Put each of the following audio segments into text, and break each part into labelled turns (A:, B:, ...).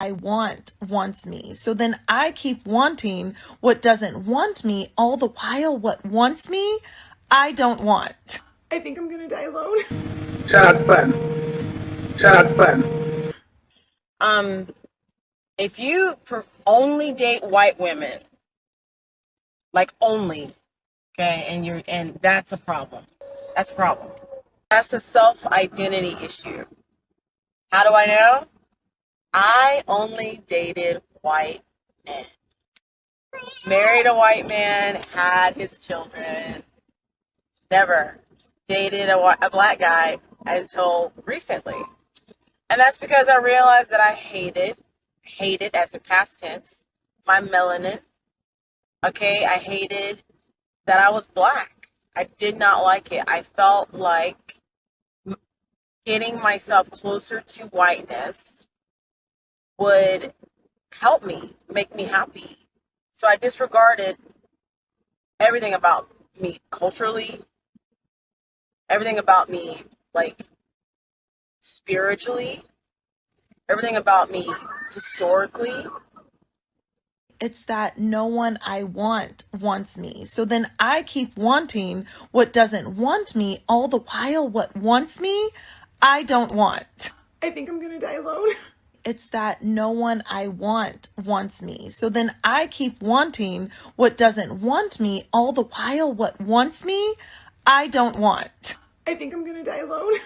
A: I want wants me. So then I keep wanting what doesn't want me, all the while what wants me, I don't want. I think I'm gonna die alone.
B: Shout out to Shout out to
C: If you only date white women, like only, okay, and that's a problem. That's a problem. That's a self-identity issue. How do I know? I only dated white men. Married a white man, had his children. Never dated a black guy until recently. And that's because I realized that I hated as in past tense, my melanin. Okay, I hated that I was black. I did not like it. I felt like getting myself closer to whiteness would help me, make me happy. So I disregarded everything about me culturally, everything about me, like, spiritually, everything about me historically.
A: It's that no one I want wants me. So then I keep wanting what doesn't want me, all the while what wants me, I don't want. I think I'm gonna die alone. It's that no one I want wants me. So then I keep wanting what doesn't want me, all the while what wants me, I don't want. I think I'm gonna die alone.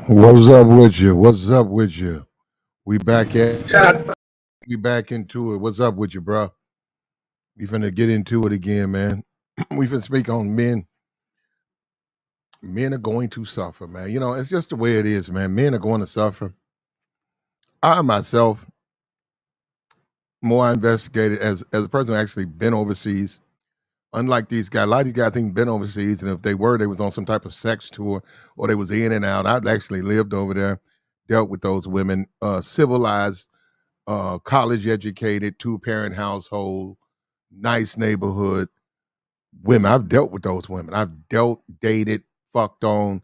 D: What's up with you? What's up with you? We back at
B: Shout out to
D: we back into it. What's up with you, bro? We finna get into it again, man. We finna speak on men. Men are going to suffer, man. You know, it's just the way it is, man. Men are going to suffer. I myself, more I investigated as a person who actually been overseas. Unlike these guys, a lot of these guys think been overseas, and if they were, they was on some type of sex tour or they was in and out. I'd actually lived over there, dealt with those women, civilized, college educated, two-parent household, nice neighborhood women. I've dealt with those women. I've dated, fucked on,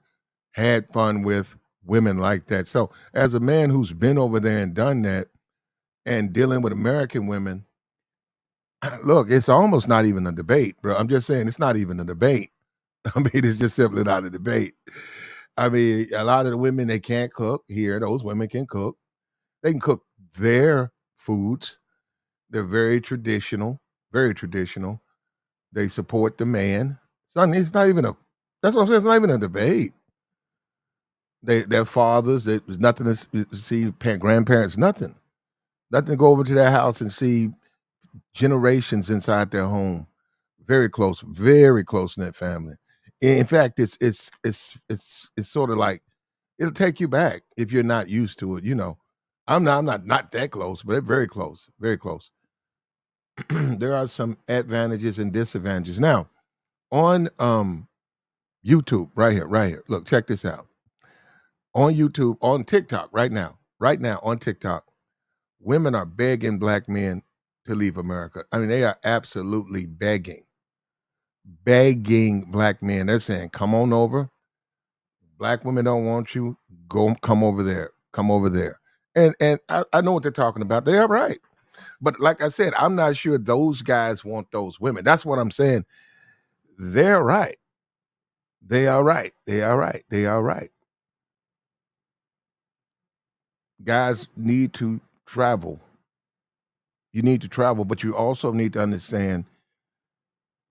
D: had fun with women like that. So as a man who's been over there and done that and dealing with American women, look, it's almost not even a debate, bro. I'm just saying it's not even a debate. I mean, it's just simply not a debate. I mean, a lot of the women, they can't cook here. Those women can cook. They can cook their foods. They're very traditional, very traditional. They support the man. So I mean, it's not even a. That's what I'm saying. It's not even a debate. Their fathers. There's nothing to see. Grandparents. Nothing. Nothing to go over to their house and see generations inside their home. Very close knit family. In fact, it's sort of like it'll take you back if you're not used to it. You know, I'm not that close, but very close, very close. There are some advantages and disadvantages. Now, on YouTube, right here. Look, check this out. On YouTube, on TikTok, right now on TikTok, women are begging black men to leave America. I mean, they are absolutely begging black men. They're saying, "Come on over. Black women don't want you. Come over there. Come over there." And I know what they're talking about. They are right. But like I said, I'm not sure those guys want those women. That's what I'm saying. They're right. They are right. They are right. They are right. Guys need to travel. You need to travel, but you also need to understand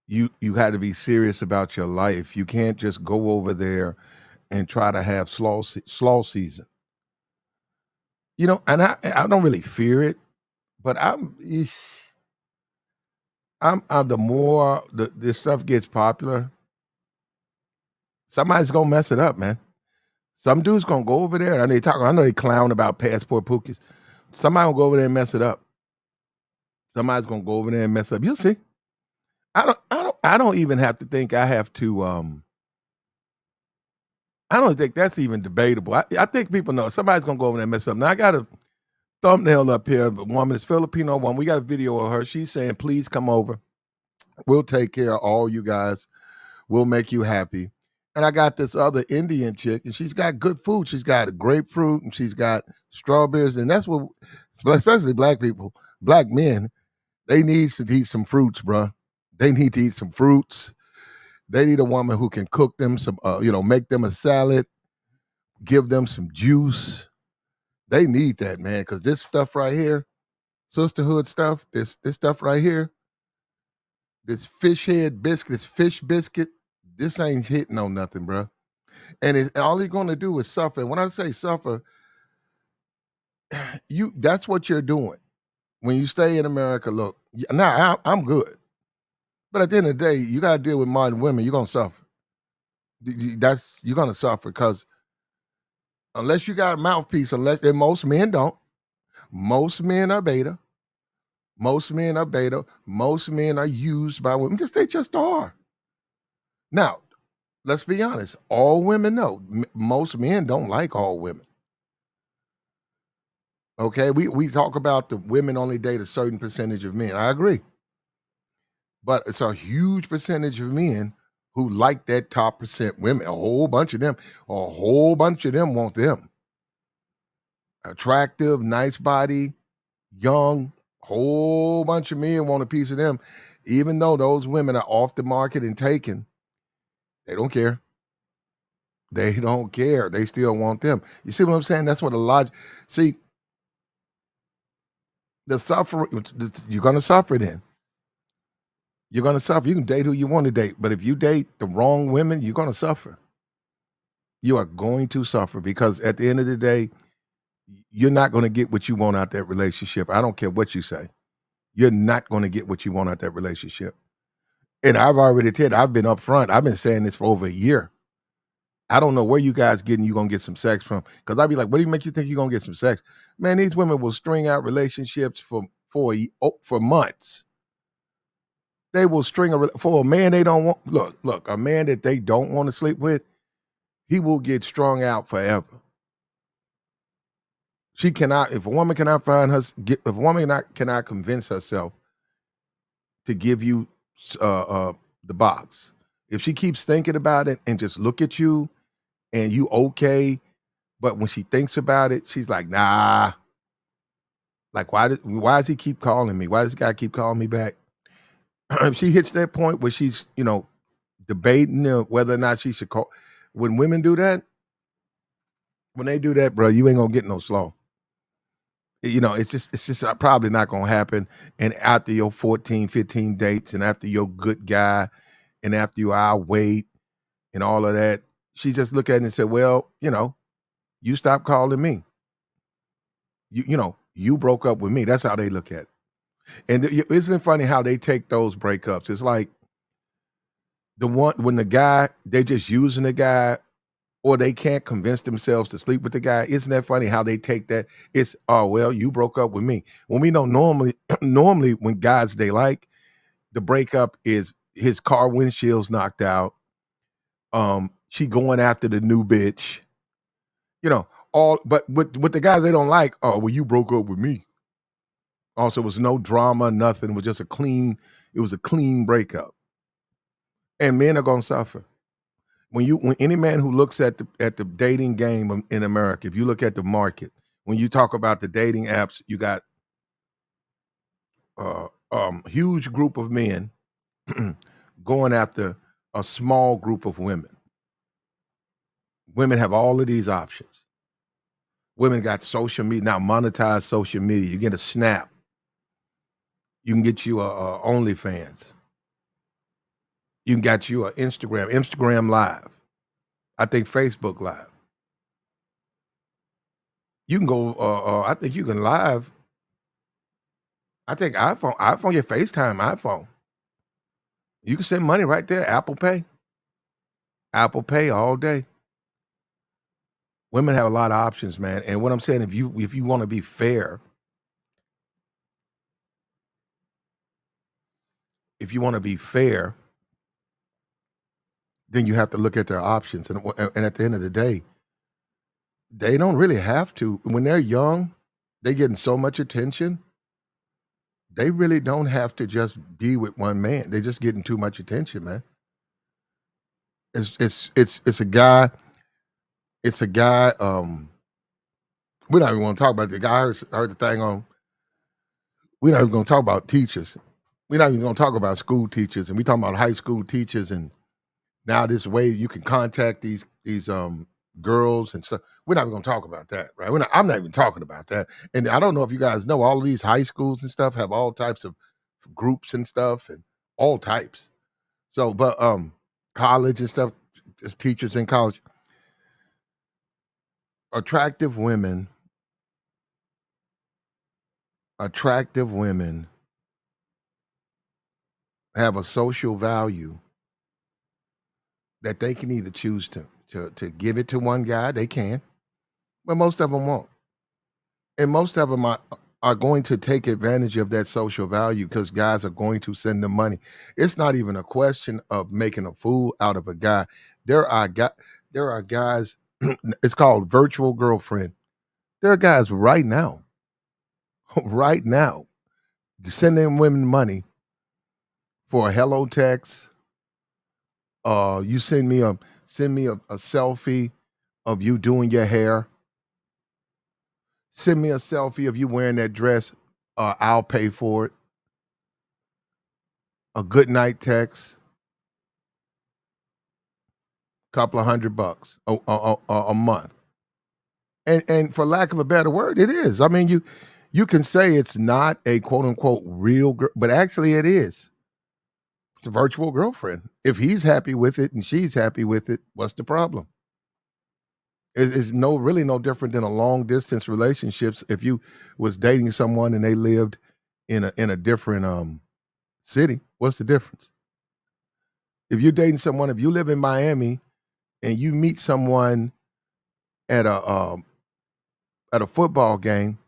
D: you had to be serious about your life. You can't just go over there and try to have slaw season. You know, and I don't really fear it, but I'm the more this stuff gets popular, somebody's gonna mess it up, man. Some dude's gonna go over there and I know they clown about passport pookies. Somebody will go over there and mess it up. Somebody's gonna go over there and mess up. You'll see. I don't even have to think I have to. I don't think that's even debatable. I think people know somebody's gonna go over there and mess up. Now I got a thumbnail up here. The woman is Filipino one. We got a video of her. She's saying, "Please come over. We'll take care of all you guys. We'll make you happy." And I got this other Indian chick, and she's got good food. She's got a grapefruit, and she's got strawberries, and that's what, especially black people, black men, they need to eat some fruits, bruh. They need to eat some fruits. They need a woman who can cook them some, make them a salad, give them some juice. They need that, man, because this stuff right here, sisterhood stuff, this stuff right here, this fish head biscuit, this fish biscuit, this ain't hitting on nothing, bro. And all you're going to do is suffer. And when I say suffer, that's what you're doing when you stay in America. Look, now I'm good, but at the end of the day, you got to deal with modern women. You're going to suffer. You're going to suffer because unless you got a mouthpiece, and most men don't. Most men are beta. Most men are beta. Most men are used by women. They just are. Now, let's be honest. All women know. Most men don't like all women. Okay, we talk about the women only date a certain percentage of men. I agree, but it's a huge percentage of men who like that top percent women. A whole bunch of them. A whole bunch of them want them. Attractive, nice body, young. Whole bunch of men want a piece of them, even though those women are off the market and taken. They don't care. They don't care. They still want them. You see what I'm saying? That's what a lot. See, the suffering. You're gonna suffer then. You're gonna suffer. You can date who you want to date, but if you date the wrong women, you're gonna suffer. You are going to suffer because at the end of the day, you're not going to get what you want out that relationship. I don't care what you say. You're not going to get what you want out that relationship. And I've already said, I've been upfront. I've been saying this for over a year. I don't know where you guys getting you gonna get some sex from. Because I'd be like, what do you make you think you're gonna get some sex? Man, these women will string out relationships for months. They will for a man they don't want. Look, a man that they don't want to sleep with, he will get strung out forever. She cannot, if a woman cannot if a woman cannot convince herself to give you the box, if she keeps thinking about it and just look at you and you okay, but when she thinks about it, she's like, nah. Like, why does he keep calling me? Why does this guy keep calling me back? If she hits that point where she's, debating whether or not she should call. When women do that, when they do that, bro, you ain't gonna get no slow. It's just probably not gonna happen. And after your 14, 15 dates, and after your good guy, and after I wait, and all of that, she just look at it and said, well, you stopped calling me. You broke up with me. That's how they look at it. And isn't it funny how they take those breakups? It's like the one when they just using the guy, or they can't convince themselves to sleep with the guy. Isn't that funny how they take that? It's, oh well, you broke up with me. When we know normally when guys they like, the breakup is his car windshield's knocked out. She going after the new bitch. But with the guys they don't like, oh well, you broke up with me. Also, it was no drama, nothing. It was just it was a clean breakup. And men are gonna suffer. When any man who looks at the dating game in America, if you look at the market, when you talk about the dating apps, you got huge group of men going after a small group of women. Women have all of these options. Women got social media now, monetize social media. You get a Snap. You can get you a OnlyFans. You can get you a Instagram Live. I think Facebook Live. You can go. I think you can live. I think iPhone, your FaceTime iPhone. You can send money right there. Apple Pay all day. Women have a lot of options, man. And what I'm saying, if you want to be fair, if you want to be fair, then you have to look at their options. And at the end of the day, they don't really have to. When they're young, they getting so much attention. They really don't have to just be with one man. They're just getting too much attention, man. It's a guy. It's a guy. We're not even going to talk about the guy. I heard the thing on. We're not even going to talk about teachers. We're not even going to talk about school teachers, and we talking about high school teachers. And now this way you can contact these girls and stuff. We're not even going to talk about that, right? I'm not even talking about that. And I don't know if you guys know, all of these high schools and stuff have all types of groups and stuff, and all types. So, but college and stuff, just teachers in college, attractive women, attractive women have a social value that they can either choose to give it to one guy, they can, but most of them won't. And most of them are going to take advantage of that social value because guys are going to send them money. It's not even a question of making a fool out of a guy. There are there are guys. It's called virtual girlfriend. There are guys right now, right now, sending women money for a hello text. You send me a selfie of you doing your hair. Send me a selfie of you wearing that dress. I'll pay for it. A good night text, couple of $100 a month. And for lack of a better word, it is. I mean, you can say it's not a quote unquote real girl, but actually it is. It's a virtual girlfriend. If he's happy with it and she's happy with it, what's the problem? It's really no different than a long distance relationships. If you was dating someone and they lived in a different city, what's the difference? If you're dating someone, if you live in Miami and you meet someone at a football game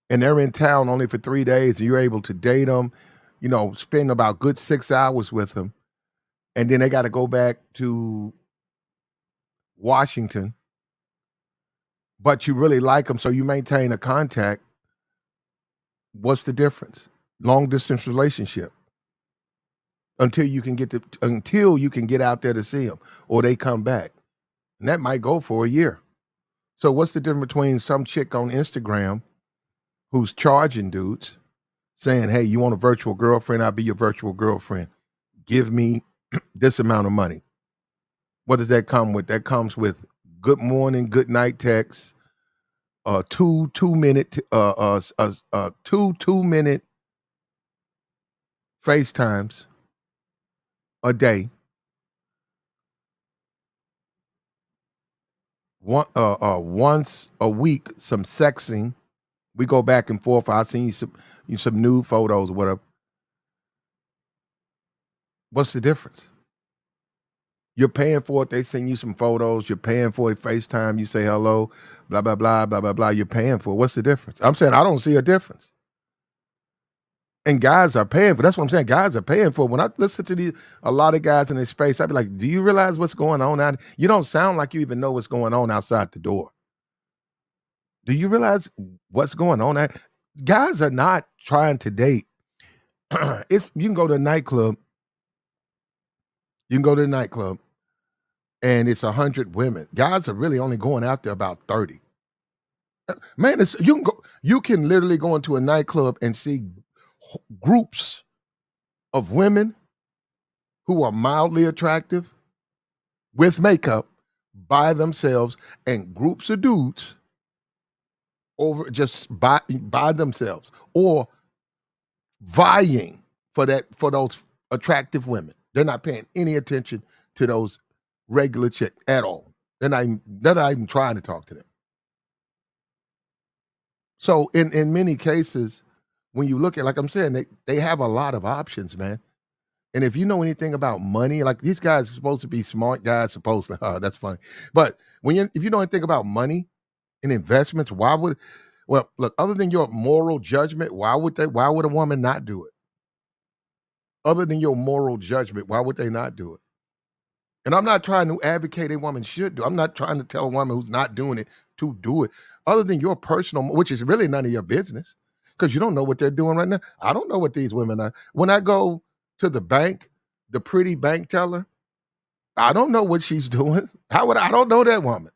D: and they're in town only for 3 days and you're able to date them, spend about good 6 hours with them, and then they got to go back to Washington, but you really like them, so you maintain a contact. What's the difference? Long distance relationship until you can get out there to see them or they come back, and that might go for a year. So what's the difference between some chick on Instagram who's charging dudes saying, "Hey, you want a virtual girlfriend? I'll be your virtual girlfriend. Give me this amount of money." What does that come with? That comes with good morning, good night texts, two minute two-minute FaceTimes a day, once a week, some sexing. We go back and forth. I seen you some nude photos, whatever. What's the difference? You're paying for it. They send you some photos. You're paying for a FaceTime. You say hello, blah blah blah blah blah blah. You're paying for it. What's the difference? I'm saying I don't see a difference. And guys are paying for. That's what I'm saying. Guys are paying for it. When I listen to a lot of guys in this space, I'd be like, "Do you realize what's going on out? You don't sound like you even know what's going on outside the door. Do you realize what's going on? Guys are not trying to date. You can go to a nightclub. You can go to a nightclub, and it's 100 women. Guys are really only going after about 30. Man, you can literally go into a nightclub and see groups of women who are mildly attractive with makeup by themselves, and groups of dudes over just by themselves or vying for those attractive women. They're not paying any attention to those regular chicks at all. They're not even trying to talk to them. So in many cases, when you look at, like I'm saying, they have a lot of options, man. And if you know anything about money, like these guys are supposed to be smart guys, supposed to, that's funny. But if you know anything about money and investments, look, other than your moral judgment, why would a woman not do it? Other than your moral judgment, why would they not do it? And I'm not trying to advocate a woman should do. I'm not trying to tell a woman who's not doing it to do it. Other than your personal, which is really none of your business, because you don't know what they're doing right now. I don't know what these women are. When I go to the bank, the pretty bank teller, I don't know what she's doing. How would I don't know that woman.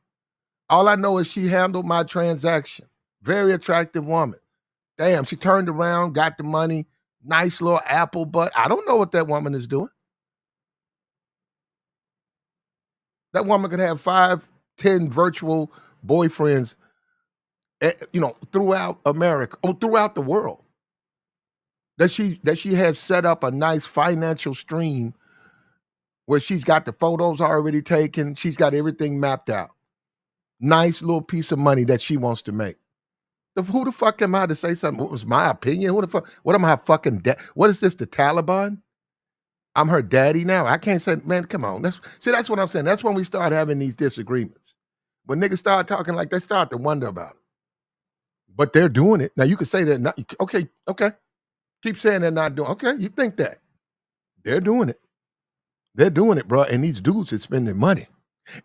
D: All I know is she handled my transaction. Very attractive woman. Damn, she turned around, got the money, nice little apple butt. I don't know what that woman is doing. That woman could have 5, 10 virtual boyfriends, throughout America, throughout the world. That she has set up a nice financial stream where she's got the photos already taken, she's got everything mapped out. Nice little piece of money that she wants to make. Who the fuck am I to say something? What was my opinion? Who the fuck? What am I fucking? What is this? The Taliban? I'm her daddy now. I can't say, man. Come on. That's what I'm saying. That's when we start having these disagreements. When niggas start talking like they start to wonder about it. But they're doing it now. You could say they're not. Okay, okay. Keep saying they're not doing. Okay, you think that they're doing it. They're doing it, bro. And these dudes are spending money.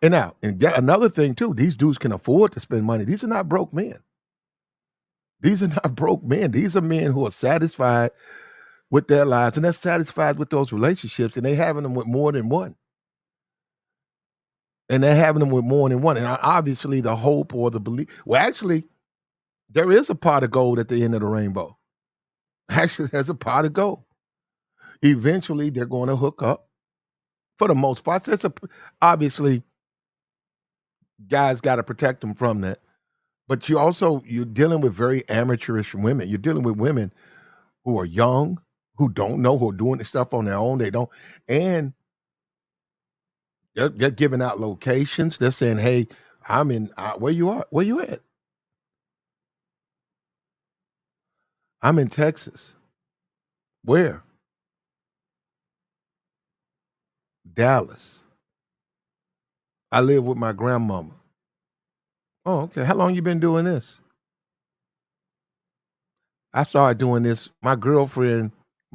D: And now, another thing too. These dudes can afford to spend money. These are not broke men. These are not broke men. These are men who are satisfied with their lives and they're satisfied with those relationships and they're having them with more than one. And they're having them with more than one. And obviously, the hope or the belief. Well, actually, there is a pot of gold at the end of the rainbow. Actually, there's a pot of gold. Eventually, they're going to hook up for the most part. Obviously, guys got to protect them from that. But you're dealing with very amateurish women. You're dealing with women who are young, who don't know, who are doing this stuff on their own. They don't. And they're giving out locations. They're saying, "Hey, I'm in where you are. Where you at? I'm in Texas. Where? Dallas. I live with my grandmama. Oh, okay. How long you been doing this? I started doing this. My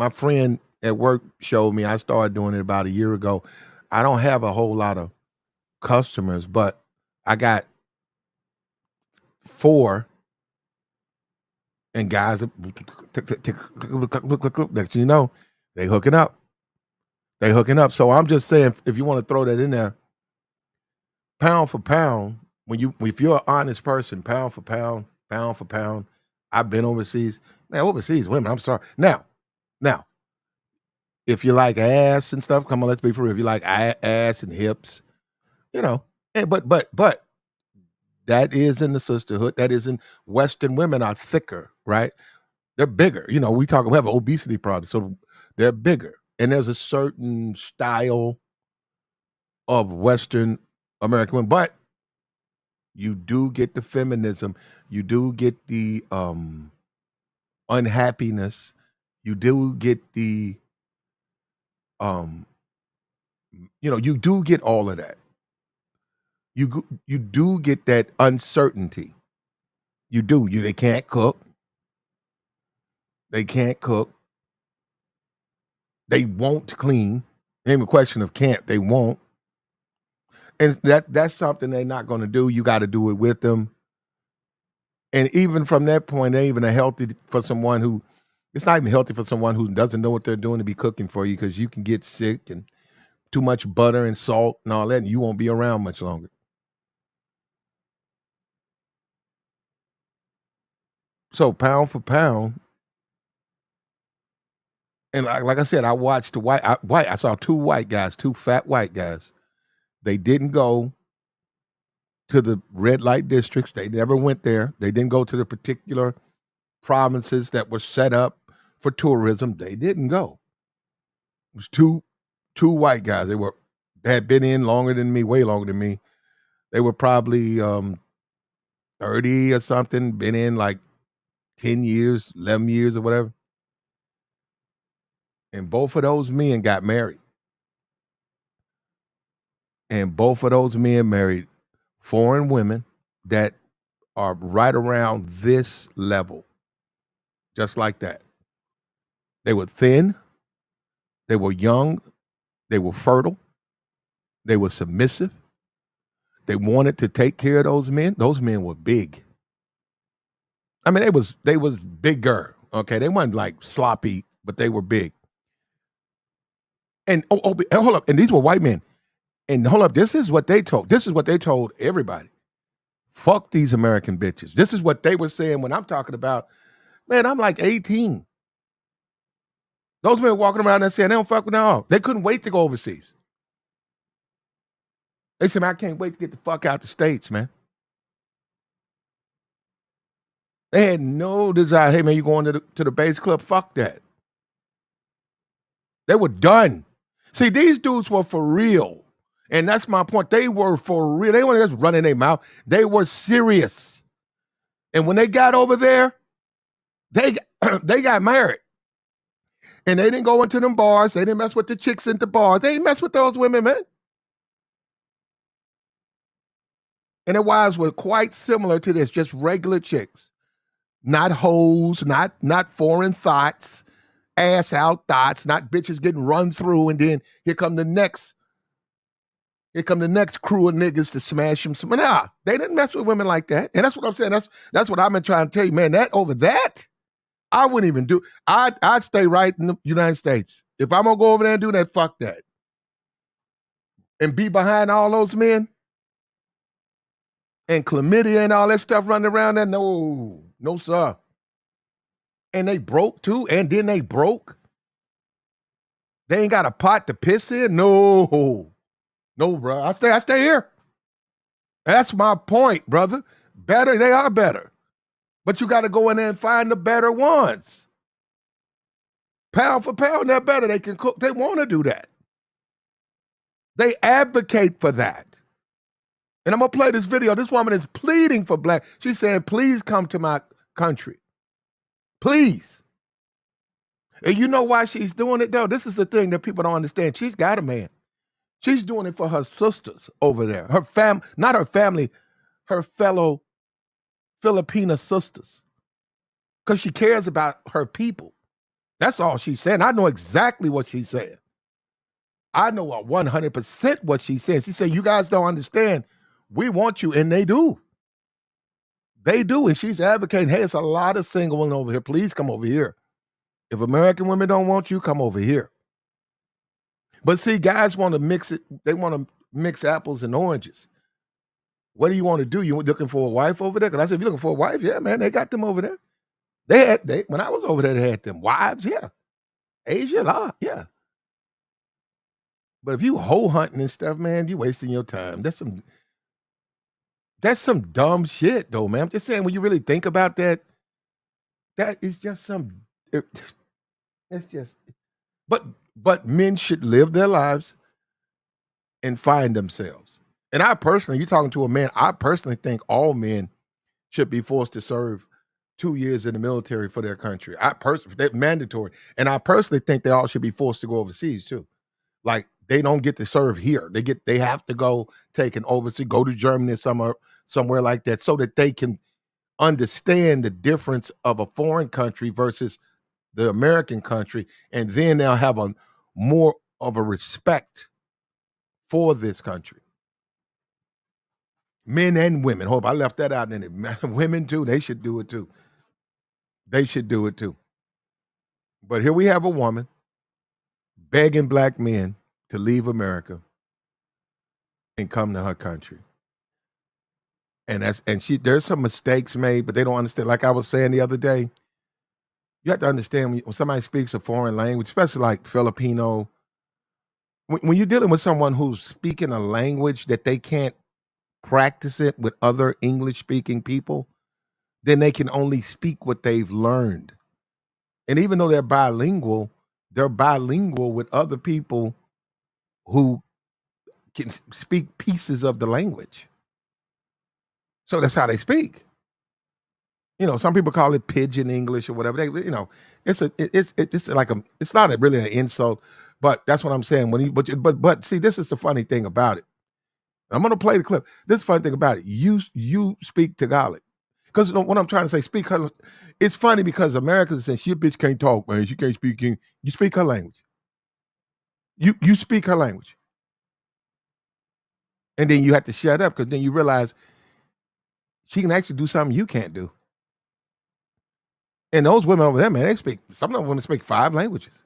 D: friend at work showed me. I started doing it about a year ago. I don't have a whole lot of customers, but I got 4 and guys next you know, they hooking up. They hooking up. So I'm just saying, if you want to throw that in there, pound for pound, if you're an honest person, pound for pound, I've been overseas. Man, overseas women, I'm sorry. Now, if you like ass and stuff, come on, let's be for real. If you like ass and hips, you know, but that is in the sisterhood. That is in Western women are thicker, right? They're bigger. We have an obesity problem, so they're bigger. And there's a certain style of Western American women, but you do get the feminism, you do get the unhappiness, you do get the um you do get all of that. You do get that uncertainty. You do. They can't cook. They can't cook. They won't clean. Ain't a question of can't. They won't. And that's something they're not going to do. You got to do it with them. And even from that point, they even are healthy for someone who it's not even healthy for someone who doesn't know what they're doing to be cooking for you because you can get sick and too much butter and salt and all that, and you won't be around much longer. So pound for pound, and like I said, I watched I saw 2 white guys, 2 fat white guys. They didn't go to the red light districts. They never went there. They didn't go to the particular provinces that were set up for tourism. They didn't go. It was two white guys. They had been in longer than me, way longer than me. They were probably 30 or something, been in like 10 years, 11 years or whatever. And both of those men got married. And both of those men married foreign women that are right around this level, just like that. They were thin, They were young, they were fertile, they were submissive. They wanted to take care of those men. Those men were big. I mean, they was bigger. Okay, they weren't like sloppy, but they were big. And and hold up, and these were white men. And hold up, this is what they told. This is what they told everybody. Fuck these American bitches. This is what they were saying when I'm talking about. Man, I'm like 18. Those men walking around there saying they don't fuck with no. They couldn't wait to go overseas. They said, man, I can't wait to get the fuck out the States, man. They had no desire. Hey, man, you going to the base club? Fuck that. They were done. See, these dudes were for real. And that's my point. They were for real. They weren't just running their mouth. They were serious. And when they got over there, they they got married. And they didn't go into them bars. They didn't mess with the chicks in the bars. They didn't mess with those women, man. And their wives were quite similar to this, just regular chicks. Not hoes, not foreign thoughts, ass out thoughts, not bitches getting run through, and then here come the next crew of niggas to smash them. Nah, they didn't mess with women like that. And that's what I'm saying. That's what I've been trying to tell you, man. That over that, I wouldn't even do. I'd stay right in the United States. If I'm gonna go over there and do that, fuck that. And be behind all those men and chlamydia and all that stuff running around there. No, sir. And they broke too, and then they broke. They ain't got a pot to piss in. No, bro. I stay here. That's my point, brother. Better, they are better. But you got to go in there and find the better ones. Pound for pound, they're better. They can cook. They want to do that. They advocate for that. And I'm going to play this video. This woman is pleading for black. She's saying, please come to my country. Please. And you know why she's doing it, though? This is the thing that people don't understand. She's got a man. She's doing it for her sisters over there. Not her family, her fellow Filipina sisters. Because she cares about her people. That's all she's saying. I know exactly what she's saying. I know 100% what she's saying. She said, you guys don't understand. We want you, and they do. They do, and she's advocating, hey, it's a lot of single women over here. Please come over here. If American women don't want you, come over here. But see, guys want to mix it. They want to mix apples and oranges. What do you want to do? You looking for a wife over there? Because I said, if you're looking for a wife, yeah, man, they got them over there. When I was over there, they had them wives, yeah. Asia, yeah. But if you hoe hunting and stuff, man, you wasting your time. That's some dumb shit, though, man. I'm just saying, when you really think about that, that is just it's just. But men should live their lives and find themselves. And I personally, you're talking to a man, I personally think all men should be forced to serve 2 years in the military for their country. That's mandatory. And I personally think they all should be forced to go overseas too. Like they don't get to serve here. They have to go take an overseas, go to Germany somewhere like that, so that they can understand the difference of a foreign country versus the American country, and then they'll have a more of a respect for this country. Men and women. Hope I left that out. And women too. They should do it too. They should do it too. But here we have a woman begging black men to leave America and come to her country. And there's some mistakes made, but they don't understand. Like I was saying the other day, you have to understand when somebody speaks a foreign language, especially like Filipino, when you're dealing with someone who's speaking a language that they can't practice it with other English speaking people, then they can only speak what they've learned. And even though they're bilingual with other people who can speak pieces of the language. So that's how they speak. Some people call it pidgin English or whatever. It's not really an insult, but that's what I'm saying. But see, this is the funny thing about it. I'm going to play the clip. This is the funny thing about it. You speak Tagalog. Because what I'm trying to say, it's funny because Americans say, she bitch can't talk, man. She can't speak English. You speak her language. You speak her language, and then you have to shut up because then you realize she can actually do something you can't do. And those women over there, man, they speak. Some of them women speak 5 languages.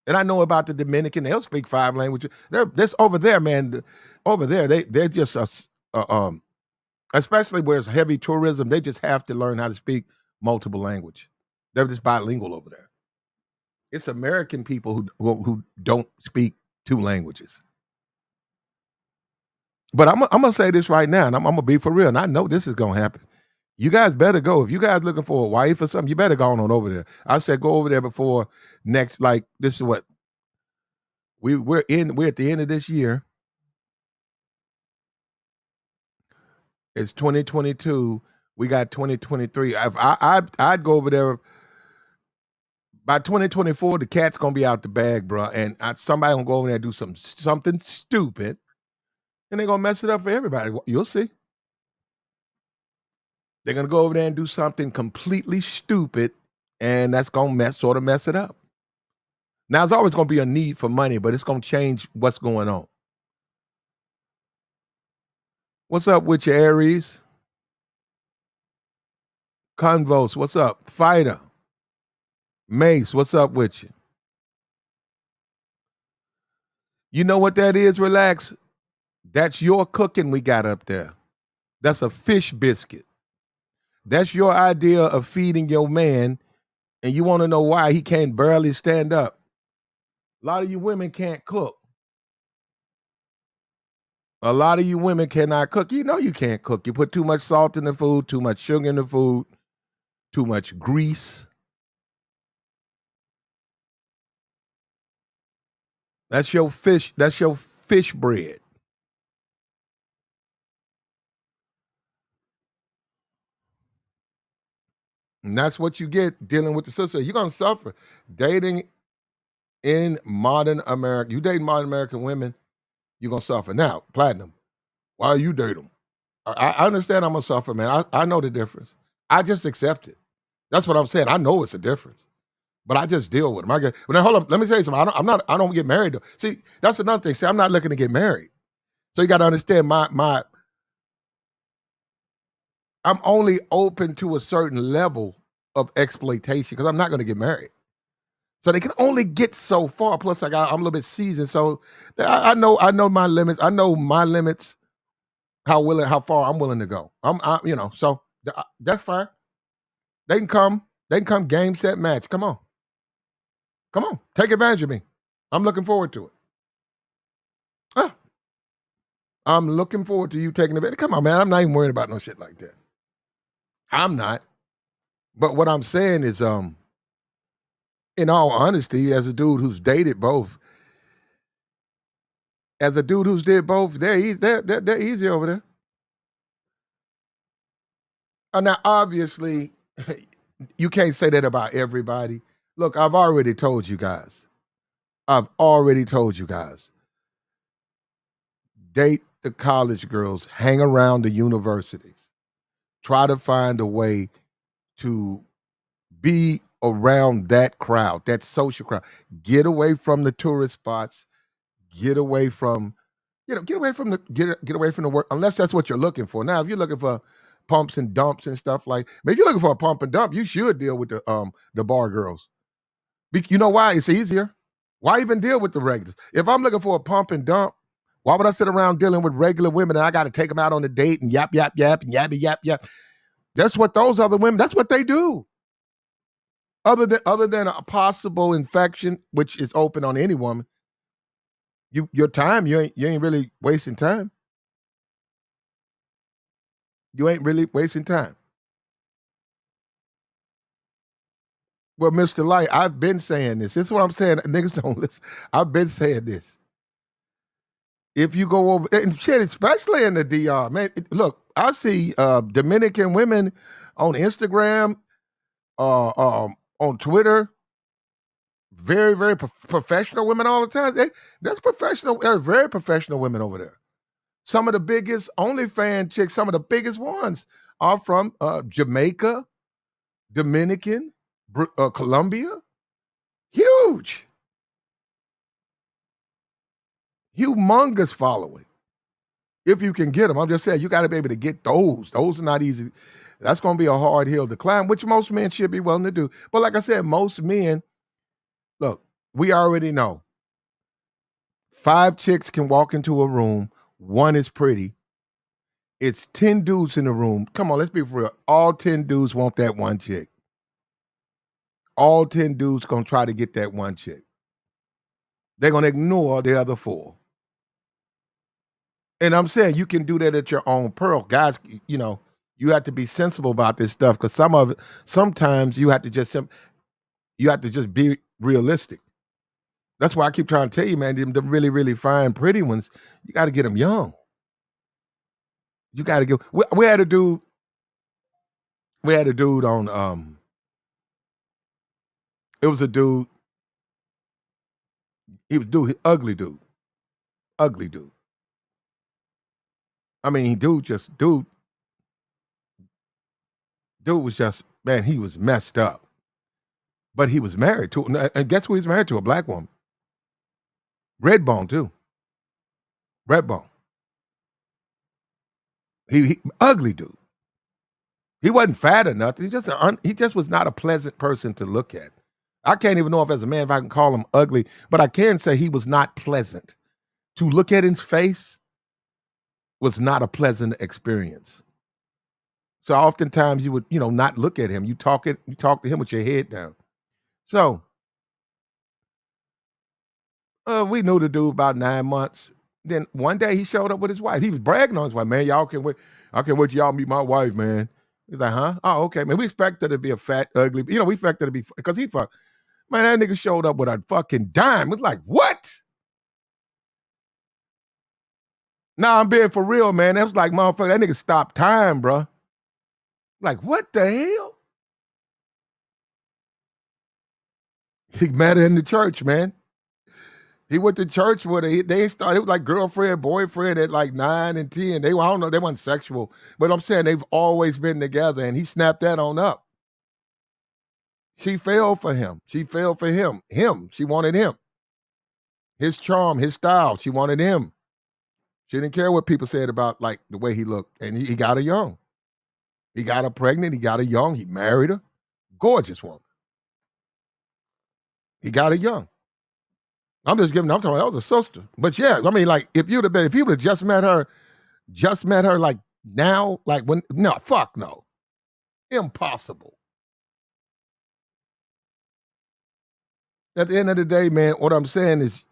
D: And I know about the Dominican; they'll speak 5 languages. They're this over there, man. Over there, they're just especially where it's heavy tourism. They just have to learn how to speak multiple language. They're just bilingual over there. It's American people who don't speak 2 languages. But I'm gonna say this right now, and I'm gonna be for real. And I know this is gonna happen. You guys better go. If you guys looking for a wife or something, you better go on over there. I said go over there before next. Like this is what we're at the end of this year. It's 2022. We got 2023. If I'd go over there by 2024. The cat's gonna be out the bag, bro. And somebody gonna go over there and do something stupid, and they're gonna mess it up for everybody. You'll see. They're gonna go over there and do something completely stupid, and that's gonna mess it up. Now there's always gonna be a need for money, but it's gonna change what's going on. What's up with you, Aries? Convos, what's up? Fighter. Mace, what's up with you? You know what that is? Relax. That's your cooking we got up there. That's a fish biscuit. That's your idea of feeding your man, and you want to know why he can't barely stand up. A lot of you women can't cook. A lot of you women cannot cook. You know you can't cook. You put too much salt in the food, too much sugar in the food, too much grease. That's your fish. That's your fish bread. And that's what you get dealing with the sister. You're gonna suffer. Dating in modern America. You date modern American women, you're gonna suffer. Now, platinum, why you date them? I understand I'm gonna suffer, man. I know the difference. I just accept it. That's what I'm saying. I know it's a difference. But I just deal with them. Well, now hold up. Let me tell you something. I don't get married though. See, that's another thing. See, I'm not looking to get married. So you got to understand I'm only open to a certain level of exploitation because I'm not going to get married. So they can only get so far. Plus, I'm a little bit seasoned, so I know my limits. I know my limits. How far I'm willing to go. So that's fine. They can come. They can come. Game, set, match. Come on. Take advantage of me. I'm looking forward to it. Ah, I'm looking forward to you taking advantage. Come on, man. I'm not even worried about no shit like that. I'm not. But what I'm saying is, in all honesty, as a dude who's dated both, they're easy over there. Now, obviously, you can't say that about everybody. Look, I've already told you guys. Date the college girls, hang around the universities, try to find a way to be around that crowd, that social crowd. Get away from the tourist spots. Get away from, get away from the work, unless that's what you're looking for. Now, if you're looking for pumps and dumps and stuff like, maybe if you're looking for a pump and dump, you should deal with the bar girls. You know why? It's easier. Why even deal with the regulars? If I'm looking for a pump and dump, why would I sit around dealing with regular women and I got to take them out on a date and yap, yap, yap, and yabby, yap, yap? That's what those other women, that's what they do. Other than a possible infection, which is open on any woman, your time, you ain't really wasting time. You ain't really wasting time. Well, Mr. Light, I've been saying this. This is what I'm saying. Niggas don't listen. I've been saying this. If you go over and shit, especially in the DR, man. Look, I see Dominican women on Instagram, on Twitter, very, very professional women all the time. There's professional. There's very professional women over there. Some of the biggest OnlyFans chicks, some of the biggest ones are from Jamaica, Dominican, Colombia. Huge. humongous following. If you can get them, I'm just saying you got to be able to get those. Those are not easy. That's going to be a hard hill to climb, which most men should be willing to do. But like I said, most men, look, we already know 5 chicks can walk into a room, 1 is pretty. It's 10 dudes in the room. Come on, let's be for real. All 10 dudes want that 1 chick. All 10 dudes gonna try to get that 1 chick. They're gonna ignore the other 4. And I'm saying you can do that at your own peril. Guys, you have to be sensible about this stuff because sometimes you have to just be realistic. That's why I keep trying to tell you, man, the really, really fine, pretty ones, you got to get them young. You got to get. We had a dude. We had a dude on. It was a dude. He was ugly dude, ugly dude. I mean, dude was just, man. He was messed up, but he was married to. And guess who he's married to? A black woman. Redbone too. Redbone. He ugly dude. He wasn't fat or nothing. He just was not a pleasant person to look at. I can't even know if as a man if I can call him ugly, but I can say he was not pleasant. To look at his face was not a pleasant experience. So oftentimes you would, not look at him. You talk to him with your head down. So we knew the dude about 9 months. Then one day he showed up with his wife. He was bragging on his wife, man. Y'all can wait. I can't wait till y'all meet my wife, man. He's like, huh? Oh, okay, man. We expect her to be a fat, ugly. We expect her to be because he fucked. Man, that nigga showed up with a fucking dime. It's like, what? Nah, I'm being for real, man. That was like, motherfucker, that nigga stopped time, bro. Like, what the hell? He met her in the church, man. He went to church with her. They started, it was like girlfriend, boyfriend at like 9 and 10. I don't know, they weren't sexual. But I'm saying they've always been together, and he snapped that on up. She fell for him. She fell for him. She wanted him. His charm, his style, she wanted him. She didn't care what people said about like the way he looked. And he got her young. He got her pregnant. He got her young. He married her. Gorgeous woman. He got her young. I'm talking about that was a sister. But yeah, I mean, like if you would have just met her like now, like when, no, fuck no. Impossible. At the end of the day, man, what I'm saying is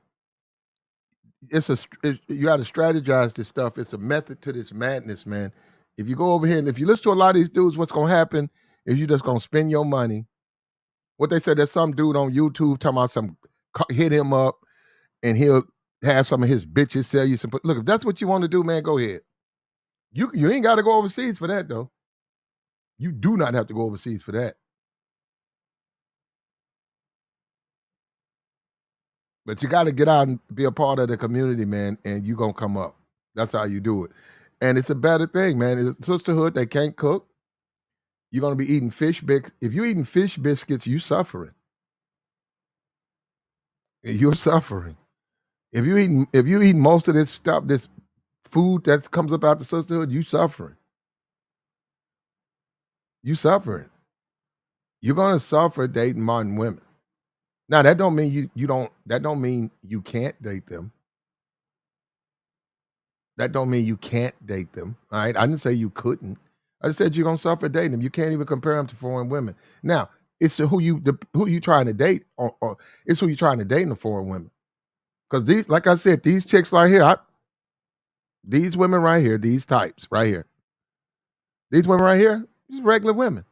D: you got to strategize this stuff. It's a method to this madness, man. If you go over here and if you listen to a lot of these dudes, what's going to happen is you're just going to spend your money. What they said, there's some dude on YouTube talking about hit him up and he'll have some of his bitches sell you some. Look, if that's what you want to do, man, go ahead. You ain't got to go overseas for that, though. You do not have to go overseas for that. But you got to get out and be a part of the community, man, and you're going to come up. That's how you do it. And it's a better thing, man. It's a sisterhood. They can't cook. You're going to be eating fish biscuits. If you're eating fish biscuits, you suffering. You're suffering. If you eating most of this stuff, this food that comes up out the sisterhood, you suffering. You suffering. You're going to suffer dating modern women. Now that don't mean you don't. That don't mean you can't date them. That don't mean you can't date them. All right. I didn't say you couldn't. I just said you're gonna suffer dating them. You can't even compare them to foreign women. Now it's who you trying to date, or it's who you trying to date in the foreign women. Because these, like I said, these chicks right here, these women right here, these types right here, these women right here, these regular women.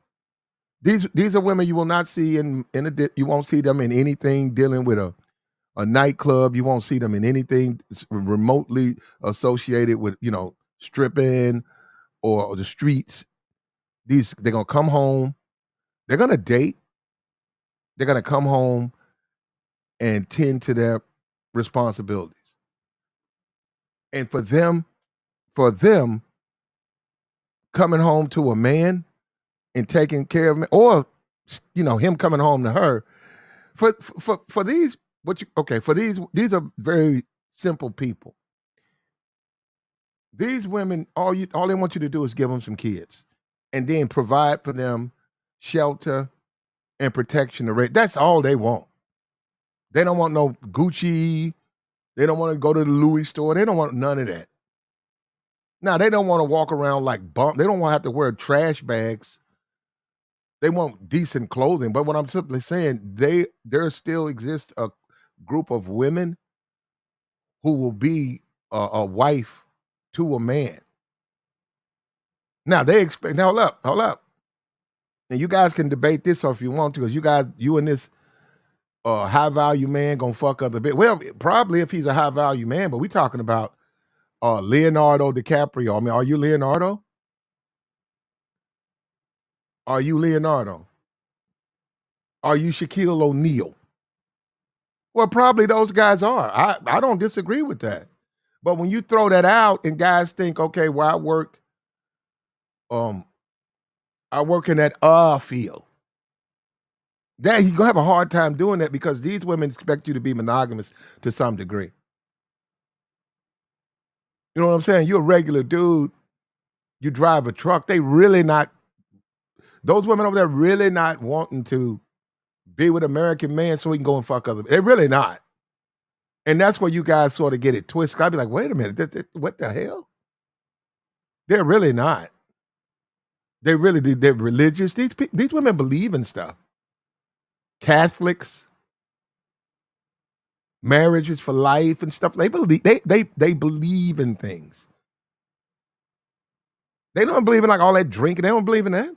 D: These are women you will not see you won't see them in anything dealing with a nightclub. You won't see them in anything remotely associated with stripping or the streets. They're gonna come home. They're gonna date. They're gonna come home and tend to their responsibilities. And for them coming home to a man and taking care of him, or him coming home to her, for these, for these are very simple people. These women, all they want you to do is give them some kids, and then provide for them shelter and protection. That's all they want. They don't want no Gucci. They don't want to go to the Louis store. They don't want none of that. Now they don't want to walk around like bum. They don't want to have to wear trash bags. They want decent clothing. But what I'm simply saying, there still exists a group of women who will be a wife to a man. Now they expect. Now hold up. And you guys can debate this if you want to, because you and this high value man gonna fuck other bit. Well, probably if he's a high value man, but we talking about Leonardo DiCaprio. I mean, are you Leonardo? Are you Leonardo? Are you Shaquille O'Neal? Well, probably those guys are. I don't disagree with that. But when you throw that out and guys think, okay, well, I work in that field. That you're gonna have a hard time doing that because these women expect you to be monogamous to some degree. You know what I'm saying? You're a regular dude. You drive a truck. Those women over there really not wanting to be with American man so he can go and fuck other. They're really not. And that's where you guys sort of get it twisted. I'd be like, wait a minute, what the hell? They're really not. They're religious. These women believe in stuff. Catholics, marriages for life and stuff. They believe in things. They don't believe in like all that drinking. They don't believe in that.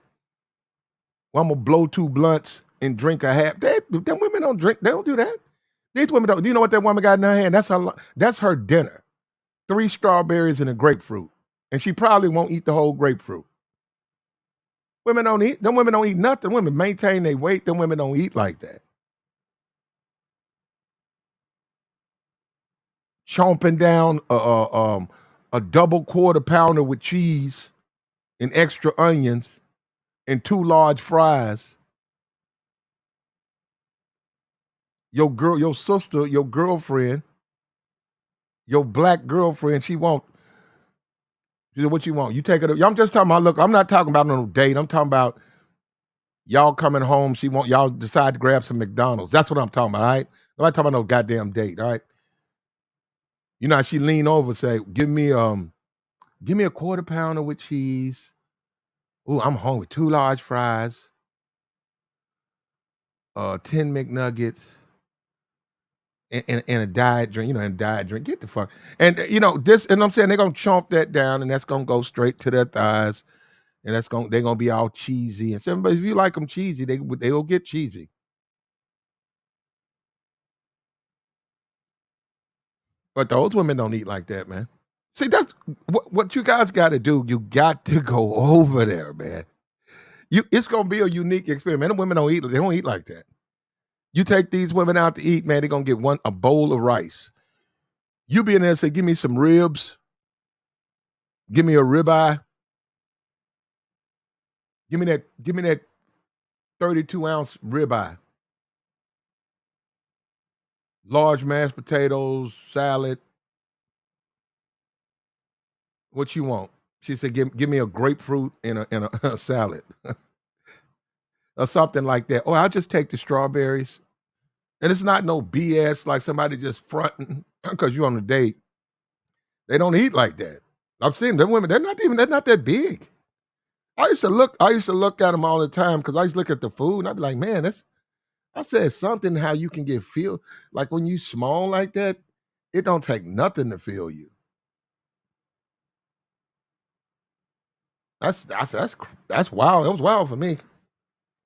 D: Well, I'm gonna blow 2 blunts and drink a half. Them women don't drink. They don't do that. These women don't. Do you know what that woman got in her hand? That's her dinner. 3 strawberries and a grapefruit, and she probably won't eat the whole grapefruit. Women don't eat. Them women don't eat nothing. Women maintain their weight. Them women don't eat like that. Chomping down a double quarter pounder with cheese and extra onions and 2 large fries. Your sister, your girlfriend, your black girlfriend, she said, what you want? You take it. I'm just talking about, look, I'm not talking about no date. I'm talking about y'all coming home. Y'all decide to grab some McDonald's. That's what I'm talking about, all right? I'm not talking about no goddamn date, all right? You know how she lean over and say, give me a quarter pounder with cheese. Ooh, I'm hungry. 2 large fries, 10 McNuggets, and a diet drink, and a diet drink. Get the fuck. And this, and I'm saying they're gonna chomp that down, and that's gonna go straight to their thighs, and they're gonna be all cheesy. And so, but if you like them cheesy, they'll get cheesy. But those women don't eat like that, man. See, that's what you guys got to do. You got to go over there, man. It's gonna be a unique experience. Man, the women don't eat. They don't eat like that. You take these women out to eat, man. They're gonna get a bowl of rice. You be in there and say, "Give me some ribs. Give me a ribeye. Give me that 32-ounce ribeye. Large mashed potatoes, salad. What you want?" She said, "Give me a grapefruit and a salad." Or something like that. Or I'll just take the strawberries. And it's not no BS like somebody just fronting because you're on a date. They don't eat like that. I've seen them women. They're not that big. I used to look at them all the time because I used to look at the food and I'd be like, man, I said something how you can feel like when you small like that, it don't take nothing to feel you. That's wild. That was wild for me.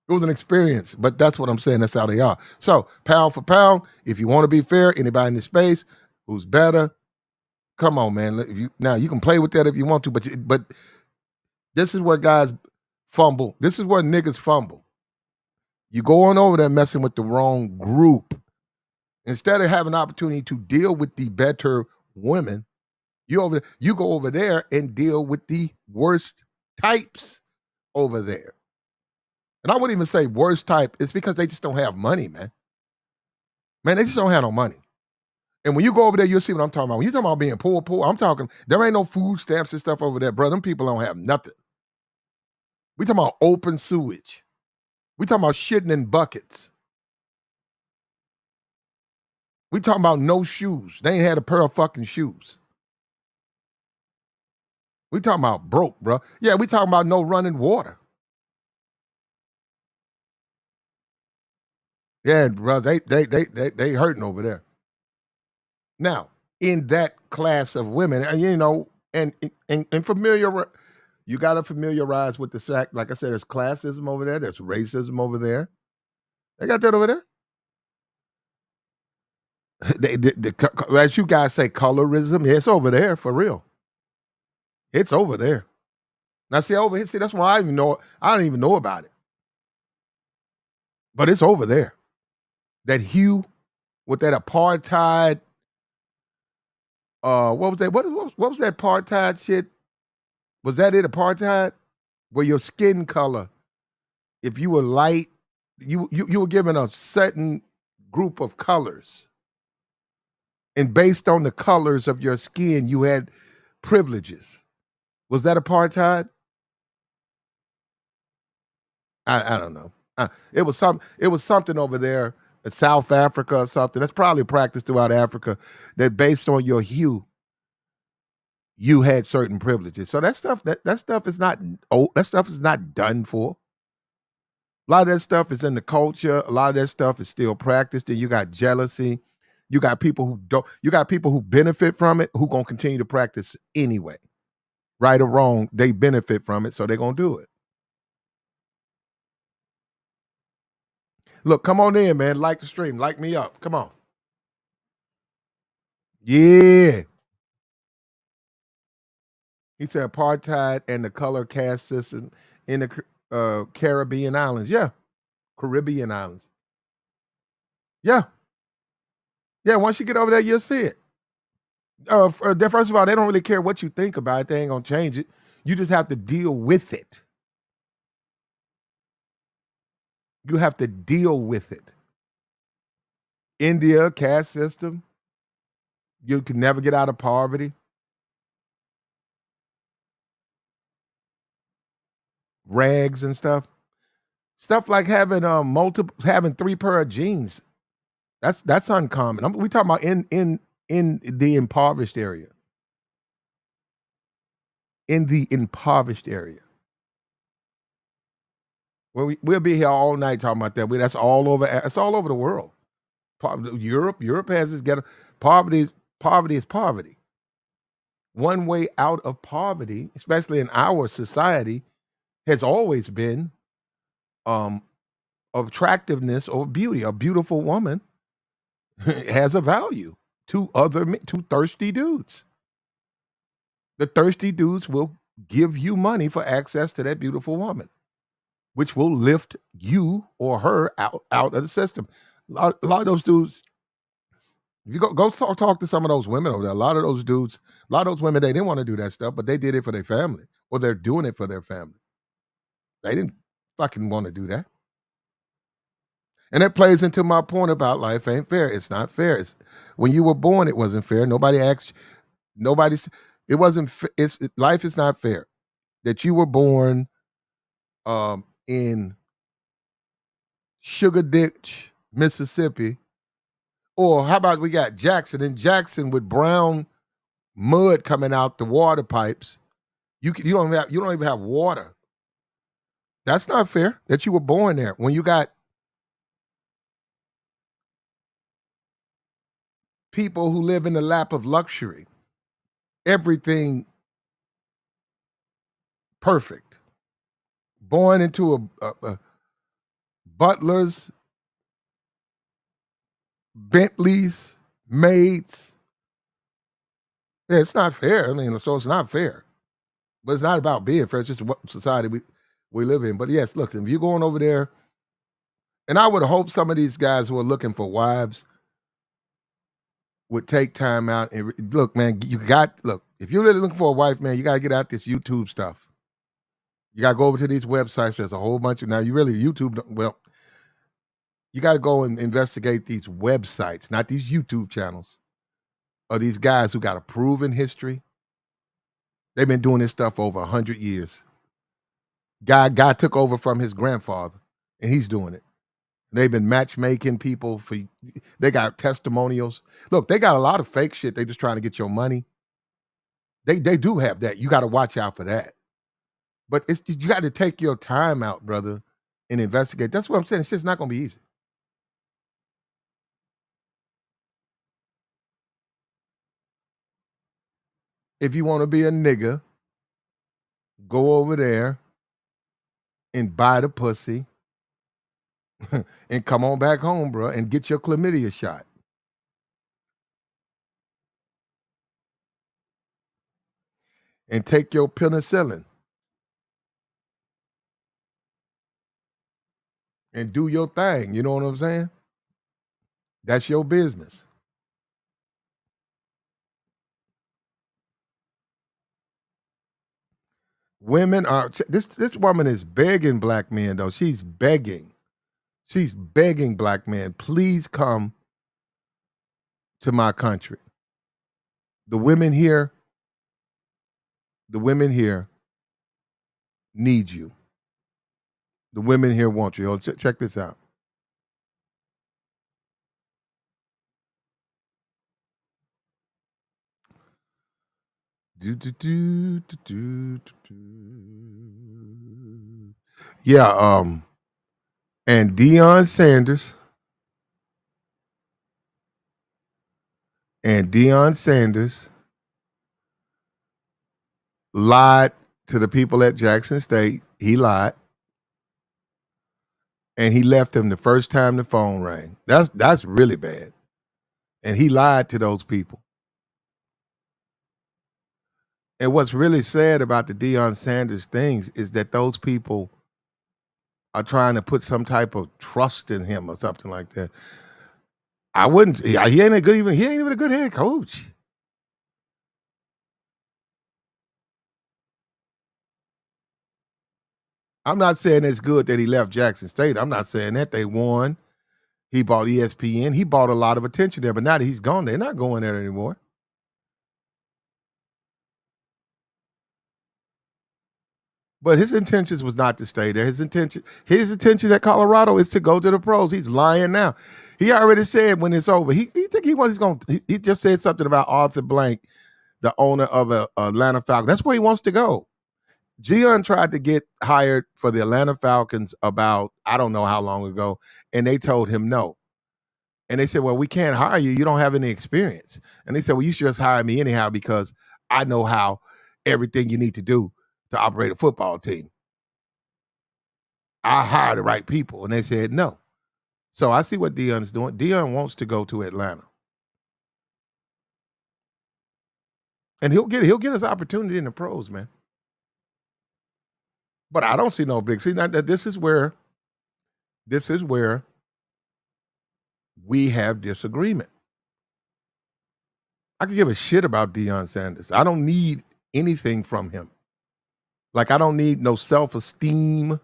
D: It was an experience, but that's what I'm saying. That's how they are. So pound for pound, if you want to be fair, anybody in this space who's better, come on, man. Now you can play with that if you want to, but this is where guys fumble. This is where niggas fumble. You go on over there messing with the wrong group. Instead of having an opportunity to deal with the better women, you go over there and deal with the worst types over there. And I wouldn't even say worst type. It's because they just don't have money, man. Man, they just don't have no money. And when you go over there, you'll see what I'm talking about. When you talking about being poor, I'm talking, there ain't no food stamps and stuff over there, bro. Them people don't have nothing. We talking about open sewage. We talking about shitting in buckets. We talking about no shoes. They ain't had a pair of fucking shoes. We talking about broke, bro. Yeah, we talking about no running water. Yeah, bro, they hurting over there. Now, in that class of women, and and familiar, you got to familiarize with the fact. Like I said, there's classism over there. There's racism over there. They got that over there. As you guys say, colorism. Yeah, it's over there for real. It's over there. Now, see over here. See, that's why I even know. I don't even know about it, but it's over there. That hue with that apartheid. What was that? What was that apartheid shit? Was that it? Apartheid, where your skin color, if you were light, you were given a certain group of colors, and based on the colors of your skin, you had privileges. Was that apartheid? I don't know. It was something over there in South Africa or something. That's probably practiced throughout Africa. That based on your hue, you had certain privileges. So that stuff is not old. That stuff is not done for. A lot of that stuff is in the culture. A lot of that stuff is still practiced. And you got jealousy. You got people who don't. You got people who benefit from it who gonna continue to practice anyway. Right or wrong, they benefit from it, so they're gonna do it. Look, come on in, man. Like the stream. Like me up. Come on. Yeah. He said apartheid and the color caste system in the Caribbean islands. Yeah. Caribbean islands. Yeah. Yeah. Once you get over there, you'll see it. First of all, they don't really care what you think about it. They ain't going to change it. You just have to deal with it. You have to deal with it. India, caste system. You can never get out of poverty. Rags and stuff. Stuff like having having 3 pair of jeans. That's uncommon. We talking about in the impoverished area. In the impoverished area. Well, we'll be here all night talking about that. That's all over. It's all over the world. Europe has this ghetto. Poverty is poverty. One way out of poverty, especially in our society, has always been um, attractiveness or beauty. A beautiful woman has a value to to thirsty dudes. The thirsty dudes will give you money for access to that beautiful woman, which will lift you or her out of the system. A lot of those dudes, if you go talk to some of those women over there, a lot of those dudes, a lot of those women, they didn't want to do that stuff, but they did it for their family, or they're doing it for their family. They didn't fucking want to do that. And that plays into my point about life ain't fair. It's not fair. When you were born, it wasn't fair. Nobody asked. Nobody's. It wasn't. Life is not fair. That you were born in Sugar Ditch, Mississippi, or how about we got Jackson in Jackson with brown mud coming out the water pipes. You don't even have water. That's not fair. That you were born there when you got people who live in the lap of luxury. Everything perfect. Born into a butlers, Bentleys, maids. Yeah, it's not fair. I mean, so it's not fair. But it's not about being fair. It's just what society we live in. But yes, look, if you're going over there, and I would hope some of these guys who are looking for wives would take time out and look, man. If you're really looking for a wife, man, you got to get out this YouTube stuff. You got to go over to these websites. There's a whole bunch of now. You really YouTube. Well, you got to go and investigate these websites, not these YouTube channels. are these guys who got a proven history. They've been doing this stuff over 100 years. Guy took over from his grandfather, and he's doing it. They've been matchmaking people for. They got testimonials. Look, they got a lot of fake shit. They just trying to get your money. They do have that. You got to watch out for that. But it's you got to take your time out, brother, and investigate. That's what I'm saying. It's just not going to be easy. If you want to be a nigga, go over there and buy the pussy and come on back home, bro, and get your chlamydia shot. And take your penicillin and do your thing. You know what I'm saying? That's your business. Women are this woman is begging black men though. She's begging. She's begging black men, please come to my country. The women here, the women here need you. The women here want you. Check this out. Do, do, do, do, do, do, do. Yeah, and Deion Sanders lied to the people at Jackson State. He lied. And he left him the first time the phone rang. That's really bad. And he lied to those people. And what's really sad about the Deion Sanders things is that those people are trying to put some type of trust in him or something like that. I wouldn't. He ain't a good even. He ain't even a good head coach. I'm not saying it's good that he left Jackson State. I'm not saying that they won. He bought ESPN. He bought a lot of attention there. But now that he's gone, they're not going there anymore. But his intentions was not to stay there. His intention at Colorado is to go to the pros. He's lying now. He already said when it's over. He think he was going. He just said something about Arthur Blank, the owner of Atlanta Falcons. That's where he wants to go. Gian tried to get hired for the Atlanta Falcons about I don't know how long ago, and they told him no. And they said, "Well, we can't hire you. You don't have any experience." And they said, "Well, you should just hire me anyhow because I know how everything you need to do to operate a football team. I hire the right people." And they said no. So I see what Deion's doing. Deion wants to go to Atlanta. And he'll get his opportunity in the pros, man. But I don't see no big see that this is where we have disagreement. I could give a shit about Deion Sanders. I don't need anything from him. Like I don't need no self-esteem.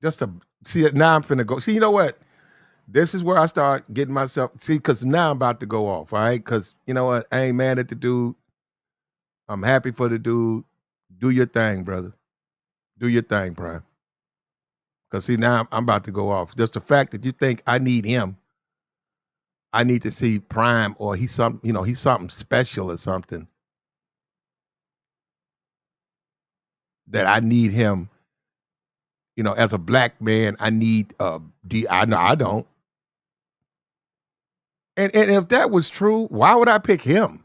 D: Just to see it now I'm finna go. See, you know what? This is where I start getting myself because now I'm about to go off, all right? Because you know what? I ain't mad at the dude. I'm happy for the dude. Do your thing, brother. Do your thing, Prime. Because see, now I'm about to go off. Just the fact that you think I need him, I need to see Prime or he's something special or something that I need him. As a black man, I need I know I don't. And if that was true, why would I pick him?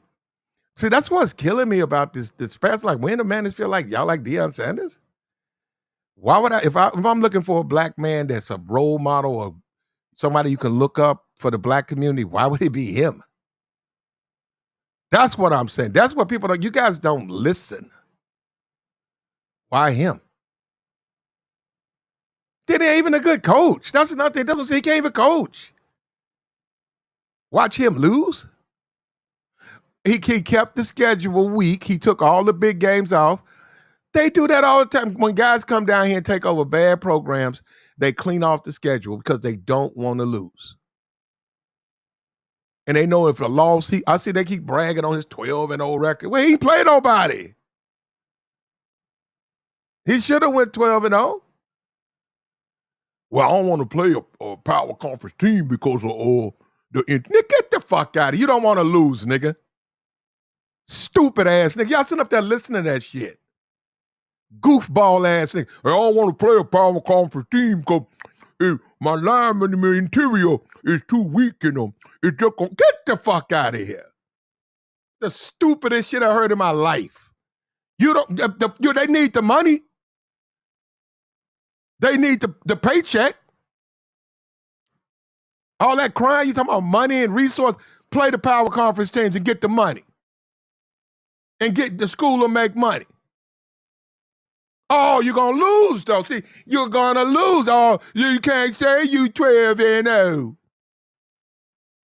D: See, that's what's killing me about this past. Like, when do man feel like y'all like Deion Sanders? Why would if I'm looking for a black man that's a role model or somebody you can look up for the black community, why would it be him? That's what I'm saying. That's what people don't. You guys don't listen. Why him? Then he ain't even a good coach. That's another thing. He can't even coach. Watch him lose. He kept the schedule weak. He took all the big games off. They do that all the time. When guys come down here and take over bad programs, they clean off the schedule because they don't want to lose. And they know if a loss, I see they keep bragging on his 12-0 record. Well, he ain't played nobody. He should have went 12-0. Well, I don't want to play a power conference team because of nigga, get the fuck out of here. You don't want to lose, nigga. Stupid ass nigga. Y'all sitting up there listening to that shit. Goofball ass nigga. I don't want to play a power conference team because my lineman in the interior is too weak in them. It's just gonna get the fuck out of here. The stupidest shit I heard in my life. You don't. They need the money. They need the paycheck. All that crying, you talking about money and resource. Play the power conference teams and get the money. And get the school to make money. Oh, you're going to lose, though. See, you're going to lose. Oh, you can't say you 12-0.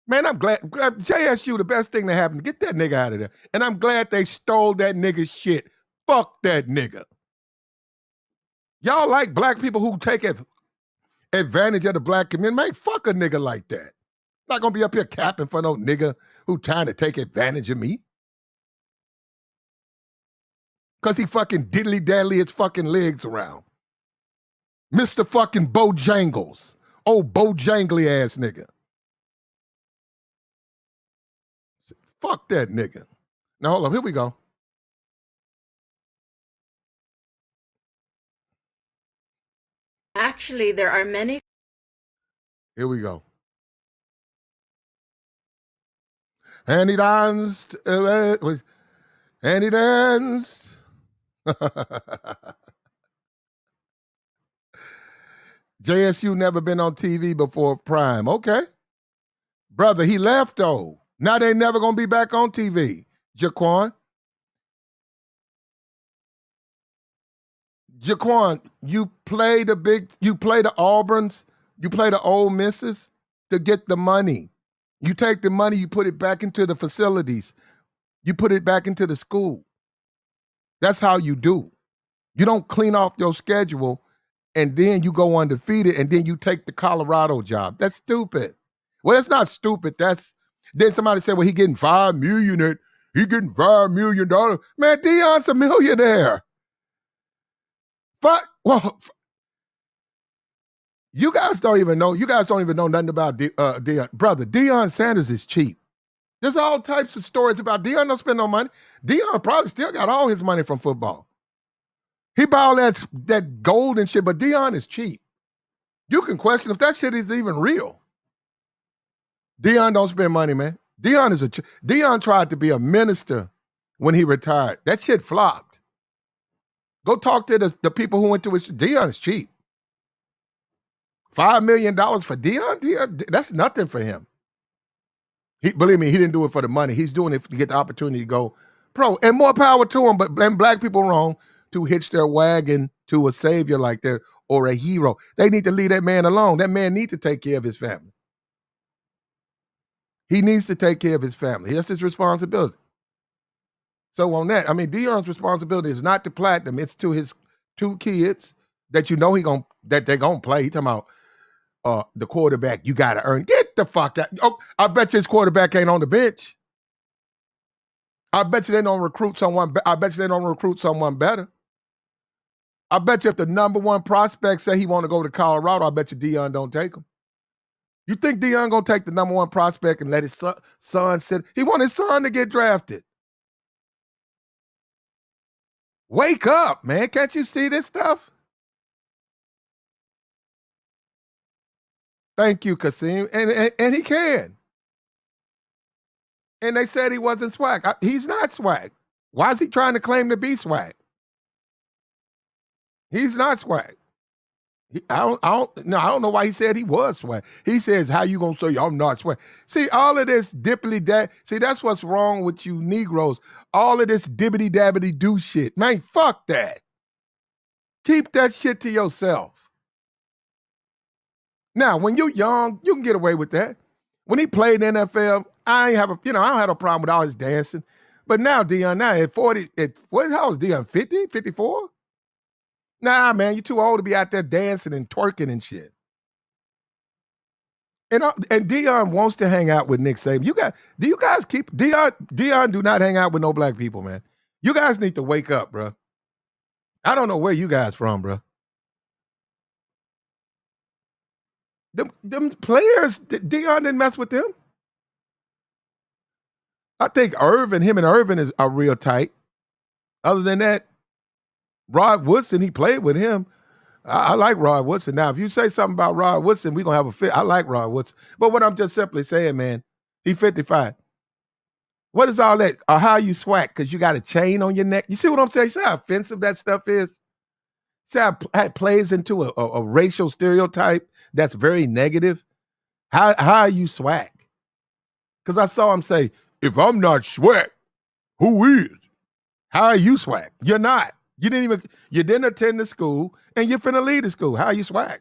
D: Man, I'm glad. JSU, the best thing that happened. Get that nigga out of there. And I'm glad they stole that nigga's shit. Fuck that nigga. Y'all like black people who take advantage of the black community? Man, fuck a nigga like that. Not going to be up here capping for no nigga who trying to take advantage of me. Because he fucking diddly-daddly his fucking legs around. Mr. fucking Bojangles. Old Bojangly ass nigga. Fuck that nigga. Now, hold on. Here we go.
E: Actually, there are many.
D: Here we go. And he danced. And he danced. JSU never been on TV before Prime. Okay. Brother, he left though. Now they never gonna be back on TV. Jaquan, you play the Auburns, you play the Ole Misses to get the money. You take the money, you put it back into the facilities. You put it back into the school. That's how you do. You don't clean off your schedule and then you go undefeated and then you take the Colorado job. That's stupid. Well, that's not stupid. Then somebody said, well, he getting $5 million. He getting $5 million. Man, Deion's a millionaire. Well, you guys don't even know nothing about Deion. Brother, Deion Sanders is cheap. There's all types of stories about Deion don't spend no money. Deion probably still got all his money from football. He buy all that gold and shit, but Deion is cheap. You can question if that shit is even real. Deion don't spend money, man. Deion tried to be a minister when he retired. That shit flopped. Go talk to the people who went to his. Deion is cheap. $5 million for Deion, that's nothing for him. Believe me, he didn't do it for the money. He's doing it to get the opportunity to go pro. And more power to him, but blame black people wrong to hitch their wagon to a savior like that or a hero. They need to leave that man alone. That man needs to take care of his family. He needs to take care of his family. That's his responsibility. So on that, I mean, Deion's responsibility is not to platinum. It's to his 2 kids that you know that they're gonna play. He talking about the quarterback. You got to earn. Get the fuck out. Oh, I bet you his quarterback ain't on the bench. I bet you they don't recruit someone. I bet you they don't recruit someone better. I bet you if the number one prospect say he want to go to Colorado, I bet you Deion don't take him. You think Deion gonna take the number one prospect and let his son sit? He want his son to get drafted. Wake up, man. Can't you see this stuff? Thank you, Kasim. And he can. And they said he wasn't swag. He's not swag. Why is he trying to claim to be swag? He's not swag. I don't know why he said he was swag. He says, how you gonna say I'm not swag? See, all of this dippity dab. See, that's what's wrong with you Negroes. All of this dibbity dabbity do shit. Man, fuck that. Keep that shit to yourself. Now, when you're young, you can get away with that. When he played in the NFL, I don't have a problem with all his dancing. But now, Deion, now at 40, how old is Deion? 50, 54? Nah, man, you're too old to be out there dancing and twerking and shit. And Dion wants to hang out with Nick Saban. Do you guys keep Dion? Dion do not hang out with no black people, man. You guys need to wake up, bro. I don't know where you guys from, bro. Them players, Dion didn't mess with them. I think him and Irvin are real tight. Other than that, Rod Woodson, he played with him. I like Rod Woodson. Now, if you say something about Rod Woodson, we're gonna have a fit. I like Rod Woodson. But what I'm just simply saying, man, he 55. What is all that? Or how you swag? Because you got a chain on your neck. You see what I'm saying? See how offensive that stuff is? See how it plays into a racial stereotype that's very negative? How are you swag? Because I saw him say, if I'm not swag, who is? How are you swag? You're not. You didn't attend the school and you're finna leave the school. How are you swag?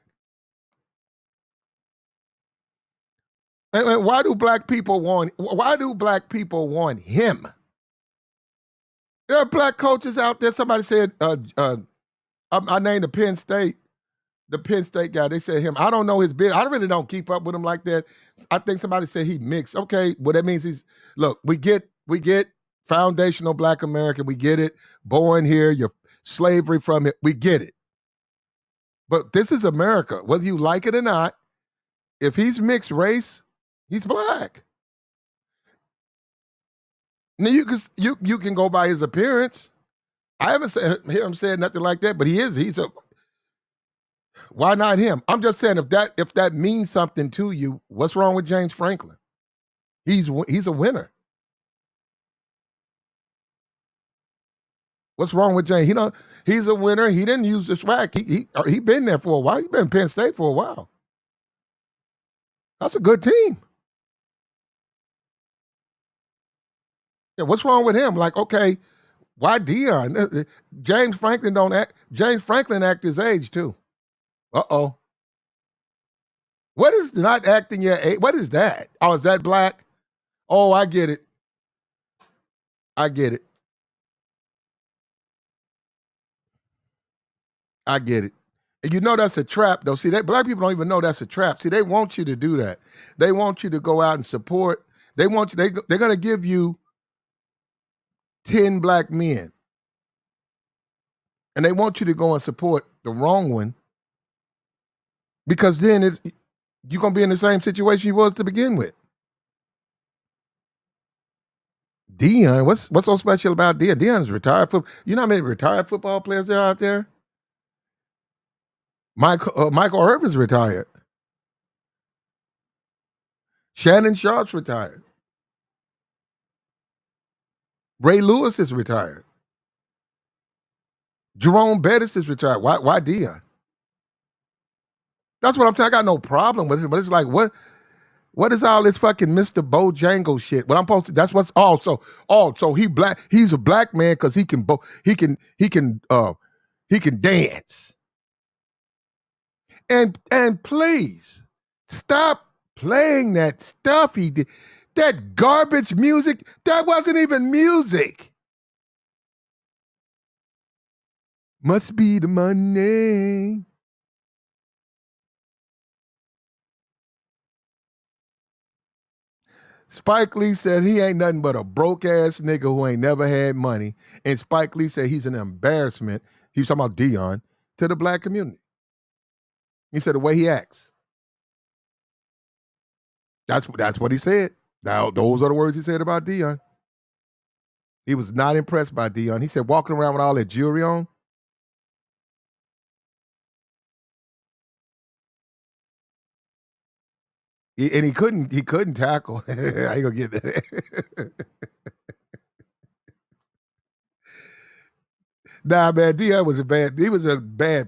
D: And why do black people want him? There are black coaches out there. Somebody said, I named the Penn State guy. They said him. I don't know his bid. I really don't keep up with him like that. I think somebody said he mixed. Okay, well that means look, we get foundational black American. We get it. Born here, your slavery from it. We get it. But this is America. Whether you like it or not, if he's mixed race, he's black. Now you can go by his appearance. I haven't hear him say nothing like that, but he is. Why not him? I'm just saying if that means something to you, what's wrong with James Franklin? He's a winner. What's wrong with James? He's a winner. He didn't use the swag. He been there for a while. He been Penn State for a while. That's a good team. Yeah, what's wrong with him? Like, okay, why Dion? James Franklin act his age too. Uh-oh. What is not acting your age? What is that? Oh, is that black? Oh, I get it. I get it. I get it. And you know that's a trap, though. See, black people don't even know that's a trap. See, they want you to do that. They want you to go out and support. They're going to give you 10 black men. And they want you to go and support the wrong one because then you're going to be in the same situation you was to begin with. Dion, what's so special about Dion? Dion's retired football. You know how many retired football players there are out there? Michael Irvin's retired. Shannon Sharp's retired. Ray Lewis is retired. Jerome Bettis is retired. Why Dion? That's what I'm saying. I got no problem with it, but it's like, what is all this fucking Mr. Bojangle shit? What I'm supposed to, that's what's also, so he's a black man because he can dance. And please stop playing that stuff he did. That garbage music, that wasn't even music. Must be the money. Spike Lee said he ain't nothing but a broke ass nigga who ain't never had money. And Spike Lee said he's an embarrassment. He was talking about Dion to the black community. He said the way he acts. That's what he said. Now, those are the words he said about Dion. He was not impressed by Dion. He said walking around with all that jewelry on. And he couldn't tackle. I ain't gonna get that. Nah, man, Dion was a bad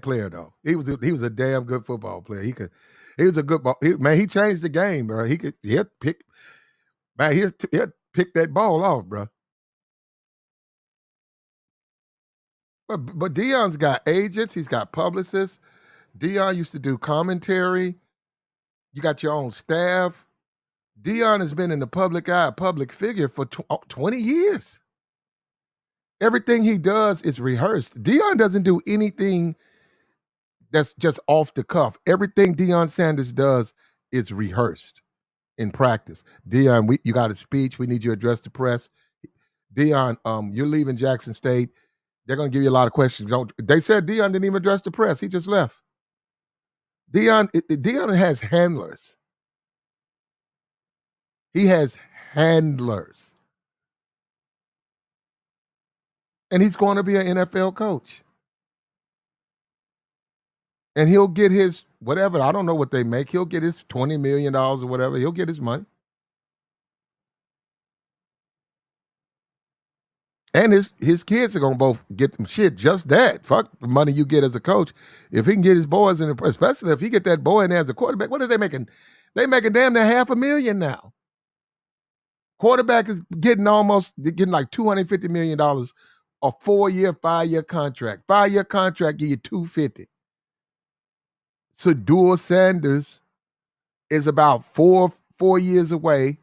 D: player though. He was a damn good football player. He was a good ball. He changed the game, bro. He'd pick that ball off, bro. But Dion's got agents, he's got publicists. Dion used to do commentary. You got your own staff. Dion has been in the public eye, a public figure for 20 years. Everything he does is rehearsed. Dion doesn't do anything that's just off the cuff. Everything Deion Sanders does is rehearsed in practice. Dion, you got a speech. We need you to address the press. Dion, you're leaving Jackson State. They're going to give you a lot of questions. Don't they said Dion didn't even address the press. He just left. Dion has handlers. He has handlers. And he's going to be an NFL coach. And he'll get his whatever. I don't know what they make. He'll get his $20 million or whatever. He'll get his money. And his kids are gonna both get them shit. Just that. Fuck the money you get as a coach. If he can get his boys in, especially if he get that boy in there as a quarterback, what are they making? They making damn near $500,000 now. Quarterback is getting like $250 million, a 4-year, 5-year contract. 5-year contract give you $250. So Dual Sanders is about four years away,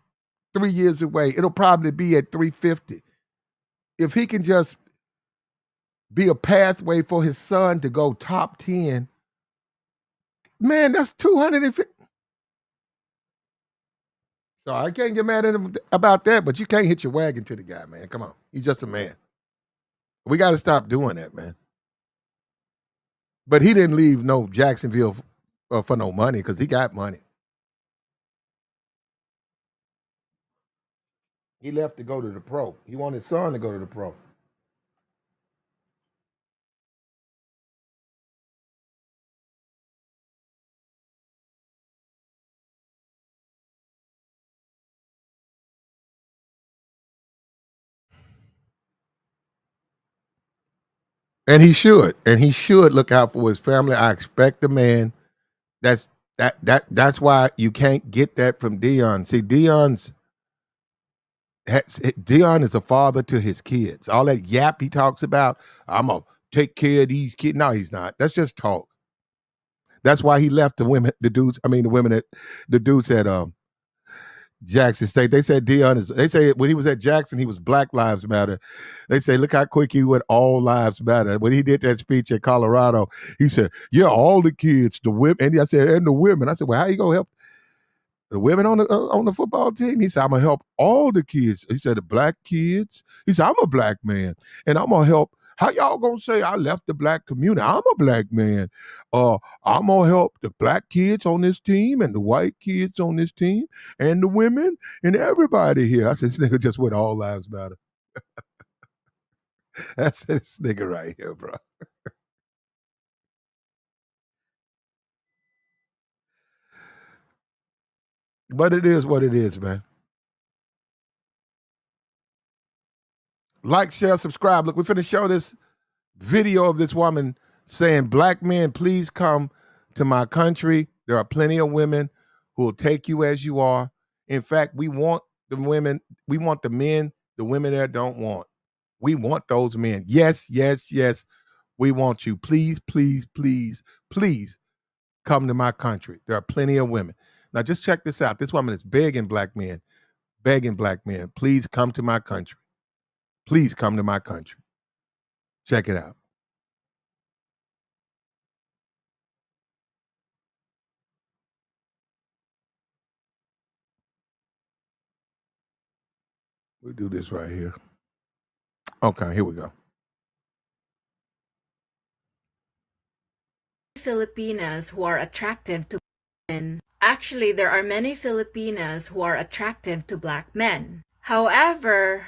D: 3 years away. It'll probably be at $350. If he can just be a pathway for his son to go top 10, man, that's 250. So I can't get mad at him about that, but you can't hit your wagon to the guy, man. Come on. He's just a man. We got to stop doing that, man. But he didn't leave no Jacksonville for no money because he got money. He left to go to the pro. He wanted his son to go to the pro. And he should. And he should look out for his family. I expect the man. That's why you can't get that from Dion. See, Dion is a father to his kids. All that yap he talks about, I'm gonna take care of these kids. No, he's not. That's just talk. That's why he left the dudes at Jackson State. They said they say when he was at Jackson, he was Black Lives Matter. They say, look how quick he went all lives matter. When he did that speech in Colorado, he said, yeah, all the kids, the women, and I said, and the women. I said, well, how you gonna help the women on the football team? He said, I'm gonna help all the kids. He said, the black kids. He said, I'm a black man, and I'm gonna help. How y'all gonna say I left the black community? I'm a black man. I'm gonna help the black kids on this team and the white kids on this team and the women and everybody here. I said, this nigga just went all lives matter. That's this nigga right here, bro. But it is what it is, man. Like, share, subscribe. Look, we're finna show this video of this woman saying, black men, please come to my country. There are plenty of women who will take you as you are. In fact, we want the women, we want the men, the women that don't want. We want those men. Yes, yes, yes. We want you. Please, please, please, please come to my country. There are plenty of women. Now, just check this out. This woman is begging black men, please come to my country. Please come to my country. Check it out. We do this right here. Okay, here we go.
E: Filipinas who are attractive to men. Actually, there are many Filipinas who are attractive to black men. However,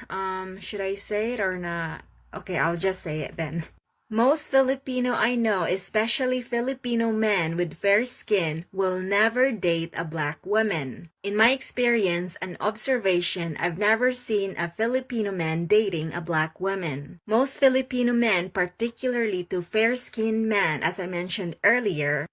E: should I say it or not? Okay, I'll just say it then. Most Filipino I know, especially Filipino men with fair skin, will never date a black woman. In my experience and observation, I've never seen a Filipino man dating a black woman. Most Filipino men, particularly to fair-skinned men, as I mentioned earlier,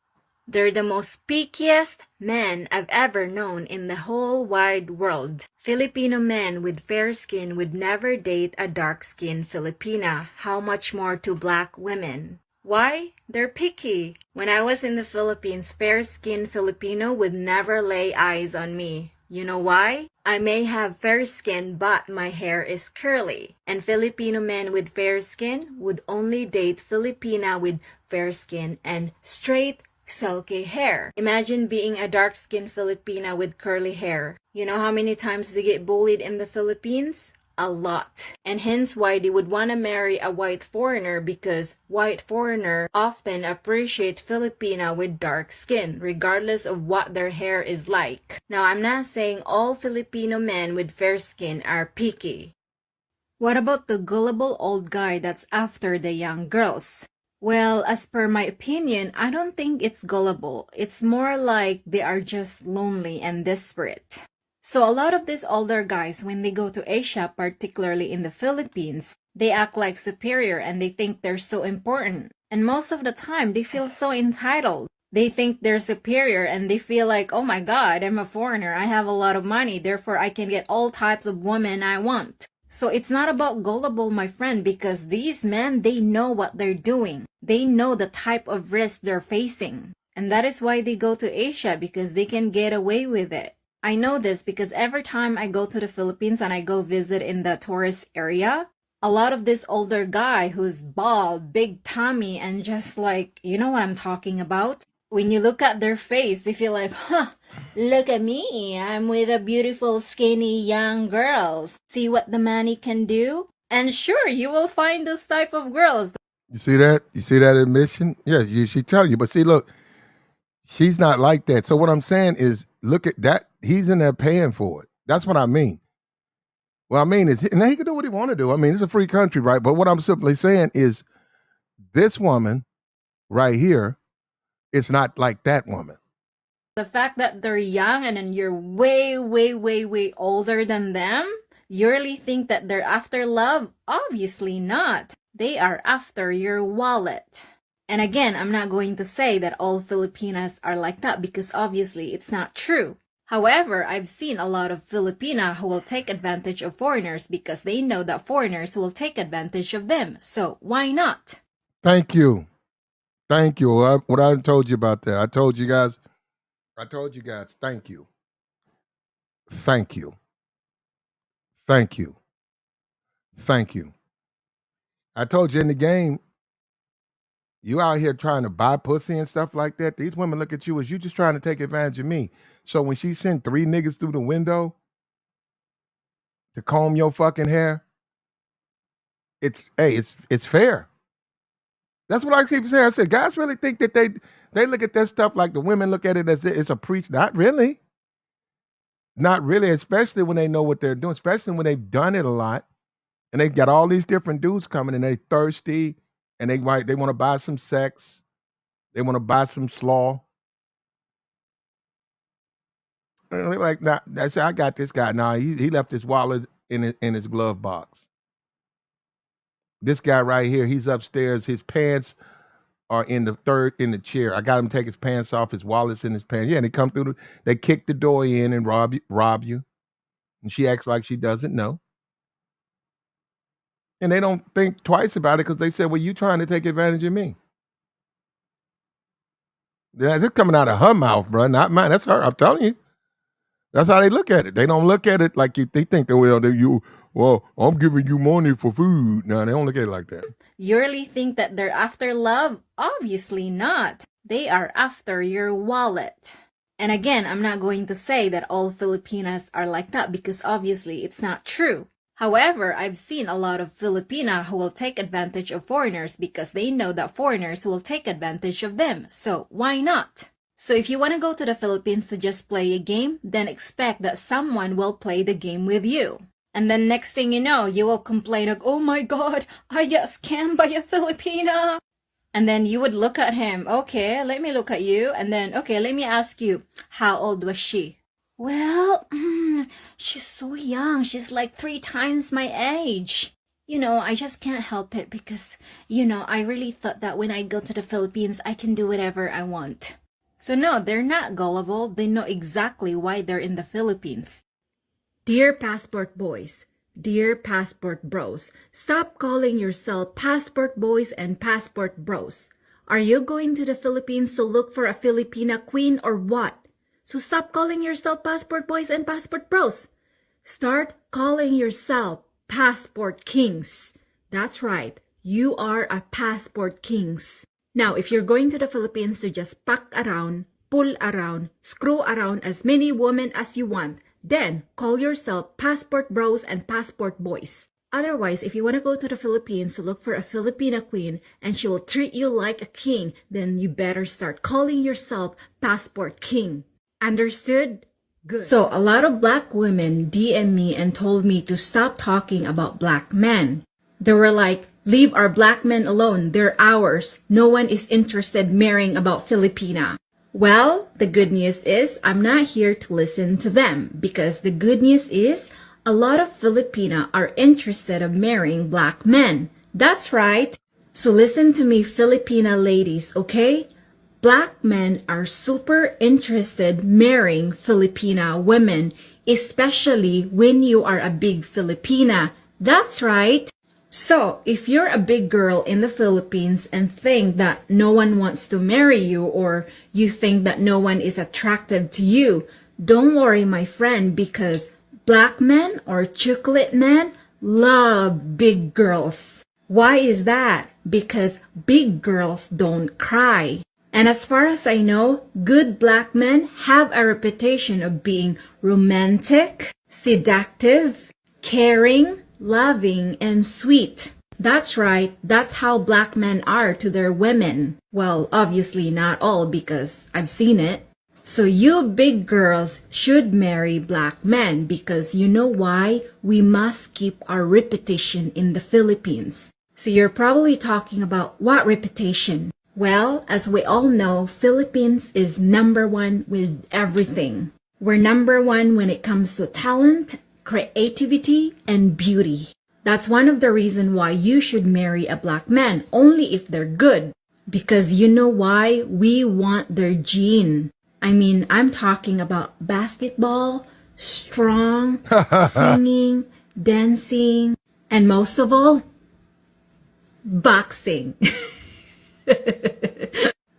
E: they're the most pickiest men I've ever known in the whole wide world. Filipino men with fair skin would never date a dark-skinned Filipina, how much more to black women. Why? They're picky. When I was in the Philippines, fair-skinned Filipino would never lay eyes on me. You know why? I may have fair skin, but my hair is curly. And Filipino men with fair skin would only date Filipina with fair skin and straight silky hair. Imagine being a dark-skinned Filipina with curly hair. You know how many times they get bullied in the Philippines? A lot. And hence why they would want to marry a white foreigner, because white foreigner often appreciate Filipina with dark skin, regardless of what their hair is like. Now, I'm not saying all Filipino men with fair skin are picky. What about the gullible old guy that's after the young girls? Well, as per my opinion, I don't think it's gullible. It's more like they are just lonely and desperate. So a lot of these older guys, when they go to Asia, particularly in the Philippines, they act like superior and they think they're so important. And most of the time, they feel so entitled. They think they're superior and they feel like, oh my God, I'm a foreigner. I have a lot of money. Therefore, I can get all types of women I want. So it's not about gullible, my friend, because these men, they know what they're doing. They know the type of risk they're facing. And that is why they go to Asia, because they can get away with it. I know this because every time I go to the Philippines and I go visit in the tourist area, a lot of this older guy who's bald, big tummy, and just like, you know what I'm talking about? When you look at their face, they feel like, look at me, I'm with a beautiful, skinny, young girls. See what the money can do? And sure, you will find those type of girls.
D: You see that? You see that admission? Yeah, she tell you. But see, look, she's not like that. So what I'm saying is, look at that. He's in there paying for it. That's what I mean. What I mean is, and he can do what he want to do. I mean, it's a free country, right? But what I'm simply saying is, this woman right here, it's not like that woman.
E: The fact that they're young and then you're way, way, way, way older than them, you really think that they're after love? Obviously not. They are after your wallet. And again, I'm not going to say that all Filipinas are like that, because obviously it's not true. However, I've seen a lot of Filipina who will take advantage of foreigners because they know that foreigners will take advantage of them. So why not?
D: Thank you. Thank you. What I told you about that. I told you guys, thank you. Thank you. Thank you. Thank you. I told you in the game, you out here trying to buy pussy and stuff like that. These women look at you as you just trying to take advantage of me. So when she sent 3 niggas through the window to comb your fucking hair, it's fair. That's what I keep saying. I said, guys really think that they look at that stuff like the women look at it as it's a preach. Not really. Not really, especially when they know what they're doing, especially when they've done it a lot and they've got all these different dudes coming and they thirsty and they want to buy some sex. They want to buy some slaw. And they're like, nah, I said, I got this guy. Nah, he left his wallet in his glove box. This guy right here, he's upstairs. His pants are in the chair. I got him to take his pants off. His wallet's in his pants. Yeah, and they come through. They kick the door in and rob you. And she acts like she doesn't know. And they don't think twice about it because they said, well, you trying to take advantage of me. Yeah, this coming out of her mouth, bro, not mine. That's her. I'm telling you. That's how they look at it. They don't look at it like they think that, well, I'm giving you money for food. No, they don't look at it like that.
E: You really think that they're after love? Obviously not. They are after your wallet. And again, I'm not going to say that all Filipinas are like that, because obviously it's not true. However, I've seen a lot of Filipina who will take advantage of foreigners because they know that foreigners will take advantage of them. So why not? So if you want to go to the Philippines to just play a game, then expect that someone will play the game with you. And then next thing you know, you will complain like, oh my God, I got scammed by a Filipina. And then you would look at him, okay, let me look at you. And then, okay, let me ask you, how old was she? Well, she's so young. She's like 3 times my age. I just can't help it because, I really thought that when I go to the Philippines, I can do whatever I want. So no, they're not gullible. They know exactly why they're in the Philippines. Dear passport boys, dear passport bros, stop calling yourself passport boys and passport bros. Are you going to the Philippines to look for a Filipina queen or what? So stop calling yourself passport boys and passport bros. Start calling yourself passport kings. That's right, you are a passport kings. Now, if you're going to the Philippines to just pack around, pull around, screw around as many women as you want, then call yourself passport bros and passport boys. Otherwise, if you want to go to the Philippines to look for a Filipina queen and she will treat you like a king, then you better start calling yourself passport king. Understood? Good. So a lot of black women DM me and told me to stop talking about black men. They were like, leave our black men alone. They're ours. No one is interested marrying about Filipina. Well, the good news is I'm not here to listen to them because the good news is a lot of Filipina are interested of marrying black men. That's right. So listen to me, Filipina ladies, okay? Black men are super interested marrying Filipina women, especially when you are a big Filipina. That's right. So, if you're a big girl in the Philippines and think that no one wants to marry you or you think that no one is attractive to you, don't worry, my friend, because black men or chocolate men love big girls. Why is that? Because big girls don't cry. And as far as I know, good black men have a reputation of being romantic, seductive, caring, loving, and sweet. That's right, that's how black men are to their women. Well, obviously not all because I've seen it. So you big girls should marry black men because you know why? We must keep our reputation in the Philippines. So you're probably talking about what reputation? Well, as we all know, Philippines is number one with everything. We're number one when it comes to talent, creativity, and beauty. That's one of the reasons why you should marry a black man, only if they're good. Because you know why? We want their gene. I mean, I'm talking about basketball, strong, singing, dancing, and most of all, boxing.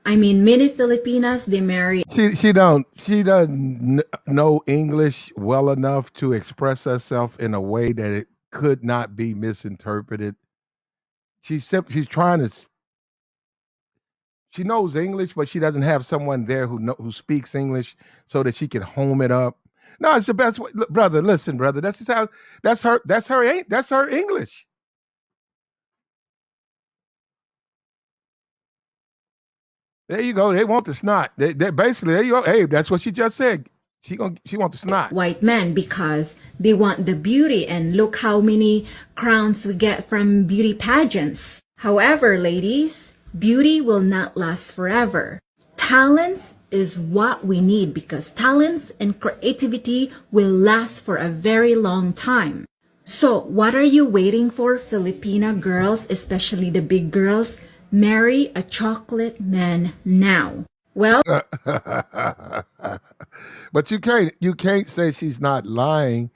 E: I mean, many Filipinas, they marry.
D: She doesn't know English well enough to express herself in a way that it could not be misinterpreted. She's trying to. She knows English, but she doesn't have someone there who speaks English so that she can home it up. No, it's the best way, look, brother. Listen, brother. That's just how. That's her English. There you go. They want the snot. They basically, there you go. Hey, that's what she just said. She want the snot.
E: White men because they want the beauty, and look how many crowns we get from beauty pageants. However, ladies, beauty will not last forever. Talents is what we need because talents and creativity will last for a very long time. So, what are you waiting for, Filipina girls, especially the big girls? Marry a chocolate man now. Well,
D: But you can't say she's not lying.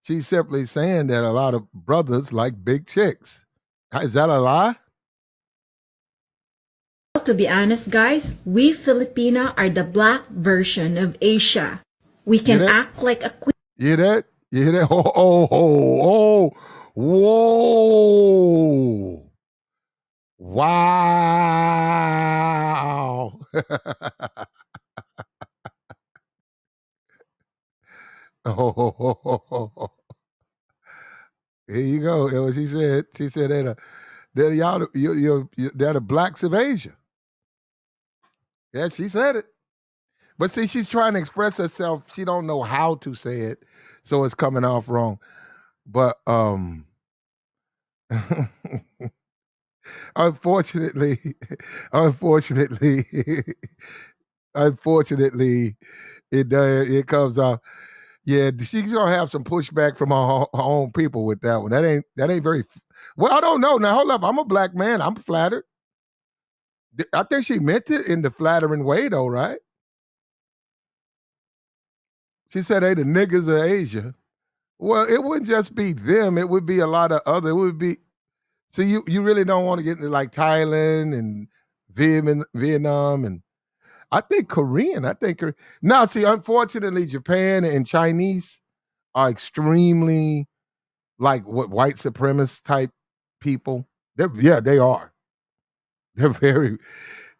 D: She's simply saying that a lot of brothers like big chicks. Is that a lie?
E: to be honest, guys, we Filipina are the black version of Asia. We
D: You hear
E: can
D: that?
E: act like a queen.
D: You hear that? You hear that? Oh, whoa. Wow. Oh, here you go. That's what she said. She said they're y'all, they're the blacks of Asia. Yeah, she said it. But see, she's trying to express herself. She don't know how to say it, so it's coming off wrong. But unfortunately, unfortunately, unfortunately, it comes off. Yeah, she's gonna have some pushback from her own people with that one. That ain't very. Well, I don't know. Now hold up. I'm a black man. I'm flattered. I think she meant it in the flattering way, though, right? She said, "Hey, the niggas of Asia." Well, it wouldn't just be them. It would be a lot of other. It would be. See, you really don't want to get into like Thailand and Vietnam, and I think Korean. I think now. See, unfortunately, Japan and Chinese are extremely like what white supremacist type people. Yeah, they are. They're very,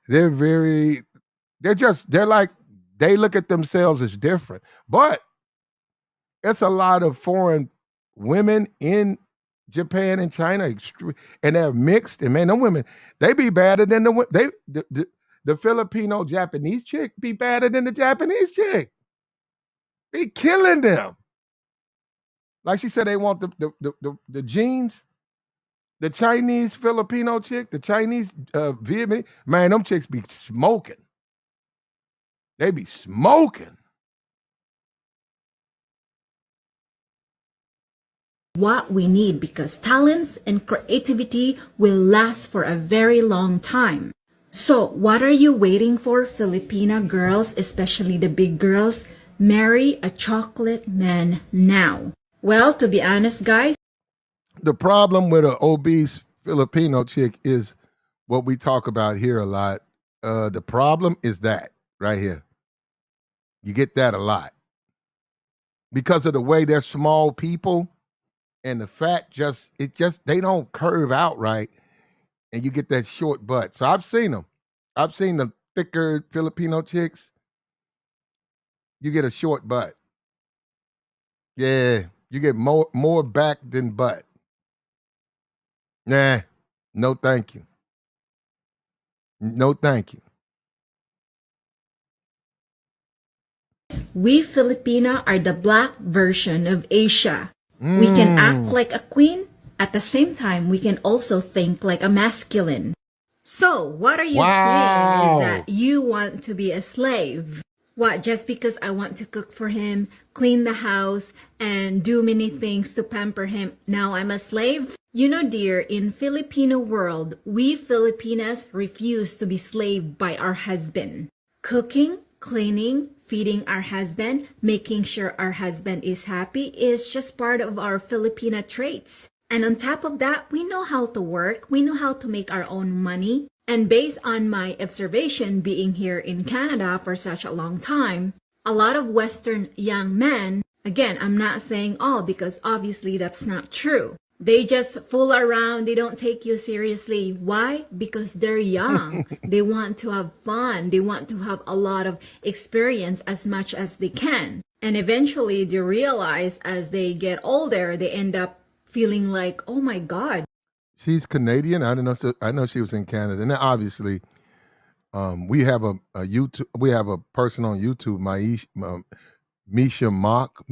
D: they're very, they're like, they look at themselves as different. But it's a lot of foreign women in Japan and China, and they're mixed. And man, them women, they be better than the Filipino Japanese chick be better than the Japanese chick. Be killing them. Like she said, they want the genes. The Chinese Filipino chick, the Chinese Vietnamese, man, them chicks be smoking. They be smoking.
E: What we need, because talents and creativity will last for a very long time. So what are you waiting for, Filipina girls, especially the big girls? Marry a chocolate man now. Well, to be honest, guys,
D: The problem with an obese Filipino chick is what we talk about here a lot. The problem is that right here. You get that a lot because of the way they're small people and the fat they don't curve out right, and you get that short butt. So I've seen them. I've seen the thicker Filipino chicks. You get a short butt. Yeah, you get more back than butt. Nah, no thank you. No thank you.
E: we Filipina are the black version of Asia. We can act like a queen. At the same time, we can also think like a masculine. So, what are you saying is that you want to be a slave? What, just because I want to cook for him, clean the house, and do many things to pamper him, now I'm a slave? You know, dear, in Filipino world, we Filipinas refuse to be slaved by our husband. Cooking, cleaning, feeding our husband, making sure our husband is happy is just part of our Filipina traits. And on top of that, we know how to work, we know how to make our own money. And based on my observation being here in Canada for such a long time, a lot of Western young men, again, I'm not saying all because obviously that's not true. They just fool around. They don't take you seriously. Why? Because they're young. They want to have fun. They want to have a lot of experience as much as they can. And eventually they realize as they get older, they end up feeling like, oh my God.
D: She's Canadian. I don't know. I know she was in Canada. And obviously, we have a YouTube. We have a person on YouTube, Misha Mock,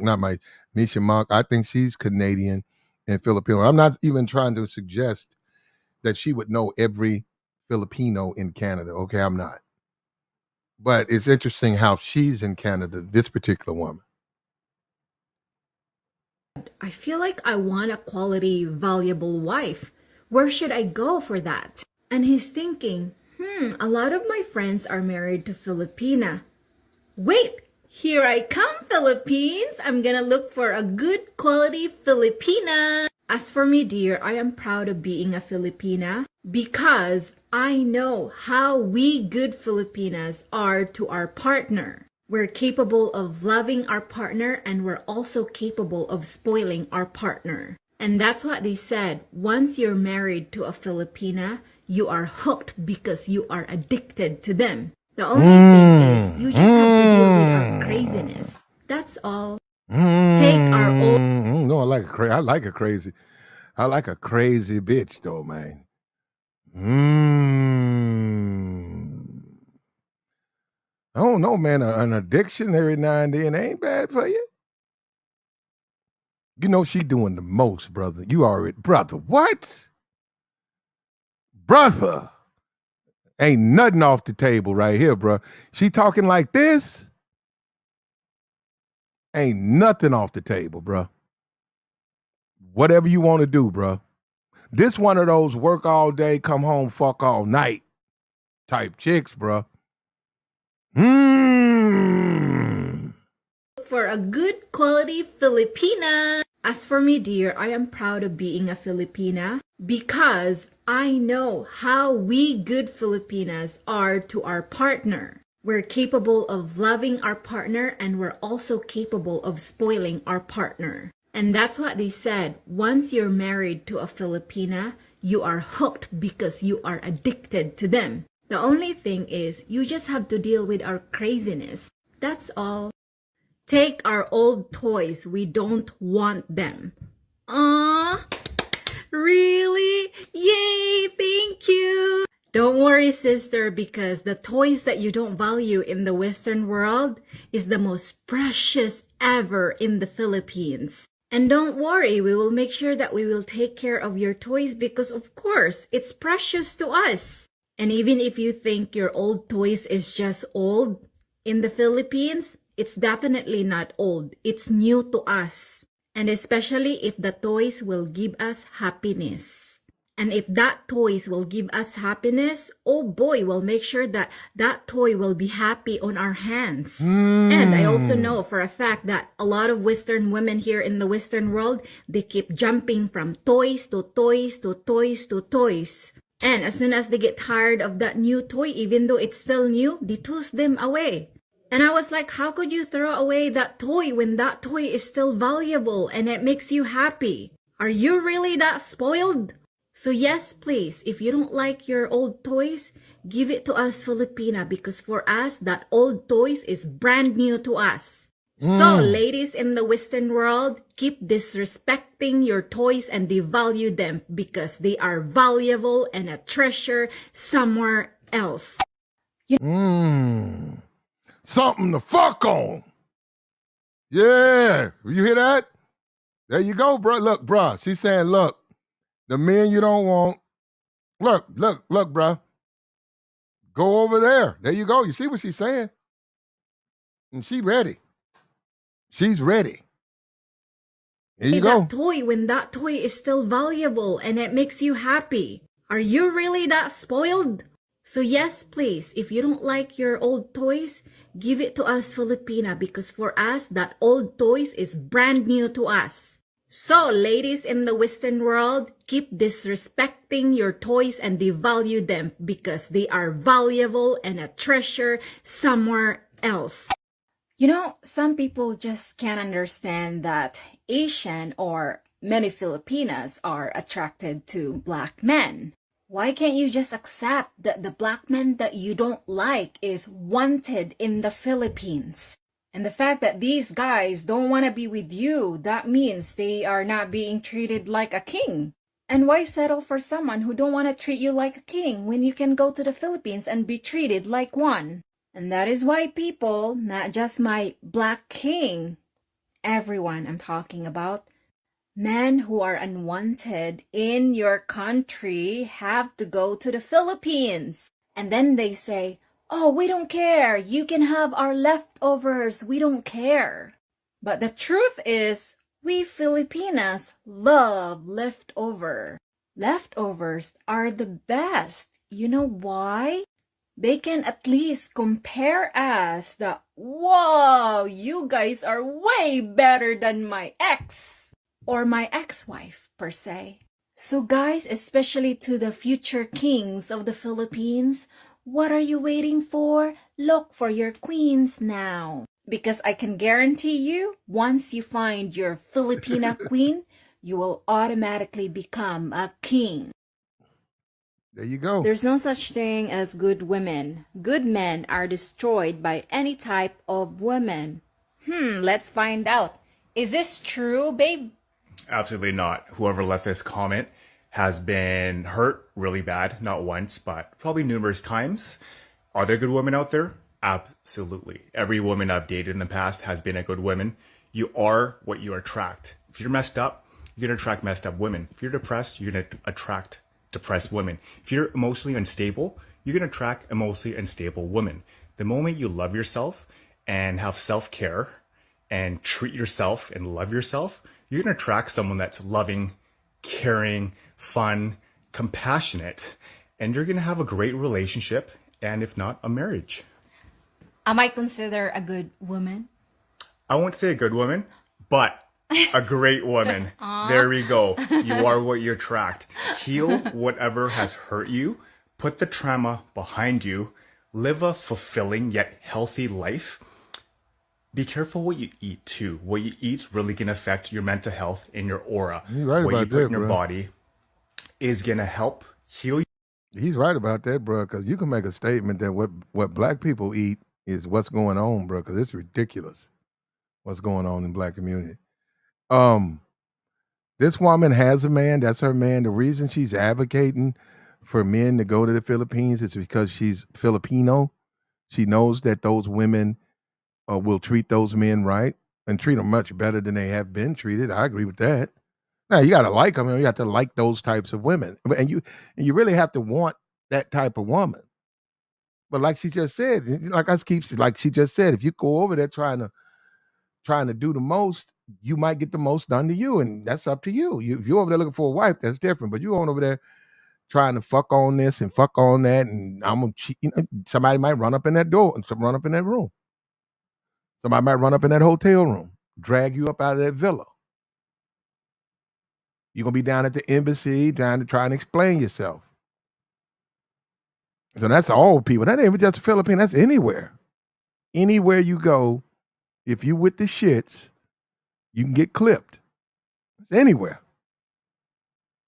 D: not my Misha Mock. I think she's Canadian and Filipino. I'm not even trying to suggest that she would know every Filipino in Canada. Okay, I'm not. But it's interesting how she's in Canada, this particular woman.
E: I feel like I want a quality, valuable wife. Where should I go for that? And he's thinking, a lot of my friends are married to Filipina. Wait, here I come, Philippines. I'm gonna look for a good quality Filipina. As for me, dear, I am proud of being a Filipina because I know how we good Filipinas are to our partner. We're capable of loving our partner and we're also capable of spoiling our partner. And that's what they said. Once you're married to a Filipina, you are hooked because you are addicted to them. The only thing is, you just have to deal with our craziness. That's all. Take our old.
D: No, I like I like a crazy. I like a crazy bitch, though, man. I don't know, man. An addiction every now and then ain't bad for you. You know she doing the most, brother. You already, brother. What, brother? Ain't nothing off the table right here, bro. She talking like this. Ain't nothing off the table, bro. Whatever you want to do, bro. This one of those work all day, come home, fuck all night type chicks, bro.
E: For a good quality Filipina. As for me, dear, I am proud of being a Filipina because I know how we good Filipinas are to our partner. We're capable of loving our partner and we're also capable of spoiling our partner. And that's what they said. Once you're married to a Filipina, you are hooked because you are addicted to them. The only thing is, you just have to deal with our craziness. That's all. Take our old toys. We don't want them. Aww. Really? Yay! Thank you! Don't worry, sister, because the toys that you don't value in the Western world is the most precious ever in the Philippines. And don't worry, we will make sure that we will take care of your toys because, of course, it's precious to us. And even if you think your old toys is just old, in the Philippines, it's definitely not old. It's new to us. And especially if the toys will give us happiness. And if that toys will give us happiness, oh boy, we'll make sure that that toy will be happy on our hands. And I also know for a fact that a lot of Western women here in the Western world, they keep jumping from toys to toys to toys to toys. And as soon as they get tired of that new toy, even though it's still new, they toss them away. And I was like, how could you throw away that toy when that toy is still valuable and it makes you happy? Are you really that spoiled? So yes, please, if you don't like your old toys, give it to us Filipina because for us, that old toys is brand new to us. So ladies in the Western world, keep disrespecting your toys and devalue them because they are valuable and a treasure somewhere else.
D: Something to fuck on. Yeah. You hear that? There you go, bro. Look, bro. She's saying, look, the men you don't want. Look, bro. Go over there. There you go. You see what she's saying? And she ready. She's ready. There you go.
E: That toy when that toy is still valuable and it makes you happy. Are you really that spoiled? So yes, please, if you don't like your old toys, give it to us Filipina because for us, that old toys is brand new to us. So ladies in the Western world, keep disrespecting your toys and devalue them because they are valuable and a treasure somewhere else. You know, some people just can't understand that Asian or many Filipinas are attracted to black men. Why can't you just accept that the black man that you don't like is wanted in the Philippines? And the fact that these guys don't want to be with you, that means they are not being treated like a king. And why settle for someone who don't want to treat you like a king when you can go to the Philippines and be treated like one? And that is why people, not just my black king, everyone I'm talking about, men who are unwanted in your country have to go to the Philippines. And then they say, oh, we don't care. You can have our leftovers. We don't care. But the truth is, we Filipinas love leftover. Leftovers are the best. You know why? They can at least compare us that, whoa, you guys are way better than my ex or my ex-wife per se. So guys, especially to the future kings of the Philippines, what are you waiting for? Look for your queens now. Because I can guarantee you, once you find your Filipina queen, you will automatically become a king.
D: There you go.
E: There's no such thing as good women. Good men are destroyed by any type of woman. Let's find out. Is this true, babe?
F: Absolutely not. Whoever left this comment has been hurt really bad, not once, but probably numerous times. Are there good women out there? Absolutely. Every woman I've dated in the past has been a good woman. You are what you attract. If you're messed up, you're going to attract messed up women. If you're depressed, you're going to attract depressed women. If you're emotionally unstable, you're going to attract emotionally unstable women. The moment you love yourself and have self-care and treat yourself and love yourself, you're going to attract someone that's loving, caring, fun, compassionate, and you're going to have a great relationship, and if not, a marriage.
E: Am I considered a good woman?
F: I won't say a good woman, but a great woman. There we go. You are what you attract. Heal whatever has hurt you. Put the trauma behind you. Live a fulfilling yet healthy life. be careful what you eat too. What you eat's really gonna affect your mental health and your aura.
D: You're right
F: What you
D: about
F: put
D: that,
F: in your
D: bro.
F: body is gonna help heal.
D: He's right about that, bro. Because you can make a statement that what black people eat is what's going on, bro. Because it's ridiculous what's going on in black community. Um, this woman has a man. That's her man. The reason she's advocating for men to go to the Philippines is because she's Filipino. She knows that those women will treat those men right and treat them much better than they have been treated. I agree with that. Now you got to like them. You have to like those types of women, and you really have to want that type of woman. But like she just said, like I keep like she just said, if you go over there trying to do the most, you might get the most done to you, and that's up to you. If you're over there looking for a wife, that's different. But you're going over there trying to fuck on this and fuck on that, and I'm gonna cheat. Somebody might run up in that door and run up in that room. Somebody might run up in that hotel room, drag you up out of that villa. You're gonna be down at the embassy trying to try and explain yourself. So that's all people. That ain't even just the Philippines. That's anywhere. Anywhere you go, if you with the shits, you can get clipped. It's anywhere.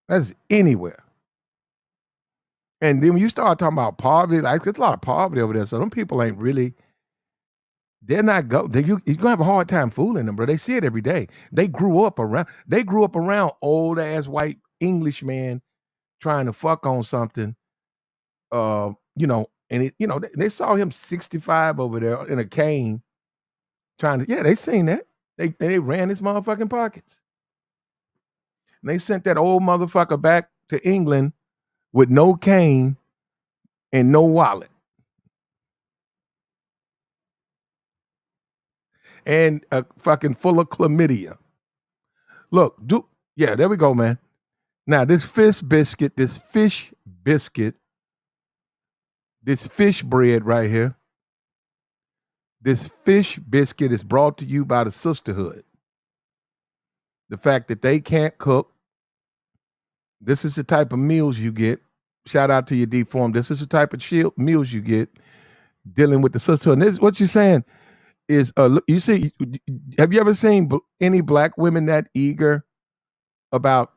D: That's anywhere. And then when you start talking about poverty, like there's a lot of poverty over there. So them people ain't really. They're not go. You're gonna have a hard time fooling them, bro. They see it every day. They grew up around. They grew up around old ass white English man trying to fuck on something. And they saw him 65 over there in a cane trying to. Yeah, they seen that. They ran his motherfucking pockets. And they sent that old motherfucker back to England with no cane and no wallet. And fucking full of chlamydia. Look, yeah, there we go, man. Now this fish biscuit, this fish bread right here, this fish biscuit is brought to you by the sisterhood. The fact that they can't cook, this is the type of meals you get. Shout out to your deform. This is the type of meals you get dealing with the sisterhood. And this, what you're saying is, you see, have you ever seen any black women that eager about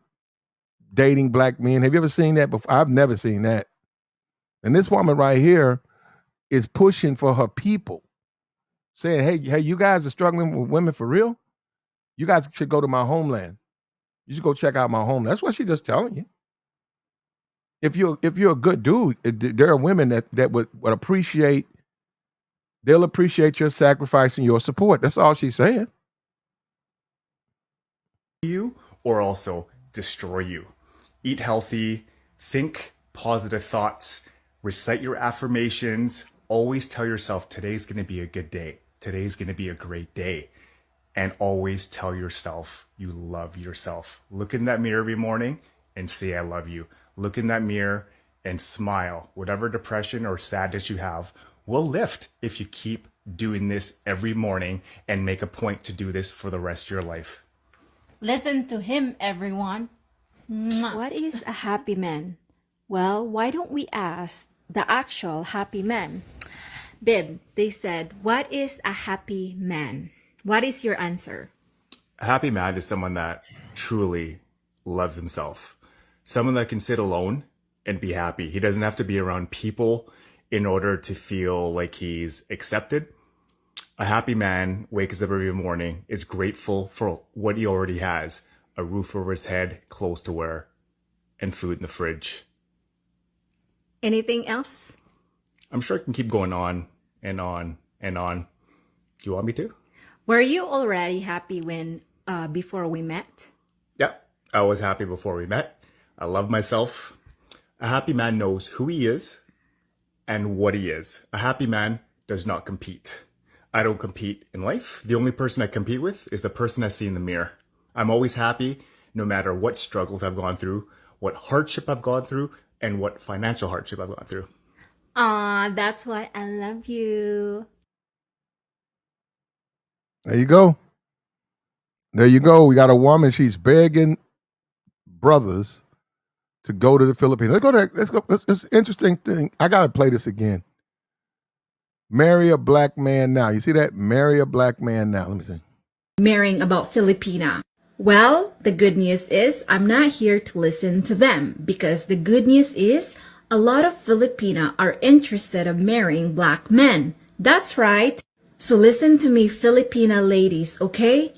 D: dating black men? Have you ever seen that before? I've never seen that. And this woman right here is pushing for her people, saying, hey, you guys are struggling with women for real? You guys should go to my homeland. You should go check out my home. That's what she's just telling you. If you're a good dude, there are women that would appreciate. They'll appreciate your sacrifice and your support. That's all she's saying.
F: You or also destroy you. Eat healthy, think positive thoughts, recite your affirmations, always tell yourself today's going to be a good day. Today's going to be a great day. And always tell yourself you love yourself. Look in that mirror every morning and say, I love you. Look in that mirror and smile. Whatever depression or sadness you have will lift if you keep doing this every morning and make a point to do this for the rest of your life.
E: Listen to him, everyone.
G: What is a happy man? Well, why don't we ask the actual happy man? Bib, they said, what is a happy man? What is your answer?
F: A happy man is someone that truly loves himself. Someone that can sit alone and be happy. He doesn't have to be around people in order to feel like he's accepted. A happy man wakes up every morning, is grateful for what he already has. A roof over his head, clothes to wear, and food in the fridge.
G: Anything else?
F: I'm sure I can keep going on and on and on. Do you want me to?
G: Were you already happy before we met?
F: Yeah, I was happy before we met. I love myself. A happy man knows who he is and what he is. A happy man does not compete. I don't compete in life. The only person I compete with is the person I see in the mirror. I'm always happy no matter what struggles I've gone through, what hardship I've gone through, and what financial hardship I've gone through.
G: That's why I love you.
D: There you go. There you go. We got a woman. She's begging brothers to go to the Philippines. Let's go there. Let's go. It's an interesting thing. I gotta play this again. Marry a black man now. You see that? Marry a black man now. Let me see.
G: Marrying about Filipina. Well, the good news is I'm not here to listen to them because the good news is a lot of Filipina are interested of marrying black men. That's right. So listen to me, Filipina ladies, okay?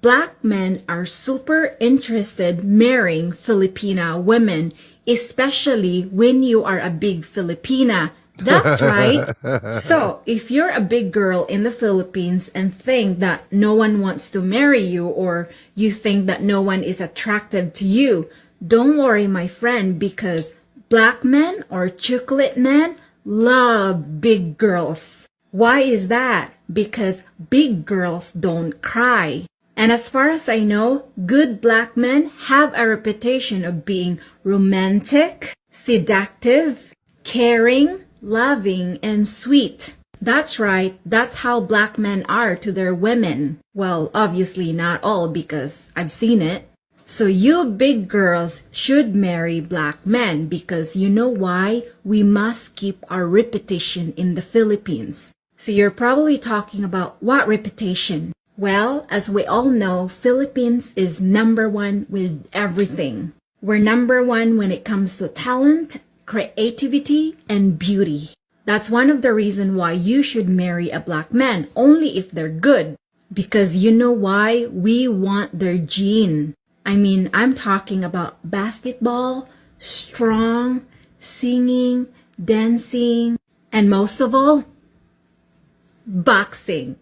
G: Black men are super interested marrying Filipina women, especially when you are a big Filipina. That's right. So, if you're a big girl in the Philippines and think that no one wants to marry you or you think that no one is attractive to you, don't worry, my friend, because black men or chocolate men love big girls. Why is that? Because big girls don't cry. And as far as I know, good black men have a reputation of being romantic, seductive, caring, loving, and sweet. That's right, that's how black men are to their women. Well, obviously not all because I've seen it. So you big girls should marry black men because you know why? We must keep our reputation in the Philippines. So you're probably talking about what reputation? Well, as we all know, Philippines is number one with everything. We're number one when it comes to talent, creativity, and beauty. That's one of the reasons why you should marry a black man, only if they're good. Because you know why? We want their gene. I mean, I'm talking about basketball, strong, singing, dancing, and most of all, boxing.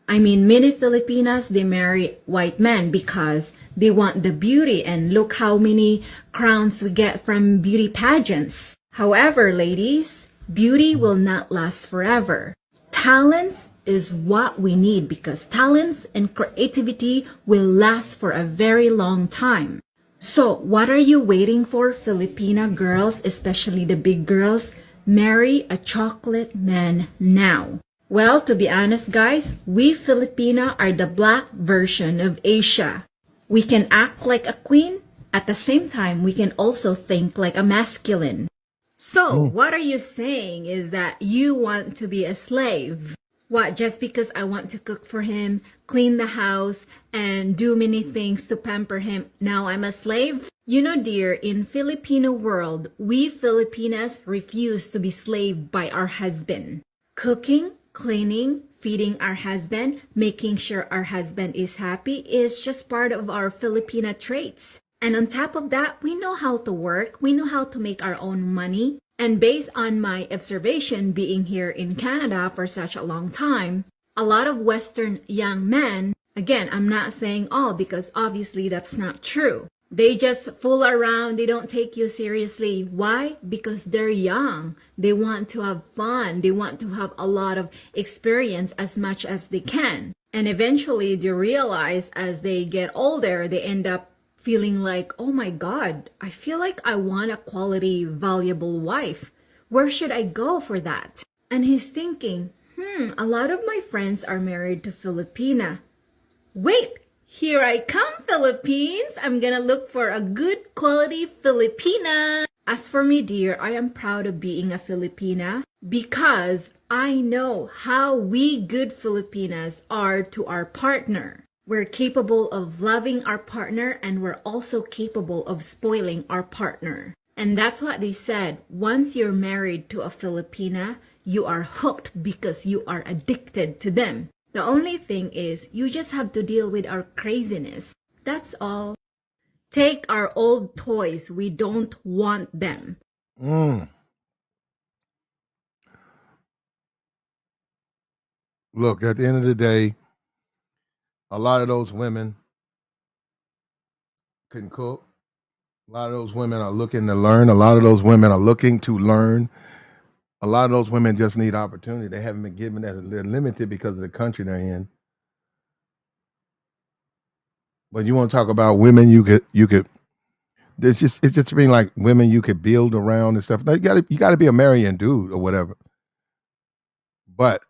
G: I mean, many Filipinas, they marry white men because they want the beauty, and look how many crowns we get from beauty pageants. However, ladies, beauty will not last forever. Talents is what we need because talents and creativity will last for a very long time. So, what are you waiting for, Filipina girls, especially the big girls? Marry a chocolate man now. Well, to be honest, guys, we Filipina are the black version of Asia. We can act like a queen. At the same time, we can also think like a masculine. So, what are you saying is that you want to be a slave? What, just because I want to cook for him, clean the house, and do many things to pamper him, now I'm a slave? You know, dear, in Filipino world, we Filipinas refuse to be slaved by our husband. Cooking, cleaning, feeding our husband, making sure our husband is happy is just part of our Filipina traits. And on top of that, we know how to work, we know how to make our own money. And based on my observation being here in Canada for such a long time, a lot of Western young men, again, I'm not saying all because obviously that's not true. They just fool around, they don't take you seriously. Why? Because they're young. They want to have fun. They want to have a lot of experience as much as they can. And eventually they realize as they get older, they end up feeling like, oh my God, I feel like I want a quality, valuable wife. Where should I go for that? And he's thinking, a lot of my friends are married to Filipina. Wait, here I come, Philippines. I'm gonna look for a good quality Filipina. As for me, dear, I am proud of being a Filipina because I know how we good Filipinas are to our partner. We're capable of loving our partner and we're also capable of spoiling our partner. And that's what they said. Once you're married to a Filipina, you are hooked because you are addicted to them. The only thing is you just have to deal with our craziness. That's all. Take our old toys. We don't want them.
D: Look, at the end of the day, a lot of those women can cook. A lot of those women are looking to learn. A lot of those women are looking to learn. A lot of those women just need opportunity. They haven't been given that. They're limited because of the country they're in. But you want to talk about women you could it's just being like women you could build around and stuff. Now, you gotta be a marrying dude or whatever. But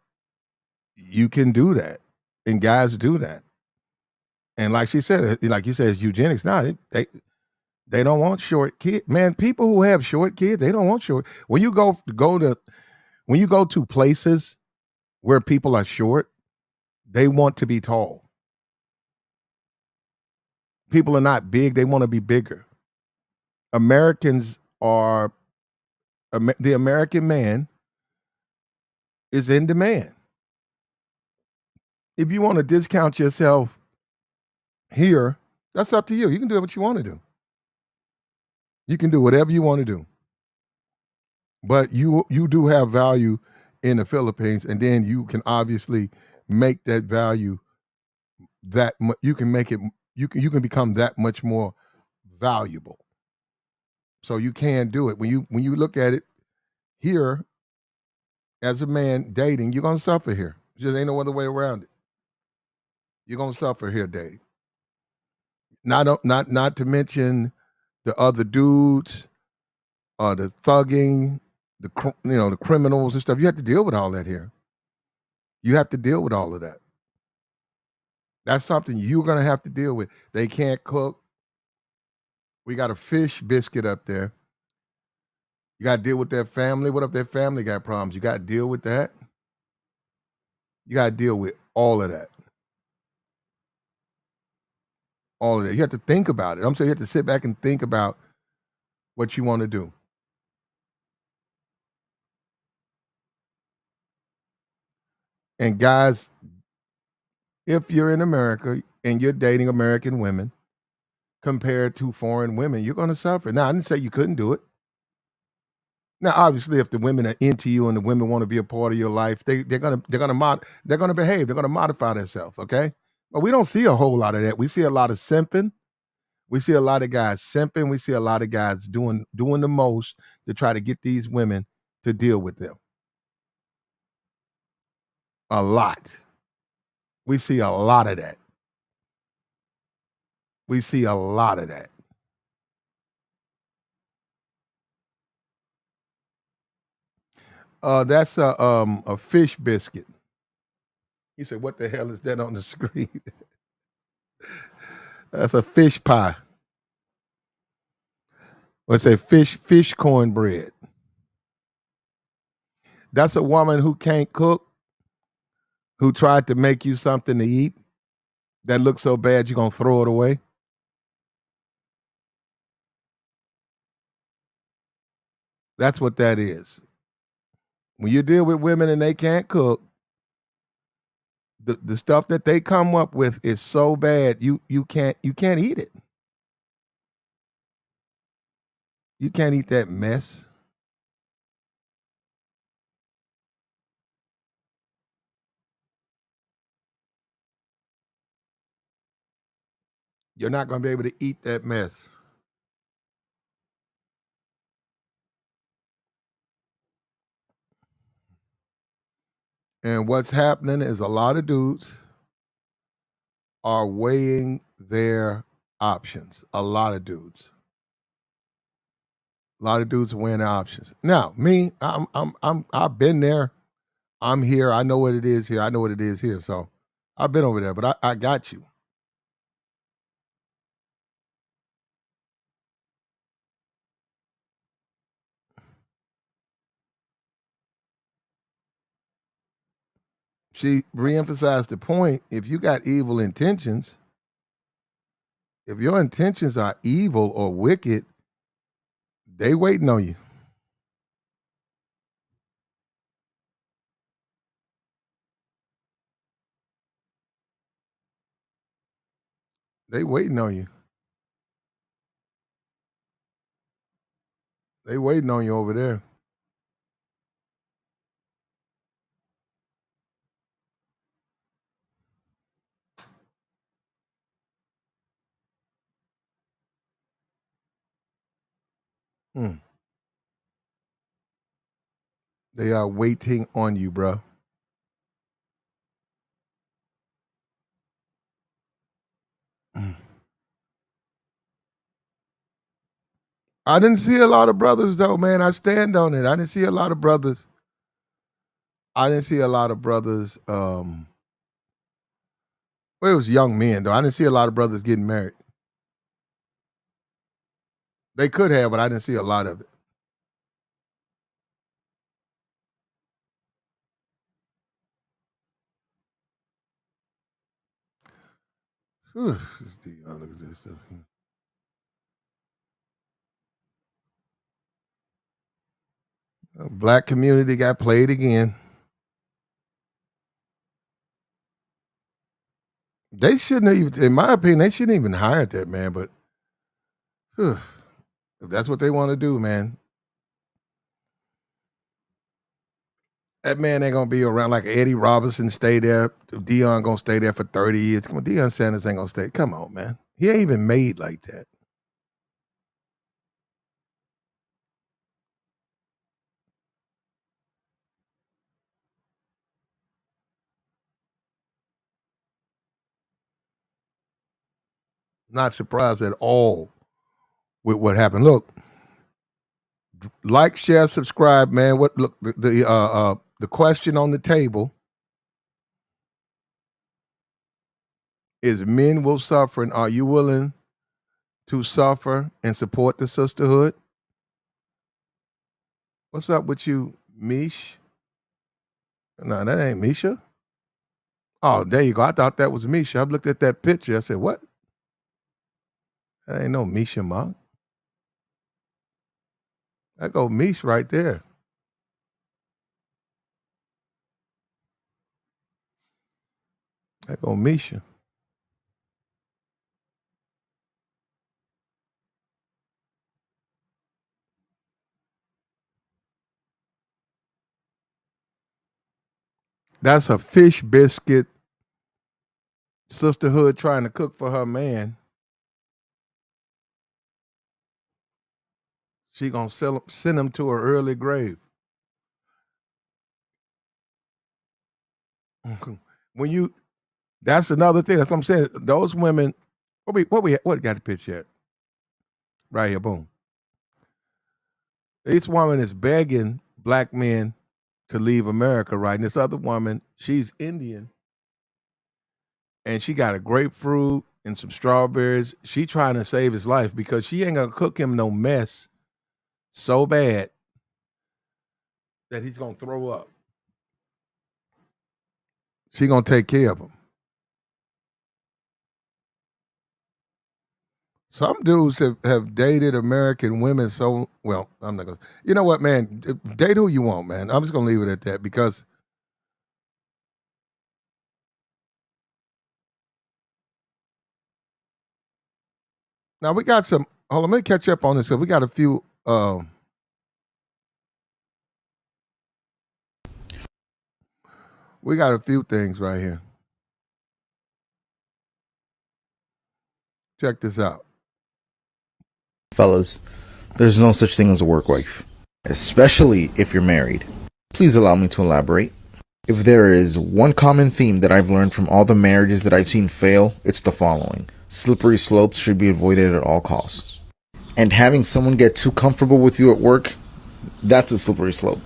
D: you can do that. And guys do that. And like she said, like you said, it's eugenics. Now they don't want short kids. Man, people who have short kids, they don't want short. When you go to When you go to places where people are short, they want to be tall. People are not big, they want to be bigger. Americans are the American man is in demand. If you want to discount yourself here, that's up to you. You can do what you want to do. You can do whatever you want to do. But you do have value in the Philippines, and then you can obviously make that value you can make it you can become that much more valuable. So you can do it. When you look at it here as a man dating, you're gonna suffer here. Just ain't no other way around it. You're gonna suffer here dating. Not to mention the other dudes, the thugging, the criminals and stuff. You have to deal with all that here. You have to deal with all of that. That's something you're gonna have to deal with. They can't cook. We got a fish biscuit up there. You got to deal with their family. What if their family got problems? You got to deal with that. You got to deal with all of that. All of that. You have to think about it. I'm saying you have to sit back and think about what you want to do. And guys, if you're in America and you're dating American women compared to foreign women, you're going to suffer. Now, I didn't say you couldn't do it. Now, obviously, if the women are into you and the women want to be a part of your life, they're gonna behave. They're gonna modify themselves. Okay, but we don't see a whole lot of that. We see a lot of simping. We see a lot of guys simping. We see a lot of guys doing the most to try to get these women to deal with them. A lot. We see a lot of that. We see a lot of that. That's a fish biscuit. He said, "What the hell is that on the screen?" That's a fish pie. Let's say fish cornbread. That's a woman who can't cook, who tried to make you something to eat that looks so bad you're gonna throw it away. That's what that is. When you deal with women and they can't cook, the stuff that they come up with is so bad you can't eat it. You can't eat that mess. You're not gonna be able to eat that mess. And what's happening is a lot of dudes are weighing their options. A lot of dudes. A lot of dudes are weighing their options. Now, me, I've been there. I'm here. I know what it is here. I know what it is here. So I've been over there, but I got you. She reemphasized the point. If you got evil intentions, if your intentions are evil or wicked, they waiting on you. They waiting on you. They waiting on you over there. Mm. They are waiting on you, bro. Mm. I didn't see a lot of brothers though, man. I stand on it. I didn't see a lot of brothers. I didn't see a lot of brothers. Well, it was young men though. I didn't see a lot of brothers getting married. They could have, but I didn't see a lot of it. Look at this stuff. Black community got played again. They shouldn't have even, in my opinion, they shouldn't even hired that man. But if that's what they want to do, man, that man ain't gonna be around like Eddie Robinson stay there. Dion gonna stay there for 30 years. Come on, Deion Sanders ain't gonna stay. Come on, man. He ain't even made like that. Not surprised at all with what happened. Look, like, share, subscribe, man. What look the question on the table is: men will suffer, and are you willing to suffer and support the sisterhood? What's up with you, Mish? No, that ain't Misha. Oh, there you go. I thought that was Misha. I looked at that picture. I said, what? That ain't no Misha, Mark. That go Mish right there. That go Misha. That's a fish biscuit sisterhood trying to cook for her man. She gonna send him to her early grave. When you, that's another thing. That's what I'm saying. Those women, what got the picture at? Right here, boom. This woman is begging black men to leave America, right? And this other woman, she's Indian, and she got a grapefruit and some strawberries. She trying to save his life because she ain't gonna cook him no mess so bad that he's gonna throw up. She gonna take care of him. Some dudes have dated American women so well. I'm not gonna. You know what, man? Date who you want, man. I'm just gonna leave it at that because now we got some. Hold on, let me catch up on this. Cause we got a few. We got a few things right here. Check this out.
H: Fellas, there's no such thing as a work wife, especially if you're married. Please allow me to elaborate. If there is one common theme that I've learned from all the marriages that I've seen fail, it's the following. Slippery slopes should be avoided at all costs. And having someone get too comfortable with you at work, that's a slippery slope.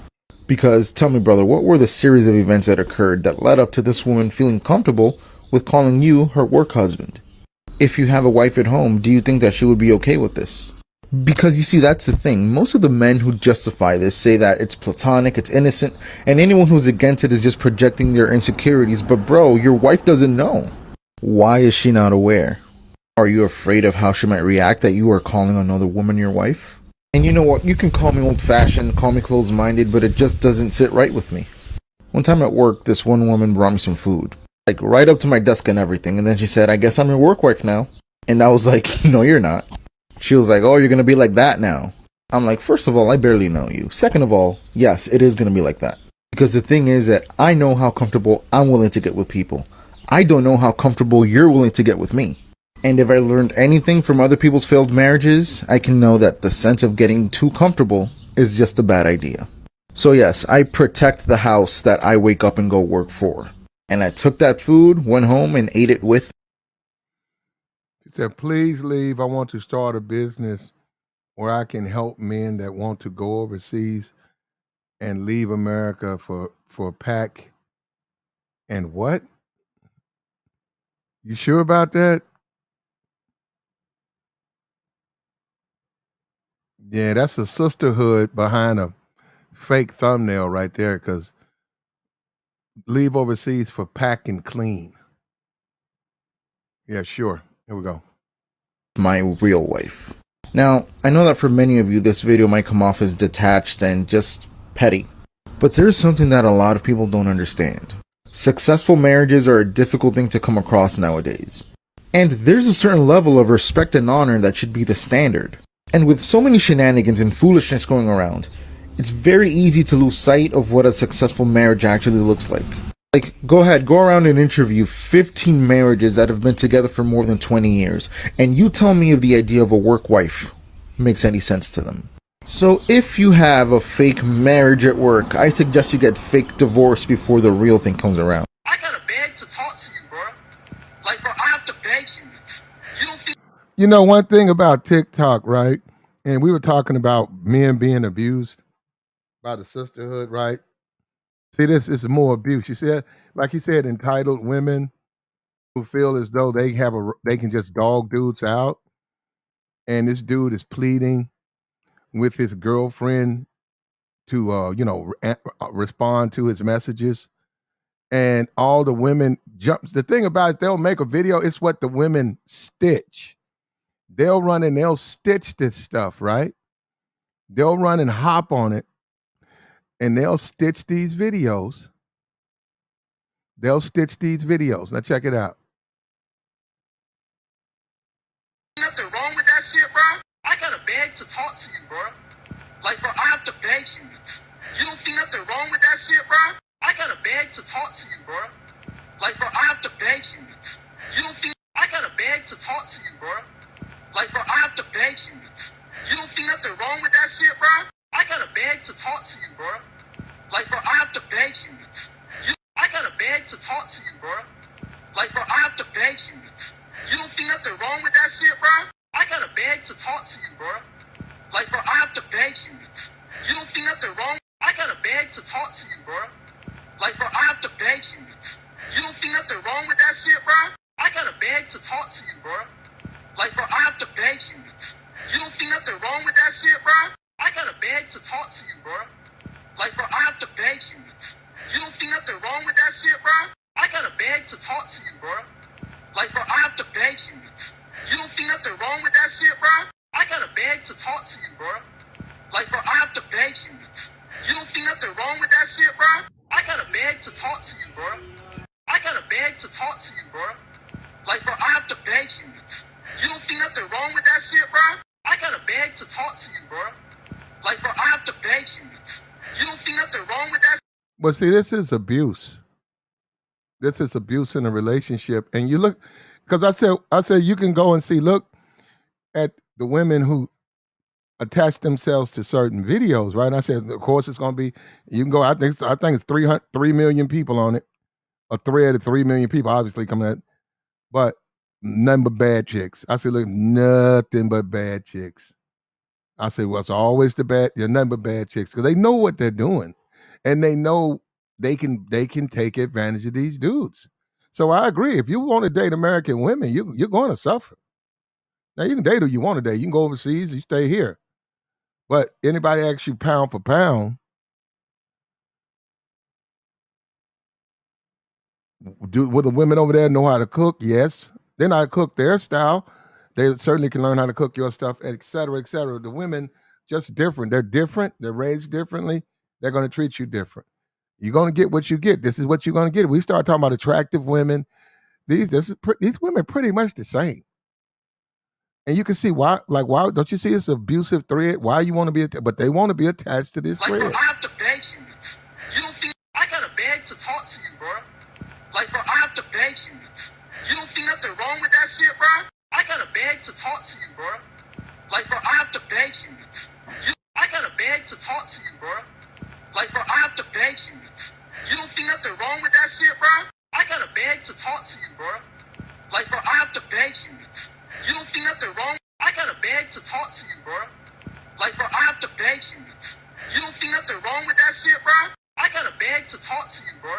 H: Because tell me, brother, what were the series of events that occurred that led up to this woman feeling comfortable with calling you her work husband? If you have a wife at home, do you think that she would be okay with this? Because you see, that's the thing. Most of the men who justify this say that it's platonic, it's innocent, and anyone who's against it is just projecting their insecurities. But bro, your wife doesn't know. Why is she not aware? Are you afraid of how she might react that you are calling another woman your wife? And you know what? You can call me old-fashioned, call me closed-minded, but it just doesn't sit right with me. One time at work, this one woman brought me some food. Like, right up to my desk and everything. And then she said, I guess I'm your work wife now. And I was like, no, you're not. She was like, oh, you're going to be like that now. I'm like, first of all, I barely know you. Second of all, yes, it is going to be like that. Because the thing is that I know how comfortable I'm willing to get with people. I don't know how comfortable you're willing to get with me. And if I learned anything from other people's failed marriages, I can know that the sense of getting too comfortable is just a bad idea. So yes, I protect the house that I wake up and go work for. And I took that food, went home, and ate it with.
D: He said, please leave. I want to start a business where I can help men that want to go overseas and leave America for pack. And what? You sure about that? Yeah, that's a sisterhood behind a fake thumbnail right there because leave overseas for pack and clean. Yeah, sure. Here we go.
H: My real wife. Now, I know that for many of you, this video might come off as detached and just petty, but there's something that a lot of people don't understand. Successful marriages are a difficult thing to come across nowadays. And there's a certain level of respect and honor that should be the standard. And with so many shenanigans and foolishness going around, it's very easy to lose sight of what a successful marriage actually looks like. Like, go ahead, go around and interview 15 marriages that have been together for more than 20 years, and you tell me if the idea of a work wife makes any sense to them. So if you have a fake marriage at work, I suggest you get fake divorce before the real thing comes around.
I: I gotta beg to talk to you, bro. Like, bro, I have to beg you. You don't see.
D: You know, one thing about TikTok, right? And we were talking about men being abused by the sisterhood, right? See, this is more abuse. You said, like he said, entitled women who feel as though they can just dog dudes out, and this dude is pleading with his girlfriend to, respond to his messages, and all the women jump. The thing about it, they'll make a video. It's what the women stitch. They'll run and they'll stitch this stuff, right? They'll run and hop on it, and they'll stitch these videos. They'll stitch these videos. Now check it out.
I: Nothing wrong with that shit, bro. I gotta beg to talk to you, bro. Like, bro, I have to beg you. You don't see nothing wrong with that shit, bro. I gotta beg to talk to you, bro. Like, bro, I have to beg you. You don't see. I gotta beg to talk to you, bro. Like, bro, I have to beg you. You don't see nothing wrong with that shit, bro. I gotta beg to talk to you, bro. Like, bro, I have to beg you. I gotta beg to talk to you, bro. Like, bro, I have to beg you. You don't see nothing wrong with that shit, bro. I gotta beg to talk to you, bro. Like, bro, I have to beg you. You don't see nothing wrong. I gotta beg to talk to you, bro. Like, bro, I have to beg you. You don't see nothing wrong with that shit, bro. I gotta beg to talk to you, bro. Like, bro, I have to beg you. You don't see nothing wrong with that shit, bro. I gotta beg to talk to you, bro. Like, bro, I have to beg you. You don't see nothing wrong with that shit, bro. I gotta beg to talk to you, bro. Like, bro, I have to beg you. You don't see nothing wrong with that shit, bro. I gotta beg to talk to you, bro. Like, bro, I have to beg you. You don't see nothing wrong with that shit, bro. I gotta beg to talk to you, bro. I gotta beg to talk to you, bro. Like, bro, I have to beg you. You don't see nothing wrong with that shit, bro. I gotta beg to talk to you, bro. Like, bro, I have to beg you. You don't see nothing wrong with that.
D: But see, this is abuse. This is abuse in a relationship. And you look, because I said you can go and see, look at the women who attach themselves to certain videos, right? And I said, of course, it's going to be, you can go, I think it's 3 million people on it, a thread of 3 million people obviously coming at, but nothing but bad chicks. I said, look, nothing but bad chicks. I said, well, it's always nothing but bad chicks, because they know what they're doing, and they know they can take advantage of these dudes. So I agree. If you want to date American women, you're going to suffer. Now you can date who you want to date. You can go overseas, you stay here. But anybody asks you pound for pound, will the women over there know how to cook? Yes. They know how to cook their style. They certainly can learn how to cook your stuff, et cetera, et cetera. The women, just different. They're different. They're raised differently. They're going to treat you different. You're going to get what you get. This is what you're going to get. We start talking about attractive women. These women are pretty much the same. And you can see why don't you see this abusive thread? Why you want to be, but they want to be attached to this thread.
I: Bro, I have to beg you. You don't see, I gotta beg to talk to you, bro. Like, bro, I have to beg you. You don't see nothing wrong with that shit, bro. I gotta beg to talk to you, bro. Like, bro, I have to beg you. I gotta beg to talk to you, bro. Like, bro, I have to beg you. You don't see nothing wrong with that shit, bro. I gotta beg to talk to you, bro. Like, bro, I have to beg you. You don't see nothing wrong. I gotta beg to talk to you, bro. Like, bro, I have to beg you. You don't see nothing wrong with that shit, bro. I gotta beg to talk to you, bro.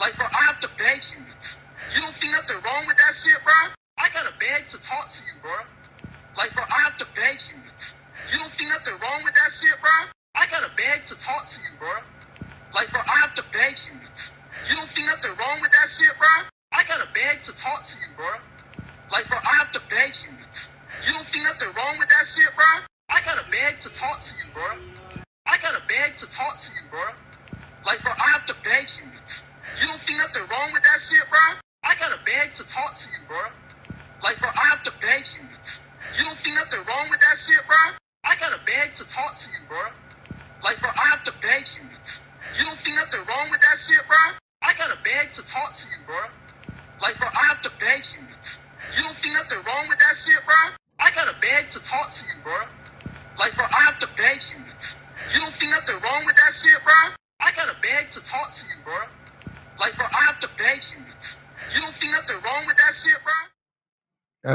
I: Like, bro, I have to beg you. You don't see nothing wrong with that shit, bro. I gotta beg to talk to you, bro. Like, bro, I have to beg you. You don't see nothing wrong with that shit, bro. I gotta beg to talk to you, bro. Like, bro, I have to beg you. You don't see nothing wrong with that shit, bro. I gotta beg to talk to you, bro.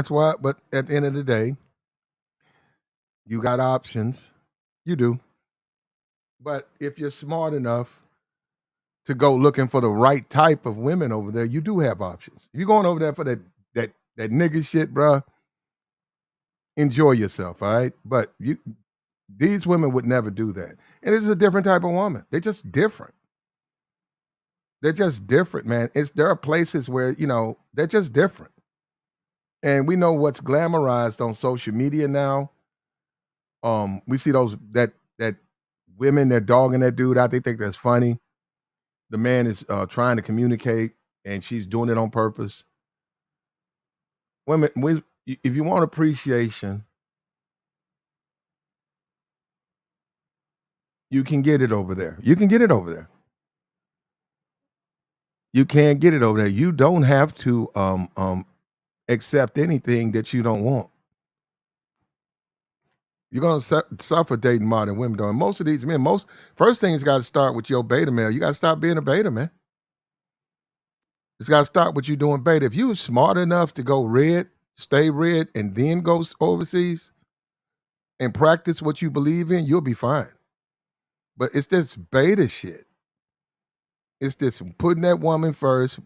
D: that's why. But at the end of the day, you got options. You do. But if you're smart enough to go looking for the right type of women over there, you do have options. If you're going over there for that nigga shit, bruh, enjoy yourself, all right? But these women would never do that. And this is a different type of woman. They're just different. They're just different, man. There are places where, they're just different. And we know what's glamorized on social media now. We see that women, they're dogging that dude out. They think that's funny. The man is trying to communicate, and she's doing it on purpose. Women, if you want appreciation, you can get it over there. You can get it over there. You can't get it over there. You don't have to accept anything that you don't want. You're gonna suffer dating modern women, though. And most of these men, first thing is got to start with your beta male. You got to stop being a beta man. It's got to start with you doing beta. If you were smart enough to go red, stay red, and then go overseas and practice what you believe in, you'll be fine. But it's this beta shit. It's this putting that woman first,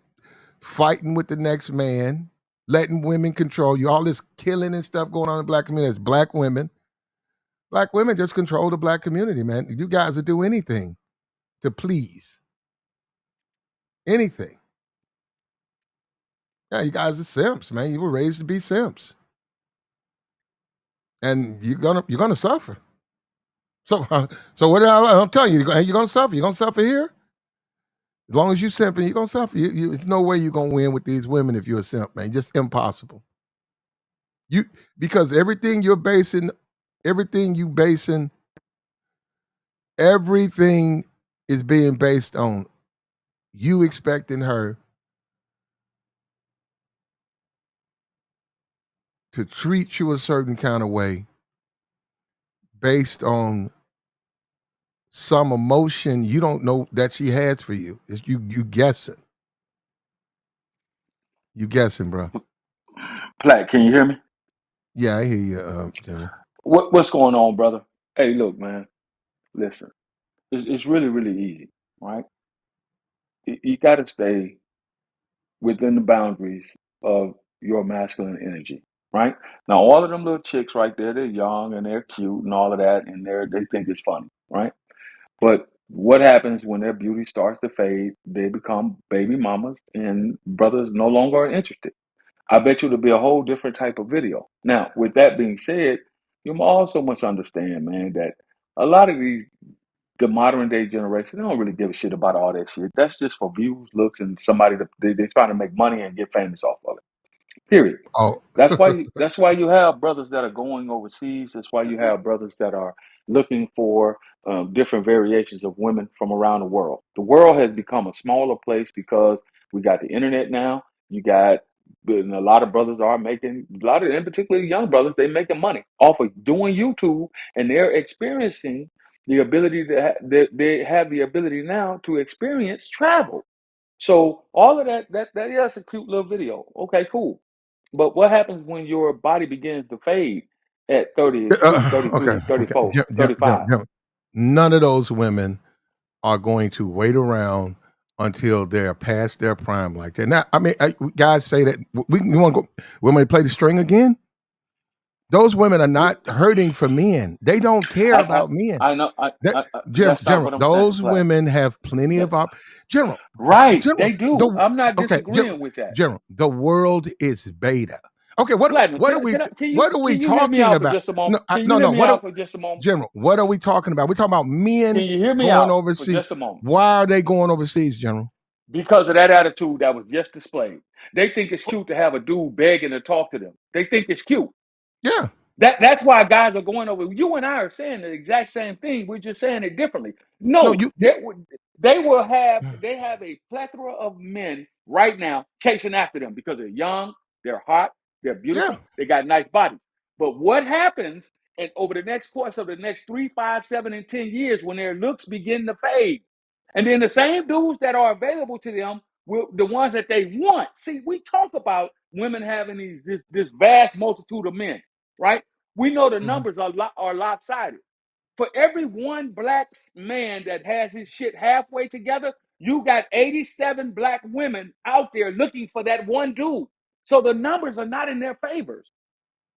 D: fighting with the next man, letting women control you. All this killing and stuff going on in the black community. It's black women. Black women just control the black community, man. You guys will do anything to please. Anything. Yeah, you guys are simps, man. You were raised to be simps. And you're gonna suffer. So what I'm telling you, you're gonna suffer. You're gonna suffer here. As long as you simping, you're gonna suffer. There's no way you're gonna win with these women if you're a simp, man. Just impossible. Because everything you basing, everything is being based on you expecting her to treat you a certain kind of way based on some emotion you don't know that she has for you. It's you guessing. You guessing, bro.
B: Platt, can you hear me?
D: Yeah, I hear you, General.
B: What's going on, brother? Hey, look, man. Listen, it's really, really easy, right? You got to stay within the boundaries of your masculine energy, right? Now, all of them little chicks right there, they're young and they're cute and all of that, and they think it's funny, right? But what happens when their beauty starts to fade? They become baby mamas, and brothers no longer are interested. I bet you it'll be a whole different type of video. Now, with that being said, you also must understand, man, that a lot of the modern day generation, they don't really give a shit about all that shit. That's just for views, looks, and somebody they're trying to make money and get famous off of it. Period.
D: Oh,
B: That's why you have brothers that are going overseas. That's why you have brothers that are looking for different variations of women from around the world. The world has become a smaller place because we got the internet now. You got and a lot of brothers are making a lot of, in particular, young brothers. They making money off of doing YouTube, and they're experiencing the ability they have the ability now to experience travel. So all of that yeah, that's a cute little video. Okay, cool. But what happens when your body begins to fade at 32,
D: okay,
B: 33,
D: okay.
B: 34, 35?
D: None of those women are going to wait around until they're past their prime like that. Now, I mean, guys say that you want to go. We want to play the string again. Those women are not hurting for men. They don't care
B: I
D: about men.
B: I know that's not
D: General,
B: what I'm saying,
D: those
B: Platt.
D: women have plenty
B: That-
D: of General,
B: right,
D: General,
B: they do. I'm not
D: okay,
B: disagreeing with that.
D: General, the world is beta. Okay,
B: Platinum,
D: what are we
B: can you hear me
D: talking
B: out for
D: about?
B: just a moment?
D: No,
B: Can you
D: no,
B: hear
D: no.
B: me out for just a moment?
D: General, what are we talking about? We're talking about
B: Can
D: men
B: you hear me
D: going
B: out for
D: overseas.
B: just a moment?
D: Why are they going overseas, General?
B: Because of that attitude that was just displayed. They think it's cute to have a dude begging to talk to them. They think it's cute.
D: Yeah.
B: That's why guys are going over. You and I are saying the exact same thing. We're just saying it differently.
D: No,
B: No, they have a plethora of men right now chasing after them because they're young, they're hot, they're
D: yeah.
B: beautiful, they got nice bodies. But what happens and over the next course of the next 3, 5, 7, and 10 years when their looks begin to fade? And then the same dudes that are available to them will the ones that they want. See, we talk about women having this vast multitude of men, right? We know the
D: Mhm.
B: numbers are lopsided. For every one black man that has his shit halfway together, you got 87 black women out there looking for that one dude. So the numbers are not in their favors.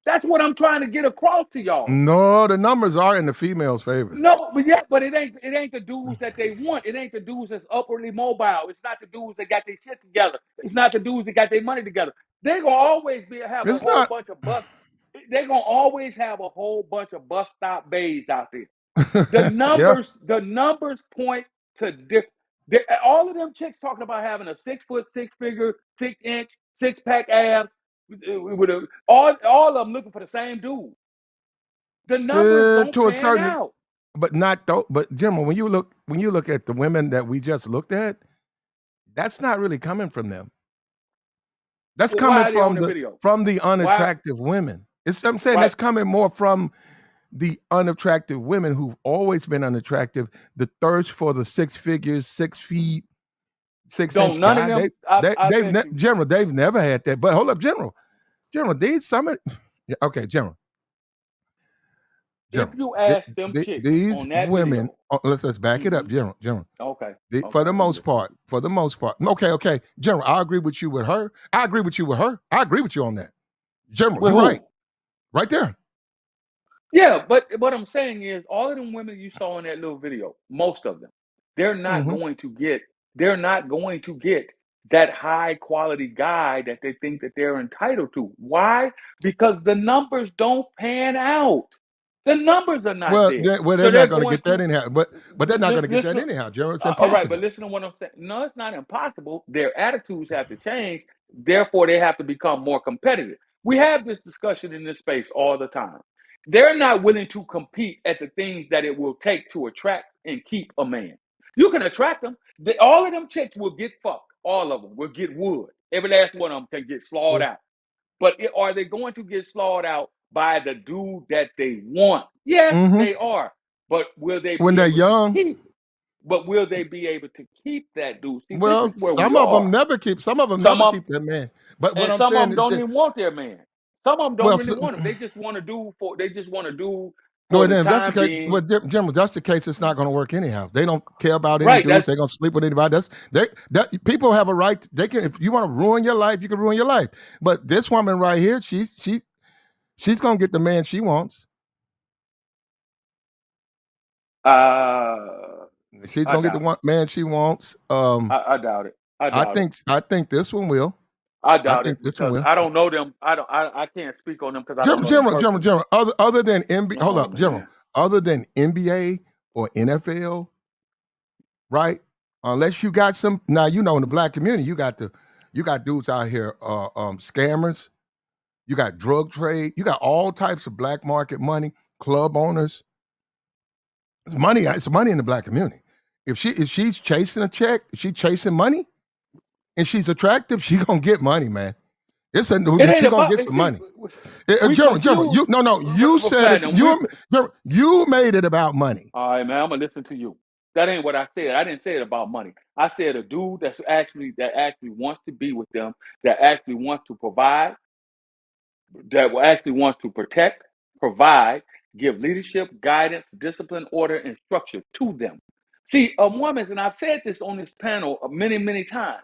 B: That's what I'm trying to get across to y'all.
D: No, the numbers are in the females' favors.
B: No, but yeah, but it ain't the dudes that they want. It ain't the dudes that's upwardly mobile. It's not the dudes that got their shit together. It's not the dudes that got their money together. They're gonna always have a
D: It's
B: whole
D: not.
B: bunch of bus. They're gonna always have a whole bunch of bus stop bays out there.
D: Yeah.
B: The numbers point to all of them chicks talking about having a 6 foot, 6 figure, 6 inch, six pack abs. All of them looking for the same dude. The numbers don't
D: To a
B: pan
D: certain,
B: out.
D: but not though. But Jim, when you look at the women that we just looked at, that's not really coming from them. That's
B: Well, why
D: coming
B: are they on
D: from
B: the
D: the
B: video?
D: from the
B: Why?
D: unattractive women. I'm saying
B: Right.
D: that's coming more from the unattractive women who've always been unattractive. The thirst for the six figures, 6 feet,
B: Don't
D: 6 inch
B: none of
D: guy.
B: them. I bet you.
D: General, they've never had that. But hold up, General, these some of yeah, okay,
B: If
D: General.
B: you ask them chicks
D: These
B: on that
D: women,
B: video,
D: let's back it up,
B: hmm
D: General.
B: okay,
D: For
B: okay,
D: the
B: I'm
D: most
B: listening.
D: part, okay, General, I agree with you with her. I agree with you with her. I agree with you on that, General.
B: With
D: You're right,
B: who?
D: right there.
B: Yeah, but what I'm saying is, all of them women you saw in that little video, most of them, they're not
D: Hmm.
B: going to get. They're not going to get that high quality guy that they think that they're entitled to. Why? Because the numbers don't pan out. The numbers are not there.
D: They're
B: So they're
D: not going to
B: going
D: get that
B: to
D: anyhow. But they're not going to get that
B: listen.
D: anyhow, General. It's
B: All right, but
D: impossible.
B: listen to what I'm saying. No, it's not impossible. Their attitudes have to change. Therefore, they have to become more competitive. We have this discussion in this space all the time. They're not willing to compete at the things that it will take to attract and keep a man. You can attract them. All of them chicks will get fucked. All of them will get wood. Every last one of them can get slawed out. But are they going to get slawed out by the dude that they want? Yes,
D: Hmm.
B: they are. But will they
D: When
B: be
D: they're
B: able to
D: young,
B: keep? But will they be able to keep that dude? See, this is
D: well,
B: where we are.
D: some of them
B: Some
D: never
B: of
D: keep that man. But what
B: and
D: I'm
B: some of
D: saying
B: them
D: is
B: don't
D: that,
B: even want their man. Some of them don't
D: well,
B: really want him. They just want to do for. They just want to do
D: no,
B: for the
D: then if that's the
B: time
D: case.
B: being.
D: Well, General, that's the case. It's not going to work anyhow. They don't care about any
B: Right.
D: dudes. They're going to sleep with anybody. That people have a right. They can. If you want to ruin your life, you can ruin your life. But this woman right here, she's going to get the man she wants.
B: Uh,
D: She's
B: I
D: going to get the
B: doubt it.
D: one man she wants.
B: I doubt it. I doubt it.
D: I think this one will.
B: I
D: I
B: doubt it
D: think this one
B: because
D: will.
B: I don't know them. I don't. I can't speak on them because I don't
D: General,
B: know them
D: General, General,
B: personally.
D: General. Other than NBA, hold
B: Oh
D: up, General.
B: man.
D: Other than NBA or NFL, right? Unless you got some now, in the black community, you got dudes out here, scammers. You got drug trade. You got all types of black market money, club owners. It's money. It's money in the black community. If she's chasing a check, if she's chasing money, and she's attractive, she gonna get money, man.
B: It ain't
D: She gonna
B: about.
D: get some
B: See,
D: money.
B: we
D: General,
B: confused
D: you said it's
B: platinum.
D: you made it about money.
B: All right, man. I'm gonna listen to you. That ain't what I said. I didn't say it about money. I said a dude that actually wants to be with them, that actually wants to provide, that will actually want to protect, provide, give leadership, guidance, discipline, order, and structure to them. See, a woman's, and I've said this on this panel many, many times,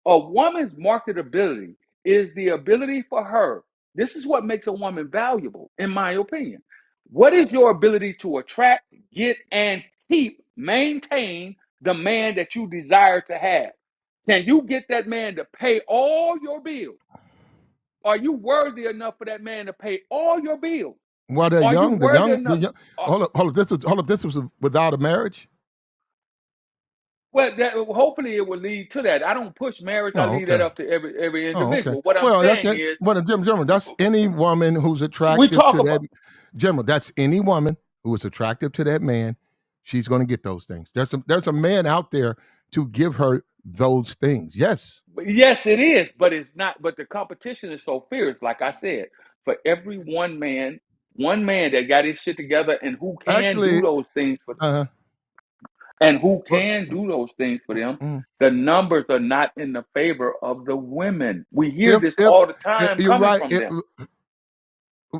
B: a woman's marketability is the ability for her. This is what makes a woman valuable, in my opinion. What is your ability to attract, get, and keep, maintain the man that you desire to have? Can you get that man to pay all your bills? Are you worthy enough for that man to pay all your bills?
D: While they're
B: Are you
D: young,
B: worthy enough? Uh,
D: hold up. This was without a marriage.
B: well, hopefully it will lead to that. I don't push marriage. I
D: Oh,
B: leave that
D: okay.
B: up to every
D: Oh, okay.
B: individual. What I'm
D: Well, that's
B: saying
D: it.
B: is,
D: But General, that's any woman who's
B: we
D: attractive
B: talk
D: to
B: about.
D: that. General, that's any woman who is attractive to that man. She's going to get those things. There's a man out there to give her those things. Yes.
B: Yes, it is, but it's not. But the competition is so fierce. Like I said, for every one man that got his shit together and who can do
D: Actually,
B: those things for.
D: uh,
B: and who
D: But
B: can do those things for them,
D: mm,
B: the numbers are not in the favor of the women. We hear
D: if
B: this
D: if
B: all the time
D: you're
B: coming
D: right,
B: from them.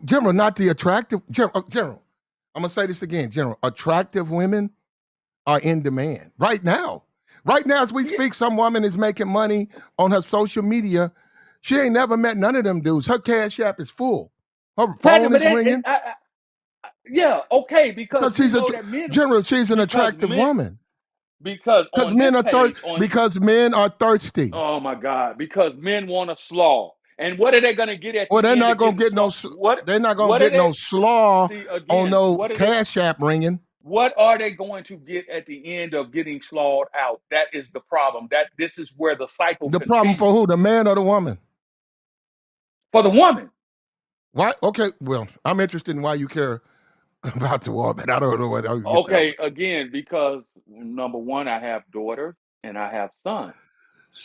D: General, not the attractive General. I'm gonna say this again, General. Attractive women are in demand right now. Right now, as we
B: Yeah.
D: speak, some woman is making money on her social media. She ain't never met none of them dudes. Her cash app is full. Her
B: Patrick,
D: phone
B: but
D: is ringing
B: yeah, okay, because
D: because
B: we
D: she's a
B: know that men,
D: General. She's an
B: because
D: attractive
B: men,
D: woman
B: because
D: because
B: on this page,
D: because men are thirsty.
B: oh my God, because men want to slaw. And what are they going to get at
D: Well,
B: the
D: they're
B: end
D: not
B: of
D: gonna
B: getting
D: get no.
B: slaw?
D: They're not gonna
B: What are
D: get
B: they,
D: no slaw
B: see
D: on
B: again,
D: no cash app ringing.
B: what are they going to get at the end of getting slawed out? That is the problem. That this is where the cycle
D: The problem for
B: continues.
D: who? The man or the woman?
B: For the woman.
D: Why? Okay, well, I'm interested in why you care about the woman. I don't know what you get that
B: Okay,
D: one.
B: again, because number one, I have daughters and I have sons.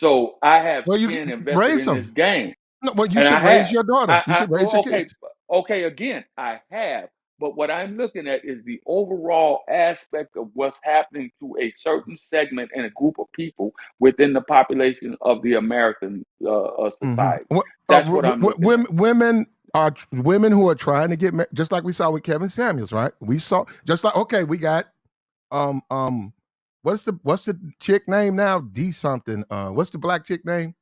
B: So I have
D: Well, you
B: skin invested
D: raise
B: in this
D: them.
B: game.
D: No, well, you
B: And I
D: should raise
B: have.
D: your daughter. You should raise your
B: Okay,
D: kids.
B: okay. Again, I have. But what I'm looking at is the overall aspect of what's happening to a certain segment and a group of people within the population of the American society. That's what I'm looking at.
D: Women are women who are trying to get married, just like we saw with Kevin Samuels, right? We saw just like okay, we got um um what's the chick name now? D something. What's the black chick name?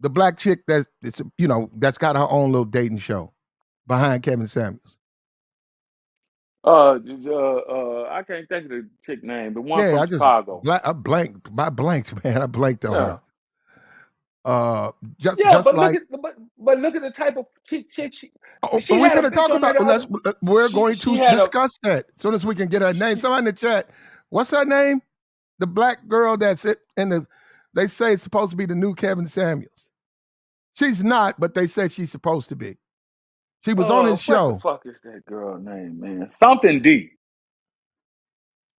D: The black chick that's it's that's got her own little dating show behind Kevin Samuels.
B: I can't think of the chick name. The one
D: Yeah,
B: from
D: I just
B: Chicago.
D: I blanked. I blanked, man. I blanked on
B: Yeah.
D: her. Uh,
B: Yeah,
D: just like
B: but look at the type of chick
D: oh,
B: she
D: we're
B: had a
D: going to
B: bitch
D: talk
B: on there
D: about.
B: the other.
D: We're going
B: She
D: to
B: had a
D: discuss that as soon as we can get her name.
B: she,
D: Somebody in the chat. What's her name? The black girl that's it in the. They say it's supposed to be the new Kevin Samuels. She's not, but they say she's supposed to be. She was on his
B: what the
D: show.
B: fuck is that girl name, man? Something D.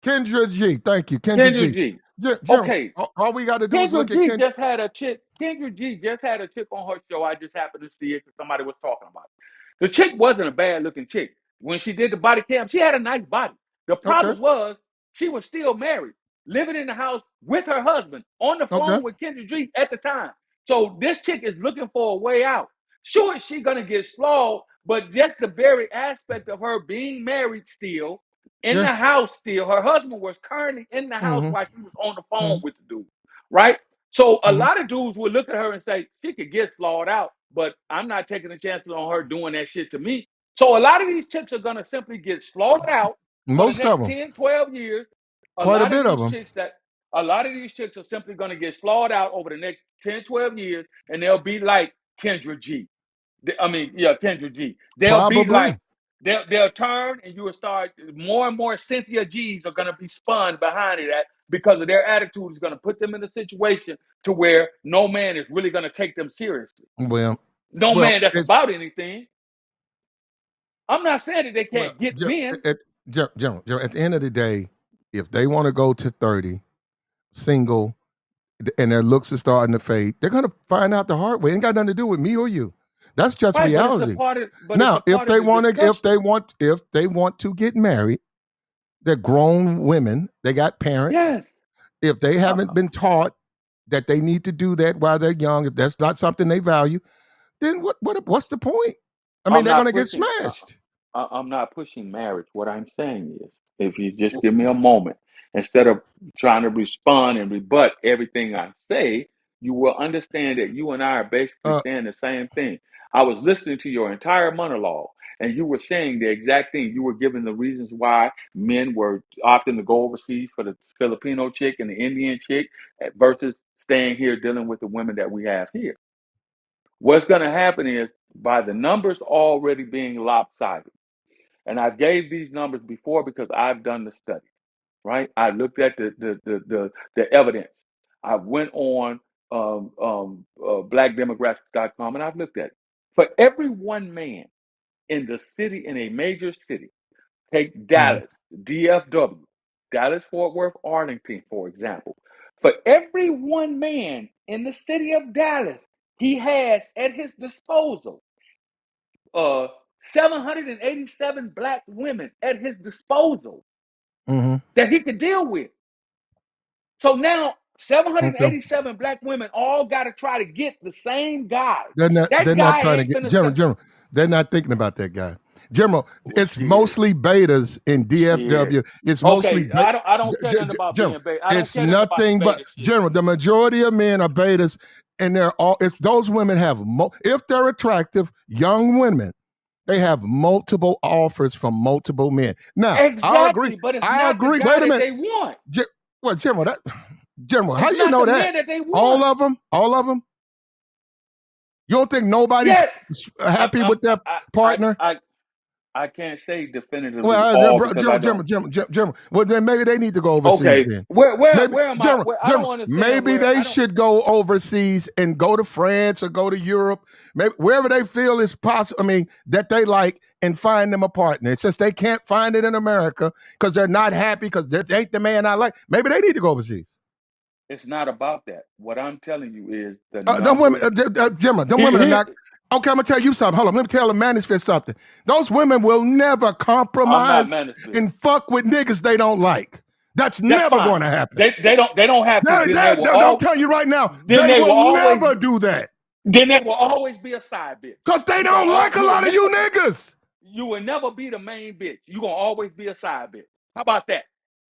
D: Kendra G. Thank you, Kendra
B: Kendra
D: G.
B: G.
D: General,
B: Okay,
D: all we got to do is
B: Kendra
D: look at
B: G
D: Kendra.
B: just had a chick. Kendra G just had a chick on her show. I just happened to see it because somebody was talking about it. The chick wasn't a bad looking chick. When she did the body cam, she had a nice body. The
D: Okay,
B: problem was she was still married, living in the house with her husband, on the
D: okay,
B: phone with Kendra G at the time. So this chick is looking for a way out. Sure, she's gonna get slaughtered, but just the very aspect of her being married still in
D: yeah.
B: the house still. Her husband was currently in the house
D: Mm-hmm.
B: while she was on the phone
D: Mm-hmm.
B: with the dude, right? So a
D: Mm-hmm.
B: lot of dudes would look at her and say, she could get slaughtered out, but I'm not taking a chance on her doing that shit to me. So a lot of these chicks are going to simply get slaughtered out for the
D: Most of
B: next
D: them,
B: 10, 12 years. A
D: quite a
B: lot of
D: bit of
B: these
D: them.
B: chicks that a lot of these chicks are simply going to get slaughtered out over the next 10, 12 years, and they'll be like Kendra G. I mean, yeah, Kendra G. They'll be
D: Probably.
B: like, they'll turn and you will start, more and more Cynthia G's are going to be spun behind it because of their attitude is going to put them in a situation to where no man is really going to take them seriously.
D: Well,
B: No
D: well,
B: man that's
D: it's
B: about anything. I'm not saying that they
D: well,
B: can't get men.
D: General, at the end of the day, if they want to go to 30 single and their looks are starting to fade, they're going to find out the hard way. It ain't got nothing to do with me or you. That's just
B: Right,
D: reality.
B: it's a
D: Now,
B: part of the discussion.
D: if they want to get married, they're grown women. They got parents.
B: Yes.
D: If they haven't
B: Uh,
D: been taught that they need to do that while they're young, if that's not something they value, then what's the point? I mean,
B: I'm
D: they're going
B: not
D: to get
B: pushing.
D: smashed.
B: I'm not pushing marriage. What I'm saying is, if you just give me a moment, instead of trying to respond and rebut everything I say, you will understand that you and I are basically
D: Uh,
B: saying the same thing. I was listening to your entire monologue, and you were saying the exact thing. You were giving the reasons why men were opting to go overseas for the Filipino chick and the Indian chick versus staying here dealing with the women that we have here. What's going to happen is, by the numbers already being lopsided, and I gave these numbers before because I've done the study, right? I looked at the evidence. I went on blackdemographics.com and I've looked at it. For every one man in the city, in a major city, take
D: mhm.
B: Dallas, DFW, Dallas, Fort Worth, Arlington, for example. For every one man in the city of Dallas, he has at his disposal uh, 787 black women at his disposal.
D: Mm-hmm.
B: that he could deal with. So now
D: Okay.
B: 787 black women all got to try to get the same guy.
D: They're not. They're
B: That
D: not
B: guy
D: trying to
B: ain't
D: get
B: finna
D: General.
B: say,
D: General. They're not thinking about that guy. General.
B: well,
D: It's
B: shit,
D: mostly betas in
B: shit.
D: DFW. It's mostly
B: Okay, I don't care nothing about
D: General.
B: being beta. I don't
D: It's
B: care nothing about the
D: nothing but
B: beta shit.
D: General. The majority of men are betas, and they're all. If those women have, if they're attractive young women, they have multiple offers from multiple men. Now, I'll agree.
B: Exactly, but it's
D: I
B: not the
D: agree.
B: guy
D: Wait a
B: that
D: minute.
B: they want.
D: Well, General. General. How
B: It's
D: you
B: not
D: know
B: the
D: that?
B: man that they
D: All
B: want.
D: of them. All of them. You don't think nobody's
B: Yet,
D: happy with their
B: I,
D: partner?
B: I, I can't say definitively
D: Well,
B: all because I
D: General,
B: don't.
D: General. Well, then maybe they need to go overseas.
B: Okay,
D: Then
B: where
D: maybe
B: where am I?
D: General,
B: Where I don't
D: General.
B: understand
D: Maybe
B: where
D: they
B: I don't.
D: should go overseas and go to France or go to Europe, maybe wherever they feel is possible. I mean, that they like, and find them a partner. It's just they can't find it in America because they're not happy because this ain't the man I like. Maybe they need to go overseas.
B: It's not about that. What I'm telling you is the
D: Them women,
B: numbers.
D: General, them women are
B: Here,
D: not. Okay, I'm gonna tell you something. Hold on, let me tell the manosphere something. Those women will never
B: I'm not
D: compromise
B: manosphere.
D: and fuck with niggas they don't like. That's
B: That's
D: never
B: fine.
D: going to happen.
B: They don't have to.
D: Don't tell you right now.
B: Then
D: They
B: they will
D: will
B: always
D: never do that
B: then they will always be a side bitch.
D: because they
B: You gonna
D: don't like a
B: you will
D: lot of you
B: never
D: niggas.
B: you will never be the main bitch. You gonna always be a side bitch. How about that?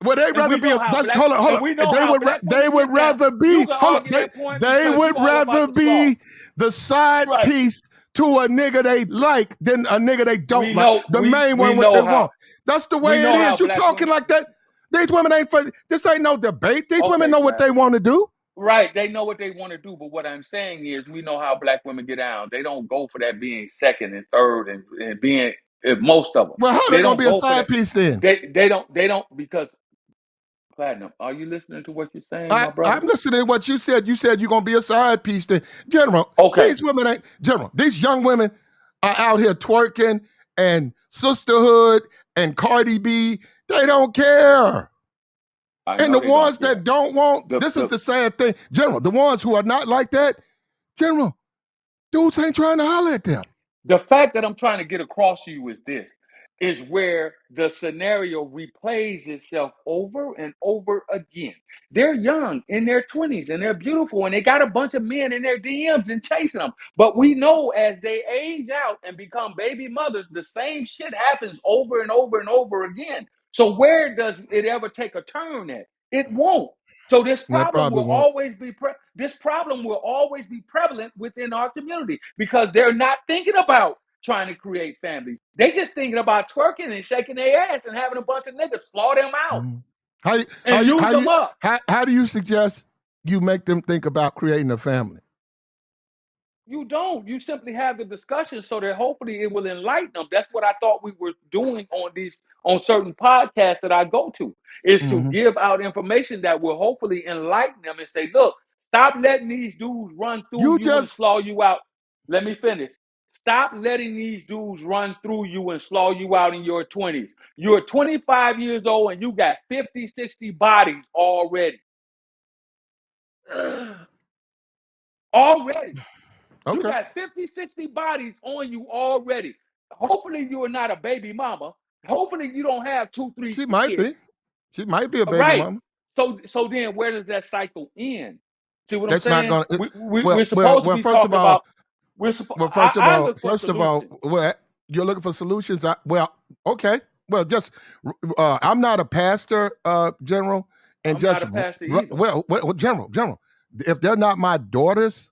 D: Well, they
B: And
D: rather
B: we
D: be
B: know
D: a.
B: how
D: That's,
B: black
D: hold
B: and
D: on.
B: we know
D: They
B: how
D: would.
B: black
D: They
B: women
D: would
B: get down.
D: rather
B: You
D: be.
B: can
D: Hold on.
B: argue that point
D: They
B: because you
D: would
B: all about
D: rather
B: the sauce.
D: be the side
B: Right.
D: piece to a nigga they like than a nigga they don't
B: We
D: like.
B: know
D: The main
B: we
D: one what
B: know
D: they want.
B: how
D: That's the
B: we
D: way it
B: know how
D: is. You
B: black
D: talking
B: women.
D: like that? These women ain't for. This ain't no debate. These women
B: Okay,
D: know what
B: Black.
D: they want to do.
B: Right, they know what they want to do, but what I'm saying is we know how black women get down. They don't go for that being second and third and being most of them.
D: Well, how
B: They
D: they gonna
B: don't
D: be a
B: go for
D: side
B: that.
D: piece then?
B: They don't because Platinum. Are you listening to what you're saying, my brother?
D: I'm listening to what you said. You said you're gonna be a side piece. Then, General,
B: Okay,
D: these women ain't General. These young women are out here twerking and sisterhood and Cardi B. They don't care.
B: I
D: And
B: know
D: the
B: they don't
D: ones
B: care.
D: that don't want,
B: The
D: this is
B: the
D: the sad thing, General. The ones who are not like that, General, dudes ain't trying to holler at them.
B: The fact that I'm trying to get across to you is this is where the scenario replays itself over and over again. They're young in their 20s and they're beautiful and they got a bunch of men in their DMs and chasing them. But we know as they age out and become baby mothers, the same shit happens over and over and over again. So where does it ever take a turn at? It won't. So
D: They probably won't.
B: this problem will always be prevalent within our community because they're not thinking about trying to create families. They just thinking about twerking and shaking their ass and having a bunch of niggas flaw them out
D: Mhm. How you how
B: and
D: you
B: use
D: how you
B: them up.
D: how do you suggest you make them think about creating a family?
B: You don't. You simply have the discussion so that hopefully it will enlighten them. That's what I thought we were doing on certain podcasts that I go to, is to
D: Mm-hmm.
B: give out information that will hopefully enlighten them and say, look, stop letting these dudes run through
D: You
B: you and
D: just
B: slaw you out. Let me finish. Stop letting these dudes run through you and slaw you out in your 20s. You're 25 years old and you got 50, 60 bodies already. Already. You
D: okay.
B: got 50, 60 bodies on you already. Hopefully, you are not a baby mama. Hopefully, you don't have two, three
D: She might
B: kids.
D: be. She might be a
B: All
D: baby
B: right.
D: mama.
B: So then where does that cycle end? See what I'm
D: That's not
B: saying?
D: going to.
B: We're supposed to be
D: First of
B: talking
D: all,
B: about, I look for
D: first of all,
B: solutions.
D: well, you're looking for solutions. Okay. Well, just I'm not a pastor, General, and
B: I'm not
D: just
B: a pastor either.
D: General. If they're not my daughters,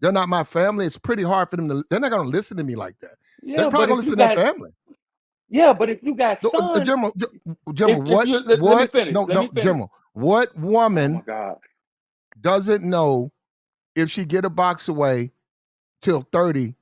D: they're not my family. It's pretty hard for them to. They're not going to listen to me like that. They're
B: Yeah,
D: probably
B: but
D: going
B: if
D: to
B: you
D: listen to
B: got
D: their family.
B: sons,
D: General,
B: if you let me
D: what?
B: finish. Let
D: No,
B: me finish.
D: General. What
B: Oh my
D: woman
B: God.
D: doesn't know if she get a box away till 30,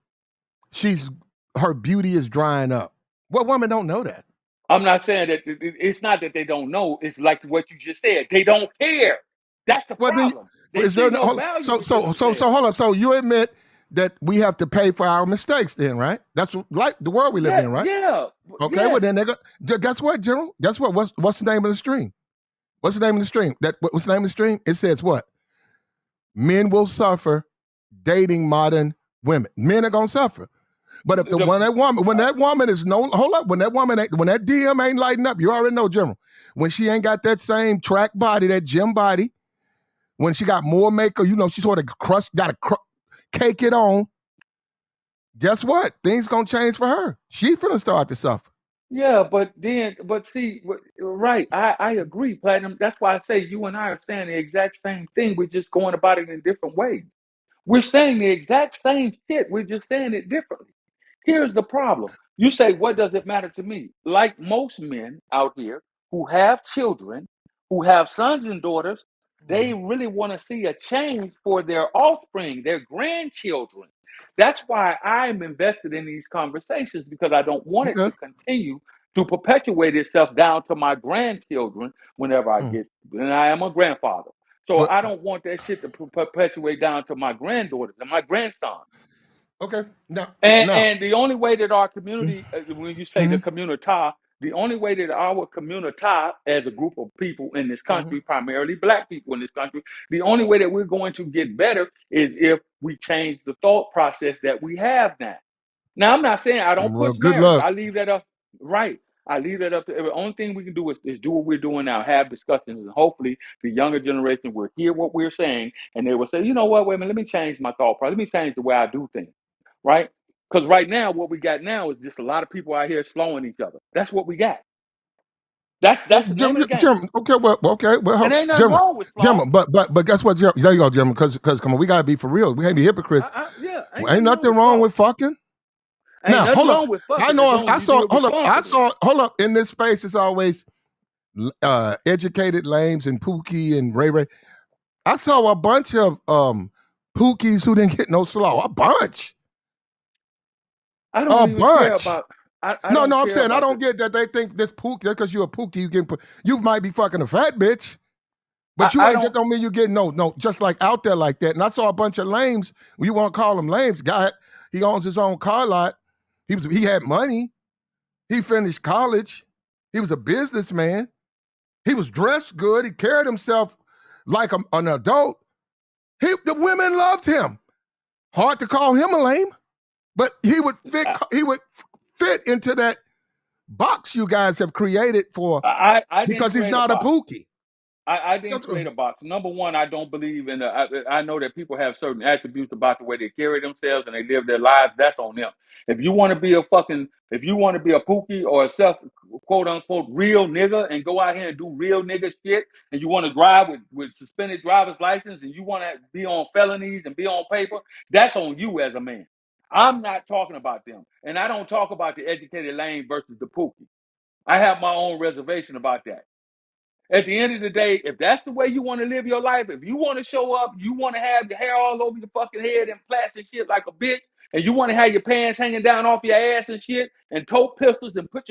D: she's her beauty is drying up? What woman don't know that?
B: I'm not saying that it's not that they don't know. It's like what you just said. They don't care. That's the
D: Well, then,
B: problem. They
D: is there
B: see
D: no,
B: no value into
D: so
B: themselves.
D: hold up. So you admit that we have to pay for our mistakes, then, right? That's like the world we live
B: Yeah,
D: in, right?
B: yeah,
D: Okay, well
B: yes.
D: then, nigga, guess what, General? Guess what? What's the name of the stream? What's the name of the stream? What's the name of the stream? It says what? Men will suffer dating modern women. Men are gonna suffer. But if when that woman is no, hold up, when that DM ain't lighting up, you already know, General. When she ain't got that same track body, that gym body, when she got more makeup, she sort of cake it on. Guess what? Things gonna change for her. She finna start to suffer.
B: Yeah, but see, right? I agree, Platinum. That's why I say you and I are saying the exact same thing. We're just going about it in different ways. We're saying the exact same shit. We're just saying it differently. Here's the problem. You say, what does it matter to me? Like most men out here who have children, who have sons and daughters, they really want to see a change for their offspring, their grandchildren. That's why I'm invested in these conversations, because I don't want it to
D: Okay.
B: continue to perpetuate itself down to my grandchildren whenever I get, and I am a grandfather. So
D: But
B: I don't want that shit to perpetuate down to my granddaughters and my grandsons.
D: okay. Now.
B: And the only way that our community, when you say the
D: Mhm.
B: community, the only way that our community, as a group of people in this country, primarily black people in this country, the only way that we're going to get better is if we change the thought process that we have now. Now, I'm not saying I don't
D: Well,
B: push
D: good
B: marriage.
D: luck.
B: I leave that up. Right. I leave that up to the only thing we can do is do what we're doing now, have discussions, and hopefully the younger generation will hear what we're saying and they will say, you know what, wait a minute, let me change my thought process. Let me change the way I do things. Right? Because right now, what we got now is just a lot of people out here slowing each other. That's what we got. That's the name of the game.
D: Okay,
B: And ain't nothing
D: Jim,
B: wrong with slowing.
D: but guess what, Jim? There you go, Jim. Because come on, we gotta be for real. We can't be hypocrites.
B: Yeah, ain't
D: Ain't
B: nothing wrong
D: nothing
B: with
D: wrong
B: slowing.
D: with fucking.
B: Ain't
D: Now,
B: nothing
D: hold up.
B: wrong with
D: I
B: fucking as
D: know.
B: long as you do it responsibly.
D: Hold up. In this space, it's always educated lames and Pookie and Ray Ray. I saw a bunch of Pookies who didn't get no slow. A bunch.
B: I don't
D: A
B: even care
D: bunch.
B: about. I
D: No,
B: don't
D: no, I'm
B: care
D: saying I
B: about
D: don't
B: the.
D: get that they think this Pookie, because you're a Pookie, you might be fucking a fat bitch. But you
B: I
D: ain't,
B: don't.
D: that don't mean you get no, just like out there like that. And I saw a bunch of lames. You want to call them lames? Guy, he owns his own car lot. He had money. He finished college. He was a businessman. He was dressed good. He carried himself like an adult. The women loved him. Hard to call him a lame, but he would fit. He would fit into that box you guys have created for,
B: I didn't
D: because he's
B: create a
D: not a
B: box.
D: Pookie.
B: I didn't create a box. Number one, I don't believe in. I know that people have certain attributes about the way they carry themselves and they live their lives. That's on them. If you want to be if you want to be a Pookie or a self quote unquote real nigga and go out here and do real nigga shit, and you want to drive with suspended driver's license and you want to be on felonies and be on paper, that's on you as a man. I'm not talking about them, and I don't talk about the educated lane versus the Pookie. I have my own reservation about that. At the end of the day, if that's the way you want to live your life, if you want to show up, you want to have your hair all over your fucking head and plaits and shit like a bitch, and you want to have your pants hanging down off your ass and shit, and tote pistols and put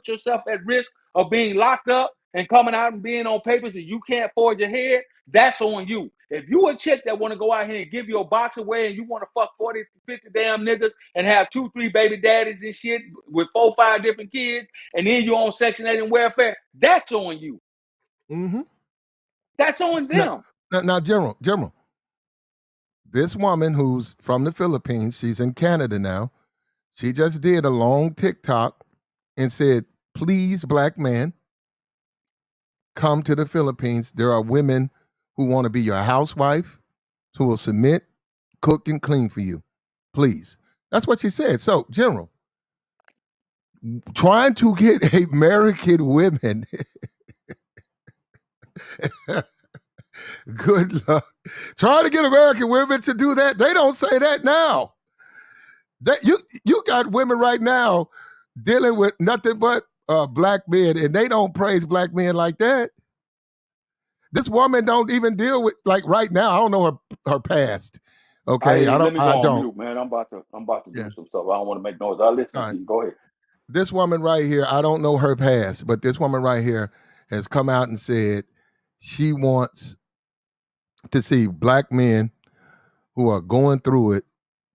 B: yourself at risk of being locked up and coming out and being on papers and you can't forge ahead, that's on you. If you a chick that want to go out here and give your box away and you want to fuck 40, 50 damn niggas and have 2, 3 baby daddies and shit with 4, 5 different kids, and then you on Section 8 and welfare, that's on you.
D: Mm-hmm.
B: That's on
D: Now,
B: them.
D: now, General, this woman who's from the Philippines, she's in Canada now. She just did a long TikTok and said, "Please, black man, come to the Philippines. There are women who want to be your housewife, who will submit, cook, and clean for you. Please." That's what she said. So, General, trying to get American women, good luck. Trying to get American women to do that, they don't say that now. That you got women right now dealing with nothing but black men, and they don't praise black men like that. This woman don't even deal with, like, right now. I don't know her past. Okay,
B: Let me go
D: I
B: on
D: don't.
B: mute, man. I'm about to do
D: Yeah.
B: some stuff. I don't want to make noise. I'll listen
D: All
B: to
D: right.
B: you. Go ahead.
D: This woman right here, I don't know her past, but this woman right here has come out and said she wants to see black men who are going through it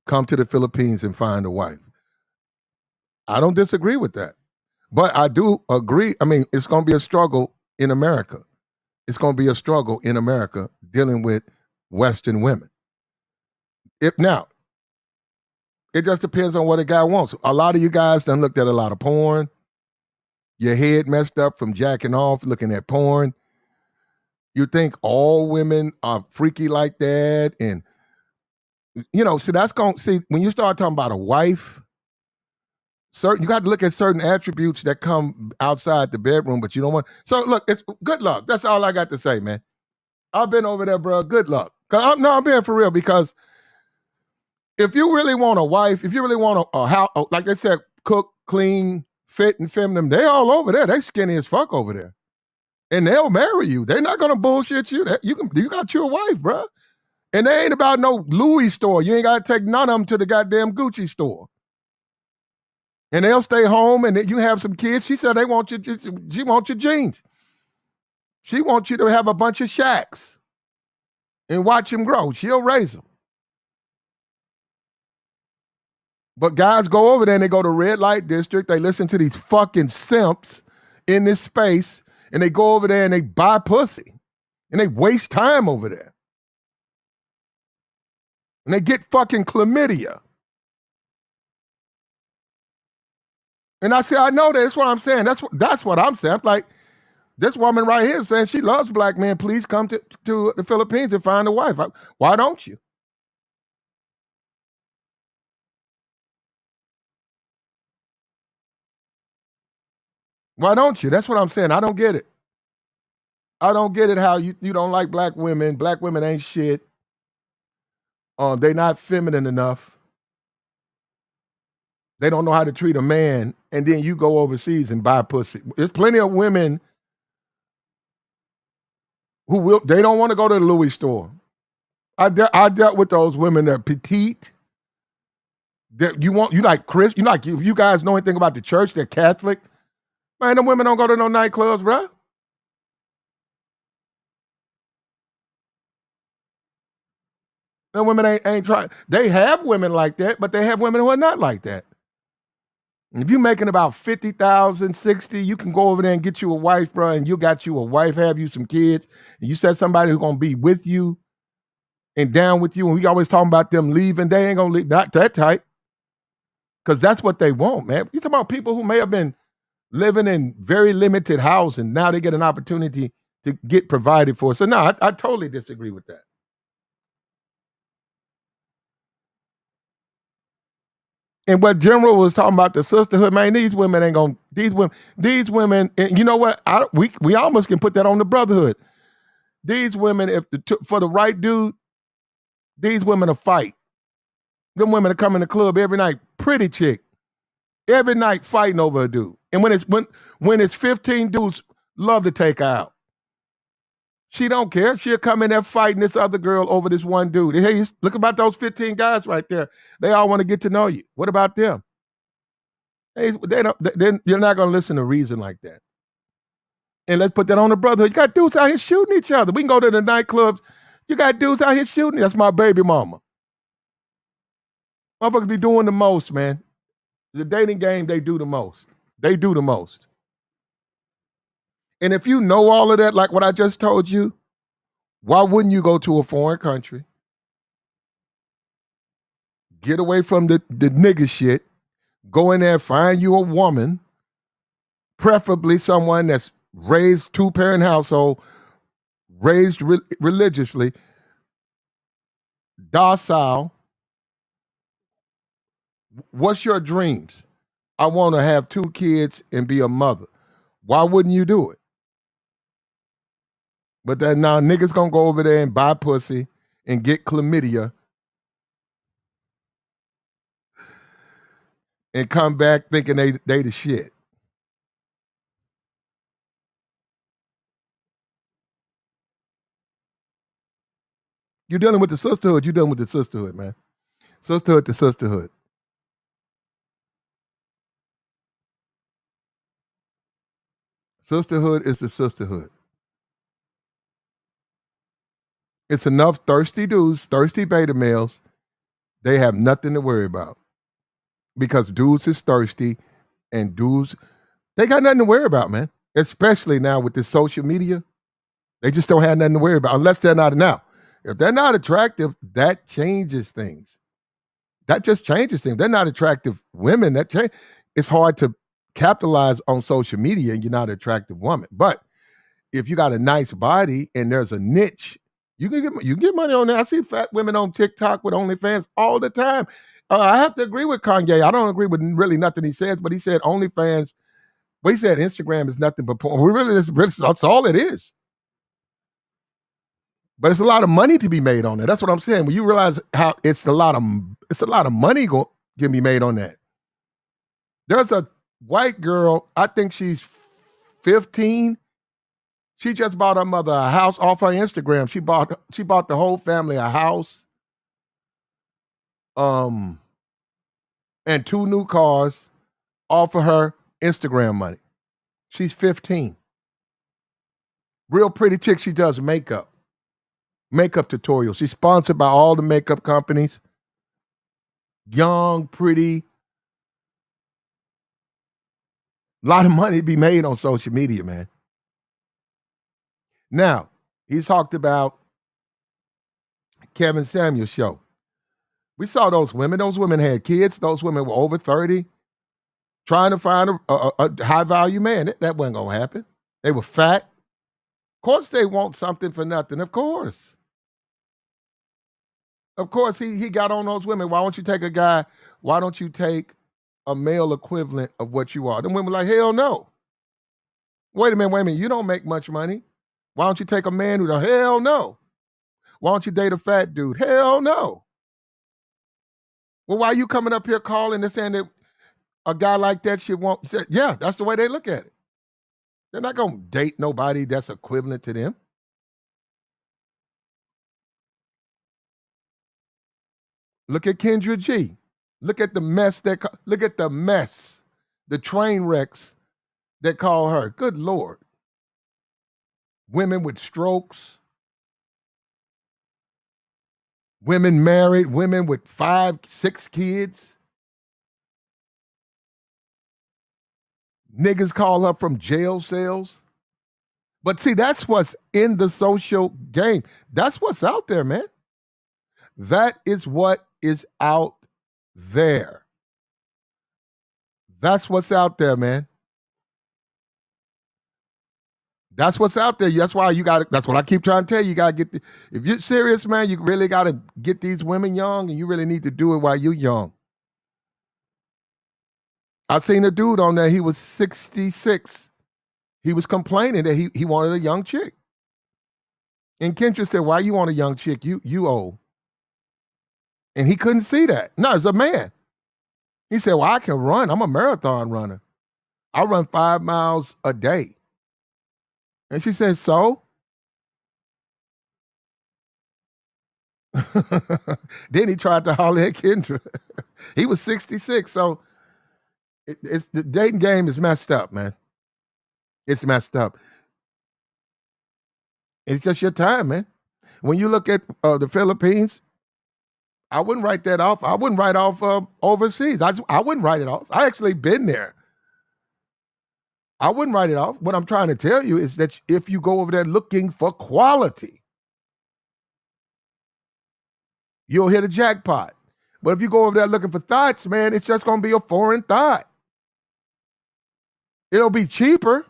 D: come to the Philippines and find a wife. I don't disagree with that. But I do agree. I mean, it's going to be a struggle in America. It's going to be a struggle in America dealing with Western women. If now, It just depends on what a guy wants. A lot of you guys done looked at a lot of porn. Your head messed up from jacking off, looking at porn. You think all women are freaky like that. And, see, that's going to see when you start talking about a wife, you got to look at certain attributes that come outside the bedroom, but you don't want. So, look, it's good luck. That's all I got to say, man. I've been over there, bro. Good luck. I'm being for real because if you really want a wife, if you really want a house, like they said, cook, clean, fit, and feminine, they all over there. They skinny as fuck over there. And they'll marry you. They're not gonna bullshit you. You got your wife, bro. And they ain't about no Louis store. You ain't gotta take none of them to the goddamn Gucci store. And they'll stay home and you have some kids. She said she wants your jeans. She wants you to have a bunch of shacks and watch him grow. She'll raise them. But guys go over there and they go to red light district. They listen to these fucking simps in this space and they go over there and they buy pussy and they waste time over there. And they get fucking chlamydia. And I say, I know that. That's what I'm saying. That's what I'm saying. I'm like, this woman right here is saying she loves black men. Please come to the Philippines and find a wife. Why don't you? Why don't you? That's what I'm saying. I don't get it. I don't get it how you don't like black women. Black women ain't shit. They not feminine enough. They don't know how to treat a man. And then you go overseas and buy pussy. There's plenty of women they don't want to go to the Louis store. I dealt with those women that are petite. You like Chris, if you guys know anything about the church, they're Catholic. Man, them women don't go to no nightclubs, bro. Them women ain't trying. They have women like that, but they have women who are not like that. If you're making about 50,000, 60, you can go over there and get you a wife, bro, and you got you a wife, have you some kids, and you said somebody who's gonna be with you and down with you, and we always talking about them leaving. They ain't gonna leave, not that type. Because that's what they want, man. You talking about people who may have been living in very limited housing. Now they get an opportunity to get provided for. So no, I totally disagree with that. And what General was talking about the sisterhood, man, these women ain't gonna, these women, and you know what? We almost can put that on the brotherhood. These women, for the right dude, these women will fight. Them women that come in the club every night, pretty chick, every night fighting over a dude. And when it's 15 dudes, love to take her out. She don't care. She'll come in there fighting this other girl over this one dude. Hey, look about those 15 guys right there. They all want to get to know you. What about them? Hey, you're not going to listen to reason like that. And let's put that on the brotherhood. You got dudes out here shooting each other. We can go to the nightclubs. You got dudes out here shooting. That's my baby mama. Motherfuckers be doing the most, man. The dating game, they do the most. They do the most. And if you know all of that, like what I just told you, why wouldn't you go to a foreign country? Get away from the nigga shit. Go in there, find you a woman, preferably someone that's raised two-parent household, raised religiously, docile. What's your dreams? I want to have 2 kids and be a mother. Why wouldn't you do it? But then now niggas gonna go over there and buy pussy and get chlamydia and come back thinking they the shit. You're dealing with the sisterhood. You're dealing with the sisterhood, man. Sisterhood to sisterhood. Sisterhood is the sisterhood. It's enough thirsty dudes, thirsty beta males. They have nothing to worry about because dudes is thirsty and dudes, they got nothing to worry about, man. Especially now with this social media. They just don't have nothing to worry about unless they're not now. If they're not attractive, that changes things. That just changes things. They're not attractive women. That change. It's hard to capitalize on social media and you're not an attractive woman. But if you got a nice body and there's a niche, you can get money on that. I see fat women on TikTok with OnlyFans all the time. I have to agree with Kanye. I don't agree with really nothing he says, but he said OnlyFans. Well, he said Instagram is nothing but porn. We really, that's all it is. But it's a lot of money to be made on that. That's what I'm saying. When you realize how it's a lot of money can be made on that. There's a white girl, I think she's 15. She just bought her mother a house off her Instagram. She bought the whole family a house, and 2 new cars off of her Instagram money. She's 15. Real pretty chick. She does makeup tutorials. She's sponsored by all the makeup companies. Young, pretty. A lot of money to be made on social media, man. Now, he's talked about Kevin Samuels' show. We saw those women. Those women had kids. Those women were over 30, trying to find a high-value man. That wasn't going to happen. They were fat. Of course they want something for nothing. Of course. Of course, he got on those women. Why don't you take a guy? Why don't you take a male equivalent of what you are? Them women were like, hell no. Wait a minute. You don't make much money. Why don't you take a man who's hell no? Why don't you date a fat dude? Hell no. Well, why are you coming up here calling and saying that a guy like that should want? Yeah, that's the way they look at it. They're not going to date nobody that's equivalent to them. Look at Kendra G. Look at the mess the train wrecks that call her. Good Lord. Women with strokes, women married, women with 5, 6 kids. Niggas call her from jail cells. But see, that's what's in the social game. That's what's out there, man. That is what is out there. That's what's out there, man. That's what's out there. That's why that's what I keep trying to tell you. You got to get, if you're serious, man, you really got to get these women young, and you really need to do it while you're young. I seen a dude on there, he was 66. He was complaining that he wanted a young chick. And Kendra said, why you want a young chick? You old. And he couldn't see that. No, as a man. He said, well, I can run. I'm a marathon runner. I run 5 miles a day. And she said, so? Then he tried to holler at Kendra. He was 66. So the dating game is messed up, man. It's messed up. It's just your time, man. When you look at the Philippines, I wouldn't write that off. I wouldn't write off overseas. I wouldn't write it off. I actually been there. I wouldn't write it off. What I'm trying to tell you is that if you go over there looking for quality, you'll hit a jackpot. But if you go over there looking for thoughts, man, it's just going to be a foreign thought. It'll be cheaper.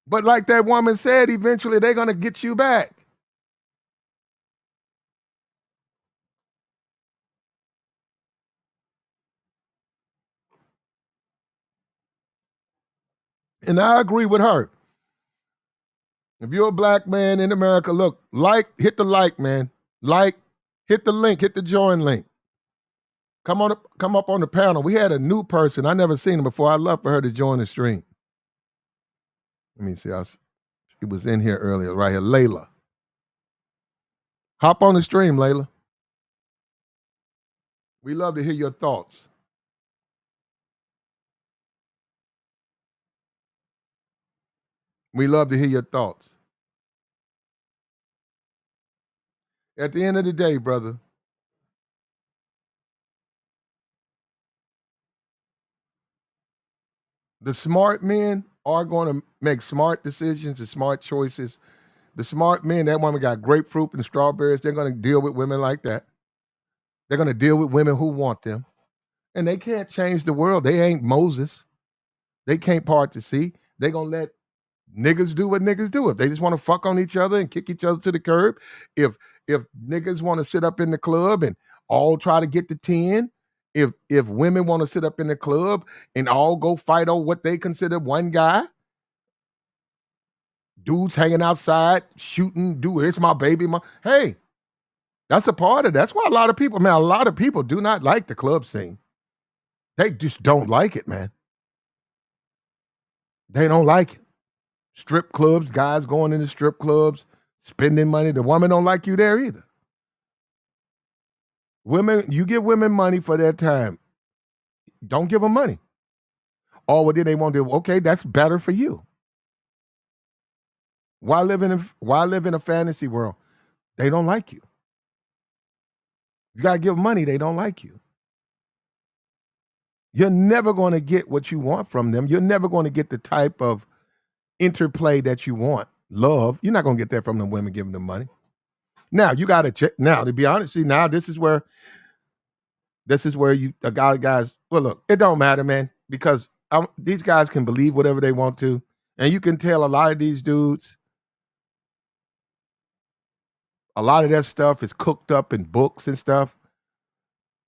D: But like that woman said, eventually they're going to get you back. And I agree with her. If you're a black man in America, look, hit the like, man. Hit the link, hit the join link. Come up on the panel. We had a new person. I never seen her before. I'd love for her to join the stream. Let me see. She was in here earlier, right here. Layla. Hop on the stream, Layla. We love to hear your thoughts. We love to hear your thoughts. At the end of the day, brother, the smart men are going to make smart decisions and smart choices. The smart men, that woman got grapefruit and strawberries, they're going to deal with women like that. They're going to deal with women who want them. And they can't change the world. They ain't Moses. They can't part the sea. They're going to let niggas do what niggas do. If they just want to fuck on each other and kick each other to the curb, if niggas want to sit up in the club and all try to get the 10, if women want to sit up in the club and all go fight on what they consider one guy, dudes hanging outside, shooting, dude, it's my baby. Hey, that's a part of it. That's why a lot of people do not like the club scene. They just don't like it, man. They don't like it. Strip clubs, guys going into strip clubs, spending money. The woman don't like you there either. Women, you give women money for their time. Don't give them money. Or what did they want to do? Okay, that's better for you. Why live in a fantasy world? They don't like you. You gotta give money, they don't like you. You're never going to get what you want from them. You're never going to get the type of interplay that you want. Love, you're not going to get that from the women giving them money. Now, you got to check. Now, to be honest, see, now this is where you, guys, well, look, it don't matter, man, because these guys can believe whatever they want to. And you can tell a lot of these dudes, a lot of that stuff is cooked up in books and stuff.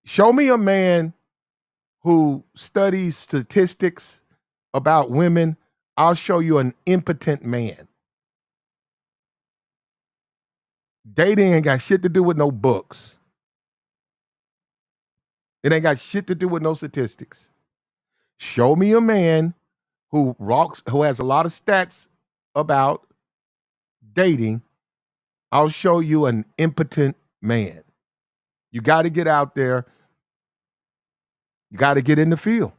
D: Show me a man who studies statistics about women. I'll show you an impotent man. Dating ain't got shit to do with no books. It ain't got shit to do with no statistics. Show me a man who has a lot of stats about dating. I'll show you an impotent man. You got to get out there. You got to get in the field.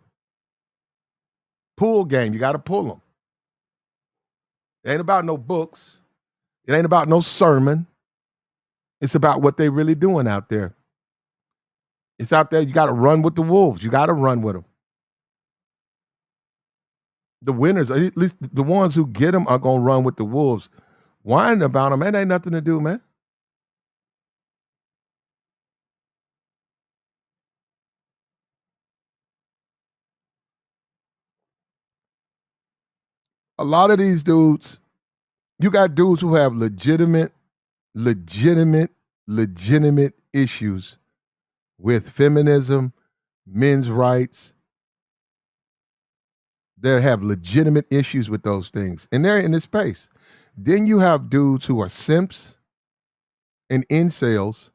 D: Pool game, you got to pull them. It ain't about no books. It ain't about no sermon. It's about what they really doing out there. It's out there. You got to run with the wolves. You got to run with them. The winners, at least the ones who get them, are going to run with the wolves. Whining about them, man, ain't nothing to do, man. A lot of these dudes, you got dudes who have legitimate issues with feminism, men's rights. They have legitimate issues with those things, and they're in this space. Then you have dudes who are simps and incels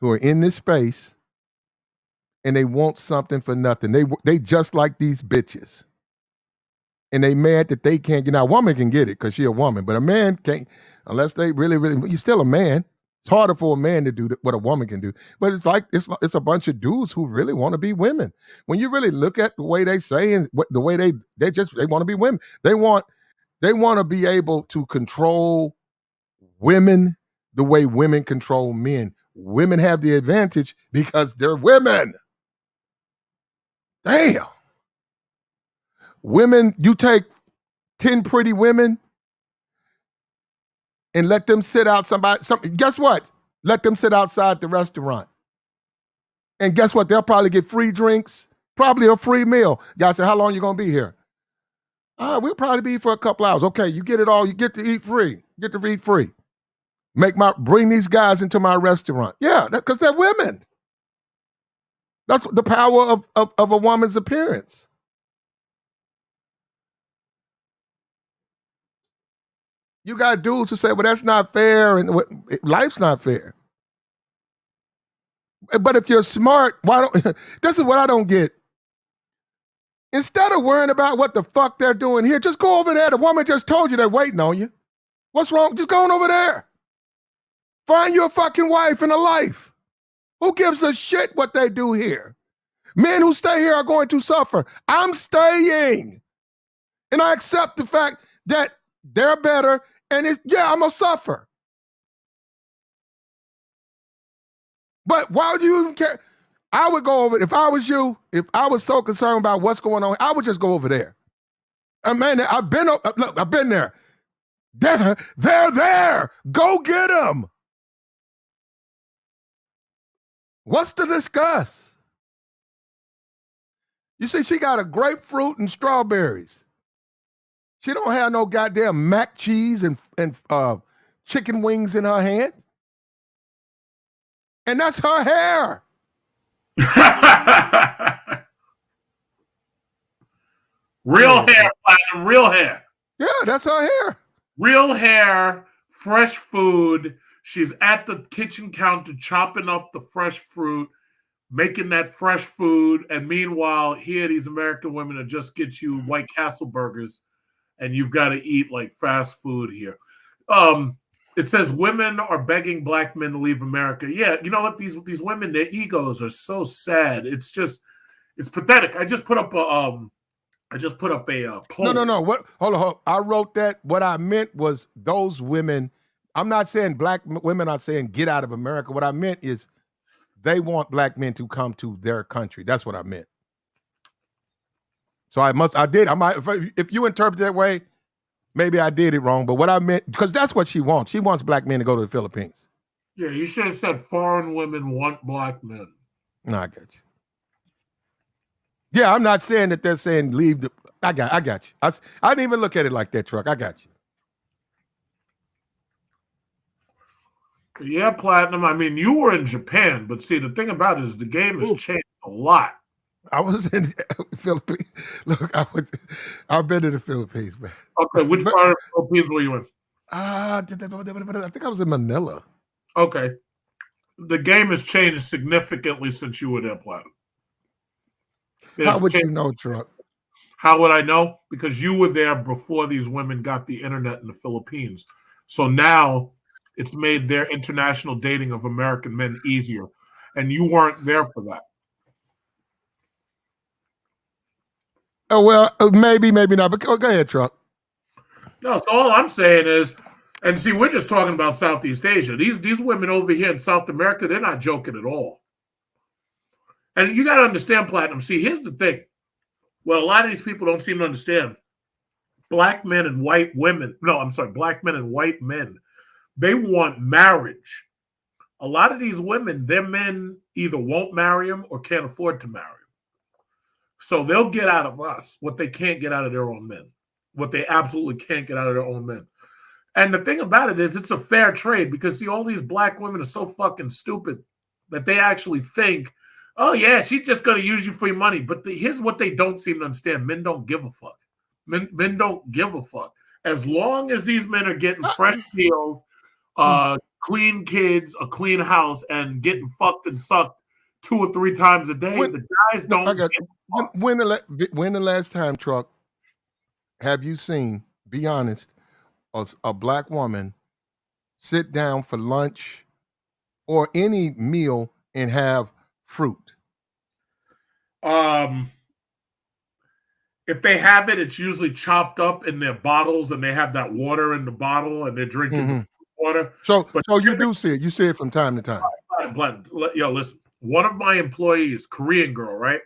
D: who are in this space, and they want something for nothing. They just like these bitches, and they mad that they can't get. Now, a woman can get it because she's a woman, but a man can't unless they really. You're still a man. It's harder for a man to do what a woman can do. But it's like it's a bunch of dudes who really want to be women. When you really look at the way they say and the way they want to be women. They want to be able to control women the way women control men. Women have the advantage because they're women. Damn. Women, you take 10 pretty women and let them sit out guess what? Let them sit outside the restaurant. And guess what? They'll probably get free drinks, probably a free meal. Guy said, how long you going to be here? We'll probably be for a couple hours. Okay, you get it all. You get to eat free. Get to eat free. Bring these guys into my restaurant. Yeah, because they're women. That's the power of a woman's appearance. You got dudes who say, well, that's not fair, and life's not fair. But if you're smart, why don't this is what I don't get. Instead of worrying about what the fuck they're doing here, just go over there. The woman just told you they're waiting on you. What's wrong? Just go on over there. Find you a fucking wife and a life. Who gives a shit what they do here? Men who stay here are going to suffer. I'm staying. And I accept the fact that they're better, and I'm going to suffer. But why would you even care? I would go over, if I was you, if I was so concerned about what's going on, I would just go over there. Man, I've been there. They're there. Go get them. What's to discuss? You see, she got a grapefruit and strawberries. She don't have no goddamn mac cheese and chicken wings in her hand. And that's her hair.
J: Real hair, Platinum, real hair.
D: Yeah, that's her hair.
J: Real hair, fresh food. She's at the kitchen counter chopping up the fresh fruit, making that fresh food. And meanwhile, here these American women that just get you White Castle burgers, and you've got to eat like fast food here. It says women are begging black men to leave America. Yeah, you know what? These women, their egos are so sad. It's pathetic. I just put up a poll.
D: No. What? Hold on. I wrote that. What I meant was those women. I'm not saying black women are saying get out of America. What I meant is they want black men to come to their country. That's what I meant. So I did. I might, if you interpret it that way, maybe I did it wrong. But what I meant, because that's what she wants. She wants black men to go to the Philippines.
J: Yeah, you should have said foreign women want black men.
D: No, I got you. Yeah, I'm not saying that they're saying leave the. I got you. I didn't even look at it like that, Truck. I got you.
J: Yeah, Platinum. I mean, you were in Japan, but see, the thing about it is the game has changed a lot.
D: I was in the Philippines. Look, I've been to the Philippines, man.
J: Okay, which part of the Philippines were you in?
D: I think I was in Manila.
J: Okay. The game has changed significantly since you were there, Platinum.
D: How would you know, Truck?
J: How would I know? Because you were there before these women got the internet in the Philippines. So now it's made their international dating of American men easier. And you weren't there for that.
D: Oh, well, maybe not. But go ahead, Truck.
J: No, so all I'm saying is, and see, we're just talking about Southeast Asia. These women over here in South America, they're not joking at all. And you got to understand, Platinum. See, here's the thing. What a lot of these people don't seem to understand. Black men and white women, black men and white men, they want marriage. A lot of these women, their men either won't marry them or can't afford to marry them. So they'll get out of us what they can't get out of their own men, what they absolutely can't get out of their own men. And the thing about it is it's a fair trade because, see, all these black women are so fucking stupid that they actually think, oh, yeah, she's just going to use you for your money. But here's what they don't seem to understand. Men don't give a fuck. Men don't give a fuck. As long as these men are getting fresh meals, clean kids, a clean house, and getting fucked and sucked 2 or 3 times a day, the guys don't give a fuck.
D: When the last time, Truck, have you seen, be honest, a black woman sit down for lunch or any meal and have fruit?
J: If they have it, it's usually chopped up in their bottles, and they have that water in the bottle, and they're drinking the water.
D: So you do see it. You see it from time to time.
J: Yo, listen. One of my employees, Korean girl, right?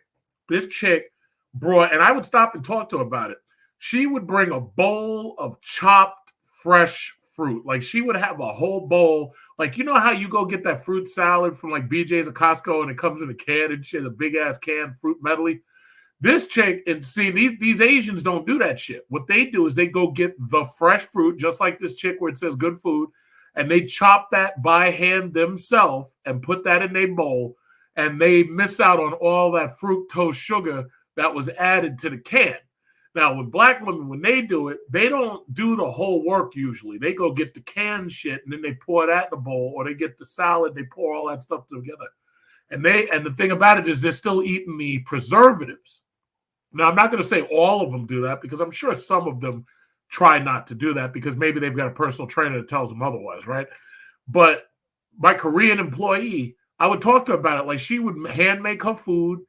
J: This chick brought, and I would stop and talk to her about it. She would bring a bowl of chopped fresh fruit. Like, she would have a whole bowl. Like, you know how you go get that fruit salad from like BJ's or Costco and it comes in a can and shit, a big ass can, fruit medley? This chick, and see, these Asians don't do that shit. What they do is they go get the fresh fruit, just like this chick where it says good food, and they chop that by hand themselves and put that in their bowl, and they miss out on all that fructose sugar that was added to the can. Now, with black women, when they do it, they don't do the whole work usually. They go get the canned shit, and then they pour that in the bowl, or they get the salad, they pour all that stuff together. And the thing about it is they're still eating the preservatives. Now, I'm not going to say all of them do that because I'm sure some of them try not to do that because maybe they've got a personal trainer that tells them otherwise, right? But my Korean employee, I would talk to her about it. Like, she would hand make her food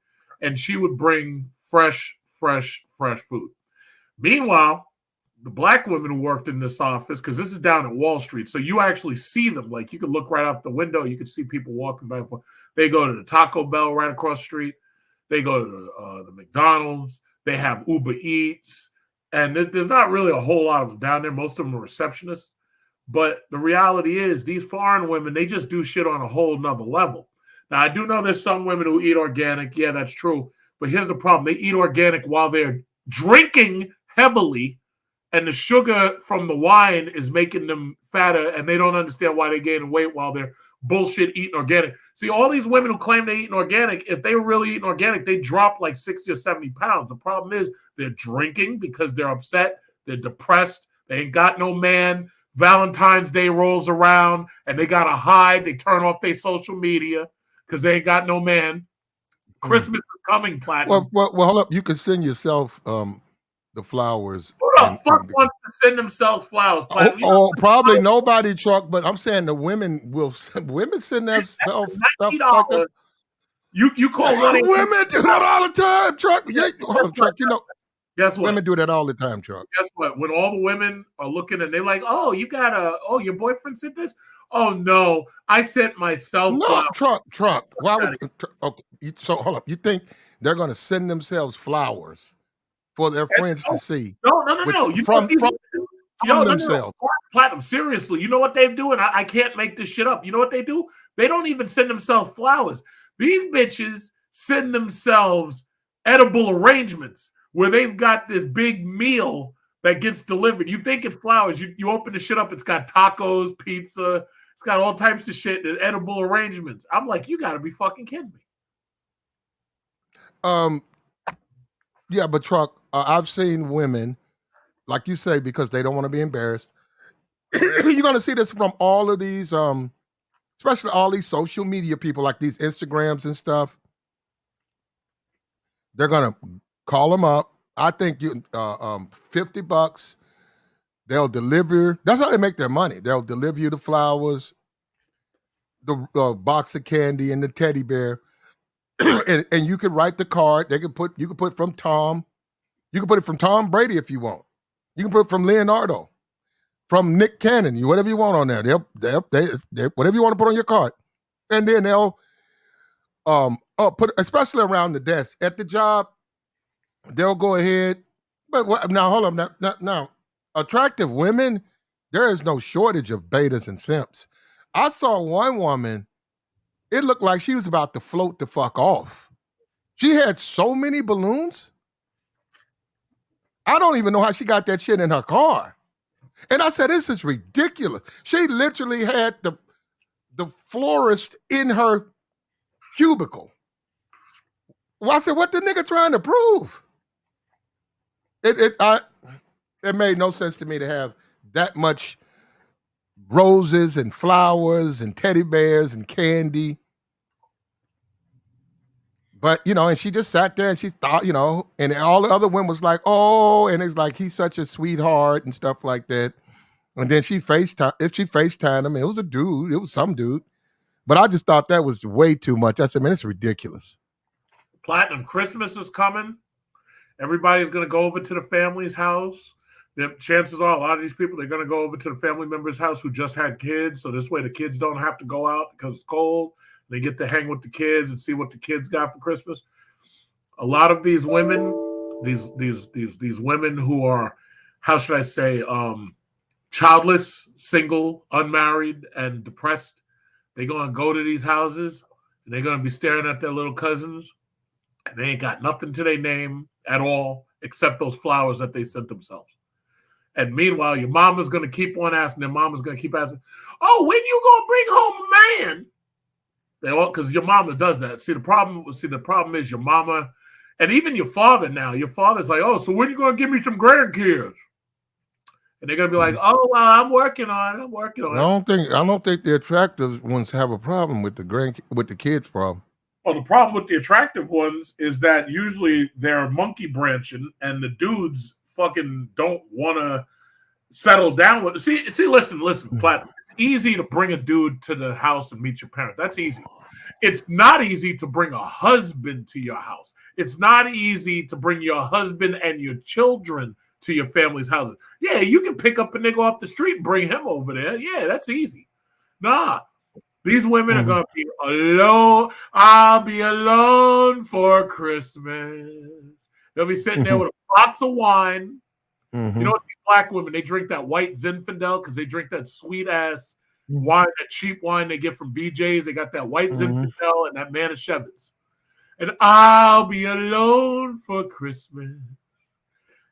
J: and she would bring fresh food. Meanwhile, the black women who worked in this office, because this is down at Wall Street, so you actually see them. Like, you could look right out the window. You could see people walking back and forth. They go to the Taco Bell right across the street. They go to the McDonald's. They have Uber Eats. And there's not really a whole lot of them down there. Most of them are receptionists. But the reality is these foreign women, they just do shit on a whole nother level. Now, I do know there's some women who eat organic. Yeah, that's true. But here's the problem. They eat organic while they're drinking heavily, and the sugar from the wine is making them fatter, and they don't understand why they're gaining weight while they're bullshit eating organic. See, all these women who claim they eating organic, if they were really eating organic, they drop like 60 or 70 pounds. The problem is they're drinking because they're upset, they're depressed, they ain't got no man. Valentine's Day rolls around, and they got to hide. They turn off their social media because they ain't got no man. Christmas is coming, Platinum.
D: Well, hold up. You can send yourself the flowers.
J: Who the fuck wants to send themselves flowers, Platinum?
D: Probably nobody, Chuck. But I'm saying the women will. Women send themselves stuff like that.
J: You call one
D: women do that all the time, Chuck. Hold on, Chuck. You know,
J: guess what?
D: Women do that all the time, Chuck.
J: Guess what? When all the women are looking and they're like, "Oh, you got your boyfriend sent this." Oh no, I sent myself.
D: No, Truck. Why would? Okay, so hold up. You think they're going to send themselves flowers for their friends to see?
J: No. You
D: from themselves.
J: Platinum, seriously, you know what they do? And I can't make this shit up. You know what they do? They don't even send themselves flowers. These bitches send themselves edible arrangements where they've got this big meal that gets delivered. You think it's flowers. You open the shit up, it's got tacos, pizza, it's got all types of shit, edible arrangements. I'm like, you got to be fucking kidding me.
D: Yeah, but Truck, I've seen women, like you say, because they don't want to be embarrassed. You're going to see this from all of these, especially all these social media people, like these Instagrams and stuff. They're going to call them up. I think you $50. They'll deliver. That's how they make their money. They'll deliver you the flowers, the box of candy, and the teddy bear. and you can write the card. You can put from Tom. You can put it from Tom Brady if you want. You can put it from Leonardo, from Nick Cannon, whatever you want on there. They whatever you want to put on your card, and then they'll put, especially around the desk at the job. They'll go ahead. But now hold on. Now, attractive women, there is no shortage of betas and simps. I saw one woman. It looked like she was about to float the fuck off. She had so many balloons. I don't even know how she got that shit in her car. And I said, this is ridiculous. She literally had the florist in her cubicle. Well, I said, what the nigga trying to prove? It made no sense to me to have that much roses and flowers and teddy bears and candy. But, and she just sat there and she thought, and all the other women was like, oh, and it's like, he's such a sweetheart and stuff like that. And then she FaceTimed him, it was a dude, it was some dude. But I just thought that was way too much. I said, man, it's ridiculous.
J: Platinum, Christmas is coming. Everybody's going to go over to the family's house. The chances are a lot of these people, they're going to go over to the family member's house who just had kids. So this way the kids don't have to go out because it's cold. They get to hang with the kids and see what the kids got for Christmas. A lot of these women, these women who are, how should I say, childless, single, unmarried, and depressed, they're going to go to these houses and they're going to be staring at their little cousins, and they ain't got nothing to their name at all except those flowers that they sent themselves. And meanwhile, your mama's going to keep on asking, their mama's going to keep asking, oh, when you going to bring home a man? Because your mama does that. See, the problem is your mama, and even your father now. Your father's like, oh, so when are you going to give me some grandkids? And they're going to be like, oh, well, I'm working on it.
D: I don't think the attractive ones have a problem with the kids problem.
J: Well, the problem with the attractive ones is that usually they're monkey branching, and the dudes fucking don't want to settle down with. See, listen, Platinum. It's easy to bring a dude to the house and meet your parent. That's easy. It's not easy to bring a husband to your house. It's not easy to bring your husband and your children to your family's houses. Yeah, you can pick up a nigga off the street and bring him over there. Yeah, that's easy. Nah, these women are going to be alone. I'll be alone for Christmas. They'll be sitting there with a box of wine. You know what, these black women, they drink that white Zinfandel because they drink that sweet ass wine, that cheap wine they get from BJ's. They got that white
D: Mm-hmm.
J: Zinfandel and that Manischewitz. And I'll be alone for Christmas.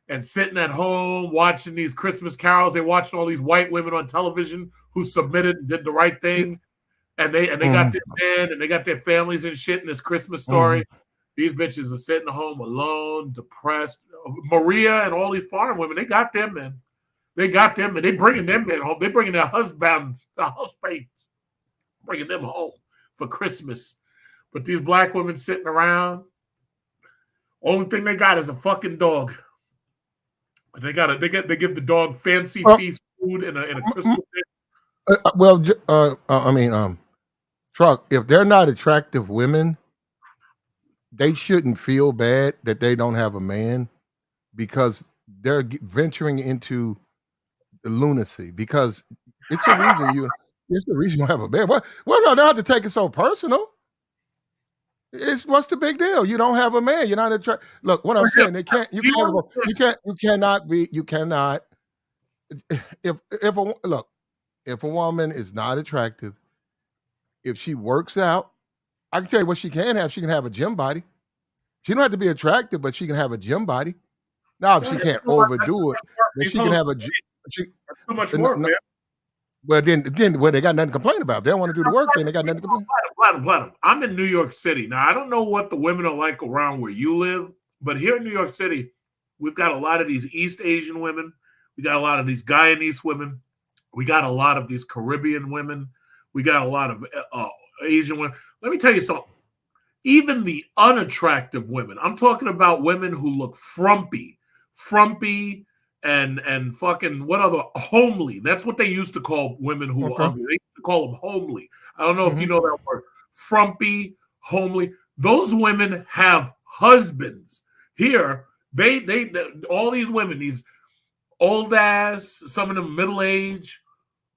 J: And sitting at home watching these Christmas carols. They watching all these white women on television who submitted and did the right
D: Yeah.
J: thing. And they got this man and they got their families and shit in this Christmas story. These bitches are sitting at home alone, depressed. Maria and all these foreign women, they got them, man. They got them, and they bringing them men home. They bringing their husbands, their husbands, bringing them home for Christmas. But these black women sitting around, only thing they got is a fucking dog. They give the dog fancy
D: Well,
J: feast food in a crystal
D: I mean, Truck, if they're not attractive women, they shouldn't feel bad that they don't have a man because they're venturing into lunacy. Because it's a reason it's the reason you have a man. Well, no, they don't have to take it so personal. It's what's the big deal? You don't have a man. You're not attracted. Look, what I'm saying, they can't. You can't. You can't. You cannot be. You cannot. If a look, if a woman is not attractive, if she works out, I can tell you what she can have. She can have a gym body. She don't have to be attractive, but she can have a gym body. Now, if she can't overdo it, but she can have a. She,
J: too much work, man.
D: Well, then they got nothing to complain about. If they don't want to do the work, then they got nothing to complain.
J: Platinum. I'm in New York City. Now, I don't know what the women are like around where you live, but here in New York City, we've got a lot of these East Asian women. We got a lot of these Guyanese women. We got a lot of these Caribbean women. We got a lot of Asian women. Let me tell you something. Even the unattractive women, I'm talking about women who look frumpy, and fucking what other homely. That's what they used to call women who were ugly. They used to call them homely. I don't know if you know that word. Frumpy, homely. Those women have husbands. Here, they all these women, these old ass, some of them middle age,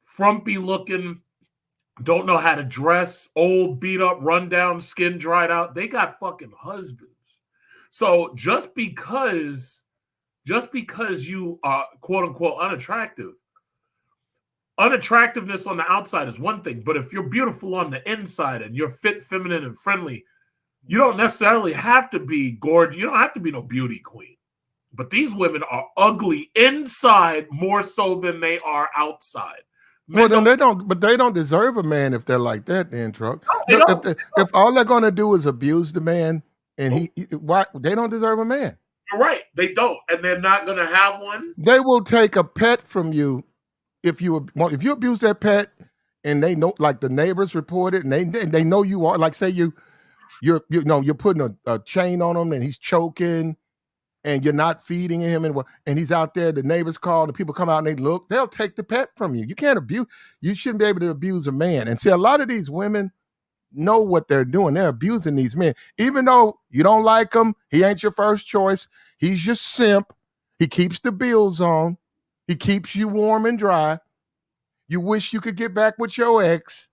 J: frumpy looking, don't know how to dress, old, beat up, run down, skin dried out. They got fucking husbands. So just because you are quote unquote unattractiveness on the outside is one thing, but if you're beautiful on the inside and you're fit, feminine, and friendly, you don't necessarily have to be gorgeous. You don't have to be no beauty queen. But these women are ugly inside more so than they are outside.
D: Well, then they don't deserve a man if they're like that. Then, Truck.
J: No,
D: Look, if all they're gonna do is abuse the man, and why they don't deserve a man?
J: You're right, they don't, and they're not gonna have one.
D: They will take a pet from you if you abuse that pet, and they know, like the neighbors report it, and they know you are, like say you're putting a chain on him and he's choking, and you're not feeding him, and he's out there. The neighbors call, the people come out and they look. They'll take the pet from you. You can't abuse. You shouldn't be able to abuse a man. And see, a lot of these women know what they're doing. They're abusing these men, even though you don't like him. He ain't your first choice. He's your simp. He keeps the bills on. He keeps you warm and dry. You wish you could get back with your ex.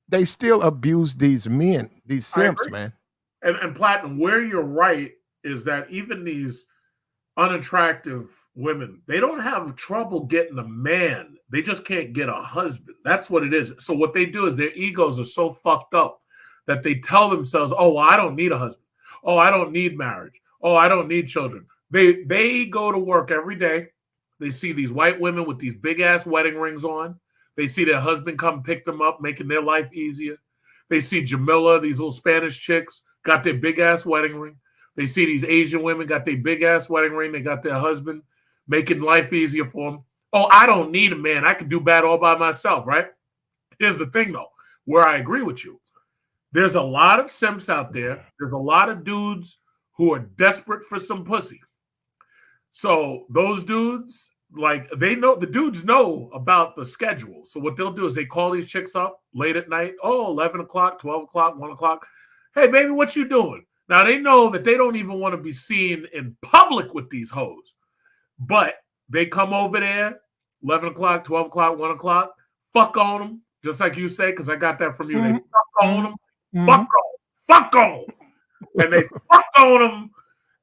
D: They still abuse these men, these simps, man.
J: And Platinum, where you're right is that even these unattractive women, they don't have trouble getting a man. They just can't get a husband. That's what it is. So what they do is their egos are so fucked up that they tell themselves, oh, well, I don't need a husband. Oh, I don't need marriage. Oh, I don't need children. They go to work every day. They see these white women with these big ass wedding rings on. They see their husband come pick them up, making their life easier. They see Jamila, these little Spanish chicks, got their big ass wedding ring. They see these Asian women got their big ass wedding ring. They got their husband making life easier for them. Oh, I don't need a man. I can do bad all by myself, right? Here's the thing, though, where I agree with you. There's a lot of simps out there. There's a lot of dudes who are desperate for some pussy. So those dudes, like, the dudes know about the schedule. So what they'll do is they call these chicks up late at night. Oh, 11 o'clock, 12 o'clock, 1 o'clock. Hey, baby, what you doing? Now, they know that they don't even want to be seen in public with these hoes. But they come over there, 11 o'clock, 12 o'clock, 1 o'clock, fuck on them, just like you say, because I got that from you. They fuck on them, fuck on, and they fuck on them,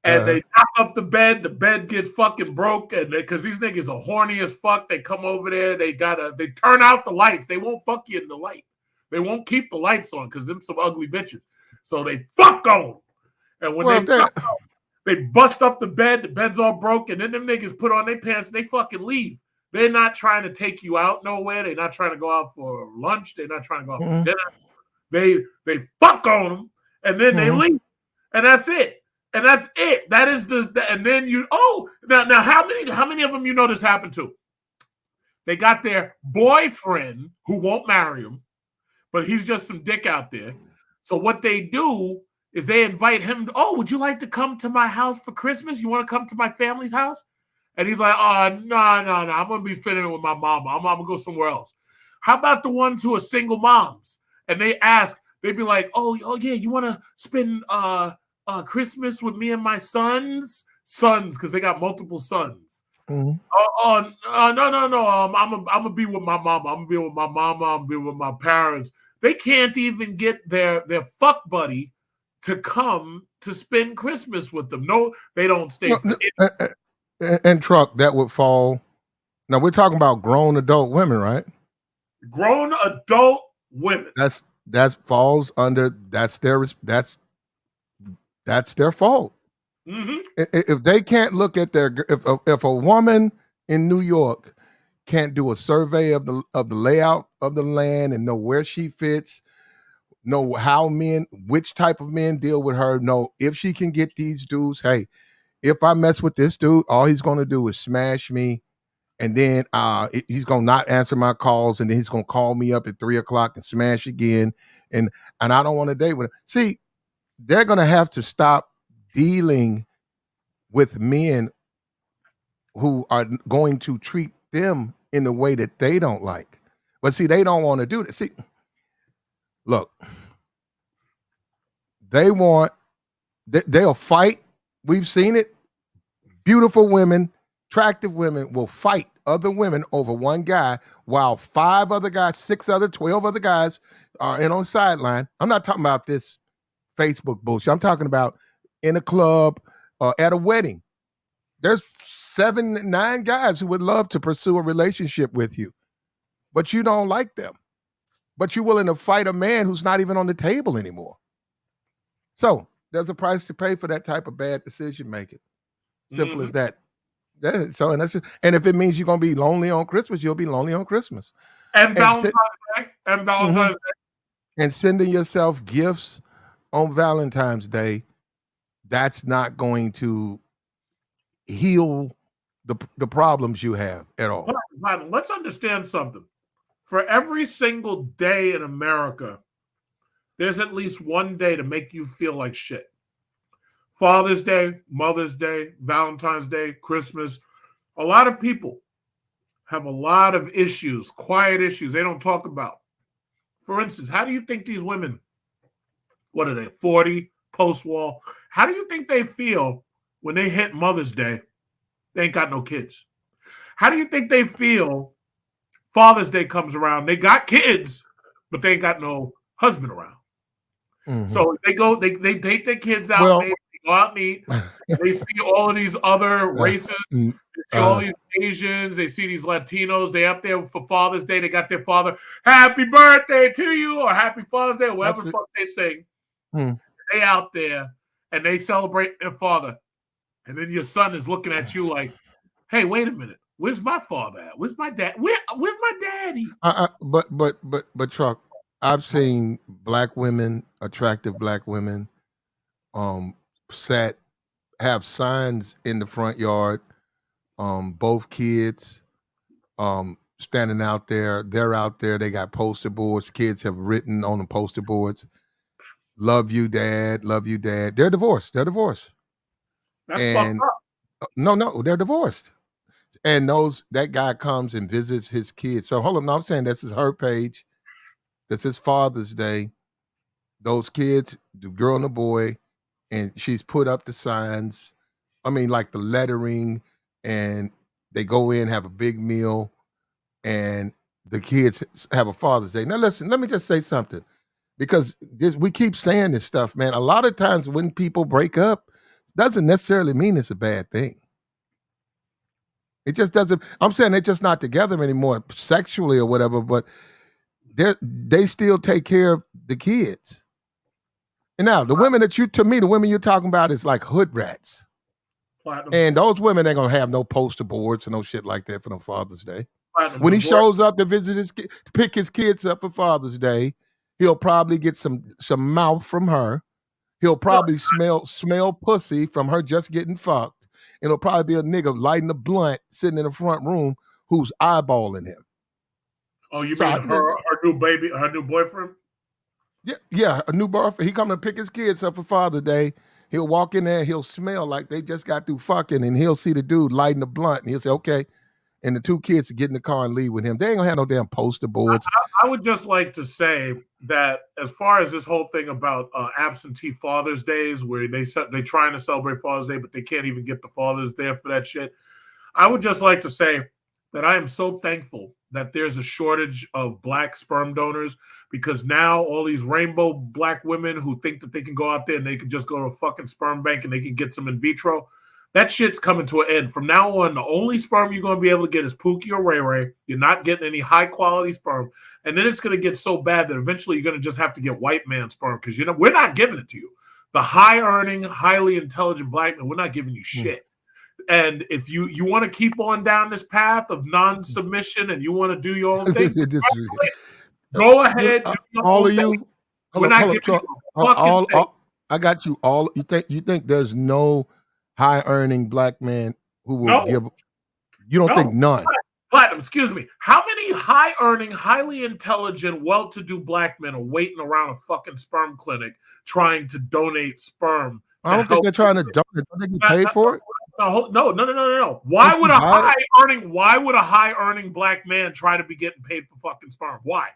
J: and they knock up the bed gets fucking broke, and because these niggas are horny as fuck, they come over there, they turn out the lights. They won't fuck you in the light. They won't keep the lights on because them some ugly bitches. So they fuck on. And when
D: Well,
J: they bust up the bed's all broken, and then them niggas put on their pants and they fucking leave. They're not trying to take you out nowhere. They're not trying to go out for lunch. They're not trying to go out for dinner. They fuck on them, and then they leave. And that's it. And that's it. That is and then now how many of them you know this happened to? They got their boyfriend who won't marry them, but he's just some dick out there. So what they do is they invite him, would you like to come to my house for Christmas? You want to come to my family's house? And he's like, no. I'm going to be spending it with my mama. I'm going to go somewhere else. How about the ones who are single moms? And they'd be like, oh yeah, you want to spend Christmas with me and my sons, because they got multiple sons. No. I'm gonna be with my mama. I'm gonna be with my mama. I'm gonna be with my parents. They can't even get their fuck buddy to come to spend Christmas with them. No, they don't stay.
D: And truck that would fall. Now we're talking about grown adult women, right?
J: Grown adult women.
D: That falls under that's their fault.
J: Mm-hmm.
D: If they can't look at if a woman in New York can't do a survey of the layout of the land and know where she fits, know which type of men deal with her, know if she can get these dudes, hey, if I mess with this dude, all he's gonna do is smash me, and then he's gonna not answer my calls, and then he's gonna call me up at 3:00 and smash again, and I don't want to date with him. See, they're gonna have to stop dealing with men who are going to treat them in the way that they don't like. But see, they don't want to do that. See, look, they'll fight. We've seen it. Beautiful women, attractive women will fight other women over one guy while 5 other guys, 6 other, 12 other guys are in on the sideline. I'm not talking about this Facebook bullshit. I'm talking about in a club or at a wedding. There's 7, 9 guys who would love to pursue a relationship with you, but you don't like them. But you're willing to fight a man who's not even on the table anymore. So there's a price to pay for that type of bad decision making. Simple as that. So and if it means you're gonna be lonely on Christmas, you'll be lonely on Christmas.
J: And Valentine's Day.
D: Day. And sending yourself gifts on Valentine's Day, that's not going to heal the problems you have at all.
J: Let's understand something. For every single day in America, there's at least one day to make you feel like shit. Father's Day, Mother's Day, Valentine's Day, Christmas. A lot of people have a lot of issues, quiet issues they don't talk about. For instance, how do you think these women, what are they, 40, post-war, how do you think they feel when they hit Mother's Day? They ain't got no kids. How do you think they feel Father's Day comes around? They got kids, but they ain't got no husband around. Mm-hmm. So they take their kids out, they go out and eat. They see all of these other races. They see all these Asians. They see these Latinos. They up there for Father's Day. They got their father, happy birthday to you, or happy Father's Day, or whatever the fuck they sing. They out there and they celebrate their father. And then your son is looking at you like, hey, wait a minute. Where's my father at? Where's my dad? Where's my daddy?
D: But Truck, I've seen black women, attractive black women, have signs in the front yard, both kids standing out there. They're out there. They got poster boards. Kids have written on the poster boards, love you, dad. Love you, dad. They're divorced.
J: That's fucked up.
D: No, they're divorced. And that guy comes and visits his kids. So hold on, no, I'm saying this is her page. This is Father's Day. Those kids, the girl and the boy, and she's put up the signs. I mean, like the lettering, and they go in, have a big meal, and the kids have a Father's Day. Now listen, let me just say something, because we keep saying this stuff, man. A lot of times when people break up, doesn't necessarily mean it's a bad thing. It just doesn't. I'm saying they're just not together anymore sexually or whatever, but they still take care of the kids. And now the women the women you're talking about is like hood rats.
J: Platinum.
D: And those women ain't gonna have no poster boards and no shit like that for no Father's Day.
J: Platinum.
D: When he shows up to visit to pick his kids up for Father's Day, he'll probably get some mouth from her. He'll probably smell pussy from her just getting fucked. And it'll probably be a nigga lighting a blunt sitting in the front room who's eyeballing him.
J: Oh, you mean her new baby, her new boyfriend?
D: Yeah, a new boyfriend. He come to pick his kids up for Father's Day. He'll walk in there, he'll smell like they just got through fucking, and he'll see the dude lighting the blunt, and he'll say, okay. And the two kids get in the car and leave with him. They ain't gonna have no damn poster boards.
J: I would just like to say that as far as this whole thing about absentee Father's Days, where they trying to celebrate Father's Day, but they can't even get the fathers there for that shit. I would just like to say that I am so thankful that there's a shortage of black sperm donors, because now all these rainbow black women who think that they can go out there and they can just go to a fucking sperm bank and they can get some in vitro, that shit's coming to an end. From now on, the only sperm you're going to be able to get is Pookie or Ray Ray. You're not getting any high-quality sperm. And then it's going to get so bad that eventually you're going to just have to get white man sperm, because we're not giving it to you. The high-earning, highly intelligent black men, we're not giving you shit. And if you want to keep on down this path of non-submission and you want to do your own thing, go ahead. Do your
D: all
J: own
D: of you.
J: thing. We're not giving you a fucking thing.
D: I got you. All you think there's no high-earning black man who will give? You don't think none?
J: Platinum, excuse me. How many high-earning, highly intelligent, well-to-do black men are waiting around a fucking sperm clinic trying to donate sperm?
D: I don't think they're trying to donate. Don't they get paid for it?
J: No. Why would a high-earning black man try to be getting paid for fucking sperm? Why?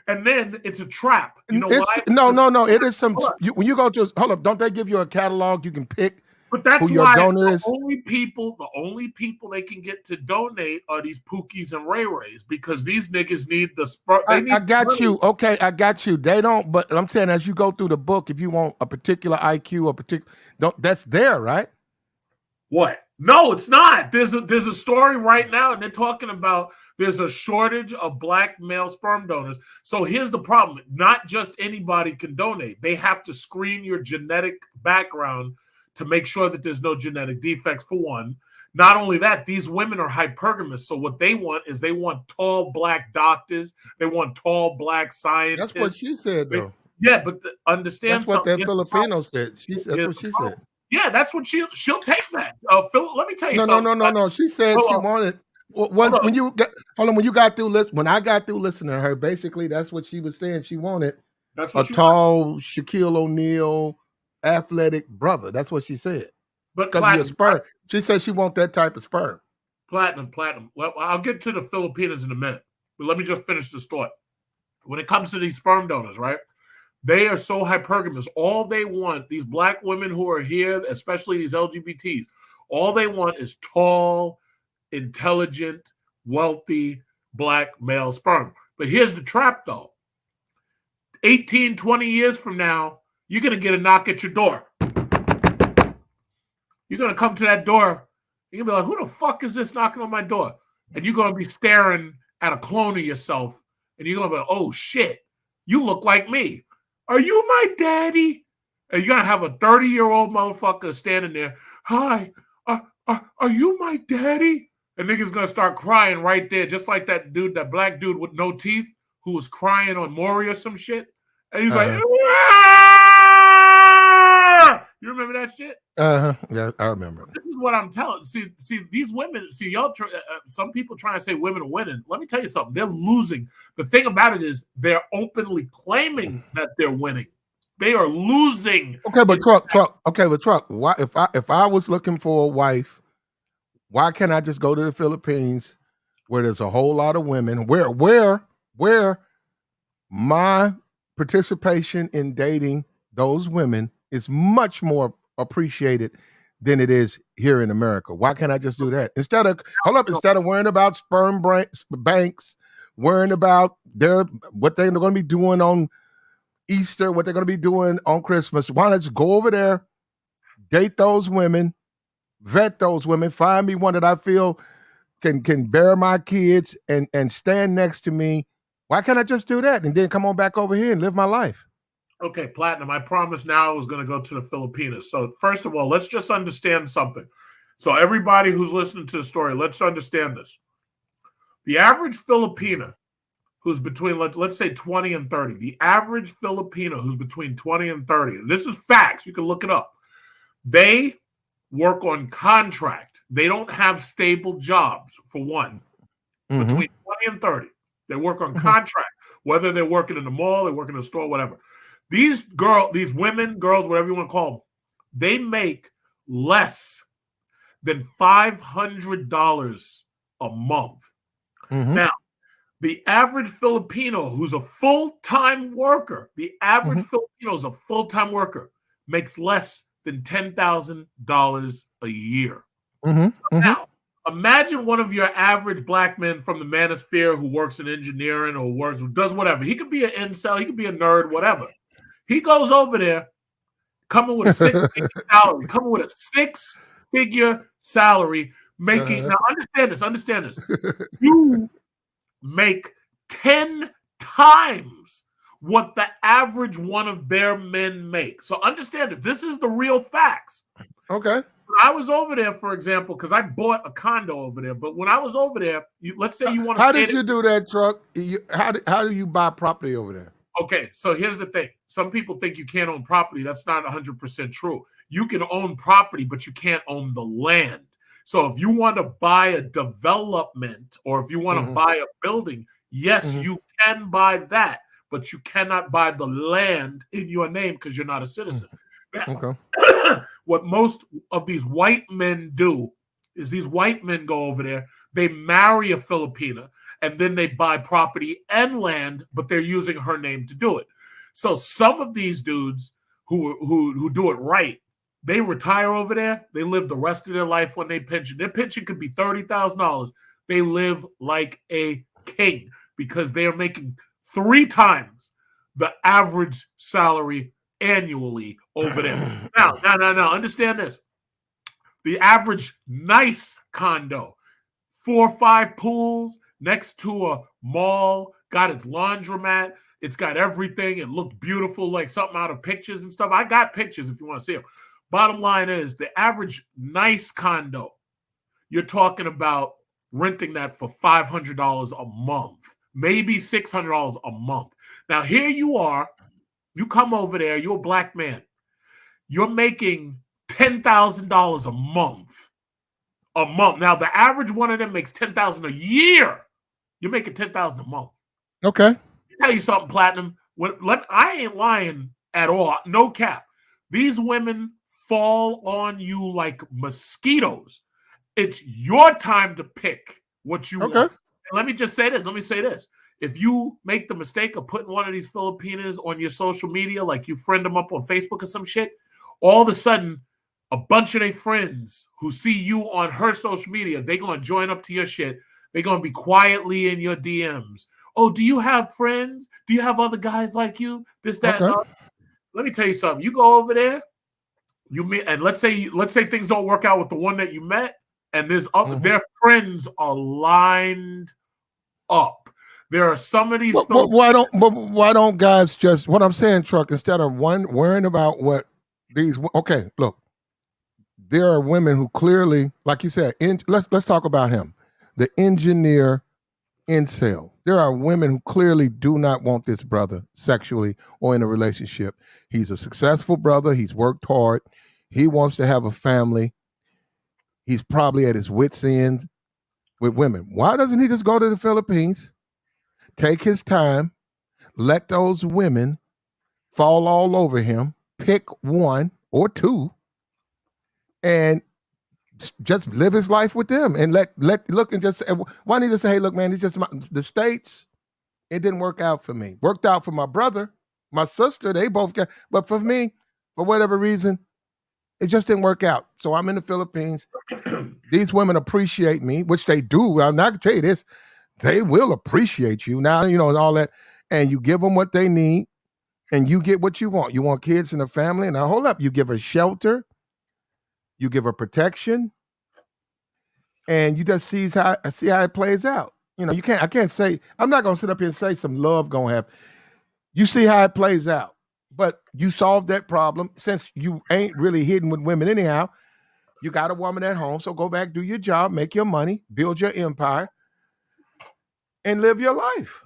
J: And then it's a trap. You know why?
D: No. It is some. When you go to don't they give you a catalog you can pick?
J: But that's
D: who your
J: why
D: donor is?
J: the only people they can get to donate are these Pookies and Ray Rays, because these niggas need the sperm.
D: I got you. Okay, I got you. They don't, but I'm saying as you go through the book, if you want a particular IQ, that's there, right?
J: What? No, it's not. There's a story right now, and they're talking about there's a shortage of black male sperm donors. So here's the problem. Not just anybody can donate. They have to screen your genetic background to make sure that there's no genetic defects, for one. Not only that, these women are hypergamous. So what they want is they want tall black doctors. They want tall black scientists.
D: That's what she said, though.
J: Yeah, but understand
D: that's what that Filipino said. That's what she said.
J: Yeah, that's what she'll take that. Phil, let me tell you something.
D: No. She said she wanted. When I got through listening to her, basically that's what she was saying. She wanted a tall Shaquille O'Neal, athletic brother. That's what she said.
J: But
D: because you're sperm. She said she want that type of sperm.
J: Platinum. Well, I'll get to the Filipinas in a minute, but let me just finish this thought. When it comes to these sperm donors, right? They are so hypergamous. All they want, these black women who are here, especially these LGBTs, all they want is tall, intelligent, wealthy, black male sperm. But here's the trap, though. 18, 20 years from now, you're going to get a knock at your door. You're going to come to that door. You're going to be like, who the fuck is this knocking on my door? And you're going to be staring at a clone of yourself. And you're going to be like, oh, shit, you look like me. Are you my daddy? And you're going to have a 30-year-old motherfucker standing there. Hi, are you my daddy? And niggas going to start crying right there, just like that dude, that black dude with no teeth who was crying on Maury or some shit. And he's like, Aah! You remember that shit?
D: Yeah, I remember.
J: This is what I'm telling. See, these women. See, y'all. Some people trying to say women are winning. Let me tell you something. They're losing. The thing about it is they're openly claiming that they're winning. They are losing.
D: Okay, but Truck. Why, if I was looking for a wife, why can't I just go to the Philippines, where there's a whole lot of women, where my participation in dating those women is much more appreciated than it is here in America? Why can't I just do that instead of worrying about sperm banks, worrying about what they're going to be doing on Easter, what they're going to be doing on Christmas? Why not just go over there, date those women, vet those women, find me one that I feel can bear my kids and stand next to me. Why can't I just do that and then come on back over here and live my life?
J: Okay, Platinum, I promised now I was going to go to the Filipinas. So, first of all, let's just understand something. So, everybody who's listening to the story, let's understand this. The average Filipina who's between, let's say, 20 and 30, the average Filipino who's between 20 and 30, and this is facts, you can look it up, they work on contract. They don't have stable jobs, for one, between 20 and 30. They work on contract, whether they're working in the mall, they're working in the store, whatever. These women, girls, whatever you want to call them, they make less than $500 a month. Now, the average Filipino who's a full-time worker, makes less than $10,000 a year. Now, imagine one of your average black men from the manosphere who works in engineering or does whatever. He could be an incel, he could be a nerd, whatever. He goes over there coming with a six-figure salary, making now understand this. You make 10 times what the average one of their men make. So understand this. This is the real facts.
D: Okay.
J: When I was over there, for example, because I bought a condo over there, but when I was over there, let's say you want to.
D: How did you do that, Truck? How do you buy property over there?
J: Okay, so here's the thing. Some people think you can't own property. That's not 100% true. You can own property, but you can't own the land. So if you want to buy a development or if you want to buy a building, yes, you can buy that, but you cannot buy the land in your name because you're not a citizen. What most of these white men do is these white men go over there, they marry a Filipina, and then they buy property and land, but they're using her name to do it. So some of these dudes who do it right, they retire over there. They live the rest of their life when they pension. Their pension could be $30,000. They live like a king because they are making 3 times the average salary annually over there. Now, understand this. The average nice condo, 4 or 5 pools next to a mall, got its laundromat. It's got everything. It looked beautiful, like something out of pictures and stuff. I got pictures if you want to see them. Bottom line is the average nice condo, you're talking about renting that for $500 a month, maybe $600 a month. Now, here you are. You come over there. You're a black man. You're making $10,000 a month. Now, the average one of them makes $10,000 a year. You're making $10,000 a month.
D: Okay.
J: Let me tell you something, Platinum. I ain't lying at all. No cap. These women fall on you like mosquitoes. It's your time to pick what you want. And let me just say this. If you make the mistake of putting one of these Filipinas on your social media, like you friend them up on Facebook or some shit, all of a sudden, a bunch of their friends who see you on her social media, they're going to join up to your shit. They're going to be quietly in your DMs. Oh, do you have friends? Do you have other guys like you? This, that, and other. Let me tell you something. You go over there, and let's say things don't work out with the one that you met, and there's their friends are lined up. There are some of these.
D: Why don't guys just? What I'm saying, Truck, instead of worrying about what these. Okay, look, there are women who clearly, like you said, let's talk about him, the engineer incel. There are women who clearly do not want this brother sexually or in a relationship. He's a successful brother. He's worked hard. He wants to have a family. He's probably at his wit's end with women. Why doesn't he just go to the Philippines, take his time, let those women fall all over him, pick 1 or 2, and just live his life with them and let look and just why don't you just say, hey, look, man, it's just the States. It didn't work out for me. Worked out for my brother, my sister. They both got, but for me, for whatever reason, it just didn't work out. So I'm in the Philippines. These women appreciate me, which they do. I'm not gonna tell you this. They will appreciate you now, and all that. And you give them what they need, and you get what you want. You want kids and a family, and now hold up, you give her shelter. you give her protection, and you just see how it plays out. I can't say I'm not gonna sit up here and say some love gonna happen. You see how it plays out. But you solve that problem since you ain't really hitting with women anyhow. You got a woman at home, so go back, do your job, make your money, build your empire, and live your life.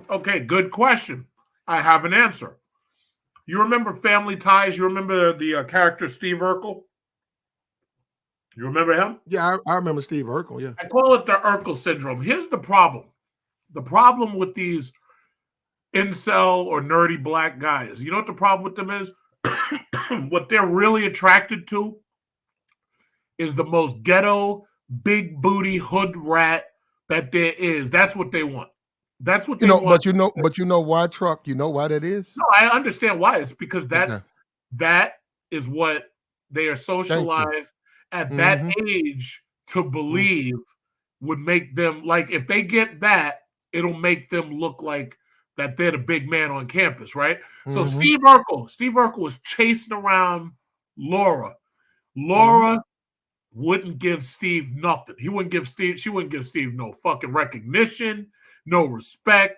J: Okay, good question. I have an answer. You remember Family Ties? You remember the character Steve Urkel? You remember him?
D: Yeah, I remember Steve Urkel. Yeah.
J: I call it the Urkel syndrome. Here's the problem. The problem with these incel or nerdy black guys, you know what the problem with them is? What they're really attracted to is the most ghetto, big booty hood rat that there is. That's what they want. That's what they want.
D: But you know why, Truck? You know why that is?
J: No, I understand why. It's because
D: Okay.
J: that is what they are socialized at that age to believe would make them, like, if they get that, it'll make them look like that they're the big man on campus, right? So Steve Urkel was chasing around Laura. Laura wouldn't give Steve nothing. She wouldn't give Steve no fucking recognition, no respect.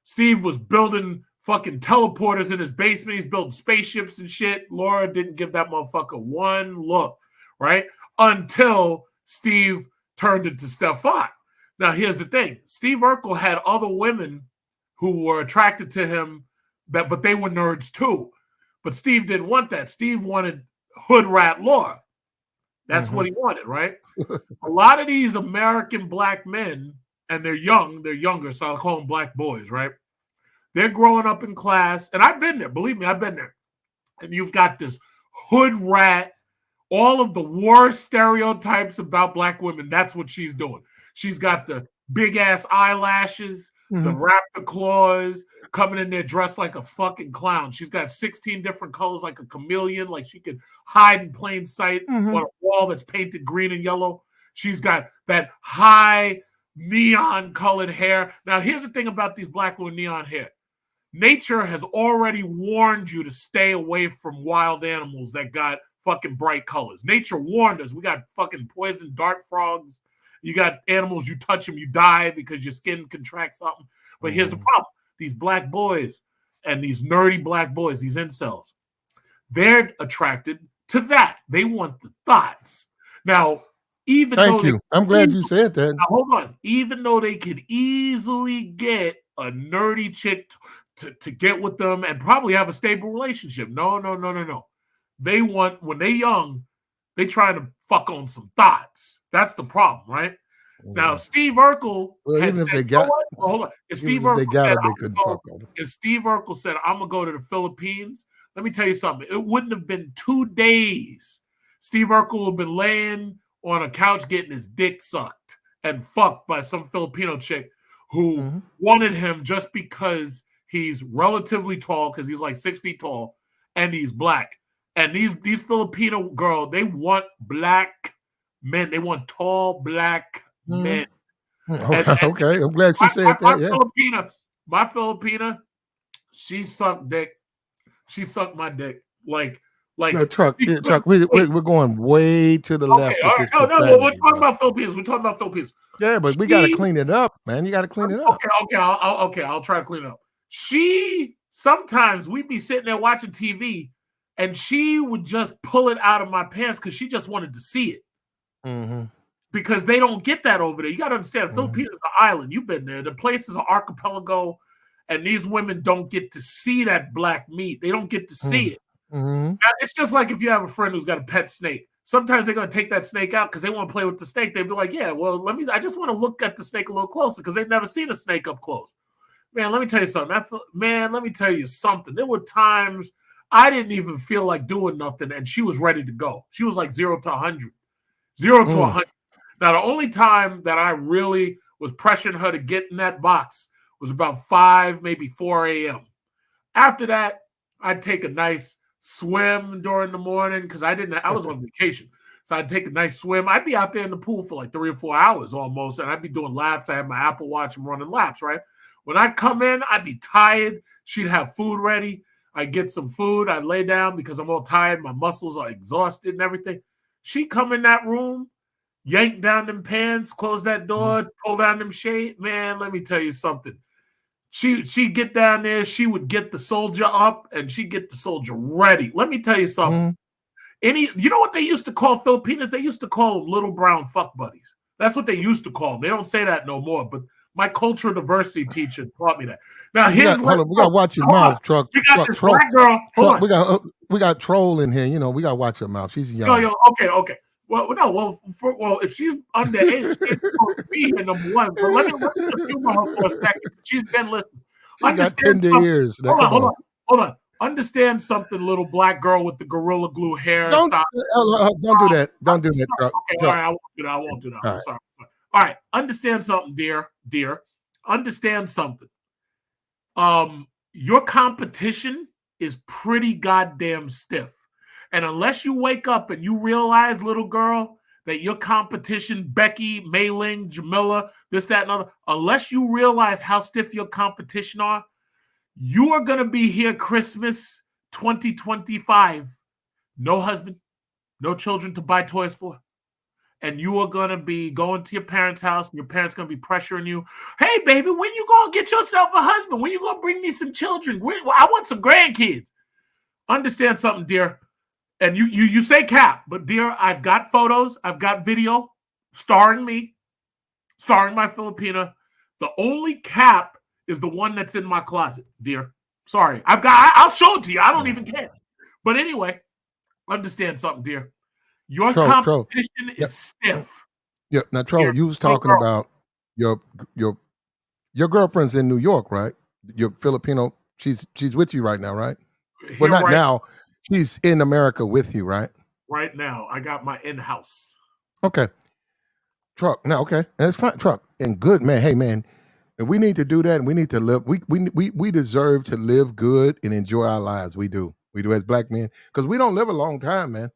J: Steve was building fucking teleporters in his basement. He's building spaceships and shit. Laura didn't give that motherfucker one look, right? Until Steve turned into Stefan. Now, here's the thing. Steve Urkel had other women who were attracted to him, but they were nerds too. But Steve didn't want that. Steve wanted hood rat Laura. That's what he wanted, right? A lot of these American black men, and they're younger, so I'll call them black boys, right? They're growing up in class, and I've been there. Believe me, I've been there. And you've got this hood rat, all of the worst stereotypes about black women. That's what she's doing. She's got the big ass eyelashes, the raptor claws, coming in there dressed like a fucking clown. She's got 16 different colors like a chameleon, like she could hide in plain sight on a wall that's painted green and yellow. She's got that high neon colored hair. Now, here's the thing about these black women with neon hair. Nature has already warned you to stay away from wild animals that got fucking bright colors. Nature warned us. We got fucking poison dart frogs. You got animals, you touch them, you die because your skin contracts something. But here's the problem. These black boys and these nerdy black boys, these incels, they're attracted to that. They want the thoughts. Now,
D: I'm glad you said that.
J: Now, hold on. Even though they could easily get a nerdy chick to get with them and probably have a stable relationship. No. They want, when they're young, they trying to fuck on some thoughts. That's the problem, right? Now, Steve Urkel had said, hold on. If Steve Urkel said, I'm going to go to the Philippines, let me tell you something. It wouldn't have been 2 days. Steve Urkel would have been laying on a couch getting his dick sucked and fucked by some Filipino chick who wanted him just because he's relatively tall, because he's like 6 feet tall, and he's black. And these Filipino girls, they want black men. They want tall black men.
D: Okay, I'm glad she said that. Yeah.
J: My Filipina, she sucked dick. She sucked my dick. Like
D: Truck, we're going way to the left.
J: No, we're talking about Philippines.
D: Yeah, but we got to clean it up, man. You got to clean it up.
J: I'll try to clean it up. Sometimes we'd be sitting there watching TV, and she would just pull it out of my pants because she just wanted to see it. Because they don't get that over there. You got to understand, Philippines is an island. You've been there. The place is an archipelago, and these women don't get to see that black meat. They don't get to see it. Now, it's just like if you have a friend who's got a pet snake. Sometimes they're going to take that snake out because they want to play with the snake. They'd be like, yeah, well, I just want to look at the snake a little closer because they've never seen a snake up close. Man, let me tell you something. There were times I didn't even feel like doing nothing, and she was ready to go. She was like 0 to 100. 0 to 100. Now, the only time that I really was pressuring her to get in that box was about 5, maybe 4 a.m. After that, I'd take a nice swim during the morning because I was on vacation. So I'd take a nice swim. I'd be out there in the pool for like 3 or 4 hours almost, and I'd be doing laps. I had my Apple Watch and running laps, right? When I'd come in, I'd be tired. She'd have food ready. I'd get some food. I'd lay down because I'm all tired. My muscles are exhausted and everything. She come in that room, yank down them pants, close that door, pull down them shades. Man, let me tell you something. She'd get down there, she would get the soldier up, and she'd get the soldier ready. Let me tell you something. You know what they used to call Filipinas? They used to call them little brown fuck buddies. That's what they used to call them. They don't say that no more, but my cultural diversity teacher taught me that. Now,
D: we got to watch your mouth, Truck.
J: We got this black girl. Hold
D: on. We got troll in here. You know, we got to watch her mouth. She's young.
J: Yo, okay. Well, no, well, if she's underage, she's supposed to be here, number one. But let me just humor her for a second. She's been listening.
D: She got tender ears.
J: Hold on. Understand something, little black girl with the gorilla glue hair.
D: Don't do that. Don't do that, Truck.
J: Okay, all right, I won't do that. I'm sorry. All right, understand something, dear. Understand something. Your competition is pretty goddamn stiff. And unless you wake up and you realize, little girl, that your competition, Becky, Mei Ling, Jamila, this, that, and other, unless you realize how stiff your competition are, you are going to be here Christmas 2025. No husband, no children to buy toys for. And you are going to be going to your parents' house, and your parents going to be pressuring you. Hey, baby, when you going to get yourself a husband? When you going to bring me some children? I want some grandkids. Understand something, dear. And you say cap, but dear, I've got photos, I've got video starring me, starring my Filipina. The only cap is the one that's in my closet, dear. Sorry. I'll show it to you. I don't even care. But anyway, understand something, dear. Your competition is stiff.
D: Yeah. Now, Troll, you was talking about your girlfriend's in New York, right? Your Filipino, she's with you right now, right? Well, not now. She's in America with you, right?
J: Right now. I got my in-house.
D: Okay. Truck. Now, okay. That's fine. Truck. And good, man. Hey, man. And we need to do that. And we need to live. We deserve to live good and enjoy our lives. We do. We do as black men. Because we don't live a long time, man.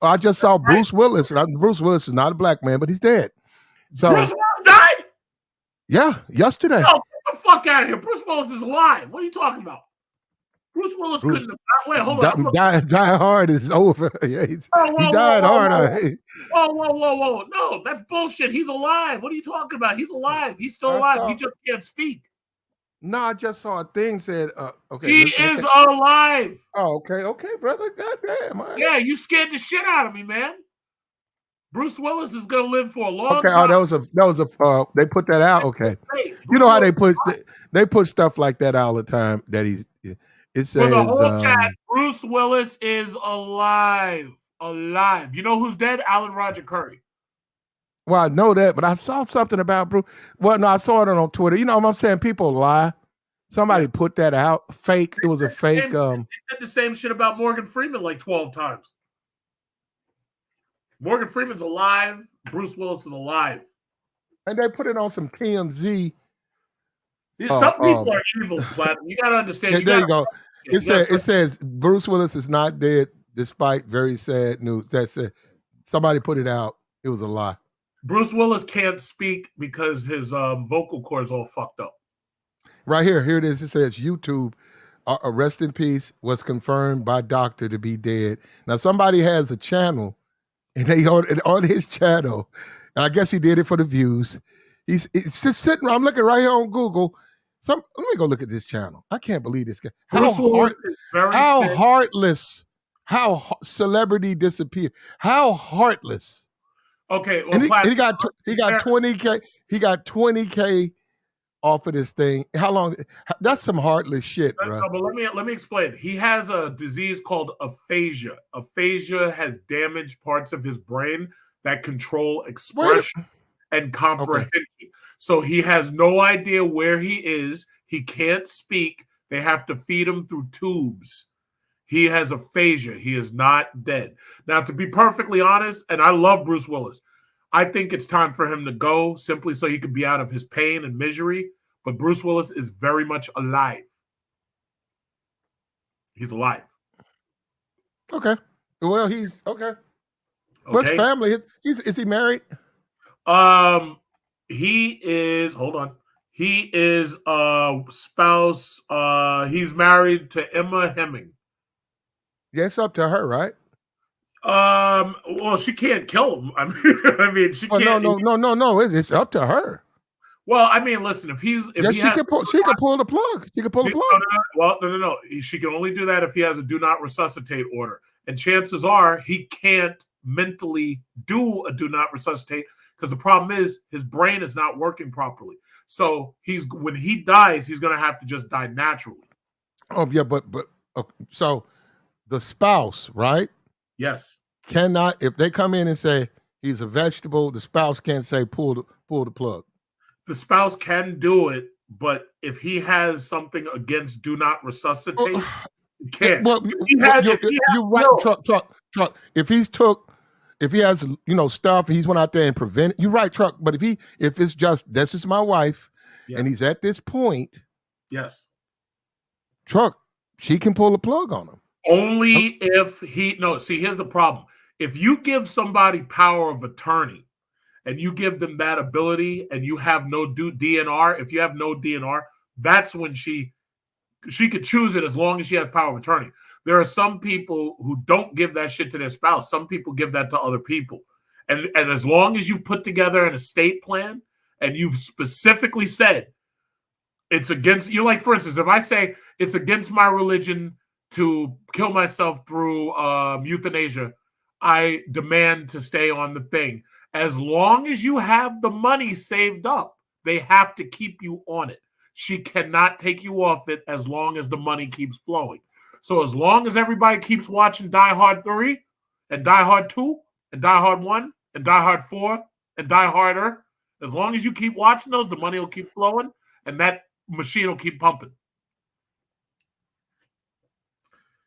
D: Oh, I just saw Bruce Willis. Bruce Willis is not a black man, but he's dead. So
J: Bruce Willis died?
D: Yeah, yesterday.
J: No, get the fuck out of here. Bruce Willis is alive. What are you talking about? Bruce Willis couldn't have. Wait, hold on.
D: Die Hard is over. Yeah, he died hard.
J: Whoa. No, that's bullshit. He's alive. What are you talking about? He's alive. He's still alive. He just can't speak.
D: No, I just saw a thing said, okay.
J: He is alive.
D: Oh, okay, brother. Goddamn. Man.
J: Yeah, you scared the shit out of me, man. Bruce Willis is gonna live for a long
D: time.
J: Okay,
D: that was a they put that out. Okay. You know how they put stuff like that all the time that it says
J: for the whole chat, Bruce Willis is alive. Alive. You know who's dead? Alan Roger Curry.
D: Well, I know that, but I saw something about Bruce. Well, no, I saw it on Twitter. You know what I'm saying? People lie. Somebody put that out. Fake. It was a fake.
J: They said the same shit about Morgan Freeman like 12 times. Morgan Freeman's alive. Bruce Willis is alive.
D: And they put it on some TMZ.
J: Some people are evil, but you got to understand.
D: There you go. It says Bruce Willis is not dead despite very sad news. That's it. Somebody put it out. It was a lie.
J: Bruce Willis can't speak because his vocal cords all fucked up.
D: Right here it is. It says YouTube, rest in peace, was confirmed by doctor to be dead. Now somebody has a channel, and they on his channel, and I guess he did it for the views. It's just sitting. I'm looking right here on Google. Let me go look at this channel. I can't believe this guy. How heartless. How celebrity disappear. How heartless.
J: Okay, well,
D: and he got 20K. He got 20K off of this thing. How long? That's some heartless shit, bro.
J: No, but let me explain. He has a disease called aphasia. Aphasia has damaged parts of his brain that control expression and comprehension. Okay. So he has no idea where he is. He can't speak. They have to feed him through tubes. He has aphasia. He is not dead. Now, to be perfectly honest, and I love Bruce Willis, I think it's time for him to go simply so he can be out of his pain and misery. But Bruce Willis is very much alive. He's alive.
D: Okay. Well, he's okay. What's family? Is he married?
J: He is. Hold on. He is a spouse. He's married to Emma Hemming.
D: Yeah, it's up to her, right?
J: Well, she can't kill him. I mean, she
D: Oh no,
J: can't.
D: no, no, no, no. It's up to her.
J: Well, I mean, listen. If
D: Yeah,
J: he has,
D: she could pull the plug. She could pull the
J: no,
D: plug.
J: well, no. She can only do that if he has a do not resuscitate order, and chances are he can't mentally do a do not resuscitate because the problem is his brain is not working properly. So when he dies, he's going to have to just die naturally.
D: Oh yeah, but okay, so the spouse, right?
J: Yes.
D: Cannot if they come in and say he's a vegetable, the spouse can't say pull the plug.
J: The spouse can do it, but if he has something against do not resuscitate, he can't.
D: Well, you're right, truck. If he has stuff, he's went out there and prevented. You're right, truck. But if it's just this is my wife, and he's at this point,
J: yes,
D: truck, she can pull the plug on him.
J: Only if see, here's the problem. If you give somebody power of attorney and you give them that ability and you have no DNR, if you have no DNR, that's when she could choose it as long as she has power of attorney. There are some people who don't give that shit to their spouse. Some people give that to other people. And as long as you've put together an estate plan and you've specifically said it's against you, like for instance, if I say it's against my religion to kill myself through euthanasia, I demand to stay on the thing. As long as you have the money saved up, they have to keep you on it. She cannot take you off it as long as the money keeps flowing. So as long as everybody keeps watching Die Hard 3 and Die Hard 2 and Die Hard 1 and Die Hard 4 and Die Harder, as long as you keep watching those, the money will keep flowing and that machine will keep pumping.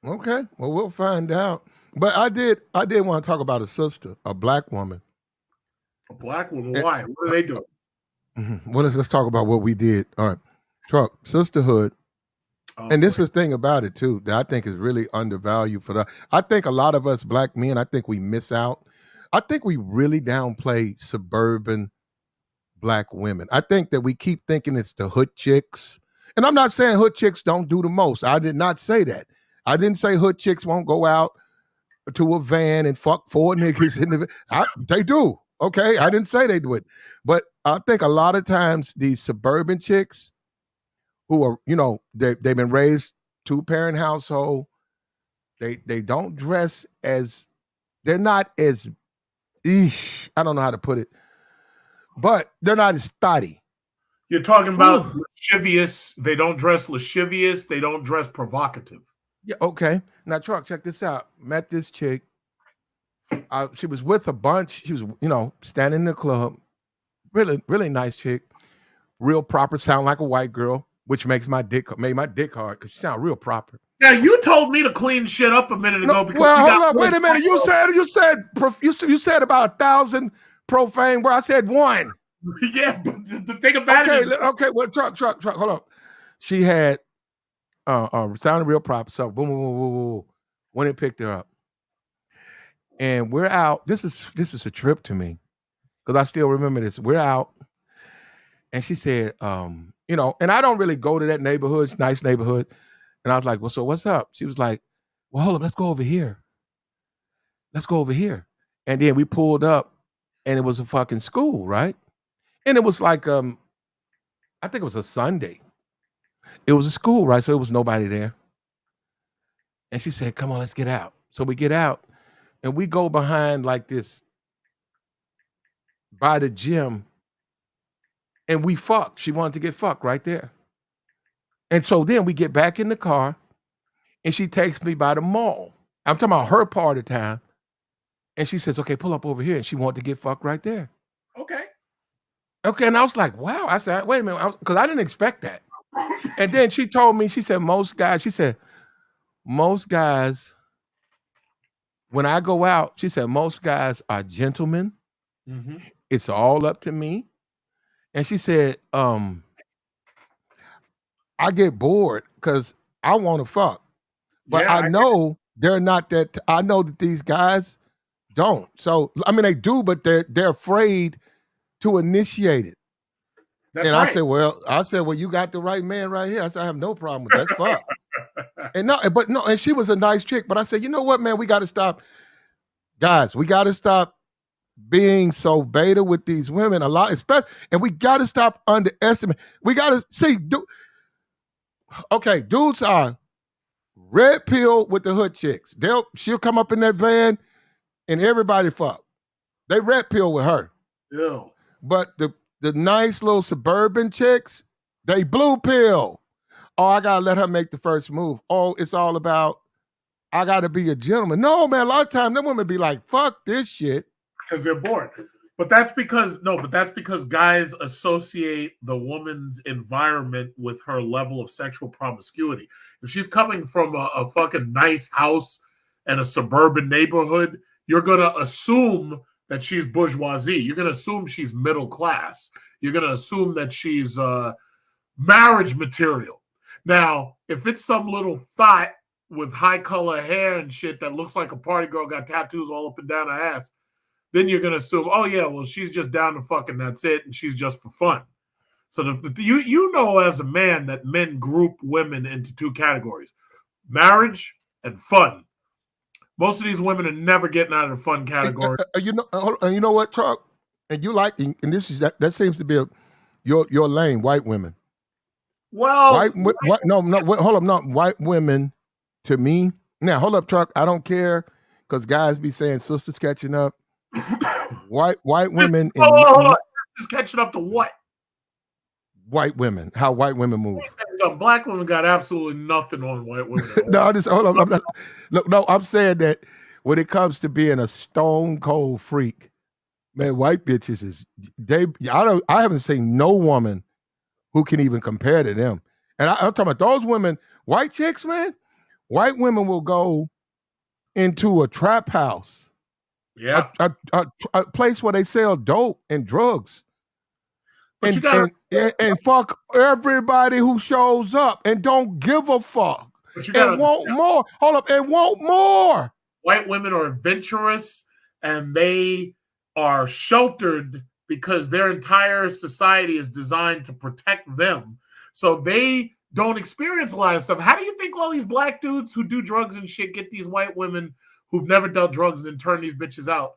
D: Okay, well, we'll find out. But I did want to talk about a sister, a black woman.
J: A black woman? Why? What do they do?
D: Well, let's talk about what we did. All right, truck sisterhood. And this is the thing about it too that I think is really undervalued for that. I think a lot of us black men, I think we miss out. I think we really downplay suburban black women. I think that we keep thinking it's the hood chicks. And I'm not saying hood chicks don't do the most. I did not say that. I didn't say hood chicks won't go out to a van and fuck 4 niggas in the they do. Okay. I didn't say they do it. But I think a lot of times these suburban chicks who are, they've been raised 2-parent household, they don't dress as, they're not as, I don't know how to put it, but they're not as thotty.
J: You're talking about lascivious. They don't dress lascivious. They don't dress provocative.
D: Yeah, okay. Now, truck, check this out. Met this chick. She was with a bunch. She was, standing in the club. Really, really nice chick. Real proper, sound like a white girl, which made my dick hard because she sound real proper.
J: Now you told me to clean shit up a minute ago. Because
D: hold up, wait a minute. You said about 1,000 profane words. I said 1.
J: Yeah, but the thing about it is,
D: okay. Well, truck. Hold up. She had sounded real proper. So boom, boom, boom, boom, boom. When it picked her up, and we're out. This is a trip to me because I still remember this. We're out, and she said, and I don't really go to that neighborhood. It's a nice neighborhood. And I was like, well, so what's up? She was like, well, hold up, let's go over here. Let's go over here. And then we pulled up and it was a fucking school, right? And it was like, I think it was a Sunday. It was a school, right? So it was nobody there. And she said, come on, let's get out. So we get out and we go behind like this by the gym and we fucked. She wanted to get fucked right there. And so then we get back in the car and she takes me by the mall. I'm talking about her part of town. And she says, okay, pull up over here. And she wanted to get fucked right there.
J: Okay.
D: And I was like, wow. I said, wait a minute. Because I didn't expect that. And then she told me, she said, most guys, when I go out, she said, most guys are gentlemen. Mm-hmm. It's all up to me. And she said, I get bored because I want to fuck. But yeah, I know they're not that. I know that these guys don't. So, I mean, they do, but they're afraid to initiate it. That's and right. I said, well, you got the right man right here. I said, I have no problem with that. That's fuck. And she was a nice chick. But I said, you know what, man, we got to stop. Guys, we got to stop being so beta with these women a lot, especially, and we got to stop underestimating. We got to see, okay, dudes are red pill with the hood chicks. She'll come up in that van and everybody fuck. They red pill with her.
J: Yeah.
D: But the nice little suburban chicks, they blue pill. Oh, I gotta let her make the first move. Oh, it's all about I gotta be a gentleman. No, man, a lot of times them women be like, fuck this shit.
J: Because they're bored. But that's because guys associate the woman's environment with her level of sexual promiscuity. If she's coming from a fucking nice house and a suburban neighborhood, you're gonna assume that she's bourgeoisie. You're gonna assume she's middle class. You're gonna assume that she's marriage material. Now, if it's some little thought with high color hair and shit that looks like a party girl, got tattoos all up and down her ass, then you're gonna assume, oh yeah, well she's just down to fucking that's it, and she's just for fun. So you know as a man that men group women into two categories: marriage and fun. Most of these women are never getting out of the fun category.
D: You know what, Chuck? And you like, and this is that seems to be your lane. White women.
J: Well,
D: hold up, not white women. To me, now hold up, Chuck. I don't care because guys be saying sisters catching up. White women.
J: Just catching up to what?
D: White women. How white women move.
J: Black women got absolutely nothing on white women.
D: No, hold on. No, I'm saying that when it comes to being a stone cold freak, man, white bitches is I haven't seen no woman who can even compare to them. And I'm talking about those women, white chicks, man. White women will go into a trap house.
J: Yeah.
D: A place where they sell dope and drugs. And fuck everybody who shows up and don't give a fuck. And want more. Hold up, and want more.
J: White women are adventurous and they are sheltered because their entire society is designed to protect them. So they don't experience a lot of stuff. How do you think all these black dudes who do drugs and shit get these white women who've never done drugs and then turn these bitches out?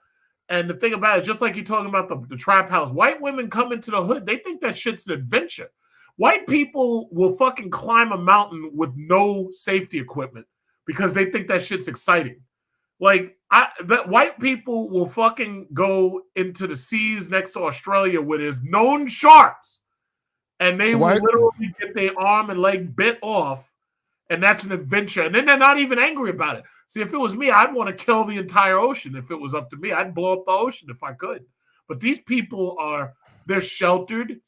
J: And the thing about it, just like you're talking about the trap house, white women come into the hood, they think that shit's an adventure. White people will fucking climb a mountain with no safety equipment because they think that shit's exciting. Like, that white people will fucking go into the seas next to Australia where there's known sharks, and they will literally get their arm and leg bit off, and that's an adventure. And then they're not even angry about it. See, if it was me, I'd want to kill the entire ocean. If it was up to me, I'd blow up the ocean if I could. But these people they're sheltered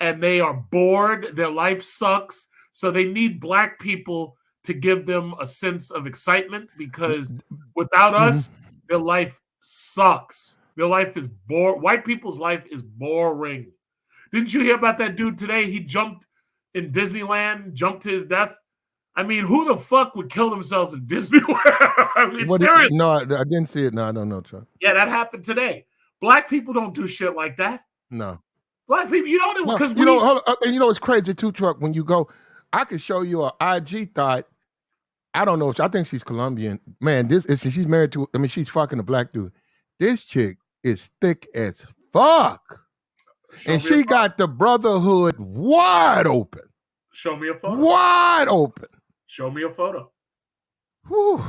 J: and they are bored. Their life sucks. So they need black people to give them a sense of excitement because without us, their life sucks. Their life is boring. White people's life is boring. Didn't you hear about that dude today? He jumped in Disneyland, jumped to his death. I mean, who the fuck would kill themselves in Disneyland? I mean, seriously.
D: No, I didn't see it. No, I don't know, Chuck.
J: Yeah, that happened today. Black people don't do shit like that.
D: No.
J: Black people, you know, because
D: you know, hold up, and you know it's crazy too, Chuck. When you go, I could show you a IG thought. I don't know. I think she's Colombian. Man, she's married to. I mean, she's fucking a black dude. This chick is thick as fuck, and she got the brotherhood wide open.
J: Show me a photo.
D: Wide open.
J: Show me a photo.
D: Whew.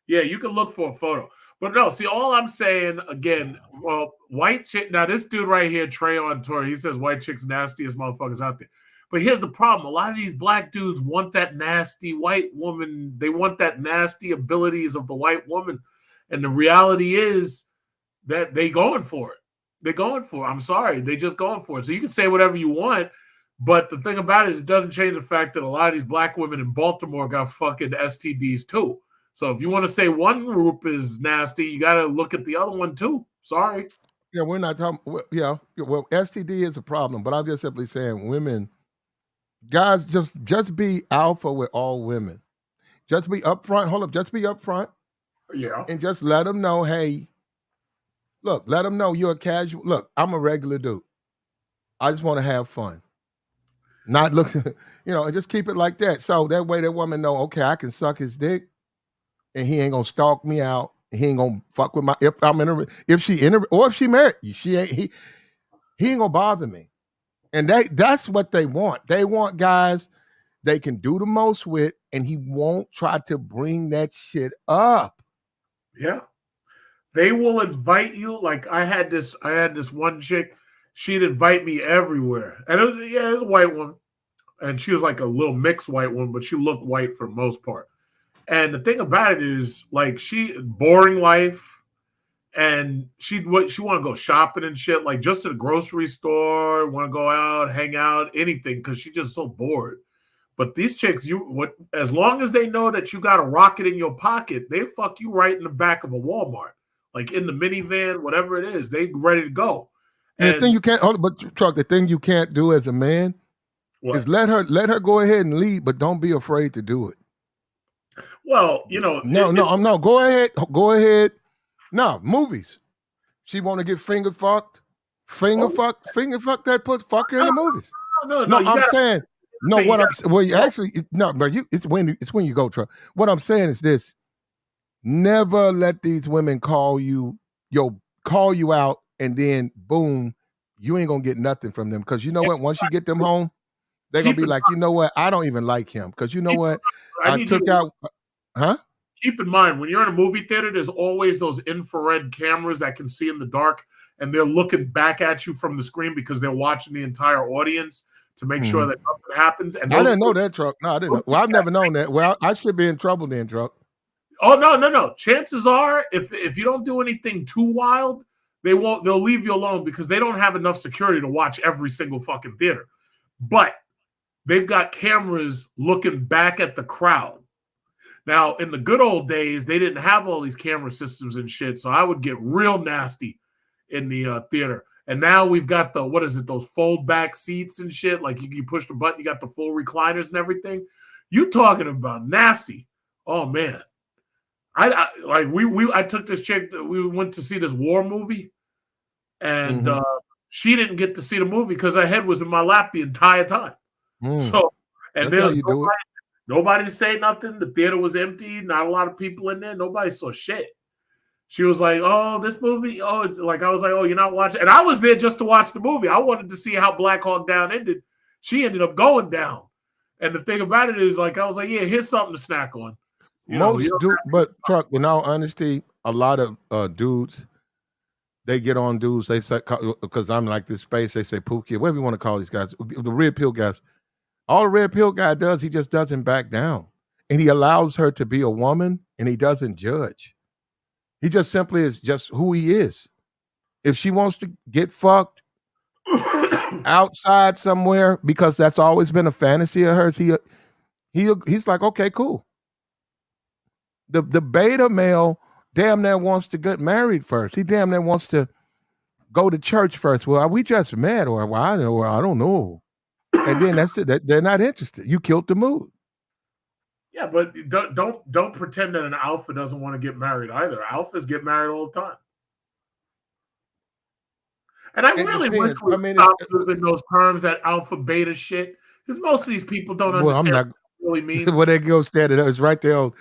J: Yeah, you can look for a photo. But no, see, all I'm saying, again, well, white chick. Now, this dude right here, Trey on tour, he says white chicks nastiest motherfuckers out there. But here's the problem. A lot of these black dudes want that nasty white woman. They want that nasty abilities of the white woman. And the reality is that they going for it. They're going for it. I'm sorry. They just going for it. So you can say whatever you want. But the thing about it is it doesn't change the fact that a lot of these black women in Baltimore got fucking STDs too. So if you want to say one group is nasty, you got to look at the other one too. Sorry.
D: Yeah, we're not talking. Yeah, well, STD is a problem, but I'm just simply saying, women, guys, just be alpha with all women. Just be upfront. Hold up, just be upfront.
J: Yeah.
D: And just let them know, hey, look, let them know you're a casual. Look, I'm a regular dude. I just want to have fun. Not looking, and just keep it like that. So that way that woman know, okay, I can suck his dick and he ain't going to stalk me out He ain't gonna fuck with my if I'm in a if she in a or if she married. She ain't he ain't gonna bother me. And that's what they want. They want guys they can do the most with, and he won't try to bring that shit up.
J: Yeah. They will invite you. Like I had this one chick, she'd invite me everywhere. And it was a white one. And she was like a little mixed white one, but she looked white for the most part. And the thing about it is, like, she boring life, and she want to go shopping and shit, like just to the grocery store, want to go out, hang out, anything, because she's just so bored. But these chicks, as long as they know that you got a rocket in your pocket, they fuck you right in the back of a Walmart, like in the minivan, whatever it is, they ready to go.
D: And the thing
J: And
D: you can't, but Truck, the thing you can't do as a man is let her go ahead and lead, but don't be afraid to do it.
J: Well,
D: No. Go ahead. No, movies. She want to get finger fucked. Finger fuck that pussy. Fuck her in the movies.
J: No.
D: I'm saying no. What I'm well, you actually no, but it's when you go, Truck. What I'm saying is this: never let these women call you out, and then boom, you ain't gonna get nothing from them. Because you know what? Once you get them home, they're gonna be like, you know what? I don't even like him. Because you know what? I took out. Huh?
J: Keep in mind, when you're in a movie theater, there's always those infrared cameras that can see in the dark, and they're looking back at you from the screen because they're watching the entire audience to make sure that nothing happens. And
D: I didn't know that, Truck. No, I didn't know. Well, I've never known that. Well, I should be in trouble then, Truck.
J: Oh, no. Chances are, if you don't do anything too wild, they'll leave you alone because they don't have enough security to watch every single fucking theater. But they've got cameras looking back at the crowd. Now, in the good old days, they didn't have all these camera systems and shit, so I would get real nasty in the theater. And now we've got those fold back seats and shit. Like you push the button, you got the full recliners and everything. You talking about nasty? Oh man, I took this chick. We went to see this war movie, and she didn't get to see the movie because her head was in my lap the entire time. So, and
D: that's how you do it.
J: Nobody to say nothing. The theater was empty. Not a lot of people in there. Nobody saw shit. She was like, "Oh, this movie." Oh, like I was like, "Oh, you're not watching." And I was there just to watch the movie. I wanted to see how Black Hawk Down ended. She ended up going down. And the thing about it is, like, I was like, "Yeah, here's something to snack on."
D: But Truck, in all honesty, a lot of dudes, they get on dudes. They say because I'm like this space. They say Pookie, whatever you want to call these guys, the red pill guys. All the red pill guy does, he just doesn't back down. And he allows her to be a woman and he doesn't judge. He just simply is just who he is. If she wants to get fucked outside somewhere, because that's always been a fantasy of hers, he's like, okay, cool. The beta male damn near wants to get married first. He damn near wants to go to church first. Well, we just met, or I don't know. And then that's it. They're not interested. You killed the mood.
J: Yeah, but don't pretend that an alpha doesn't want to get married either. Alphas get married all the time. And I really wish we stopped using those terms, that alpha beta shit, because most of these people don't understand what it really means.
D: Well, they go stand it up. It's right there on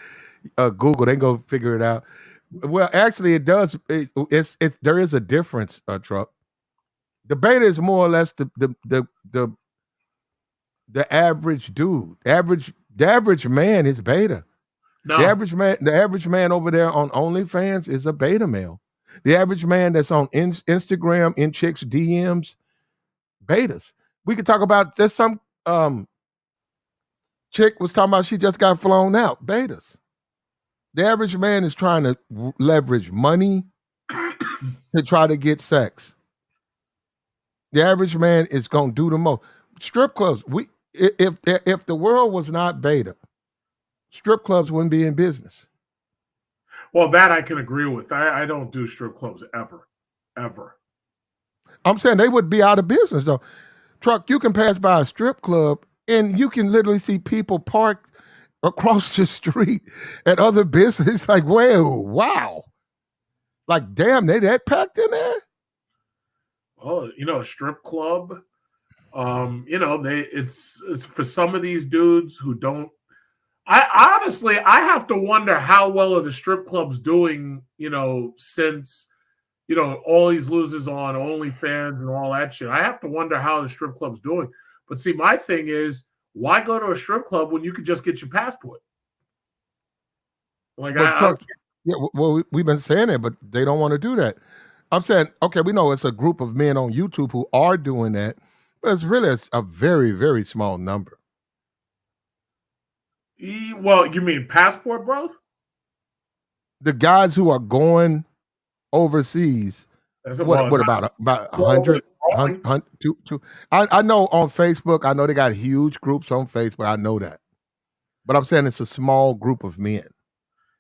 D: Google. They go figure it out. Well, actually, it does. There is a difference, Truck. The beta is more or less the average dude. The average man is beta. No. The average man over there on OnlyFans is a beta male. The average man that's on Instagram in chicks DMs, betas. We could talk about there's some chick was talking about she just got flown out, betas. The average man is trying to leverage money to try to get sex. The average man is gonna do the most. Strip clubs. If the world was not beta, strip clubs wouldn't be in business.
J: Well, that I can agree with. I don't do strip clubs ever.
D: I'm saying they would be out of business though. Truck, you can pass by a strip club and you can literally see people parked across the street at other businesses. Like, whoa, wow. Like, damn, they that packed in there?
J: Well, a strip club, it's for some of these dudes who don't I honestly, I have to wonder how well are the strip clubs doing, since, all these losers on OnlyFans and all that shit. I have to wonder how the strip club's doing. But see, my thing is, why go to a strip club when you could just get your passport? Like,
D: But
J: I don't.
D: truck, yeah, well, we've been saying it, but they don't want to do that. I'm saying, okay, we know it's a group of men on YouTube who are doing that, but it's really a very, very small number.
J: Well, you mean passport, bro?
D: The guys who are going overseas,
J: That's
D: what
J: well,
D: what
J: not
D: about a
J: all over
D: hundred,
J: drawing.
D: two? I know on Facebook, I know they got huge groups on Facebook. I know that, but I'm saying it's a small group of men.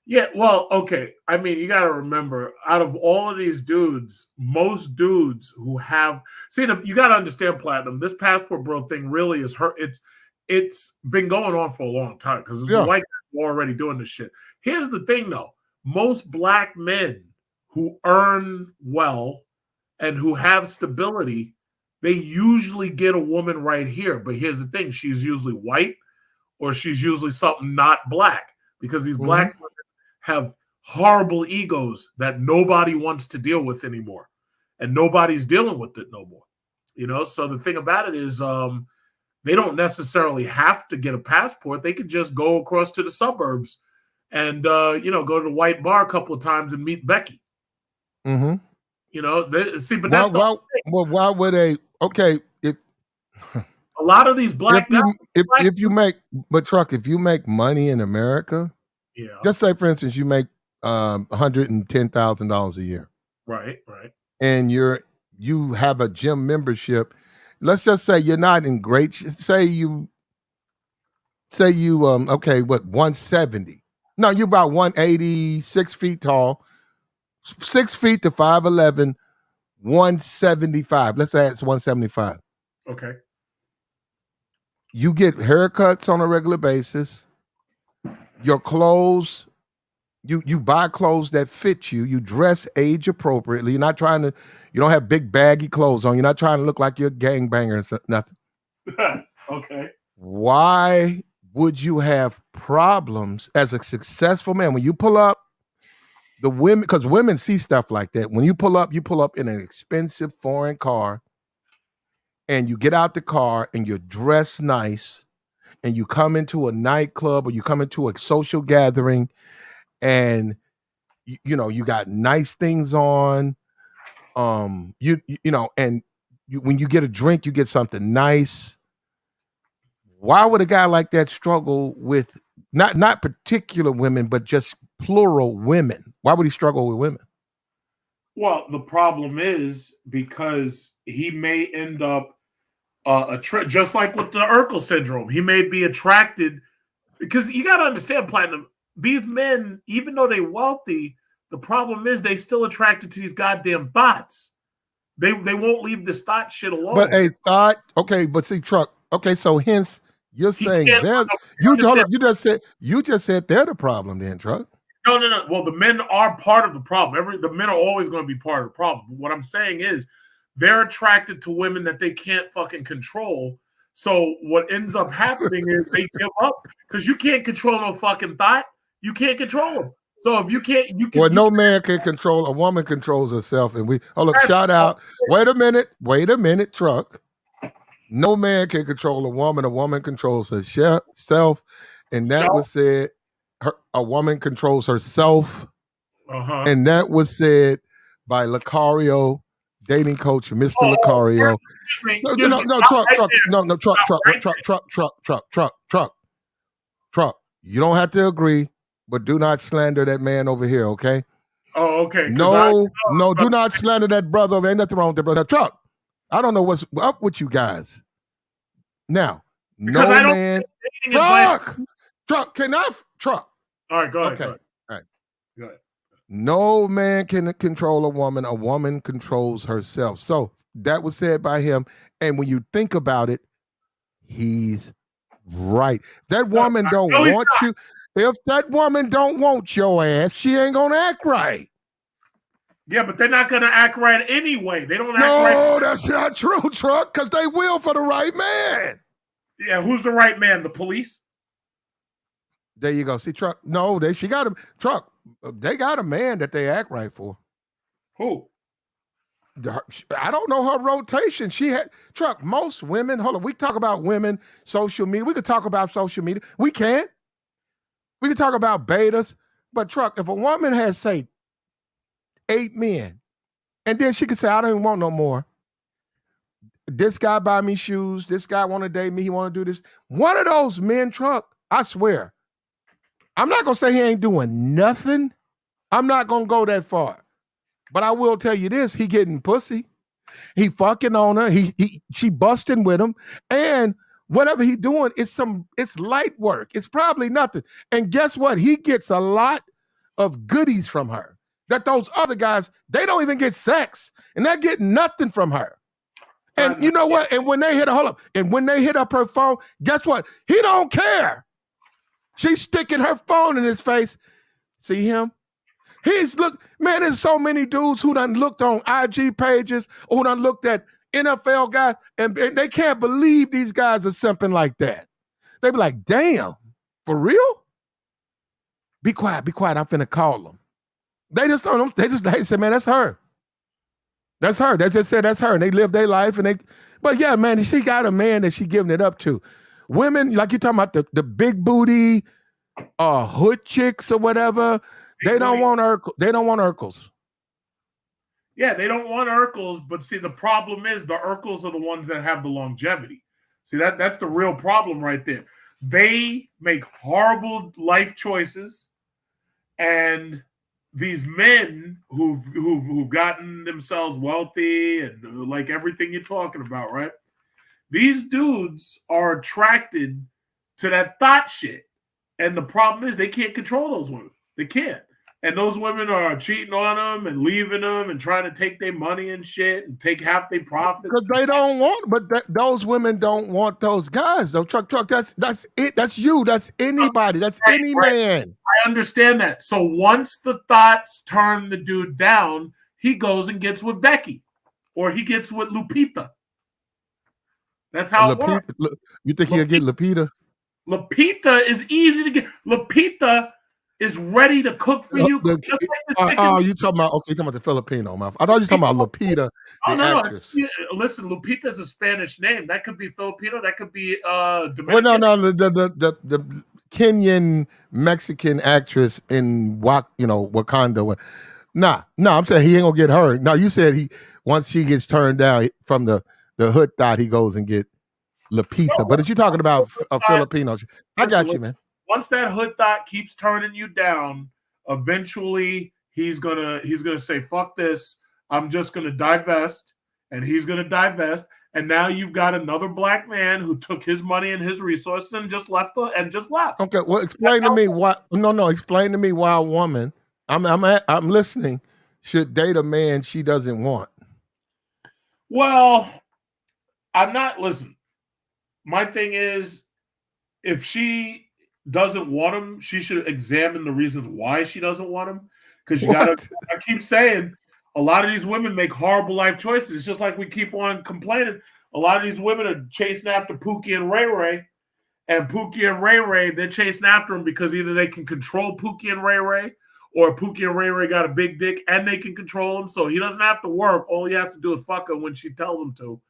J: Yeah, well, okay. I mean, you got to remember, out of all of these dudes, most dudes who have you got to understand, Platinum. This passport bro thing really is hurt. It's been going on for a long time because the
D: Yeah.
J: white guys are already doing this shit. Here's the thing, though: most black men who earn well and who have stability, they usually get a woman right here. But here's the thing: she's usually white or she's usually something not black because these
D: Mm-hmm.
J: black women have horrible egos that nobody wants to deal with anymore, and nobody's dealing with it no more. So the thing about it is, they don't necessarily have to get a passport. They could just go across to the suburbs and go to the white bar a couple of times and meet Becky.
D: Mm-hmm.
J: See, but
D: Why,
J: that's the
D: why, well, why would they? Okay,
J: a lot of these black guys.
D: if you make, but truck, if you make money in America,
J: Yeah.
D: just say for instance you make $110,000 a year,
J: Right.
D: and you have a gym membership. Let's just say you're not in great. Say you okay, what 170? No, you're about 180, 6 feet tall, 6 feet to 5'11", 175. Let's say it's 175.
J: Okay.
D: You get haircuts on a regular basis. Your clothes, you buy clothes that fit you. You dress age appropriately. You're not trying to. You don't have big baggy clothes on. You're not trying to look like you're a gangbanger or nothing.
J: Okay.
D: Why would you have problems as a successful man when you pull up? The women, because women see stuff like that. When you pull up in an expensive foreign car, and you get out the car and you're dressed nice, and you come into a nightclub or you come into a social gathering, and you got nice things on. And when you get a drink, you get something nice. Why would a guy like that struggle with not particular women, but just plural women? Why would he struggle with women?
J: Well, the problem is because he may end up just like with the Urkel syndrome. He may be attracted because you got to understand, Platinum. These men, even though they're wealthy, the problem is they still attracted to these goddamn thoughts. They won't leave this thought shit alone.
D: But a thought, okay, but see, truck, okay, so hence you're saying they're you just said they're the problem then, truck.
J: No. Well, the men are part of the problem. The men are always going to be part of the problem. What I'm saying is they're attracted to women that they can't fucking control. So what ends up happening is they give up because you can't control no fucking thought. You can't control them. So if you can't,
D: Well, no man can control. A woman controls herself, and look. Shout out. Wait a minute, truck. No man can control a woman. A woman controls herself, and that was said. A woman controls herself, and that was said by Lucario, dating coach Mr. Lucario. Truck. You don't have to agree, but do not slander that man over here, okay?
J: Oh, okay.
D: No, do not slander that brother. Ain't nothing wrong with that brother. Truck. I don't know what's up with you guys. Now,
J: because
D: no man. Truck. Can I? Truck.
J: All right, go ahead.
D: Okay.
J: Go ahead.
D: All right.
J: Go ahead.
D: No man can control a woman. A woman controls herself. So that was said by him. And when you think about it, he's right. That woman don't want you. If that woman don't want your ass, she ain't gonna act right.
J: Yeah, but they're not gonna act right anyway. They don't act right.
D: No, that's not true, truck, because they will for the right man.
J: Yeah, who's the right man? The police?
D: There you go. See, Truck. No, she got a Truck. They got a man that they act right for.
J: Who?
D: I don't know her rotation. She had Truck. Most women. Hold on. We talk about women, social media. We could talk about social media. We can. We could talk about betas. But Truck, if a woman has say 8 men, and then she could say, I don't even want no more. This guy buy me shoes. This guy want to date me. He want to do this. One of those men, Truck. I swear. I'm not gonna say he ain't doing nothing. I'm not gonna go that far. But I will tell you this: he getting pussy. He fucking on her. She busting with him, and whatever he doing, it's light work. It's probably nothing. And guess what? He gets a lot of goodies from her that those other guys they don't even get sex, and they're getting nothing from her. And you know what? And when they hit when they hit up her phone, guess what? He don't care. She's sticking her phone in his face. See him? Man, there's so many dudes who done looked on IG pages, who done looked at NFL guys, and they can't believe these guys are simping like that. They be like, damn, for real? Be quiet, I'm finna call them. They said, man, that's her. That's her. They just said that's her. And they live their life but yeah, man, she got a man that she giving it up to. Women, like you're talking about the big booty, hood chicks or whatever. They don't want Urkels.
J: Yeah, they don't want Urkels, but see, the problem is the Urkels are the ones that have the longevity. See, that's the real problem right there. They make horrible life choices, and these men who've gotten themselves wealthy and like everything you're talking about, right? These dudes are attracted to that thought shit. And the problem is they can't control those women. They can't. And those women are cheating on them and leaving them and trying to take their money and shit and take half their profits.
D: Because they don't want, those women don't want those guys though. Truck. That's it. That's you. That's anybody. That's any man.
J: I understand that. So once the thoughts turn the dude down, he goes and gets with Becky, or he gets with Lupita. That's how it works.
D: You think he'll get Lupita?
J: Lupita is easy to get. Lupita is ready to cook for you.
D: You talking about the Filipino mouth. I thought you were talking about Lupita, actress.
J: Listen, Lupita is a Spanish name. That could be Filipino. That could be Dominican.
D: Well, no, the Kenyan Mexican actress in Wakanda. Nah, I'm saying he ain't gonna get her. No, you said once she gets turned down from the hood thought, he goes and get Lupita. But if you're talking about a Filipino, I got you, man.
J: Once that hood thought keeps turning you down, eventually he's gonna say, fuck this, I'm just gonna divest, and he's gonna divest, and now you've got another black man who took his money and his resources and just left.
D: Okay, well, explain to me why. No, explain to me why a woman, I'm listening, should date a man she doesn't want.
J: Well, I'm not. Listen, my thing is, if she doesn't want him, she should examine the reasons why she doesn't want him. Because I keep saying, a lot of these women make horrible life choices. It's just like we keep on complaining. A lot of these women are chasing after Pookie and Ray Ray. And Pookie and Ray Ray, they're chasing after him because either they can control Pookie and Ray Ray, or Pookie and Ray Ray got a big dick and they can control him. So he doesn't have to work. All he has to do is fuck her when she tells him to.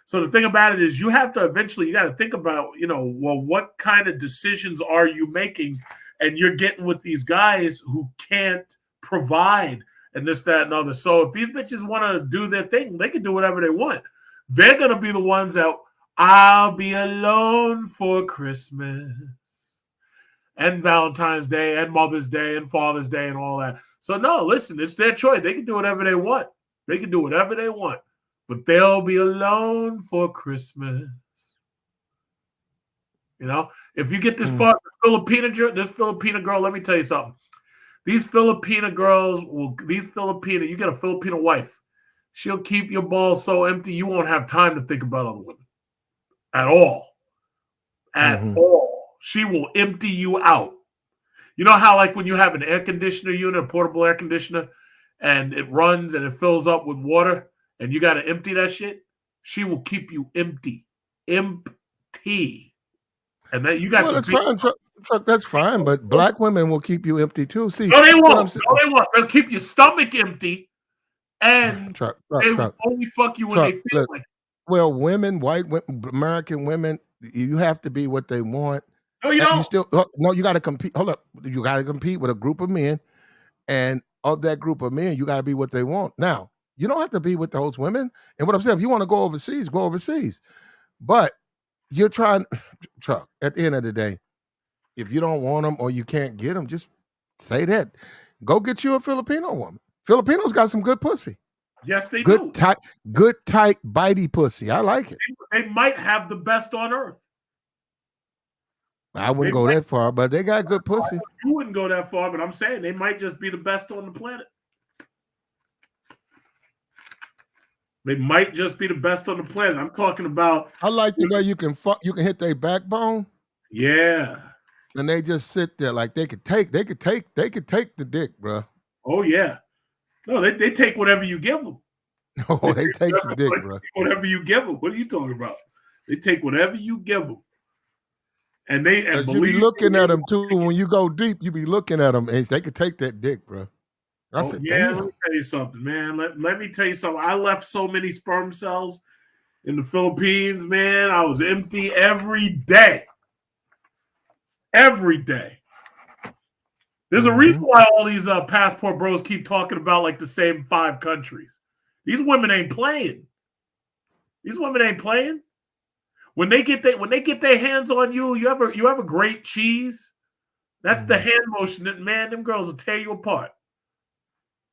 J: So the thing about it is you got to think about, what kind of decisions are you making? And you're getting with these guys who can't provide and this, that, and other. So if these bitches want to do their thing, they can do whatever they want. They're going to be the ones that, I'll be alone for Christmas and Valentine's Day and Mother's Day and Father's Day and all that. So no, listen, it's their choice. They can do whatever they want. But they'll be alone for Christmas. If you get this far, this Filipina girl, let me tell you something. These Filipina girls you get a Filipino wife. She'll keep your balls so empty you won't have time to think about other women. At all. All. She will empty you out. You know how, like, when you have an air conditioner unit, a portable air conditioner, and it runs and it fills up with water, and you got to empty that shit? She will keep you empty. Empty. And then you got
D: Chuck, that's fine, but black women will keep you empty too. See
J: No, they
D: what I'm
J: won't.
D: saying?
J: No, they won't. They'll keep your stomach empty, and
D: Chuck,
J: they
D: Chuck,
J: will
D: Chuck,
J: only fuck you when they
D: Chuck.
J: feel
D: Look,
J: like it.
D: well, women, white women, American women, you have to be what they want.
J: No, you
D: You
J: don't.
D: still no, you got to compete. Hold up, you got to compete with a group of men, and of that group of men, you got to be what they want. Now, you don't have to be with those women. And what I'm saying, if you want to go overseas, go overseas. But you're trying, Chuck. At the end of the day, if you don't want them or you can't get them, just say that. Go get you a Filipino woman. Filipinos got some good pussy.
J: Yes, they
D: Good
J: do.
D: tight, bitey pussy. I like it.
J: They might have the best on earth.
D: I wouldn't
J: They
D: go
J: might,
D: that far, but they got good pussy.
J: you wouldn't go that far, but I'm saying they might just be the best on the planet. They might just be the best on the planet. I'm talking about.
D: I like the way you can hit their backbone.
J: Yeah.
D: And they just sit there like they could take the dick, bro.
J: Oh yeah. No, they take whatever you give them.
D: Oh, they take some dick, bro.
J: Whatever you give them. What are you talking about? They take whatever you give them. And
D: you be looking at them too. When you go deep, you be looking at them, and they could take that dick, bro. I said,
J: yeah,
D: damn.
J: let me tell you something, man. Let me tell you something. I left so many sperm cells in the Philippines, man. I was empty every day. Every day. There's a reason why all these passport bros keep talking about like the same 5 countries. These women ain't playing. These women ain't playing. When they get their hands on you, you have a great cheese. That's the hand motion that, man, them girls will tear you apart.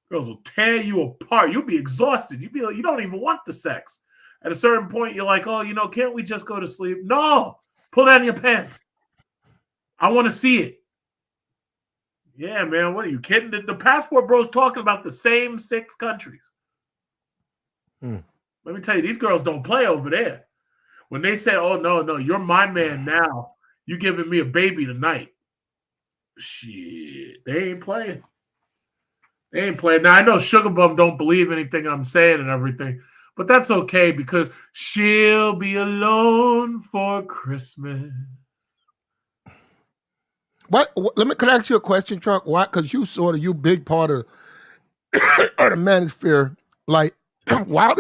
J: Girls will tear you apart. You'll be exhausted. You don't even want the sex. At a certain point, you're like, oh, can't we just go to sleep? No, pull down your pants. I want to see it. Yeah, man, what are you kidding? The passport bros talking about the same 6 countries. Let me tell you, these girls don't play over there. When they say, oh, no, you're my man now. You giving me a baby tonight. Shit, they ain't playing. They ain't playing. Now, I know Sugar Bum don't believe anything I'm saying and everything, but that's okay because she'll be alone for Christmas.
D: What? Can I ask you a question, Chuck? Why? Because you big part of the manosphere. Like, why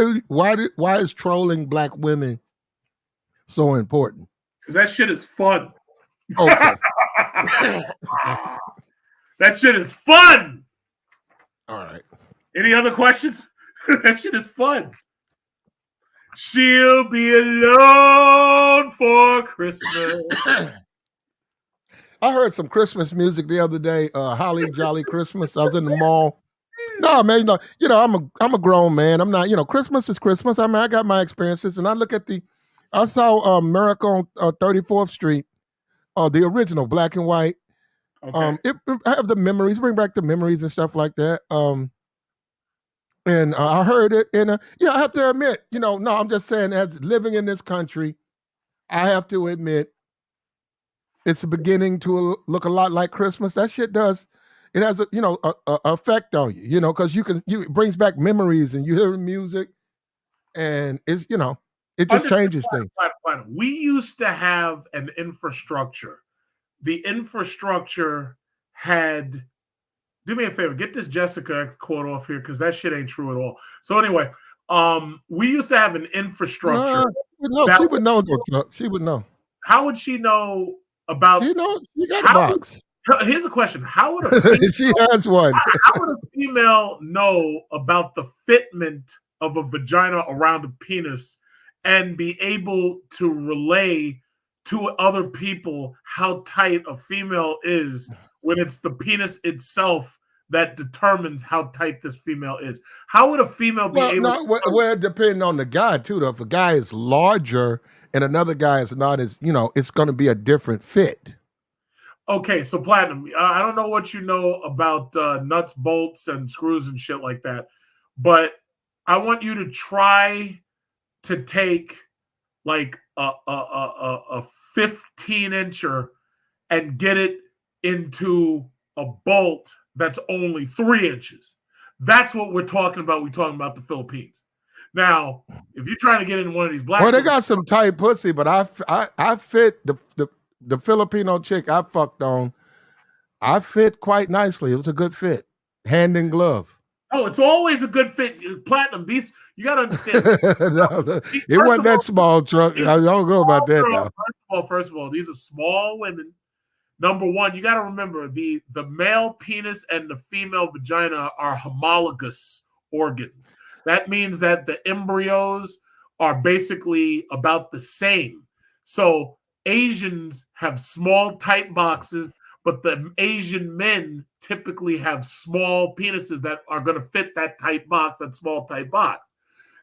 D: is trolling black women so important?
J: Because that shit is fun.
D: Okay.
J: That shit is fun.
D: All right.
J: Any other questions? That shit is fun. She'll be alone for Christmas.
D: I heard some Christmas music the other day. Holly Jolly Christmas. I was in the mall. No, man, I'm a grown man. I'm not, Christmas is Christmas. I mean, I got my experiences, and I saw Miracle on 34th Street, the original black and white.
J: Okay.
D: I have the memories, bring back the memories and stuff like that. And I heard it, and I have to admit, no, I'm just saying, as living in this country, I have to admit, it's beginning to look a lot like Christmas. That shit does. It has a effect on you, because it brings back memories, and you hear the music, and it's it just changes things.
J: We used to have an infrastructure. The infrastructure had. Do me a favor, get this Jessica quote off here because that shit ain't true at all. So anyway, we used to have an infrastructure.
D: She would know. She would know.
J: How would she know about?
D: She got a box.
J: Here's a question: how would a female,
D: she has one?
J: How would a female know about the fitment of a vagina around a penis and be able to relay to other people how tight a female is when it's the penis itself that determines how tight this female is? How would a female be able to...
D: Well, it depends on the guy, too, though. If a guy is larger and another guy is not as, it's going to be a different fit.
J: Okay, so Platinum, I don't know what you know about nuts, bolts, and screws and shit like that, but I want you to try to take like a 15-incher and get it into a bolt that's only 3 inches. That's what we're talking about. We're talking about the Philippines. Now, if you're trying to get in one of these black,
D: well, they got some tight pussy, but I fit the Filipino chick I fucked on, I fit quite nicely. It was a good fit, hand in glove.
J: Oh, it's always a good fit. Platinum. These you got to understand.
D: No, it wasn't that small truck. I don't know about that now.
J: First of all, these are small women. Number one, you got to remember the male penis and the female vagina are homologous organs. That means that the embryos are basically about the same. So Asians have small, tight boxes, but the Asian men typically have small penises that are going to fit that tight box, that small, tight box.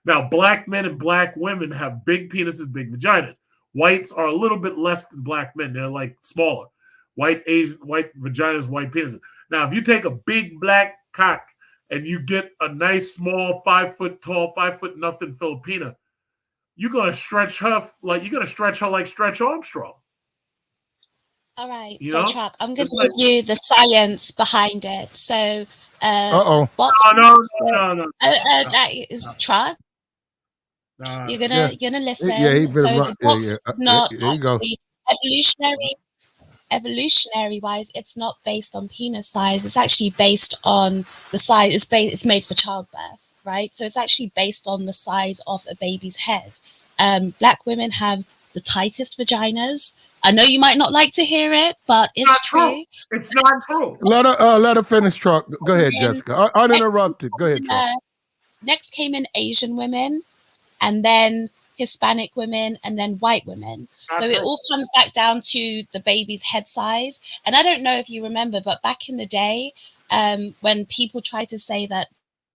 J: Now, black men and black women have big penises, big vaginas. Whites are a little bit less than black men. They're like smaller. White vaginas, white penises. Now, if you take a big black cock and you get a nice small 5 foot tall, 5 foot nothing Filipina, you're gonna stretch her like Stretch Armstrong.
K: All right,
J: You
K: so
J: know?
K: Chuck, I'm going to give you the science behind it. So,
J: No.
K: that is Chuck. You're gonna listen.
D: Yeah, he
K: So
D: been
K: the box is not
D: there you go.
K: actually evolutionary wise. It's not based on penis size. It's actually based on the size. It's made for childbirth, right? So it's actually based on the size of a baby's head. Black women have the tightest vaginas. I know you might not like to hear it, but it's true.
J: It's not true.
D: Let her finish, Truck. Go ahead, Jessica. Uninterrupted. Go ahead, Truck.
K: Next came in Asian women, and then Hispanic women, and then white women. So it all comes back down to the baby's head size. And I don't know if you remember, but back in the day, when people tried to say that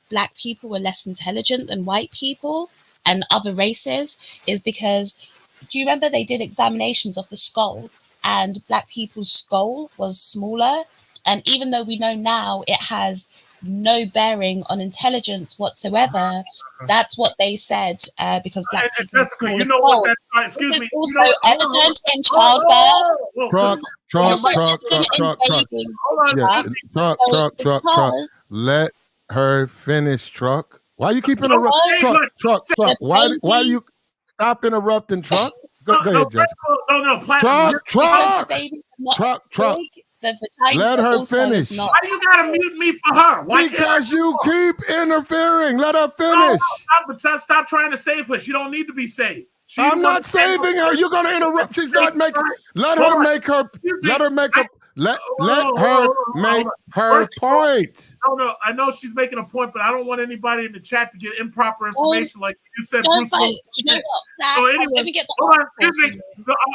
K: black people were less intelligent than white people and other races, is because, do you remember they did examinations of the skull, and black people's skull was smaller? And even though we know now it has no bearing on intelligence whatsoever, that's what they said, because black people.
J: Jessica, you know what? Excuse me.
K: Also evident in childbirth.
D: Truck. Let her finish, Truck. Why you keep interrupting? Truck. Why do you stop interrupting, Truck? Go ahead, Jessica. Truck. Let her finish.
J: Why do you gotta mute me for her?
D: Because you keep interfering. Let her finish.
J: Stop trying to save her. She don't need to be saved.
D: I'm not saving her. You're gonna interrupt. She's not making. Let her make her point.
J: No. I know she's making a point, but I don't want anybody in the chat to get improper information. Like you said, Bruce Willis.
K: You know what?
J: So anyway,
K: let me get the
J: hold on, excuse me.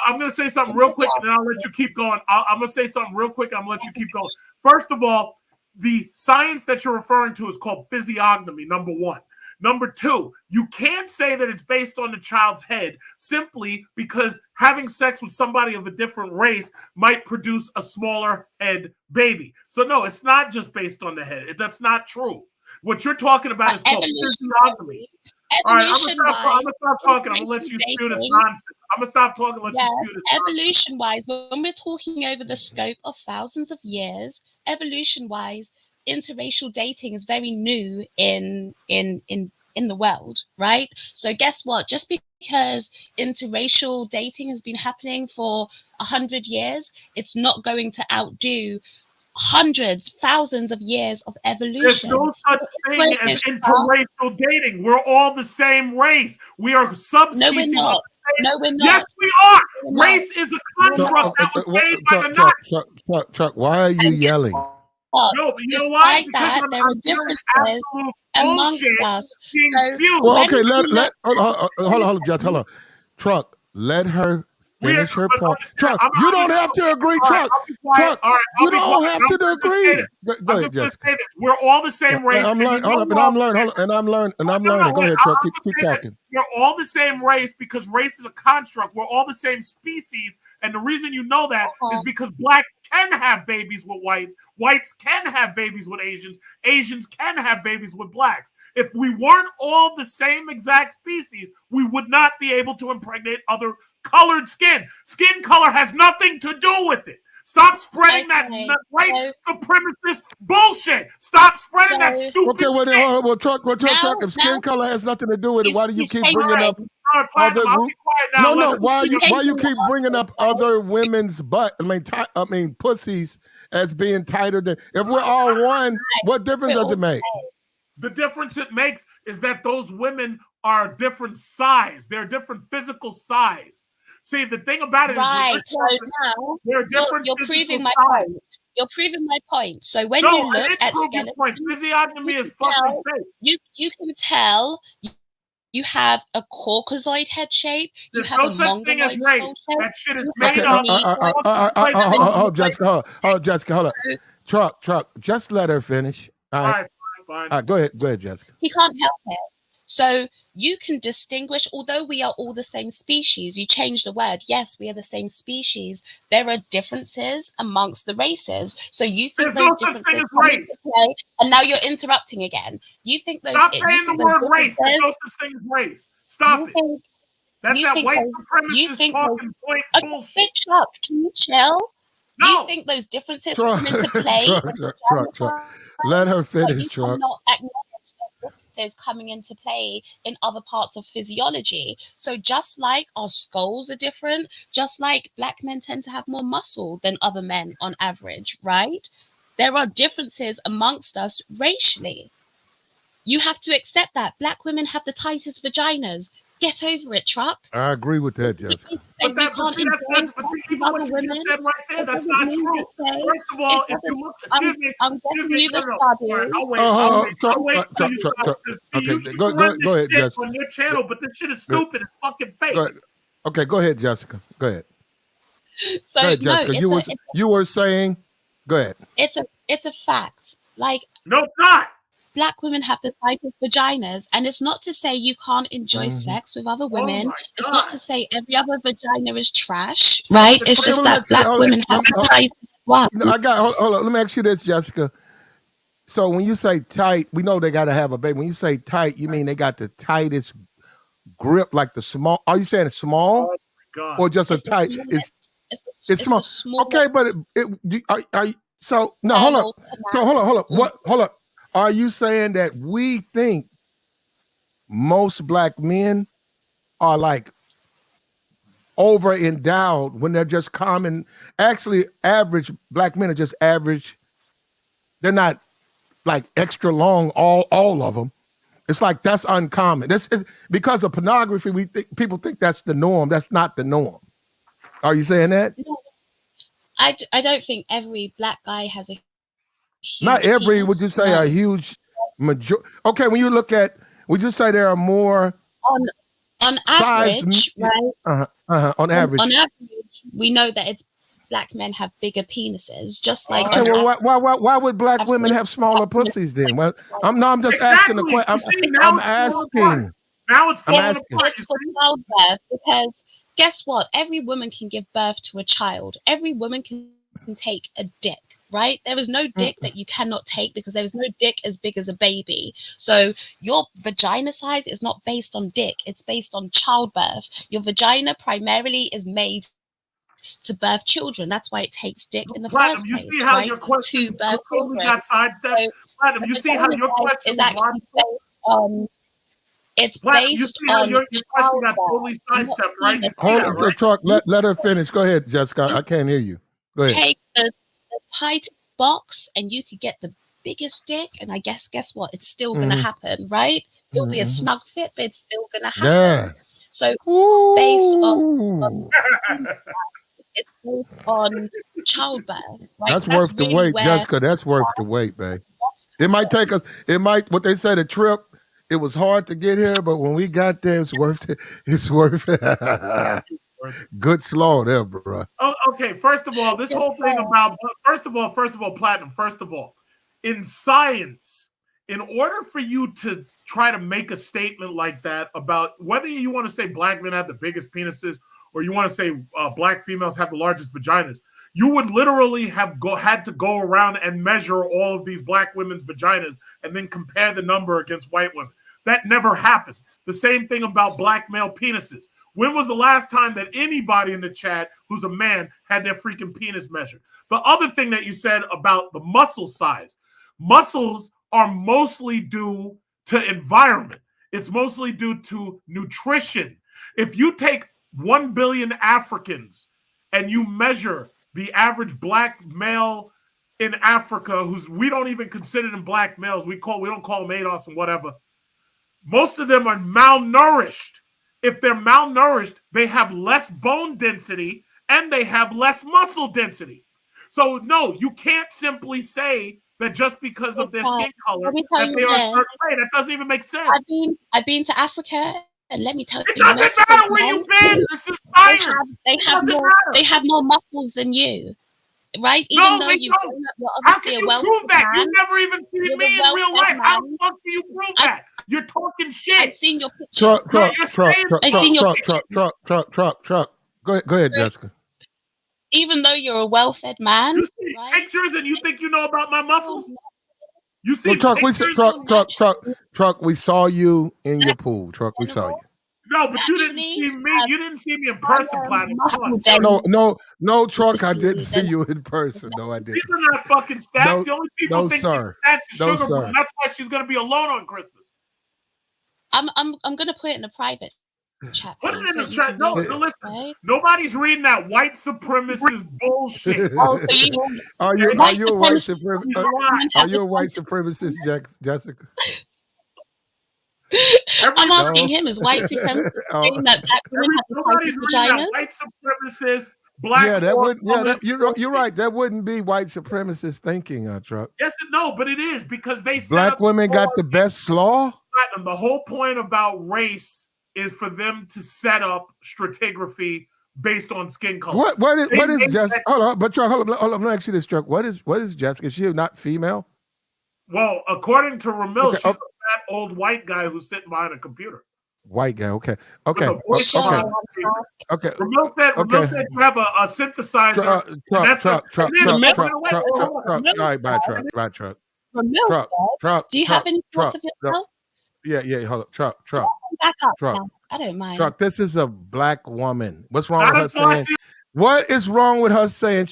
J: I'm going to say something real quick, and then I'll let you keep going. I'm going to say something real quick, and I'm going to let you keep going. First of all, the science that you're referring to is called physiognomy, number one. Number two, you can't say that it's based on the child's head simply because having sex with somebody of a different race might produce a smaller head baby. So no, it's not just based on the head. That's not true. What you're talking about is called physiognomy. All right, I'm gonna stop talking. I'm gonna let you do this nonsense. I'm gonna stop talking. Let you do this.
K: Evolution-wise, when we're talking over the scope of thousands of years, evolution-wise, interracial dating is very new in the world, right? So guess what? Just because interracial dating has been happening for 100 years, it's not going to outdo hundreds, thousands of years of evolution.
J: There's no such thing as interracial dating. We're all the same race. We are subspecies.
K: No, we're not. No, we're not.
J: Yes, we are. Race is a construct that was made by the Nazis.
D: Chuck, why are you yelling?
J: No, but you know why?
K: Because there are differences amongst us.
D: Well, okay, hold on, Jess, hold on. Truck, let her finish her point. Truck, you don't have to agree, Truck. Truck, you don't have to agree. Go ahead, Jessica.
J: We're all the same race.
D: I'm learning. Go ahead, Truck. Keep talking.
J: We're all the same race because race is a construct. We're all the same species. And the reason you know that is because blacks can have babies with whites. Whites can have babies with Asians. Asians can have babies with blacks. If we weren't all the same exact species, we would not be able to impregnate other colored skin. Skin color has nothing to do with it. Stop spreading that white supremacist bullshit. Stop spreading that stupid
D: Okay, well,
J: shit.
D: well, truck. If skin color has nothing to do with it, why do you keep bringing up other
J: I'll
D: group?
J: be quiet now.
D: No. Why you keep bringing up other women's butt? I mean, pussies as being tighter than. If we're all one, what difference does it make?
J: The difference it makes is that those women are a different size. They're a different physical size. See, the thing about it
K: right.
J: is,
K: so now you're proving my
J: size.
K: point. You're proving my point. So when you look at skeleton,
J: physiognomy is fucking fake.
K: You can tell you have a Caucasoid head shape.
J: There's
K: you have a Mongoloid skull shape.
J: That shit is made up.
D: Hold, Jessica. Hold up. Truck. Just let her finish. All right.
J: Fine.
D: Go ahead, Jessica.
K: He can't help it. So you can distinguish, although we are all the same species, you change the word. Yes, we are the same species. There are differences amongst the races. So you think those differences come into play, and now you're interrupting again. You think those.
J: Stop saying the word race. There's no such thing as race. Stop it. That's that white supremacist talking point bullshit.
K: Chuck, can you chill?
J: No.
K: You think those differences come into play?
D: Truck. Let her finish, Truck.
K: You cannot acknowledge those differences coming into play in other parts of physiology. So just like our skulls are different, just like black men tend to have more muscle than other men on average, right? There are differences amongst us racially. You have to accept that. Black women have the tightest vaginas. Get over it, Truck.
D: I agree with that, Jessica.
J: But that's what you just said right there. That's not true. First of all, if you look,
K: I'm getting you the study.
J: I'll wait till you start this.
D: Okay, go ahead, Jessica.
J: On your channel, but this shit is stupid and fucking fake.
D: Okay, go ahead, Jessica. Go ahead.
K: So
D: go ahead, Jessica. You were saying. Go ahead.
K: It's a fact. Like
J: no, it's not.
K: Black women have the tightest vaginas, and it's not to say you can't enjoy sex with other women. It's not to say every other vagina is trash, right? It's just that black women have the tightest ones.
D: Hold on. Let me ask you this, Jessica. So when you say tight, we know they got to have a baby. When you say tight, you mean they got the tightest grip, like the small? Are you saying it's small, or just a tight? It's small. Okay, but so no, hold up. So hold up. What? Hold up. Are you saying that we think most black men are like over endowed when they're just common? Actually, average black men are just average. They're not like extra long, all of them. It's like that's uncommon. This is because of pornography. People think that's the norm. That's not the norm. Are you saying that?
K: No, I don't think every black guy has a.
D: Not every, would you say a huge majority? Okay, when you look at, would you say there are more
K: on average, right?
D: On average.
K: On average, we know that it's black men have bigger penises, just like.
D: Okay, well, why would black women have smaller pussies then? Well, I'm just asking the question. I'm asking.
J: Now it's falling apart.
K: It's for childbirth because guess what? Every woman can give birth to a child. Every woman can take a dick. Right? There is no dick that you cannot take because there is no dick as big as a baby. So your vagina size is not based on dick. It's based on childbirth. Your vagina primarily is made to birth children. That's why it takes dick in the first place.
J: You see how
K: right?
J: your question
K: to birth children.
J: Got sidestepped? So you see how your question
K: is actually based on. It's based on
J: your question got totally sidestepped, right?
D: Hold on, Truck. Let her finish. Go ahead, Jessica. I can't hear you. Go ahead.
K: Take the tightest box and you could get the biggest dick, and I guess what? It's still gonna happen, right? It'll be a snug fit, but it's still gonna happen.
D: Yeah.
K: So based on it's based on childbirth. Right?
D: That's worth the wait, Jessica. That's worth the wait, babe. It might take us. What they said, a trip. It was hard to get here, but when we got there, it's worth it. It's worth it. Good slow there, bro.
J: Oh, okay. First of all, this whole thing about first of all, Platinum. First of all, in science, in order for you to try to make a statement like that about whether you want to say black men have the biggest penises or you want to say black females have the largest vaginas, you would literally have had to go around and measure all of these black women's vaginas and then compare the number against white women. That never happened. The same thing about black male penises. When was the last time that anybody in the chat who's a man had their freaking penis measured? The other thing that you said about the muscle size, muscles are mostly due to environment. It's mostly due to nutrition. If you take 1 billion Africans and you measure the average black male in Africa, who's we don't even consider them black males, we don't call them ADOS and whatever. Most of them are malnourished. If they're malnourished, they have less bone density and they have less muscle density. So no, you can't simply say that just because of their skin color that they are a certain way. That doesn't even make sense.
K: I've been to Africa, and let me tell you,
J: it doesn't matter where you've been. This is science.
K: They have more muscles than you, right? Even though you're
J: how can you prove that? You never even seen me in real life. How the fuck do you prove that? You're talking shit.
K: I've seen your picture.
D: Truck. Go ahead, Jessica.
K: Even though you're a well-fed man,
J: you see pictures and you think you know about my muscles. You see
D: Truck. We saw you in your pool. Truck, we saw you.
J: No, but you didn't see me. You didn't see me in person, Platinum.
D: No, Truck. I didn't see you in person. No, I didn't.
J: These are not fucking stats. The only people think these stats is Sugar Boom. That's why she's gonna be alone on Christmas.
K: I'm gonna put it in a private chat.
J: Put it in the chat. No, listen. Right? Nobody's reading that white supremacist bullshit.
D: Are you a white supremacist? Are you a white supremacist, Jessica?
K: I'm asking him, is white supremacy that black women have
J: nobody's reading that white supremacist black?
D: Yeah, that would. Yeah, you're right. That wouldn't be white supremacist thinking, Truck.
J: Yes, no, but it is because they
D: black women got the best law.
J: The whole point about race is for them to set up stratigraphy based on skin color.
D: What is Jessica? Hold on, but Truck, hold on. Let me ask you this, Truck. What is Jessica? Is she not female?
J: Well, according to Ramil, she's a fat old white guy who's sitting behind a computer.
D: White guy, okay.
J: Ramil said you have a synthesizer.
D: Truck.
K: Do you have any thoughts of yourself?
D: Yeah, hold up. Truck.
K: Back up. I don't mind.
D: Truck, this is a black woman. What's wrong with her saying? What is wrong with her saying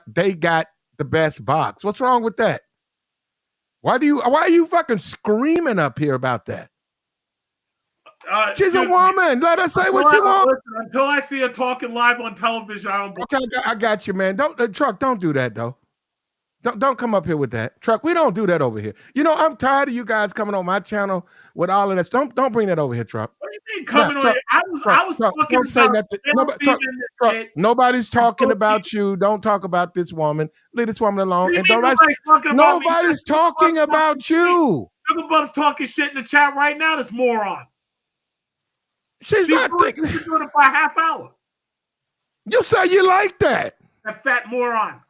D: they got the best box? What's wrong with that? Why are you fucking screaming up here about that? She's a woman. Let her say what she wants.
J: Until I see her talking live on television, I don't.
D: Okay, I got you, man. Truck, don't do that though. Don't come up here with that. Truck, we don't do that over here. You know, I'm tired of you guys coming on my channel with all of that. Don't bring that over here, Truck.
J: What do you mean coming on here? I was talking about
D: nobody's talking about you. Don't talk about this woman. Leave this woman alone. And nobody's talking about you.
J: Sugar Bum's talking shit in the chat right now, this moron.
D: She's not thinking.
J: She's doing it for a half hour.
D: You say you like that.
J: That fat moron.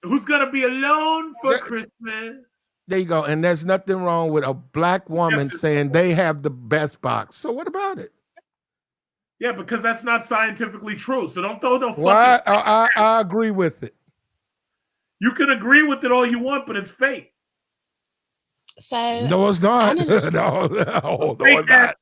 J: Who's gonna be alone for Christmas?
D: There you go. And there's nothing wrong with a black woman saying they have the best box. So what about it?
J: Yeah, because that's not scientifically true. So don't throw no fucking.
D: Well, I agree with it.
J: You can agree with it all you want, but it's fake.
K: So
D: no, it's not. No, it's not.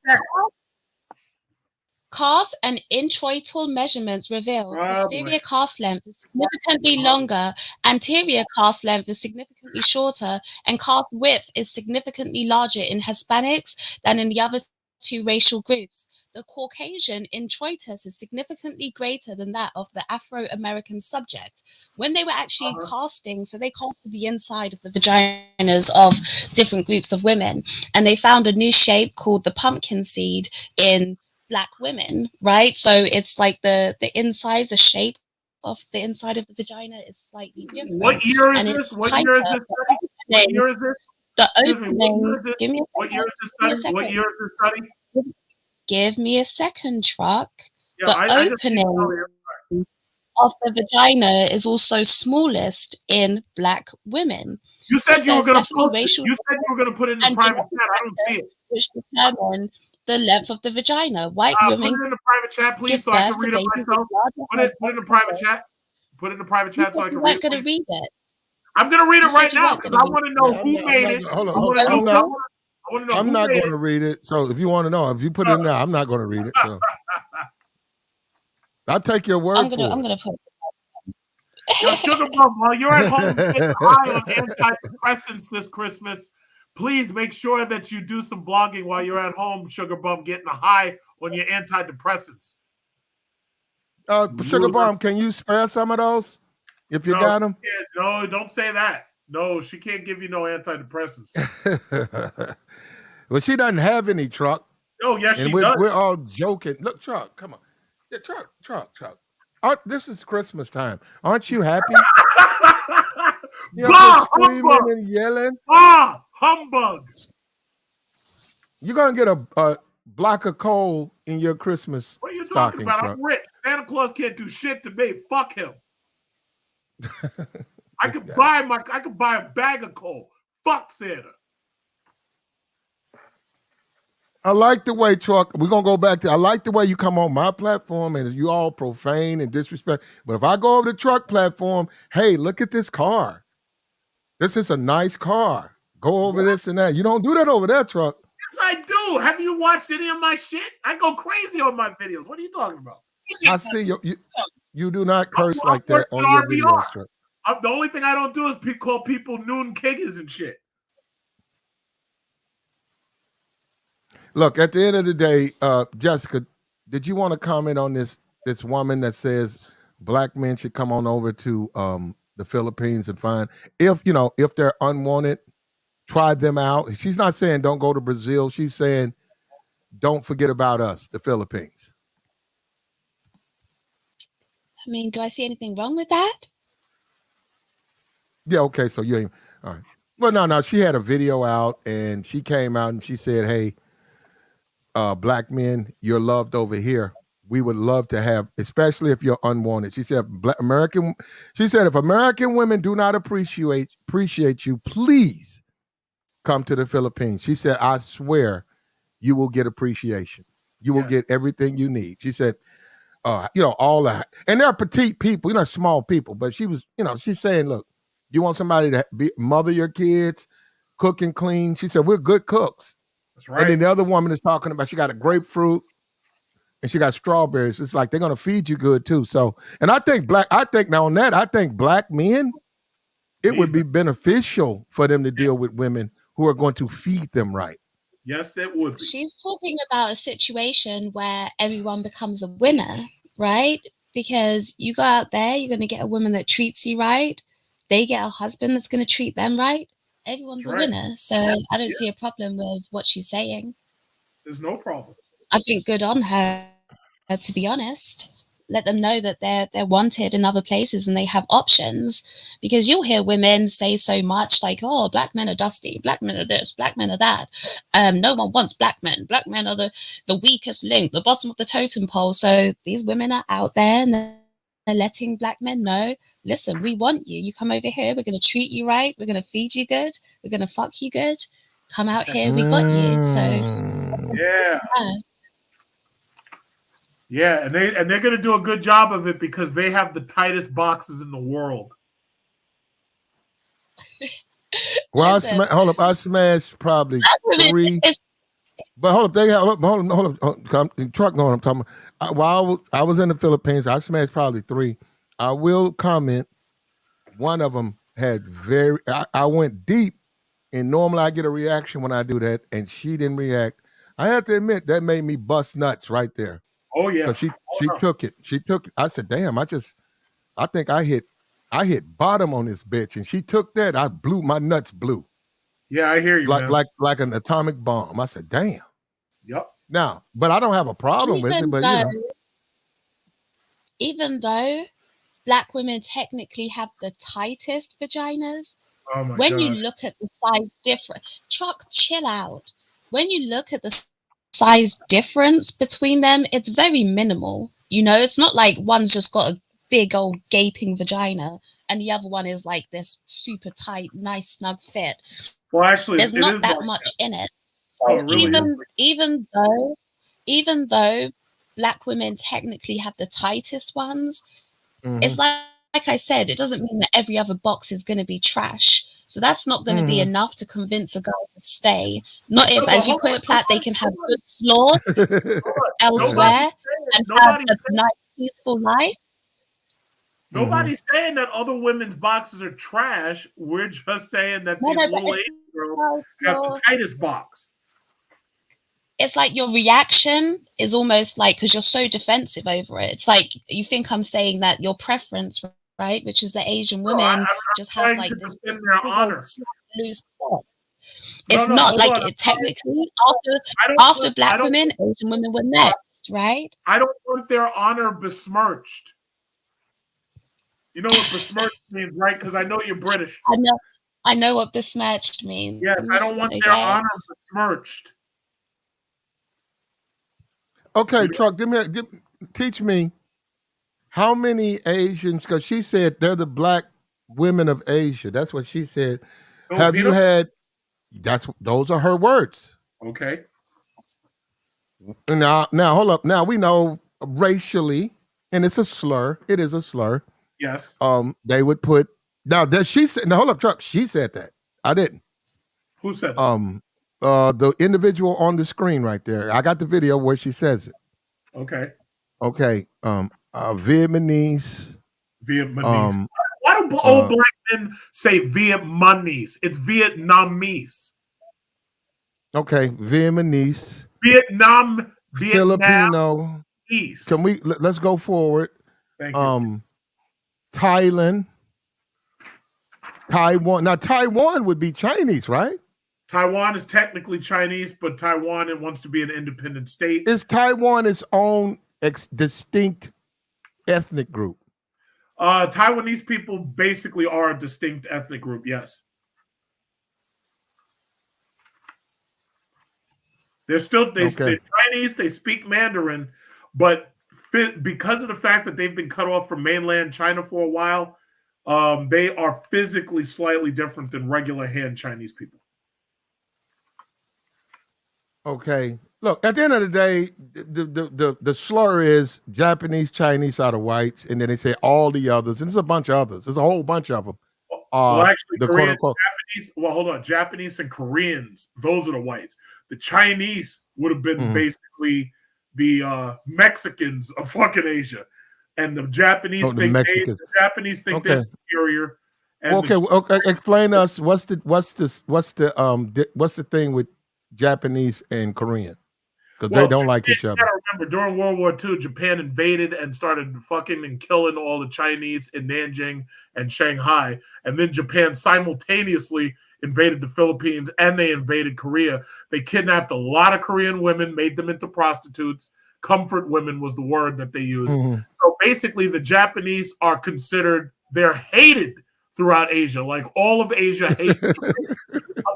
K: Cast and introital measurements reveal posterior cast length is significantly longer, anterior cast length is significantly shorter, and cast width is significantly larger in Hispanics than in the other two racial groups. The Caucasian introitus is significantly greater than that of the Afro-American subject. When they were actually casting, so they casted the inside of the vaginas of different groups of women, and they found a new shape called the pumpkin seed in Black women, right? So it's like the inside, the shape of the inside of the vagina is slightly different.
J: What year is this? What year is this study? What year is this?
K: The opening. Give me a second.
J: What year is this study? What year is this study?
K: Give me a second, Truck. The opening of the vagina is also smallest in Black women.
J: You said you were going to put it. You said you were going to put it in the private chat. I don't see it.
K: Which determine the length of the vagina. White women.
J: Put it in the private chat, please, so I can read it myself. Put it in the private chat. Put it in the private chat so I can read it.
K: I'm going to read it.
J: I'm going to read it right now because I want to know who made it.
D: Hold
J: I want to know
D: I'm
J: who
D: not
J: made
D: going to
J: it.
D: read it. So if you want to know, if you put it in there, I'm not going to read it. So I'll take your word
K: I'm
D: for
K: gonna put.
J: Yo, Sugar Bum, while you're at home getting high on antidepressants this Christmas, please make sure that you do some vlogging while you're at home, Sugar Bum, getting a high on your antidepressants.
D: Sugar
J: Loser.
D: Bomb, can you spare some of those if you
J: No,
D: got them?
J: no, don't say that. No, she can't give you no antidepressants.
D: Well, she doesn't have any, Truck.
J: Oh, yes,
D: And
J: she
D: we're,
J: does.
D: we're all joking. Look, Truck, come on. Yeah, Truck. This is Christmas time. Aren't you happy? You up there
J: Bah,
D: screaming
J: humbug!
D: and yelling?
J: Bah, humbug!
D: You're going to get a block of coal in your Christmas
J: What are you talking
D: stocking,
J: about?
D: Truck.
J: I'm rich. Santa Claus can't do shit to me. Fuck him. I could buy a bag of coal. Fuck Santa.
D: I like the way, Truck, we're going to go back to, I like the way you come on my platform and you all profane and disrespect. But if I go over the Truck platform, hey, look at this car. This is a nice car. Go over this and that. You don't do that over there, Truck.
J: Yes, I do. Have you watched any of my shit? I go crazy on my videos. What are you talking about?
D: I see you do not curse
J: I'm
D: like
J: worse
D: that
J: than
D: on your
J: RBR.
D: videos, Truck.
J: The only thing I don't do is call people noon kiggers and shit.
D: Look, at the end of the day, Jessica, did you want to comment on this woman that says black men should come on over to the Philippines and find if they're unwanted, try them out. She's not saying don't go to Brazil. She's saying don't forget about us, the Philippines.
K: I mean, do I see anything wrong with that?
D: Yeah, okay, so you ain't all right. Well, no, she had a video out and she came out and she said, hey, black men, you're loved over here. We would love to have, especially if you're unwanted. She said, if American women do not appreciate you, please come to the Philippines. She said, I swear you will get appreciation. You will get everything you need. She said, all that. And they're petite people, small people. But she was, she's saying, look, you want somebody to mother your kids, cook and clean. She said, we're good cooks.
J: That's right.
D: And then the other woman is talking about she got a grapefruit and she got strawberries. It's like they're gonna feed you good too. So, and I think black men, it would be beneficial for them to deal with women who are going to feed them right.
J: Yes, it would be.
K: She's talking about a situation where everyone becomes a winner, right? Because you go out there, you're going to get a woman that treats you right. They get a husband that's going to treat them right. Everyone's a winner. So I don't see a problem with what she's saying.
J: There's no problem.
K: I think good on her, to be honest. Let them know that they're wanted in other places and they have options, because you'll hear women say so much like, oh, black men are dusty, black men are this, black men are that, no one wants black men are the weakest link, the bottom of the totem pole. So these women are out there and they're letting black men know, listen, we want you. You come over here, we're going to treat you right, we're going to feed you good, we're going to fuck you good. Come out here, we got you. So
J: yeah, and they're going to do a good job of it because they have the tightest boxes in the world.
D: Well, I smashed probably 3. But hold up, hold up, Truck going. I'm talking about. While I was in the Philippines, I smashed probably 3. I will comment. One of them had I went deep, and normally I get a reaction when I do that, and she didn't react. I have to admit that made me bust nuts right there.
J: Oh yeah,
D: because she took it. She took it. I said, "Damn!" I think I hit bottom on this bitch, and she took that. My nuts blew.
J: Yeah, I hear you, man.
D: Like an atomic bomb. I said, "Damn."
J: Yep.
D: Now, but I don't have a problem with it. But
K: even though black women technically have the tightest vaginas,
J: when
K: you look at the size difference, Truck, chill out. When you look at the size difference between them, it's very minimal. It's not like one's just got a big old gaping vagina and the other one is like this super tight, nice, snug fit.
J: Well, actually,
K: there's not that much in it. So even though black women technically have the tightest ones, it's like like I said, it doesn't mean that every other box is going to be trash. So that's not going to be enough to convince a guy to stay. Not if,
J: No, but
K: as you
J: hold
K: put
J: on,
K: it, Platt, they can have good
J: nobody,
K: slaws elsewhere and have
J: nobody's
K: a
J: saying,
K: nice, peaceful life.
J: nobody's saying that other women's boxes are trash. We're just saying that
K: No,
J: these
K: no, but
J: little Asian girls
K: like
J: have the tightest box.
K: it's like your reaction is almost like, because you're so defensive over it. It's like you think I'm saying that your preference, right, which is the Asian
J: No,
K: women
J: I'm
K: just have
J: trying to
K: like this
J: defend their
K: big old
J: honor.
K: loose box.
J: No,
K: It's
J: no,
K: not
J: hold
K: like
J: on.
K: it technically after black women, Asian women were next, right?
J: I don't want their honor besmirched. You know what besmirched means, right? Because I know you're British.
K: I know what besmirched means.
J: Yes, I don't want their
K: Okay.
J: honor besmirched.
D: Okay, Truck, teach me how many Asians, because she said they're the black women of Asia. That's what she said. Have you
J: Filipino?
D: had, those are her words.
J: Okay.
D: Now, hold up. Now we know racially, and it's a slur. It is a slur.
J: Yes.
D: They would put now that she said. Now hold up, Truck. She said that. I didn't.
J: Who said that?
D: The individual on the screen right there. I got the video where she says it.
J: Okay.
D: Okay. Vietnamese.
J: Vietnamese. Why do old black men say Vietnamese? It's Vietnamese.
D: Okay, Vietnamese.
J: Vietnam.
D: Filipino.
J: East.
D: Can we let's go forward?
J: Thank you.
D: Thailand. Taiwan. Now Taiwan would be Chinese, right?
J: Taiwan is technically Chinese, but Taiwan wants to be an independent state.
D: Is Taiwan its own distinct ethnic group?
J: Taiwanese people basically are a distinct ethnic group, yes. They're Chinese, they speak Mandarin, but because of the fact that they've been cut off from mainland China for a while, they are physically slightly different than regular Han Chinese people.
D: Okay. Look, at the end of the day, the slur is Japanese, Chinese are the whites, and then they say all the others, and there's a bunch of others. There's a whole bunch of them.
J: Well, actually,
D: the
J: Korean,
D: quote unquote.
J: Japanese. Well, hold on. Japanese and Koreans; those are the whites. The Chinese would have been basically the Mexicans of fucking Asia, and the Japanese think they're superior. And
D: Okay. Explain to us what's the thing with Japanese and Korean, because they don't like each other.
J: You gotta remember, during World War II, Japan invaded and started fucking and killing all the Chinese in Nanjing and Shanghai. And then Japan simultaneously invaded the Philippines and they invaded Korea. They kidnapped a lot of Korean women, made them into prostitutes. Comfort women was the word that they used. So basically, the Japanese are considered, they're hated throughout Asia. Like all of Asia hates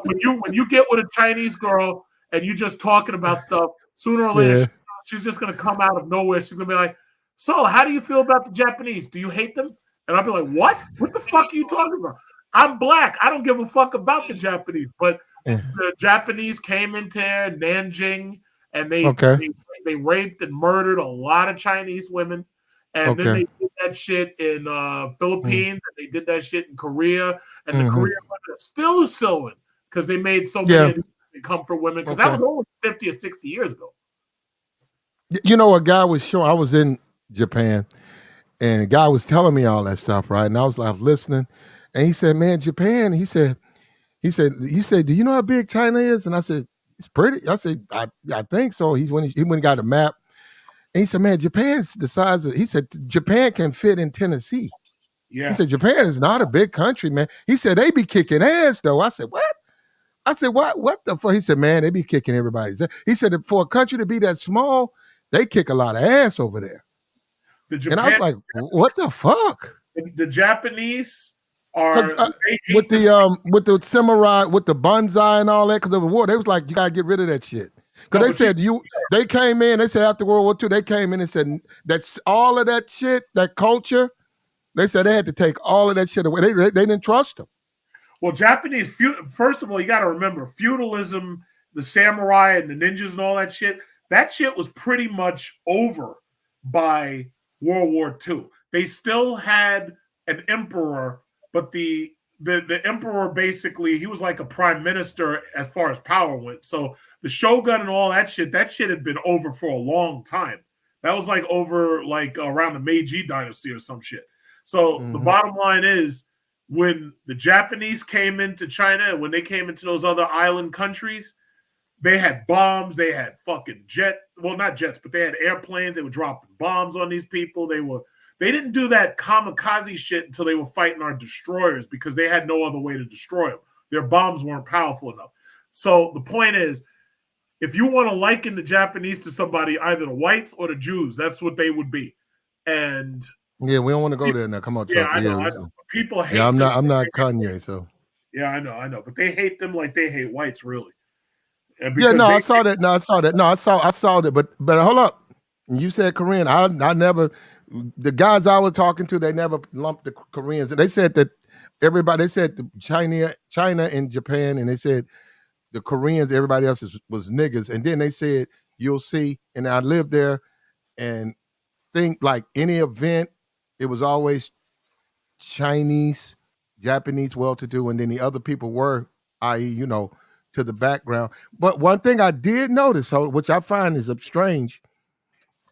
J: when you get with a Chinese girl and you just talking about stuff, sooner or later she's just gonna come out of nowhere. She's gonna be like, "So, how do you feel about the Japanese? Do you hate them?" And I'll be like, "What? What the fuck are you talking about? I'm black. I don't give a fuck about the Japanese." But the Japanese came into Nanjing and they raped and murdered a lot of Chinese women. And then they did that shit in Philippines, and they did that shit in Korea, and the Korean women are still suing because they made so many comfort women, because that was only 50 or 60 years ago.
D: You know, a guy was showing, I was in Japan, and a guy was telling me all that stuff, right? And I was like listening, and he said, "Man, Japan," he said, you said, "Do you know how big China is?" And I said, "It's pretty." I said, I think so. He went and got a map, and he said, "Man, Japan's the size of," he said, "Japan can fit in Tennessee."
J: Yeah.
D: He said, "Japan is not a big country, man." He said, "They be kicking ass, though." I said, "What?" I said, "What the fuck?" He said, "Man, they be kicking everybody's." He said, "For a country to be that small, they kick a lot of ass over there." And I was like, "What the fuck?"
J: The Japanese are
D: with the samurai, with the bonsai and all that, because of the war. They was like, "You gotta get rid of that shit." Because they said they came in. They said after World War II, they came in and said that's all of that shit, that culture. They said they had to take all of that shit away. They didn't trust them.
J: Well, Japanese, first of all, you got to remember feudalism, the samurai and the ninjas and all that shit was pretty much over by World War II. They still had an emperor, but the emperor basically he was like a prime minister as far as power went. So the shogun and all that shit had been over for a long time. That was like over like around the Meiji dynasty or some shit. So the bottom line is when the Japanese came into China and when they came into those other island countries, they had bombs, they had fucking not jets, but they had airplanes. They were dropping bombs on these people. They didn't do that kamikaze shit until they were fighting our destroyers because they had no other way to destroy them. Their bombs weren't powerful enough. So the point is, if you want to liken the Japanese to somebody, either the whites or the Jews, that's what they would be. And
D: yeah, we don't want to go there now. Come on,
J: yeah,
D: Chuck.
J: I know. People hate them.
D: I'm not Kanye, so.
J: Yeah, I know. But they hate them like they hate whites, really.
D: Yeah, no, I saw that. No, I saw that. No, I saw that. But hold up. You said Korean. I never. The guys I was talking to, they never lumped the Koreans. They said that everybody. They said China and Japan, and they said the Koreans. Everybody else was niggas. And then they said you'll see. And I lived there, and think like any event, it was always Chinese, Japanese, well-to-do, and then the other people were, i.e., to the background. But one thing I did notice, which I find is strange,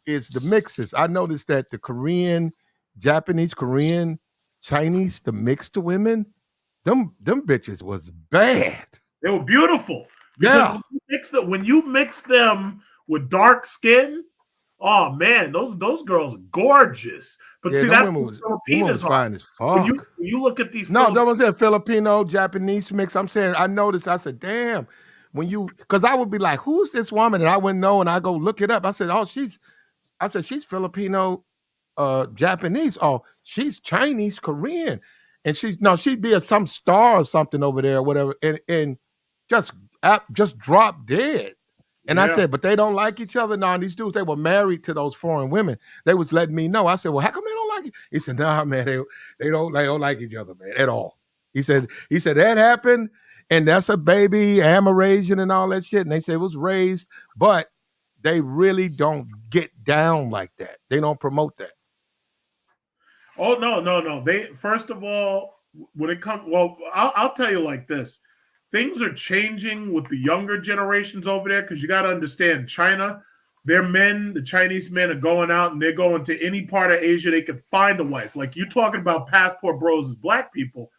D: is the mixes. I noticed that the Korean, Japanese, Korean, Chinese, the mixed women, them bitches was bad.
J: They were beautiful because when you mix them with dark skin, oh man, those girls are gorgeous. But see, that's
D: Filipinos fine as fuck.
J: When you look at these,
D: that was it. Filipino, Japanese mix. I'm saying, I noticed. I said, damn. Because I would be like, who's this woman? And I wouldn't know, and I go look it up. I said, she's Filipino, Japanese. Oh, she's Chinese, Korean, and she'd be some star or something over there, or whatever, and just drop dead. And I said, but they don't like each other. No, and these dudes, they were married to those foreign women. They was letting me know. I said, well, how come they don't like it? He said, nah, man, they don't like each other, man, at all. He said that happened, and that's a baby, Amerasian and all that shit. And they said it was raised, but they really don't get down like that. They don't promote that.
J: Oh, no. They, first of all, when it comes, I'll tell you like this. Things are changing with the younger generations over there because you got to understand China, the Chinese men are going out and they're going to any part of Asia they can find a wife. Like you talking about passport bros as black people,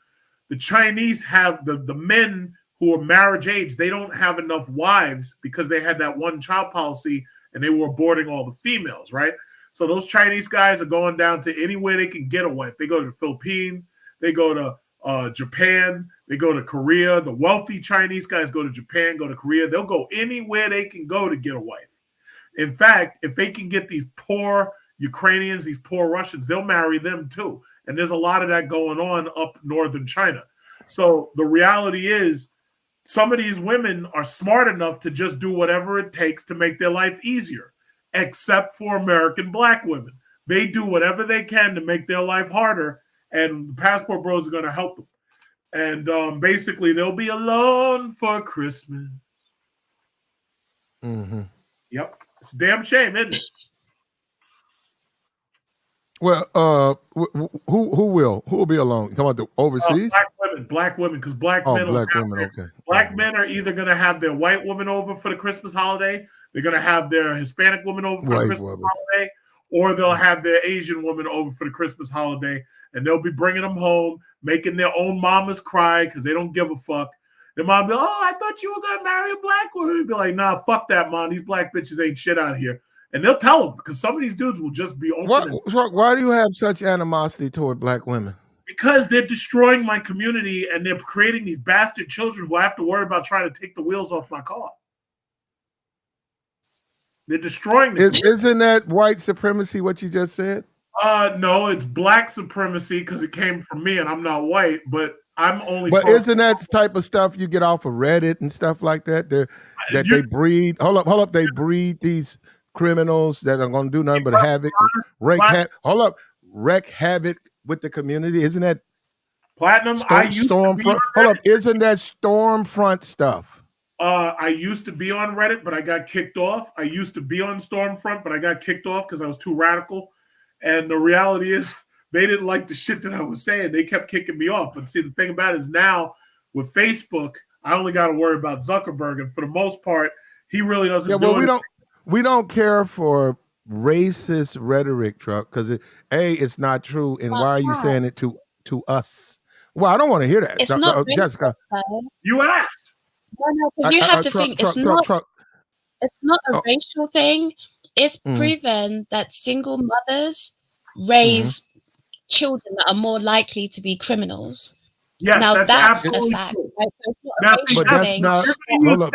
J: the Chinese have the men who are marriage age, they don't have enough wives because they had that one child policy and they were aborting all the females, right? So those Chinese guys are going down to anywhere they can get a wife. They go to the Philippines, they go to Japan, they go to Korea. The wealthy Chinese guys go to Japan, go to Korea. They'll go anywhere they can go to get a wife. In fact, if they can get these poor Ukrainians, these poor Russians, they'll marry them too. And there's a lot of that going on up northern China. So the reality is some of these women are smart enough to just do whatever it takes to make their life easier, except for American black women. They do whatever they can to make their life harder, and the passport bros are going to help them. And basically, they'll be alone for Christmas.
D: Mm-hmm.
J: Yep. It's a damn shame, isn't it?
D: Well, who will be alone? You talking about the overseas?
J: Black women, because black men.
D: Black women. Okay.
J: Black men are either going to have their white woman over for the Christmas holiday, they're going to have their Hispanic woman over for the Christmas holiday, or they'll have their Asian woman over for the Christmas holiday, and they'll be bringing them home, making their own mamas cry because they don't give a fuck. Their mom be, oh, I thought you were going to marry a black woman. Be like, nah, fuck that, mom. These black bitches ain't shit out here. And they'll tell them because some of these dudes will just be open.
D: Why do you have such animosity toward black women?
J: Because they're destroying my community and they're creating these bastard children who I have to worry about trying to take the wheels off my car. They're destroying the
D: Isn't that white supremacy, what you just said?
J: No, it's black supremacy because it came from me and I'm not white, but I'm only.
D: But isn't that the type of stuff you get off of Reddit and stuff like that? They breed. Hold up. They breed these criminals that are going to do nothing but havoc, wreak havoc with the community. Isn't that
J: Platinum?
D: Stormfront. Hold up. Isn't that Stormfront stuff?
J: I used to be on Reddit, but I got kicked off. I used to be on Stormfront, but I got kicked off because I was too radical. And the reality is, they didn't like the shit that I was saying. They kept kicking me off. But see, the thing about it is now with Facebook, I only got to worry about Zuckerberg, and for the most part, he really doesn't do
D: well,
J: anything.
D: we don't care for racist rhetoric, Truck, because it's not true. And why are you saying it to us? Well, I don't want to hear that.
K: It's not
D: Jessica.
J: You asked.
K: No, because you have to think it's not a
D: Oh.
K: racial thing. It's proven that single mothers raise children that are more likely to be criminals.
J: Yes,
K: now
J: that's
K: that's a
J: absolutely
K: fact.
J: true.
K: Right? So it's not
J: Now,
K: a racial
D: that's
K: thing.
D: not.
J: Hold up,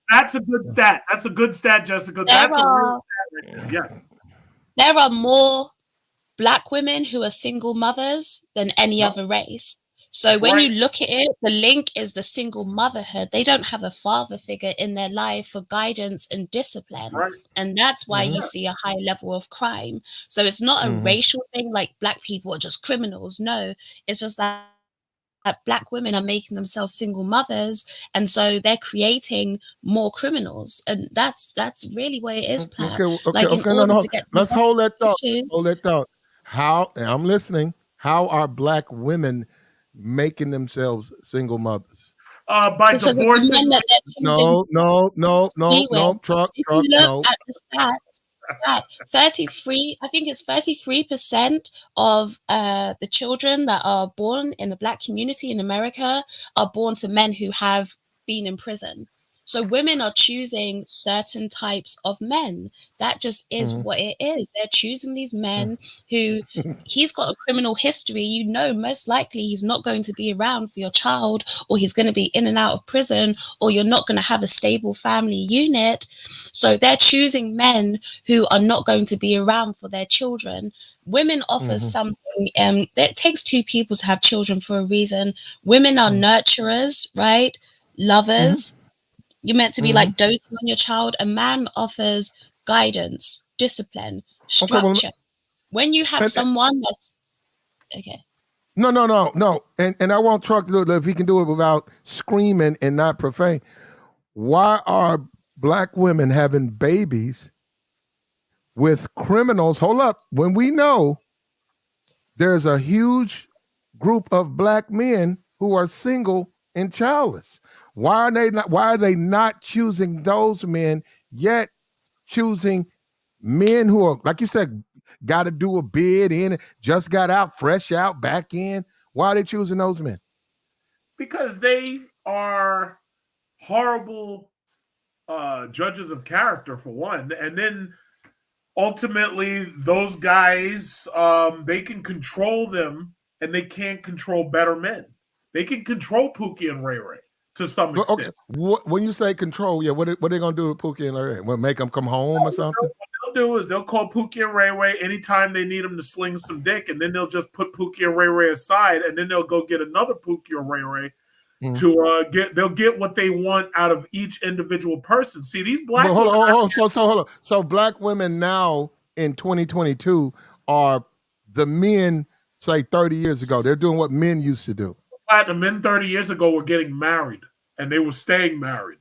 J: that's a good stat. That's a good stat, Jessica. That's a real stat right there. Yeah.
K: There are more Black women who are single mothers than any other race. So when you look at it, the link is the single motherhood. They don't have a father figure in their life for guidance and discipline.
J: Right.
K: And that's why you see a high level of crime. So it's not a racial thing like Black people are just criminals. No, it's just that Black women are making themselves single mothers, and so they're creating more criminals, and that's really what it is, Pat.
D: Let's hold that thought. Hold that thought. How? I'm listening. How are Black women making themselves single mothers?
J: By
K: because
J: divorcing.
K: Of the men that they're
D: No. Truck.
K: If you look
D: No.
K: at the stats, 33, I think it's 33% of the children that are born in the Black community in America are born to men who have been in prison. So women are choosing certain types of men. That just is what it is. They're choosing these men who he's got a criminal history. You know, most likely he's not going to be around for your child, or he's going to be in and out of prison, or you're not going to have a stable family unit. So they're choosing men who are not going to be around for their children. Women offer something. It takes two people to have children for a reason. Women are nurturers, right? Lovers. You're meant to be like doting on your child. A man offers guidance, discipline, structure. When you have someone that's okay.
D: No. And I want Truck to do it if he can do it without screaming and not profane. Why are Black women having babies with criminals? Hold up. When we know there's a huge group of Black men who are single and childless. Why are they not choosing those men, yet choosing men who are, like you said, got to do a bid in, just got out, fresh out, back in? Why are they choosing those men?
J: Because they are horrible judges of character, for one, and then ultimately those guys, they can control them, and they can't control better men. They can control Pookie and Ray Ray to some extent.
D: Okay, when you say control, what are they gonna do with Pookie and Ray Ray? What, make them come home or something?
J: What they'll do is they'll call Pookie and Ray Ray anytime they need them to sling some dick, and then they'll just put Pookie and Ray Ray aside, and then they'll go get another Pookie or Ray Ray to they'll get what they want out of each individual person. See, these Black women.
D: Hold on. So Black women now in 2022 are the men, say 30 years ago. They're doing what men used to do.
J: The men 30 years ago were getting married, and they were staying married.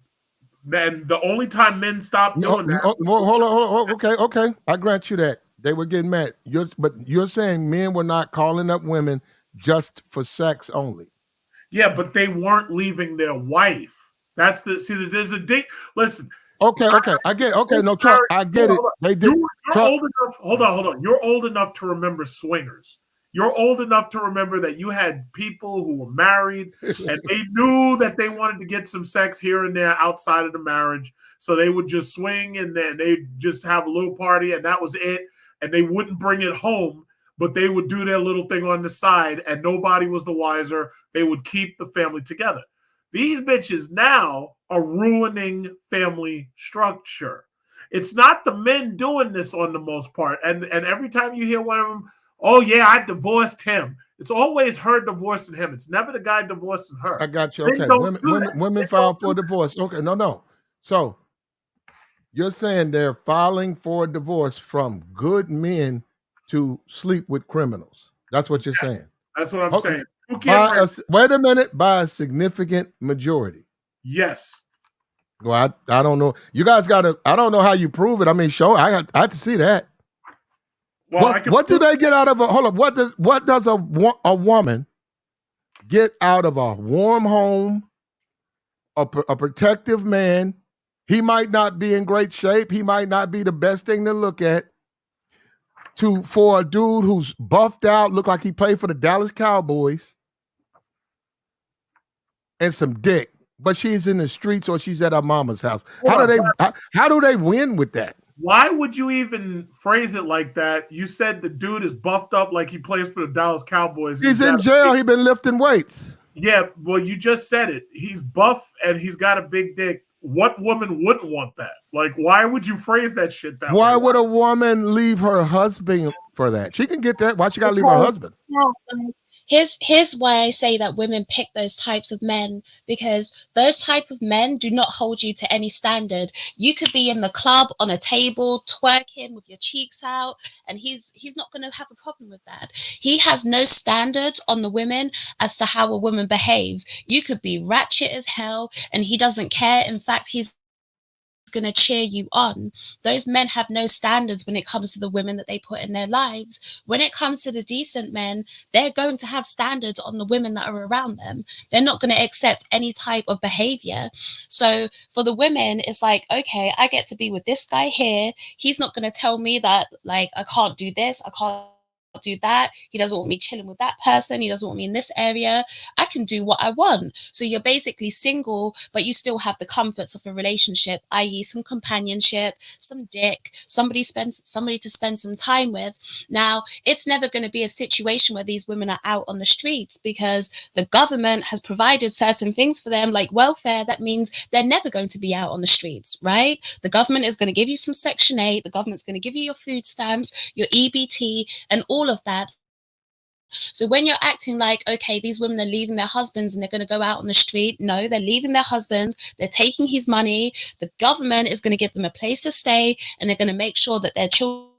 J: And the only time men stopped doing that.
D: Hold on. Okay. I grant you that. They were getting married. But you're saying men were not calling up women just for sex only.
J: Yeah, but they weren't leaving their wife. That's there's a date. Listen.
D: Okay. I get it. Okay, no, Truck, I get it. They did.
J: You're old enough. Hold on. You're old enough to remember swingers. You're old enough to remember that you had people who were married and they knew that they wanted to get some sex here and there outside of the marriage. So they would just swing and then they'd just have a little party and that was it. And they wouldn't bring it home, but they would do their little thing on the side and nobody was the wiser. They would keep the family together. These bitches now are ruining family structure. It's not the men doing this on the most part. And every time you hear one of them, oh, yeah, I divorced him. It's always her divorcing him. It's never the guy divorcing her.
D: I got you. Okay, women file for divorce. Okay, no. So you're saying they're filing for divorce from good men to sleep with criminals. That's what you're saying.
J: That's what I'm saying.
D: Wait a minute. By a significant majority.
J: Yes.
D: Well, I don't know. You guys got to, I don't know how you prove it. I mean, I have to see that.
J: Well, I can
D: what do
J: prove
D: they get out of a hold up? What does a woman get out of a warm home, a protective man? He might not be in great shape. He might not be the best thing to look at. For a dude who's buffed out, look like he played for the Dallas Cowboys, and some dick, but she's in the streets or she's at her mama's house. How do they win with that?
J: Why would you even phrase it like that? You said the dude is buffed up like he plays for the Dallas Cowboys.
D: He's in jail. He's been lifting weights.
J: Yeah, well, you just said it. He's buff and he's got a big dick. What woman wouldn't want that? Like, why would you phrase that shit that way?
D: Why would a woman leave her husband for that? She can get that. Why she got to leave her husband?
K: Here's why I say that women pick those types of men, because those type of men do not hold you to any standard. You could be in the club on a table twerking with your cheeks out, and he's not going to have a problem with that. He has no standards on the women as to how a woman behaves. You could be ratchet as hell and he doesn't care. In fact, he's going to cheer you on. Those men have no standards when it comes to the women that they put in their lives. When it comes to the decent men, they're going to have standards on the women that are around them. They're not going to accept any type of behavior. So for the women, it's like, okay, I get to be with this guy here. He's not going to tell me that, like, I can't do this, I can't do that. He doesn't want me chilling with that person. He doesn't want me in this area. I can do what I want. So you're basically single, but you still have the comforts of a relationship, i.e. some companionship, some dick, somebody to spend some time with. Now, it's never going to be a situation where these women are out on the streets, because the government has provided certain things for them, like welfare. That means they're never going to be out on the streets, right? The government is going to give you some Section 8. The government's going to give you your food stamps, your EBT, and all of that. So when you're acting like, okay, these women are leaving their husbands and they're going to go out on the street, no, they're leaving their husbands, they're taking his money, the government is going to give them a place to stay, and they're going to make sure that their children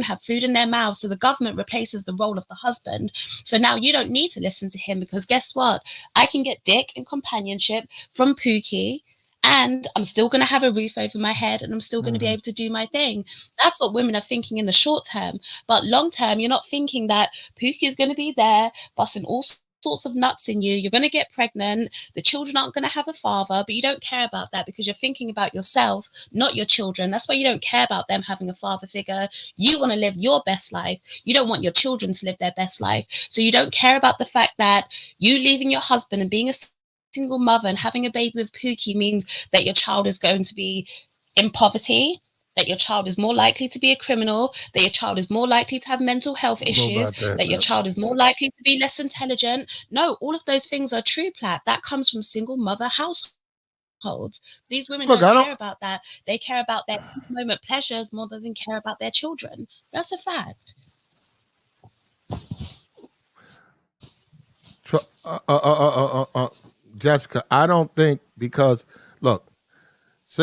K: have food in their mouths. So the government replaces the role of the husband. So now you don't need to listen to him, because guess what? I can get dick and companionship from Pookie, and I'm still going to have a roof over my head, and I'm still going to be able to do my thing. That's what women are thinking in the short term. But long term, you're not thinking that Pookie is going to be there busting all sorts of nuts in you. You're going to get pregnant. The children aren't going to have a father, but you don't care about that because you're thinking about yourself, not your children. That's why you don't care about them having a father figure. You want to live your best life. You don't want your children to live their best life. So you don't care about the fact that you leaving your husband and being a single mother and having a baby with Pookie means that your child is going to be in poverty, that your child is more likely to be a criminal, that your child is more likely to have mental health issues, that your child is more likely to be less intelligent. No, all of those things are true, Platt. That comes from single mother households. These women don't care about that. They care about their moment pleasures more than they care about their children. That's a fact.
D: Jessica, I don't think, because look,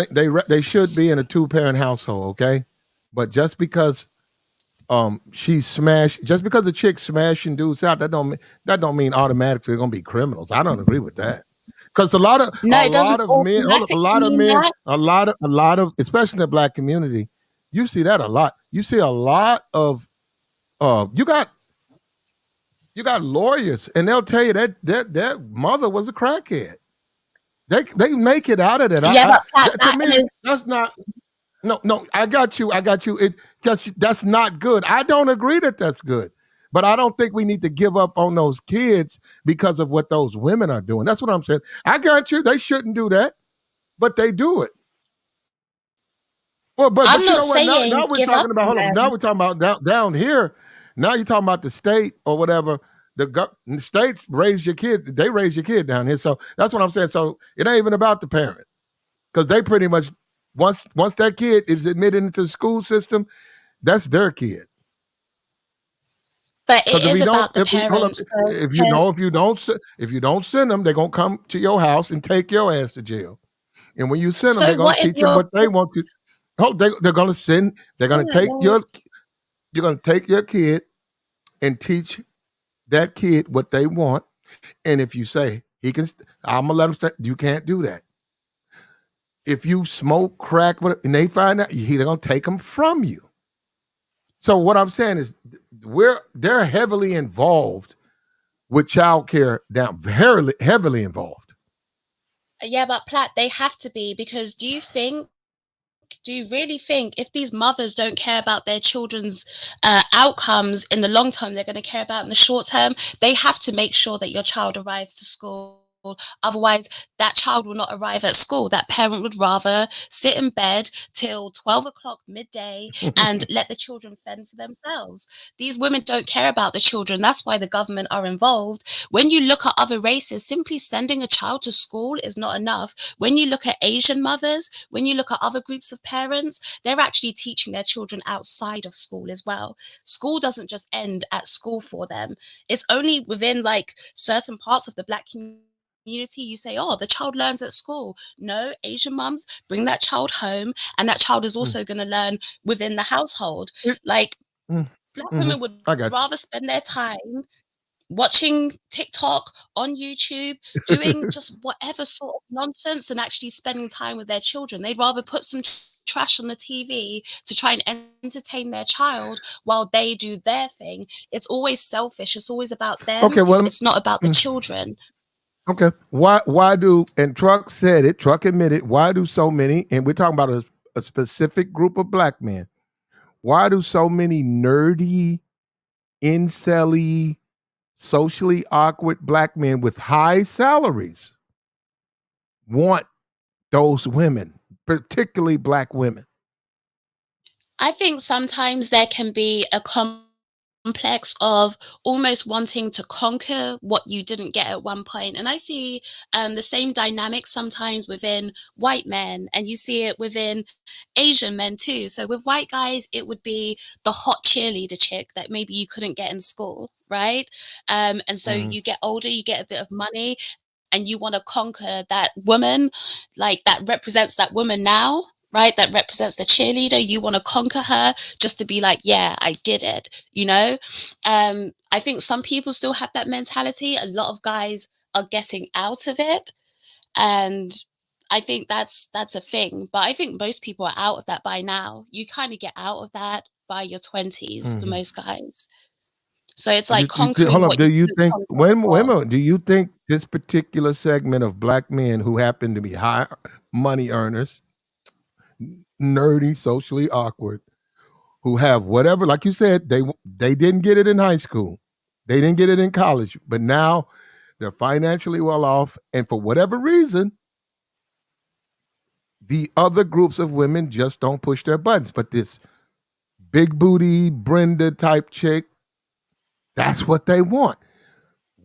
D: they should be in a 2-parent household, okay? But just because just because the chick smashing dudes out, that don't mean automatically they're gonna be criminals. I don't agree with that. Because a lot of men, especially in the Black community, you see that a lot. You see a lot of you got lawyers, and they'll tell you that their mother was a crackhead. They make it out of that. To me, that's not. No, I got you. That's not good. I don't agree that that's good, but I don't think we need to give up on those kids because of what those women are doing. That's what I'm saying. I got you. They shouldn't do that, but they do it. Well, but
K: I'm
D: you
K: not
D: know what?
K: saying
D: Now we're
K: give
D: talking
K: up
D: about.
K: on
D: Hold on.
K: them.
D: Now we're talking about down here. Now you're talking about the state or whatever. The states raise your kid. They raise your kid down here. So that's what I'm saying. So it ain't even about the parent, because they pretty much once that kid is admitted into the school system, that's their kid.
K: But it is about the
D: if
K: parents.
D: you don't send them, they're gonna come to your house and take your ass to jail. And when you send them,
K: So
D: they're gonna
K: what if
D: teach them
K: you're
D: what they want to. They're gonna send. They're gonna take your. You're gonna take your kid and teach that kid what they want. And if you say he can, I'm gonna let him. You can't do that. If you smoke crack, and they find out, they're gonna take them from you. So what I'm saying is, they're heavily involved with childcare down, very heavily involved.
K: Yeah, but Platt, they have to be, because do you really think if these mothers don't care about their children's outcomes in the long term, they're going to care about in the short term? They have to make sure that your child arrives to school. Otherwise, that child will not arrive at school. That parent would rather sit in bed till 12 o'clock midday and let the children fend for themselves. These women don't care about the children. That's why the government are involved. When you look at other races, simply sending a child to school is not enough. When you look at Asian mothers, when you look at other groups of parents, they're actually teaching their children outside of school as well. School doesn't just end at school for them. It's only within like certain parts of the Black community you say, oh, the child learns at school. No, Asian mums bring that child home, and that child is
D: Mm.
K: also going to learn within the household.
D: It-
K: Like,
D: mm,
K: Black
D: mhm.
K: women would
D: I got
K: rather spend their time watching TikTok on YouTube, doing
D: you.
K: just whatever sort of nonsense, and actually spending time with their children. They'd rather put some trash on the TV to try and entertain their child while they do their thing. It's always selfish. It's always about them.
D: Okay, well,
K: It's not about the
D: mm,
K: children.
D: okay. Why do, and Truck said it, Truck admitted, why do so many, and we're talking about a specific group of black men, why do so many nerdy, incel-y, socially awkward black men with high salaries want those women, particularly black women?
K: I think sometimes there can be a complex of almost wanting to conquer what you didn't get at one point. And I see the same dynamic sometimes within white men, and you see it within Asian men too. So with white guys, it would be the hot cheerleader chick that maybe you couldn't get in school, right? And so
D: Mhm.
K: you get older, you get a bit of money, and you want to conquer that woman, like that represents that woman now, right? That represents the cheerleader. You want to conquer her just to be like, yeah, I did it, you know? I think some people still have that mentality. A lot of guys are getting out of it. And I think that's a thing. But I think most people are out of that by now. You kind of get out of that by your 20s for
D: Mhm.
K: most guys. So it's like
D: Hold
K: conquering
D: up.
K: what
D: Do
K: you
D: you
K: couldn't
D: think?
K: conquer
D: Wait a
K: before.
D: minute. Do you think this particular segment of black men who happen to be high money earners, nerdy, socially awkward, who have whatever, like you said, they didn't get it in high school, they didn't get it in college, but now they're financially well off, and for whatever reason, the other groups of women just don't push their buttons. But this big booty Brenda type chick, that's what they want.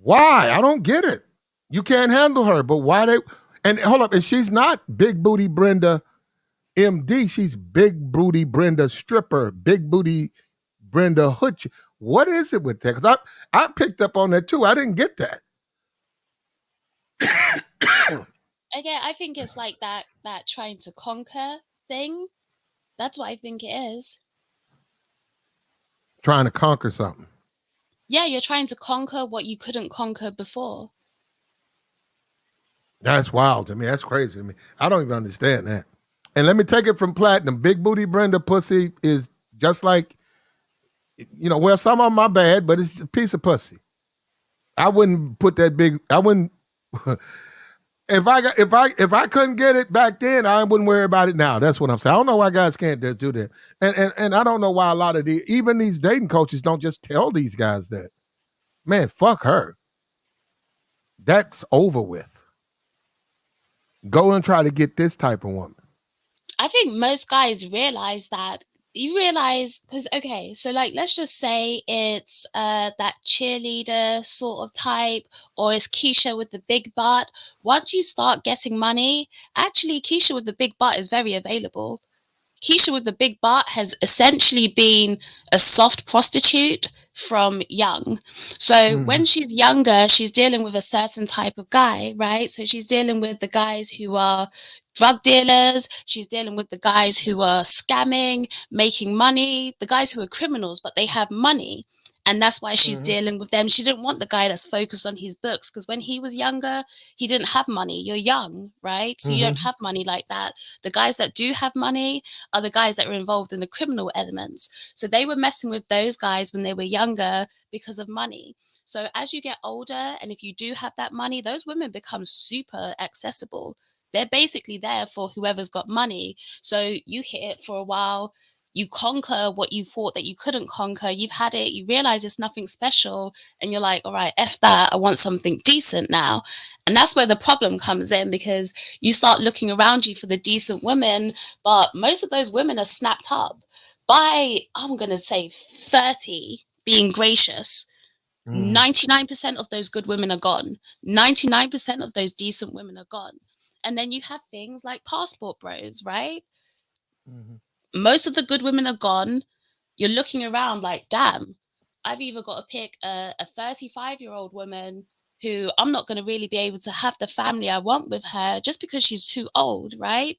D: Why? I don't get it. You can't handle her, but why they? And hold up, and she's not big booty Brenda MD. She's big booty Brenda stripper, big booty Brenda Hutch. What is it with that? Because I picked up on that too. I didn't get that.
K: Again, I think it's like that trying to conquer thing. That's what I think it is.
D: Trying to conquer something.
K: Yeah, you're trying to conquer what you couldn't conquer before.
D: That's wild to me. That's crazy to me. I don't even understand that. And let me take it from Platinum. Big booty Brenda pussy is just like, well, some of them are bad, but it's a piece of pussy. I wouldn't put that big. I wouldn't. If I couldn't get it back then, I wouldn't worry about it now. That's what I'm saying. I don't know why guys can't just do that, and I don't know why a lot of even these dating coaches don't just tell these guys that, man, fuck her. That's over with. Go and try to get this type of woman.
K: I think most guys realize that. You realize, because okay, so like let's just say it's that cheerleader sort of type, or it's Keisha with the big butt. Once you start getting money, actually Keisha with the big butt is very available. Keisha with the big butt has essentially been a soft prostitute from young. So when
D: Mhm.
K: she's younger, she's dealing with a certain type of guy, right? So she's dealing with the guys who are drug dealers, she's dealing with the guys who are scamming, making money, the guys who are criminals, but they have money. And that's why she's
D: Mhm.
K: dealing with them. She didn't want the guy that's focused on his books, because when he was younger, he didn't have money. You're young, right? So you don't
D: Mhm.
K: have money like that. The guys that do have money are the guys that are involved in the criminal elements. So they were messing with those guys when they were younger because of money. So as you get older, and if you do have that money, those women become super accessible. They're basically there for whoever's got money. So you hit it for a while, you conquer what you thought that you couldn't conquer. You've had it, you realize it's nothing special, and you're like, all right, F that, I want something decent now. And that's where the problem comes in, because you start looking around you for the decent women, but most of those women are snapped up by, I'm going to say 30, being gracious.
D: Mhm.
K: 99% of those good women are gone. 99% of those decent women are gone. And then you have things like passport bros, right?
D: Mhm.
K: Most of the good women are gone. You're looking around like, damn, I've either got to pick a 35-year-old woman who I'm not going to really be able to have the family I want with her just because she's too old, right?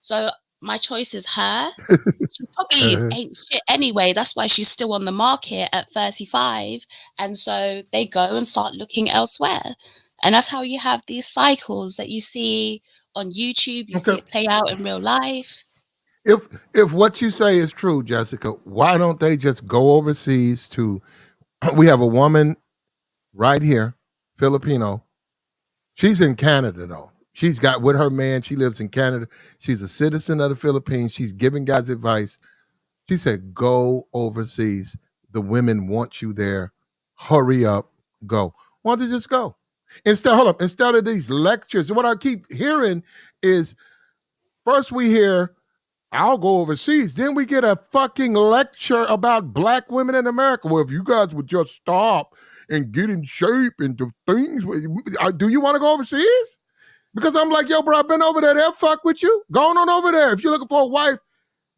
K: So my choice is her. She probably
D: Uh-huh.
K: ain't shit anyway. That's why she's still on the market at 35. And so they go and start looking elsewhere. And that's how you have these cycles that you see on YouTube. You see
D: Okay.
K: it play out in real life.
D: If if what you say is true, Jessica, why don't they just go overseas to we have a woman right here, Filipino. She's in Canada though. She's got with her man, she lives in Canada. She's a citizen of the Philippines. She's giving guys advice. She said, go overseas. The women want you there. Hurry up, go. Why don't you just go? Instead, hold up, instead of these lectures, what I keep hearing is first we hear I'll go overseas. Then we get a fucking lecture about black women in America. Well, if you guys would just stop and get in shape and do things, do you want to go overseas? Because I'm like, yo, bro, I've been over there. They'll fuck with you. Going on over there. If you're looking for a wife,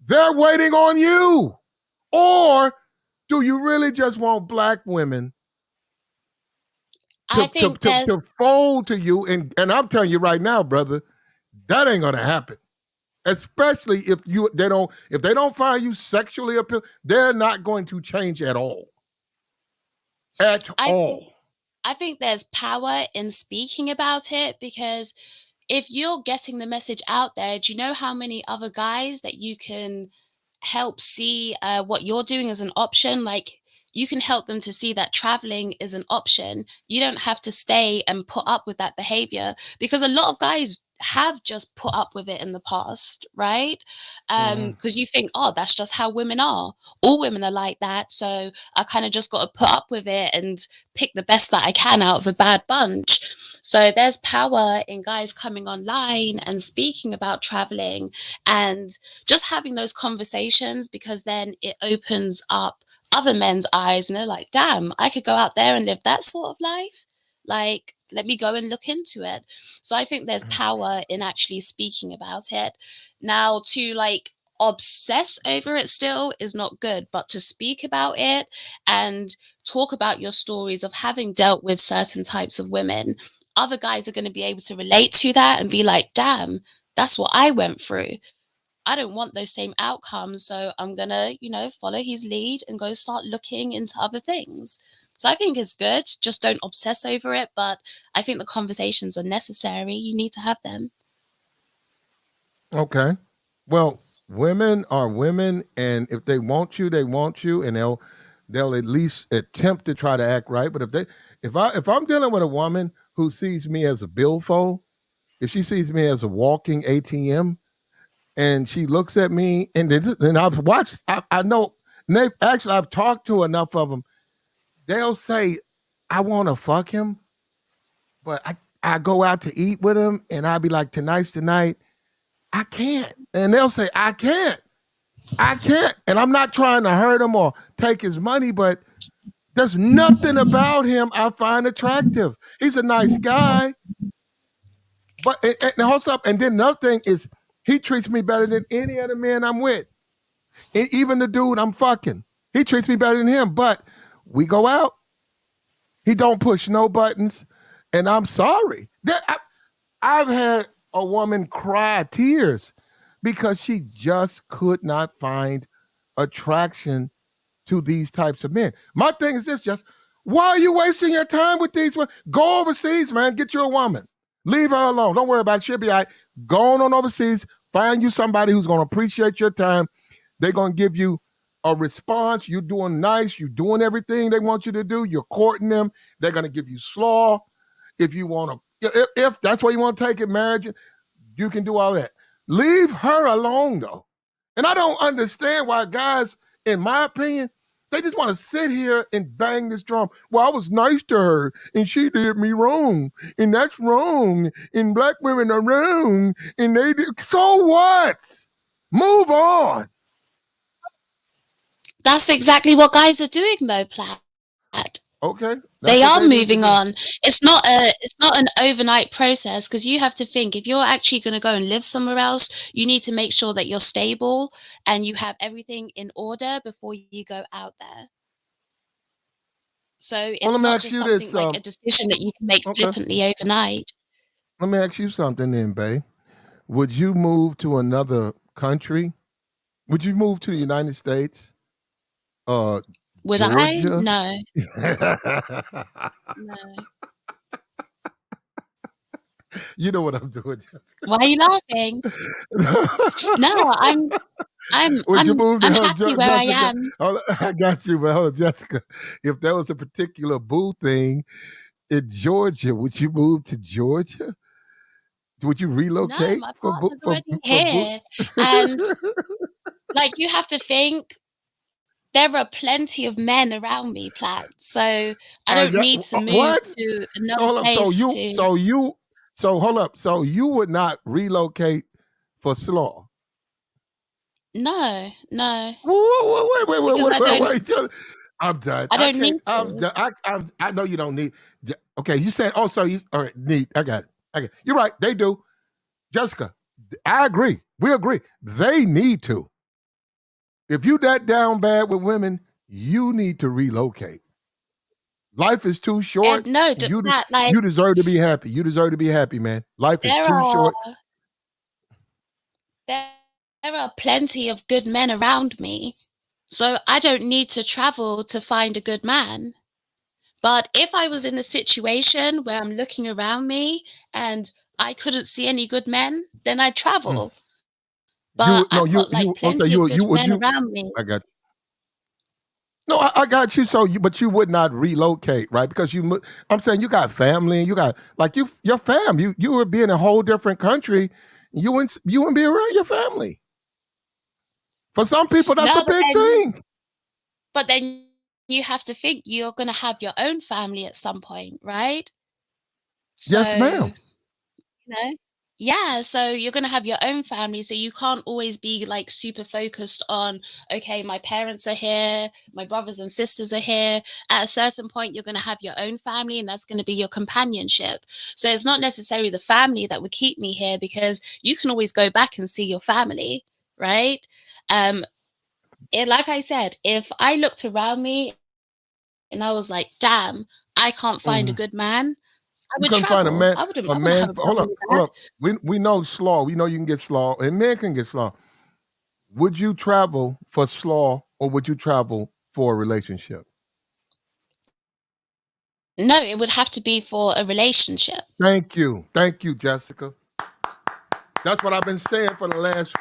D: they're waiting on you. Or do you really just want black women
K: I think
D: to
K: there's
D: fold to you? And I'm telling you right now, brother, that ain't gonna happen. Especially if they don't find you sexually appealing, they're not going to change at all. At
K: I think
D: all.
K: I think there's power in speaking about it, because if you're getting the message out there, do you know how many other guys that you can help see what you're doing as an option? Like, you can help them to see that traveling is an option. You don't have to stay and put up with that behavior, because a lot of guys have just put up with it in the past, right?
D: Mhm.
K: Because you think, oh, that's just how women are. All women are like that. So I kind of just got to put up with it and pick the best that I can out of a bad bunch. So there's power in guys coming online and speaking about traveling and just having those conversations, because then it opens up other men's eyes and they're like, damn, I could go out there and live that sort of life. Like, let me go and look into it. So I think there's power in actually speaking about it. Now, to like obsess over it still is not good, but to speak about it and talk about your stories of having dealt with certain types of women, other guys are going to be able to relate to that and be like, damn, that's what I went through. I don't want those same outcomes. So I'm going to, follow his lead and go start looking into other things. So I think it's good. Just don't obsess over it. But I think the conversations are necessary. You need to have them.
D: Okay. Well, women are women, and if they want you, they want you, and they'll at least attempt to try to act right. But if I'm dealing with a woman who sees me as a billfold, if she sees me as a walking ATM, and she looks at me, and I've watched, I know, actually I've talked to enough of them. They'll say, "I want to fuck him," but I go out to eat with him, and I'll be like, "Tonight's the night." I can't, and they'll say, I can't. And I'm not trying to hurt him or take his money, but there's nothing about him I find attractive. He's a nice guy, but and hold up. And then another thing is he treats me better than any other man I'm with. Even the dude I'm fucking. He treats me better than him. But we go out. He don't push no buttons. And I'm sorry. I've had a woman cry tears because she just could not find attraction to these types of men. My thing is this: just why are you wasting your time with these? Go overseas, man. Get you a woman. Leave her alone. Don't worry about it. She'll be all right. Go on overseas. Find you somebody who's going to appreciate your time. They're going to give you a response. You're doing nice. You're doing everything they want you to do. You're courting them. They're going to give you slaw. If you want to, if that's where you want to take it, marriage, you can do all that. Leave her alone, though. And I don't understand why guys, in my opinion, they just want to sit here and bang this drum. Well, I was nice to her, and she did me wrong, and that's wrong, and black women are wrong, and they did. So what? Move on.
K: That's exactly what guys are doing, though, Plaid.
D: Okay.
K: They are moving on. It's not an overnight process, because you have to think, if you're actually going to go and live somewhere else, you need to make sure that you're stable and you have everything in order before you go out there. So it's not just something like a decision that you can make flippantly overnight.
D: Let me ask you something then, babe. Would you move to another country? Would you move to the United States?
K: Would
D: Georgia?
K: I? No. No.
D: You know what I'm doing, Jessica.
K: Why are you laughing? No, I'm happy where I am.
D: I got you, but hold on, Jessica. If there was a particular boo thing in Georgia, would you move to Georgia? Would you relocate?
K: No, my partner's already here. And like, you have to think, there are plenty of men around me, Platt. So I don't need to move to another place.
D: So hold up. So you would not relocate for slaw?
K: No.
D: Wait. I'm done.
K: I don't need to.
D: I know you don't need. Okay, you said. Oh, so you all right? Neat. I got it. You're right. They do. Jessica, I agree. We agree. They need to. If you that down bad with women, you need to relocate. Life is too short.
K: No,
D: you deserve to be happy. You deserve to be happy, man. Life is too short.
K: There are plenty of good men around me, so I don't need to travel to find a good man. But if I was in a situation where I'm looking around me and I couldn't see any good men, then I'd travel. But I've got plenty of good men around me.
D: I got you. No, I got you. But you would not relocate, right? Because I'm saying you got family, and you got your fam. You would be in a whole different country. You wouldn't be around your family. For some people, that's a big thing.
K: But then you have to think you're going to have your own family at some point, right? So,
D: yes, ma'am.
K: Yeah, so you're going to have your own family, so you can't always be like super focused on, okay, my parents are here, my brothers and sisters are here. At a certain point, you're going to have your own family, and that's going to be your companionship. So it's not necessarily the family that would keep me here, because you can always go back and see your family, right? Like I said, if I looked around me and I was like, damn, I can't find a good man, I would travel.
D: Find a man.
K: I wouldn't have a
D: hold up. We know slaw. We know you can get slaw, and men can get slaw. Would you travel for slaw, or would you travel for a relationship?
K: No, it would have to be for a relationship.
D: Thank you, Jessica. That's what I've been saying for the last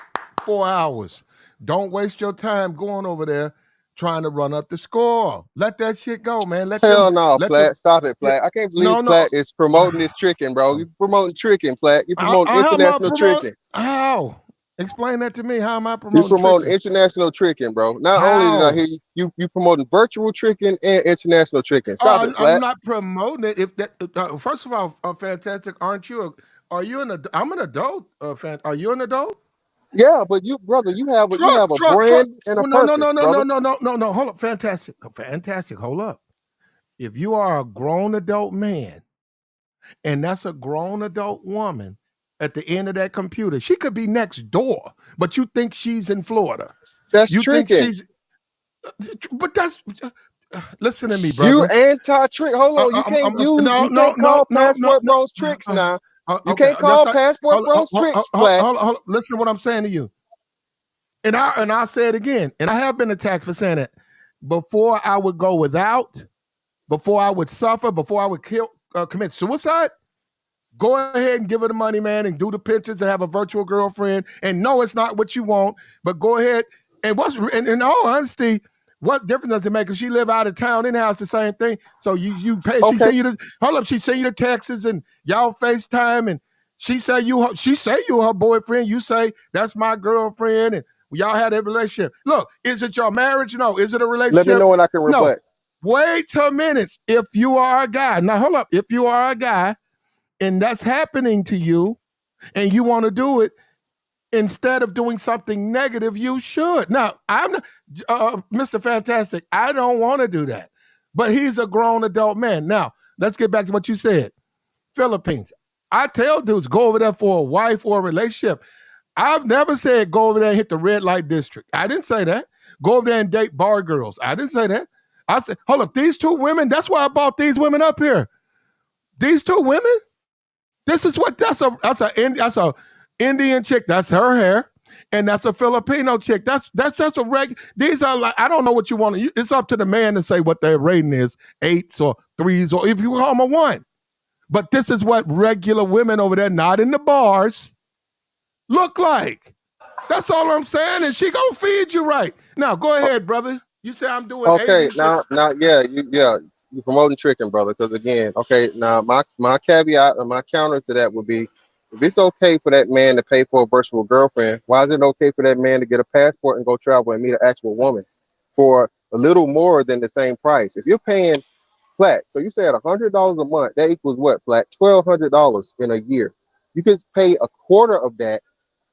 D: 4 hours. Don't waste your time going over there trying to run up the score. Let that shit go, man.
L: Hell no, Platt. Stop it, Platt. I can't believe Platt is promoting this tricking, bro. You're promoting tricking, Platt. You're promoting international tricking.
D: How? Explain that to me. How am I promoting
L: You're promoting
D: tricking?
L: International tricking, bro. Not only did I hear you promoting virtual tricking and international tricking. Stop it, Platt.
D: I'm not promoting it. If that, first of all, fantastic. Aren't you? Are you an? I'm an adult. Are you an adult?
L: Yeah, but you have a brand and a purpose.
D: No. Hold up, fantastic. Hold up. If you are a grown adult man, and that's a grown adult woman at the end of that computer, she could be next door, but you think she's in Florida.
L: That's
D: you
L: tricking.
D: Think she's. But that's. Listen to me, brother.
L: You anti-trick. Hold on. You can't call Passport Bros tricks now. You can't call Passport Bros tricks, Platt.
D: Listen to what I'm saying to you. And I'll say it again. And I have been attacked for saying it. before I would go without, before I would suffer, before I would commit suicide, go ahead and give her the money, man, and do the pictures and have a virtual girlfriend. And no, it's not what you want, but go ahead. And in all honesty, what difference does it make? If she live out of town, in house, the same thing. So you pay.
L: Okay.
D: She send you she send you the texts and y'all FaceTime, and she say you her boyfriend. You say that's my girlfriend, and y'all had a relationship. Look, is it your marriage? No. Is it a relationship?
L: Let me know when I can rebut.
D: No. Wait a minute. If you are a guy, now hold up. If you are a guy, and that's happening to you, and you want to do it, instead of doing something negative, you should. Now, I'm not, Mr. Fantastic, I don't want to do that, but he's a grown adult man. Now, let's get back to what you said. Philippines. I tell dudes, go over there for a wife or a relationship. I've never said go over there and hit the red light district. I didn't say that. Go over there and date bar girls. I didn't say that. I said, hold up, these two women, that's why I brought these women up here. These two women, this is what that's a Indian chick. That's her hair, and that's a Filipino chick. That's just a These are like, I don't know what you want to. It's up to the man to say what their rating is, 8s or 3s, or if you call them a 1. But this is what regular women over there, not in the bars, look like. That's all I'm saying, and she gonna feed you right. Now go ahead, brother. You say I'm doing.
L: Okay, now, you promoting tricking, brother. Because again, okay, now my caveat or my counter to that would be, if it's okay for that man to pay for a virtual girlfriend, why is it okay for that man to get a passport and go travel and meet an actual woman for a little more than the same price? If you're paying flat, so you said $100 a month, that equals what, flat? $1,200 in a year. You could pay a quarter of that,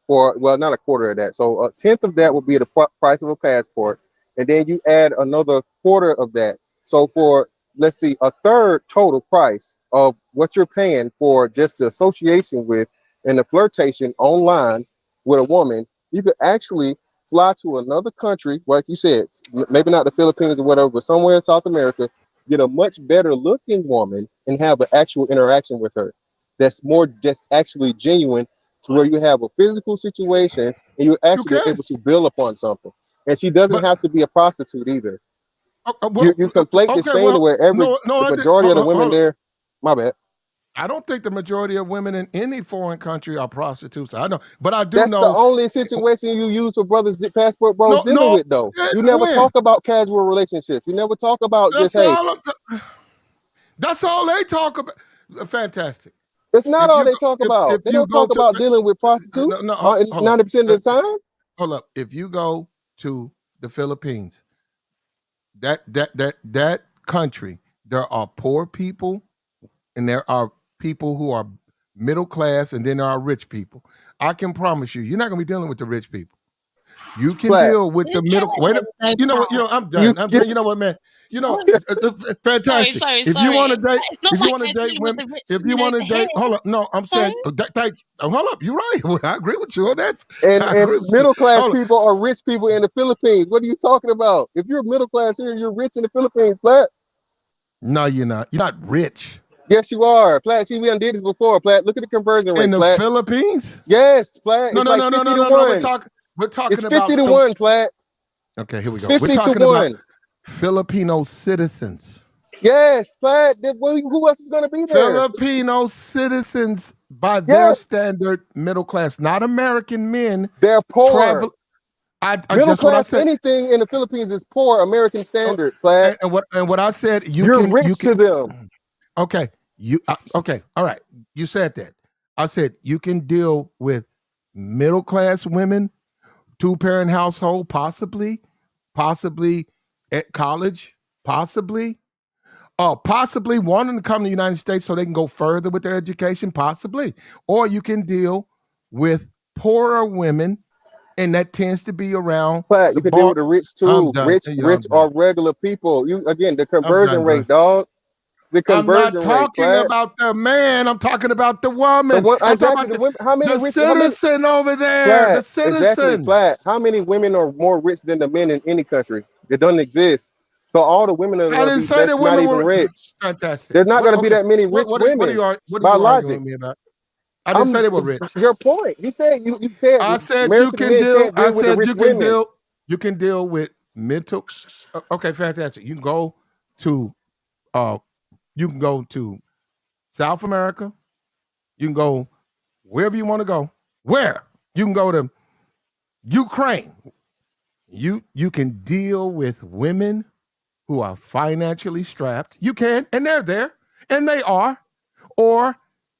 L: or well, not a quarter of that. So a tenth of that would be the price of a passport, and then you add another quarter of that. So for, let's see, a third total price of what you're paying for just the association with and the flirtation online with a woman, you could actually fly to another country, like you said, maybe not the Philippines or whatever, but somewhere in South America, get a much better looking woman and have an actual interaction with her that's more just actually genuine, to where you have a physical situation and you're actually able to build upon something. And she doesn't have to be a prostitute either. You conflate this thing where the majority of the women there, my bad.
D: I don't think the majority of women in any foreign country are prostitutes. I know, but I do
L: That's
D: know.
L: That's the only situation you use for brothers, passport bros dealing with, though. You never talk about casual relationships. You never talk about
D: that's
L: just, hey.
D: That's all they talk about. Fantastic.
L: It's not all they talk about. They don't talk about dealing with prostitutes 90% of the time.
D: Hold up. If you go to the Philippines, that country, there are poor people and there are people who are middle class, and then there are rich people. I can promise you, you're not going to be dealing with the rich people. You can deal with the middle. You know what? I'm done. You know what, man? Fantastic.
K: Sorry.
D: If you want to date,
K: if you want to date women,
D: if you want to date, hold up. No, I'm saying, thank you. Hold up. You're right. I agree with you on that.
L: And middle class people are rich people in the Philippines. What are you talking about? If you're middle class here, you're rich in the Philippines, Platt.
D: No, you're not. You're not rich.
L: Yes, you are. Platt, see, we done did this before, Platt. Look at the conversion rate,
D: in the
L: Platt.
D: Philippines?
L: Yes, Platt.
D: No. We're talking
L: it's
D: about
L: 50 to 1, Platt.
D: Okay, here we go.
L: 50
D: We're talking
L: to 1.
D: About Filipino citizens.
L: Yes, Platt. Who else is going to be there?
D: Filipino citizens, by their standard, middle class, not American men.
L: They're poor. Middle
D: just what I
L: class,
D: said.
L: anything in the Philippines is poor, American standard, Platt.
D: And what I said,
L: you're rich to them.
D: Okay, okay, all right. You said that. I said you can deal with middle class women, 2-parent household, possibly at college, possibly wanting to come to the United States so they can go further with their education, possibly. Or you can deal with poorer women, and that tends to be around.
L: But you can deal with the rich too. Rich are regular people. The conversion rate, dog. The conversion rate.
D: I'm not talking about the man. I'm talking about the woman. I'm talking about the citizen over there.
L: Platt,
D: the citizen.
L: Exactly, Platt. How many women are more rich than the men in any country? It doesn't exist. So all the women are going to be not even rich.
D: Fantastic.
L: There's not going to be that many rich women.
D: What are you
L: by logic.
D: Arguing me about? I didn't say they were rich.
L: Your point. You said you said
D: I said
L: American
D: you can deal.
L: I said you can
D: deal. You can deal with mental. Okay, fantastic. To uh, you can go to South America. You can go wherever you want to go. Where you can go to Ukraine. You can deal with women who are financially strapped. You can, and they're there, and they are. Or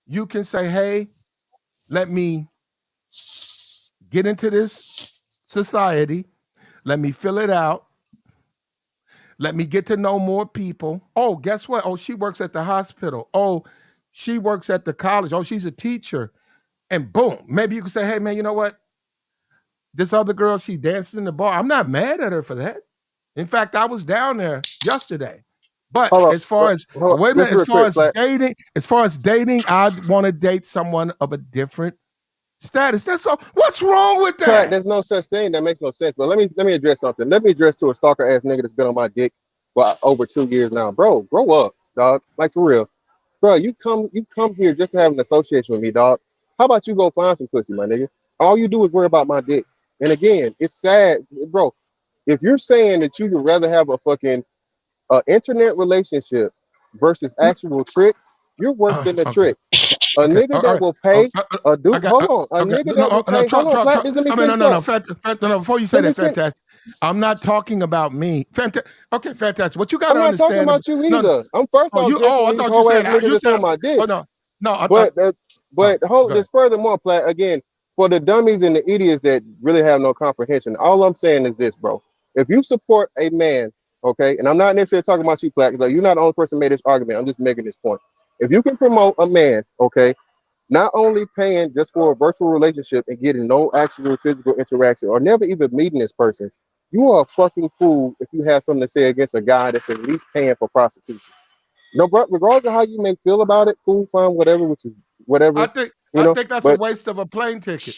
D: you can say, hey, let me get into this society. Let me fill it out. Let me get to know more people. Oh, guess what? Oh, she works at the hospital. Oh, she works at the college. Oh, she's a teacher. And boom, maybe you can say, hey, man, you know what? This other girl, she dances in the bar. I'm not mad at her for that. In fact, I was down there yesterday. But
L: Hold
D: as far
L: up,
D: as
L: hold up,
D: wait a
L: just
D: minute,
L: real quick, Flat.
D: as far as dating, I'd want to date someone of a different status. That's all. What's wrong with
L: Flat,
D: that?
L: there's no such thing. That makes no sense. But let me address something. Let me address to a stalker ass nigga that's been on my dick for over 2 years now. Bro, grow up, dog. Like for real. Bro, you come here just to have an association with me, dog. How about you go find some pussy, my nigga? All you do is worry about my dick. And again, it's sad, bro. If you're saying that you would rather have a fucking internet relationship versus actual trick, you're worse than the
D: Okay.
L: trick. A
D: Okay.
L: nigga
D: All
L: that
D: right.
L: will
D: Oh,
L: pay a dude.
D: I got.
L: Hold on. A
D: Okay.
L: nigga that
D: No,
L: will
D: no.
L: pay. Hold on, Flat. Just let me
D: No,
L: finish
D: no, no.
L: up.
D: No. Before you say
L: Let
D: that,
L: me finish.
D: fantastic. I'm not talking about me. Okay, fantastic. What you got
L: I'm
D: to
L: not talking
D: understand?
L: about you
D: No, no.
L: either. I'm first
D: Oh,
L: off
D: you.
L: addressing
D: Oh, I
L: these
D: thought you
L: whole ass
D: said.
L: niggas
D: You
L: that's
D: said.
L: on my
D: Oh
L: dick.
D: no, no.
L: But
D: Oh,
L: hold
D: go ahead.
L: just furthermore, Plat, again, for the dummies and the idiots that really have no comprehension, all I'm saying is this, bro. If you support a man, okay, and I'm not necessarily talking about you, Plat, because you're not the only person who made this argument. I'm just making this point. If you can promote a man, okay, not only paying just for a virtual relationship and getting no actual physical interaction or never even meeting this person, you are a fucking fool if you have something to say against a guy that's at least paying for prostitution. No, but regardless of how you may feel about it, cool, fine, whatever, which is
D: I
L: whatever,
D: think.
L: you
D: I
L: know.
D: think that's a
L: But
D: waste of a plane ticket.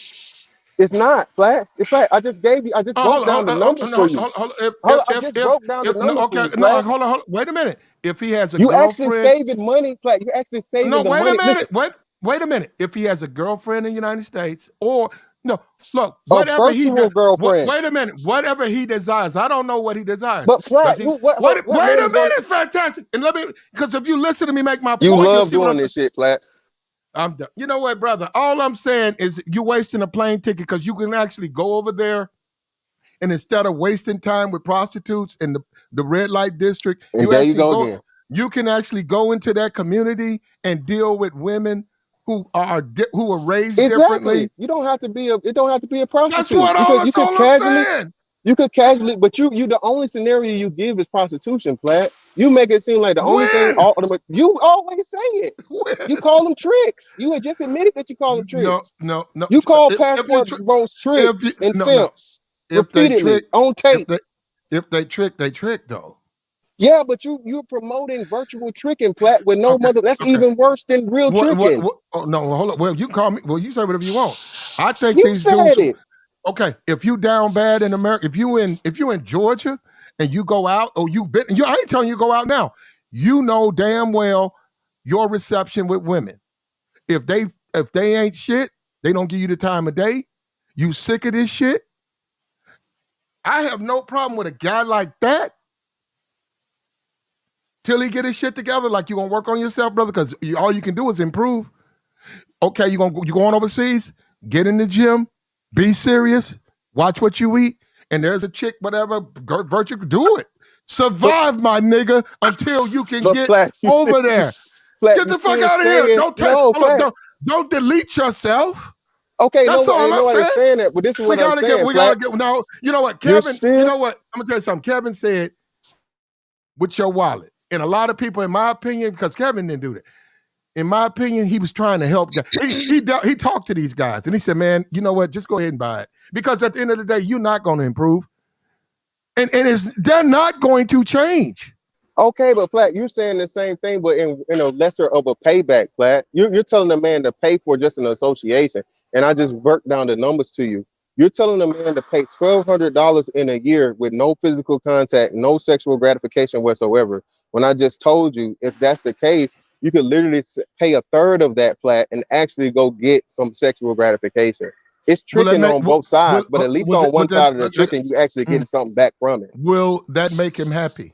L: it's not Flat. It's Flat. I just broke
D: Hold
L: down
D: on,
L: the numbers
D: no,
L: for you.
D: hold on.
L: Hold on, I just broke down the
D: If no,
L: numbers for
D: okay,
L: you,
D: no,
L: Flat.
D: hold on. Wait a minute. If he has a
L: You actually
D: girlfriend,
L: saving money, Flat. You actually
D: no,
L: saving the
D: wait a
L: money. Listen,
D: minute. Wait a minute. If he has a girlfriend in the United States, or no, look,
L: a
D: whatever he
L: virtual
D: does.
L: girlfriend.
D: Wait a minute. Whatever he desires, I don't know what he desires.
L: But
D: Does
L: Flat,
D: he?
L: what
D: Wait
L: man
D: a
L: is going to.
D: minute. Fantastic. And let me, because if you listen to me make my
L: You
D: point, you'll
L: love
D: see what
L: doing
D: I'm.
L: this shit, Flat.
D: I'm done. You know what, brother? All I'm saying is you're wasting a plane ticket because you can actually go over there. And instead of wasting time with prostitutes in the red light district,
L: And there you go again.
D: you can actually go into that community and deal with women who are raised
L: Exactly.
D: differently.
L: You don't have to be a. It don't have to be a
D: That's
L: prostitute.
D: what
L: You
D: all
L: could. You
D: that's
L: could
D: all I'm
L: casually.
D: saying.
L: You could casually. But you. The only scenario you give is prostitution, Flat. You make it seem like the only thing.
D: When?
L: You always say it. You
D: When?
L: call them tricks. You had just admitted that you call them
D: No,
L: tricks.
D: no, no.
L: You call
D: If you
L: passport bros
D: if you
L: tricks and
D: no no
L: simps
D: if they
L: repeatedly
D: trick
L: on
D: if
L: tape.
D: they trick though.
L: Yeah, but you're promoting virtual tricking, Plat, with no
D: Okay,
L: mother. That's
D: okay.
L: even worse than real tricking.
D: What? Oh no, hold up. Well, you can call me. Well, you say whatever you want. I think
L: You
D: these dudes.
L: said it.
D: Okay, if you down bad in America, if you in Georgia and you go out, or you been, I ain't telling you to go out now. You know damn well your reception with women. If they ain't shit, they don't give you the time of day. You sick of this shit? I have no problem with a guy like that till he get his shit together. Like you gonna work on yourself, brother, because all you can do is improve. Okay, you going overseas? Get in the gym, be serious, watch what you eat, and there's a chick, whatever, virtue, do it.
L: But
D: Survive, my nigga, until you can
L: but
D: get
L: Plat, you still
D: over there.
L: Plat,
D: Get
L: you
D: the fuck
L: still
D: out of here.
L: saying
D: Don't take
L: no,
D: hold up,
L: Plat.
D: don't delete yourself.
L: Okay,
D: That's all I'm
L: nobody's
D: saying.
L: saying that, but this is what I'm saying,
D: We
L: Plat.
D: gotta get now. You know what,
L: You're
D: Kevin? You
L: still
D: know what? I'm gonna tell you something. Kevin said with your wallet. And a lot of people, in my opinion, because Kevin didn't do that. In my opinion, he was trying to help. He talked to these guys and he said, "Man, you know what? Just go ahead and buy it because at the end of the day, you're not going to improve, and they're not going to change."
L: okay, but Plat, you're saying the same thing, but in a lesser of a payback, Plat. You're telling a man to pay for just an association, and I just worked down the numbers to you. You're telling a man to pay $1,200 in a year with no physical contact, no sexual gratification whatsoever. When I just told you, if that's the case, you could literally pay a third of that, Plat, and actually go get some sexual gratification. It's
D: Will that
L: tricking
D: make
L: on both sides, but
D: will
L: at least
D: will
L: on
D: that, will
L: one
D: that
L: side of the tricking, you actually
D: mm,
L: getting something back from it.
D: will that make him happy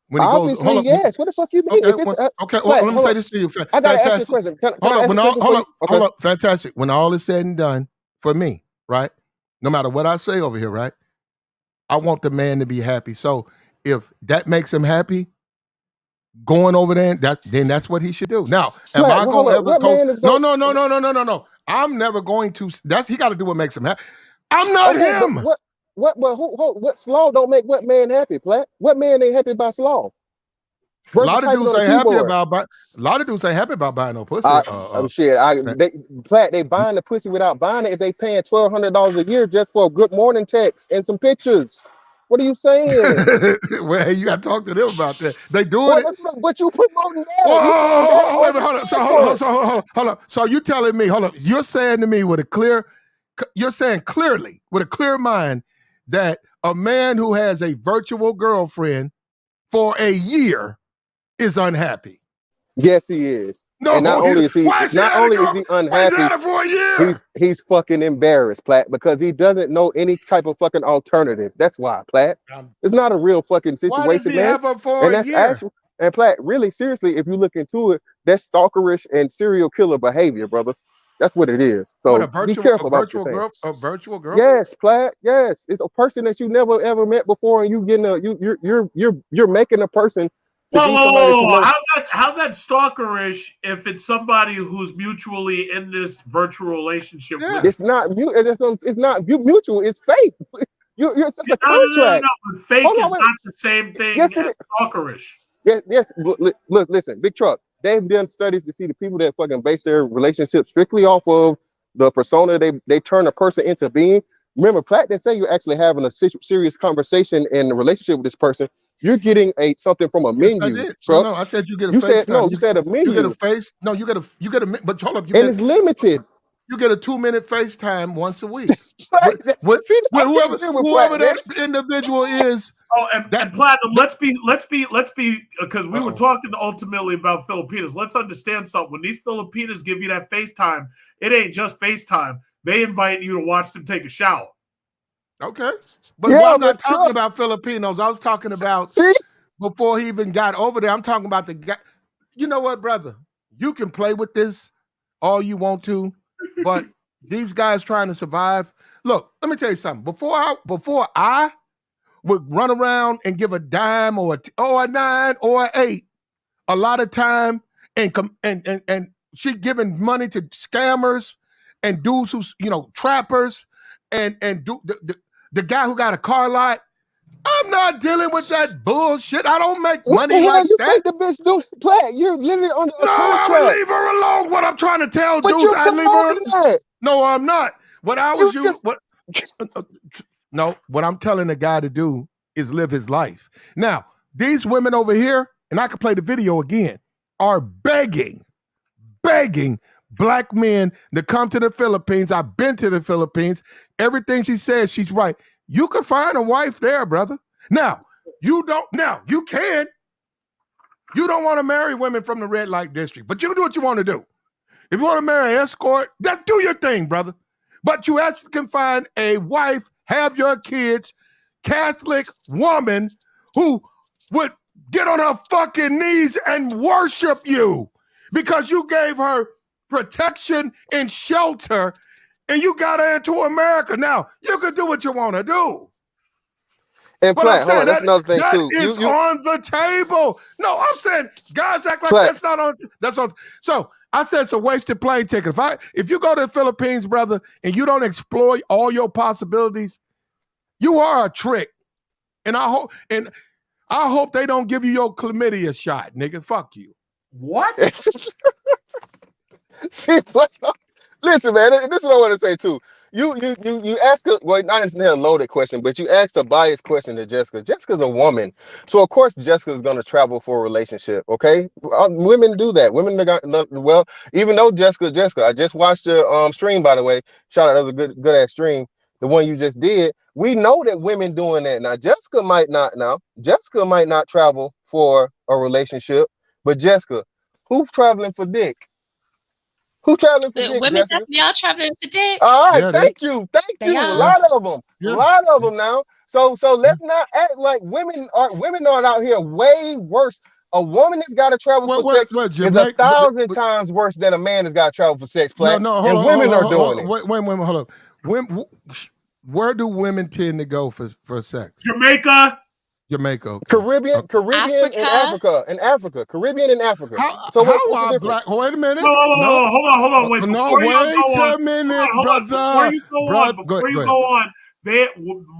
D: when he goes?
L: Obviously,
D: Hold up.
L: yes. What the fuck you mean?
D: Okay.
L: If it's
D: Okay. Well,
L: Plat,
D: let me
L: hold
D: say
L: on.
D: this to you.
L: I gotta ask you a
D: Fantastic.
L: question. Can I ask you a question for you? Okay.
D: Hold up. Fantastic. When all is said and done, for me, right? No matter what I say over here, right? I want the man to be happy. So if that makes him happy, going over there, then that's what he should do. Now, am
L: Plat,
D: I
L: well, hold
D: gonna
L: up.
D: ever
L: What
D: go?
L: man is
D: No,
L: going?
D: no, no, no, no, no, no, no. I'm never going to. That's he got to do what makes him happy. I'm not
L: Okay, but
D: him.
L: what slaw don't make what man happy, Plat? What man ain't happy by slaw
D: A
L: versus
D: lot of
L: typing
D: dudes
L: on a
D: ain't happy
L: keyboard?
D: about but a lot of dudes ain't happy about buying no pussy.
L: I'm shit.
D: Fan-
L: They buying the pussy without buying it if they paying $1,200 a year just for a good morning text and some pictures. What are you saying?
D: well, hey, you got to talk to them about that. They doing
L: Well,
D: it.
L: but you promoting that. You saying
D: Whoa,
L: that
D: wait
L: or
D: a minute,
L: you
D: hold on. So
L: paying
D: hold on,
L: for it?
D: hold on. So you telling me, hold up, you're saying to me with a clear, you're saying clearly with a clear mind that a man who has a virtual girlfriend for a year is unhappy.
L: Yes, he is. And
D: No, why is he
L: not
D: had a
L: only is
D: girl?
L: he
D: Why is he
L: unhappy,
D: had it for a year?
L: he's fucking embarrassed, Platt, because he doesn't know any type of fucking alternative. That's why, Platt. It's not a real fucking
D: Why does
L: situation,
D: he
L: man.
D: have her for
L: And
D: a
L: that's
D: year?
L: actual. And Platt, really, seriously, if you look into it, that's stalkerish and serial killer behavior, brother. That's what it is.
D: What a
L: So be careful about what you're saying.
D: a virtual girlfriend?
L: Yes, Platt. Yes, it's a person that you never ever met before, and you getting you're making a person to
J: Whoa,
L: be
J: whoa,
L: somebody
J: whoa,
L: that you
J: whoa.
L: know.
J: How's that stalkerish if it's somebody who's mutually in this virtual relationship with
D: Yeah.
J: you?
L: It's not it's not mutual. It's fake. It's just a
J: No, no, no, no,
L: contract.
J: no. But fake
L: Hold on,
J: is
L: wait.
J: not the same thing
L: Yes, it
J: as
L: is.
J: stalkerish.
L: Yes, yes. Look, listen, Big Truck. They've done studies to see the people that fucking base their relationship strictly off of the persona they turn a person into being. Remember, Platt didn't say you're actually having a serious conversation in a relationship with this person. You're getting a something from a
D: Yes, I
L: menu,
D: did. No,
L: Truck.
D: no. I said you get a
L: You said no.
D: FaceTime.
L: You said a
D: You get a
L: menu,
D: face. No, but hold up,
L: and it's limited.
D: you get a 2-minute FaceTime once a week.
L: Right?
D: With
L: See, I can't
D: whoever
L: deal with Platt, man.
D: that individual is
J: Oh,
D: that,
J: and platinum.
D: that
J: Let's be because we were
D: uh-oh.
J: talking ultimately about Filipinas. Let's understand something. When these Filipinas give you that FaceTime, it ain't just FaceTime. They invite you to watch them take a shower.
D: Okay. But
L: Yeah,
D: I'm not
L: but
D: talking
L: Truck.
D: about Filipinos. I was talking about
L: See,
D: before he even got over there. I'm talking about the guy. You know what, brother? You can play with this all you want to, but these guys trying to survive. Look, let me tell you something. Before I would run around and give a dime or a 9 or an 8 a lot of time and she giving money to scammers and dudes who's trappers and the guy who got a car lot. I'm not dealing with that bullshit. I don't make
L: what the
D: money
L: hell
D: like
L: you
D: that.
L: think the bitch do? Platt, you're literally under a
D: No, I would
L: contract,
D: leave her alone. What I'm trying to tell
L: but
D: dudes,
L: you're
D: I leave her.
L: promoting that.
D: No, I'm not. What I
L: You
D: was you
L: just
D: what no, what I'm telling the guy to do is live his life. Now, these women over here, and I can play the video again, are begging black men to come to the Philippines. I've been to the Philippines. Everything she says, she's right. You can find a wife there, brother. Now, you can. You don't want to marry women from the red light district, but you can do what you want to do. If you want to marry an escort, that do your thing, brother. But you actually can find a wife, have your kids, Catholic woman who would get on her fucking knees and worship you because you gave her protection and shelter and you got her into America. Now, you can do what you want to do.
L: and
D: But I'm
L: Platt, hold
D: saying
L: on. That's
D: that
L: another thing
D: that
L: too.
D: is on the table. No, I'm saying guys act like
L: Platt,
D: that's not on. That's on. So I said it's a wasted plane ticket. If you go to the Philippines, brother, and you don't exploit all your possibilities, you are a trick. And I hope they don't give you your chlamydia shot, nigga. Fuck you.
J: What?
L: see, listen, man. This is what I want to say too. You ask her, well, not necessarily a loaded question, but you asked a biased question to Jessica. Jessica's a woman, so of course Jessica's gonna travel for a relationship. Okay, women do that. Women are well, even though Jessica, I just watched your stream, by the way. Shout out, that was a good ass stream. The one you just did. We know that women doing that now. Jessica might not now. Jessica might not travel for a relationship, but Jessica, who's traveling for dick? Who traveling for
K: The
L: dick,
K: women
L: Jessica?
K: definitely are traveling for dick.
L: All right,
D: Yeah,
L: thank you, thank
K: They
L: you. A
K: are.
D: yeah,
L: lot of them, a
D: yeah,
L: lot of
D: yeah,
L: them now. So
D: yeah.
L: let's not act like women are out here way worse. A woman that's got to travel for sex
D: What
L: is a
D: Jamaica?
L: thousand times worse than a man that's got to travel for sex,
D: No,
L: Plat.
D: no, hold
L: And
D: on, hold
L: women are
D: on, hold
L: doing
D: on.
L: it.
D: Wait, hold up. When, where do women tend to go for sex?
J: Jamaica.
D: Jamaica, okay.
L: Caribbean, and
K: Africa.
L: Africa, Caribbean and Africa. So
D: How
L: what's the
D: are
L: difference?
D: black? Wait a
J: Whoa,
D: minute.
J: whoa, whoa,
D: No,
J: whoa, hold on, wait.
D: no.
J: Before y'all
D: Wait
J: go on,
D: a minute,
J: hold on. Before
D: brother.
J: you go on,
D: Go ahead.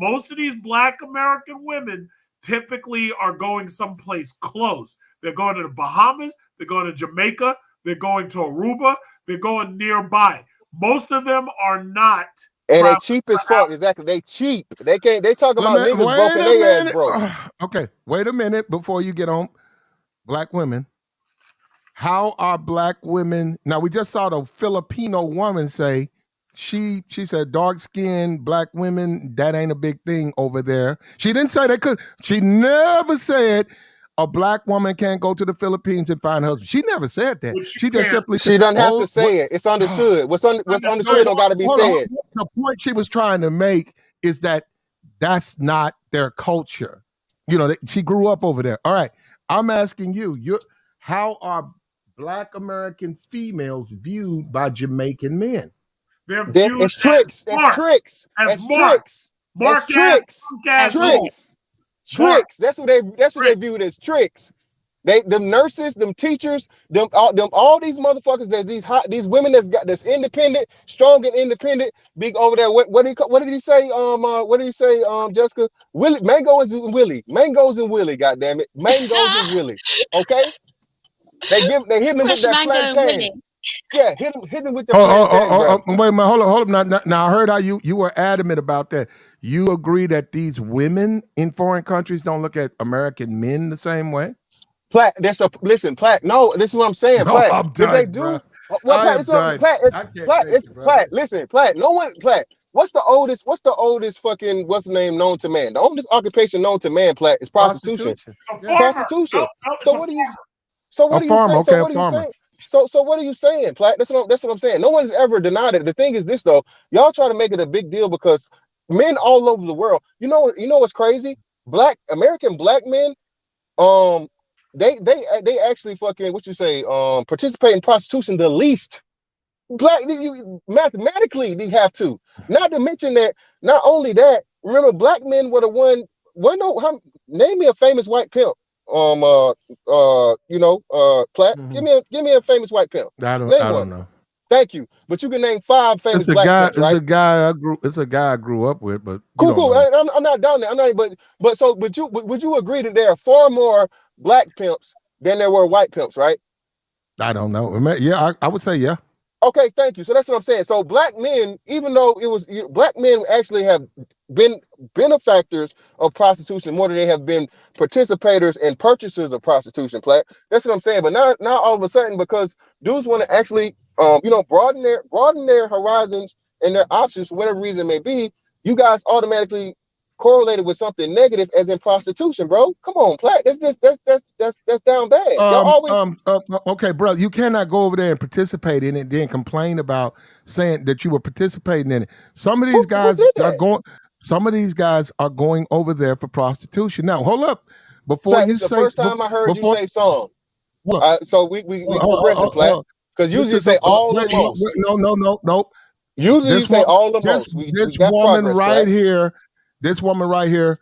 J: Most of these Black American women typically are going someplace close. They're going to the Bahamas. They're going to Jamaica. They're going to Aruba. They're going nearby. Most of them are not
L: And they
J: traveling
L: cheap as
J: for
L: fuck. Exactly, they cheap. They can't. They talking about niggas broke
D: Wait
L: and
D: a
L: they ass
D: minute.
L: broke.
D: Okay, wait a minute before you get on black women. How are black women? Now we just saw the Filipino woman say she said dark skinned black women, that ain't a big thing over there. She didn't say they could. She never said a black woman can't go to the Philippines and find a husband. She never said that.
J: which you
D: She just
J: can't.
D: simply said,
L: She doesn't have
D: "Oh,
L: to
D: what?"
L: say it. It's understood. What's understood
J: Understood.
L: don't got to be
D: Hold on.
L: said.
D: The point she was trying to make is that that's not their culture. You know, she grew up over there. All right, I'm asking you, how are black American females viewed by Jamaican men?
J: They're
L: Then
J: viewed
L: it's tricks. It's
J: marks,
L: tricks.
J: as
L: It's
J: mark,
L: tricks. It's
J: mark ass,
L: tricks.
J: punk ass
K: As
J: hoes,
K: women.
L: Tricks.
J: mark,
L: Tricks. That's what they
J: trick.
L: viewed as tricks. Them nurses, them teachers, all these motherfuckers that these women that's independent, strong and independent, big over there. What did he say? What did he say? Jessica, Willie, mangoes and Willie. Goddamn it, mangoes and Willie. Okay, they hit them with
K: Fresh
L: that
K: mango and
L: plantain.
K: Willie.
L: Yeah, hit them with the plantain, bro.
D: Wait a minute, hold up. Now, I heard how you were adamant about that. You agree that these women in foreign countries don't look at American men the same way?
L: Platt, listen, Platt. No, this is what I'm saying,
D: No,
L: Platt.
D: I'm
L: If they
D: done, bro.
L: do, well,
D: I
L: Platt,
D: am
L: it's what
D: done.
L: Platt.
D: I can't
L: Platt,
D: take
L: it's
D: it, brother.
L: Platt. Listen, Platt. No one, Platt. What's the oldest? What's the oldest fucking? What's the name known to man? The oldest occupation known to man, Platt, is prostitution.
D: Prostitution.
J: It's a
D: Yeah.
J: farmer.
L: Prostitution.
J: No, it's
L: So
J: a
L: what do you?
J: farmer.
L: So
D: A
L: what do you
D: farmer,
L: say? So
D: okay, a
L: what are you
D: farmer.
L: saying? So what are you saying, Platt? That's what I'm saying. No one's ever denied it. The thing is this though, y'all try to make it a big deal because men all over the world. You know what's crazy? American black men, um, they actually fucking what you say, participate in prostitution the least. Mathematically they have to. Not to mention that. Not only that, remember black men were the one. Name me a famous white pimp. Platt.
D: Mhm.
L: Give me a famous white pimp.
D: I
L: Name
D: don't
L: one.
D: know.
L: Thank you. But you can name 5 famous black pimps,
D: It's
L: right?
D: a guy I grew up with, but you
L: Cool,
D: don't
L: cool.
D: know.
L: I'm not down there. I'm not. Would you agree that there are far more black pimps than there were white pimps, right?
D: I don't know. Yeah, I would say yeah.
L: Okay, thank you. So that's what I'm saying. So black men, even though black men actually have been benefactors of prostitution more than they have been participators and purchasers of prostitution. Platt. That's what I'm saying. But now all of a sudden, because dudes want to actually broaden their horizons and their options for whatever reason it may be, you guys automatically correlated with something negative as in prostitution, bro. Come on, Platt. That's down bad. Y'all always
D: Okay, brother, you cannot go over there and participate in it, then complain about saying that you were participating in it. Some of these
L: who
D: guys
L: did
D: are
L: that?
D: going. Some of these guys are going over there for prostitution. Now, hold up, before
L: Platt,
D: you
L: this is the
D: say
L: first time I heard you
D: before.
L: say some.
D: Look,
L: So we progressing, Platt. Because
D: this
L: usually you
D: is a
L: say all the
D: wait,
L: most.
D: no.
L: Usually you
D: This
L: say
D: woman,
L: all the most. We
D: this
L: got
D: woman
L: progress,
D: right
L: Platt.
D: here, this woman right here,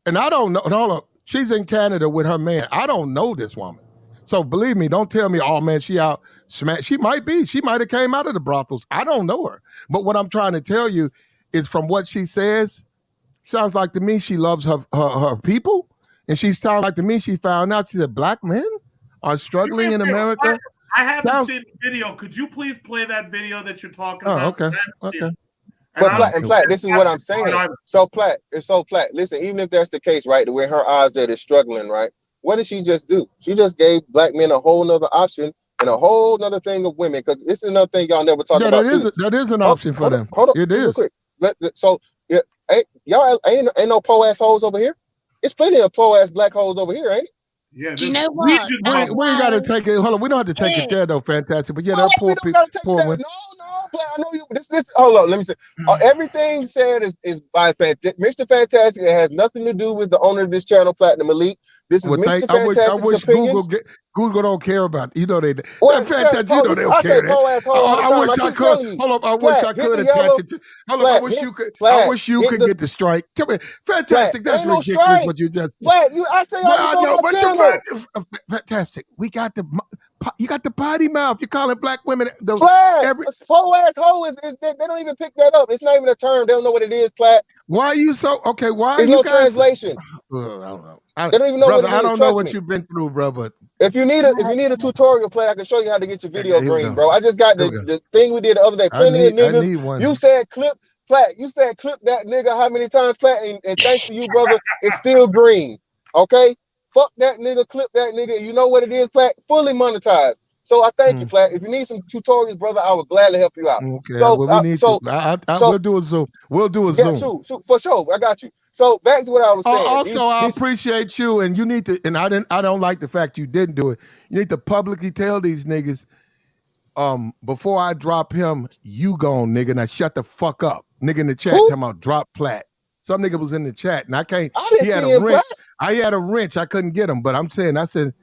D: and I don't know. Hold up, she's in Canada with her man. I don't know this woman, so believe me. Don't tell me, oh man, she out smash. She might be. She might have came out of the brothels. I don't know her, but what I'm trying to tell you is from what she says, sounds like to me she loves her people, and she sounds like to me she found out she said black men are
J: Do me a
D: struggling in
J: favor.
D: America.
J: I haven't
D: Sounds.
J: seen the video. Could you please play that video that you're talking
D: Oh,
J: about?
D: okay,
J: I haven't seen
D: okay.
J: it. And
L: But
J: I don't
L: Platt
J: think
L: and
D: Okay.
L: Platt,
J: that
L: this is what I'm
J: that's part
L: saying.
J: either.
L: So Platt, listen, even if that's the case, right, the way her eyes that is struggling, right? What did she just do? She just gave black men a whole nother option and a whole nother thing of women. Because this is another thing y'all never talk
D: Yeah,
L: about too.
D: that is an
L: Hold,
D: option for
L: hold up,
D: them.
L: hold up,
D: It
L: just real
D: is.
L: quick. So y'all ain't no po ass hoes over here. It's plenty of po ass black hoes over here, ain't it?
J: Yeah,
K: Do you
J: this
K: know what?
J: Legion
K: That's
J: bubble.
D: We ain't got to
K: why.
D: take it. Hold on, we don't have to take it
K: Wait,
D: there though. Fantastic, but yeah,
L: Oh,
D: that
L: we don't gotta take it
D: poor
L: there.
D: one.
L: No, Black. I know you. This. Hold on. Let me say. Everything said is by Mr. Fantastic. It has nothing to do with the owner of this channel, Platinum Elite. This is
D: Well,
L: Mr.
D: I
L: Fantastic's
D: wish Google
L: opinions.
D: Google don't care about that
L: Well,
D: fantastic.
L: po,
D: They don't
L: I say
D: care that.
L: po asshole all the
D: I
L: time. I
D: wish I
L: keep
D: could.
L: telling you.
D: Hold up, I wish
L: Plat,
D: I
L: hit
D: could
L: the
D: attach
L: yellow.
D: it to. Hold up, I
L: Plat,
D: wish
L: hit
D: you could. I
L: Plat,
D: wish you
L: hit
D: could
L: the
D: get the strike. Come here,
L: Plat.
D: fantastic. That's
L: Ain't no
D: ridiculous
L: strike.
D: what you just said.
L: Plat, I say all this
D: I
L: on
D: know,
L: my
D: but
L: channel.
D: fantastic. You got the potty mouth. You're calling black women
L: Plat,
D: every.
L: po asshole is they don't even pick that up. It's not even a term. They don't know what it is. Plat.
D: Why are you so okay? Why are
L: There's
D: you
L: no
D: guys?
L: translation.
D: I don't know,
L: They don't even know what
D: brother.
L: it
D: I
L: is.
D: don't know
L: Trust
D: what
L: me.
D: you've been through, bro. But
L: If you need a tutorial play, I can show you how to get your video
D: here we
L: green,
D: go.
L: bro. I just got
D: Here we go.
L: the thing we did the other day. Plenty of
D: I
L: niggas.
D: need one.
L: You said clip Plat. You said clip that nigga how many times, Plat? And thanks to you, brother, it's still green. Okay? Fuck that nigga, clip that nigga. You know what it is, Plat? Fully monetized. So I thank you, Plat. If you need some tutorials, brother, I would gladly help you out.
D: Okay,
L: So
D: well, we need to.
L: so
D: We'll do a Zoom. We'll do a
L: yeah,
D: Zoom.
L: shoot, for sure. I got you. So back to what I was saying.
D: Also, I appreciate you, and you need to. And I don't like the fact you didn't do it. You need to publicly tell these niggas, before I drop him, you gone, nigga. Now shut the fuck up, nigga. In the chat, talking about drop Plat. Some nigga was in the chat, and I can't.
L: I didn't
D: He had
L: see
D: a
L: him,
D: wrench.
L: Plat.
D: I had a wrench. I couldn't get him, but I said,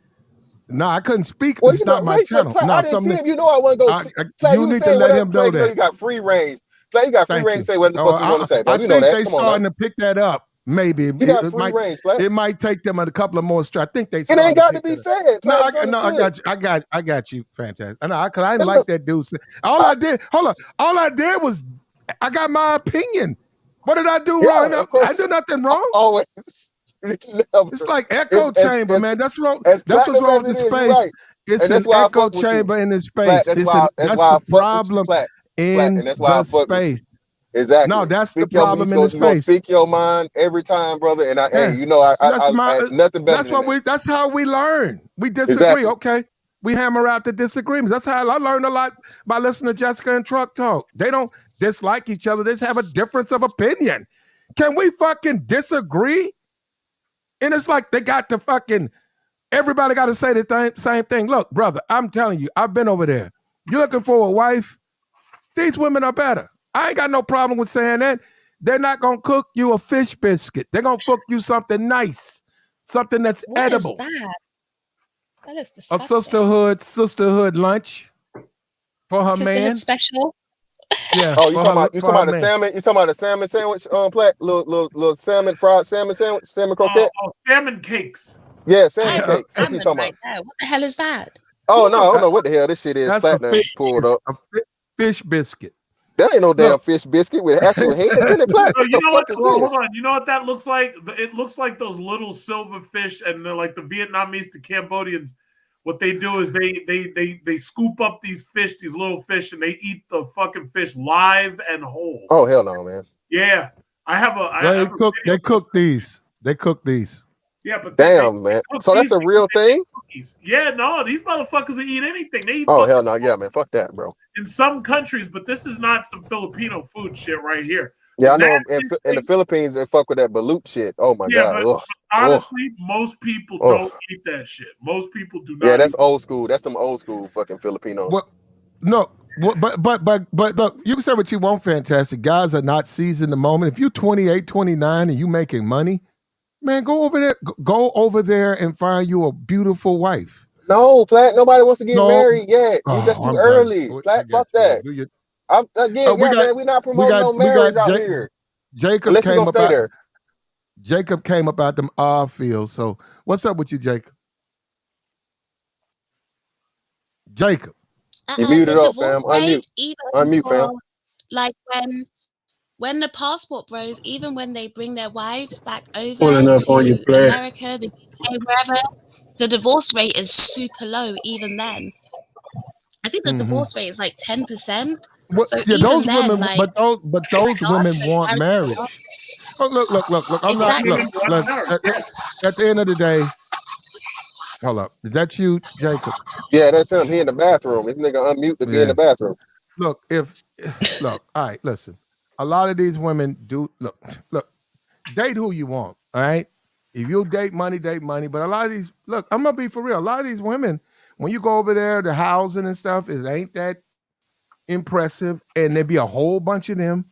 D: no, I couldn't speak.
L: Well,
D: It's
L: you know,
D: not my
L: right?
D: channel.
L: Plat, I
D: No,
L: didn't see
D: something.
L: him. You know, I wasn't go. Plat,
D: You
L: you were
D: need to
L: saying
D: let
L: whatever.
D: him know
L: Plat, you know,
D: that.
L: you got free range. Plat, you got free
D: Thank
L: range
D: you.
L: to say whatever the fuck you want to say, bro.
D: I
L: You know
D: think
L: that.
D: they
L: Come on now.
D: starting to pick that up. Maybe
L: You got free range, Plat.
D: it might take them a couple of more strikes. I think they
L: It ain't
D: starting to
L: got
D: pick
L: to be
D: that up.
L: said, Plat. It's
D: No, I
L: understood.
D: got you. I got you. Fantastic. I know, cause I didn't
L: It's
D: like that dude. All I did was I got my opinion. What did I do wrong?
L: of
D: I do
L: course.
D: nothing wrong.
L: Always.
D: It's like echo chamber, man. That's wrong.
L: As
D: That's what's
L: platinum
D: wrong
L: as
D: with
L: it
D: the
L: is, you're
D: space.
L: right.
D: It's
L: And
D: an
L: that's why I
D: echo
L: fuck with you.
D: chamber in the
L: Plat,
D: space.
L: that's why
D: That's
L: I
D: the
L: fuck with you,
D: problem
L: Plat.
D: in
L: And that's why
D: the
L: I fuck with you.
D: space. No,
L: Exactly.
D: that's the
L: Speak your
D: problem in the
L: you gonna
D: space.
L: speak your mind every time, brother. And
D: Yeah.
L: you know, I nothing better
D: That's
L: than that.
D: that's how we learn. We disagree,
L: Exactly.
D: okay? We hammer out the disagreements. That's how I learned a lot by listening to Jessica and Truck Talk. They don't dislike each other. They just have a difference of opinion. Can we fucking disagree? And it's like they got to fucking, everybody got to say the same thing. Look, brother, I'm telling you, I've been over there. You're looking for a wife? These women are better. I ain't got no problem with saying that. They're not going to cook you a fish biscuit. They're going to cook you something nice, something that's edible.
K: What is that? That is
D: A
K: disgusting.
D: sisterhood lunch for her
K: Sisterhood
D: man.
K: special.
D: Yeah.
L: Oh, you talking about the
D: man.
L: salmon? You talking about the salmon sandwich? Plat, little salmon fried salmon sandwich, salmon croquette.
J: Salmon cakes.
L: Yeah, salmon
K: That is
L: cakes. That's what you
K: salmon
L: talking
K: right
L: about.
K: there. What the hell is that?
L: Oh no, I don't know what the hell this shit is.
D: That's a
L: Platinum pulled up.
D: fish biscuit.
L: That ain't no damn fish biscuit with actual heads in it. Plat. What the fuck is this?
J: Hold on. You know what that looks like? It looks like those little silver fish, and they're like the Vietnamese, the Cambodians. What they do is they scoop up these little fish, and they eat the fucking fish live and whole.
L: Oh hell no, man.
J: Yeah,
D: They cook these. They cook these.
J: Yeah, but
L: damn, man. So that's a real thing?
J: Yeah, no, these motherfuckers that eat anything. They eat
L: hell no, yeah, man. Fuck that, bro.
J: In some countries, but this is not some Filipino food shit right here.
L: Yeah, I know in the Philippines they fuck with that balut shit. Oh my god.
J: But honestly, most people don't eat that shit. Most people do not.
L: Yeah, that's old school. That's them old school fucking Filipinos.
D: What? No. But look, you can say what you want, fantastic. Guys are not seizing the moment. If you're 28, 29 and you making money, man, go over there and find you a beautiful wife.
L: No, Plat, nobody wants to get married yet. You just too early. Plat, fuck that. Man, we're not promoting no marriage out here.
D: Jacob
L: Unless you're gonna stay there.
D: Jacob came up out them odd fields. So what's up with you, Jacob? Jacob.
L: You muted up, fam. Unmute, fam.
K: Like when the passport bros, even when they bring their wives back over to America, the UK, wherever, the divorce rate is super low. Even then, I think the divorce rate is like 10%. So
D: yeah,
K: even
D: those
K: then,
D: women,
K: like,
D: but those women want marriage. Oh, look. I'm not. Look, at the end of the day, hold up. Is that you, Jacob?
L: Yeah, that's him. He in the bathroom. This nigga unmute to be in the bathroom.
D: Look, all right, listen. A lot of these women do look, date who you want, all right? If you date money, date money. But a lot of these, look, I'm gonna be for real. A lot of these women, when you go over there, the housing and stuff, it ain't that impressive, and there be a whole bunch of them.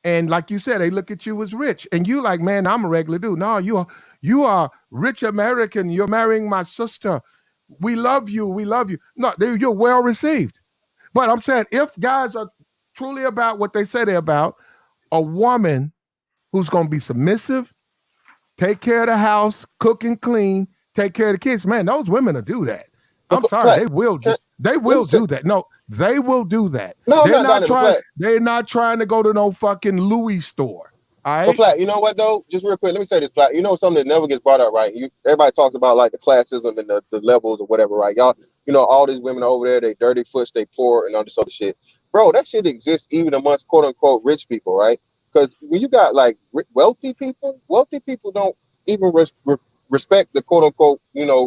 D: And like you said, they look at you as rich, and you like, man, I'm a regular dude. No, you are rich American. You're marrying my sister. We love you. We love you. No, you're well received. But I'm saying, if guys are truly about what they say they're about, a woman who's going to be submissive, take care of the house, cook and clean, take care of the kids. Man, those women will do that. I'm sorry,
L: Platt,
D: they will do. They
L: let me
D: will
L: say,
D: do that. No, they will do that.
L: no, I'm
D: They're
L: not
D: not
L: doubting it, but
D: trying.
L: Platt.
D: They're not trying to go to no fucking Louis store. All
L: But
D: right.
L: Platt, you know what though? Just real quick, let me say this, Platt. You know something that never gets brought up, right? Everybody talks about like the classism and the levels or whatever, right? Y'all, all these women over there, they dirty foots, they poor, and all this other shit. Bro, that shit exists even amongst quote unquote rich people, right? Because when you got like wealthy people don't even respect the quote unquote,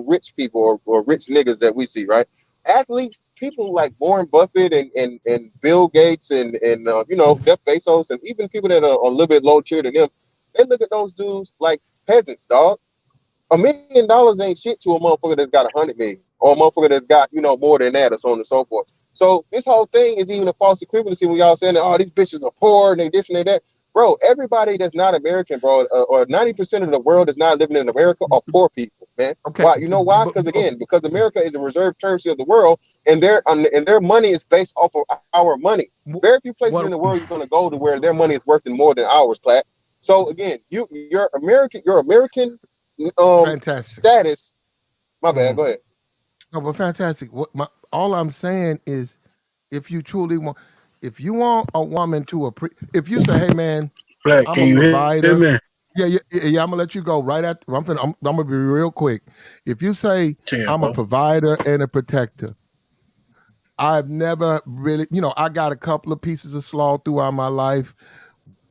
L: rich people or rich niggas that we see, right? Athletes, people like Warren Buffett and Bill Gates and Jeff Bezos, and even people that are a little bit low tier than them, they look at those dudes like peasants, dog. $1 million ain't shit to a motherfucker that's got 100 million, or a motherfucker that's got more than that, or so on and so forth. So this whole thing is even a false equivalency when y'all saying that, oh, these bitches are poor and they this and they that. Bro, everybody that's not American, bro, or 90% of the world that's not living in America are poor people, man.
D: Okay.
L: Why? You know why? Because America is a reserve currency of the world, and their money is based off of our money. Very few places in the world you're going to go to where their money is worth more than ours, Platt. So again, you're American
D: fantastic
L: status. My bad. Go ahead.
D: No, but fantastic. All I'm saying is, if you want a woman to if you say, hey man,
M: Flat,
D: I'm
M: can
D: a
M: you
D: provider.
M: hear me?
D: Yeah, I'm gonna let you go right after. I'm gonna be real quick. If you say I'm a provider and a protector, I've never really, I got a couple of pieces of slaw throughout my life.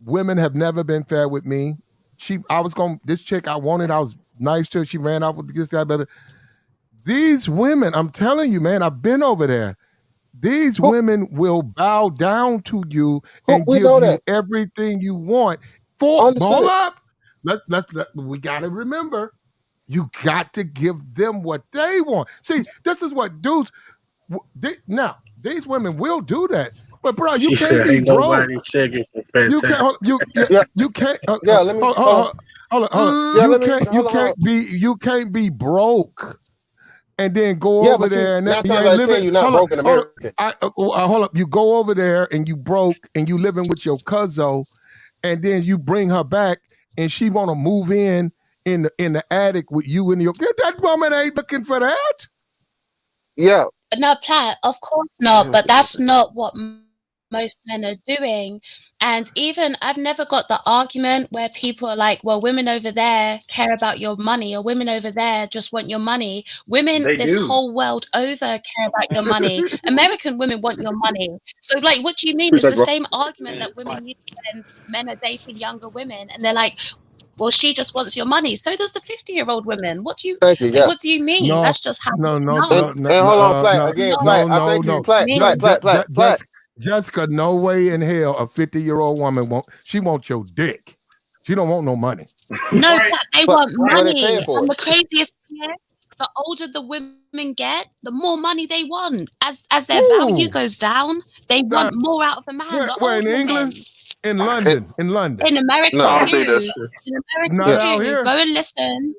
D: Women have never been fair with me. This chick I wanted, I was nice to her. She ran off with this guy, but these women, I'm telling you, man, I've been over there. These women will bow down to you and give you everything you want. Hold up. We got to remember, you got to give them what they want. See, this is what dudes. Now, these women will do that, but bro, you can't be
M: ain't
D: broke.
M: nobody checking for
D: You can't. You can't.
L: Let me
D: hold on. You can't be broke and then go over
L: but
D: there and
L: 9
D: you
L: times
D: ain't
L: out of 10,
D: living.
L: you're not broke in America.
D: Hold up. You go over there and you broke and you living with your cousin, and then you bring her back and she want to move in the attic with you and your. That woman ain't looking for that.
L: Yeah.
K: No, Platt, of course not. But that's not what most men are doing. And even I've never got the argument where people are like, well, women over there care about your money, or women over there just want your money. Women this whole world over care about your money. American women want your money. So, like, what do you mean? It's the same argument that women use when men are dating younger women, and they're like, well, she just wants your money. So does the 50-year-old women.
L: Thank you. Yeah.
K: What do you mean? That's just how
D: No,
K: it's
L: And hold on, Platt. Again, Platt. I think you, Platt.
D: Jessica, no way in hell a 50-year-old woman wants your dick. She don't want no money.
K: No, they want
L: What they
K: money.
L: paying for
K: And
L: it?
K: the craziest thing is, the older the women get, the more money they want. As their value goes down, they want more out of a man. The
D: Where
K: old
D: in England?
K: women.
D: In London. In London.
K: In America
L: No.
K: too. In
D: Not
K: America
D: out
K: too.
D: here.
K: Go and listen.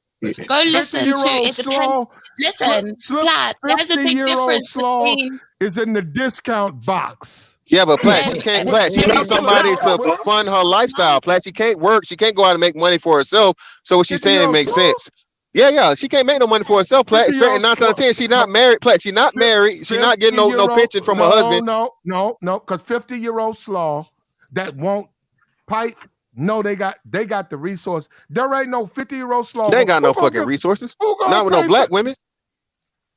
K: Go listen to
D: 50-year-old
K: it. Depends.
D: slaw.
K: Listen, Platt, there's a big
D: 50-year-old
K: difference
D: slaw
K: between
D: is in the discount box.
L: Yeah, but Platt,
K: yes,
L: she can't.
K: there
L: Platt, she
K: is
L: needs somebody to fund her lifestyle. Platt, she can't work. She can't go out and make money for herself. So what she's saying
D: 50-year-old
L: makes
D: slaw?
L: sense. Yeah. She can't make no money for herself, Platt. It's 9 times out of 10. She's not married, Platt. She's not married. She's not getting no pension from her husband.
D: No. Because 50-year-old slaw that won't pipe. No, they got the resource. There ain't no 50-year-old slaw.
L: They ain't got no fucking resources. Not with no black women.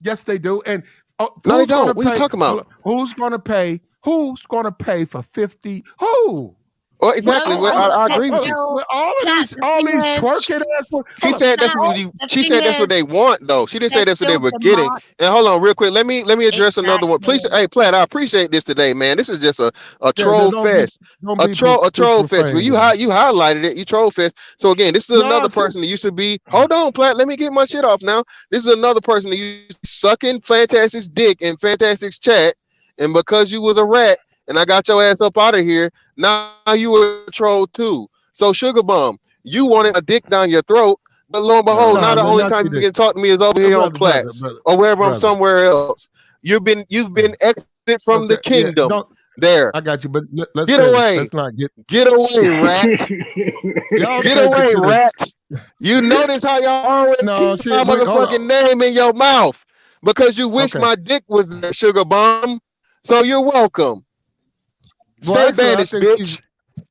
D: Yes, they do. And
L: no, they don't. What are you talking about?
D: Who's gonna pay? Who's gonna pay for 50? Who?
L: Well, exactly.
G: No,
L: Well, I agree with you.
G: no.
D: Well, all
G: Pat,
D: these
G: the thing is,
D: twerking ass.
L: She
D: Hold up.
L: said that's
G: Pat,
L: what
G: the
L: she
G: thing
L: said that's what
G: is,
L: they want though. She didn't say
G: there's
L: that's what they
G: still
L: were getting.
G: demand.
L: And hold on real quick. Let me address another one. Please,
G: Exactly.
L: hey Platt, I appreciate this today, man. This is just a
D: Yeah,
L: troll
D: don't
L: fest.
D: be
L: A
D: too
L: troll fest. Well,
D: profane with me.
L: you highlighted it. You troll fest. So again, this is
D: No,
L: another person that used to be. Hold on, Platt. Let me get my shit off now. This is another person that used to be sucking Fantastic's dick in Fantastic's chat, and because you was a rat and I got your ass up out of here, now you a troll too. So Sugar Bum, you wanted a dick down your throat, but lo and behold, now
D: no,
L: the only
D: not
L: time
D: see
L: you
D: this.
L: can talk to me is over here on Platts or wherever I'm
D: Brother.
L: somewhere else. You've been exited from the
D: Yeah,
L: kingdom. There.
D: I got you, but let's
L: Get
D: finish.
L: away.
D: Let's not
L: Get away, rat.
D: y'all
L: Get
D: take it
L: away,
D: to the.
L: rat. You notice how y'all always
D: No,
L: keep my
D: shit. Hold
L: motherfucking
D: on.
L: name in your mouth because you wish
D: Okay.
L: my dick was there, Sugar Bomb. So you're welcome.
D: Well,
L: Stay
D: actually,
L: banished, bitch.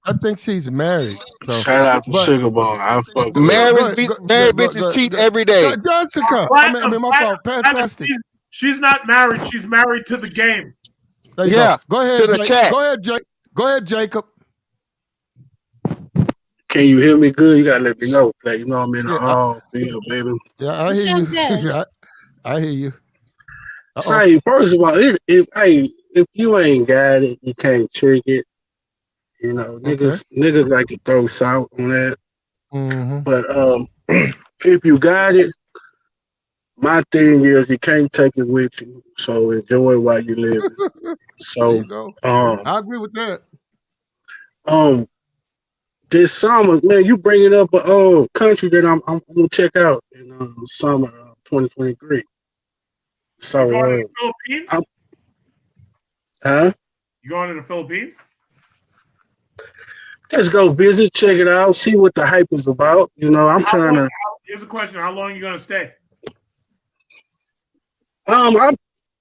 D: I think she's married. So,
M: Shout out to
D: but
M: Sugar Bone. I fuck with her.
L: Married,
D: go ahead.
L: married bitches cheat every day.
D: Jessica.
J: Platinum,
D: My fault.
J: Platinum,
D: Fantastic.
J: she's not married. She's married to the game.
D: There you
L: Yeah.
D: go. Go ahead,
L: To the
D: Jake.
L: chat.
D: Go ahead, Jacob.
M: Can you hear me good? You gotta let me know. Like, you know I'm in the
D: Yeah,
M: field, baby.
D: Yeah, I
G: You
D: hear
G: sound
D: you.
G: good.
D: I hear you.
M: Say, first of all, if you ain't got it, you can't trick it. You know, niggas like to throw salt on that.
D: Mm-hmm.
M: But if you got it, my thing is you can't take it with you. So enjoy it while you live it.
D: There
M: So
D: you go. I agree with that.
M: This summer, man, you bringing up a country that I'm gonna check out in summer 2023. So,
J: You going to the Philippines?
M: Huh?
J: You going to the Philippines?
M: Let's go visit, check it out, see what the hype is about. You know, I'm trying to.
J: Here's a question: how long are you going to stay?
M: I'll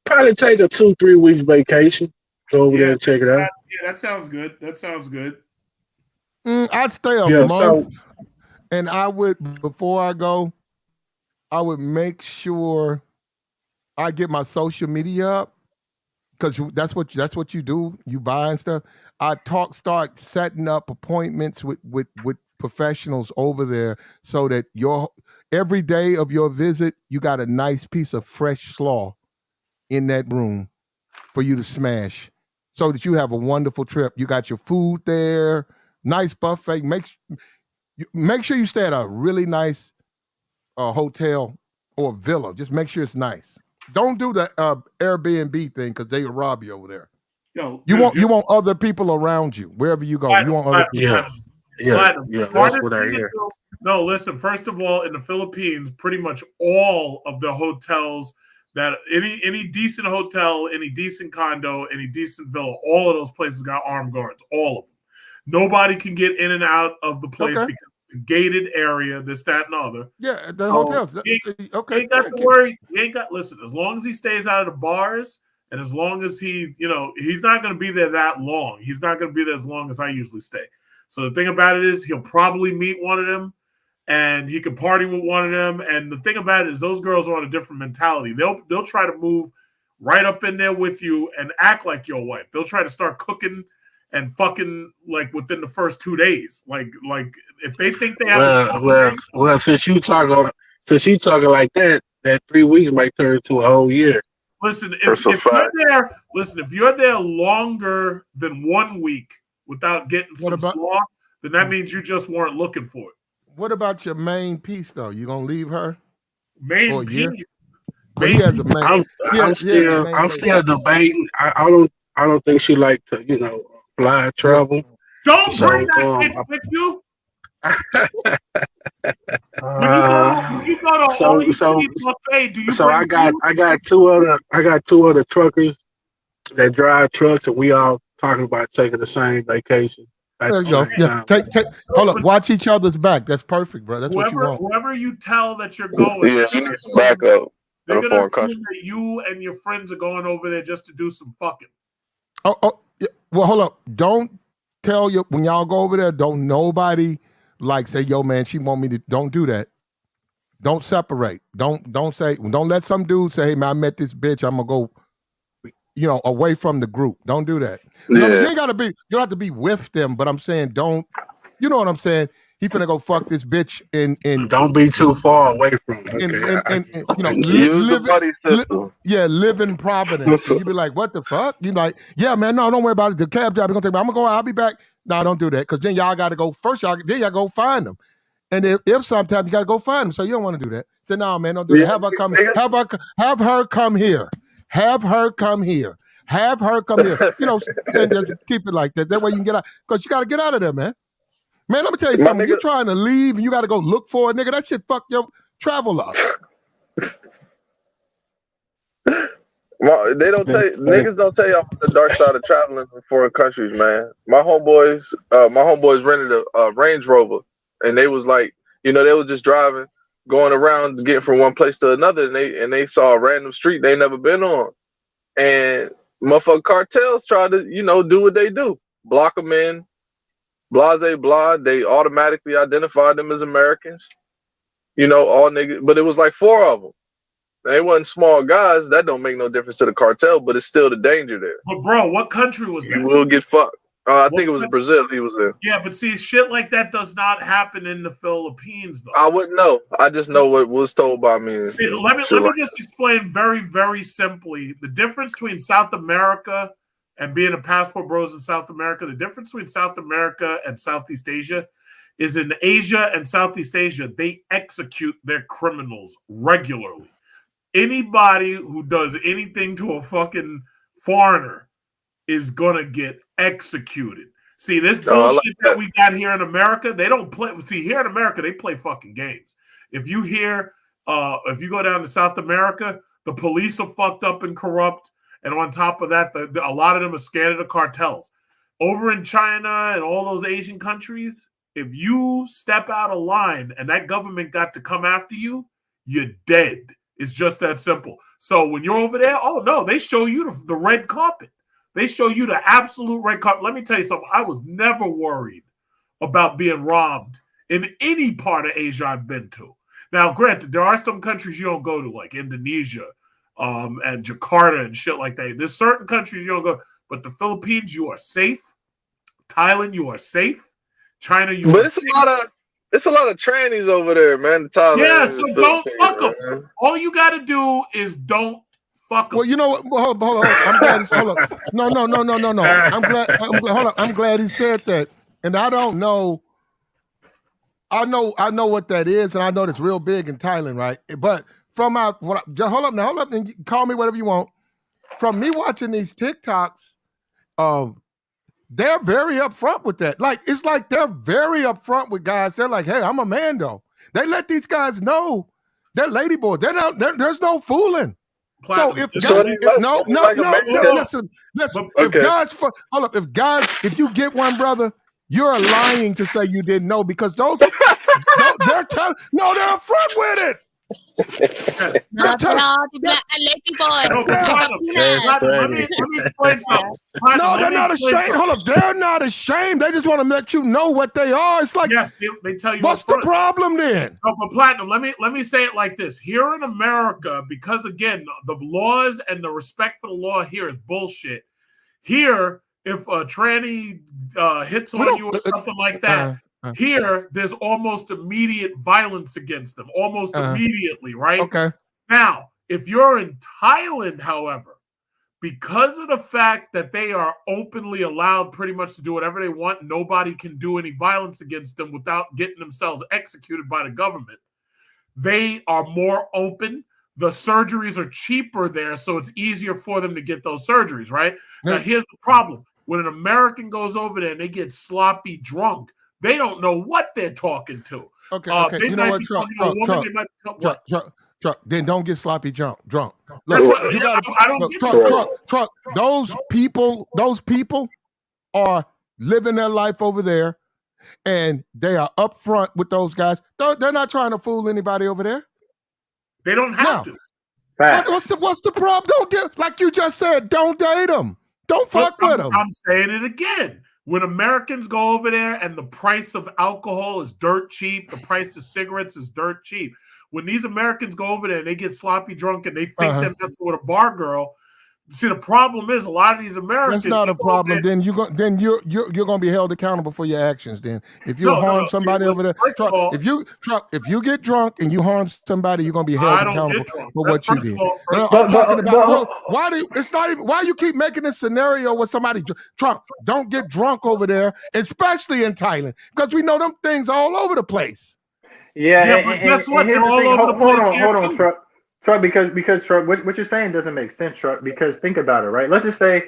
M: probably take a 2-3 weeks vacation. Go over there and check it out.
J: Yeah, that sounds good. That sounds good.
D: I'd stay a month, and I would, before I go, I would make sure I get my social media up, because that's what you do. You buy and stuff. I start setting up appointments with professionals over there, so that every day of your visit, you got a nice piece of fresh slaw in that room for you to smash, so that you have a wonderful trip. You got your food there, nice buffet. Make sure you stay at a really nice hotel or villa. Just make sure it's nice. Don't do the Airbnb thing, because they will rob you over there. You want other people around you wherever you go. You want other people.
M: Yeah, that's what I hear.
J: No, listen. First of all, in the Philippines, pretty much all of the hotels that any decent hotel, any decent condo, any decent villa, all of those places got armed guards. All of them. Nobody can get in and out of the place because it's a gated area. This, that, and other.
D: Yeah, the hotels.
J: You ain't got to worry. You ain't got. Listen, as long as he stays out of the bars, and as long as he's not going to be there that long. He's not going to be there as long as I usually stay. So the thing about it is, he'll probably meet one of them, and he can party with one of them. And the thing about it is, those girls are on a different mentality. They'll try to move right up in there with you and act like your wife. They'll try to start cooking and fucking like within the first 2 days. Like if they think they have
M: well, since you talking like that 3 weeks might turn into a whole year.
J: Listen, if you're there longer than 1 week without getting some slaw, then that means you just weren't looking for it.
D: What about your main piece though? You gonna leave her?
J: Main piece?
D: Well, he has a main.
M: I'm still debating. I don't think she like to fly travel.
J: Don't bring that bitch with you. When you go to all you eat buffet, do you?
M: So I got two other truckers that drive trucks, and we all talking about taking the same vacation.
D: There you go. Yeah, take. Hold up. Watch each other's back. That's perfect, bro. That's what you want.
J: Whoever you tell that you're going,
L: Yeah, you need some backup.
J: They're gonna assume that you and your friends are going over there just to do some fucking.
D: Oh, yeah. Well, hold up. Don't tell you when y'all go over there. Don't nobody say, "Yo, man, she want me to." Don't do that. Don't separate. Don't say. Don't let some dude say, "Hey, man, I met this bitch. I'm gonna go." away from the group. Don't do that.
L: Yeah.
D: You ain't gotta be. You don't have to be with them, but I'm saying don't. You know what I'm saying? He finna go fuck this bitch and
M: don't be too far away from it.
D: and
L: use the buddy system.
D: live in Providence. And you be like, what the fuck? You like, yeah, man, no, don't worry about it. The cab driver gonna take me. I'm gonna go. I'll be back. No, don't do that, because then y'all got to go first. Then y'all go find them. And if sometimes you got to go find them, so you don't want to do that. Say, no, man, don't do that. Have her come. Have her come here. Have her come here. Have her come here. And just keep it like that. That way you can get out, because you got to get out of there, man. Man, let me tell you something. You're trying to leave and you got to go look for a nigga. That shit fuck your travel up.
L: Niggas don't tell you about the dark side of traveling in foreign countries, man. My homeboys rented a Range Rover, and they was like, they was just driving, going around, getting from one place to another, and they saw a random street they never been on, and motherfucking cartels tried to, do what they do, block them in, blase blah. They automatically identified them as Americans, all niggas, but it was like 4 of them. They wasn't small guys. That don't make no difference to the cartel, but it's still the danger there.
J: But bro, what country was that?
L: You will get fucked. I think it was Brazil he was in.
J: Yeah, but see, shit like that does not happen in the Philippines, though.
L: I wouldn't know. I just know what was told by me.
J: Let me just explain very, very simply the difference between South America and being a passport bros in South America. The difference between South America and Southeast Asia is in Asia and Southeast Asia, they execute their criminals regularly. Anybody who does anything to a fucking foreigner is gonna get executed. See, this bullshit that we got here in America, they don't play. See, here in America, they play fucking games. If you go down to South America, the police are fucked up and corrupt, and on top of that, a lot of them are scared of the cartels. Over in China and all those Asian countries, if you step out of line and that government got to come after you, you're dead. It's just that simple. So when you're over there, oh no, they show you the red carpet. They show you the absolute red carpet. Let me tell you something. I was never worried about being robbed in any part of Asia I've been to. Now, granted, there are some countries you don't go to, like Indonesia and Jakarta and shit like that. There's certain countries you don't go, but the Philippines, you are safe. Thailand, you are safe. China, you are safe.
L: It's a lot of trannies over there, man. Thailand,
J: yeah, so don't fuck them. All you got to do is don't fuck them.
D: Well, you know what? Hold on. I'm glad he's hold up. No. I'm glad he said that. And I don't know. I know what that is, and I know that's real big in Thailand, right? But hold up, and call me whatever you want. From me watching these TikToks, they're very upfront with that. Like, it's like they're very upfront with guys. They're like, hey, I'm a man, though. They let these guys know they're ladyboys. There's no fooling.
J: Platinum.
D: So listen. If guys, if you get one, brother, you're lying to say you didn't know, because they're upfront with it.
K: Let
J: me explain something.
D: No, they're not ashamed. Hold up, they're not ashamed. They just want to let you know what they are. It's like,
J: yes, they tell you.
D: What's the problem then?
J: No, but Platinum, let me say it like this. Here in America, because again, the laws and the respect for the law here is bullshit. Here, if a tranny hits on you or something like that, here, there's almost immediate violence against them, almost immediately, right?
D: Okay.
J: Now, if you're in Thailand, however, because of the fact that they are openly allowed pretty much to do whatever they want, nobody can do any violence against them without getting themselves executed by the government. They are more open. The surgeries are cheaper there, so it's easier for them to get those surgeries, right? Now, here's the problem. When an American goes over there and they get sloppy drunk, they don't know what they're talking to.
D: Okay. You know what, Truck. Then don't get sloppy drunk. Look, you gotta truck. Those people are living their life over there, and they are upfront with those guys. They're not trying to fool anybody over there.
J: They don't have to.
D: What's the problem? Don't get, like you just said, don't date them. Don't fuck with them.
J: I'm saying it again. When Americans go over there and the price of alcohol is dirt cheap, the price of cigarettes is dirt cheap. When these Americans go over there and they get sloppy drunk and they think they're messing with a bar girl, See, the problem is a lot of these Americans.
D: That's not a problem. Then you're gonna be held accountable for your actions. Then if you harm somebody over there, if you get drunk and you harm somebody, you're gonna be held accountable for what you did. I'm talking about why do you, it's not even why you keep making this scenario with somebody Trump. Don't get drunk over there, especially in Thailand, because we know them things all over the place.
J: Yeah, but guess what? They're all over the place here too.
N: Truck, because Truck, what you're saying doesn't make sense, Truck. Because think about it, right? Let's just say,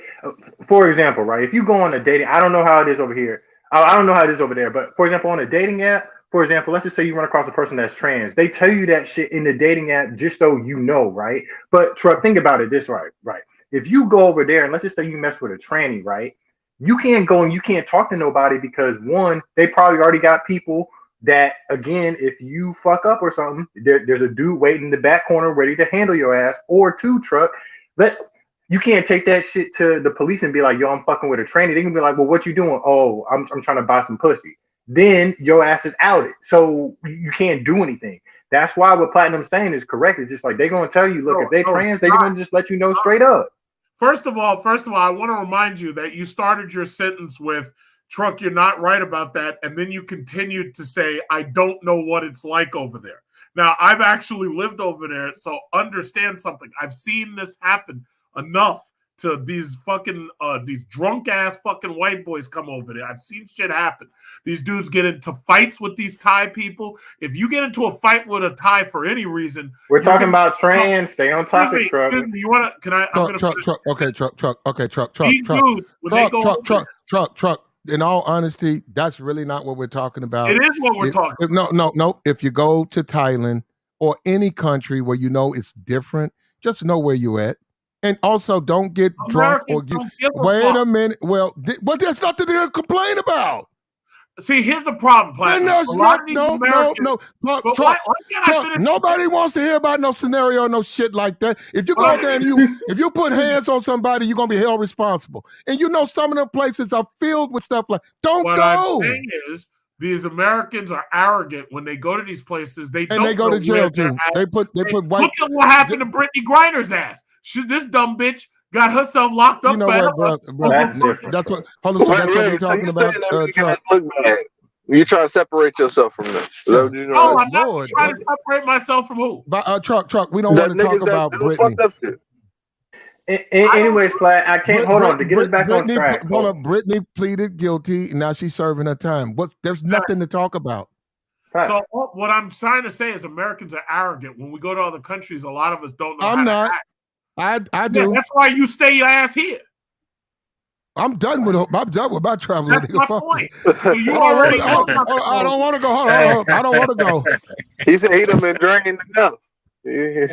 N: for example, right? If you go on a dating, I don't know how it is over here. I don't know how it is over there, but for example, on a dating app, for example, let's just say you run across a person that's trans. They tell you that shit in the dating app just so you know, right? But Truck, think about it this right? If you go over there and let's just say you mess with a tranny, right? You can't go and you can't talk to nobody because one, they probably already got people that again, if you fuck up or something, there's a dude waiting in the back corner ready to handle your ass. Or two, Truck, you can't take that shit to the police and be like, yo, I'm fucking with a tranny. They can be like, well, what you doing? Oh, I'm trying to buy some pussy. Then your ass is outed. So you can't do anything. That's why what Platinum's saying is correct. It's just like they're gonna tell you, look, if they trans, they're gonna just let you know straight up.
J: First of all, I want to remind you that you started your sentence with Truck, you're not right about that. And then you continued to say, I don't know what it's like over there. Now, I've actually lived over there, so understand something. I've seen this happen enough to these fucking, these drunk-ass fucking white boys come over there. I've seen shit happen. These dudes get into fights with these Thai people. If you get into a fight with a Thai for any reason...
N: We're talking about trans. Stay on topic, Truck.
J: Excuse me, you want to... Can I...
D: Truck.
J: These dudes, when they go...
D: Truck. In all honesty, that's really not what we're talking about.
J: It is what we're talking about.
D: No. If you go to Thailand or any country where you know it's different, just know where you're at. And also, don't get drunk or wait a minute. Well, there's nothing to complain about.
J: See, here's the problem, Platinum.
D: No. Truck, nobody wants to hear about no scenario, no shit like that. If you go there and if you put hands on somebody, you're gonna be held responsible. And you know some of the places are filled with stuff like. Don't
J: what
D: go.
J: What I'm saying is, these Americans are arrogant when they go to these places. They
D: go to jail too. They put white.
J: Look at what happened to Brittany Griner's ass. This dumb bitch got herself locked up.
D: You know what, bro? That's what. Hold on, that's what we're talking about.
L: You trying to separate yourself from them?
J: I'm not trying to separate myself from who.
D: But Truck. We don't want to talk about Brittany.
N: Anyways, Flat, I can't hold on to get us back on track.
D: Hold on, Brittany pleaded guilty, and now she's serving her time. There's nothing to talk about.
J: So what I'm trying to say is Americans are arrogant. When we go to other countries, a lot of us don't know.
D: I'm not. I do.
J: Yeah, that's why you stay your ass here.
D: I'm done with my travel.
J: That's my point.
D: I don't want to go. Hold on. I don't want to go.
L: He said he done been drinking enough.
D: Man,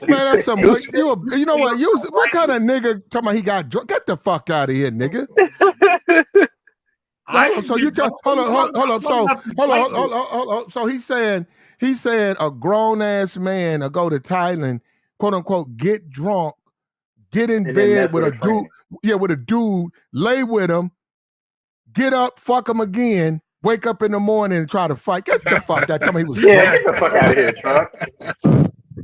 D: that's some. You know what? What kind of nigga talking about he got drunk? Get the fuck out of here, nigga. So you tell. Hold on. So he's saying a grown ass man will go to Thailand, quote unquote, get drunk, get in bed with a dude. Yeah, with a dude, lay with him, get up, fuck him again, wake up in the morning and try to fight. Get the fuck out. Tell me he was
N: get the fuck out of here, Truck.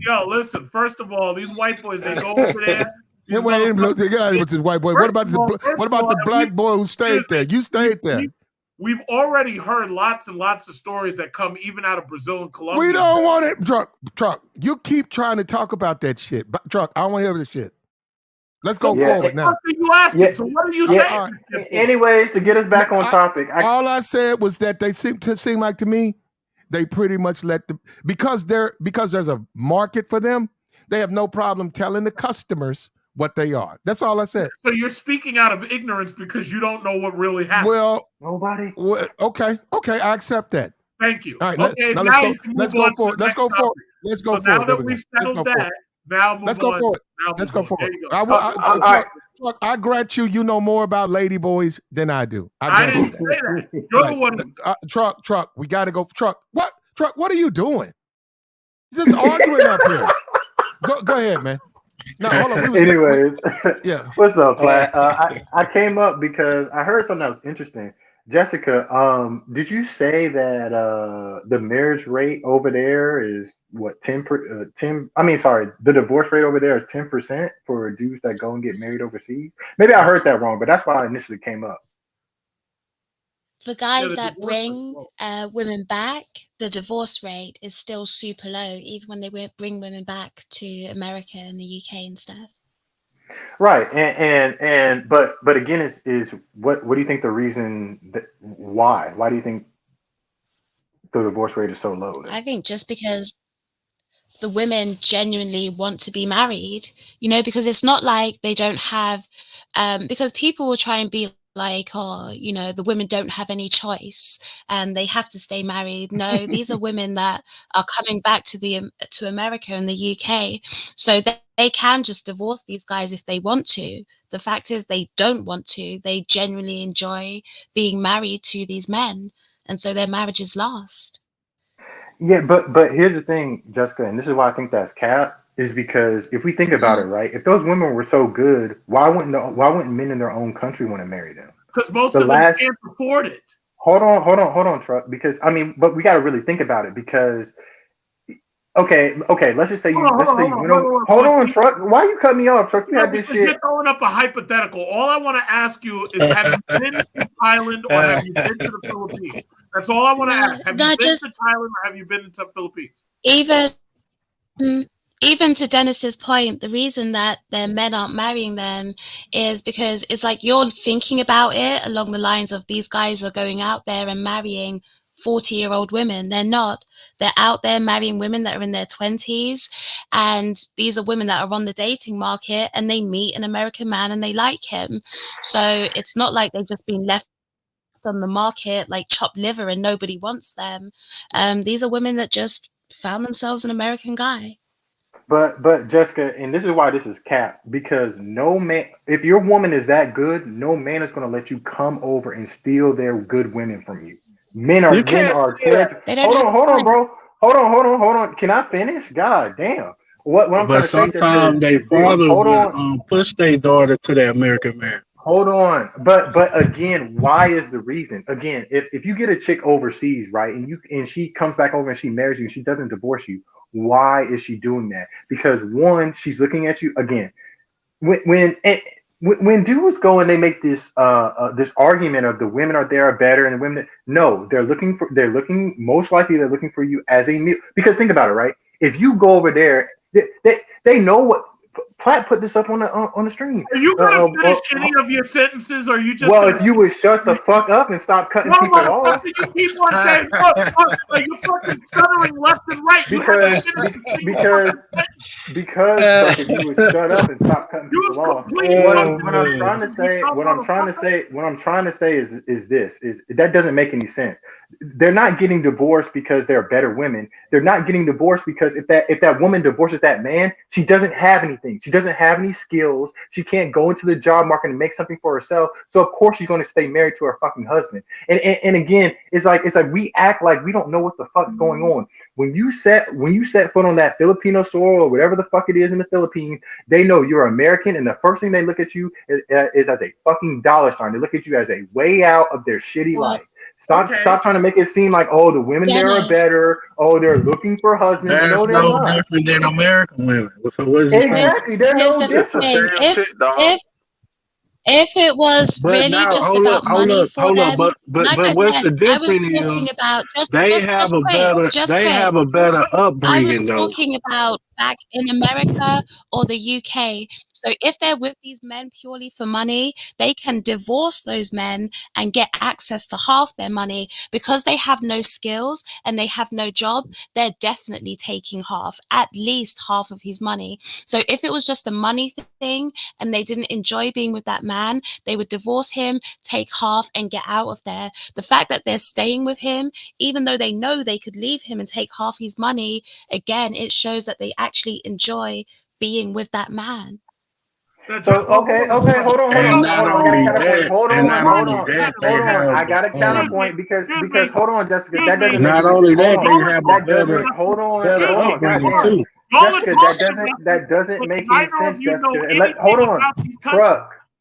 J: Yo, listen, first of all, these white boys, they go over there.
D: Get out of here with this white boy. What about the black boy who stayed there? You stayed there.
J: We've already heard lots and lots of stories that come even out of Brazil and Colombia.
D: We don't want it, Truck. You keep trying to talk about that shit. Truck, I don't want to hear this shit. Let's go forward now.
J: What are you asking? So what are you saying?
N: Anyways, to get us back on topic.
D: All I said was that they seem like to me, they pretty much because there's a market for them, they have no problem telling the customers what they are. That's all I said.
J: So you're speaking out of ignorance because you don't know what really happened.
D: Well,
N: nobody.
D: Okay, I accept that.
J: Thank you.
D: All right,
J: okay,
D: let's go forward. Let's go forward.
J: Now that we've settled that, now
D: let's go forward. Let's go forward. I grant you know more about lady boys than I do.
J: I didn't say that. You're the one.
D: Truck, we got to go. Truck, what are you doing? Just arguing up here. Go ahead, man. No, hold on.
N: Anyways,
D: yeah.
N: What's up, Flat? I came up because I heard something that was interesting. Jessica, did you say that the marriage rate over there is what 10? I mean, sorry, the divorce rate over there is 10% for dudes that go and get married overseas. Maybe I heard that wrong, but that's why I initially came up.
K: For
J: Yeah,
K: guys
J: the
K: that
J: divorce rate.
K: bring women back, the divorce rate is still super low, even when they bring women back to America and the UK and stuff.
N: Right, but again, is what do you think the reason that why do you think the divorce rate is so low then?
K: I think just because the women genuinely want to be married, because it's not like they don't have, because people will try and be like, oh, the women don't have any choice and they have to stay married. No, these are women that are coming back to America and the UK, so they can just divorce these guys if they want to. The fact is they don't want to. They genuinely enjoy being married to these men, and so their marriages last.
N: Yeah, but here's the thing, Jessica, and this is why I think that's cap. Is because if we think about it,
K: Mm.
N: right? If those women were so good, why wouldn't men in their own country want to marry them?
J: Because most
N: The
J: of them
N: last
J: can't afford it.
N: hold on, Truck. Because I mean, but we got to really think about it. Because okay,
J: Hold
N: let's
J: on,
N: say
J: hold
N: you
J: on,
N: went
J: hold on,
N: over.
J: hold on.
N: Hold on,
J: Pussy.
N: Truck. Why you cut me off, Truck? You
J: No,
N: had this
J: because you're
N: shit.
J: throwing up a hypothetical. All I want to ask you is, have you been to Thailand or have you been to the Philippines? That's all I want to
K: No,
J: ask. Have you
K: no,
J: been to
K: just
J: Thailand or have you been to the Philippines?
K: even even to Dennis's point, the reason that their men aren't marrying them is because it's like you're thinking about it along the lines of these guys are going out there and marrying 40-year-old women. They're not. They're out there marrying women that are in their 20s. And these are women that are on the dating market and they meet an American man and they like him. So it's not like they've just been left on the market like chopped liver and nobody wants them. These are women that just found themselves an American guy.
N: But Jessica, and this is why this is cap, because no man, if your woman is that good, no man is going to let you come over and steal their good women from you. Men are
M: You
N: men
M: can't
N: are
M: say that.
N: territorial.
K: They don't have
N: Hold on,
K: time.
N: bro. Hold on. Can I finish? God damn. What I'm
M: But
N: trying to say, Jessica,
M: sometimes they
N: is this.
M: father
N: Hold
M: will
N: on.
M: push their daughter to the American man.
N: Hold on, but again, why is the reason? Again, if you get a chick overseas, right, and she comes back over and she marries you and she doesn't divorce you, why is she doing that? Because one, she's looking at you again. When dudes go and they make this argument of the women are there are better and the women no, they're looking most likely they're looking for you as a meal. Because think about it, right? If you go over there, they know what. Platt put this up on the stream.
J: Are you going to finish any of your sentences or are you just
N: Well,
J: going
N: if you would shut the fuck up and stop cutting
J: No,
N: people off,
J: motherfucker, you keep on saying, like you're fucking stuttering left and right. You haven't
N: because
J: finished
N: be,
J: a single
N: because
J: fucking sentence.
N: because Truck, if you would shut up and stop cutting
J: You
N: people
J: was
N: off,
J: complete
N: what I'm
J: fucking
N: trying to
J: you
N: say,
J: dumb motherfucker.
N: is this is that doesn't make any sense. They're not getting divorced because they're better women. They're not getting divorced because if that woman divorces that man, she doesn't have anything. She doesn't have any skills. She can't go into the job market and make something for herself. So of course she's going to stay married to her fucking husband. And again, it's like we act like we don't know what the fuck's going on. When you set foot on that Filipino soil or whatever the fuck it is in the Philippines, they know you're American, and the first thing they look at you is as a fucking dollar sign. They look at you as a way out of their shitty
K: Well,
N: life. Stop,
J: Okay.
N: stop trying to make it seem like, oh, the women there are
K: Dennis,
N: better. Oh, they're looking for husbands.
M: That's
N: No, they're
M: no
N: not.
M: different than American women. So what is you saying?
K: here's
N: Exactly, they're
K: here's
N: no
K: the
L: It's the
N: different.
K: thing.
L: same
K: If
L: shit, dog.
K: if if it was
M: But
K: really
M: now,
K: just about money for
M: hold up.
K: them,
M: But
K: like I
M: what's
K: said,
M: the
K: I was
M: difference
K: talking
M: is
K: about
M: they have a better
K: just quick. I was
M: upbringing though.
K: talking about back in America or the UK. So if they're with these men purely for money, they can divorce those men and get access to half their money because they have no skills and they have no job. They're definitely taking half, at least half of his money. So if it was just a money thing and they didn't enjoy being with that man, they would divorce him, take half, and get out of there. The fact that they're staying with him, even though they know they could leave him and take half his money, again, it shows that they actually enjoy being with that man.
N: So
J: Hold
N: okay,
J: on, hold
N: okay,
J: on.
M: And not
N: hold on. I got a
M: only
N: counterpoint.
M: that, and not only that, they
N: Hold on.
M: have
N: I got a
M: uh,
N: counterpoint
J: Excuse
N: because
J: me,
N: hold on, Jessica.
J: excuse
N: That
J: me.
N: doesn't make
M: not
N: any.
M: only
N: Hold
M: that,
N: on.
M: they
J: Y'all are
M: have a
N: That
J: talking
N: doesn't.
M: better
J: nothing.
M: better
J: Excuse me,
M: upbringing
J: hold on.
N: Goddamn,
M: too.
J: Y'all are
N: Jessica. That
J: talking
N: doesn't.
J: nothing,
N: That doesn't
J: but
N: make any
J: neither of
N: sense,
J: you know
N: Jessica. And
J: anything
N: hold on,
J: about these countries.
N: truck.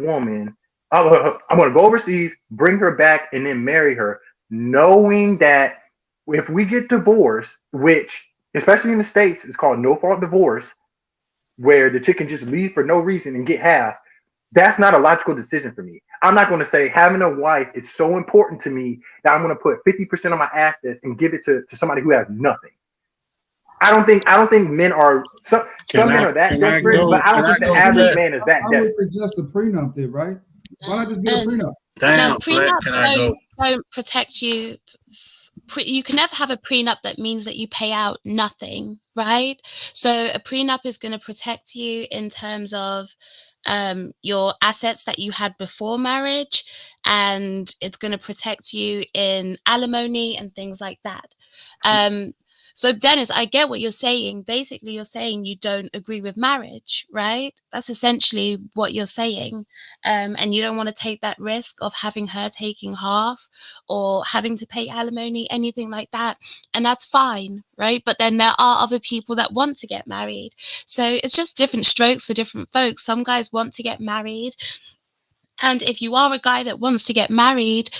N: woman. I'm going to go overseas, bring her back, and then marry her, knowing that if we get divorced, which especially in the States is called no fault divorce, where the chick can just leave for no reason and get half, that's not a logical decision for me. I'm not going to say having a wife is so important to me that I'm going to put 50% of my assets and give it to somebody who has nothing. I don't think men are some men are that desperate, but I don't
O: Can I
N: think the
O: go
N: average
O: black?
N: man is that
O: I would
N: desperate.
O: suggest a prenup then, right? Why not just get a
K: And
O: prenup?
K: no,
M: Damn, black. Can
K: prenups
M: I go?
K: don't protect you. You can never have a prenup that means that you pay out nothing, right? So a prenup is going to protect you in terms of your assets that you had before marriage, and it's going to protect you in alimony and things like that. Um, so, Dennis, I get what you're saying. Basically, you're saying you don't agree with marriage, right? That's essentially what you're saying. And you don't want to take that risk of having her taking half or having to pay alimony, anything like that. And that's fine, right? But then there are other people that want to get married. So it's just different strokes for different folks. Some guys want to get married. And if you are a guy that wants to get married,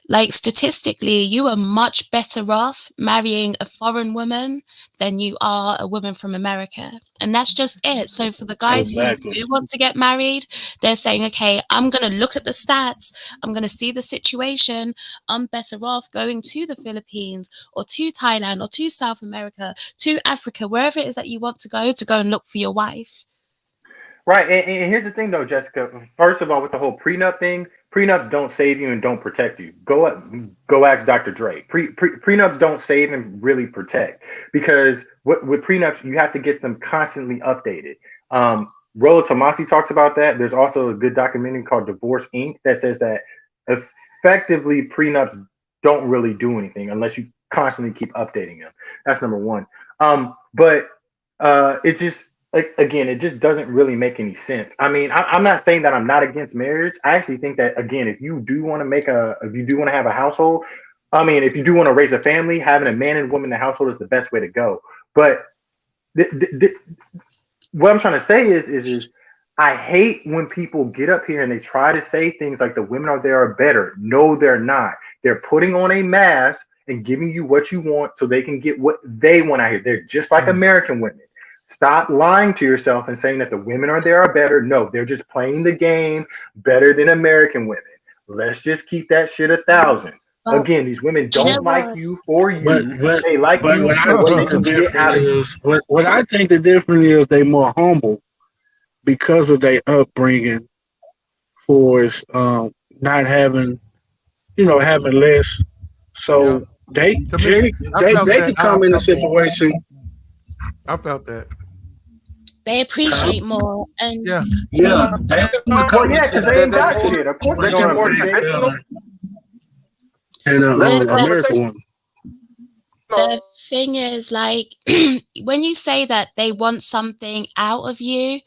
K: like statistically, you are much better off marrying a foreign woman than you are a woman from America. And that's just it. So for the guys who
M: Exactly.
K: do want to get married, they're saying, okay, I'm going to look at the stats. I'm going to see the situation. I'm better off going to the Philippines or to Thailand or to South America, to Africa, wherever it is that you want to go and look for your wife.
N: Right, and here's the thing though, Jessica. First of all, with the whole prenup thing, prenups don't save you and don't protect you. Go ask Dr. Dre. Prenups don't save and really protect because with prenups you have to get them constantly updated. Rollo Tomasi talks about that. There's also a good documentary called Divorce Inc. that says that effectively prenups don't really do anything unless you constantly keep updating them. That's number one. But it just like again, it just doesn't really make any sense. I mean, I'm not saying that I'm not against marriage. I actually think that again, if you do want to if you do want to have a household, I mean, if you do want to raise a family, having a man and woman in the household is the best way to go. But th- th- th- what I'm trying to say is I hate when people get up here and they try to say things like the women out there are better. No, they're not. They're putting on a mask and giving you what you want so they can get what they want out here. They're just like American women. Stop lying to yourself and saying that the women are there are better. No, they're just playing the game better than American women. Let's just keep that shit 1,000.
K: But
N: Again, these women
K: do you know
N: don't like
K: what?
N: you for
M: But
N: you.
M: but
N: They like
M: but
N: you
M: what I
N: for what they
M: think the
N: can get
M: difference
N: out of you.
M: is what I think the difference is they more humble because of their upbringing for not having having less.
D: Yeah.
M: So they
D: To me,
M: they
D: I
M: they,
D: felt
M: they
D: that.
M: can
D: I
M: come in a
D: felt that.
M: situation.
D: I felt that.
K: They
M: Huh?
K: appreciate more. And
D: Yeah.
M: Yeah, they can
N: Well,
M: come
N: yeah,
M: into
N: because they
M: a
N: ain't got shit. Of course they're
M: situation
N: gonna
M: way
N: appreciate.
M: better than
K: the, the
M: American woman.
K: the thing is, like, when you say that they want something out of you,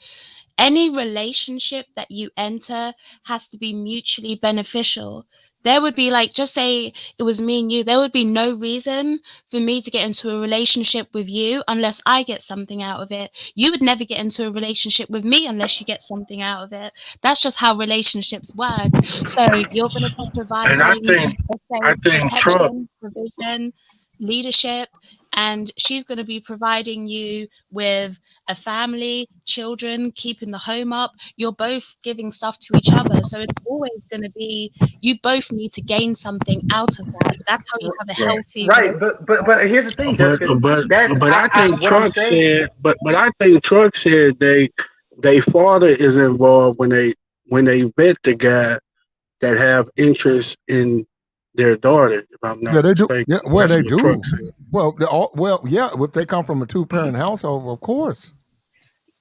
K: any relationship that you enter has to be mutually beneficial. There would be, like, just say it was me and you, there would be no reason for me to get into a relationship with you unless I get something out of it. You would never get into a relationship with me unless you get something out of it. That's just how relationships work. So you're going to be
M: And
K: providing, let's
M: I
K: say,
M: think Trump.
K: protection, provision, leadership, and she's going to be providing you with a family, children, keeping the home up. You're both giving stuff to each other. So it's always going to be, you both need to gain something out of that. That's how you have a
M: Right.
K: healthy
N: Right,
K: relationship.
N: but here's the thing,
M: But
N: Jessica.
M: but
N: That's
M: but I
N: I
M: think
N: what I'm
M: Truck
N: saying.
M: said. But I think Truck said they father is involved when they vet the guy that have interest in their daughter. If I'm
D: Yeah,
M: not
D: they do. Yeah,
M: mistaken,
D: well,
M: that's
D: they
M: what Truck
D: do.
M: said.
D: Well, yeah. If they come from a two-parent household, of course.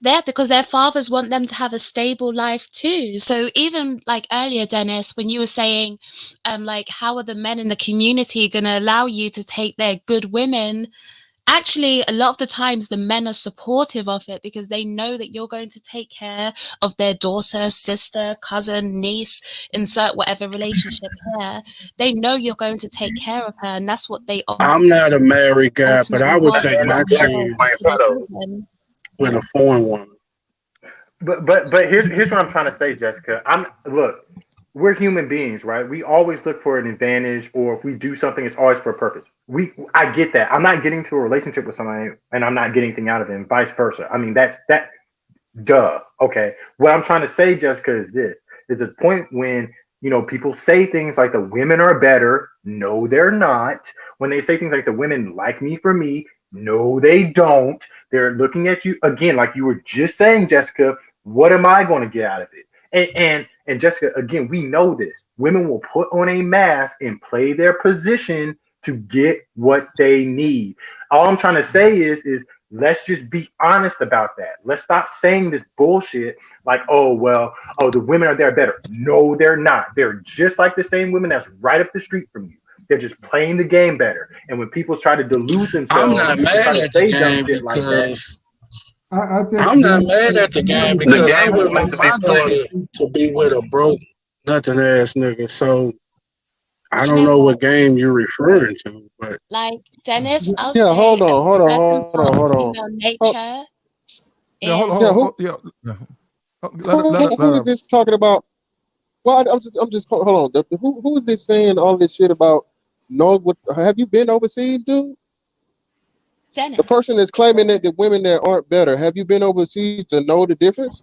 K: There, because their fathers want them to have a stable life too. So even like earlier, Dennis, when you were saying, like, how are the men in the community going to allow you to take their good women? Actually, a lot of the times the men are supportive of it because they know that you're going to take care of their daughter, sister, cousin, niece, insert whatever relationship here. They know you're going to take care of her, and that's what they
M: I'm not a married guy, but
K: ultimately
M: I would
K: want
M: take my
K: for
M: chance
K: their children.
M: with a foreign woman.
N: But here's what I'm trying to say, Jessica. Look, we're human beings, right? We always look for an advantage, or if we do something, it's always for a purpose. I get that. I'm not getting to a relationship with somebody and I'm not getting anything out of it, and vice versa. I mean, that. Duh. Okay. What I'm trying to say, Jessica, is this: is a point when people say things like the women are better. No, they're not. When they say things like the women like me for me, no, they don't. They're looking at you again, like you were just saying, Jessica. What am I going to get out of it? And Jessica, again, we know this. Women will put on a mask and play their position to get what they need. All I'm trying to say is let's just be honest about that. Let's stop saying this bullshit like, oh, well, oh, the women are there better. No, they're not. They're just like the same women that's right up the street from you. They're just playing the game better. And when people try to delude
M: I'm
N: themselves
M: not
N: and try
M: mad
N: to
M: at the
N: say dumb
M: game
N: shit like that,
M: because
O: I think
M: I'm not
O: Dennis,
M: mad at the game
O: Dennis,
I: The
M: because I
I: game
M: wouldn't
I: was
O: I
I: meant
M: want
I: to be
M: my
I: played.
M: daughter to be with a broke, nothing ass nigga. So I
K: Do you
M: don't
K: know
M: know
K: what?
M: what game you're referring to, but
K: Like Dennis, I'll
L: Yeah,
K: say
L: hold
K: a
L: on, hold on,
K: person
L: hold on,
K: of
L: hold on.
K: female
L: Hold,
K: nature
D: Yeah,
L: yeah,
K: is
L: who who is
D: let her.
L: this talking about? Well, I'm just hold on. Who is this saying all this shit about? No, what have you been overseas, dude? The person
K: Dennis.
L: that's claiming that the women that aren't better, have you been overseas to know the difference?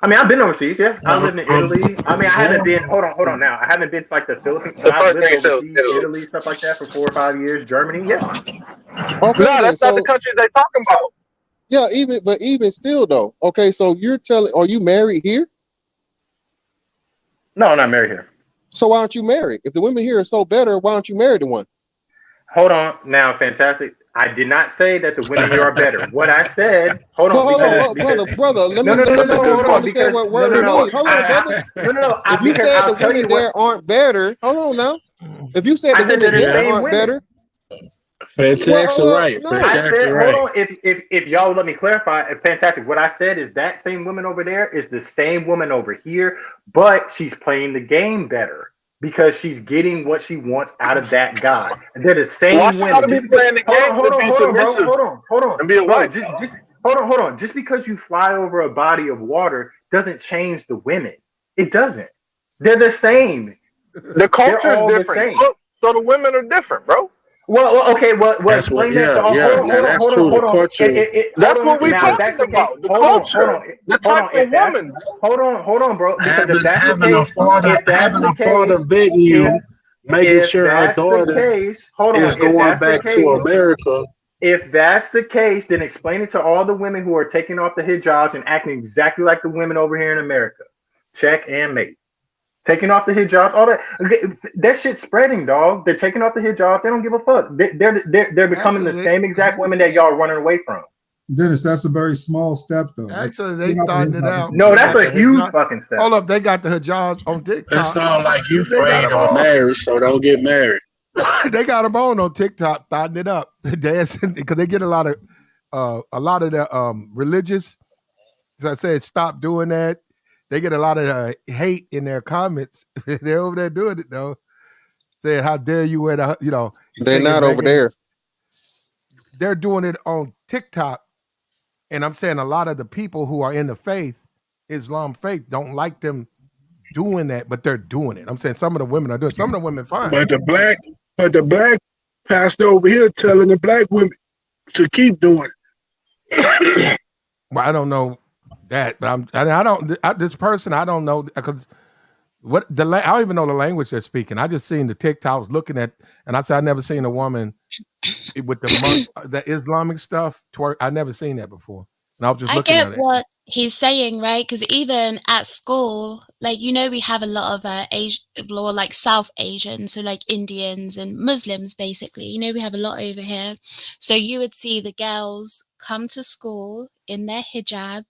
N: I mean, I've been overseas. Yeah, I lived in
M: I'm
N: Italy. I mean, I haven't been. Hold on. Now, I haven't been to like the Philippines, but
I: The
N: I've
I: first thing
N: lived
I: he said was
N: overseas,
I: Italy.
N: Italy, stuff like that, for 4 or 5 years. Germany. Yeah.
L: Okay,
I: No,
L: then.
I: that's not the
L: So
I: country they talking about.
L: yeah, even still though. Okay, so you're telling, are you married here?
N: No, I'm not married here.
L: So why aren't you married? If the women here are so better, why aren't you married to one?
N: Hold on. Now, fantastic. I did not say that the women here are better. What I said, hold
L: Well,
N: on,
L: hold on,
N: because
L: brother.
N: no, no, no, no,
L: Let
I: That's
L: me
I: a
N: no,
L: get you
I: good
N: hold
L: to
I: point.
N: on,
L: understand
N: because
L: what
N: no, no,
L: words
N: no,
L: mean. Hold on, brother.
N: no, no, no,
L: If you
N: because
L: said the
N: I'll tell
L: women
N: you what
L: there aren't better, hold on now. If you said the
N: I said.
L: women
N: They're the
L: there
M: yeah,
N: same
L: aren't
N: women.
L: better,
M: fantastic right,
L: no.
N: I
M: fantastic
N: said, hold
M: right.
N: on. If y'all would let me clarify, fantastic. What I said is that same woman over there is the same woman over here, but she's playing the game better because she's getting what she wants out of that guy. And they're the
I: Why
N: same
I: she gotta
N: women.
I: be
N: Just because,
I: playing the game to be
N: hold on, bro,
I: submissive and be a
N: bro.
I: wife?
N: Just hold on. Just because you fly over a body of water doesn't change the women. It doesn't. They're the same.
I: The
N: They're
I: culture is
N: all the
I: different,
N: same.
I: so the women are different, bro.
N: Okay. Well,
M: That's what.
N: explain that. To,
M: Yeah,
N: oh,
M: yeah. Now that's true. The culture.
N: hold
I: That's
N: on.
I: what we
N: Now, if that's
I: talking
N: the case,
I: about. The culture, the
N: hold
I: type
N: on.
I: of
N: If that's
I: woman, bro.
N: hold on, bro. Because if
M: having
N: that's the
M: having a
N: case,
M: father
N: if that's
M: having
N: the
M: a
N: case,
M: father begging
N: if
M: you, making
N: if
M: sure her
N: that's the
M: daughter
N: case, hold
M: is
N: on. If
M: going
N: that's the
M: back to
N: case,
M: America.
N: if that's the case, then explain it to all the women who are taking off the hijabs and acting exactly like the women over here in America. Check and mate. Taking off the hijab, all that shit's spreading, dog. They're taking off the hijab. They don't give a fuck. They're becoming the
D: Actually,
N: same exact women that y'all running away from.
O: Dennis, that's a very small step though. That's
D: actually, they
O: taking out the
D: starting it
O: hijab.
D: out.
N: No,
D: They
N: that's
D: got
N: a
D: the
N: huge
D: hijab.
N: fucking step.
D: Hold up, they got the hijabs on
M: That
D: TikTok.
M: sounds like you
D: They got
M: afraid
D: them
M: of
D: on.
M: marriage, so don't get married.
D: They got them on TikTok, starting it up, dancing because they get a lot of the religious. As I said, stop doing that. They get a lot of hate in their comments. They're over there doing it though, saying, "How dare you wear the
L: They're
D: singing
L: not over
D: reggae?"
L: there.
D: They're doing it on TikTok, and I'm saying a lot of the people who are in the faith, Islam faith, don't like them doing that, but they're doing it. I'm saying some of the women are doing it. Some of the women fine.
M: But the black pastor over here telling the black women to keep doing it.
D: Well, I don't know that, but this person, I don't know because I don't even know the language they're speaking. I just seen the TikTok. I was looking at, and I said I never seen a woman with the Islamic stuff twerk. I never seen that before, and I was just
K: I
D: looking
K: get
D: at it.
K: what he's saying, right? Because even at school, like, we have a lot of Asian, or like South Asian, so like Indians and Muslims, basically. We have a lot over here. So you would see the girls come to school in their hijab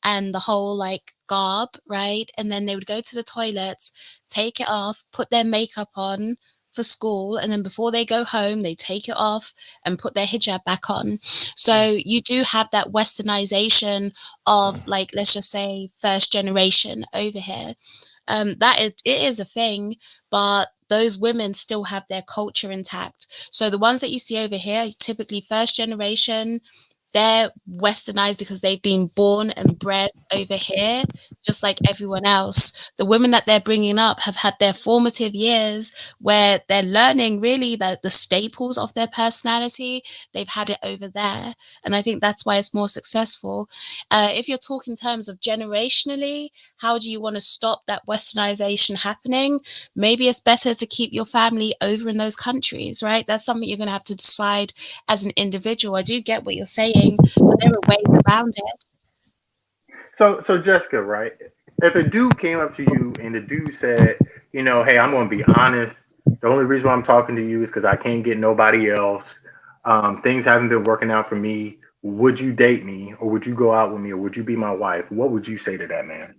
K: and the whole like garb, right? And then they would go to the toilets, take it off, put their makeup on for school, and then before they go home, they take it off and put their hijab back on. So you do have that westernization of, like, let's just say first generation over here. It is a thing, but those women still have their culture intact. So the ones that you see over here, typically first generation, they're westernized because they've been born and bred over here, just like everyone else. The women that they're bringing up have had their formative years where they're learning really the staples of their personality. They've had it over there. And I think that's why it's more successful. If you're talking in terms of generationally, how do you want to stop that westernization happening? Maybe it's better to keep your family over in those countries, right? That's something you're going to have to decide as an individual. I do get what you're saying, but there are ways around it.
N: So Jessica, right? If a dude came up to you and the dude said, hey, I'm gonna be honest. The only reason why I'm talking to you is because I can't get nobody else. Things haven't been working out for me. Would you date me, or would you go out with me, or would you be my wife? What would you say to that man?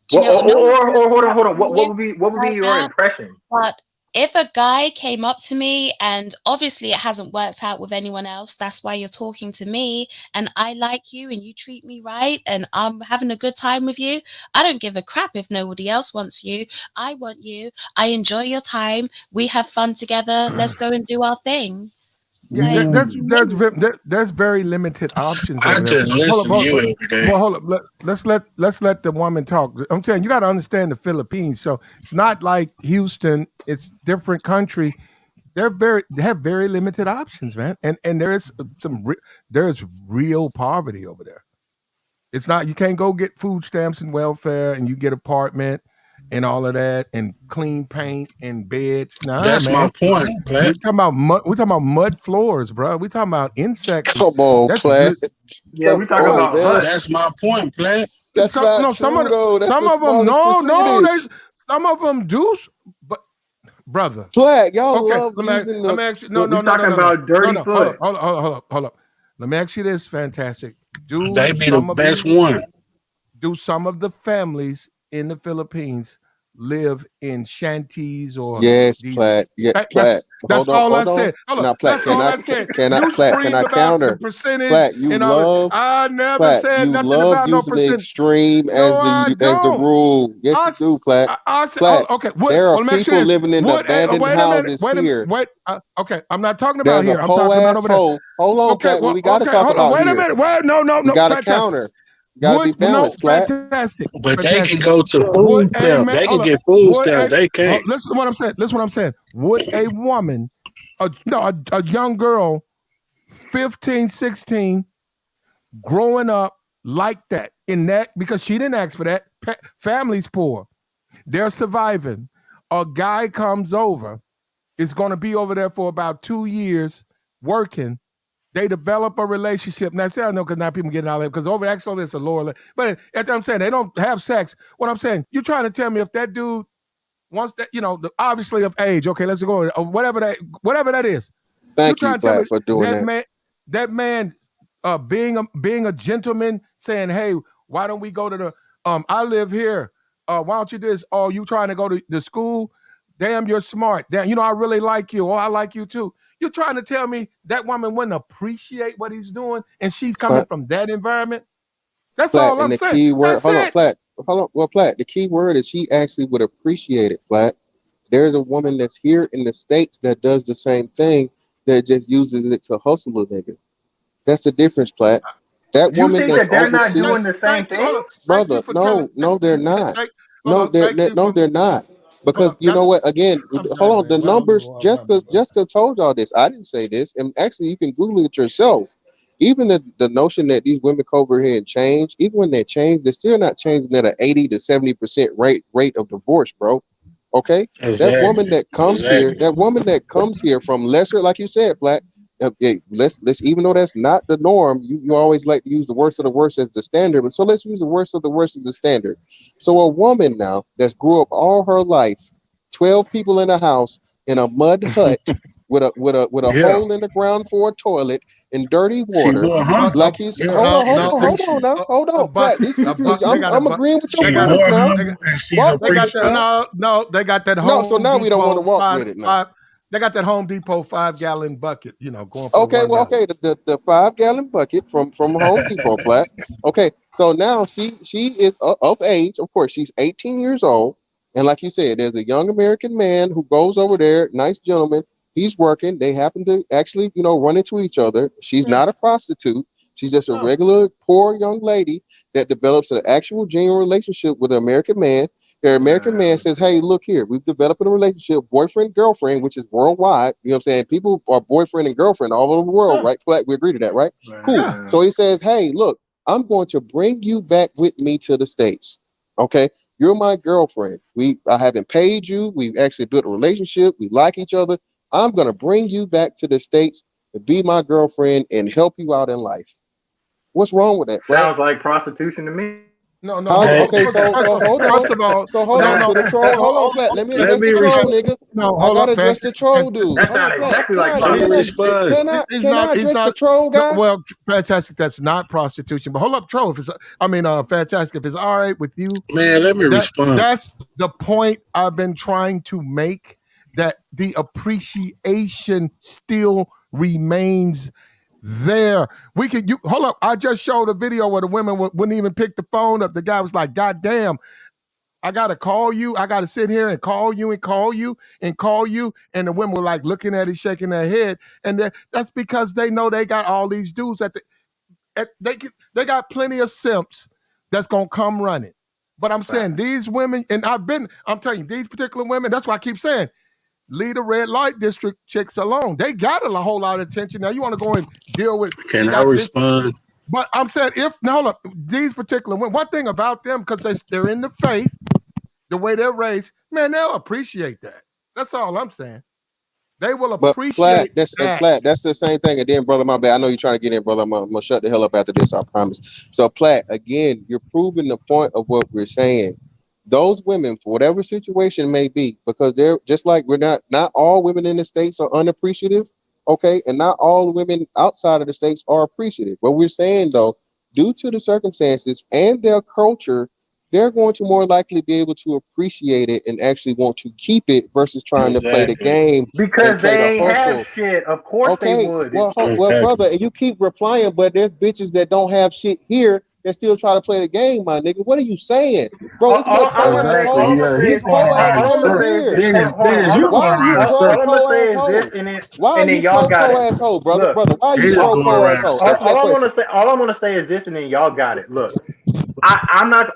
K: Do you
N: Well,
K: know, no one's going to
N: hold
K: come
N: on,
K: up
N: hold
K: to
N: on. What
K: me
N: would be
K: like
N: your
K: that.
N: impression?
K: But if a guy came up to me and obviously it hasn't worked out with anyone else, that's why you're talking to me, and I like you and you treat me right and I'm having a good time with you, I don't give a crap if nobody else wants you. I want you. I enjoy your time. We have fun together. Let's go and do our thing.
D: Yeah,
K: Like, what
O: Man,
K: do you mean?
D: there's very limited options
M: I
D: over there.
M: just listen to you every day.
D: Well, hold up. Let's let the woman talk. I'm telling you, got to understand the Philippines. So it's not like Houston. It's different country. They have very limited options, man. And there is there's real poverty over there. It's not, you can't go get food stamps and welfare and you get apartment and all of that and clean paint and beds. Nah,
M: That's my
D: man.
M: point,
D: We
M: Platt.
D: talking about mud. We talking about mud floors, bro. We talking about insects.
L: Come on,
D: That's
L: Platt.
N: Yeah,
L: Come
N: we talk
L: on,
N: about
L: man.
N: HUD.
M: That's my point, Platt.
L: That's not
D: no.
L: true though. That's
D: Some
L: the
D: of them,
L: smallest
D: no.
L: percentage.
D: Some of them do, but brother.
L: Platt, y'all
D: Okay,
L: love using
D: let
L: the
D: me ask you.
N: We talking about
D: No,
N: dirty
D: no.
N: foot.
D: Hold up. Let me ask you this. Fantastic.
M: They be the best one.
D: Do some of the families in the Philippines live in shanties or
L: yes,
D: these?
L: Platt. Yeah,
D: That's
L: Platt. Hold on,
D: all I
L: hold on.
D: said. Hold up,
L: Now, Platt,
D: that's all I said. You
L: can
D: screamed
L: I
D: about the
L: counter?
D: percentage
L: Platt, you
D: and all that.
L: love
D: I never
L: Platt.
D: said
L: You
D: nothing
L: love
D: about no
L: using the
D: percent.
L: extreme
D: No, I
L: as the
D: don't.
L: rule. Yes, you do, Platt.
D: I said, oh,
L: Platt.
D: okay.
L: There are
D: Well, let me ask you
L: people
D: this.
L: living in abandoned
D: Wait a minute.
L: houses here.
D: Okay, I'm not talking about
L: There's a
D: here. I'm
L: po
D: talking about
L: ass
D: over there.
L: hole. Hold on,
D: Okay,
L: Platt. Well,
D: well,
L: we got to
D: okay,
L: talk
D: hold on.
L: about
D: Wait a
L: here.
D: minute. Wait,
L: We
D: no,
L: got to
D: fantastic.
L: counter. Got to be
D: No,
L: balanced, Platt.
M: But they can
D: fantastic.
M: go to
D: Would
M: food
D: a
M: stamp.
D: man,
M: They can
D: hold up,
M: get food stamp. They can't.
D: listen to what I'm saying. Listen to what I'm saying. Would a woman, a young girl, 15, 16, growing up like that, in that, because she didn't ask for that, family's poor, they're surviving. A guy comes over, is going to be over there for about 2 years working. They develop a relationship. Now, I know because now people getting out of it because over it's a lower level. But that's what I'm saying. They don't have sex. What I'm saying, you're trying to tell me if that dude wants that, obviously of age. Okay, let's go or whatever that is. You
L: Thank you,
D: trying to tell me
L: Platt, for doing that.
D: that man being a gentleman saying, hey, why don't we go to the I live here. Why don't you do this? Oh, you trying to go to the school? Damn, you're smart. Damn, I really like you. Oh, I like you too. You're trying to tell me that woman wouldn't appreciate what he's doing and she's coming
L: Platt,
D: from that environment? That's
L: Platt,
D: all
L: and
D: I'm
L: the
D: saying.
L: key word.
D: That's
L: Hold on,
D: it.
L: Platt. Hold on. Well, Platt, the key word is she actually would appreciate it, Platt. There's a woman that's here in the States that does the same thing that just uses it to hustle a nigga. That's the difference, Platt. That
N: You
L: woman
N: think
L: that's
N: that they're not doing
L: overseas,
N: the same
D: Thank you. Hold
N: thing?
D: up. Thank you
L: brother.
D: for telling.
L: No, they're not.
D: Hold up. Thank you
L: No,
D: for.
L: they're not.
D: Hold
L: Because
D: up.
L: you know what? Again,
D: I'm sorry,
L: hold on.
D: man.
L: The
D: Well, I'm
L: numbers. Jessica told y'all this. I didn't say this, and actually, you can Google it yourself. Even the notion that these women come over here and change, even when they change, they're still not changing at an 80 to 70% rate of divorce, bro. Okay,
M: Exactly. Exactly.
L: that woman that comes here from lesser, like you said, Black. Let's even though that's not the norm, you always like to use the worst of the worst as the standard. But so let's use the worst of the worst as the standard. So a woman now that's grew up all her life, 12 people in a house in a mud hut with a
M: Yeah.
L: hole in the ground for a toilet and dirty
M: She
L: water.
M: wore humble.
L: Like you said,
M: Yeah, she's
L: hold on
M: appreciated.
L: now, hold
D: a
L: on, Pat.
D: bucket. A
L: This is
D: bucket. They got a
L: I'm
D: bucket.
L: agreeing with your
D: They
M: She
D: got a.
L: premise
M: wore
L: now.
D: They got,
M: humble and she's
L: Walk
D: they
L: with me,
D: got that.
M: appreciated.
L: Pat.
D: No. They got that
L: No, so
D: Home
L: now we don't want to
D: Depot
L: walk with it now.
D: five. They got that Home Depot 5 gallon bucket. Going for the
L: Okay, well,
D: 1 gallon.
L: okay, the 5 gallon bucket from Home Depot, Platt. Okay, so now she is of age. Of course, she's 18 years old, and like you said, there's a young American man who goes over there. Nice gentleman. He's working. They happen to actually, run into each other. She's not a prostitute. She's just a regular poor young lady that develops an actual genuine relationship with an American man. The American man says, hey, look here, we've developed a relationship, boyfriend, girlfriend, which is worldwide. You know what I'm saying? People are boyfriend and girlfriend all over the world, right? We agree to that, right? Cool. So he says, hey, look, I'm going to bring you back with me to the States. Okay. You're my girlfriend. I haven't paid you. We've actually built a relationship. We like each other. I'm going to bring you back to the States to be my girlfriend and help you out in life. What's wrong with that, Flat?
N: Sounds like prostitution to me.
D: No,
L: Okay, so hold on.
D: First of all,
L: So hold on to the troll. Hold on, Flat. Let me address the troll, nigga.
D: No,
L: I
D: hold
L: gotta
D: up,
L: address the troll, dude.
N: That
L: Hold on,
N: sounded
L: Flat.
N: exactly like
L: Can
N: prostitution.
L: Can I address the troll guy?
D: Well, fantastic. That's not prostitution. But hold up, troll. Fantastic. If it's all right with you,
M: man, let me respond.
D: That's the point I've been trying to make. That the appreciation still remains there. Hold up. I just showed a video where the women wouldn't even pick the phone up. The guy was like, God damn, I got to call you. I got to sit here and call you and call you and call you. And the women were like looking at it, shaking their head. And that's because they know they got all these dudes they got plenty of simps that's going to come running. But I'm saying these women, and I'm telling you, these particular women, that's why I keep saying, leave the red light district chicks alone. They got a whole lot of attention. Now you want to go and deal with.
M: Can I respond?
D: But I'm saying hold up, these particular women, one thing about them, because they're in the faith, the way they're raised, man, they'll appreciate that. That's all I'm saying. They will appreciate that.
L: Platt, that's the same thing. And then, brother, my bad. I know you're trying to get in, brother. I'm gonna shut the hell up after this, I promise. So, Platt, again, you're proving the point of what we're saying. Those women, for whatever situation may be, because they're just like not all women in the States are unappreciative, okay? And not all women outside of the States are appreciative. What we're saying, though, due to the circumstances and their culture, they're going to more likely be able to appreciate it and actually want to keep it versus trying to play the game
N: because
L: and play
N: they
L: the
N: ain't
L: hustle.
N: have shit. Of course they would.
L: Well, brother, and you keep replying, but there's bitches that don't have shit here that still try to play the game, my nigga. What are you saying, bro? It's more po ass hoes. It's po ass hoes here.
M: Dennis, you
L: Why are you pro po ass hoes? Why are you pro po ass hoe, brother?
N: Look,
L: brother, why are you pro po ass hoe? Answer that question.
N: All I want to say is this, and then y'all got it. Look, I'm not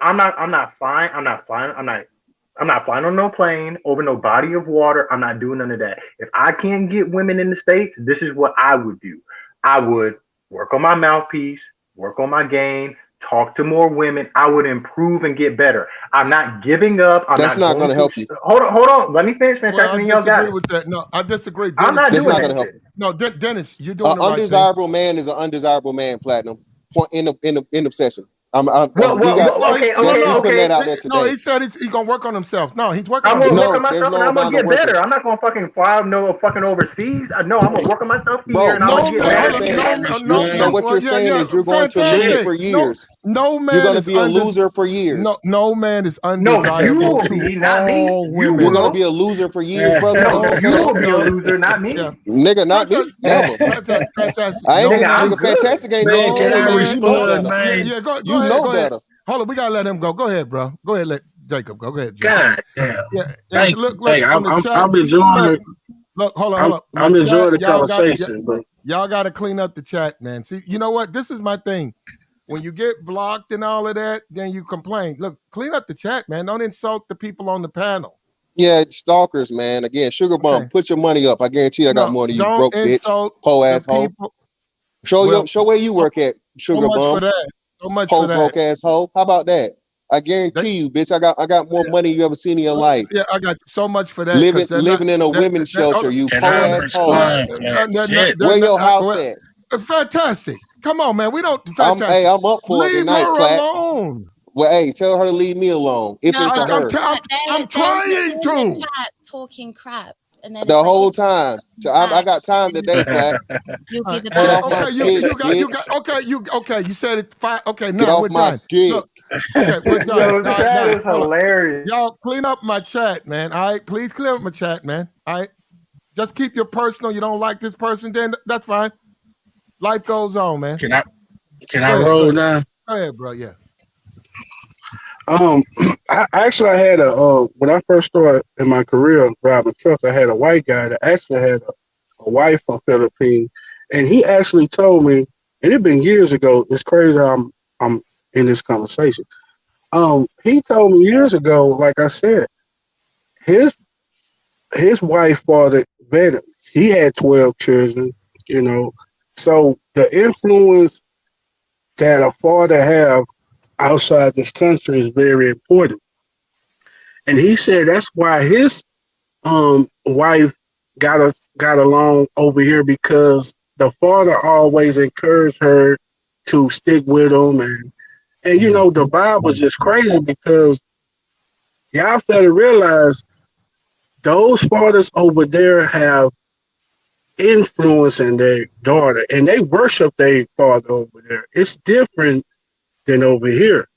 N: flying on no plane over no body of water. I'm not doing none of that. If I can't get women in the States, this is what I would do. I would work on my mouthpiece, work on my game, talk to more women. I would improve and get better. I'm not giving up.
L: That's not going to help you.
N: Hold on. Let me finish.
D: Well, I disagree with that. No, I disagree. Dennis,
N: I'm not doing
L: that. Help.
D: No, Dennis, you're doing
L: the right undesirable thing. Man is an undesirable man, Platinum. Point in the session. Okay.
N: Putting
L: that out there today.
D: No, he said he's gonna work on himself. No, he's working.
N: I'm gonna work on myself, and I'm gonna get better. I'm not gonna fucking fly fucking overseas. No, I'm gonna work on myself here, and I'm gonna get better.
L: So what you're saying is you're going to lose for years.
D: No man,
L: you're going to be a loser for years.
D: No man is undesirable.
N: No, you will be, not me.
L: You're going to be a loser for years, brother.
N: No, you will be a loser, not me.
L: Nigga, not me. Never.
D: Fantastic.
L: I ain't nigga. Fantastic ain't
M: no. Can I respond, man?
D: Yeah, go
L: you
D: ahead.
L: Know better.
D: Hold on, we gotta let him go. Go ahead, bro. Go ahead, let Jacob go. Go ahead,
M: Jacob. God damn.
D: Yeah. Look,
M: I'm enjoying.
D: Look, hold on.
M: I'm enjoying the conversation, but
D: y'all got to clean up the chat, man. See, you know what? This is my thing. When you get blocked and all of that, then you complain. Look, clean up the chat, man. Don't insult the people on the panel.
L: Yeah, stalkers, man. Again, Sugar Bum, put your money up. I guarantee I got more than you, broke bitch, po asshole. Show where you work at, Sugar Bum.
D: So much for that.
L: Broke asshole. How about that? I guarantee you, bitch. I got more money you ever seen in your life.
D: Yeah, I got so much for that.
L: Living in a women's shelter, you po asshole. Where your house at?
D: Fantastic. Come on, man. We don't.
L: I'm up for
D: leave
L: tonight,
D: her alone.
L: Well, hey, tell her to leave me alone. If it's for her.
D: I'm trying to.
K: Talking crap. And then
L: the whole time. So I got time today, Flat.
K: You'll be the bad.
D: You said it. Okay,
L: now
D: no, we're done.
L: Look,
D: okay, we're done.
N: That is hilarious.
D: Y'all clean up my chat, man. All right, please clean up my chat, man. All right, just keep your personal. You don't like this person, then that's fine. Life goes on, man.
M: Can I roll now?
D: Go ahead, bro. Yeah.
M: I had when I first started in my career driving trucks, I had a white guy that actually had a wife from Philippines, and he actually told me, and it's been years ago. It's crazy. I'm in this conversation. He told me years ago, like I said, his his wife fathered better. He had 12 children, you know. So the influence that a father have outside this country is very important. And he said that's why his wife got along over here because the father always encouraged her to stick with him and you know the Bible was just crazy because y'all fail to realize those fathers over there have influence in their daughter and they worship their father over there. It's different than over here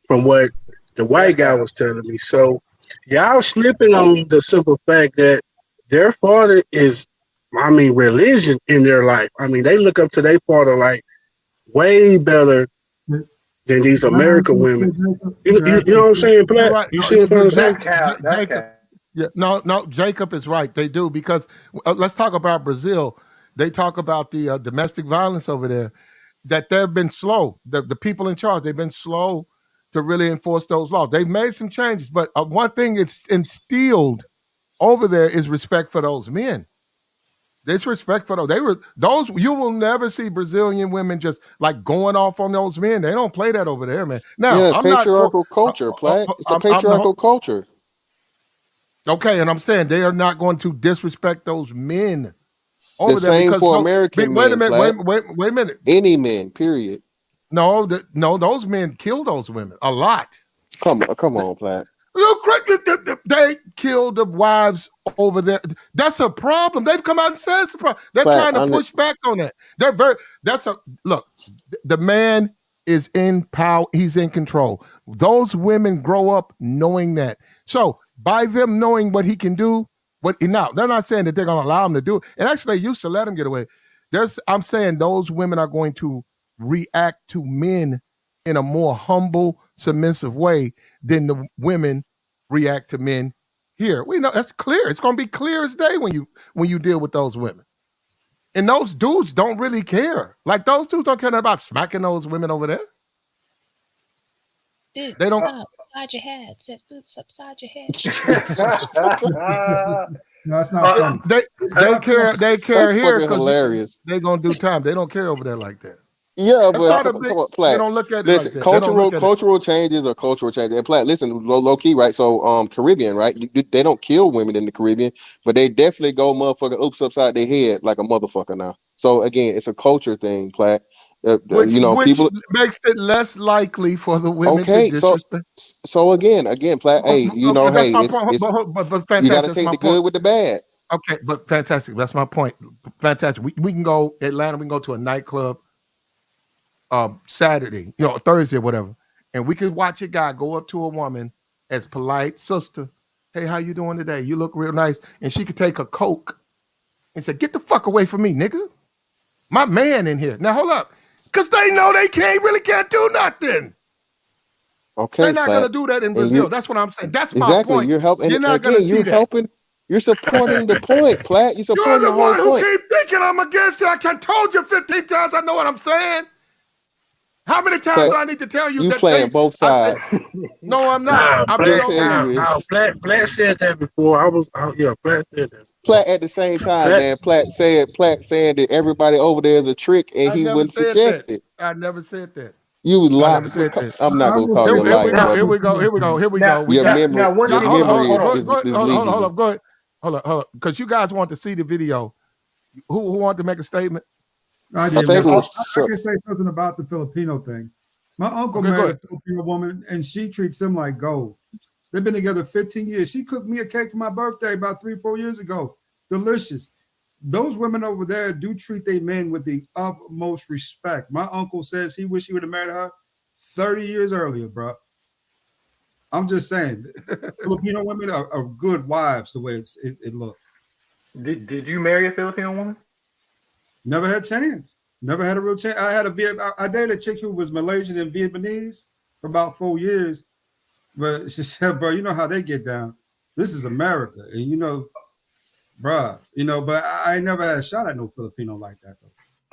M: from what the white guy was telling me. So y'all slipping on the simple fact that their father is, I mean, religion in their life. I mean, they look up to their father like way better than these American women. You know what I'm saying,
D: You're
M: Platt?
D: right.
M: You
D: No,
M: see what I'm saying?
D: Jacob. Yeah, no, Jacob is right. They do because let's talk about Brazil. They talk about the domestic violence over there. That they've been slow. The people in charge, they've been slow to really enforce those laws. They've made some changes, but one thing it's instilled over there is respect for those men. There's respect for those. Those you will never see Brazilian women just like going off on those men. They don't play that over there, man. Now,
L: Yeah,
D: I'm not for.
L: patriarchal culture, Platt. It's a
D: I'm
L: patriarchal culture.
D: okay, and I'm saying they are not going to disrespect those men
L: The
D: over there
L: same
D: because
L: for
D: no.
L: American
D: Wait a
L: men,
D: minute.
L: Platt.
D: Wait a minute.
L: Any men, period.
D: No, no, those men kill those women a lot.
L: Come on, Platt.
D: They kill the wives over there. That's a problem. They've come out and said it's a problem. They're
L: Platt,
D: trying to push back on that. That's a look. The man is in power. He's in control. Those women grow up knowing that. So by them knowing what he can do, now they're not saying that they're going to allow him to do it. And actually, they used to let him get away. I'm saying those women are going to react to men in a more humble, submissive way than the women react to men here. We know that's clear. It's going to be clear as day when you deal with those women. And those dudes don't really care. Like those dudes don't care about smacking those women over there.
K: Oops,
D: They don't.
K: upside your head. Said oops, upside your head.
O: No, that's not funny.
D: They care. They care
L: That's
D: here
L: fucking
D: because
L: hilarious.
D: they're gonna do time. They don't care over there like that.
L: Yeah,
D: That's
L: but
D: not a
L: come
D: big.
L: on,
D: They
L: Platt.
D: don't look at it
L: Listen,
D: like that. They don't look at it.
L: cultural changes are cultural changes. And Platt, listen, low key, right? So, Caribbean, right? They don't kill women in the Caribbean, but they definitely go motherfucking oops upside their head like a motherfucker now. So again, it's a culture thing, Platt.
D: Which
L: People.
D: makes it less likely for the women to
L: Okay,
D: disrespect.
L: so again, Platt. Hey,
D: Okay, that's
L: hey,
D: my
L: it's
D: point. But
L: you got to
D: fantastic. That's
L: take
D: my
L: the
D: point.
L: good with the bad.
D: Okay, but fantastic. That's my point. Fantastic. We can go Atlanta. We can go to a nightclub Saturday, Thursday or whatever, and we could watch a guy go up to a woman as polite, sister. Hey, how you doing today? You look real nice. And she could take a Coke and say, "Get the fuck away from me, nigga. My man in here." Now hold up, because they know they can't do nothing.
L: Okay,
D: They're not gonna
L: Platt.
D: do that in
L: And
D: Brazil. That's what I'm saying. That's my
L: exactly,
D: point.
L: you're helping.
D: You're
L: And
D: not gonna
L: again,
D: see
L: you're
D: that.
L: helping. You're supporting the point, Platt. You're
D: You're
L: supporting
D: the
L: the whole
D: one who
L: point.
D: keep thinking I'm against it. I can told you 15 times. I know what I'm saying. How many times
L: Platt,
D: do I need to tell you
L: you
D: that
L: playing both
D: I said,
L: sides.
D: no, I'm not. I'm being
L: Yes,
D: okay.
L: you is.
M: Platt said that before. Platt said that before.
L: Platt at the same time,
M: Platt,
L: man. Platt saying that everybody over there is a trick, and
D: I
L: he
D: never
L: wouldn't
D: said
L: suggest
D: that.
L: it.
D: I never said that.
L: You
D: I
L: lie.
D: never said that.
L: I'm not
O: I
L: gonna
O: will
L: call
O: say
L: you a
D: Here
O: this
D: we
L: liar,
O: about
D: go. Here
L: brother.
D: we go. Here we go. Here we
N: Now,
D: go. We
L: Your
D: got
L: memory,
N: now, one
L: your
D: y'all.
N: thing.
L: memory
N: Hold on.
L: is
D: Hold
L: leading
D: up. Go ahead. Hold up. Because you guys want to see the video. Who wanted to make a statement?
O: I
L: you. I
O: did,
L: think
O: man.
L: it
O: I,
L: was.
O: I can say something about the Filipino thing. My uncle
D: Okay, go
O: married
D: ahead.
O: a Filipino woman, and she treats him like gold. They've been together 15 years. She cooked me a cake for my birthday about 3, 4 years ago. Delicious. Those women over there do treat their men with the utmost respect. My uncle says he wish he would have married her 30 years earlier, bro. I'm just saying, Filipino women are good wives the way it looks.
N: Did you marry a Filipino woman?
O: Never had a chance. Never had a real chance. I dated a chick who was Malaysian and Vietnamese for about 4 years. But she said, bro, you know how they get down. This is America. And bruh, but I never had a shot at no Filipino like that though.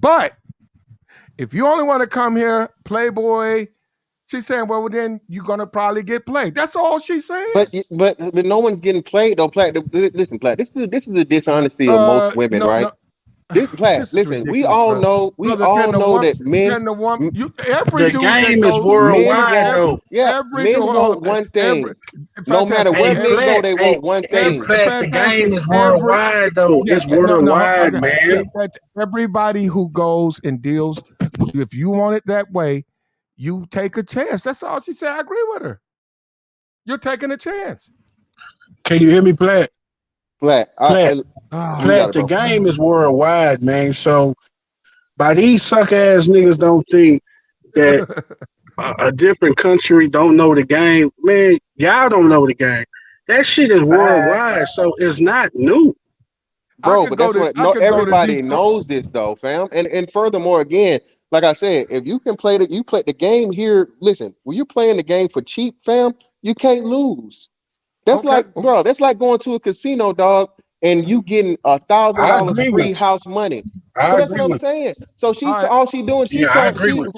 D: But if you only want to come here, Playboy, She's saying, well, then you're gonna probably get played. That's all she's saying.
L: But no one's getting played though. Platt, listen, Platt. This is the dishonesty of most women, right?
D: No.
L: This Platt,
D: This is
L: listen. We
D: ridiculous,
L: all
D: brother.
L: know. We
D: Brother,
L: all know that men,
D: can the woman, every
M: The
D: dude that
M: game is
D: goes,
L: men
M: worldwide
L: want.
M: though.
L: Yeah,
D: every dude,
L: men
D: hold
L: want
D: up,
L: one
D: every
L: thing. No matter
D: fantastic,
L: where
M: Hey,
L: men go,
M: Plant.
L: they want one
M: Hey,
L: thing.
M: Plant. The
D: fantastic,
M: game is worldwide though.
D: yeah,
M: It's
D: no,
M: worldwide,
D: yeah,
M: man.
D: but everybody who goes and deals, if you want it that way, you take a chance. That's all she said. I agree with her. You're taking a chance.
M: Can you hear me, Plant?
L: Platt,
M: Plant.
L: you got
M: Plant.
L: it,
M: The
L: bro.
M: game is worldwide, man. So by these suck ass niggas don't think that a different country don't know the game. Man, y'all don't know the game. That shit is worldwide, so it's not new.
L: Bro, but that's what
D: I
L: no
D: could go to
L: everybody
D: Detroit.
L: knows this though, fam. And furthermore, again, like I said, if you can play you play the game here. Listen, when you're playing the game for cheap, fam, you can't lose. That's
D: Okay.
L: like, bro, that's like going to a casino, dog, and you getting
M: I
L: $1,000
M: agree
L: free
M: with
L: house money.
M: you. I
L: So that's what
M: agree
L: I'm
M: with
L: saying. So
D: All
L: she's
D: right.
L: all she doing.
M: you.
L: She's
M: Yeah, I
L: trying.
M: agree with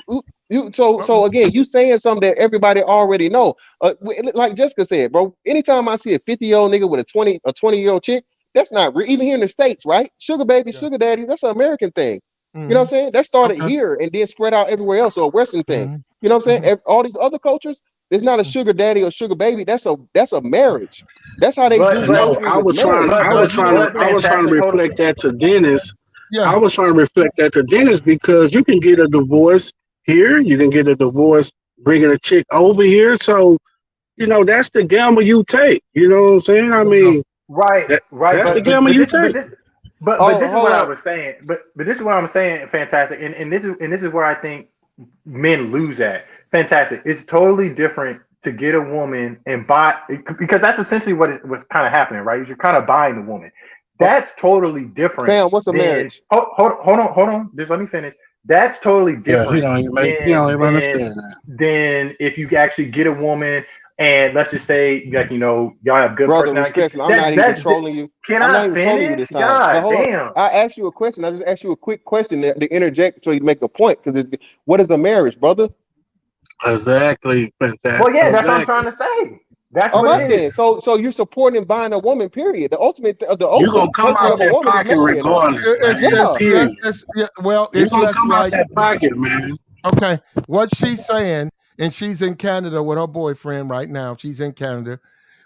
L: You. So again, you saying something that everybody already know. Like Jessica said, bro. Anytime I see a 50-year-old nigga with a 20-year-old chick, that's not real. Even here in the States, right? Sugar baby,
D: Yeah.
L: sugar daddy. That's an American thing. You know what I'm
D: Mm-hmm.
L: saying? That started
D: Okay.
L: here and then spread out everywhere else, or a Western thing.
D: Mm-hmm.
L: You know what I'm saying?
D: Mm-hmm.
L: All these other cultures, it's not a sugar daddy or sugar baby. That's a marriage. That's how they do
N: But
M: you.
N: but
M: No,
L: countries is marriage.
N: but but but
M: I was trying to
N: fantastic. Hold on.
M: reflect that to Dennis.
D: Yeah.
M: I was trying to reflect that to Dennis because you can get a divorce here, you can get a divorce bringing a chick over here. So that's the gamble you take. You know what I'm saying? I
D: There we go.
M: mean,
N: Right,
M: that
N: right.
M: that's the
N: But
M: gamble
N: but
M: you
N: this
M: take.
N: but
L: Oh,
N: this is
L: hold
N: what I
L: on.
N: was saying. But this is what I'm saying. Fantastic. And this is where I think men lose at. Fantastic. It's totally different to get a woman and buy, because that's essentially what's kind of happening, right? You're kind of buying the woman.
L: Okay,
N: That's totally different
L: fam, what's a
N: than
L: marriage?
N: hold on. Just let me finish. That's totally
M: Yeah, he
N: different
M: don't even make. He
N: than
M: don't even
N: than
M: understand that.
N: than if you actually get a woman and let's just say like y'all have good
L: Brother,
N: personality.
L: respectfully, I'm not
N: That
L: even
N: that's
L: trolling you.
N: can
L: I'm not
N: I
L: even trolling you
N: finish?
L: this time. But
N: God
L: hold on.
N: damn.
L: I asked you a question. I just asked you a quick question to interject so you make a point. Because what is a marriage, brother?
M: Exactly,
N: Well,
M: fantastic.
N: yeah, that's what I'm
M: Exactly.
N: trying to say. That's
L: All
N: what it
L: right
D: Okay.
N: is.
L: then. So you're supporting buying a woman, period. The
M: You gonna
L: ultimate
M: come
L: purpose
M: out
L: of a
M: that
L: woman is
M: pocket
L: marrying her.
M: regardless, man.
L: Yeah.
M: Period.
D: Yeah, well,
M: You
D: it's
M: gonna
D: less
M: come out
D: like,
M: that pocket, man.
D: okay, what she's saying, and she's in Canada with her boyfriend right now. She's in Canada.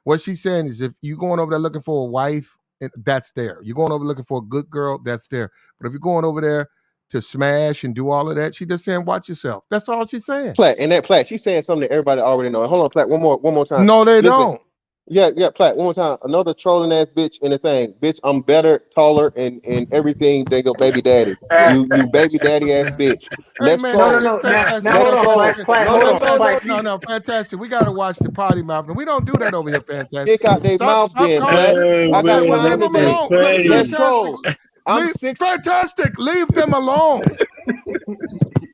D: What she's saying is if you're going over there looking for a wife, that's there. You're going over looking for a good girl, that's there. But if you're going over there to smash and do all of that, she just saying, watch yourself. That's all she's saying.
L: Platt, and that Platt, she's saying something that everybody already know. Hold on, Platt, one more time.
D: No, they
L: Listen,
D: don't.
L: yeah, Platt, one more time. Another trolling ass bitch in the thing. Bitch, I'm better, taller, and everything than your baby daddy. You baby daddy ass bitch.
D: Hey
L: Let's
D: man,
N: No, no,
L: troll.
N: no. Now
D: fantastic,
N: hold
L: Let's
N: on,
L: troll.
D: fantastic,
N: Platt,
L: No,
N: hold
L: no,
N: on.
L: no,
D: fantastic.
L: no.
N: Platt,
D: No, fantastic. We gotta watch the potty mouth, and we don't do that over here. Fantastic.
L: Stick out their mouth
D: Stop
L: then,
D: calling.
L: Platt.
M: Oh
L: I got
D: Well,
M: man,
D: leave
L: time
M: this
D: them
M: is
L: today.
D: alone.
L: Let's
M: crazy.
D: Fantastic.
L: troll. I'm six
D: Fantastic. Leave them alone.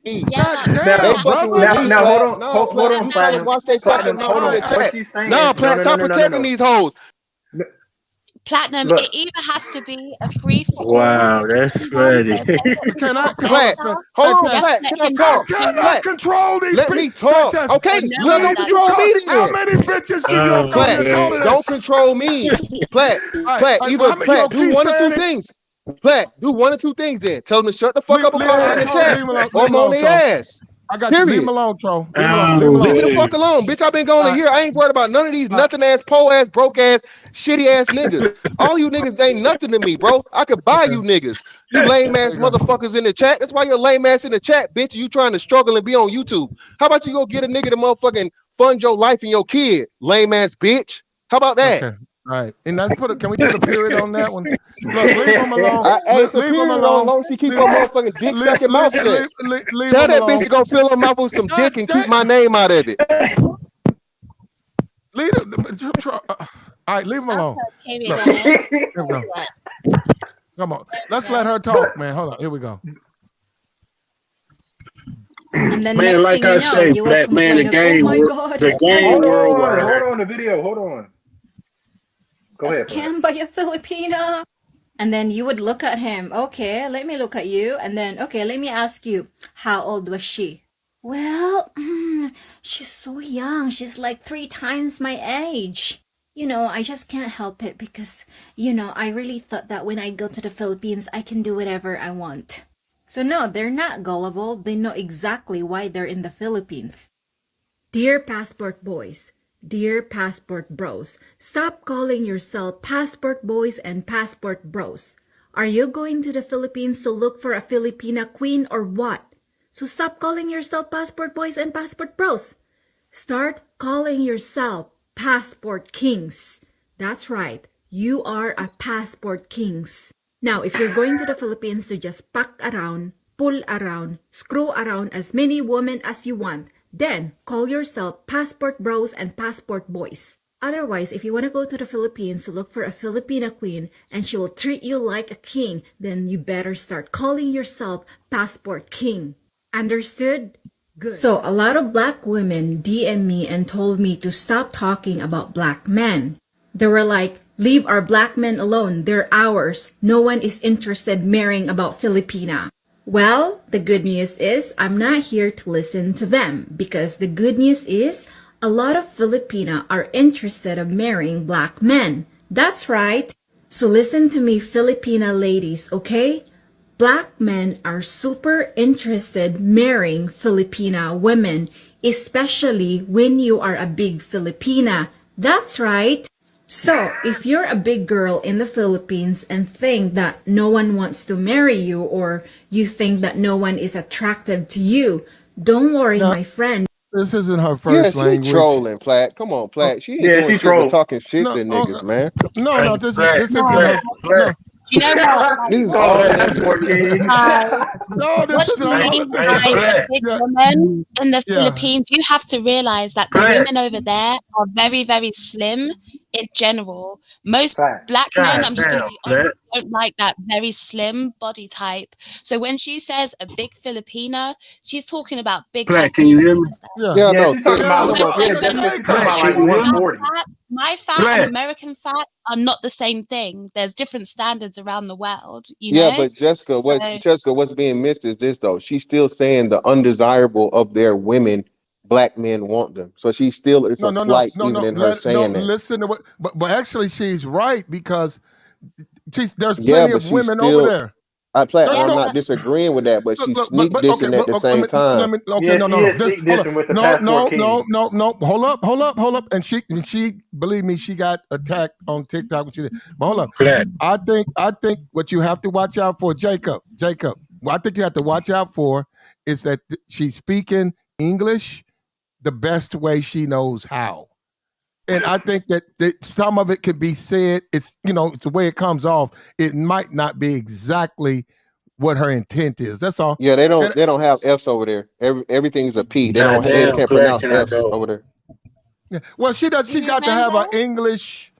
L: feet.
D: God
L: They
N: now,
D: damn,
L: fucking with
D: brother.
N: now,
L: me,
N: now, hold
L: Platt.
N: on,
L: No,
N: hold
L: Platt.
N: on,
L: You tell them
N: platinum,
L: watch their fucking
N: platinum.
L: mouth
N: Hold
L: in
N: on.
L: the
N: What
L: chat.
N: she's saying?
L: No,
N: No,
L: Platt,
N: no, no,
L: stop
N: no, no, no,
L: protecting
N: no.
L: these hoes.
K: Platinum, it
N: Look,
K: either has to be a free for all
M: Wow, that's
K: everyone
M: funny.
K: says their
D: Hold
L: Platt,
K: opinion.
D: on,
L: hold on,
K: You have
D: fantastic.
K: to
L: Platt.
K: let
L: Can I
K: him
D: I
L: talk?
K: speak.
D: cannot
L: Platt,
D: control these
L: let
D: people.
L: me talk.
D: Fantastic.
L: Okay, you ain't
K: Remember
L: gonna
K: that
L: control me
D: How
L: then.
D: many bitches can you
M: Oh
D: come
L: Platt,
D: here
M: man.
D: calling it?
L: don't control me. Platt,
D: All right,
L: Platt,
D: all right, well,
L: either
D: how many, you
L: Platt,
D: gonna
L: do
D: keep
L: one or two
D: saying it?
L: things. Platt, do one or two things then. Tell them to shut the fuck up about me
D: I
L: in the
D: told
L: chat
D: leave him alone.
L: or
D: Leave
L: I'm
D: him
L: on
D: alone,
L: their
D: troll.
L: ass.
D: I got you. Leave him
L: Period.
D: alone, troll. Leave him alone. Leave him
M: Oh
L: Leave
D: alone.
L: me the
M: man.
L: fuck alone, bitch. I've been going
D: All
L: a
D: right,
L: year. I ain't worried about none of these
D: all right.
L: nothing ass, po ass, broke ass, shitty ass niggas. All you niggas they ain't nothing to me, bro. I could buy
D: Okay,
L: you niggas. You lame
D: there
L: ass
D: you go.
L: motherfuckers in the chat. That's why you're lame ass in the chat, bitch. You trying to struggle and be on YouTube. How about you go get a nigga to motherfucking fund your life and your kid, lame ass bitch? How about that?
D: Okay, all right. And let's can we put a period on that one? Look, leave him alone.
L: Hey, it's a
D: Leave him
L: period on
D: alone.
L: long as she keep
D: Leave,
L: her motherfucking dick
D: leave,
L: sucking
D: leave,
L: mouth shut.
D: leave, leave
L: Tell
D: him
L: that bitch
D: alone.
L: to go fill her mouth with some
D: God
L: dick and
D: damn.
L: keep my name out of it.
D: Leave all right, leave him
K: I'll
D: alone.
K: put a period
D: Look,
K: on it.
D: here we go. Come on. Let's let her talk, man. Hold on. Here we go.
E: And then
M: Man,
E: next
M: like
E: thing
M: I
E: you know,
M: say,
E: you will
M: Platt, man,
E: complain of, oh my God,
M: the game
N: hold
E: I'm
N: on,
M: worldwide.
N: hold on. The video, hold on. Go ahead, Platt.
E: scammed by a Filipina. And then you would look at him, okay, let me look at you. And then, okay, let me ask you, how old was she?
G: Well, she's so young. She's like 3 times my age. I just can't help it because, I really thought that when I go to the Philippines, I can do whatever I want. So no, they're not gullible. They know exactly why they're in the Philippines. Dear passport boys, dear passport bros, stop calling yourself passport boys and passport bros. Are you going to the Philippines to look for a Filipina queen or what? So stop calling yourself passport boys and passport bros. Start calling yourself passport kings. That's right, you are a passport kings. Now, if you're going to the Philippines to just pack around, pull around, screw around as many women as you want, then call yourself passport bros and passport boys. Otherwise, if you want to go to the Philippines to look for a Filipina queen and she will treat you like a king, then you better start calling yourself passport king. Understood? Good. So a lot of black women DM me and told me to stop talking about black men. They were like, leave our black men alone, they're ours. No one is interested marrying about Filipina. Well, the good news is I'm not here to listen to them because the good news is a lot of Filipina are interested of marrying black men. That's right. So listen to me, Filipina ladies, okay? Black men are super interested marrying Filipina women, especially when you are a big Filipina. That's right. So, if you're a big girl in the Philippines and think that no one wants to marry you or you think that no one is attractive to you, don't worry,
D: Now,
G: my friend.
D: this isn't her
L: Yeah,
D: first
L: she
D: language.
L: trolling, Platt. Come on,
D: Oh,
L: Platt. She ain't
N: Yeah,
L: doing
N: she
L: shit but
N: trolled.
L: talking shit
D: no,
L: to niggas, man.
D: no.
P: Hey, Black,
D: This isn't
P: Black,
D: her.
G: No,
P: Black,
D: No,
K: You know what? Like
L: This is
K: what
N: Call
L: all
N: them
P: Black.
L: niggas.
N: passport kings.
D: no. This
K: what
D: isn't
K: she
D: her.
P: Hey,
D: Hold on.
K: means
P: hey,
K: by a
P: Black,
K: big
D: Yeah,
K: woman in the
D: yeah.
K: Philippines, you have to realize that the
P: Black.
K: women over there are very, very slim in general. Most
N: Fact.
K: black men,
P: God
K: I'm just going to
P: damn,
K: be honest,
P: Black.
K: don't like that very slim body type. So when she says a big Filipina, she's talking about big,
P: Black,
K: big.
P: can
K: You
P: you
K: need
P: hear
K: to
P: me?
K: understand.
D: Yeah,
N: Yeah, she's talking
D: yeah.
N: about
L: Come on,
N: yeah,
K: American
L: Black.
K: and
N: Jessica. She's talking
P: Black,
N: about
P: can
N: like
P: you hear me?
N: 140.
K: my fat and
P: Black.
K: American fat are not the same thing. There's different standards around the world, you
L: Yeah,
K: know?
L: but Jessica,
K: So
L: what's being missed is this though. She's still saying the undesirable of their women, black men want them. So she still it's
D: No,
L: a
D: no, no,
L: slight
D: no,
L: even
D: no.
L: in her
D: No.
L: saying that.
D: Listen to what. But actually, she's right because there's
L: Yeah,
D: plenty
L: but
D: of
L: she's
D: women over
L: still
D: there.
L: I Platt,
D: No,
K: yeah,
L: I'm
D: no.
L: not
K: but
L: disagreeing with that, but she's sneak
D: But okay.
L: dissing at the same
D: Let
L: time.
D: me. Okay,
N: Yeah,
D: no,
N: she
D: no, no.
N: is sneak
D: Hold up.
N: dissing with the
D: No,
N: passport
D: no, no,
N: king.
D: no, no. Hold up. And she believe me, she got attacked on TikTok. What she did. But hold up.
P: Black.
D: I think what you have to watch out for, Jacob. What I think you have to watch out for is that she's speaking English the best way she knows how. And I think that some of it can be said. It's the way it comes off. It might not be exactly what her intent is. That's all.
L: Yeah, they don't
D: And
L: they don't have F's over there. Everything's a P.
P: God
L: They
P: damn,
L: can't
P: Black,
L: pronounce
P: can I
L: F's
P: go?
L: over there.
D: yeah, well, she does.
K: do
D: She's
K: you
D: got to have
K: remember?
D: an English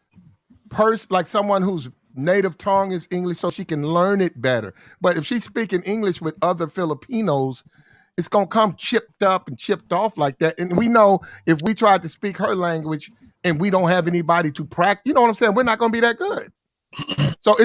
D: person, like someone whose native tongue is English, so she can learn it better. But if she's speaking English with other Filipinos, it's gonna come chipped up and chipped off like that. And we know if we tried to speak her language and we don't have anybody to practice, you know what I'm saying? We're not gonna be that good. So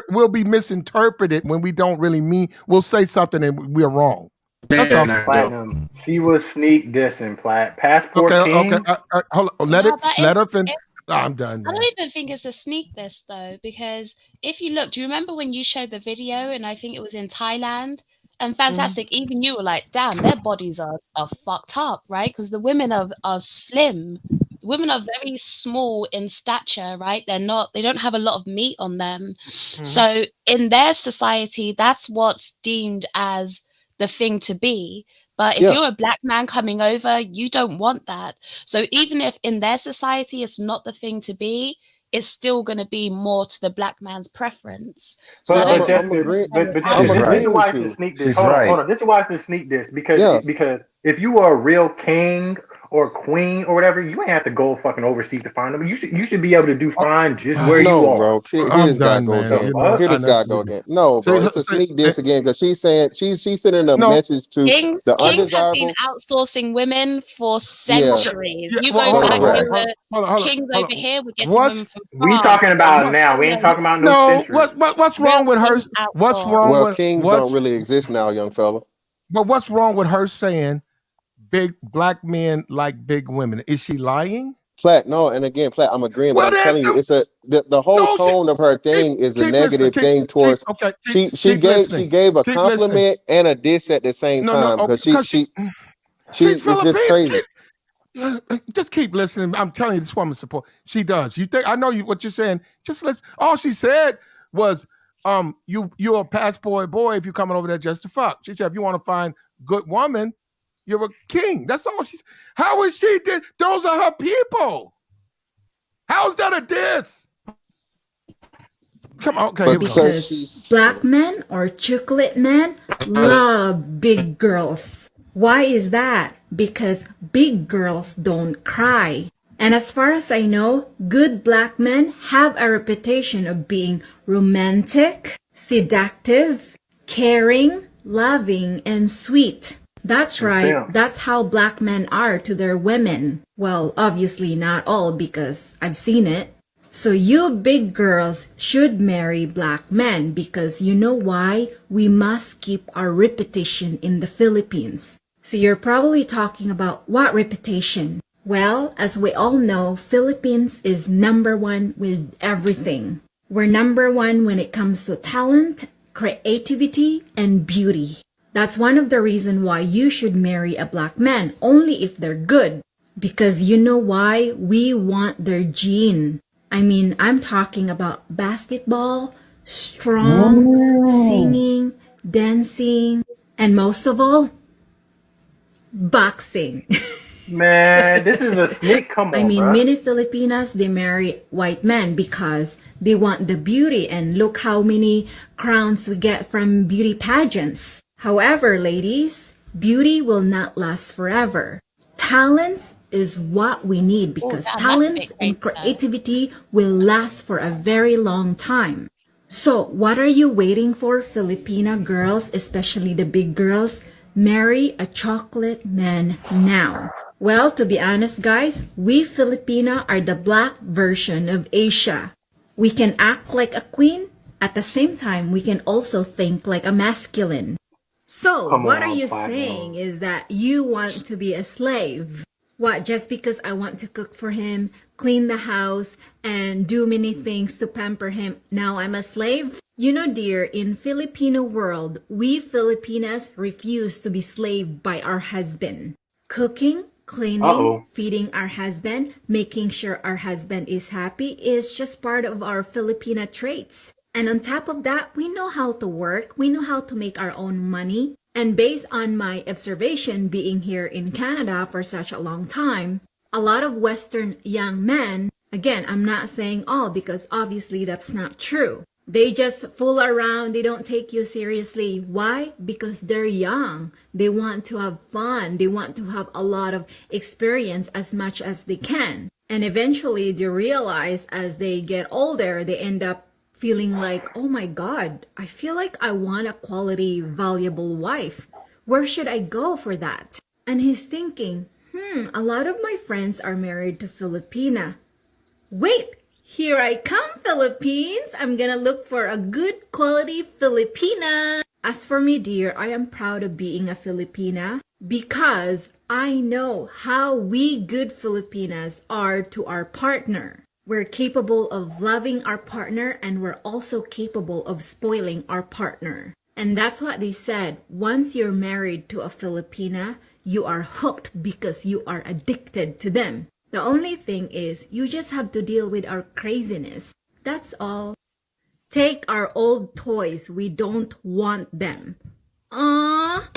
D: we'll be misinterpreted when we don't really mean. We'll say something and we're wrong. That's all.
P: Can I go?
N: Platinum. She was sneak dissing Plat. Passport
D: Okay.
N: king.
D: Hold on.
K: Yeah, but
D: Let her finish. I'm done,
K: I
D: man.
K: don't even think it's a sneak this though, because if you look, do you remember when you showed the video and I think it was in Thailand? And fantastic, even you were like, damn, their bodies are fucked up, right? Because the women are slim. The women are very small in stature, right? They don't have a lot of meat on them. So in their society, that's what's deemed as the thing to be. But if
L: Yeah.
K: you're a black man coming over, you don't want that. So even if in their society it's not the thing to be, it's still going to be more to the black man's preference. So I
N: But
L: Yeah,
K: don't
N: but
K: think
L: I'm
N: Jessica,
L: agreeing.
K: it's
N: but
L: I'm
N: Jessica,
K: very
N: this
K: harmful.
N: is
L: agreeing
N: why
L: with
N: it's a
L: you.
N: sneak diss.
P: She's
N: Hold on,
P: right.
N: hold on. This is why it's a sneak diss
L: Yeah.
N: because if you are a real king or queen or whatever, you ain't have to go fucking overseas to find them. You should be able to do fine just where you
L: No,
N: are.
L: bro. Here
D: I'm
L: this guy
D: done,
L: go
D: man.
N: The
L: again.
N: fuck?
L: Here this guy go again. No, bro. It's a sneak diss again because she's saying she's sending a
D: No.
L: message to the
K: Kings have been
L: undesirable.
K: outsourcing women for
L: Yeah,
D: Okay.
K: centuries.
D: Yeah.
K: You
D: Well,
K: go
D: hold on.
K: back,
D: Hold
K: they
D: on.
L: correct.
D: Hold on.
K: were
D: Hold on. Hold on.
K: kings
D: Hold
K: over
D: on.
K: here were getting women
D: What's
K: from
N: We talking
K: France. So
N: about
D: what?
N: now. We ain't talking about no
D: No.
N: centuries.
D: What's
K: real
D: wrong with her?
K: kings
D: What's
K: outsourced.
D: wrong
L: Well,
D: with
L: kings don't
D: what's
L: really exist now, young fella.
D: but what's wrong with her saying big black men like big women. Is she lying?
L: Flat, no, and again, Flat, I'm agreeing, but
D: Well,
L: I'm
D: then,
L: telling you, it's the whole
D: no,
L: tone of her
D: keep
L: thing is a
D: keep listening.
L: negative thing
D: Keep
L: towards.
D: okay.
L: She
D: Keep
L: gave she
D: listening.
L: gave a
D: Keep listening.
L: compliment and a diss at the same
D: No,
L: time
D: okay,
L: because
D: because she's
L: it's just
D: Filipino.
L: crazy.
D: Just keep listening. I'm telling you, this woman support. She does. You think I know you what you're saying? Just listen. All she said was, you're a passport boy if you're coming over there just to fuck. She said, if you want to find good woman, you're a king. That's all she's. How is she? Those are her people. How's that a diss? Come on, okay, here we go.
G: Because black men or chocolate men love big girls. Why is that? Because big girls don't cry. And as far as I know, good black men have a reputation of being romantic, seductive, caring, loving, and sweet. That's right. That's how black men are to their women. Well, obviously not all because I've seen it. So you big girls should marry black men because you know why? We must keep our reputation in the Philippines. So you're probably talking about what reputation? Well, as we all know, Philippines is number one with everything. We're number one when it comes to talent, creativity, and beauty. That's one of the reasons why you should marry a black man, only if they're good. Because you know why? We want their gene. I mean, I'm talking about basketball, strong, singing, dancing, and most of all, boxing.
N: Man, this is a sneak. Come
G: I
N: on,
G: mean,
N: bro.
G: many Filipinas, they marry white men because they want the beauty, and look how many crowns we get from beauty pageants. However, ladies, beauty will not last forever. Talents is what we need because
K: Damn, that's a
G: talents
K: bit
G: and
K: crazy though.
G: creativity will last for a very long time. So, what are you waiting for, Filipina girls, especially the big girls? Marry a chocolate man now. Well, to be honest, guys, we Filipina are the black version of Asia. We can act like a queen. At the same time, we can also think like a masculine. So,
N: Come
G: what are
N: on,
G: you
N: Platinum.
G: saying is that you want to be a slave? What, just because I want to cook for him, clean the house, and do many things to pamper him, now I'm a slave? You know, dear, in Filipino world, we Filipinas refuse to be slaved by our husband. Cooking, cleaning,
N: Uh-oh.
G: feeding our husband, making sure our husband is happy is just part of our Filipina traits. And on top of that, we know how to work, we know how to make our own money. And based on my observation being here in Canada for such a long time, a lot of Western young men, again, I'm not saying all because obviously that's not true. They just fool around. They don't take you seriously. Why? Because they're young. They want to have fun. They want to have a lot of experience as much as they can. And eventually they realize as they get older, they end up feeling like, oh my God, I feel like I want a quality, valuable wife. Where should I go for that? And he's thinking, a lot of my friends are married to Filipina. Wait, here I come, Philippines. I'm gonna look for a good quality Filipina. As for me, dear, I am proud of being a Filipina because I know how we good Filipinas are to our partner. We're capable of loving our partner and we're also capable of spoiling our partner. And that's what they said. Once you're married to a Filipina, you are hooked because you are addicted to them. The only thing is, you just have to deal with our craziness. That's all. Take our old toys. We don't want them. Aww.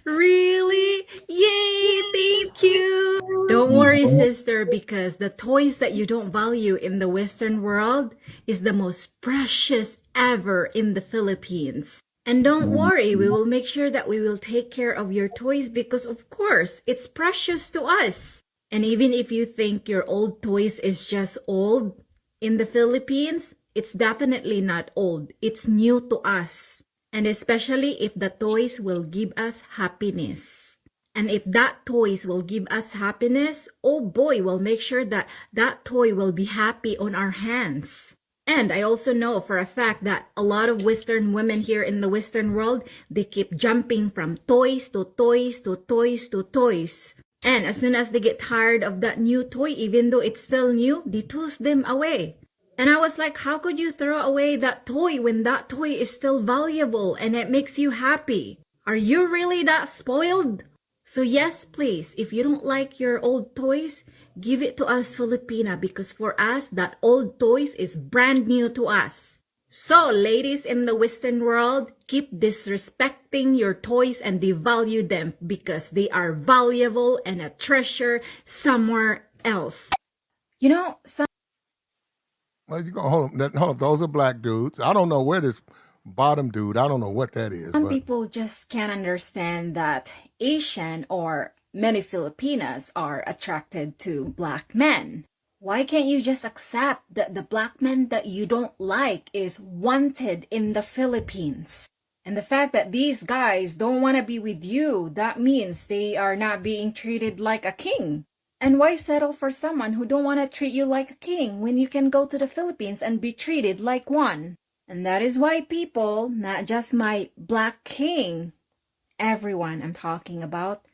G: Really? Yay! Thank you! Don't worry, sister, because the toys that you don't value in the Western world is the most precious ever in the Philippines. And don't worry, we will make sure that we will take care of your toys because, of course, it's precious to us. And even if you think your old toys is just old, in the Philippines, it's definitely not old. It's new to us. And especially if the toys will give us happiness. And if that toys will give us happiness, oh boy, we'll make sure that that toy will be happy on our hands. And I also know for a fact that a lot of Western women here in the Western world, they keep jumping from toys to toys to toys to toys. And as soon as they get tired of that new toy, even though it's still new, they toss them away. And I was like, how could you throw away that toy when that toy is still valuable and it makes you happy? Are you really that spoiled? So yes, please, if you don't like your old toys, give it to us Filipina, because for us, that old toys is brand new to us. So ladies in the Western world, keep disrespecting your toys and devalue them because they are valuable and a treasure somewhere else. You know,
D: Well, you go hold on. Those are black dudes. I don't know where this bottom dude. I don't know what that is.
G: some
D: But
G: people just can't understand that Asian or many Filipinas are attracted to black men. Why can't you just accept that the black man that you don't like is wanted in the Philippines? And the fact that these guys don't want to be with you, that means they are not being treated like a king. And why settle for someone who don't want to treat you like a king when you can go to the Philippines and be treated like one? And that is why people, not just my black king, everyone I'm talking about,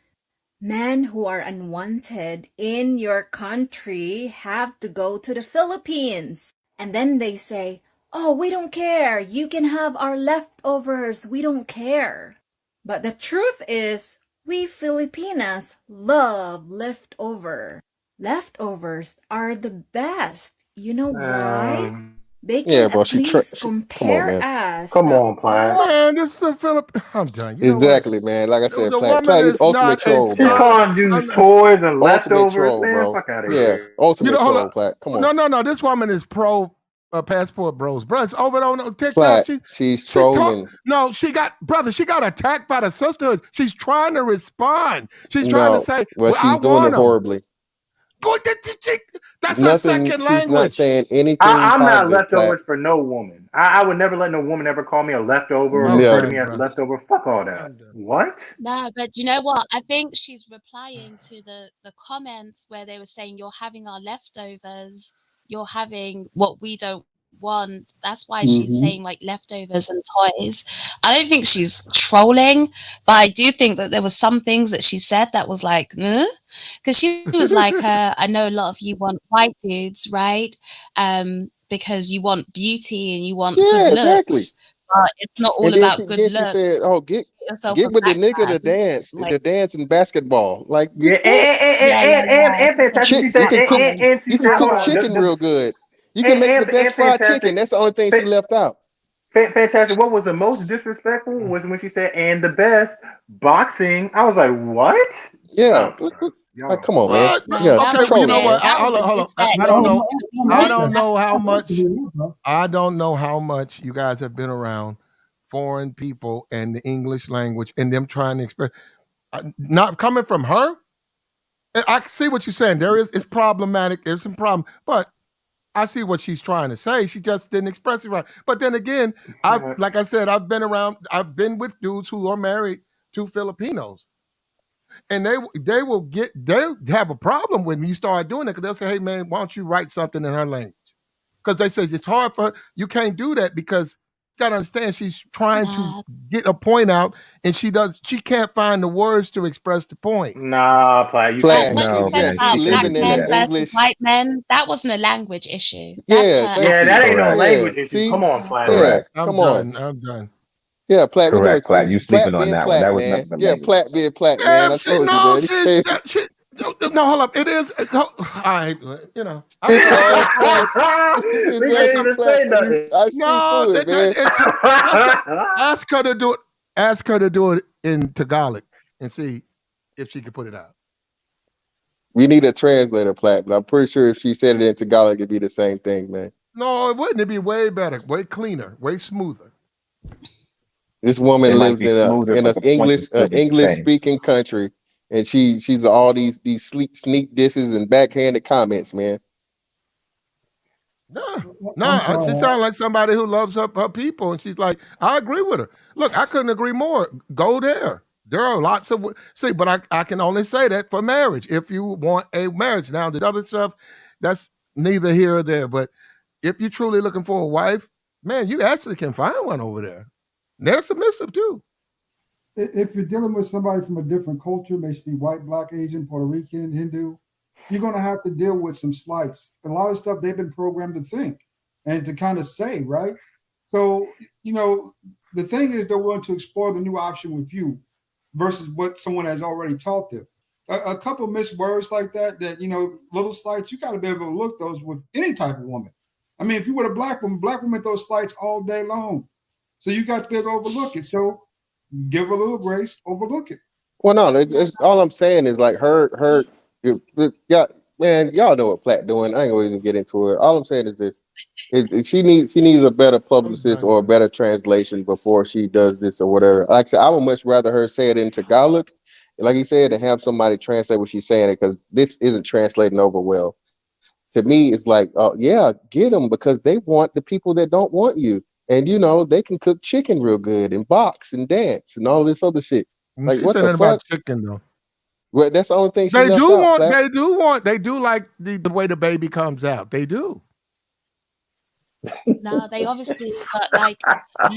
G: men who are unwanted in your country have to go to the Philippines. And then they say, oh, we don't care. You can have our leftovers. We don't care. But the truth is, we Filipinas love leftover. Leftovers are the best. You know why? They
L: Yeah,
G: can
L: bro.
G: at least
L: Come on,
G: compare
L: man.
G: us
N: Come
G: that
N: on, Platt.
D: man, this is a Philip. I'm done. You know what?
L: Exactly, man. Like I said,
D: The
L: Platt.
D: woman
L: Platt, you
D: is
L: ultimate
D: not a
L: troll,
N: She's
L: bro.
D: scholar.
N: calling dudes
D: I'm,
N: toys and
L: Ultimate
N: leftovers.
L: troll,
N: Man,
L: bro.
N: fuck out of
L: Yeah,
N: here.
D: you know,
L: ultimate
D: hold up.
L: troll, Platt. Come on,
D: No. This woman is pro passport bros. Bro, it's over on TikTok.
L: Platt. She's
D: She talk.
L: trolling.
D: No, she got attacked by the sisterhood. She's trying to respond. She's trying to
L: No,
D: say,
L: well,
D: "Well, I
L: she's doing
D: want
L: it
D: them."
L: horribly.
D: That's her
L: Nothing.
D: second
L: She's not
D: language.
L: saying anything
N: I'm not
L: positive, Platt.
N: leftovers for no woman. I would never let no woman ever call me a leftover or refer to
L: Never.
N: me
D: Okay,
N: as a
D: bro.
N: leftover. Fuck all that.
D: I'm done.
N: What?
K: No, but you know what? I think she's replying to the comments where they were saying you're having our leftovers, you're having what we don't want. That's why she's
L: Hmm.
K: saying like leftovers and toys. I don't think she's trolling, but I do think that there was some things that she said that was like, because she was like, I know a lot of you want white dudes, right? Because you want beauty and you want good
L: Yeah, exactly.
K: looks, but it's not all
L: And then
K: about
L: she
K: good
L: then she
K: looks.
L: said, "Oh, get
K: Yourself a
L: get with the
K: black
L: nigga to
K: man.
L: dance,
K: Like,
L: the dance in basketball. Like,
N: Yeah,
L: bitch, what?
K: yeah, yeah, yeah.
N: and
K: She said
N: fantastic.
K: she's
N: She
K: a
N: said,
K: black woman.
N: and she
L: You can
N: said, hold
L: cook
N: on,
L: chicken real good. You can make the best
N: and
L: fried chicken.
N: fantastic.
L: That's the only thing she left out.
N: Fantastic. What was the most disrespectful was when she said, "And the best boxing." I was like, "What?"
L: Yeah,
N: Oh, bro.
L: like,
N: Y'all
L: come on, man.
D: What?
K: No,
L: Yeah,
K: that
D: Okay,
K: was
D: well, you know
L: trolling,
D: what?
L: man.
K: that was a
D: Hold on.
K: disrespect.
D: I
K: You're
D: don't know.
K: not a
D: I
K: woman.
D: don't
K: That's
D: know how much.
O: Bro.
D: I don't know how much you guys have been around foreign people and the English language and them trying to express. Not coming from her. I see what you're saying. It's problematic. There's some problem, but I see what she's trying to say. She just didn't express it right. But then again, like I said, I've been around. I've been with dudes who are married to Filipinos, and they have a problem when you start doing it because they'll say, "Hey man, why don't you write something in her language?" Because they say it's hard for her. You can't do that because you gotta understand she's trying to
K: nah,
D: get a point out, and she can't find the words to express the point.
N: Nah, Platt, you
K: but
L: Flat.
N: can't.
K: what she
L: She
N: No,
K: said
L: yeah,
N: man,
L: she's
K: about
N: she
K: black
L: living
N: can't do
L: in an
K: men
N: that.
K: versus
L: English.
K: white men, that wasn't a language issue. That's
L: Yeah,
K: her
L: thank
N: Yeah,
L: you.
N: that ain't no
K: attitude.
P: Correct.
L: Yeah,
N: language issue.
L: see.
N: Come on,
K: Yeah.
N: Platt.
L: Yeah,
P: Correct.
D: I'm
L: come on.
D: done. I'm done.
L: Yeah, Platt, we know
P: Correct,
L: it's you.
P: Platt. You sleeping
L: Platt
P: on
L: being
P: that one.
L: Platt,
P: That was never
L: man.
P: the
L: Yeah,
P: language.
L: Platt being Platt, man.
D: Yeah,
L: I told you, man.
D: no, hold up. It is. All right, I
L: It's
D: feel
L: all
D: bad.
L: Platt. It's
N: We
D: It's
N: can't
L: actually
D: some,
N: even
L: Platt.
N: say nothing.
L: I see
D: no.
L: through it, man.
D: Let's ask her to do it. Ask her to do it in Tagalog and see if she can put it out.
L: We need a translator, Platt, but I'm pretty sure if she said it in Tagalog, it'd be the same thing, man.
D: No, it wouldn't. It'd be way better, way cleaner, way smoother.
L: This
P: It
L: woman
P: might
L: lives
P: be smoother,
L: in
P: but
L: a
P: the point would still be the
L: English
P: same.
L: speaking country, and she's all these sneak disses and backhanded comments, man.
D: No,
O: I'm
D: no, she
O: sorry.
D: sounds like somebody who loves her people, and she's like, I agree with her. Look, I couldn't agree more. Go there. There are lots of see, but I can only say that for marriage. If you want a marriage, now the other stuff, that's neither here or there. But if you're truly looking for a wife, man, you actually can find one over there. They're submissive too.
O: If you're dealing with somebody from a different culture, may she be white, black, Asian, Puerto Rican, Hindu, you're going to have to deal with some slights. A lot of stuff they've been programmed to think and to kind of say, right? So, the thing is they're willing to explore the new option with you versus what someone has already taught them. A couple missed words like that, little slights, you got to be able to look those with any type of woman. I mean, if you were a black woman those slights all day long. So you got to be able to overlook it. So give a little grace, overlook it.
L: Well, no, all I'm saying is like yeah, man, y'all know what Platt doing. I ain't gonna even get into it. All I'm saying is this: she needs a better publicist or a better translation before she does this or whatever. Like I said, I would much rather her say it in Tagalog, like he said, and have somebody translate what she's saying it because this isn't translating over well. To me, it's like, oh yeah, get them because they want the people that don't want you, and they can cook chicken real good and box and dance and all this other shit. Like
D: She
L: what
D: said
L: the
D: that about
L: fuck?
D: chicken though.
L: Well, that's the only thing she
D: They
L: left
D: do
L: out,
D: want,
L: Platt.
D: they do want, they do like the way the baby comes out. They do.
K: No, they obviously, but like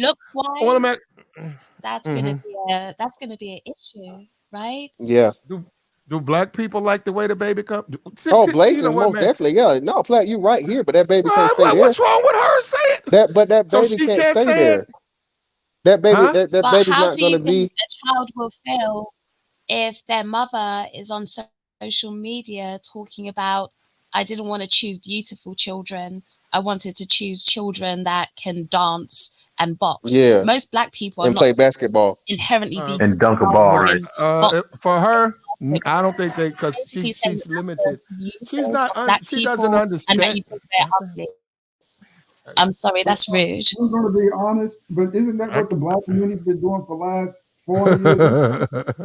K: looks
D: Well, I'm
K: wise,
D: at, hmm
K: that's gonna be an issue, right?
L: Yeah.
D: do do black people like the way the baby comes?
L: Oh,
D: You know
L: Blazing,
D: what,
L: most
D: man?
L: definitely. Yeah. No, Platt, you right here, but that baby can't stay there.
D: What's wrong with her saying?
L: That
D: So
L: baby
D: she
L: can't
D: can't
L: stay
D: say it,
L: there. That baby,
D: huh?
L: that
K: But
L: baby's
K: how
L: not
K: do
L: gonna
K: you think
L: be.
K: a child will feel if their mother is on social media talking about, I didn't want to choose beautiful children. I wanted to choose children that can dance and box.
L: Yeah,
K: Most black people are
L: and
K: not
L: play basketball.
K: inherently
D: Uh,
K: be
N: And dunk a ball,
K: dancing
N: right?
K: and boxing.
D: for her, I don't think they
K: You're
D: because
K: basically saying
D: she's
K: that that's
D: limited. She's
K: abuses
D: not.
K: of black
D: She doesn't
K: people and that
D: understand.
K: you think they're ugly. I'm sorry, that's rude.
O: I'm going to be honest, but isn't that
D: I,
O: what the black community's been doing for the last 40 years?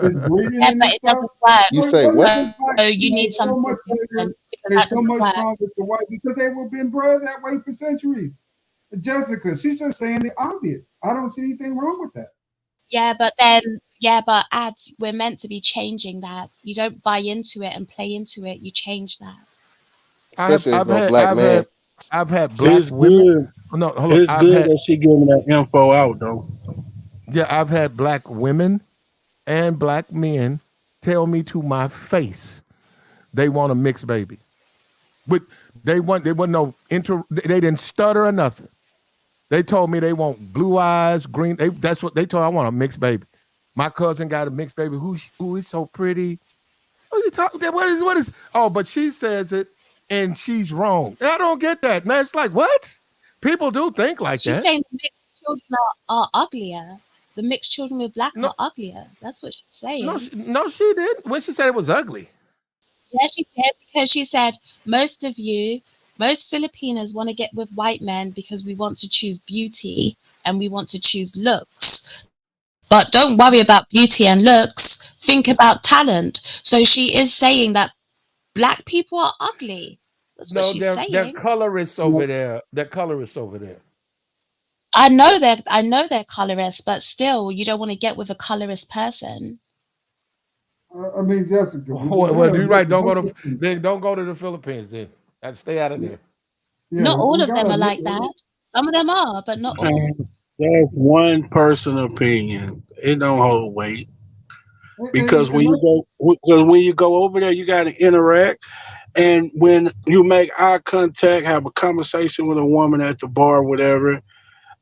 O: Is breeding
K: Yeah,
O: in
K: but
O: this
K: it
O: stuff?
K: doesn't work.
L: You say
O: What is
L: what?
O: this black
K: So you
O: community
K: need
O: is so
K: something
O: much bigger
K: different because
O: and
K: that
O: so
K: doesn't
O: much
K: work.
O: stronger than white because they were been bred that way for centuries. Jessica, she's just saying the obvious. I don't see anything wrong with that.
K: Yeah, but ads, we're meant to be changing that. You don't buy into it and play into it. You change that.
D: I've
L: Especially as
D: I've
L: no
D: had
L: black
D: I've had
L: man.
D: I've had black
M: It's
D: women.
M: good.
D: Oh, no, hold on.
M: It's good that she giving that info out though.
D: I've had black women and black men tell me to my face they want a mixed baby. But they want no they didn't stutter or nothing. They told me they want blue eyes, green. That's what they told. I want a mixed baby. My cousin got a mixed baby. Who is so pretty? What are you talking? What is? Oh, but she says it, and she's wrong. I don't get that. Man, it's like what? People do think like
K: She's
D: that.
K: saying the mixed children are uglier. The mixed children with black
D: No,
K: are uglier. That's what she's
D: no,
K: saying.
D: no, she didn't. When she said it was ugly.
K: Yeah, she did because she said most of you, most Filipinos want to get with white men because we want to choose beauty and we want to choose looks. But don't worry about beauty and looks. Think about talent. So she is saying that black people are ugly. That's what
D: No,
K: she's
D: they're
K: saying.
D: colorists over there. They're colorists over there.
K: I know they're colorist, but still you don't want to get with a colorist person.
O: I mean, Jessica, we got
D: Well,
O: to
D: you're
O: admit
D: right.
O: the most.
D: Don't go to the Philippines. Then stay out of there.
O: Yeah,
K: Not all
O: we
K: of
O: got to
K: them are
O: admit
K: like that. Some of them are, but not all.
M: And that's one person opinion. It don't hold weight because
O: and let's
M: when you go over there, you got to interact. And when you make eye contact, have a conversation with a woman at the bar, whatever.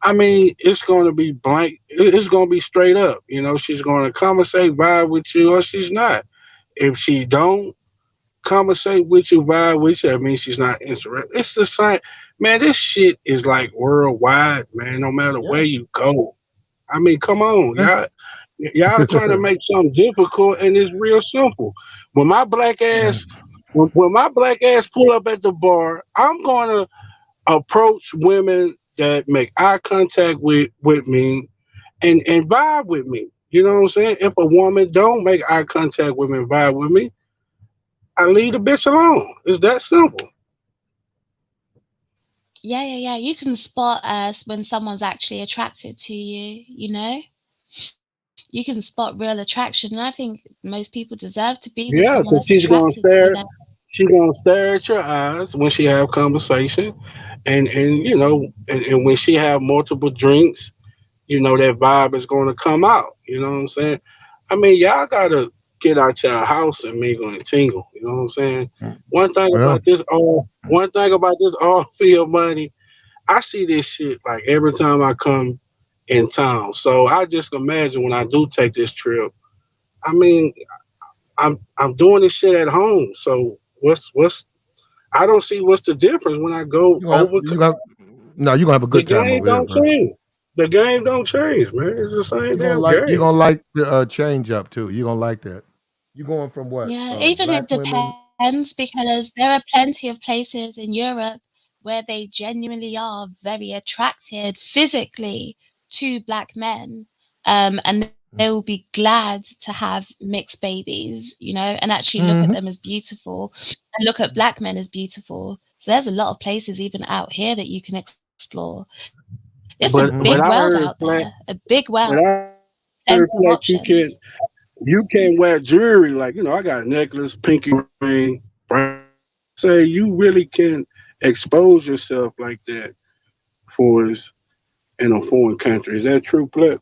M: I mean, it's going to be blank. It's going to be straight up. She's going to conversate, vibe with you, or she's not. If she don't conversate with you, vibe with you, I mean, she's not interested. It's the same. Man, this shit is like worldwide, man. No matter
D: Yeah.
M: where you go. I mean, come on,
D: Eh.
M: y'all trying to make something difficult, and it's real simple. When my black
D: Yeah.
M: ass, when my black ass pull up at the bar, I'm gonna approach women that make eye contact with me and vibe with me. You know what I'm saying? If a woman don't make eye contact with me and vibe with me, I leave the bitch alone. It's that simple.
K: Yeah. You can spot us when someone's actually attracted to you, you know? You can spot real attraction. And I think most people deserve to be with
M: Yeah,
K: someone
M: because
K: that's attracted to them.
M: she's gonna stare at your eyes when she have conversation, and and when she have multiple drinks, that vibe is going to come out. You know what I'm saying? I mean, y'all gotta get out your house and mingle and tingle. You know what I'm saying?
D: Mm.
M: One thing
D: Well,
M: about this all for your money, I see this shit like every time I come in town. So I just imagine when I do take this trip. I mean, I'm doing this shit at home. So what's I don't see what's the difference when I go
D: you gonna have,
M: over.
D: you gonna no, you gonna have a
M: The
D: good time
M: game
D: over here,
M: don't
D: bro.
M: change. The game don't change, man. It's the same damn
D: You
M: game.
D: gonna like the change up too. You gonna like that. You going from what?
K: Yeah, even
D: Black
K: it
D: women.
K: depends because there are plenty of places in Europe where they genuinely are very attracted physically to black men. And they will be glad to have mixed babies, and actually look at
D: Mm-hmm.
K: them as beautiful and look at black men as beautiful. So there's a lot of places even out here that you can explore. There's a
M: But
D: Mm-hmm.
K: big
M: but I
K: world
M: heard
K: out
M: Flex.
K: there, a big
M: But
K: world,
M: I
K: plenty
M: heard
K: of
M: Flex.
K: options.
M: You can wear jewelry like I got a necklace, pinky ring. Say you really can expose yourself like that for us in a foreign country. Is that true, Flex?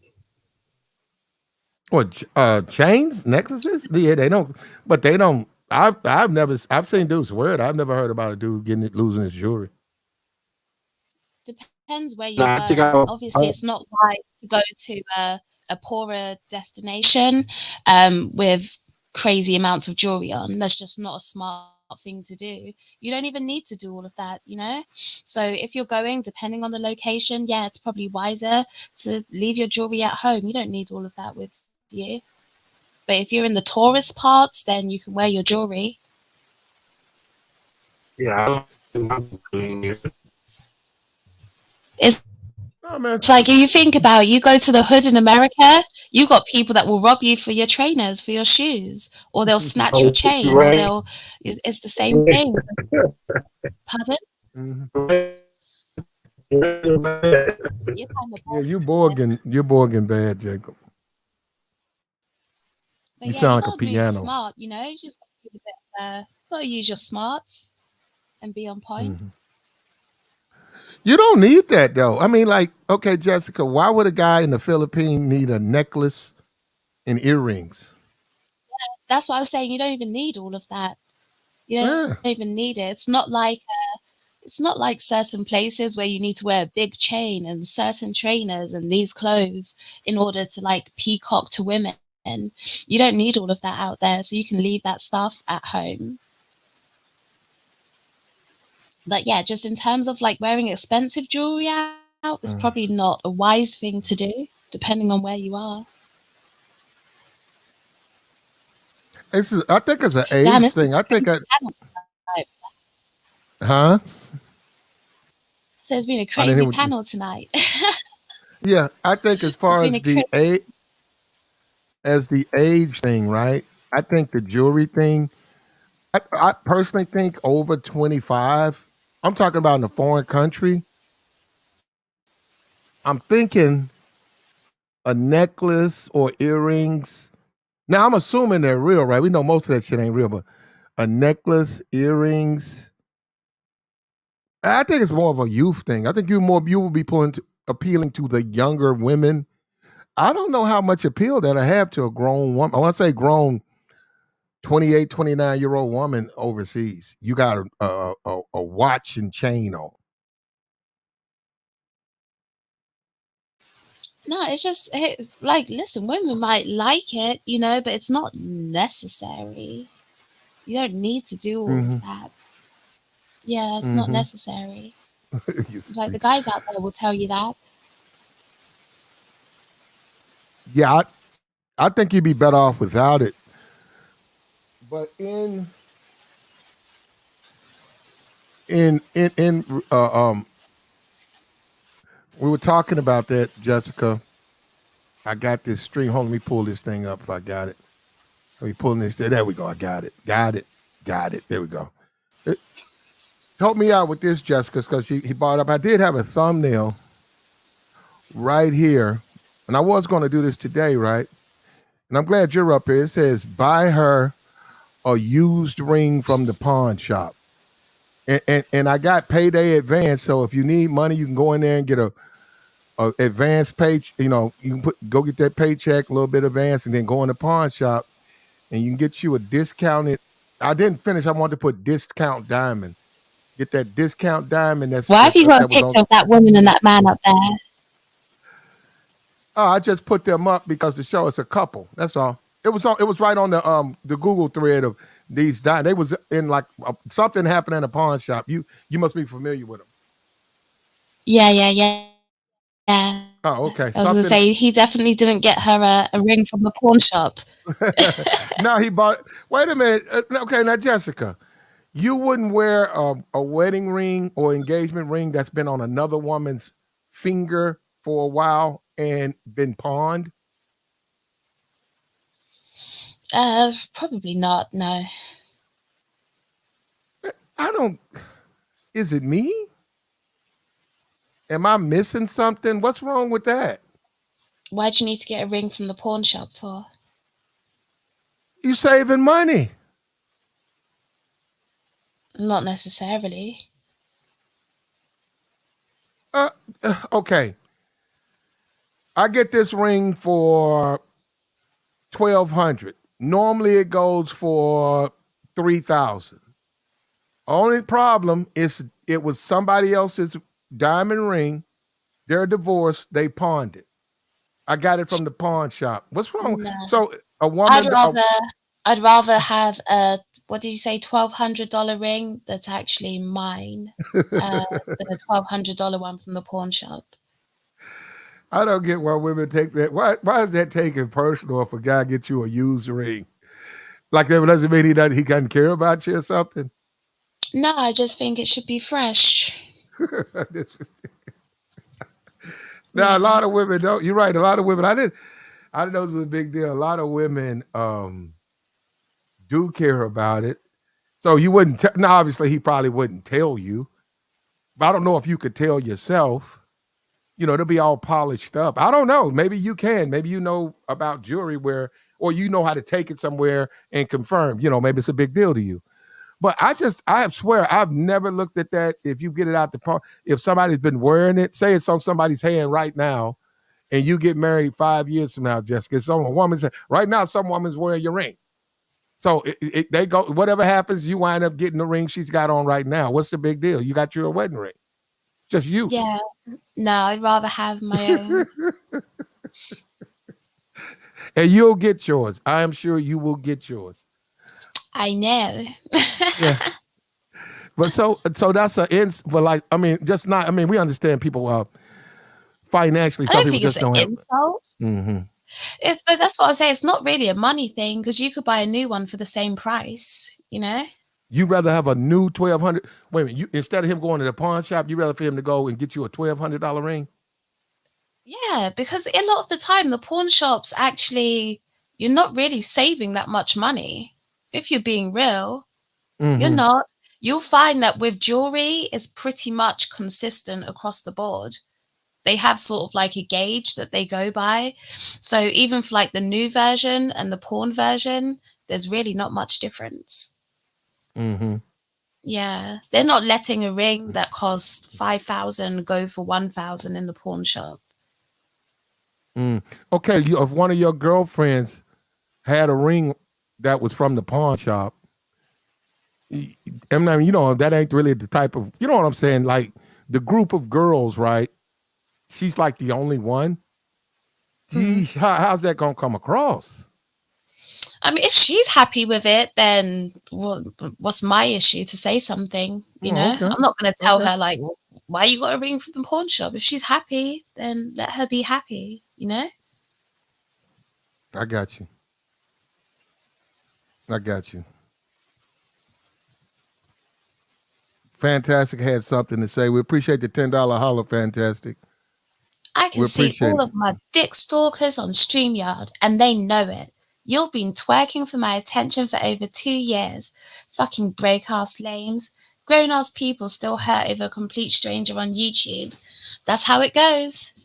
D: What chains, necklaces? Yeah, they don't. But they don't. I've seen dudes wear it. I've never heard about a dude getting it losing his jewelry.
K: Depends where you
M: Nah, I think
K: go. Obviously, it's not wise to go to a poorer destination with crazy amounts of jewelry on. That's just not a smart thing to do. You don't even need to do all of that. So if you're going, depending on the location, yeah, it's probably wiser to leave your jewelry at home. You don't need all of that with you. But if you're in the tourist parts, then you can wear your jewelry.
M: yeah, I like my clean here.
K: It's
D: Oh man.
K: It's like you think about it, you go to the hood in America, you got people that will rob you for your trainers, for your shoes, or they'll snatch your
M: Oh,
K: chain, or
M: right.
K: it's the same thing. Pardon?
D: Mhm.
K: You're kind of
D: Yeah,
K: bad.
D: you're Borging bad, Jacob.
K: But
D: You
K: yeah,
D: sound
K: you
D: like a
K: gotta move
D: piano.
K: smart, you just gotta use a bit gotta use your smarts and be on point.
D: Mhm. You don't need that though. I mean, like, okay, Jessica, why would a guy in the Philippines need a necklace and earrings?
K: That's what I was saying, you don't even need all of that. You don't
D: Yeah.
K: even need it. It's not like certain places where you need to wear a big chain and certain trainers and these clothes in order to like peacock to women. You don't need all of that out there, so you can leave that stuff at home. But yeah, just in terms of like wearing expensive jewelry out, it's probably
D: Mm.
K: not a wise thing to do, depending on where you are.
D: I think it's an
K: Damn,
D: age
K: it's been
D: thing. I
K: a
D: think
K: crazy
D: I,
K: panel tonight.
D: huh?
K: So it's been a
D: I didn't hear
K: crazy
D: what you.
K: panel tonight.
D: Yeah, I think as
K: It's
D: far
K: been a crazy.
D: as the age thing, right? I think the jewelry thing. I personally think over 25. I'm talking about in a foreign country. I'm thinking a necklace or earrings. Now I'm assuming they're real, right? We know most of that shit ain't real, but a necklace, earrings. I think it's more of a youth thing. I think you will be appealing to the younger women. I don't know how much appeal that'll have to a grown woman. I want to say grown 28, 29-year old woman overseas. You got a watch and chain on.
K: No, like, listen, women might like it, but it's not necessary. You don't need to do all of
D: Mm-hmm.
K: that. Yeah, it's not
D: Mm-hmm.
K: necessary.
D: You
K: Like the
D: stupid.
K: guys out there will tell you that.
D: Yeah, I think you'd be better off without it. But in we were talking about that, Jessica. I got this string. Hold on, let me pull this thing up if I got it. Let me pull this. There we go. I got it. Got it. Got it. There we go. It, help me out with this, Jessica, because he brought up. I did have a thumbnail right here, and I was going to do this today, right? And I'm glad you're up here. It says, "Buy her a used ring from the pawn shop." And I got payday advance. So if you need money, you can go in there and get a advance page. You know, you can go get that paycheck, a little bit advance, and then go in the pawn shop, and you can get you a discounted. I didn't finish. I wanted to put discount diamond. Get that discount diamond.
K: Why have you got a
D: That was on.
K: picture of that woman and that man up there?
D: Oh, I just put them up because to show it's a couple. That's all. It was on. It was right on the Google thread of these. They was in like something happened in a pawn shop. You must be familiar with them.
K: Yeah.
D: Oh, okay.
K: I was gonna
D: Something.
K: say he definitely didn't get her a ring from the pawn shop.
D: No, he bought. Wait a minute. Okay, now Jessica, you wouldn't wear a wedding ring or engagement ring that's been on another woman's finger for a while and been pawned.
K: Probably not. No.
D: I don't. Is it me? Am I missing something? What's wrong with that?
K: Why'd you need to get a ring from the pawn shop for?
D: You saving money.
K: Not necessarily.
D: Okay. I get this ring for 1,200. Normally it goes for 3,000. Only problem is it was somebody else's diamond ring. They're divorced. They pawned it. I got it from the pawn shop. What's wrong?
K: No.
D: So a
K: I'd
D: woman.
K: rather have a, what did you say, $1,200 ring that's actually mine than a $1,200 one from the pawn shop.
D: I don't get why women take that. Why is that taken personal if a guy gets you a used ring? Like that doesn't mean he doesn't care about you or something.
K: No, I just think it should be fresh.
D: Now a lot of women don't. You're right. A lot of women. I didn't know this was a big deal. A lot of women do care about it. So you wouldn't. Now, obviously, he probably wouldn't tell you. But I don't know if you could tell yourself. You know, it'll be all polished up. I don't know. Maybe you can. Maybe you know about jewelry or you know how to take it somewhere and confirm. You know, maybe it's a big deal to you. But I swear, I've never looked at that. If you get it out the pawn, if somebody's been wearing it, say it's on somebody's hand right now, and you get married 5 years from now, Jessica, some woman's right now, some woman's wearing your ring. So they go, whatever happens, you wind up getting the ring she's got on right now. What's the big deal? You got your wedding ring. Just you.
K: Yeah. No, I'd rather have my own.
D: And you'll get yours. I am sure you will get yours.
K: I know.
D: Yeah. But so that's but like, I mean, just not, I mean, we understand people financially,
K: I
D: some
K: don't
D: people
K: think it's
D: just
K: an
D: don't have.
K: insult.
D: Mm-hmm.
K: But that's what I say. It's not really a money thing because you could buy a new one for the same price, you know?
D: You'd rather have a new 1,200. Wait a minute. Instead of him going to the pawn shop, you'd rather for him to go and get you a $1,200 ring?
K: Yeah, because a lot of the time the pawn shops actually, you're not really saving that much money. If you're being real, you're
D: Mm-hmm.
K: not. You'll find that with jewelry, it's pretty much consistent across the board. They have sort of like a gauge that they go by. So even for like the new version and the pawn version, there's really not much difference.
D: Mm-hmm.
K: Yeah, they're not letting a ring that costs 5,000 go for 1,000 in the pawn shop.
D: Okay, if one of your girlfriends had a ring that was from the pawn shop, I mean, you know, that ain't really the type of, you know what I'm saying? Like the group of girls, right? She's like the only one. Geez, how's that gonna come across?
K: I mean, if she's happy with it, then what's my issue to say something? You
D: Oh,
K: know,
D: okay.
K: I'm not going to tell
D: Okay.
K: her like, why you got a ring from the pawn shop? If she's happy, then let her be happy. You know.
D: I got you. I got you. Fantastic had something to say. We appreciate the $10 holler, Fantastic.
K: I can
D: We
K: see
D: appreciate
K: all
D: it.
K: of my dick stalkers on StreamYard, and they know it. You've been twerking for my attention for over 2 years. Fucking break-ass lames. Grown-ass people still hurt over a complete stranger on YouTube. That's how it goes.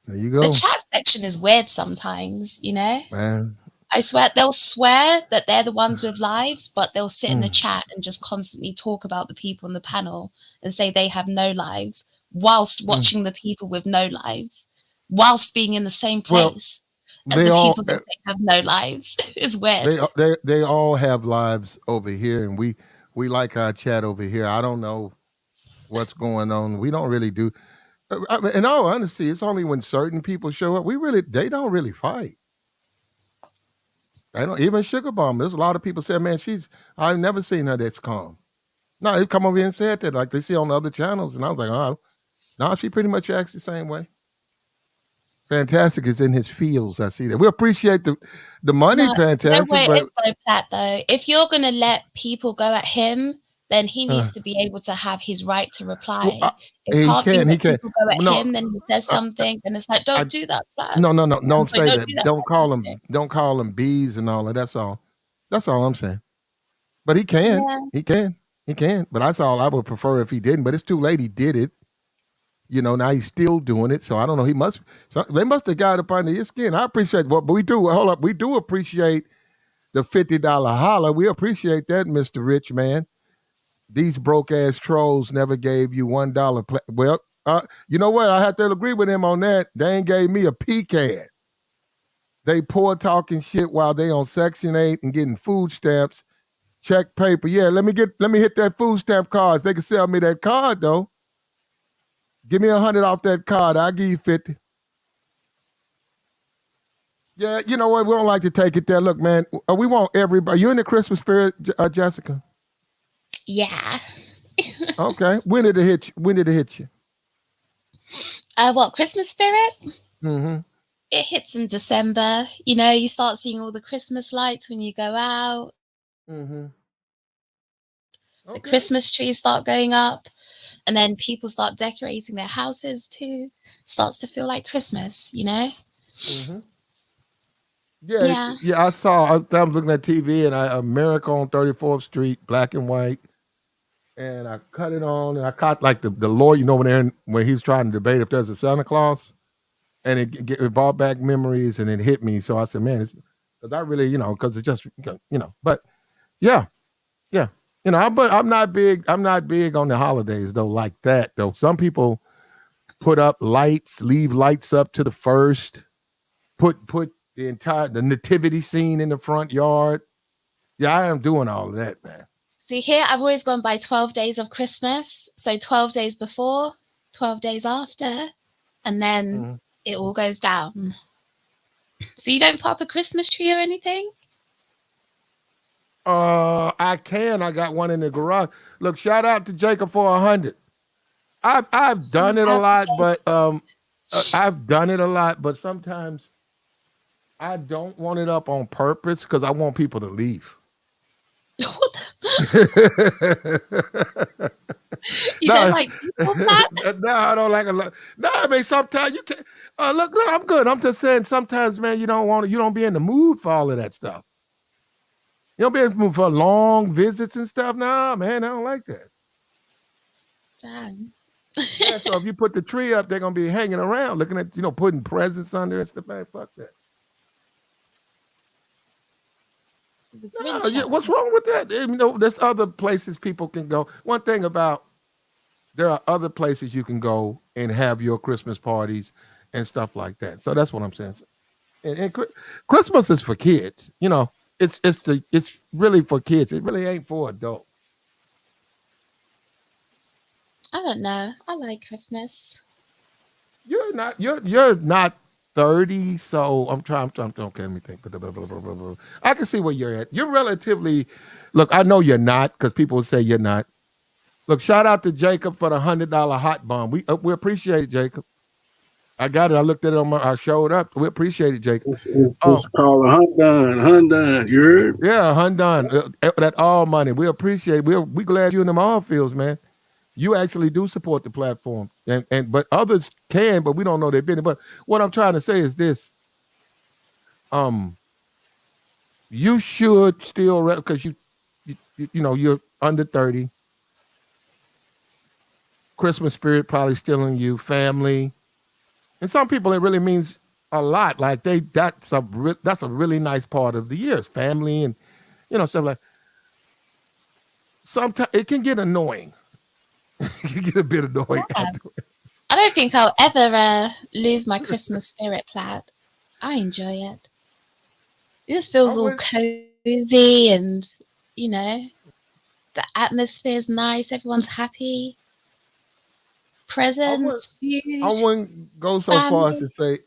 D: There you
K: The
D: go,
K: chat section is weird sometimes, you know?
D: man.
K: I swear they'll swear that they're the ones with lives, but they'll sit in the
D: Mm.
K: chat and just constantly talk about the people on the panel and say they have no lives whilst
D: Mm.
K: watching the people with no lives, whilst being in the same
D: Well,
K: place as
D: they
K: the
D: all
K: people that have no lives. It's weird.
D: they all have lives over here, and we like our chat over here. I don't know what's going on. We don't really do. I mean, in all honesty, it's only when certain people show up. They don't really fight. I don't even Sugar Bomb. There's a lot of people say, man, I've never seen her that's calm. No, they come over here and said that, like they see on the other channels, and I was like, oh, no, she pretty much acts the same way. Fantastic is in his fields. I see that. We appreciate the money,
K: No, no
D: Fantastic,
K: way
D: but
K: it's so Platt though. If you're gonna let people go at him, then he
D: uh,
K: needs to be able to have his right to
D: well,
K: reply. It
D: he
K: can't be
D: can, he
K: that
D: can.
K: people go at
D: No,
K: him, then he says
D: uh,
K: something, and it's like,
D: I
K: don't do that, Platt.
D: no, no, no,
K: I'm
D: don't
K: sorry,
D: say
K: don't do
D: that.
K: that, fantastic.
D: Don't call him bees and all of that. That's all. That's all I'm saying. But
K: Yeah.
D: he can. But that's all I would prefer if he didn't. But it's too late. He did it. Now he's still doing it. So I don't know. They must have got up under his skin. I appreciate what, but we do. Hold up, we do appreciate the $50 holler. We appreciate that, Mister Rich Man. These broke ass trolls never gave you $1. Well, you know what? I have to agree with him on that. They ain't gave me a pecan. They poor talking shit while they on Section 8 and getting food stamps, check paper. Yeah, let me hit that food stamp card. They can sell me that card though. Give me 100 off that card. I'll give you 50. Yeah, you know what? We don't like to take it there. Look, man, we want everybody. You in the Christmas spirit, Jessica?
K: Yeah.
D: Okay. When did it hit you? When did it hit you?
K: What, Christmas spirit?
D: Mm-hmm.
K: It hits in December. You start seeing all the Christmas lights when you go out.
D: Mm-hmm.
K: The
D: Okay.
K: Christmas trees start going up, and then people start decorating their houses too. Starts to feel like Christmas.
D: Mm-hmm. Yeah,
K: Yeah.
D: yeah. I was looking at TV and America on 34th Street, black and white, and I cut it on and I caught like the lawyer, when he's trying to debate if there's a Santa Claus, and it brought back memories and it hit me. So I said, man, because I really, because it's just, but yeah, yeah. But I'm not big. I'm not big on the holidays though, like that though. Some people put up lights, leave lights up to the first, put the nativity scene in the front yard. Yeah, I am doing all of that, man.
K: See, here I've always gone by 12 days of Christmas. So 12 days before, 12 days after, and then
D: Mhm.
K: it all goes down. So you don't pop a Christmas tree or anything?
D: I can. I got one in the garage. Look, shout out to Jacob for 100. I've done it a lot, but I've done it a lot, but sometimes I don't want it up on purpose because I want people to leave.
K: You don't
D: No,
K: like people, Pat?
D: no, I don't like a lot. No, I mean sometimes you can. Look, I'm good. I'm just saying sometimes, man, you don't be in the mood for all of that stuff. You don't be in the mood for long visits and stuff. Nah, man, I don't like that.
K: Damn.
D: Yeah, so if you put the tree up, they're gonna be hanging around, looking at putting presents under and stuff. Man, fuck that.
K: The
D: No,
K: Grinch.
D: what's wrong with that? There's other places people can go. One thing about there are other places you can go and have your Christmas parties and stuff like that. So that's what I'm saying. And Christmas is for kids. It's really for kids. It really ain't for adults.
K: I don't know. I like Christmas.
D: You're not 30, so okay, let me think. Blah, blah, blah, blah, blah, blah. I can see where you're at. You're relatively look, I know you're not because people will say you're not. Look, shout out to Jacob for the $100 hot bomb. We appreciate it, Jacob. I got it. I looked at it I showed up. We appreciate it, Jacob.
M: It's called a hunt done. You heard?
D: Yeah, Hyundai. That all money. We appreciate. We glad you in them all fields, man. You actually do support the platform, but others can, but we don't know their business. But what I'm trying to say is this: you should still because you're under 30. Christmas spirit probably still in you, family, and some people it really means a lot. Like that's a really nice part of the year. It's family and stuff like. Sometimes it can get annoying. It can get a bit annoying
K: Yeah.
D: after.
K: I don't think I'll ever lose my Christmas spirit, Plaid. I enjoy it. It just
D: I
K: feels all
D: went.
K: cozy and, you know, the atmosphere is nice. Everyone's happy.
D: I went.
K: Presents,
D: I
K: food,
D: wouldn't go so far as
K: family.
D: to say.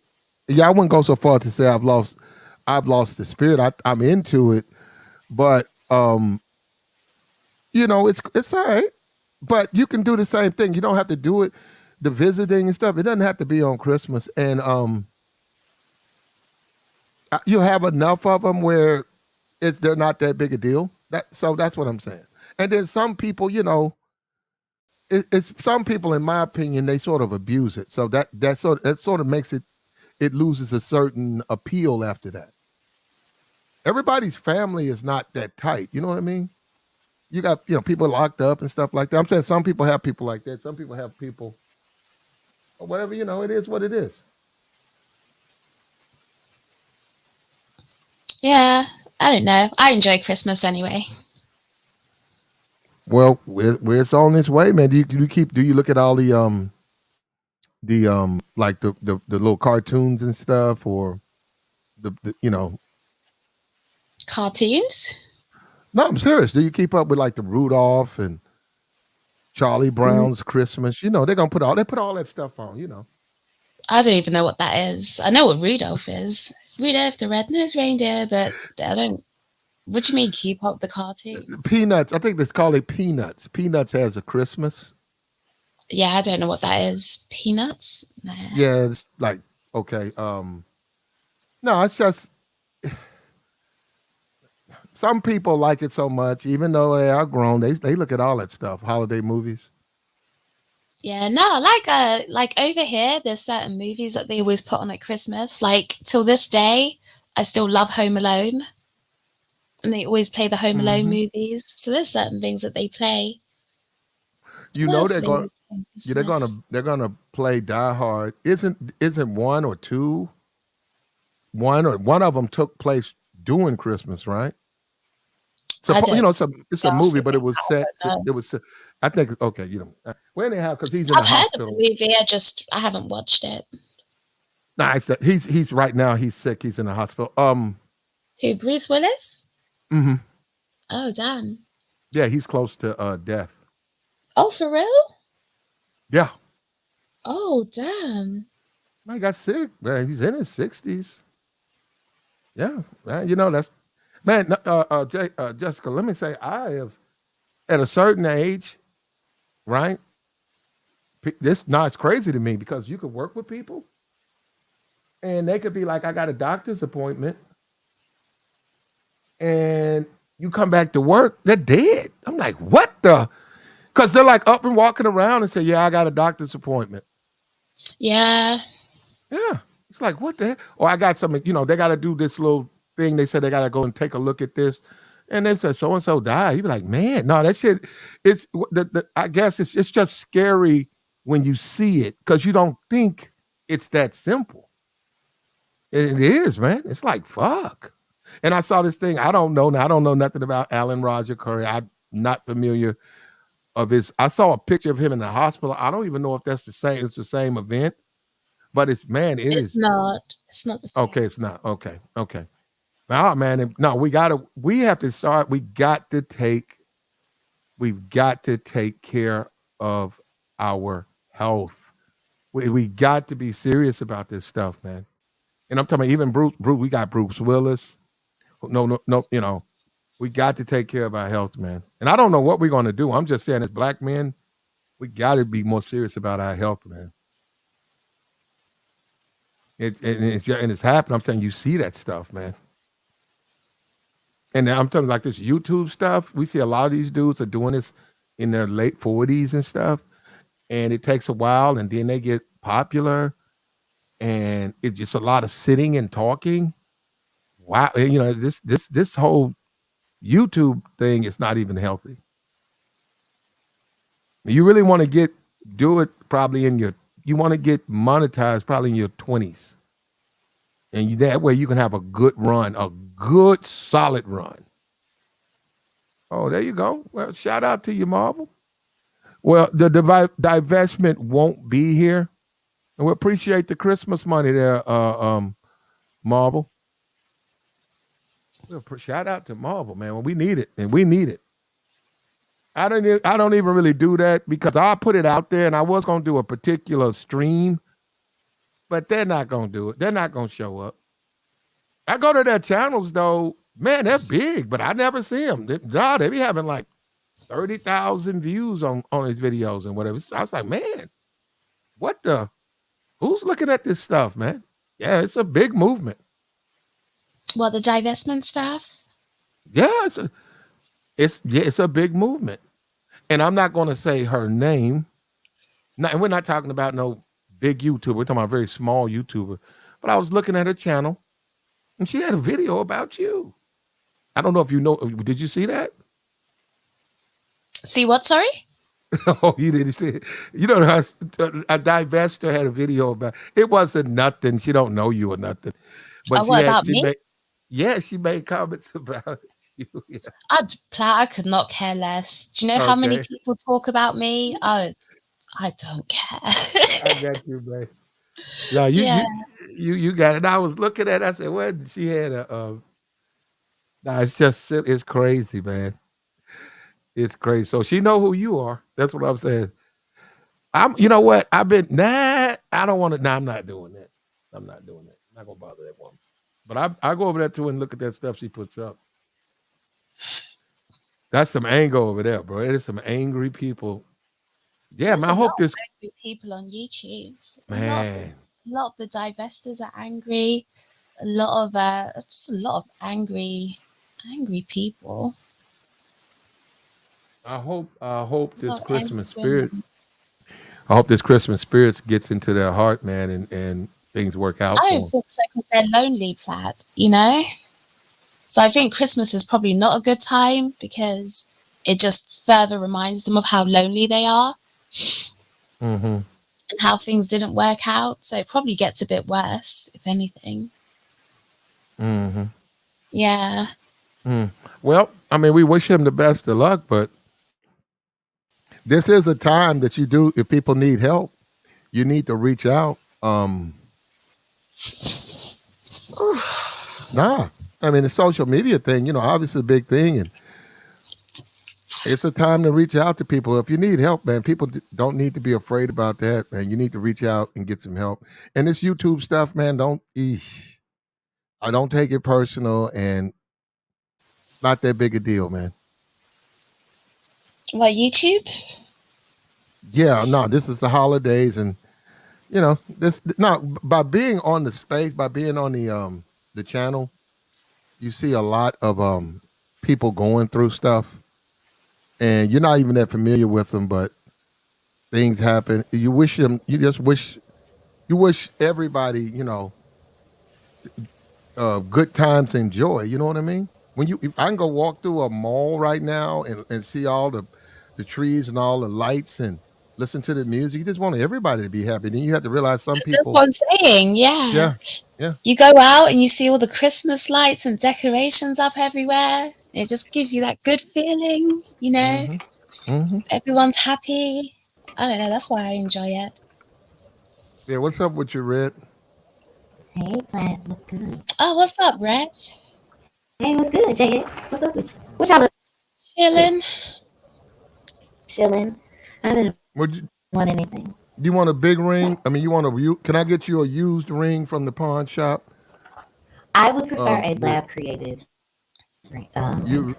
D: Yeah, I wouldn't go so far to say I've lost. I've lost the spirit. I'm into it, but it's all right. But you can do the same thing. You don't have to do it. The visiting and stuff. It doesn't have to be on Christmas, and you have enough of them where they're not that big a deal. That's what I'm saying. And then some people, it's some people, in my opinion, they sort of abuse it. So that sort of makes it loses a certain appeal after that. Everybody's family is not that tight. You know what I mean? You got people locked up and stuff like that. I'm saying some people have people like that. Some people have people or whatever. It is what it is.
K: Yeah, I don't know. I enjoy Christmas anyway.
D: Well, where it's on its way, man. Do you look at all the like the little cartoons and stuff, or the.
K: Cartoons?
D: No, I'm serious. Do you keep up with like the Rudolph and Charlie
K: Mm,
D: Brown's Christmas? They're gonna put all that stuff on.
K: I don't even know what that is. I know what Rudolph is. Rudolph the Red-Nosed Reindeer, but I don't. What do you mean keep up the cartoon?
D: Peanuts. I think they call it Peanuts. Peanuts has a Christmas.
K: Yeah, I don't know what that is. Peanuts? Nah.
D: Yeah, it's like okay. No, it's just some people like it so much, even though they are grown. They look at all that stuff, holiday movies.
K: Yeah, no, like over here, there's certain movies that they always put on at Christmas. Like till this day, I still love Home Alone, and they always play the Home Alone
D: Hmm.
K: movies. So there's certain things that they play.
D: You
K: What
D: know
K: else do
D: they're
K: they
D: going.
K: always play on
D: Yeah, they're gonna
K: Christmas?
D: they're gonna play Die Hard. Isn't one or two? One of them took place during Christmas, right? So
K: I don't
D: it's a
K: know.
D: movie,
K: Stick
D: but it
K: with
D: was
K: that. I
D: set.
K: don't know.
D: It was. I think okay. Well, anyhow, because he's in the
K: I've heard of the
D: hospital.
K: movie. I haven't watched it.
D: Nah, he's right now. He's sick. He's in the hospital.
K: Who? Bruce Willis?
D: Mhm.
K: Oh damn.
D: Yeah, he's close to death.
K: Oh for real?
D: Yeah,
K: Oh damn.
D: he got sick. Man, he's in his 60s. Yeah, man, that's man. Jessica, let me say, I have at a certain age, right? This now it's crazy to me because you could work with people and they could be like, I got a doctor's appointment, and you come back to work, they're dead. I'm like, what the? Because they're like up and walking around and say, yeah, I got a doctor's appointment.
K: Yeah.
D: Yeah. It's like, what the heck? Or I got something, they got to do this little thing. They said they got to go and take a look at this. And they said, so and so died. You be like, man, no, that shit, I guess it's just scary when you see it because you don't think it's that simple. It is, man. It's like, fuck. And I saw this thing. I don't know. Now, I don't know nothing about Alan Roger Curry. I'm not familiar of his. I saw a picture of him in the hospital. I don't even know if that's the same. It's the same event, but it's man. It
K: It's
D: is
K: not. It's not the
D: okay.
K: same.
D: It's not okay. Okay. Now, man. No, we gotta. We have to start. We got to take. We've got to take care of our health. We got to be serious about this stuff, man. And I'm talking about even Bruce. Bruce. We got Bruce Willis. No, no, no. We got to take care of our health, man. And I don't know what we're going to do. I'm just saying, as black men, we got to be more serious about our health, man. And it's happening. I'm saying you see that stuff, man. And I'm talking like this YouTube stuff. We see a lot of these dudes are doing this in their late 40s and stuff. And it takes a while and then they get popular. And it's just a lot of sitting and talking. Wow. This whole YouTube thing is not even healthy. You really want to do it probably you want to get monetized probably in your 20s. and that way you can have a good run, a good solid run. Oh, there you go. Well, shout out to you, Marvel. Well, the divestment won't be here, and we appreciate the Christmas money there, Marvel. Well, shout out to Marvel, man. Well, we need it, and we need it. I don't even really do that because I put it out there, and I was gonna do a particular stream, but they're not gonna do it. They're not gonna show up. I go to their channels though, man. They're big, but I never see them. They be having like 30,000 views on his videos and whatever. I was like, man, what the? Who's looking at this stuff, man? Yeah, it's a big movement.
K: What, the divestment stuff?
D: Yeah, it's a big movement. And I'm not going to say her name. And we're not talking about no big YouTuber. We're talking about a very small YouTuber. But I was looking at her channel, and she had a video about you. I don't know if you know. Did you see that?
K: See what? Sorry.
D: Oh, you didn't see it. You know, a divester had a video about it. Wasn't nothing. She don't know you or nothing. But
K: What about
D: she
K: me?
D: made she made comments about you. Yeah.
K: I could not care less. Do you know how many
D: Okay.
K: people talk about me? I don't care.
D: I got you, man. No,
K: Yeah.
D: you got it. I was looking at it, I said, what? She had a no, it's just it's crazy, man. It's crazy. So she know who you are. That's what I'm saying. You know what? I don't want to, I'm not doing that. I'm not doing that. I'm not gonna bother that woman. But I go over there too and look at that stuff she puts up. That's some anger over there, bro. It is some angry people. Yeah,
K: There's
D: man,
K: a
D: I
K: lot
D: hope
K: of
D: this
K: angry people on YouTube.
D: man.
K: A lot of the divestors are angry. A lot of just a lot of angry people.
D: I hope
K: A
D: this
K: lot of angry
D: Christmas spirit.
K: women.
D: I hope this Christmas spirit gets into their heart, man, and things work out
K: I
D: for
K: don't
D: them.
K: think so because they're lonely, Plaid. You know. So I think Christmas is probably not a good time because it just further reminds them of how lonely they are
D: Mm-hmm.
K: and how things didn't work out. So it probably gets a bit worse, if anything.
D: Mm-hmm.
K: Yeah.
D: Mm. Well, I mean, we wish him the best of luck, but this is a time that you do. If people need help, you need to reach out. Nah, I mean, the social media thing, obviously a big thing, and it's a time to reach out to people. If you need help, man, people don't need to be afraid about that, man. You need to reach out and get some help. And this YouTube stuff, man, I don't take it personal, and not that big a deal, man.
K: What, YouTube?
D: Yeah, no, this is the holidays, and this no by being on the space, by being on the channel, you see a lot of people going through stuff, and you're not even that familiar with them, but things happen. You wish everybody, good times and joy. You know what I mean? I can go walk through a mall right now and see all the trees and all the lights and listen to the music. You just want everybody to be happy. Then you have to realize some
K: That's
D: people,
K: what I'm saying. Yeah.
D: yeah, yeah,
K: You go out and you see all the Christmas lights and decorations up everywhere. It just gives you that good feeling, you know?
D: hmm hmm
K: Everyone's happy. I don't know. That's why I enjoy it.
D: yeah. What's up with you, Red?
P: Hey, Plant, what's good?
K: Oh, what's up, Reg?
P: Hey, what's good, JA? What's up with you? What y'all doing?
K: Chilling.
P: Chilling. I didn't
D: Would you
P: want anything.
D: Do you want a big ring? I mean, Can I get you a used ring from the pawn shop?
P: I would prefer a
D: The
P: lab created ring.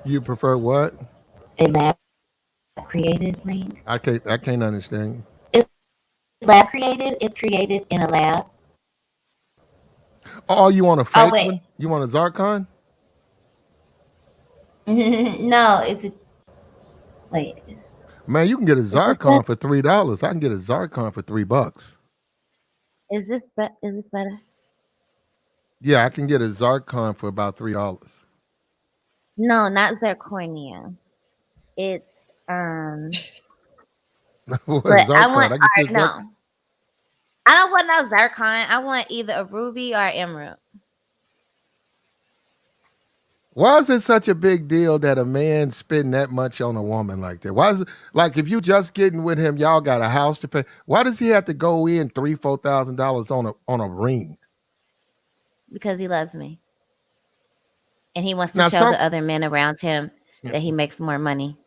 D: you prefer what?
P: A lab created ring.
D: I can't understand.
P: It's lab created. It's created in a lab.
D: Oh, you want a
P: Oh
D: fake
P: wait,
D: one? You want a zircon?
P: no, it's a wait.
D: Man, you can get a
P: Is this better?
D: zircon for $3. I can get a zircon for $3.
P: Is this better?
D: Yeah, I can get a zircon for about $3.
P: No, not zirconia. It's
D: What
P: but I
D: zircon?
P: want
D: I get you a
P: no. I don't want no zircon. I want either a ruby or emerald.
D: Why is it such a big deal that a man spend that much on a woman like that? Why is it like if you just getting with him, y'all got a house to pay? Why does he have to go in $3,000-4,000 on a ring?
P: because he loves me and he wants to
D: Now
P: show
D: some
P: the other men around him that he makes more money.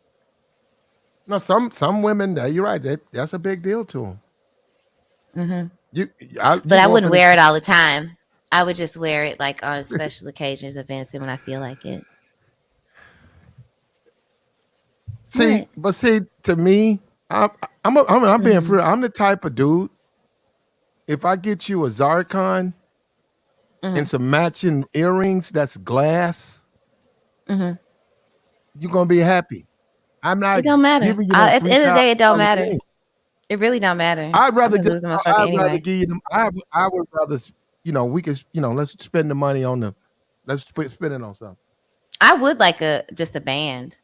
D: no some women, you're right, that's a big deal to them.
P: Hmm.
D: You
P: But
D: you
P: I
D: go up
P: wouldn't
D: in this
P: wear it all the time. I would just wear it like on special occasions, events, and when I feel like it.
D: see,
P: What?
D: but see, to me, I'm being
P: Hmm.
D: for real. I'm the type of dude. If I get you a Zarkon and
P: Hmm.
D: some matching earrings that's glass,
P: Hmm.
D: you're gonna be happy. I'm
P: It
D: not
P: don't matter.
D: giving you no
P: At the
D: three
P: end of the
D: thousand
P: day, it don't
D: dollar
P: matter.
D: ring.
P: It really don't matter.
D: I'd
P: I'm
D: rather
P: gonna
D: just
P: lose the motherfucker anyway.
D: give you them. I would rather we could let's spend the money on the spend it on something.
P: I would like just a band,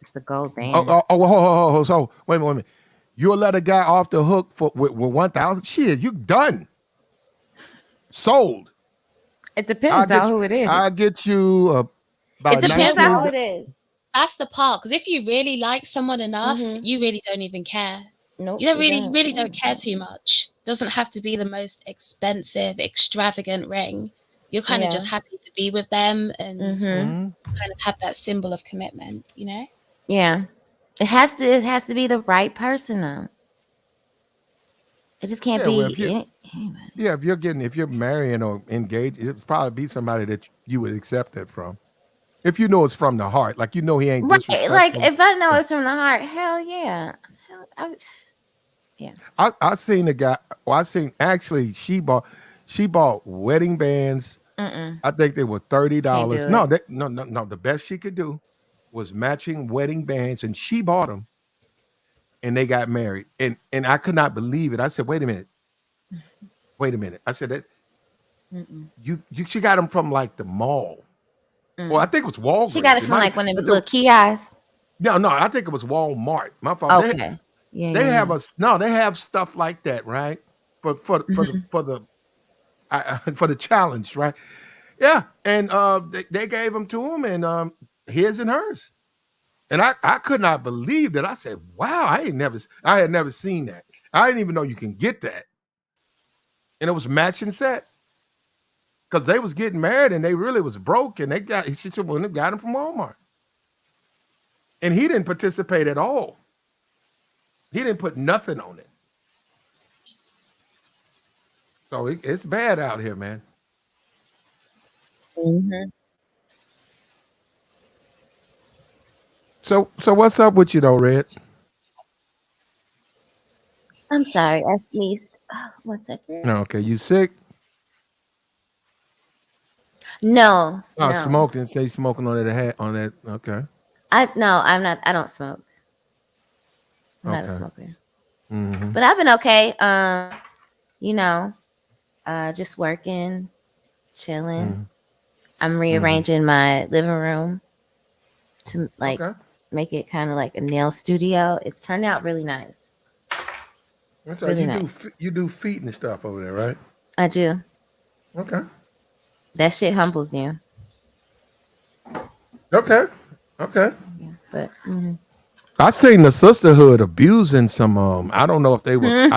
P: just a gold
D: Oh,
P: band.
D: oh, oh, so wait a minute. You'll let a guy off the hook with 1,000? Shit, you done. Sold.
P: It depends on who it is.
D: I'll get you
P: It
D: about a nice
P: depends
K: No,
P: on
K: but
D: little.
P: who it is.
K: that's the part. Because if you really like someone enough,
P: Mm-hmm.
K: you really don't even care.
P: Nope,
K: You don't
P: it
K: really, you
P: don't.
K: really don't care too much. Doesn't have to be the most expensive, extravagant ring. You're kind of
P: Yeah.
K: just happy to be with them and
P: Mm-hmm.
D: Mhm.
K: kind of have that symbol of commitment, you know?
P: Yeah. It has to be the right person though. It just can't
D: Yeah, well,
P: be anybody.
D: if you're marrying or engaged, it's probably be somebody that you would accept it from. If you know it's from the heart, like he ain't
P: Right. Like
D: disrespectful.
P: if I know it's from the heart, hell yeah. Yeah.
D: I seen a guy. Well, I seen actually she bought wedding bands.
P: Mm-mm.
D: I think they were
P: Can't
D: $30.
P: do
D: No,
P: it.
D: no. The best she could do was matching wedding bands, and she bought them, and they got married. And I could not believe it. I said, wait a minute, wait a minute. I said that
P: Mm-mm.
D: she got them from like the mall. Well, I
P: Mm.
D: think it was
P: She got
D: Walgreens.
P: it
D: It
P: from
D: might
P: like one of the
D: have.
P: little kiosks.
D: No, I think it was Walmart. My fault.
P: Okay. Yeah,
D: They
P: yeah,
D: have
P: yeah.
D: us. No, they have stuff like that, right?
P: Hmm.
D: For the challenge, right? Yeah, and they gave them to him, and his and hers, and I could not believe that. I said, "Wow, I had never seen that. I didn't even know you can get that." And it was matching set because they was getting married and they really was broke, and she took one got him from Walmart, and he didn't participate at all. He didn't put nothing on it, so it's bad out here, man.
P: Hmm.
D: So what's up with you though, Red?
P: I'm sorry, I sneezed. 1 second.
D: No, okay, you sick?
P: No,
D: Oh,
P: no.
D: smoking. Say smoking on that hat on that. Okay,
P: I'm not. I don't smoke. I'm not a
D: okay.
P: smoker.
D: Mm-hmm.
P: But I've been okay. You know, just working, chilling.
D: Mm-hmm.
P: I'm
D: Mm-hmm.
P: rearranging my living room to like
D: Okay.
P: make it kind of like a nail studio. It's turned out really nice.
D: That's right.
P: Really
D: You do
P: nice.
D: you do feet and stuff over there, right?
P: I do.
D: Okay.
P: That shit humbles you.
D: Okay. Okay.
P: Yeah. But mhm.
D: I seen the sisterhood abusing some. I don't know if they were.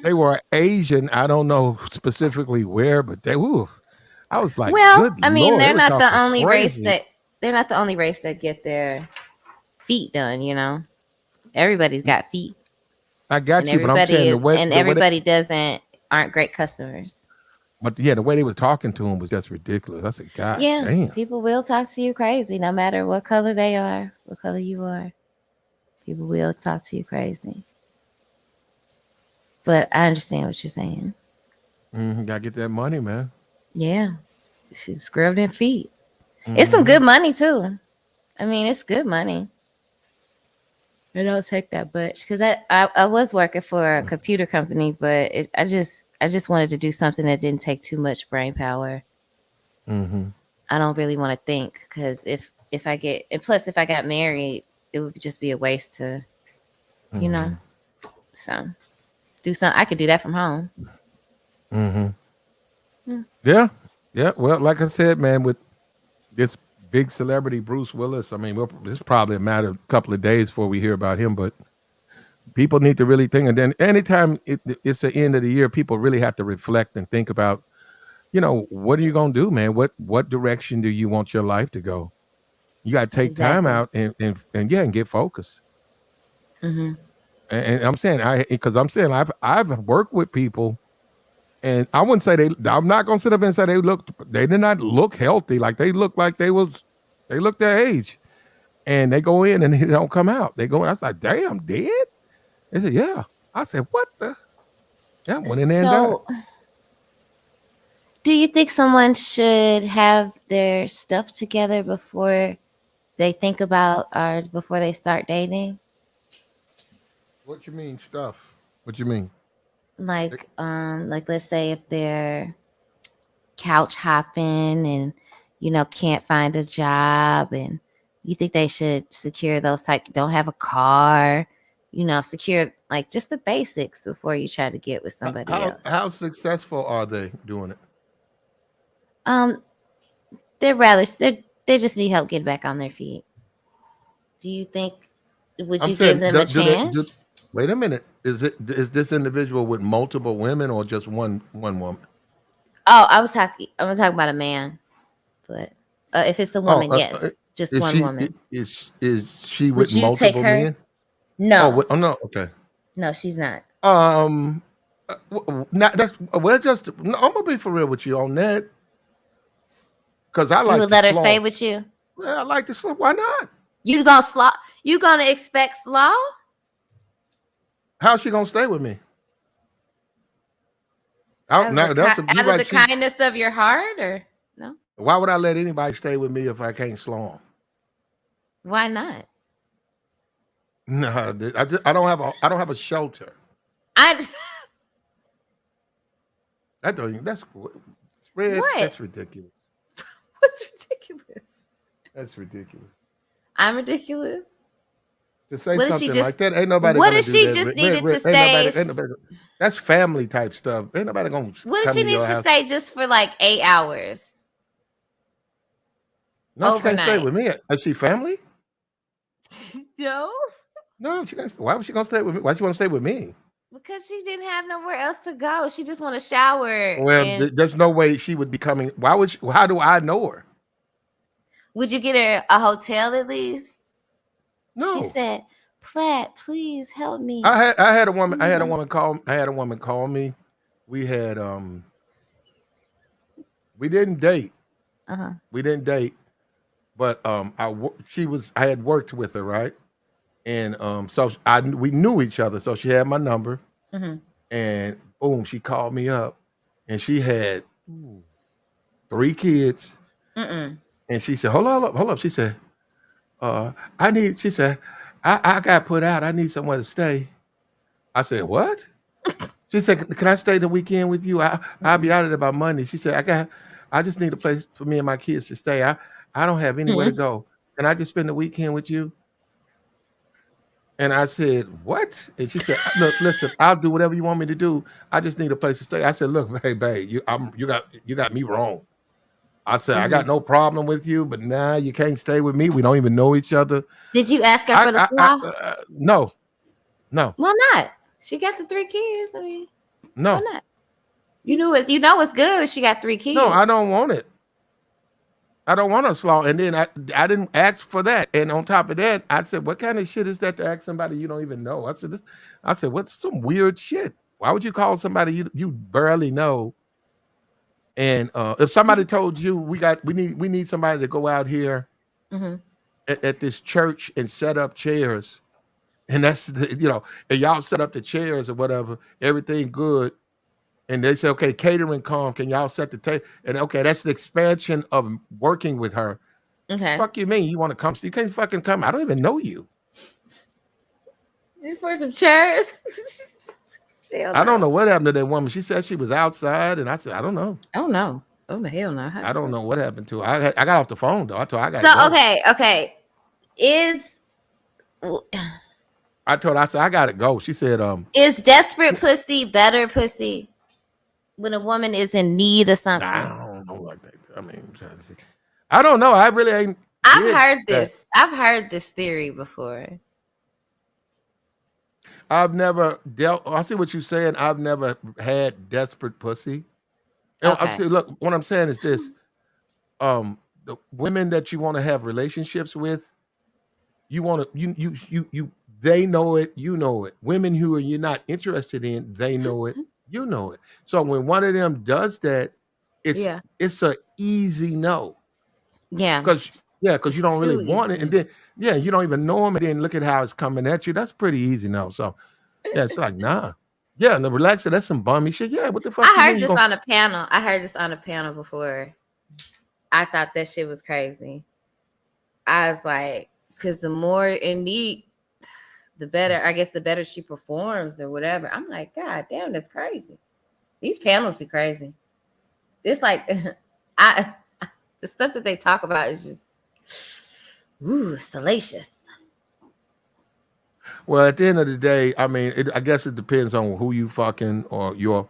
D: They were Asian. I don't know specifically where, but they. Ooh, I was like,
P: Well,
D: good
P: I mean,
D: lord, they
P: they're
D: were
P: not the
D: talking
P: only race
D: crazy.
P: that they're not the only race that get their feet done, you know. Everybody's got feet.
D: I
P: And
D: got you, but I'm
P: everybody
D: saying
P: is and
D: the way they,
P: everybody doesn't aren't great customers.
D: but yeah, the way they was talking to him was just ridiculous. I said, God
P: Yeah,
D: damn.
P: people will talk to you crazy no matter what color they are, what color you are. People will talk to you crazy. But I understand what you're saying.
D: Gotta get that money, man.
P: Yeah. She's scrubbed in feet. It's some
D: Mm-hmm.
P: good money too. I mean, it's good money. It don't take that much because I was working for a computer company, but I just wanted to do something that didn't take too much brain power.
D: Mm-hmm.
P: I don't really want to think because if I get and plus if I got married, it would just be a waste to you
D: Mm-hmm.
P: know. So do something. I could do that from home.
D: Mm-hmm.
P: Hmm.
D: Yeah. Yeah. Well, like I said, man, with this big celebrity Bruce Willis. I mean, it's probably a matter of a couple of days before we hear about him, but people need to really think. And then anytime it's the end of the year, people really have to reflect and think about, what are you gonna do, man? What direction do you want your life to go? You got to take time
P: Exactly.
D: out and yeah, and get focused.
P: Hmm.
D: And I'm saying because I'm saying I've worked with people, and I wouldn't say I'm not gonna sit up and say they did not look healthy. Like they looked like they looked their age, and they go in and they don't come out. They go in. I was like, damn, dead. They said, yeah. I said, what the? Yeah, went in there and died.
P: So, do you think someone should have their stuff together before they think about or before they start dating?
D: What you mean stuff? What you mean?
P: Like let's say if they're couch hopping and can't find a job, and you think they should secure those type, don't have a car, secure like just the basics before you try to get with somebody
D: How
P: else.
D: how successful are they doing it?
P: Um, they just need help getting back on their feet. Do you think would
D: I'm
P: you give
D: saying,
P: them a chance?
D: wait a minute. Is this individual with multiple women or just one woman?
P: Oh, I'm talking about a man, but if it's a
D: Oh,
P: woman, yes, just
D: is
P: one
D: she
P: woman.
D: is she with
P: Would you take
D: multiple
P: her?
D: men? Oh,
P: No,
D: oh no, okay.
P: no, she's not.
D: Um, not that's well. Just no, I'm gonna be for real with you on that because I
P: You
D: like
P: would
D: to
P: let her stay
D: slaw.
P: with you?
D: Yeah, I like to slaw. Why not?
P: You gonna slaw? You gonna expect slaw
D: How's she gonna stay with me? I, now that's you
P: out of
D: right.
P: the kindness of your heart, or no?
D: Why would I let anybody stay with me if I can't slaw them?
P: Why not?
D: No, I don't have a shelter.
P: I just,
D: That don't even, that's red.
P: what?
D: That's ridiculous.
P: What's ridiculous?
D: That's ridiculous.
P: I'm ridiculous.
D: To say
P: What if she
D: something
P: just?
D: like that, ain't nobody
P: What
D: gonna
P: if
D: do
P: she
D: that.
P: just needed to
D: Ain't nobody. That's family type stuff. Ain't nobody gonna
P: What if
D: come
P: she
D: to your
P: needs to
D: house.
P: stay just for like 8 hours
D: No, she can't stay
P: overnight?
D: with me. Is she family?
P: No,
D: No, she can't. Why was she gonna stay with me? Why she want to stay with me?
P: because she didn't have nowhere else to go. She just want to shower.
D: Well,
P: And
D: there's no way she would be coming. Why would? How do I know her?
P: would you get her a hotel at least? She
D: No.
P: said, "Platt, please help me."
D: I had a woman. I had a woman call me. We had we didn't date.
P: Uh huh.
D: We didn't date, but I had worked with her, right? And so we knew each other, so she had my number,
P: Mm-hmm.
D: and boom, she called me up, and she had 3 kids,
P: Mm-mm.
D: and she said, hold up," she said, I need," she said, I got put out, I need somewhere to stay." I said, "What?" She said, "Can I stay the weekend with you? I'll be out of there by Monday." She said, I just need a place for me and my kids to stay. I don't have anywhere to
P: Mm-mm.
D: go. Can I just spend the weekend with you?" And I said, "What?" And she said, "Look, listen, I'll do whatever you want me to do. I just need a place to stay." I said, "Look, hey, babe, you got me wrong." I said, "I got
P: Mm-hmm.
D: no problem with you, but now you can't stay with me. We don't even know each other."
P: Did you ask her for the slaw?
D: No, no,
P: Why not? She got the 3 kids. I mean, why
D: no,
P: not? You know it's good. She got three
D: no. I
P: kids.
D: don't want it. I don't want a slaw. And then I didn't ask for that. And on top of that, I said, "What kind of shit is that to ask somebody you don't even know?" I said, "What's some weird shit? Why would you call somebody you barely know?" And if somebody told you we need somebody to go out here
P: Mm-hmm.
D: at this church and set up chairs, and and y'all set up the chairs or whatever, everything good, and they say, "Okay, catering come, can y'all set the table?" And okay, that's the expansion of working with her.
P: Okay.
D: Fuck you mean you want to come? You can't fucking come. I don't even know you.
P: Just for some chairs. Hell
D: I don't
P: no.
D: know what happened to that woman. She said she was outside, and I said, I don't know.
P: Oh no. Oh the hell no. How
D: I
P: the
D: don't
P: fuck?
D: know what happened to her. I got off the phone though. I told her I gotta
P: So
D: go.
P: okay. Is
D: I told her, I said I gotta go. She said,
P: is desperate pussy better pussy when a woman is in need of
D: "Nah,
P: something?
D: I don't know like that." I mean, I'm trying to see. I don't know. I really ain't
P: I've
D: did
P: heard
D: that.
P: this. I've heard this theory before.
D: I've never dealt. I see what you're saying. I've never had desperate pussy. And I'm
P: Okay.
D: saying, look, what I'm saying is this: the women that you want to have relationships with, you want to, you, they know it, you know it. Women who are you're not interested in, they know it, you know it. So when one of them does that, it's
P: Yeah.
D: it's a easy no.
P: Yeah.
D: Because yeah, because you
P: It's
D: don't really
P: too
D: want it, and
P: easy.
D: then yeah, you don't even know them, and then look at how it's coming at you. That's pretty easy now. So yeah, it's like nah, yeah, no, relax it. That's some bummy shit. Yeah, what the fuck you
P: I
D: mean
P: heard
D: you
P: this
D: gonna?
P: on a panel. I heard this on a panel before. I thought that shit was crazy. I was like, because the more in need, the better. I guess the better she performs or whatever. I'm like, God damn, that's crazy. These panels be crazy. It's like, I the stuff that they talk about is just, ooh, salacious.
D: Well, at the end of the day, I mean, I guess it depends on who you fucking or your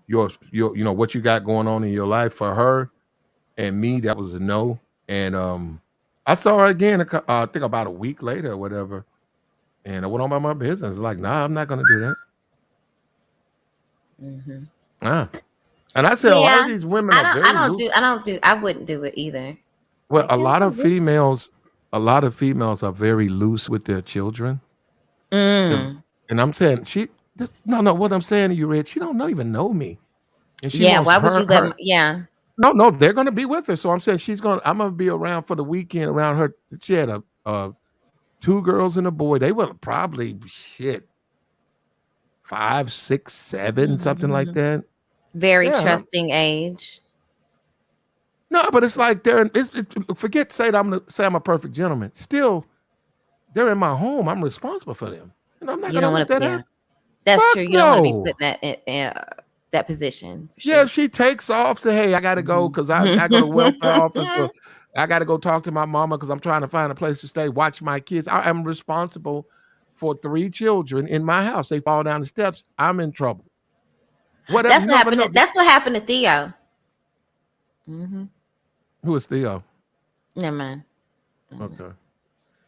D: you know what you got going on in your life. For her and me, that was a no. And I saw her again. I think about a week later or whatever, and I went on about my business. Like, nah, I'm not gonna do that.
P: Mm-hmm.
D: Nah. And I said a lot
P: Yeah,
D: of these women are very loose.
P: I wouldn't do it either.
D: Well,
P: Like, hell no, bitch.
D: a lot of females are very loose with their children. And,
P: Mm.
D: and I'm saying no. What I'm saying to you, Red, she don't know even know me, and she
P: Yeah,
D: wants
P: why would you let?
D: her.
P: Yeah,
D: No, they're gonna be with her. So I'm saying I'm gonna be around for the weekend around her. She had two girls and a boy. They were probably shit 5, 6, 7, something like
P: mm-hmm.
D: that.
P: Very
D: Yeah,
P: trusting age.
D: no, but it's like forget say that say I'm a perfect gentleman. Still, they're in my home. I'm responsible for them. And I'm not
P: You
D: gonna
P: don't
D: let
P: want to.
D: that
P: Yeah,
D: happen.
P: that's
D: Fuck
P: true. You don't want to be put
D: no.
P: in that position for
D: Yeah,
P: sure.
D: if she takes off, say, hey, I gotta go because I go to welfare office
P: Mm-hmm.
D: or I gotta go talk to my mama because I'm trying to find a place to stay, watch my kids. I am responsible for 3 children in my house. They fall down the steps, I'm in trouble. Whatever.
P: That's what
D: No, but
P: happened.
D: no,
P: That's what happened to Theo. Mm-hmm.
D: who is Theo?
P: Never mind. Never mind.
D: Okay.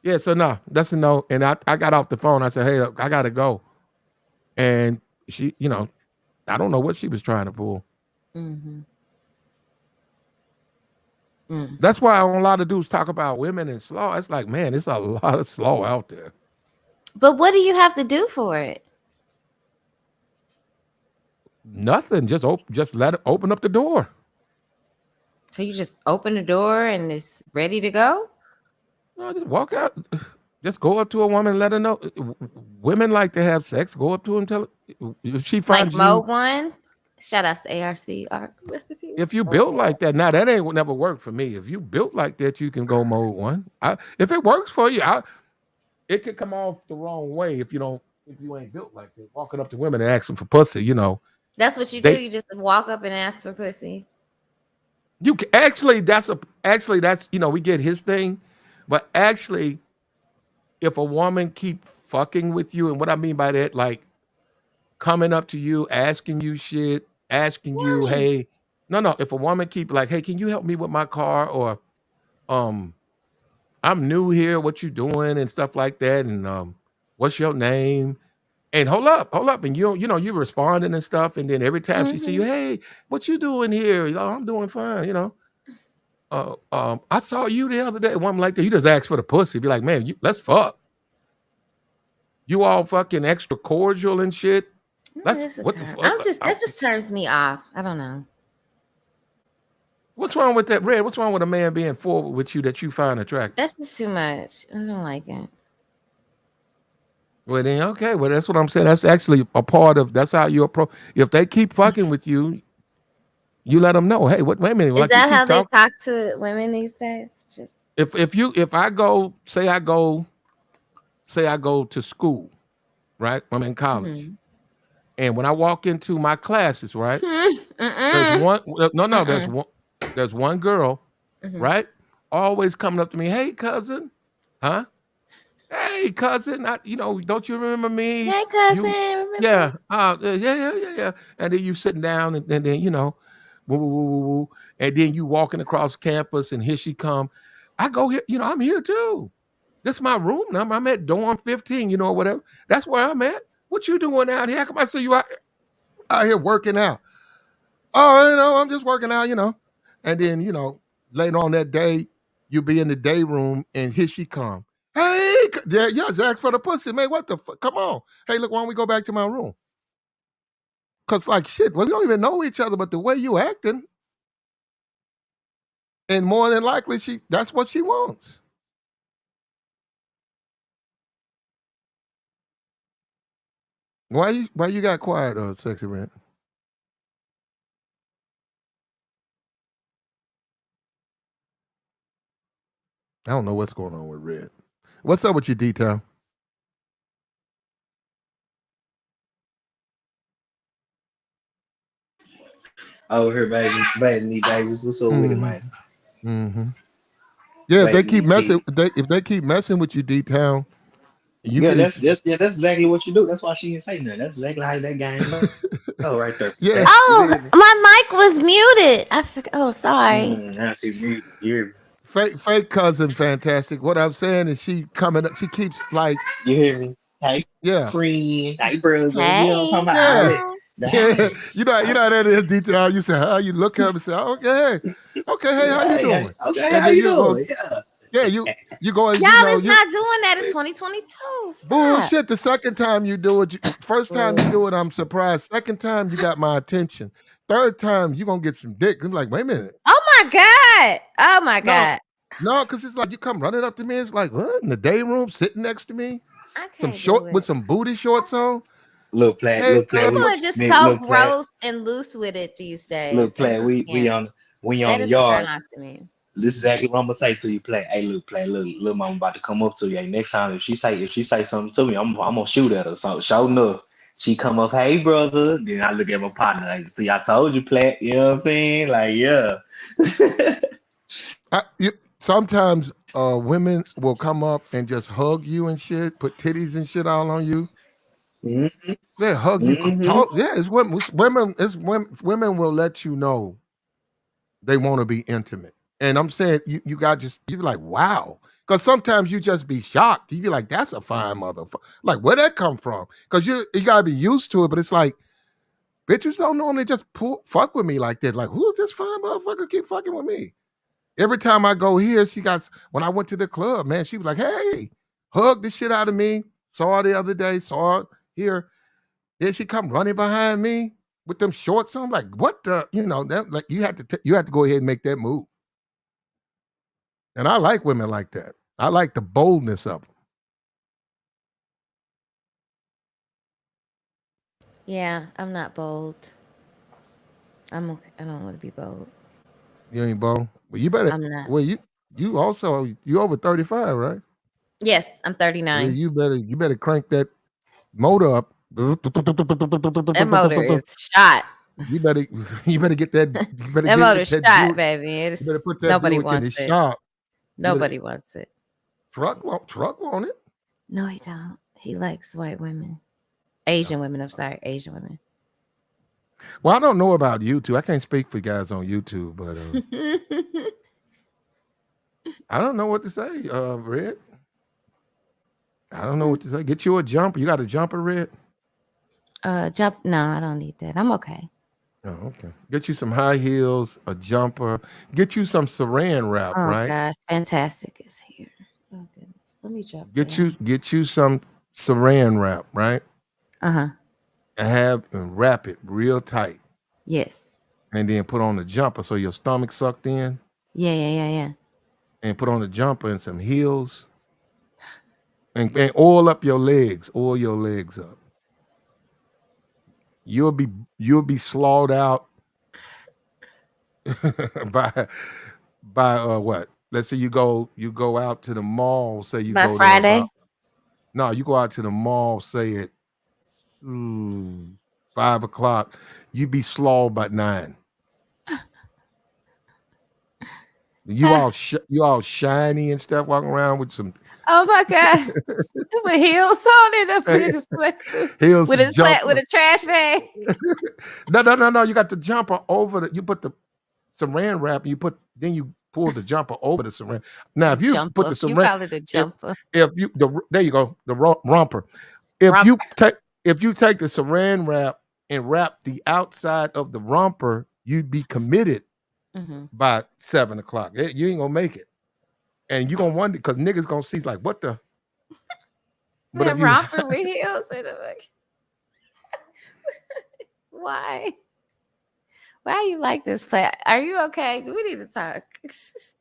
D: Yeah, so no, that's a no. And I got off the phone. I said, hey, look, I gotta go. And she, I don't know what she was trying to pull.
P: Mm-hmm. Mm.
D: That's why a lot of dudes talk about women and slow. It's like, man, it's a lot of slow out there.
P: But what do you have to do for it?
D: Nothing. Just let it open up the door.
P: So you just open the door and it's ready to go?
D: No, just walk out. Just go up to a woman and let her know. Women like to have sex. Go up to her and tell her if she
P: Like
D: finds
P: Mo
D: you.
P: one? Shout out to ARC. Rest in peace.
D: If you built like that, now that ain't never worked for me. If you built like that, you can go mode one. If it works for you, it could come off the wrong way if you don't. If you ain't built like that, walking up to women and asking for pussy,
P: That's what you do.
D: they
P: You just walk up and ask for pussy.
D: you can, actually that's we get his thing, but actually if a woman keep fucking with you, and what I mean by that, like coming up to you, asking you shit, asking you,
P: Right.
D: hey, no, if a woman keep like, hey, can you help me with my car, or um, I'm new here, what you doing, and stuff like that, and what's your name? And hold up, and you responding and stuff, and then every time she see you,
P: Mm-hmm.
D: hey, what you doing here? I'm doing fine. I saw you the other day. One like that, you just ask for the pussy. Be like, man, let's fuck. You all fucking extra cordial and shit. That's
P: It's a
D: what the
P: turn.
D: fuck.
P: That just turns me off. I don't know.
D: What's wrong with that, Red? What's wrong with a man being forward with you that you find attractive?
P: That's just too much. I don't like it.
D: Well, then, okay. Well, that's what I'm saying. That's actually a part of. That's how you approach. If they keep fucking with you, you let them know. Hey, wait a minute.
P: Is
D: Like you
P: that how
D: keep
P: they
D: talking.
P: talk to women these days? Just
D: If I go, say I go to school, right? I'm in college,
P: mm-hmm.
D: and when I walk into my classes, right? There's
P: Mm-mm.
D: one. No.
P: Mm-mm.
D: There's one girl,
P: Mm-hmm.
D: right? Always coming up to me. Hey, cousin, huh? Hey, cousin, don't you remember me?
P: Hey,
D: You,
P: cousin, remember?
D: yeah, yeah. And then you sitting down, and then woo, woo, woo, woo, woo, and then you walking across campus, and here she come. I go here, I'm here too. This is my room now. I'm at dorm 15, whatever. That's where I'm at. What you doing out here? How come I see you out here working out? Oh, I'm just working out. And then, later on that day, you be in the day room, and here she come. Hey, yeah, Zach for the pussy, man. What the fuck? Come on. Hey, look, why don't we go back to my room? Cause like shit, well, we don't even know each other, but the way you acting, and more than likely, that's what she wants. Why you got quiet, Sexy Rant? I don't know what's going on with Red. What's up with your detail?
Q: Over here, baby, me, babies. What's up with it,
D: Mm-hmm.
Q: man?
D: Mm-hmm. Yeah, if they
Q: Baby,
D: keep
Q: me,
D: messing,
Q: Pete.
D: if they keep messing with you, detail, you
Q: Yeah,
D: can.
Q: that's exactly what you do. That's why she didn't say nothing. That's exactly how that game go right there.
D: Yeah,
Q: You
P: Oh,
Q: feel me?
P: my mic was muted. I forgot. Oh, sorry.
Q: Now she muted. You hear me?
D: fake cousin, fantastic. What I'm saying is, she coming up. She keeps like,
Q: You hear me? Hey,
D: yeah,
Q: friend. Hey, brother. You know what I'm talking
P: Hey,
Q: about? All
D: yeah,
Q: that.
P: hi.
Q: The
D: yeah.
Q: hey.
D: You know that is detail. You say, how you look up and say, okay, hey, okay, hey, how you
Q: Hey,
D: doing?
Q: okay,
D: And
Q: how
D: then
Q: you
D: you go,
Q: doing? Yeah.
D: yeah, you go,
P: Y'all is not doing that in 2022. Stop.
D: bullshit. The second time you do it, first time you do it, I'm surprised. Second time, you got my attention. Third time, you gonna get some dick. I'm like, wait a minute.
P: Oh my God. Oh my
D: No,
P: God.
D: no, because it's like you come running up to me. It's like, what? In the day room, sitting next to me,
P: I
D: some
P: can't
D: short
P: do
D: with
P: it.
D: some booty shorts on. Hey,
Q: Little play.
D: girl,
P: People
Q: We
P: are
D: what?
P: just
Q: me,
P: so
Q: little play.
P: gross and loose with it these
Q: Little
P: days. I
Q: play.
P: just
Q: We
P: can't.
Q: on
P: That
Q: the
P: is a turn
Q: yard.
P: off to me.
Q: This is exactly what I'm gonna say to you, play. Hey, look, play, little mama about to come up to you. Hey, next time if she say something to me, I'm gonna shoot at her. So sure enough, she come up, hey brother. Then I look at my partner, like, see, I told you, play. You know what I'm saying? Like, yeah.
D: Sometimes women will come up and just hug you and shit, put titties and shit all on you.
Q: Mm-hmm.
D: They hug you,
Q: Mm-hmm.
D: talk. Yeah, it's women. Women will let you know they want to be intimate. And I'm saying you got you be like, wow. Because sometimes you just be shocked. You be like, that's a fine motherfucker. Like, where'd that come from? Because you gotta be used to it, but it's like, bitches don't normally just fuck with me like that. Like, who's this fine motherfucker keep fucking with me? Every time I go here, when I went to the club, man, she was like, hey, hug the shit out of me. Saw her the other day, saw her here. Then she come running behind me with them shorts on. I'm like, what the, that, like you had to go ahead and make that move. And I like women like that. I like the boldness of them.
P: Yeah, I'm not bold. I'm okay. I don't want to be bold.
D: You ain't bold. Well, you better.
P: I'm not.
D: Well, you over 35, right?
P: Yes, I'm
D: Well,
P: 39.
D: you better crank that motor up. You
P: That motor is shot.
D: better you better get that you better
P: That
D: get
P: motor
D: that
P: shot,
D: Buick.
P: baby.
D: You better
P: It's
D: put that
P: nobody
D: Buick in the
P: wants it.
D: shop. You better
P: Nobody wants it.
D: truck on it.
P: No, he don't. He likes white women. Asian women. I'm sorry, Asian women.
D: Well, I don't know about YouTube. I can't speak for guys on YouTube, but I don't know what to say, Red. I don't know what to say. Get you a jumper. You got a jumper, Red?
P: Jump. No, I don't need that. I'm okay.
D: Oh, okay. Get you some high heels, a jumper. Get you some saran wrap,
P: Oh
D: right?
P: gosh, fantastic is here. Oh goodness, let me drop
D: Get you
P: down.
D: get you some saran wrap, right?
P: Uh huh.
D: And wrap it real tight,
P: Yes.
D: and then put on the jumper so your stomach sucked in,
P: Yeah, yeah, yeah, yeah.
D: and put on the jumper and some heels, and oil up your legs. Oil your legs up. You'll be you'll be slawed out by what? Let's say you go out to the mall. Say you
P: By
D: go there about
P: Friday.
D: no, you go out to the mall. Say at 5 o'clock. You be slawed by 9. You all shiny and stuff, walking around with some
P: Oh my God. With heels on and up in the sweatsuit
D: Heels
P: with a with
D: jumper.
P: a trash bag.
D: No. You got the jumper over you put the saran wrap, then you pull the jumper over the saran. Now, if you put the
P: Jumper. You
D: saran,
P: call it a
D: if
P: jumper.
D: there you go, the romper. If
P: Rump.
D: you take the saran wrap and wrap the outside of the romper, you'd be committed
P: Mm-hmm.
D: by 7 o'clock. You ain't gonna make it, and you gonna wonder because niggas gonna see like what the. But
P: That
D: if you
P: romper with heels in it. Why? Why you like this play? Are you okay? We need to talk.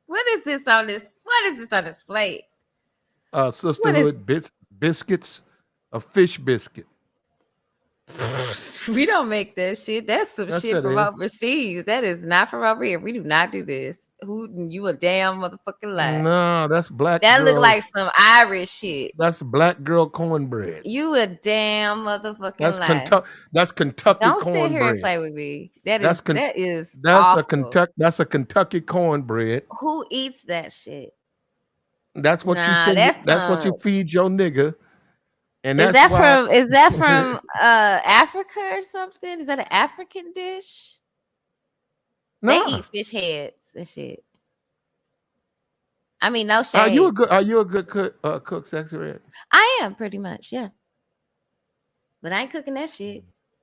P: What is this on this? What is this on this plate? What is
D: sisterhood biscuits, a fish biscuit.
P: we don't make that shit. That's some
D: That's
P: shit
D: that
P: from
D: is.
P: overseas. That is not from over here. We do not do this. Who you a damn motherfucking lie.
D: No, that's black
P: That look like
D: girls.
P: some Irish shit.
D: That's black girl cornbread.
P: You a damn motherfucking
D: That's
P: lie.
D: Kentucky. That's Kentucky
P: Don't sit here and
D: cornbread.
P: play with me. That
D: That's
P: is
D: that's a
P: awful.
D: Kentucky. That's a Kentucky cornbread.
P: Who eats that shit?
D: That's what you
P: Nah,
D: send.
P: that's
D: That's what you feed your nigga, and that's why.
P: is that from Africa or something? Is that an African dish? They
D: Nah.
P: eat fish heads and shit. I mean, no
D: Are you a
P: shade.
D: good? Are you a good cook, Sexy Red?
P: I am pretty much, yeah. But I ain't cooking that shit.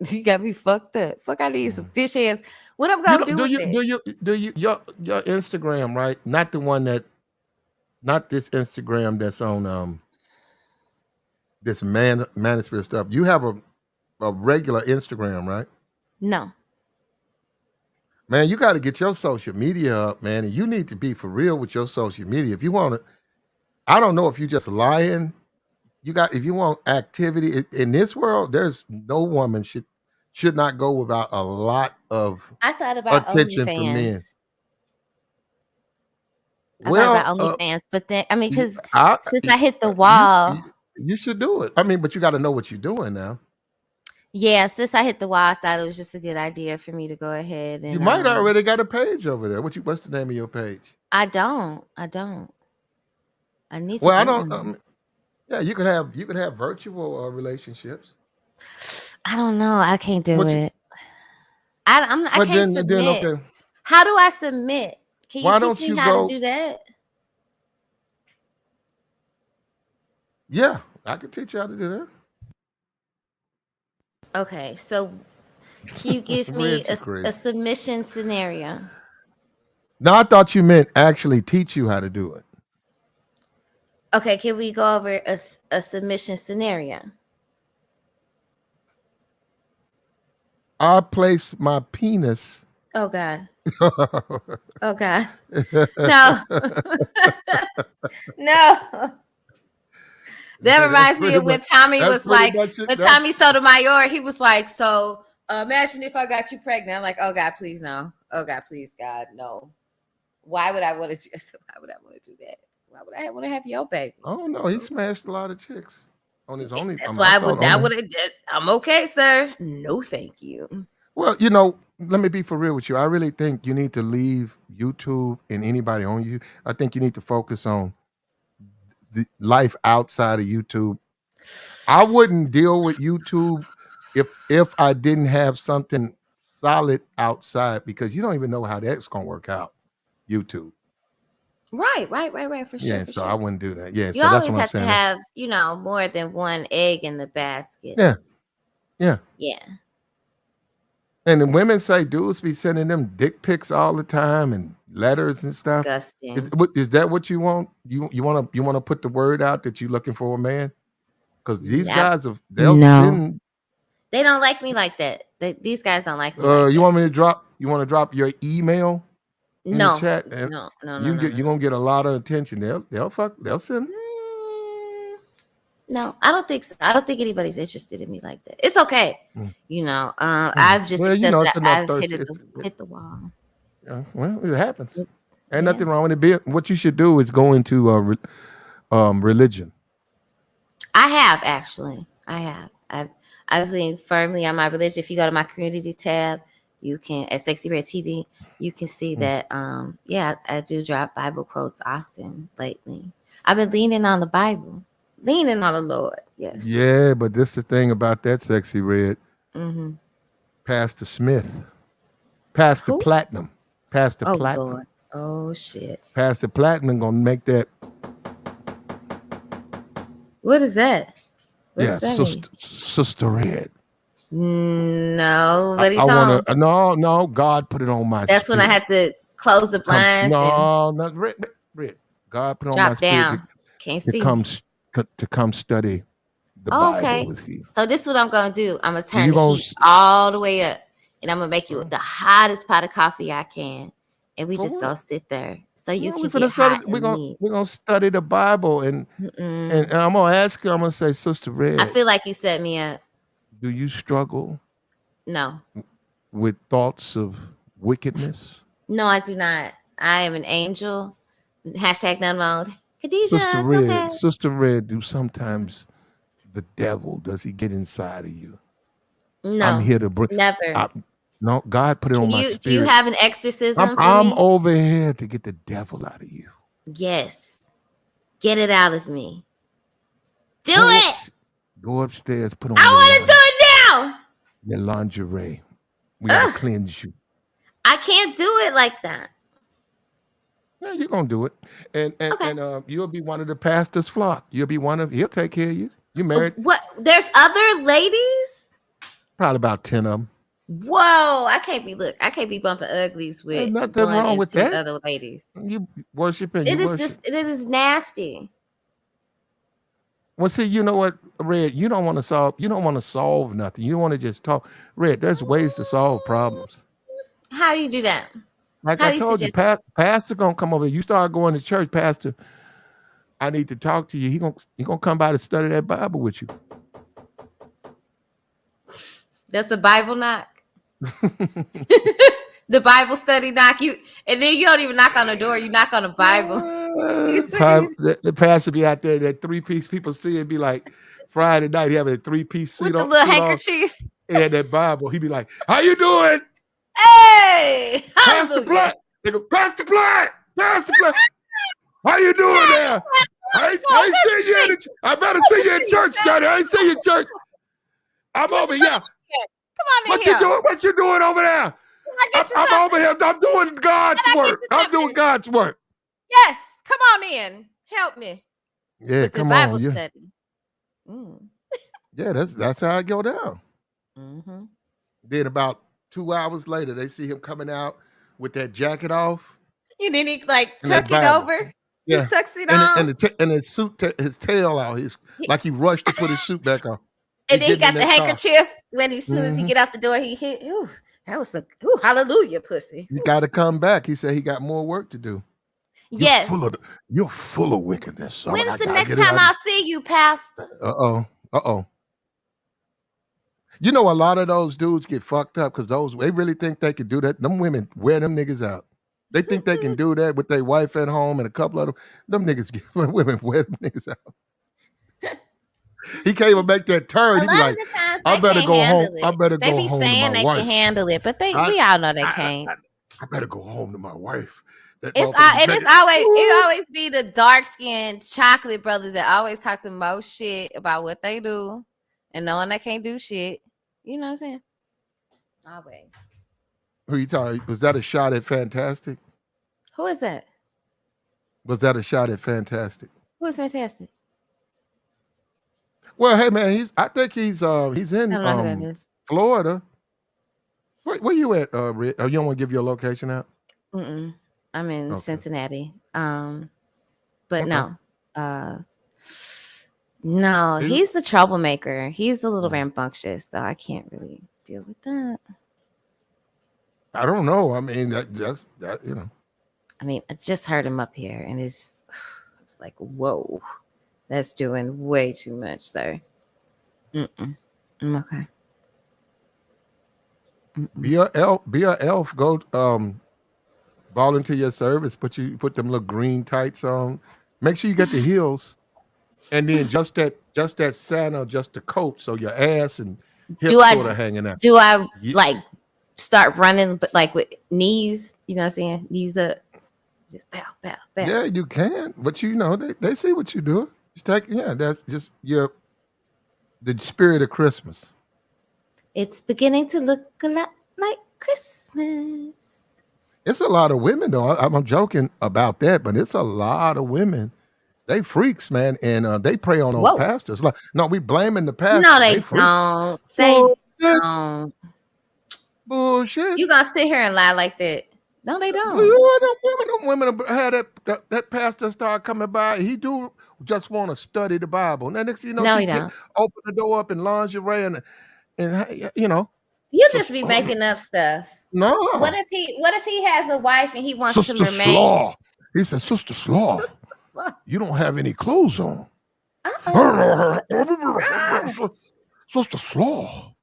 P: You got me fucked up. Fuck, I need some fish heads. What I'm
D: You
P: gonna
D: know?
P: do with it?
D: Do you your Instagram right? Not the one that. Not this Instagram that's on this manosphere stuff. You have a regular Instagram, right?
P: No.
D: Man, you got to get your social media up, man, and you need to be for real with your social media. If you want to, I don't know if you just lying. If you want activity in this world, there's no woman should not go without a lot of
P: I thought about
D: attention from
P: OnlyFans.
D: men.
P: I thought about
D: Well,
P: OnlyFans, but then I mean,
D: y-
P: because
D: I,
P: since I hit the
D: you
P: wall,
D: you should do it. I mean, but you got to know what you're doing now.
P: yeah, since I hit the wall, I thought it was just a good idea for me to go ahead
D: You
P: and
D: might already got a page over there. What's the name of your page?
P: I don't. I need to
D: Well, I
P: get
D: don't.
P: one.
D: Yeah, you can have virtual relationships.
P: I don't know. I can't do
D: What you?
P: it. I
D: But
P: can't
D: then
P: submit.
D: okay.
P: How do I submit? Can you
D: Why
P: teach
D: don't
P: me
D: you
P: how to
D: go?
P: do that?
D: Yeah, I can teach you how to do that.
P: Okay, so can you give me
D: Red, you
P: a
D: crazy.
P: submission scenario?
D: No, I thought you meant actually teach you how to do it.
P: Okay, can we go over a submission scenario?
D: I place my penis.
P: Oh God. Oh God. No. No. That
D: That's
P: reminds me
D: pretty
P: of
D: much.
P: when Tommy
D: That's
P: was
D: pretty
P: like,
D: much it.
P: when Tommy Sotomayor, he was like, so imagine if I got you pregnant. I'm like, oh God, please no. Oh God, please God, no. Why would I want to? Why would I want to do that? Why would I want to have your baby?
D: Oh no, he smashed a lot of chicks on his only.
P: That's
D: I
P: why I
D: saw
P: would.
D: it
P: I
D: on.
P: would. I'm okay, sir. No, thank you.
D: Well, let me be for real with you. I really think you need to leave YouTube and anybody on you. I think you need to focus on the life outside of YouTube. I wouldn't deal with YouTube if I didn't have something solid outside because you don't even know how that's gonna work out. YouTube.
P: Right. For sure.
D: Yeah,
P: For
D: so I
P: sure.
D: wouldn't do that. Yeah,
P: You
D: so that's
P: always
D: what I'm
P: have to
D: saying.
P: have, more than one egg in the basket.
D: Yeah, yeah.
P: Yeah.
D: And the women say dudes be sending them dick pics all the time and letters and stuff.
P: Disgusting.
D: Is that what you want? You wanna put the word out that you're looking for a man? Because these guys they'll
P: No.
D: send.
P: They don't like me like that. These guys don't like me like
D: You
P: that.
D: want me to drop? You want to drop your email in the
P: No.
D: chat, and
P: No.
D: you're gonna get a lot of attention. They'll send.
P: No, I don't think so. I don't think anybody's interested in me like that. It's okay.
D: Mm.
P: I've just
D: Well,
P: accepted
D: it's
P: that
D: enough
P: I've
D: thirsty.
P: hit the wall.
D: Well, it happens. Ain't
P: Yeah.
D: nothing wrong with it. What you should do is go into religion.
P: I have actually. I have. I've leaned firmly on my religion. If you go to my community tab, you can at Sexy Red TV, you can see that yeah, I do drop Bible quotes often lately. I've been leaning on the Bible, leaning on the Lord. Yes.
D: Yeah, but this the thing about that sexy red.
P: Mm-hmm.
D: Pastor Smith. Pastor
P: Who?
D: Platinum. Pastor
P: Oh
D: Platinum.
P: Lord. Oh shit.
D: Pastor Platinum gonna make that.
P: What is that? What does
D: Yeah,
P: that mean?
D: Sister Red.
P: No,
D: I,
P: but
D: I
P: he's
D: wanna
P: home.
D: No. God put it on my
P: That's when I
D: spirit.
P: had to close the
D: Come,
P: blinds and
D: no, not Red. God put it on my
P: drop
D: spirit
P: down. Can't
D: to
P: see
D: come
P: me.
D: to come study the
P: Oh,
D: Bible
P: okay.
D: with you.
P: So this is what I'm gonna do. I'm gonna
D: And
P: turn
D: you
P: the
D: gonna
P: heat all the way up, and I'm gonna make you the hottest pot of coffee I can, and we
D: for
P: just
D: what?
P: gonna sit there so you
D: No, we
P: can
D: finna
P: get
D: study.
P: hot and me.
D: We're gonna study the Bible, and
P: Mm-mm.
D: I'm gonna ask you. I'm gonna say, Sister
P: I
D: Red,
P: feel like you set me up.
D: do you struggle
P: No,
D: with thoughts of wickedness?
P: no, I do not. I am an angel. Hashtag none mode.
D: Sister
P: Khadijah, it's
D: Red,
P: okay.
D: Sister Red, do sometimes the devil does he get inside of you? I'm
P: No,
D: here to bring.
P: never.
D: I, no, God put it
P: Can
D: on my
P: you? Do you
D: spirit.
P: have an exorcism for
D: I'm
P: me?
D: over here to get the devil out of you.
P: Yes. Get it out of me. Do
D: Go up,
P: it.
D: go upstairs, put on
P: I want to do it now.
D: your lingerie. We got to
P: Ugh,
D: cleanse you.
P: I can't do it like that.
D: Yeah, you're gonna do it, and
P: Okay.
D: you'll be one of the pastor's flock. You'll be one of. He'll take care of you. You married?
P: What? There's other ladies?
D: Probably about 10 of them.
P: Whoa! I can't be bumping uglies
D: Ain't
P: with
D: nothing
P: one
D: wrong
P: and
D: with
P: two
D: that.
P: other ladies.
D: You worship and you worship.
P: It is nasty.
D: Well, see, you know what, Red? You don't want to solve. You don't want to solve nothing. You want to just talk. Red, there's ways to solve problems.
P: How do you do that?
D: Like
P: How
D: I
P: do you
D: told you,
P: suggest?
D: Pastor gonna come over. You start going to church, Pastor. I need to talk to you. He gonna come by to study that Bible with you.
P: That's the Bible knock. The Bible study knock you, and then you don't even knock on the door. You knock on the Bible.
D: The pastor be out there, that 3-piece people see it be like Friday night, he have a 3-piece
P: With the little
D: suit on,
P: handkerchief.
D: and had that Bible. He be like, "How you doing,
P: Hey,
D: Pastor
P: hallelujah.
D: Black?" They go, "Pastor Black, Pastor Black, how you doing there? I ain't
P: Good to
D: see you
P: see
D: in
P: you.
D: the, I better
P: Good
D: see
P: to
D: you in
P: see you,
D: church, Johnny. I ain't see you in church. I'm
P: What
D: over
P: you
D: here.
P: doing? Come on in
D: What you
P: here.
D: doing? What you doing over there?
P: Can I get you
D: I'm over
P: something?
D: here. I'm doing
P: Can
D: God's
P: I get
D: work.
P: you
D: I'm doing
P: something?
D: God's work."
P: Yes, come on in. Help me
D: Yeah,
P: with the
D: come
P: Bible
D: on. Yeah,
P: study. Mm.
D: yeah. That's how I go down.
P: Mm-hmm.
D: Then about 2 hours later, they see him coming out with that jacket off
P: You didn't he like
D: and that
P: tuck it
D: Bible.
P: over? He
D: Yeah,
P: tucks it on.
D: and his suit, his tail out. He's
P: He,
D: like he rushed to put his suit back on. He
P: and then he
D: getting in
P: got the
D: that car.
P: handkerchief when as soon as he
D: Hmm.
P: get out the door, he hit. Ooh, that was a hallelujah, pussy.
D: You got to come back. He said he got more work to do.
P: Yes.
D: You're full of wickedness. So I'm like, I
P: When's the
D: gotta
P: next
D: get it
P: time
D: out.
P: I'll see you, Pastor?
D: Uh oh. You know, a lot of those dudes get fucked up because they really think they can do that. Them women wear them niggas out. They think they can do that with their wife at home and a couple of them. Them niggas get women wear them niggas out. He can't even make that turn.
P: A
D: He be
P: lot of
D: like,
P: the times
D: I
P: they
D: better
P: can't
D: go home.
P: handle
D: I
P: it.
D: better
P: They
D: go
P: be
D: home to my
P: saying they can
D: wife.
P: handle it, but
D: I,
P: we all know they
D: I,
P: can't.
D: I, I better go home to my wife. That
P: It's
D: motherfucker be
P: and it's
D: making,
P: always
D: woo.
P: be the dark skinned chocolate brothers that always talk the most shit about what they do and knowing they can't do shit. You know what I'm saying? Always.
D: Who you talking? Was that a shot at Fantastic?
P: Who is that?
D: Was that a shot at Fantastic?
P: Who is fantastic?
D: Well, hey man, I think he's
P: I
D: in
P: don't know who that is.
D: Florida. Where you at, Rick? Oh, you don't want to give your location out?
P: Mm-mm. I'm in
D: Okay.
P: Cincinnati. But
D: Okay.
P: no. Uh no,
D: He's-
P: he's the troublemaker. He's a little
D: Mm.
P: rambunctious, so I can't really deal with that.
D: I don't know. I mean, that's you know.
P: I mean, I just heard him up here and it's like, whoa, that's doing way too much, sir. Mm-mm. I'm okay. Mm-mm.
D: Be a elf. Be a elf. Go volunteer your service. Put them little green tights on. Make sure you get the heels, and then just that Santa, just the coat, so your ass and
P: Do
D: hips
P: I
D: sort of hanging out.
P: do I
D: Ye-
P: like start running, but like with knees? You know what I'm saying? Knees up. Just bow, bow, bow.
D: Yeah, you can, but you know they see what you do. Just take yeah, that's just your the spirit of Christmas.
P: It's beginning to look a lot like Christmas.
D: It's a lot of women though. I'm joking about that, but it's a lot of women. They freaks, man, and they prey on those
P: Whoa.
D: pastors. Like, no, we blaming the
P: No,
D: pastors. They
P: they
D: freaks.
P: don't. They
D: Bullshit.
P: don't.
D: Bullshit.
P: You gonna sit here and lie like that? No, they don't.
D: Them women had that pastor start coming by. He do just want to study the Bible. Now next thing you know,
P: No,
D: she
P: he don't.
D: open the door up in lingerie and you know,
P: You just be
D: sister,
P: making up stuff. What
D: no,
P: if he has a wife and he wants to
D: Sister
P: remain?
D: Slaw. He said, Sister Slaw, you don't have any clothes on. Sister Slaw,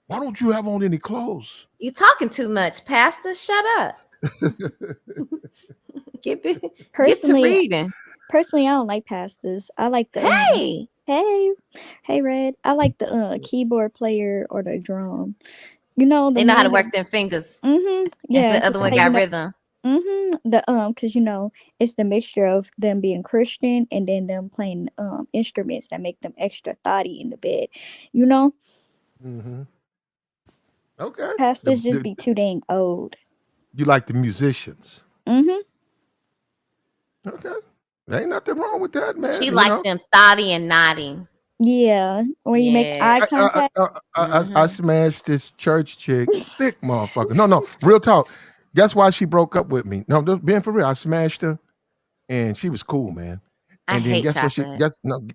D: why don't you have on any clothes?
P: You talking too much, Pastor. Shut up. Get to
R: Personally,
P: reading.
R: I don't like pastors. I like the
P: Hey,
R: hey Red. I like the keyboard player or the drum. You know the
P: they know how to
R: one
P: work
R: that
P: them fingers, and
R: yeah,
P: the
R: because
P: other one
R: like
P: got rhythm.
R: the because it's the mixture of them being Christian and then them playing instruments that make them extra thoughty in the bed. You know,
D: Mm-hmm. Okay.
R: pastors just be too dang old.
D: You like the musicians.
R: Mm-hmm.
D: Okay. There ain't nothing wrong with that,
P: She
D: man. You
P: like
D: know.
P: them thoughty and naughty.
R: Yeah, when you make
P: Yeah.
R: eye contact.
D: I smashed this church chick, thick motherfucker. No, real talk. Guess why she broke up with me? No, just being for real. I smashed her, and she was cool, man.
P: I
D: And then
P: hate chocolate.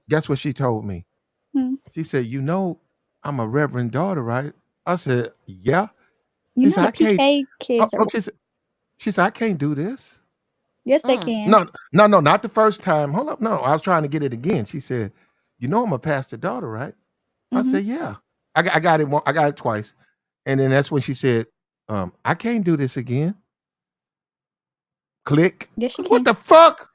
D: guess what she told me?
R: Hmm.
D: She said, "You know, I'm a reverend daughter, right?" I said, "Yeah."
R: You
D: She
R: know
D: said,
R: the
D: "I can't."
R: PK kids are.
D: She said, "I can't do this."
R: Yes, they
P: Mm.
R: can.
D: No, not the first time. Hold up, no. I was trying to get it again. She said, "You know, I'm a pastor daughter, right?" I
R: Mm-hmm.
D: said, "Yeah." I got it. I got it twice, and then that's when she said, "I can't do this again." Click.
R: Yes, you
D: What
R: can.
D: the fuck?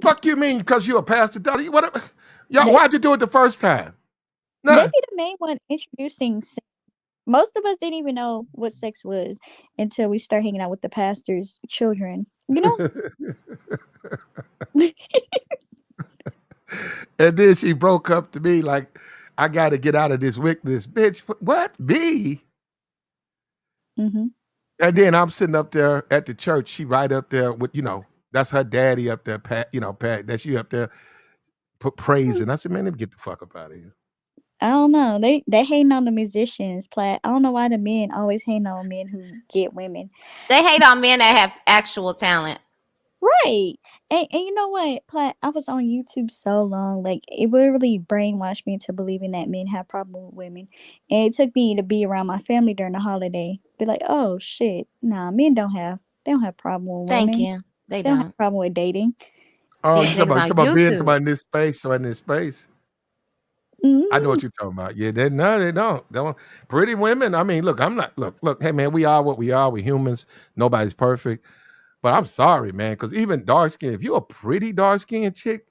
D: Fuck you mean because you're a pastor daughter? What? Y'all,
R: They
D: why'd you do it the first time?
R: they
D: No.
R: be the main one introducing. Most of us didn't even know what sex was until we start hanging out with the pastor's children. You know.
D: And then she broke up to me like, I got to get out of this wickedness, bitch. What? Me?
R: Mm-hmm.
D: And then I'm sitting up there at the church. She right up there with, that's her daddy up there, Pat, Pat, that she up there praising. I said, man, let me get the fuck up out of here.
R: I don't know. They hating on the musicians. Plat. I don't know why the men always hating on men who get women.
P: They hate on men that have actual talent.
R: Right. And you know what, Plat? I was on YouTube so long, like it literally brainwashed me into believing that men have problem with women. And it took me to be around my family during the holiday. Be like, oh shit, nah, men don't have problem with
P: Thank
R: women.
P: you. They
R: They don't have
P: don't.
R: problem with dating.
D: Oh,
P: These niggas
D: you
P: on
D: talking about being
P: YouTube.
D: somebody in this space, so in this space. I know
R: Mm-hmm.
D: what you're talking about. Yeah, no, they don't. Don't pretty women. I mean, look, I'm not look, hey man, we are what we are. We humans. Nobody's perfect. But I'm sorry, man, because even dark skin, if you're a pretty dark skinned chick,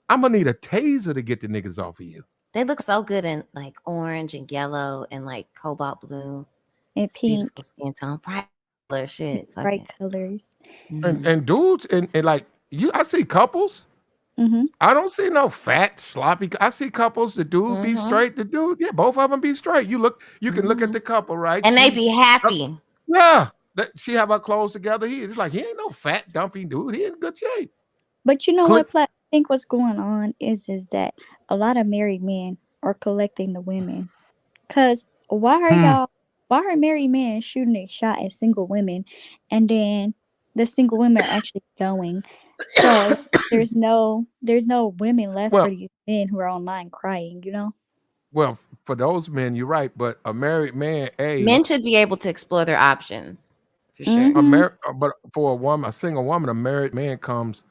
D: I'm gonna need a taser to get the niggas off of you.
P: They look so good in like orange and yellow and like cobalt blue.
R: And
P: It's beautiful
R: pink,
P: skin tone. Bright color shit. Fuck
R: bright
P: it.
R: colors.
P: Mm-hmm.
D: And dudes and like I see couples.
R: Mm-hmm.
D: I don't see no fat, sloppy. I see couples, the dude be
P: Mm-hmm.
D: straight, the dude, yeah, both of them be straight. You can look at
P: Mm-hmm.
D: the couple, right?
P: And they be
D: Uh,
P: happy.
D: yeah, she have her clothes together. It's like he ain't no fat, dumpy dude. He in good shape.
R: But you know
D: Click.
R: what, Plat? I think what's going on is that a lot of married men are collecting the women. Cause
D: Hmm.
R: why are married men shooting a shot at single women, and then the single women are actually going? So like, there's no women left for
D: Well,
R: these men who are online crying. You know.
D: for those men, you're right. But a married man,
P: Men should be able to explore their options for sure.
R: Mm-hmm.
D: but for a woman, a single woman, a married man comes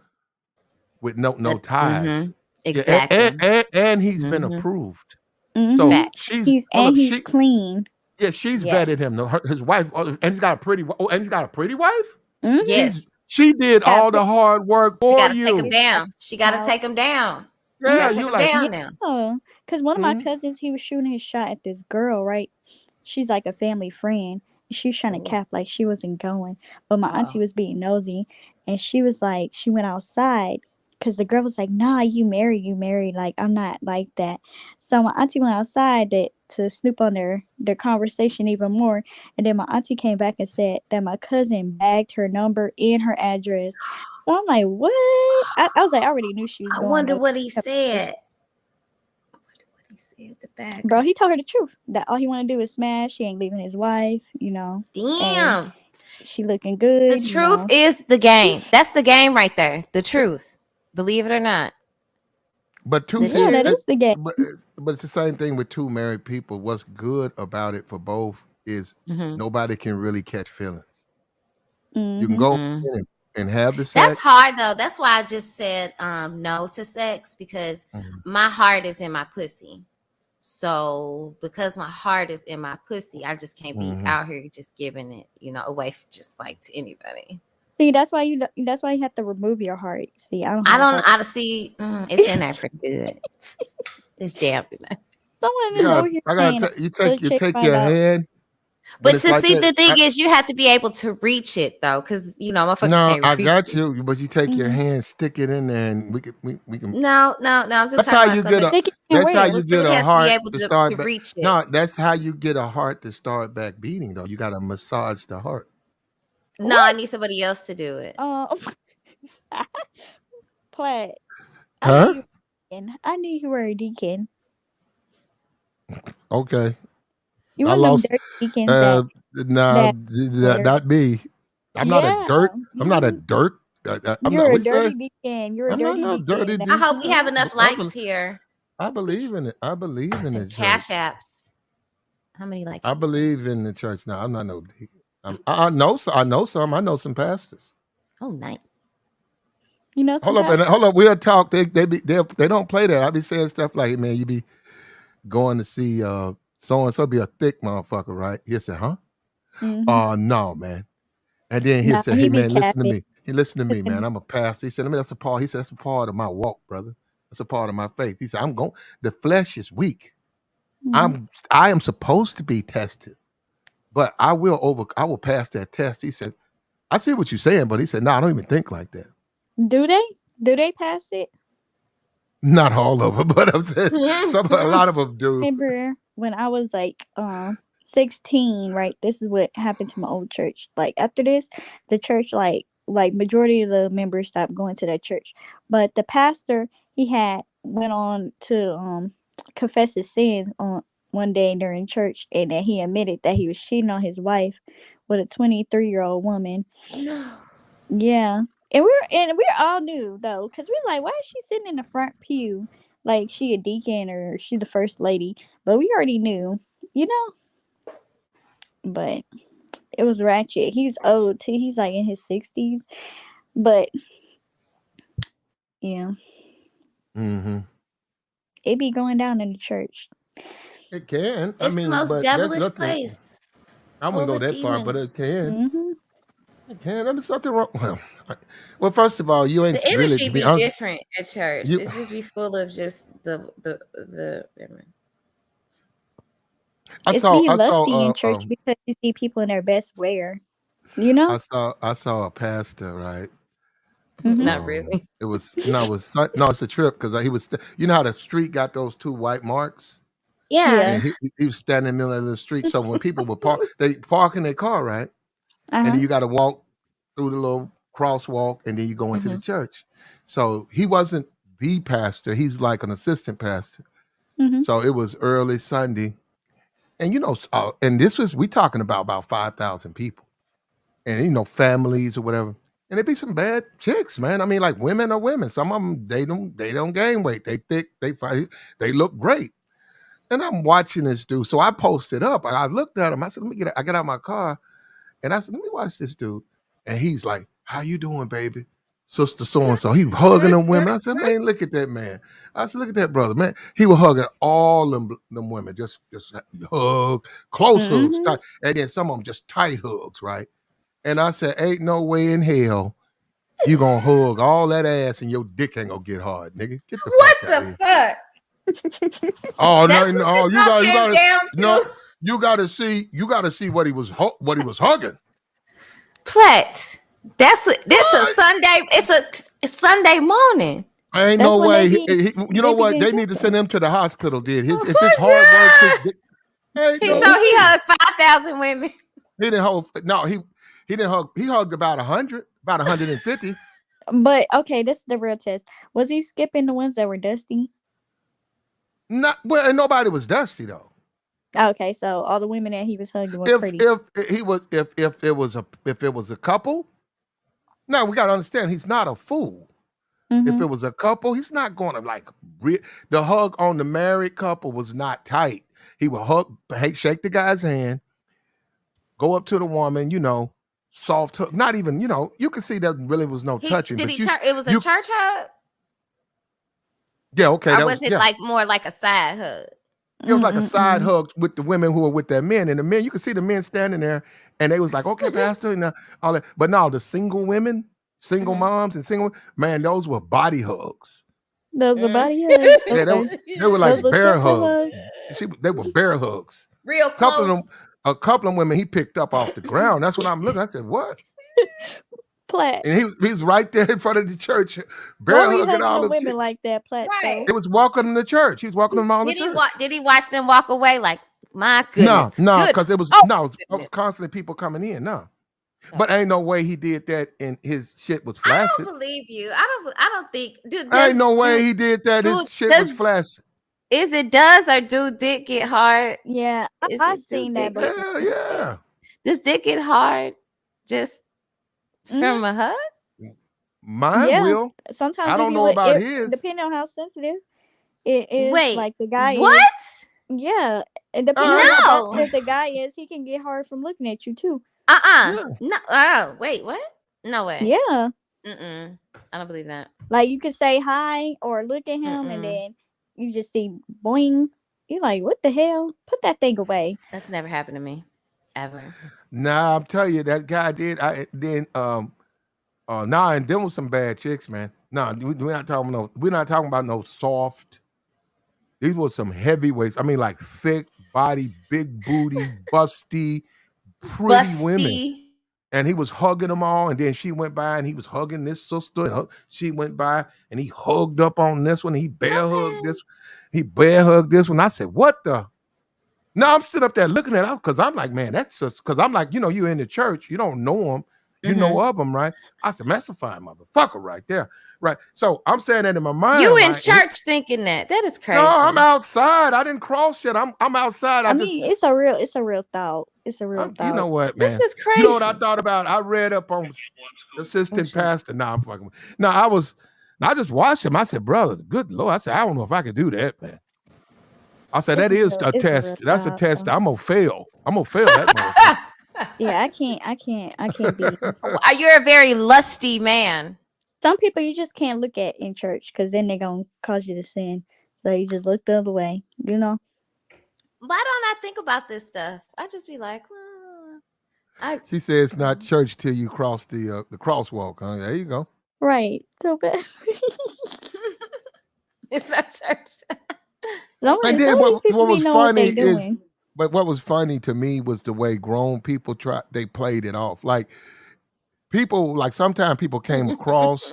D: with no ties.
P: Mm-hmm.
D: Yeah,
P: Exactly.
D: and he's been
P: Mm-hmm.
D: approved. So
R: Mm-hmm.
P: Fact.
D: hold up,
R: He's clean.
D: she's
P: Yeah.
D: vetted him. His wife, and he's got a pretty wife.
R: Mm-hmm.
P: Yes.
D: She did
R: Got
D: all the hard work
P: She
D: for
P: got to take him
D: you.
P: down. She got to take him down. She got
D: Yeah,
P: to take
D: you
P: him
D: like,
P: down now.
R: Yeah, because one of my
D: mm,
R: cousins, he was shooting his shot at this girl, right? She's like a family friend. she was trying to
P: Oh.
R: cap like she wasn't going, but my auntie
P: Uh-oh.
R: was being nosy, and she was like, she went outside because the girl was like, "Nah, you married. Like I'm not like that." So my auntie went outside to snoop on their conversation even more, and then my auntie came back and said that my cousin bagged her number and her address. So I'm like, what? I was like, I already knew she was
P: I
R: going
P: wonder
R: though.
P: what he said. What he said, the bag.
R: Bro, he told her the truth that all he want to do is smash. He ain't leaving his wife, and
P: Damn.
R: she looking
P: The
R: good,
P: truth is the game. That's the game right there. The truth. Believe it or not.
D: But two,
P: The
R: Yeah, that
P: truth.
R: is the game.
D: but it's the same thing with two married people. What's good about it for both is
P: Mm-hmm.
D: nobody can really catch feelings. You can
R: Mm-hmm.
D: go
P: Mm.
D: in and have the
P: That's
D: sex.
P: hard though. That's why I just said no to sex, because
D: Mhm.
P: my heart is in my pussy. So because my heart is in my pussy, I just can't be
D: Mhm.
P: out here just giving it, away just like to anybody.
R: See, that's why you have to remove your heart. See, I don't
P: I
R: have a
P: don't
R: heart.
P: I see it's in there pretty good. It's jammed in there.
R: Someone
D: You
R: is over
D: gotta,
R: here
D: I
R: saying
D: gotta, you
R: the
D: you
R: chick
D: take
R: find
D: your
R: out.
D: hand when
P: But
D: it's
P: to
D: like
P: see,
D: that.
P: the thing is, you have to be able to reach it though, because motherfuckers
D: No,
P: can't
D: I
P: reach
D: got
P: it.
D: you. But you take your
R: Mm-hmm.
D: hand, stick it in there, and we can.
P: No, no, no. I'm just
D: That's
P: talking
D: how
P: about
D: you get
P: somebody.
D: a.
R: Stick it in
D: That's how
R: where?
D: you
P: Well,
D: get
P: somebody
D: a
P: has to be
D: heart
P: able
D: to
P: to
D: start back.
P: reach it.
D: No, that's how you get a heart to start back beating. Though you gotta massage the heart.
P: No, I
R: What?
P: need somebody else to do it.
R: Plaid. I knew
D: Huh?
R: you. I knew you were a deacon.
D: Okay,
R: You
D: I
R: one of them
D: lost.
R: dirty deacons
D: Uh, no,
R: that swear.
D: not me. I'm not a
R: Yeah.
D: dirt. I'm not a
R: Mm-hmm.
D: dirt. I'm not.
R: You're a
D: What you say?
R: dirty deacon. You're a
D: I'm not
R: dirty
D: no dirty
R: deacon.
P: I hope we
D: deacon.
P: have enough likes here
D: I believe in it. I believe in the
P: and cash
D: church.
P: apps. How many likes
D: I
P: do you think?
D: believe in the church. Now I'm not no deacon. I know. I know some. I know some pastors.
P: Oh, nice.
R: You know some
D: Hold up, and
R: pastors?
D: hold up. We'll talk. They don't play that. I be saying stuff like, man, you be going to see so and so be a thick motherfucker, right? He'll say, huh?
R: Mm-hmm.
D: Oh no, man. And then he'll
R: Nah,
D: say,
R: he
D: hey
R: be
D: man, listen to
R: capping.
D: me. He listen to me, man. I'm a pastor. He said, I mean, that's a part. He said, that's a part of my walk, brother. That's a part of my faith. He said, I'm going, the flesh is weak.
R: Mm-hmm.
D: I am supposed to be tested, but I will pass that test. He said, I see what you're saying, but he said, no, I don't even think like that.
R: Do they? Do they pass it?
D: Not all of them, but I'm saying a lot of them do.
R: Remember when I was like 16, right? This is what happened to my old church. Like after this, the church like majority of the members stopped going to that church. But the pastor, he had went on to confess his sins on one day during church, and that he admitted that he was cheating on his wife with a 23-year-old woman.
P: No.
R: Yeah. And we're all new though, because we're like, why is she sitting in the front pew? Like she a deacon or she the first lady. But we already knew, you know? But it was ratchet. He's old too. He's like in his 60s. But yeah,
D: Hmm.
R: it be going down in the church.
D: It can. I
P: It's the
D: mean,
P: most
D: but there's
P: devilish
D: nothing.
P: place,
D: I wouldn't
P: full
D: go
P: of
D: that far, but
P: demons.
D: it can.
R: Mm-hmm.
D: It can. There's nothing wrong. Well, first of all, you
P: The
D: ain't really,
P: energy
D: to be
P: be
D: honest.
P: different at church.
D: You,
P: It's just be full of just the.
R: It's be
D: I
R: lusty
D: saw,
R: in church because you see people in their best wear, you know?
D: I saw a pastor, right?
R: Mm-hmm.
P: Not really.
D: It was no, no, it's a trip because he was, you know how the street got those two white marks,
P: Yeah.
R: Yeah.
D: and he was standing in the middle of the street. So when people would park, they park in their car, right? And
R: Uh-huh.
D: then you got to walk through the little crosswalk, and then you go into the
P: Hmm.
D: church. So he wasn't the pastor; he's like an assistant pastor.
R: Mm-hmm.
D: So it was early Sunday, and and this was we talking about 5,000 people, and families or whatever. And it be some bad chicks, man. I mean, like women are women. Some of them they don't gain weight. They thick. They fight. They look great. And I'm watching this dude. So I posted up. I looked at him. I said, "Let me get." I got out of my car and I said, "Let me watch this dude." And he's like, "How you doing, baby?" Sister so and so. He hugging them women. I said, "Man, look at that man." I said, "Look at that brother, man." He was hugging all them women, just hug, close hugs,
R: Mm-hmm.
D: tight. And then some of them just tight hugs, right? And I said, "Ain't no way in hell you gonna hug all that ass and your dick ain't gonna get hard, nigga. Get the
P: What
D: fuck out of
P: the
D: here."
P: fuck?
D: Oh no,
P: That's what
D: no,
P: this
D: you
P: all
D: got
P: came down
D: no,
P: to.
D: you gotta see what he was hugging.
P: Platt. This a
D: What?
P: Sunday. It's a Sunday morning.
D: Ain't
R: That's
D: no
R: when
D: way. You know
R: they
D: what?
R: begin
D: They need to
R: drinking.
D: send him to the hospital. Did if his
P: What?
D: heart works, ain't
P: He
D: no
P: so he
D: way.
P: hugged 5,000 women.
D: He didn't hug. No, he didn't hug. He hugged about 100, about 150.
R: But okay, this is the real test. Was he skipping the ones that were dusty?
D: Not well, and nobody was dusty though.
R: Okay, so all the women that he was hugging were
D: If
R: pretty.
D: if he was if it was a couple, now we gotta understand he's not a fool. If
R: Mm-hmm.
D: it was a couple, he's not going to like the hug on the married couple was not tight. He would hug, shake the guy's hand, go up to the woman, soft hug. Not even, you can see that really was no
P: He
D: touching,
P: did
D: but
P: he church. It was a
D: you,
P: church hug,
D: yeah, okay,
P: or
D: that
P: was
D: was,
P: it
D: yeah.
P: like more like a side hug?
D: It was like a side
R: Mm-mm-mm.
D: hug with the women who were with their men, and the men, you could see the men standing there, and they was like, okay, pastor, and all that. But no, the single women, single
P: Mhm.
D: moms, and single man, those were body hugs.
R: Those are
P: Mm.
R: body hugs.
D: Yeah,
R: Okay.
D: they were like
R: Those are
D: bear
R: simple
D: hugs.
R: hugs.
D: They were bear hugs.
P: Real
D: Couple of
P: close.
D: them, a couple of women he picked up off the ground. That's what I'm looking. I said, what?
R: Platt.
D: And he was right there in front of the church,
R: Why
D: bear
R: were you
D: hugging
R: hugging
D: all
R: the
D: the
R: women
D: chicks.
R: like that, Platt,
P: Right.
R: though?
D: It was walking them to church. He was walking them all to church.
P: Did he watch them walk away? Like, my
D: No,
P: goodness,
D: no,
P: good.
D: because it was
P: Oh
D: no, it
P: goodness.
D: was constantly people coming in. No, but
P: Okay.
D: ain't no way he did that, and his shit was
P: I
D: flaccid.
P: don't believe you. I don't think.
D: Ain't no way he did that. His shit was
P: Does
D: flaccid.
P: is it does or do dick get hard?
R: Yeah,
P: Is
R: I
P: it do
R: seen that
P: dick get
D: Hell yeah.
P: does dick get hard just
R: Mm-hmm.
P: from a hug?
D: Mine
R: Yeah.
D: will.
R: Sometimes
D: I
R: if
D: don't
R: you
D: know
R: let
D: about
R: it,
D: his.
R: depending on how sensitive it is,
P: Wait,
R: like the guy is.
P: what?
R: Yeah, and depending on
D: How
R: how
D: about
P: No.
R: sensitive the guy is, he can get hard from looking at you too.
D: yeah.
P: No. Oh, wait, what? No way.
R: Yeah,
P: Mm-mm. I don't believe that.
R: like you could say hi or look at him, and
P: Mm-mm.
R: then you just see boing. You're like, what the hell? Put that thing away.
P: That's never happened to me. Ever.
D: Nah, I'm telling you, that guy did. I then nah, and them was some bad chicks, man. Nah, we're not talking about no soft. These were some heavyweights. I mean, like thick body, big booty, busty, pretty women.
P: Busty.
D: And he was hugging them all, and then she went by, and he was hugging this sister, and she went by, and he hugged up on this one. He bear hugged
P: Okay.
D: this. He bear hugged this one. I said, "What the?" No, I'm stood up there looking at him because I'm like, man, that's just because I'm like, you're in the church, you don't know him, you know
P: Mm-hmm.
D: of him, right? I said, that's a fine motherfucker right there, right? So I'm saying that in my
P: You
D: mind,
P: in
D: right?
P: church thinking that? That is
D: No, I'm
P: crazy.
D: outside. I didn't cross yet. I'm outside.
R: I mean, it's a real thought. It's a real
D: You know
R: thought.
D: what,
P: This
D: man?
P: is
D: You know what I
P: crazy.
D: thought about? I read up on
R: Oh
D: assistant
R: shit!
D: pastor. Now I'm fucking. No, I just watched him. I said, brother, good Lord. I said, I don't know if I could do that, man. I said, that is a
R: It's a real
D: test. That's a
R: thought.
D: test. I'm gonna fail. I'm gonna fail that motherfucker.
R: Yeah, I can't be.
P: You're a very lusty man.
R: Some people you just can't look at in church because then they're gonna cause you to sin. So you just look the other way. You know.
P: Why don't I think about this stuff? I just be like, I
D: She said it's not church till you cross the crosswalk. Huh? There you go.
R: Right. So best.
P: it's not church.
R: some
D: And
R: some
D: then
R: of these people
D: what
R: be
D: was
R: knowing what
D: funny
R: they
D: is,
R: doing.
D: but what was funny to me was the way grown people they played it off. Like people, like sometimes people came across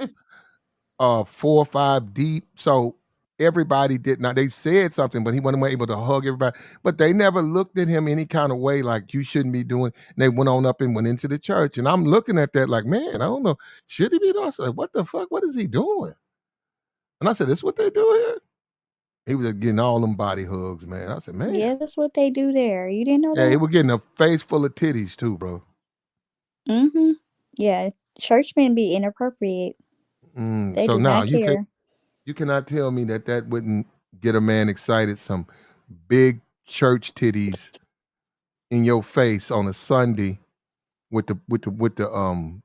D: 4 or 5 deep. So everybody did not. They said something, but he wasn't able to hug everybody. But they never looked at him any kind of way like you shouldn't be doing. And they went on up and went into the church. And I'm looking at that like, man, I don't know. Should he be doing? I said, what the fuck? What is he doing? And I said, this is what they do here. He was getting all them body hugs, man. I said, man.
R: Yeah, that's what they do there. You didn't know
D: Yeah, he
R: that?
D: was getting a face full of titties too, bro.
R: Mm-hmm. Yeah, churchmen be inappropriate. They
D: So
R: do
D: now
R: not care.
D: you cannot tell me that wouldn't get a man excited. Some big church titties in your face on a Sunday with the
R: Mm-hmm.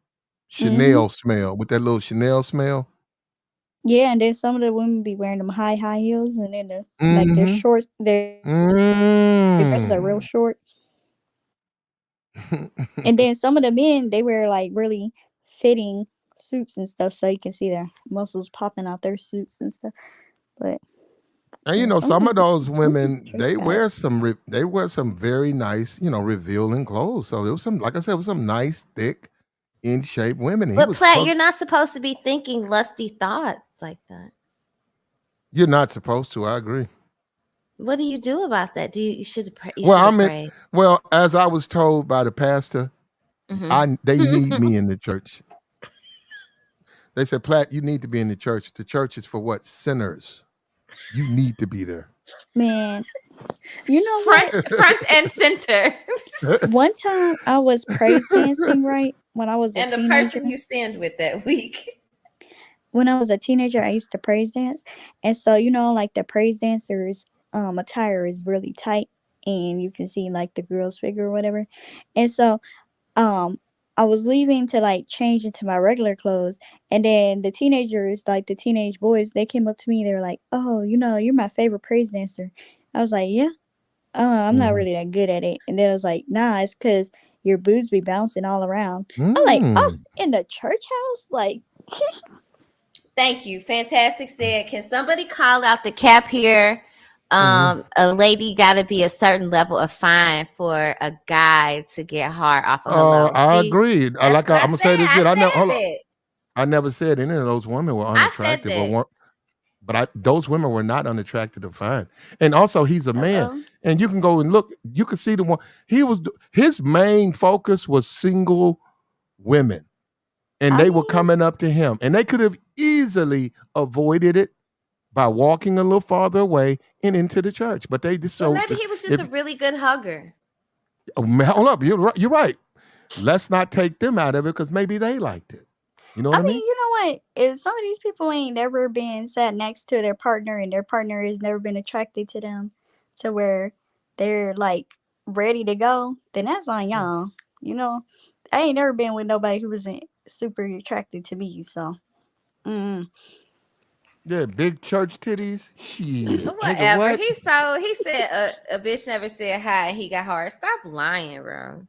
D: Chanel smell, with that little Chanel smell.
R: Yeah, and then some of the women be wearing them high heels, and then like their
D: Mm-hmm.
R: shorts, their dresses are real
D: Mm.
R: short. And then some of the men they wear like really fitting suits and stuff, so you can see their muscles popping out their suits and stuff. But
D: And
R: Yeah, some of
D: some of
R: these
D: those
R: some of these
D: women,
R: church fathers.
D: they wear some very nice, revealing clothes. So it was some, like I said, it was some nice, thick, in shape women. And he
P: But
D: was
P: Platt,
D: fuck.
P: you're not supposed to be thinking lusty thoughts like that.
D: You're not supposed to. I agree.
P: What do you do about that? You should you
D: Well,
P: should
D: I
P: have
D: mean,
P: prayed.
D: well, as I was told by the pastor, they need me in the church. They said, Platt, you need to be in the church. The church is for what? Sinners. You need to be there.
R: Man, you know
P: front
R: what?
P: front and center.
R: One time I was praise dancing, right? When I was a
P: And the
R: teenager.
P: person you stand with that week.
R: When I was a teenager, I used to praise dance. And so, like the praise dancers attire is really tight and you can see like the girl's figure or whatever. And so um I was leaving to like change into my regular clothes, and then the teenagers, like the teenage boys, they came up to me. They were like, "Oh, you're my favorite praise dancer." I was like, "Yeah, I'm not
D: Mhm.
R: really that good at it." And then I was like, "Nah, it's because your boobs be bouncing all around." I'm like, "Oh,
D: Mm.
R: in the church house, like."
P: Thank you. Fantastic said, can somebody call out the cap here?
D: Mhm.
P: A lady got to be a certain level of fine for a guy to get hard off of her low.
D: I
P: See,
D: agree.
P: that's what
D: I'm
P: I
D: gonna
P: said.
D: say this
P: I
D: again. I never hold
P: said
D: on.
P: that.
D: I never said any of those women were
P: I said
D: unattractive or
P: that.
D: weren't, but those women were not unattractive to find. And also, he's a man,
R: Hello.
D: and you can go and look. You can see the one his main focus was single women, and
R: I
D: they were
R: mean,
D: coming up to him, and they could have easily avoided it by walking a little farther away and into the church. But they just
P: Well,
D: so
P: maybe he was just
D: if
P: a really good hugger.
D: hold up, you're right. You're right. Let's not take them out of it because maybe they liked it. You know what
R: I
D: I mean?
R: mean, you know what? If some of these people ain't never been sat next to their partner and their partner has never been attracted to them to where they're like ready to go, then that's on y'all. You know, I ain't never been with nobody who wasn't super attracted to me. So, mm.
D: Yeah, big church titties. Shit, nigga,
P: Whatever.
D: what?
P: He said a bitch never said hi and he got hard. Stop lying, bro.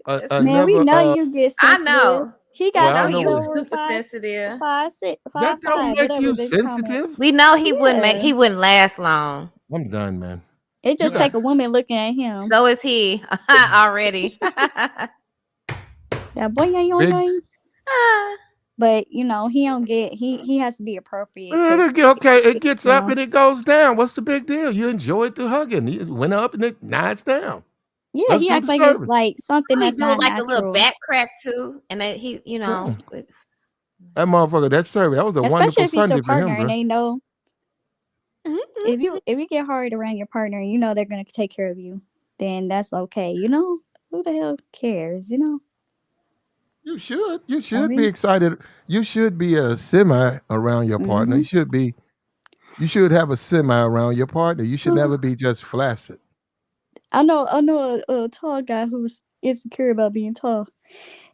R: Man, we
D: Never.
R: know you get
P: I
R: sensitive.
P: know.
R: He
P: We
R: got
D: Well, I
P: know
D: don't know
R: feet
P: you
D: what
P: was
D: it,
R: over
P: super sensitive.
D: that don't make
R: whatever
D: you
R: the comment.
D: sensitive.
P: We know
R: Yeah,
P: he wouldn't last long.
D: I'm done, man.
R: it
D: You
R: just
D: got
R: take a woman looking at him.
P: So is he already.
R: That boy, yoing, yoing,
D: big.
R: yoing. But he don't get he has to be appropriate because
D: Okay, it gets
R: you
D: up
R: know
D: and it goes down. What's the big deal? You enjoyed the hugging. It went up and now it's down.
R: yeah,
D: Let's
R: he
D: do
R: act
D: the
R: like it's
D: service.
R: like something
P: He
R: that's
P: do
R: not
P: like a little
R: natural.
P: back crack too, and then
D: Yeah. That motherfucker, that service, that was a
R: Especially
D: wonderful
R: if he's your
D: Sunday for
R: partner
D: him,
R: and
D: bro.
R: they know if you get hard around your partner and you know they're gonna take care of you, then that's okay. Who the hell cares?
D: You should. You
R: I
D: should be
R: mean,
D: excited. You should be a semi around your partner.
R: mm-hmm.
D: You should have a semi around your partner. You should never be just flaccid.
R: I know a tall guy who's insecure about being tall,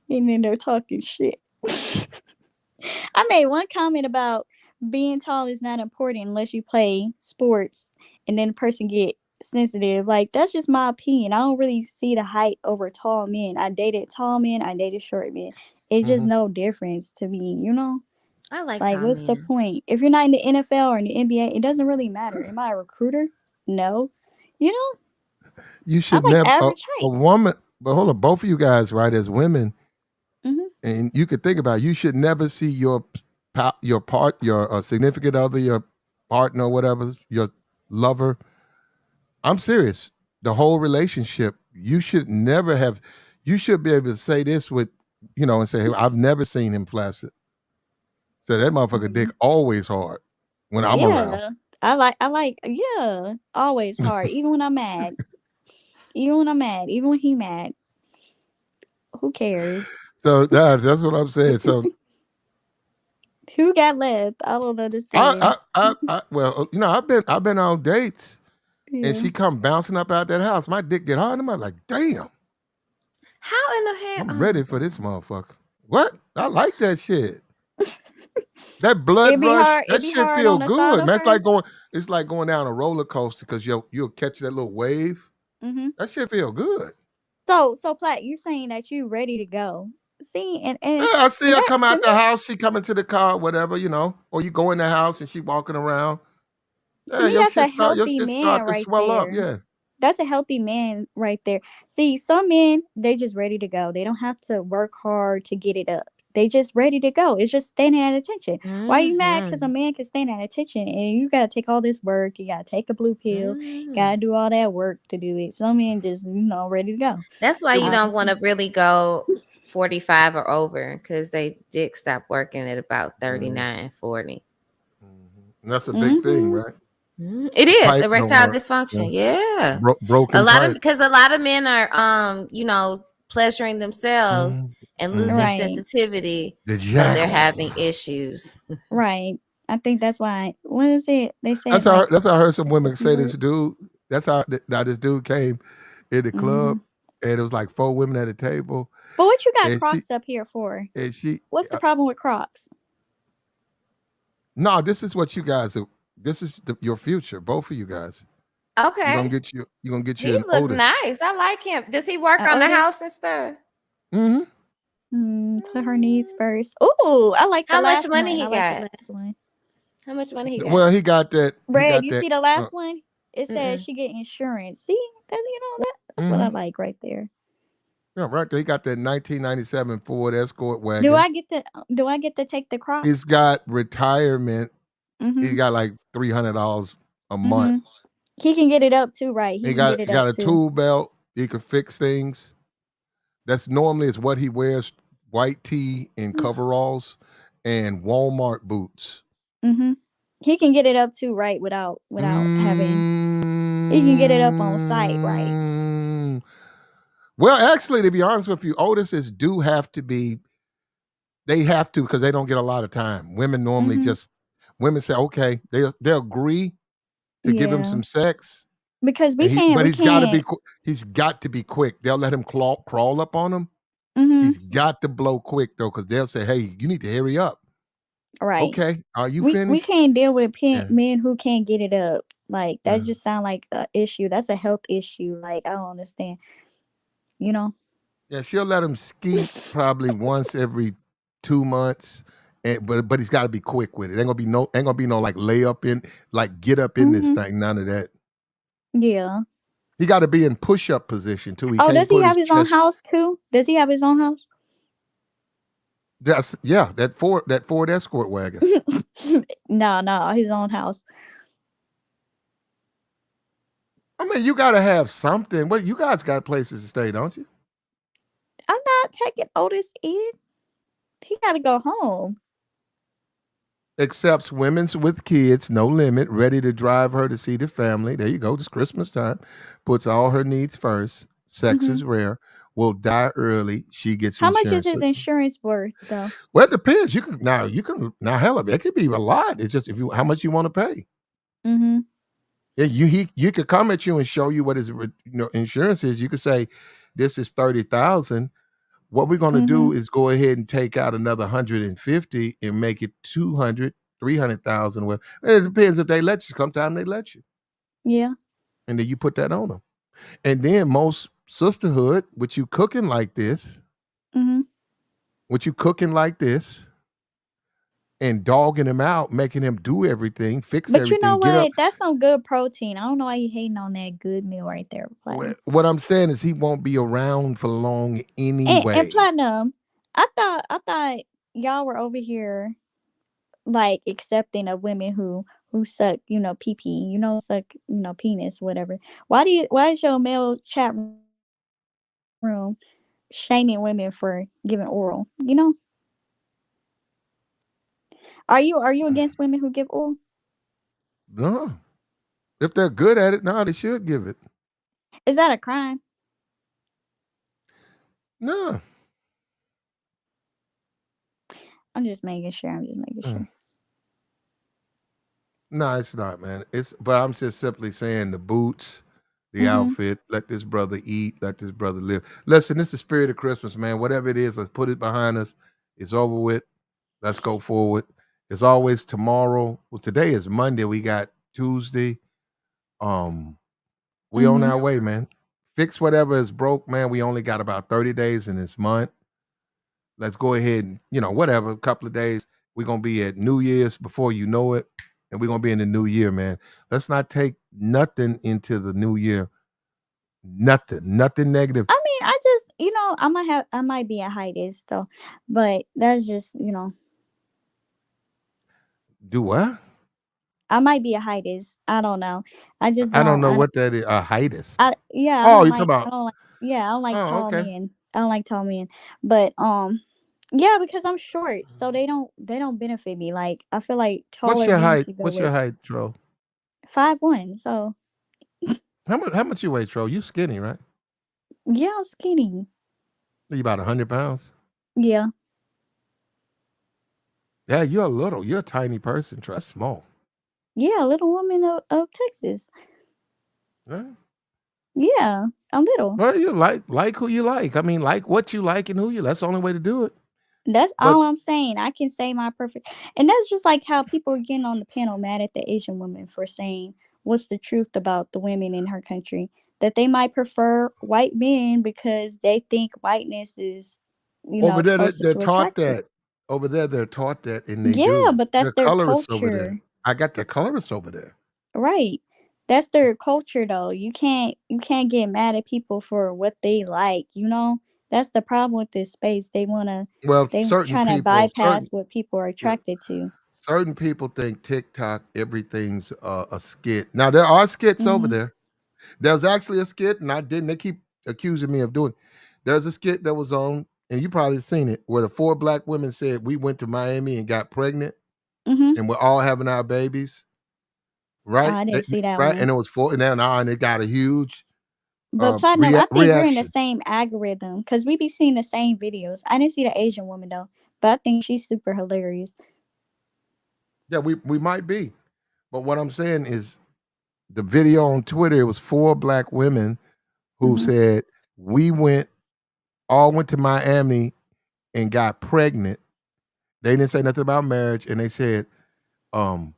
R: and then they're talking shit. I made one comment about being tall is not important unless you play sports, and then the person get sensitive. Like that's just my opinion. I don't really see the height over tall men. I dated tall men. I dated short men. It's just
D: Mhm.
R: no difference to me.
P: I like
R: Like
P: tall
R: what's the
P: men.
R: point? If you're not in the NFL or in the NBA, it doesn't really matter. Am I a recruiter? No. You know,
D: You
R: I
D: should
R: like
D: never
R: average
D: a
R: height.
D: woman. But hold on, both of you guys, right? As women,
R: Hmm.
D: and you could think about it, you should never see your significant other, your partner, whatever, your lover. I'm serious. The whole relationship, you should never have. You should be able to say this with, and say, hey, I've never seen him flaccid. So that motherfucker dick always hard when I'm around.
R: Yeah. I like yeah, always hard. Even when I'm mad. Even when I'm mad. Even when he mad. Who cares?
D: So that's what I'm saying. So
R: Who got left? I don't understand.
D: well, I've been on dates, and
R: Yeah.
D: she come bouncing up out that house. My dick get hard, and I'm like, damn,
P: How in the hell?
D: I'm
P: Oh my
D: ready for
P: god!
D: this motherfucker. What? I like that shit. That blood
R: It'd be
D: rush,
R: hard. It'd
D: that
R: be
D: shit
R: hard
D: feel
R: on the thought
D: good,
R: of
D: man.
R: her.
D: It's like going down a roller coaster because you'll catch that little wave.
R: Hmm.
D: That shit feel good.
R: So Platt, you saying that you ready to go? See, and
D: Yeah, I see
R: and
D: her
R: that
D: come
R: to
D: out
R: me.
D: the house. She come into the car, whatever, or you go in the house and she walking around.
R: So To
D: Yeah,
R: me,
D: your
R: that's a
D: shit start your
R: healthy
D: shit
R: man
D: start to
R: right
D: swell up.
R: there.
D: Yeah.
R: That's a healthy man right there. See, some men, they just ready to go. They don't have to work hard to get it up. They just ready to go. It's just standing at attention. Why are you mad? Because a
P: Mm-hmm.
R: man can stand at attention and you gotta take all this work. You gotta take a blue pill.
P: Mm-hmm.
R: Gotta do all that work to do it. Some men just, ready to go.
P: That's why you don't want
R: Honestly.
P: to really go 45 or over because they dick stop working at about
D: Mhm,
P: 39, 40.
D: and that's a big thing,
R: Mm-hmm.
D: right?
P: It
D: The
P: is
D: pipe don't
P: erectile
D: work. Yeah.
P: dysfunction. Yeah. A
D: Broken
P: lot of
D: pipe.
P: because a lot of men are pleasuring themselves
D: Mhm,
P: and losing
D: mhm.
R: Right.
P: sensitivity,
D: The
P: so they're
D: jackal.
P: having issues.
R: Right. I think that's why. What is it? They said
D: That's how
R: like
D: that's how I heard some
R: the
D: women
R: P
D: say this
R: word.
D: dude. That's how this dude came in the
R: Mm-hmm.
D: club, and it was like 4 women at a table,
R: But what you got
D: and she
R: Crocs up here for?
D: and she.
R: What's the
D: Uh,
R: problem with Crocs?
D: no, this is what you guys. This is your future, both of you guys.
P: Okay.
D: You're gonna get you
P: He
D: an
P: look
D: Otis.
P: nice. I like him. Does he work on the
R: Otis?
P: house and stuff?
D: Hmm.
R: Put her needs first. Ooh, I like the
P: How much
R: last
P: money
R: one. I
P: he
R: like the
P: got?
R: last one.
P: How much money he got?
D: Well, he got that. He
R: Red,
D: got
R: you
D: that.
R: see the last one? It says
P: Mm-mm.
R: she get insurance. See? That's what I
D: Hmm.
R: like right there.
D: Yeah, right there. He got that 1997 Ford Escort
R: Do
D: wagon.
R: I get the do I get to take the
D: He's
R: Crocs?
D: got retirement. He
R: Mm-hmm.
D: got like $300 a month.
R: Mm-hmm. He can get it up too, right? He
D: He
R: can get
D: got
R: it
D: he got
R: up
D: a
R: too.
D: tool belt. He could fix things. That's normally is what he wears: white tee and coveralls and Walmart boots.
R: Mm-hmm. He can get it up too, right? Without having he can get it up on site, right?
D: Mm. Well, actually, to be honest with you, Otis's do have to be. They have to because they don't get a lot of time. Women normally
R: Mm-hmm.
D: just women say, okay, they'll agree to give him
R: Yeah.
D: some sex,
R: Because
D: and
R: we
D: he's got to be
R: can't
D: he's got to be quick. They'll let him crawl up on him.
R: mm-hmm.
D: He's got to blow quick though, because they'll say, hey, you need to hurry up.
R: Right.
D: Okay, are you
R: We
D: finished?
R: can't deal with
D: Yeah,
R: men who can't get it up. Like that
D: yeah.
R: just sound like a issue. That's a health issue. Like I don't understand. You know.
D: Yeah, she'll let him skeet probably once every 2 months. And, but he's got to be quick with it. Ain't gonna be no like layup in like get up in this
R: Mm-hmm.
D: thing. None of that.
R: Yeah.
D: He got to be in push up position too. He
R: Oh,
D: can't
R: does he
D: put
R: have
D: his
R: his own
D: chest.
R: house too? Does he have his own house?
D: That's yeah. That Ford Escort wagon.
R: No, his own house.
D: I mean, you got to have something. What you guys got places to stay, don't you?
R: I'm not taking Otis in. He gotta go home.
D: Accepts women's with kids, no limit, ready to drive her to see the family. There you go. It's Christmas time. Puts all her needs first. Sex
R: Hmm.
D: is rare. Will die early. She gets
R: How much is
D: insurance.
R: his insurance worth though?
D: Well, it depends. You can hell of it. It could be a lot. It's just if you how much you want to pay.
R: Mm-hmm.
D: Yeah, he could come at you and show you what his insurance is. You could say, this is 30,000. What we're gonna
R: Mm-hmm.
D: do is go ahead and take out another 150 and make it 200, 300,000. Well, it depends if they let you. Sometimes they let you,
R: Yeah.
D: and then you put that on them. And then most sisterhood,
R: Mm-hmm.
D: with you cooking like this, and dogging him out, making him do everything, fix
R: But you know
D: everything, get up.
R: what? That's some good protein. I don't know why you hating on that good meal right there, Platinum.
D: What I'm saying is he won't be around for long
R: And
D: anyway.
R: Platinum, I thought y'all were over here like accepting of women who suck, pee pee, suck, penis, whatever. Why is your male chat room shaming women for giving oral? Are you against women who give oral?
D: No, if they're good at it, no, they should give it.
R: Is that a crime?
D: No.
R: I'm just making sure. I'm just making
D: Mm.
R: sure.
D: No, it's not, man. But I'm just simply saying the boots, the
R: Mhm.
D: outfit, let this brother eat, let this brother live. Listen, this is the spirit of Christmas, man. Whatever it is, let's put it behind us. It's over with. Let's go forward. It's always tomorrow. Well, today is Monday. We got Tuesday. Um, we on
R: Mhm.
D: our way, man. Fix whatever is broke, man. We only got about 30 days in this month. Let's go ahead and, whatever, a couple of days. We're gonna be at New Year's before you know it. and we're gonna be in the new year, man. Let's not take nothing into the new year. Nothing negative.
R: I mean, I just, I might be a hiatus though, but that's just,
D: Do what?
R: I might be a hiatus. I don't know. I just
D: I don't
R: don't.
D: know what that is. A heightist.
R: Yeah, I
D: Oh,
R: don't
D: you talking
R: like. I
D: about?
R: don't like. Yeah, I don't like
D: Oh,
R: tall
D: okay.
R: men. I don't like tall men. But yeah, because I'm short, so they don't benefit me. Like I feel like
D: What's
R: taller
D: your
R: men
D: height?
R: should go
D: What's your
R: with
D: height, Tro?
R: 5'1". So
D: How much you weigh, Tro? You skinny, right?
R: yeah, I'm skinny.
D: You about 100 pounds?
R: Yeah,
D: Yeah, you're a little. You're a tiny person, Tro. That's small.
R: yeah, little woman of Texas.
D: Yeah.
R: Yeah, I'm little.
D: Well, you like who you like. I mean, like what you like and who you. That's the only way to do it.
R: That's
D: But
R: all I'm saying. I can say my perfect, and that's just like how people are getting on the panel mad at the Asian women for saying what's the truth about the women in her country, that they might prefer white men because they think whiteness is,
D: over there,
R: closer
D: they're
R: to
D: taught
R: attractive.
D: that. Over there, they're taught that, and they
R: Yeah,
D: do.
R: but that's
D: They're
R: their
D: colorists over there.
R: culture.
D: I got the colorists over there.
R: Right. That's their culture though. You can't get mad at people for what they like, you know? That's the problem with this space.
D: Well,
R: They
D: certain
R: trying to
D: people,
R: bypass what people are
D: yeah,
R: attracted to.
D: certain people think TikTok everything's a skit. Now there are skits over
R: Mhm.
D: there. There's actually a skit, and I didn't. They keep accusing me of doing. There's a skit that was on, and you probably seen it, where the four black women said we went to Miami and got pregnant,
R: Mhm.
D: and we're all having our babies, right?
R: I didn't see that
D: Right,
R: one.
D: and it was four, and it got a huge
R: But Platinum, I think we're in the
D: reaction.
R: same algorithm because we be seeing the same videos. I didn't see the Asian woman though, but I think she's super hilarious.
D: Yeah, we might be, but what I'm saying is the video on Twitter. It was four black women who
R: Mhm.
D: said we went to Miami and got pregnant. They didn't say nothing about marriage, and they said, um,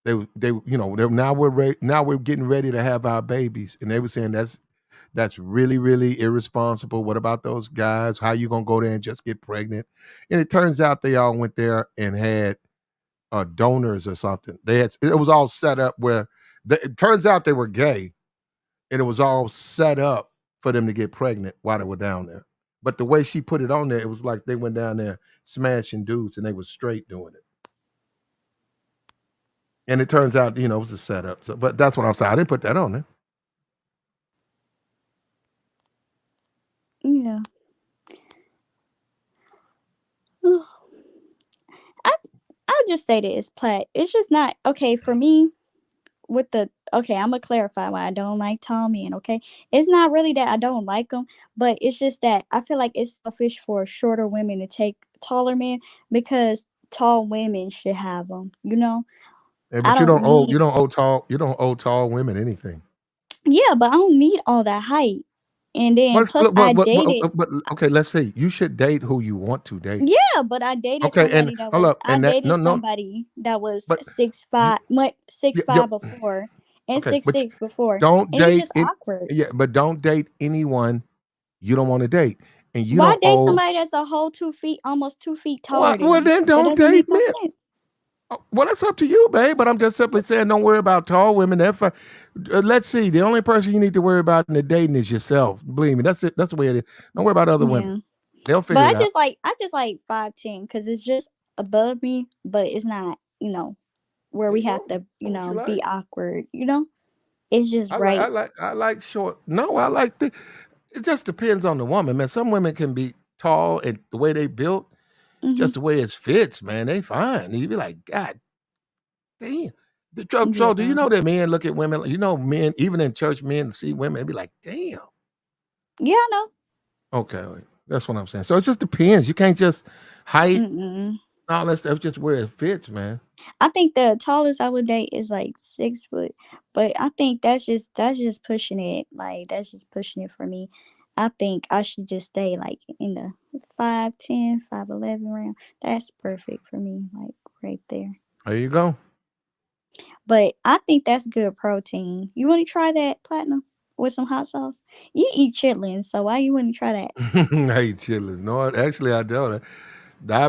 D: now we're getting ready to have our babies, and they were saying that's really really irresponsible. What about those guys? How you gonna go there and just get pregnant? And it turns out they all went there and had donors or something. It was all set up where it turns out they were gay, and it was all set up for them to get pregnant while they were down there. But the way she put it on there, it was like they went down there smashing dudes, and they were straight doing it. And it turns out, it was a setup. So, but that's what I'm saying. I didn't put that on there.
R: Yeah. I I'll just say this, Plat. It's just not okay for me with the okay, I'm gonna clarify why I don't like tall men, okay? It's not really that I don't like them, but it's just that I feel like it's selfish for shorter women to take taller men because tall women should have them, you know?
D: Hey,
R: I
D: but you
R: don't
D: don't owe
R: need
D: tall women anything.
R: yeah, but I don't need all that height. And then
D: What,
R: plus
D: look,
R: I dated
D: but okay, let's see. You should date who you want to date.
R: yeah, but I dated
D: Okay, and
R: somebody that
D: hold
R: was
D: up,
R: I
D: and that no
R: dated
D: no,
R: somebody that was
D: but
R: six
D: you,
R: five went six
D: yeah,
R: five before and
D: okay,
R: six
D: but
R: six before.
D: don't
R: And it's
D: date
R: just
D: it.
R: awkward.
D: Yeah, but don't date anyone you don't want to date, and you
R: Why
D: don't
R: date
D: owe.
R: somebody that's a whole 2 feet, almost 2 feet taller than
D: Well,
R: me?
D: then
R: That
D: don't
R: doesn't make
D: date
R: no
D: men.
R: sense.
D: Well, that's up to you, babe. But I'm just simply saying, don't worry about tall women. Let's see. The only person you need to worry about in the dating is yourself. Believe me, that's it. That's the way it is. Don't worry about other women.
R: Yeah,
D: They'll
R: but
D: figure it out.
R: I just like 5'10" because it's just above me, but it's not where
D: There
R: we
D: you
R: have
D: go.
R: to
D: Go what you
R: be
D: like.
R: awkward. It's just
D: I
R: right.
D: like I like short. No, I like the. It just depends on the woman, man. Some women can be tall and the way they built,
R: Hmm.
D: just the way it fits, man. They fine. And you be like, God damn. So do you
R: Yeah,
D: know that men look at women? Men even in church, men see women and be like, damn.
R: yeah, I know.
D: Okay, that's what I'm saying. So it just depends. You can't just height
R: Mm-mm.
D: all that stuff just where it fits, man.
R: I think the tallest I would date is like 6 foot, but I think that's just pushing it. Like that's just pushing it for me. I think I should just stay like in the 5'10", 5'11" round. That's perfect for me, like right there.
D: There you go.
R: But I think that's good protein. You want to try that platinum with some hot sauce? You eat chitlins, so why you wouldn't try that?
D: I eat chitlins. No, actually, I don't.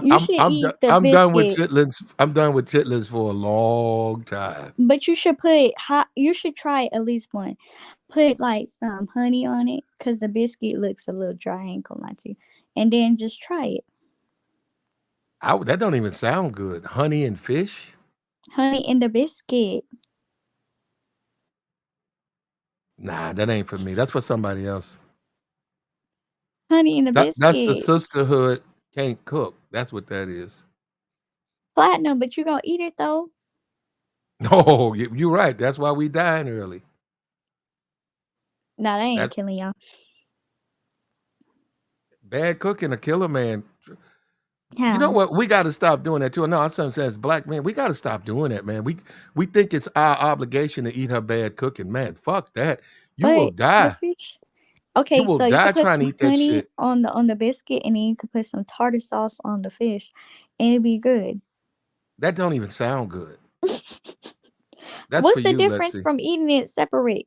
R: You should eat the
D: I'm done with
R: biscuit,
D: chitlins. I'm done with chitlins for a long time.
R: but you should put hot. You should try at least one. Put like some honey on it, cause the biscuit looks a little dry. I ain't gonna lie to you. And then just try it.
D: That don't even sound good. Honey and fish?
R: Honey in the biscuit.
D: Nah, that ain't for me. That's for somebody else.
R: Honey in the
D: That's the
R: biscuit.
D: sisterhood can't cook. That's what that is.
R: Platinum, but you gonna eat it though.
D: No, you're right. That's why we dying early.
R: Nah, that ain't
D: That
R: killing y'all.
D: bad cooking a killer man. You know
R: How?
D: what? We got to stop doing that too. No, I'm saying as black men, we got to stop doing that, man. We think it's our obligation to eat her bad cooking, man. Fuck that. You will
R: But the
D: die.
R: fish.
D: You
R: Okay,
D: will
R: so you
D: die
R: could put
D: trying to
R: some
D: eat that
R: honey
D: shit.
R: on the biscuit, and then you could put some tartar sauce on the fish, and it'd be good.
D: That don't even sound good. That's for
R: What's the
D: you. Let's
R: difference
D: see.
R: from eating it separate?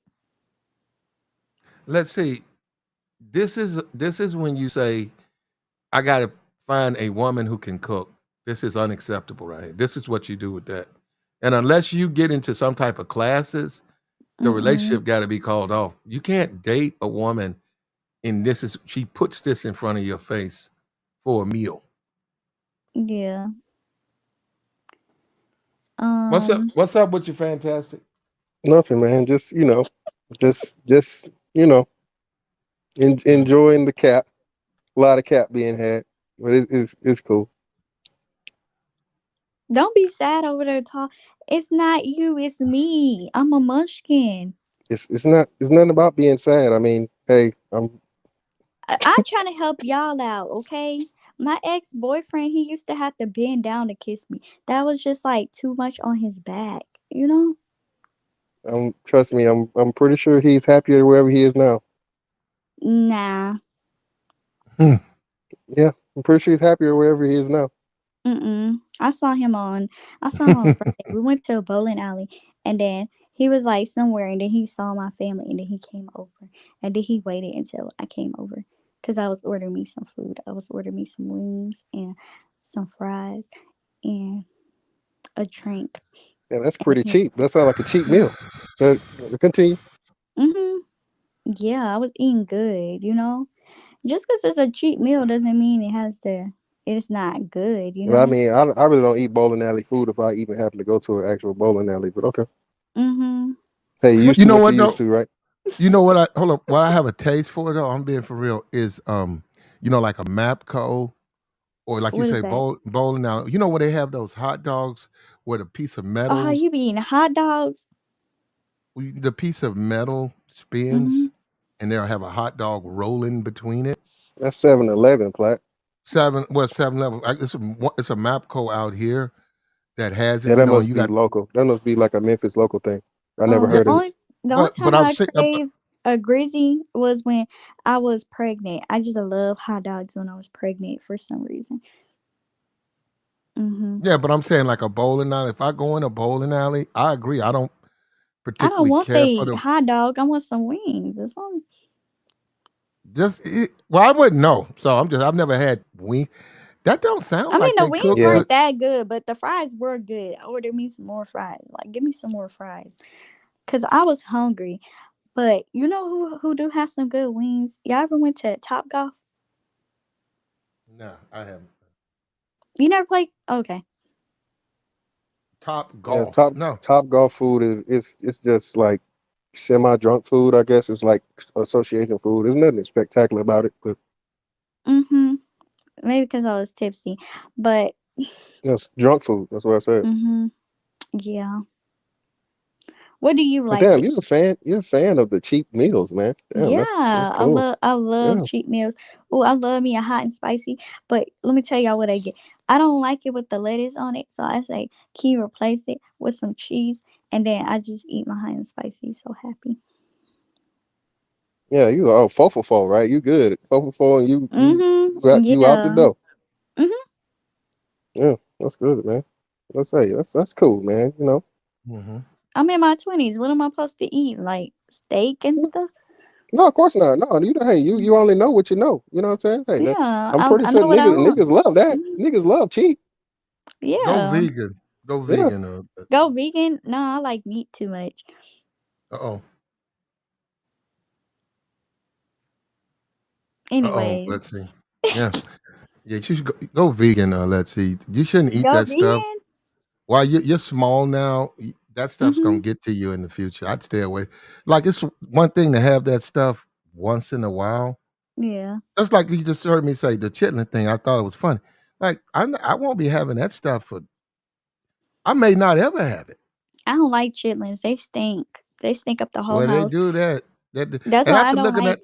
D: Let's see. This is when you say, I got to find a woman who can cook. This is unacceptable, right? This is what you do with that. And unless you get into some type of classes, the
R: Mm-mm.
D: relationship got to be called off. You can't date a woman and she puts this in front of your face for a meal.
R: Yeah.
D: What's up?
R: Um.
D: What's up with you, fantastic?
L: Nothing, man. Just just enjoying the cap. A lot of cap being had, but it's cool.
R: Don't be sad over there, talk. It's not you. It's me. I'm a munchkin.
L: It's nothing about being sad. I mean, hey,
R: I'm trying to help y'all out, okay? My ex boyfriend, he used to have to bend down to kiss me. That was just like too much on his back, you know?
L: trust me, I'm pretty sure he's happier wherever he is now.
R: Nah.
D: Hmm.
L: Yeah, I'm pretty sure he's happier wherever he is now.
R: Mm-mm. I saw him on Friday. We went to a bowling alley, and then he was like somewhere, and then he saw my family, and then he came over. And then he waited until I came over. Cause I was ordering me some food. I was ordering me some wings and some fries and a drink.
L: Yeah, that's
R: And
L: pretty
R: he was
L: cheap.
R: like,
L: That sounds like a cheap meal. But continue.
R: mm-hmm. Yeah, I was eating good, you know? Just because it's a cheap meal doesn't mean it's not good, you
L: Well, I
R: know?
L: mean, I really don't eat bowling alley food if I even happen to go to an actual bowling alley. But okay,
R: Mm-hmm.
L: hey, you used
D: You
L: to
D: know
L: what you
D: what
L: used
D: though?
L: to, right?
D: You know what I hold up. What I have a taste for though, I'm being for real, is like a Mapco or like you
R: What is
D: say,
R: that?
D: bowling now. You know where they have those hot dogs with a piece of
R: Oh,
D: metal,
R: you be eating hot dogs?
D: the piece of metal
R: Mm-hmm.
D: spins, and they'll have a hot dog rolling between it.
L: That's 7-Eleven, Plat.
D: Well, 7 level. It's a Mapco out here that has
L: Yeah,
D: it.
L: that
D: And
L: must
D: you
L: be
D: got,
L: local. That must be like a Memphis local thing. I never
R: The
D: yeah,
L: heard of it.
R: only
D: but
R: time
D: I'm
R: I
D: saying,
R: crave a Grizzy was when I was pregnant. I just love hot dogs when I was pregnant for some reason. Mm-hmm.
D: yeah, but I'm saying like a bowling alley. If I go in a bowling alley, I agree. I don't
R: I don't
D: particularly
R: want
D: care for
R: the
D: the
R: hot dog. I want some wings or something.
D: well, I wouldn't know. So I've never had wing. That don't sound
R: I mean,
D: like
R: the
D: they
R: wings
D: cook
L: Yeah,
D: good.
R: weren't that good, but the fries were good. I ordered me some more fries. Like, give me some more fries. Cause I was hungry. But you know who do have some good wings? Y'all ever went to Top Golf?
D: No, I haven't.
R: You never played? Okay.
D: Top
L: yeah.
D: golf.
L: Top
D: No.
L: Top Golf food is it's just like semi drunk food. I guess it's like association food. There's nothing spectacular about it, but
R: Mm-hmm. Maybe because I was tipsy. But
L: it's drunk food. That's what I said.
R: mm-hmm. Yeah. What do you
L: But
R: like
L: damn,
R: to
L: you're a fan. You're a fan of the cheap meals, man. Damn, that's
R: Yeah,
L: cool.
R: I love
L: Yeah,
R: cheat meals. Oh, I love me a hot and spicy. But let me tell y'all what I get. I don't like it with the lettuce on it, so I say, can you replace it with some cheese? And then I just eat my hot and spicy. So happy.
L: yeah. You fo for four, right? You good? Fo for four, and
R: Mm-hmm.
L: you out the
R: Yeah.
L: door.
R: Mm-hmm.
L: Yeah, that's good, man. Let's say that's cool, man.
D: Hmm.
R: I'm in my 20s. What am I supposed to eat? Like steak and stuff?
L: No, of course not. No, you know, hey, you only know what you know. You know what I'm saying? Hey,
R: Yeah,
L: I'm pretty
R: I
L: sure
R: know what I want.
L: niggas love that.
R: Mhm.
L: Niggas love cheap.
D: Go
R: Yeah,
D: vegan. Go
L: Yeah.
D: vegan. Let's
R: go
D: see.
R: vegan. No, I like meat too much.
D: Uh-oh. Uh-oh.
R: Anyways,
D: Let's see. Yeah. Yeah, you should go vegan. Let's see. You shouldn't eat
R: go
D: that stuff.
R: vegan.
D: While you're small now, that stuff's gonna
R: Mhm.
D: get to you in the future. I'd stay away. Like it's one thing to have that stuff once in a while.
R: Yeah.
D: Just like you just heard me say the chitlin thing. I thought it was funny. Like I won't be having that stuff for. I may not ever have it.
R: I don't like chitlins. They stink. They stink up the whole
D: Well, they
R: house.
D: do that. That
R: That's
D: and
R: why I
D: after
R: don't
D: looking
R: like.
D: at,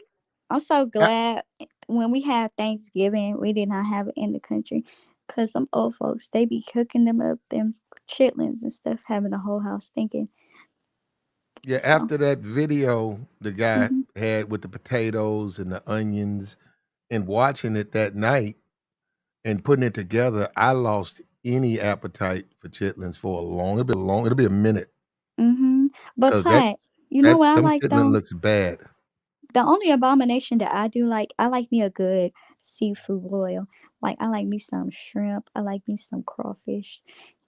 R: I'm so
D: I-
R: glad when we had Thanksgiving, we did not have it in the country, cause some old folks they be cooking them up them chitlins and stuff, having the whole house stinking.
D: yeah,
R: So.
D: after that video the guy
R: Mhm.
D: had with the potatoes and the onions, and watching it that night and putting it together, I lost any appetite for chitlins for a long. It'll be long. It'll be a minute
R: Mhm. But
D: because that
R: Platt, you know
D: that
R: what I
D: them
R: like
D: chitlin
R: though?
D: looks bad.
R: The only abomination that I do like, I like me a good seafood boil. Like I like me some shrimp. I like me some crawfish.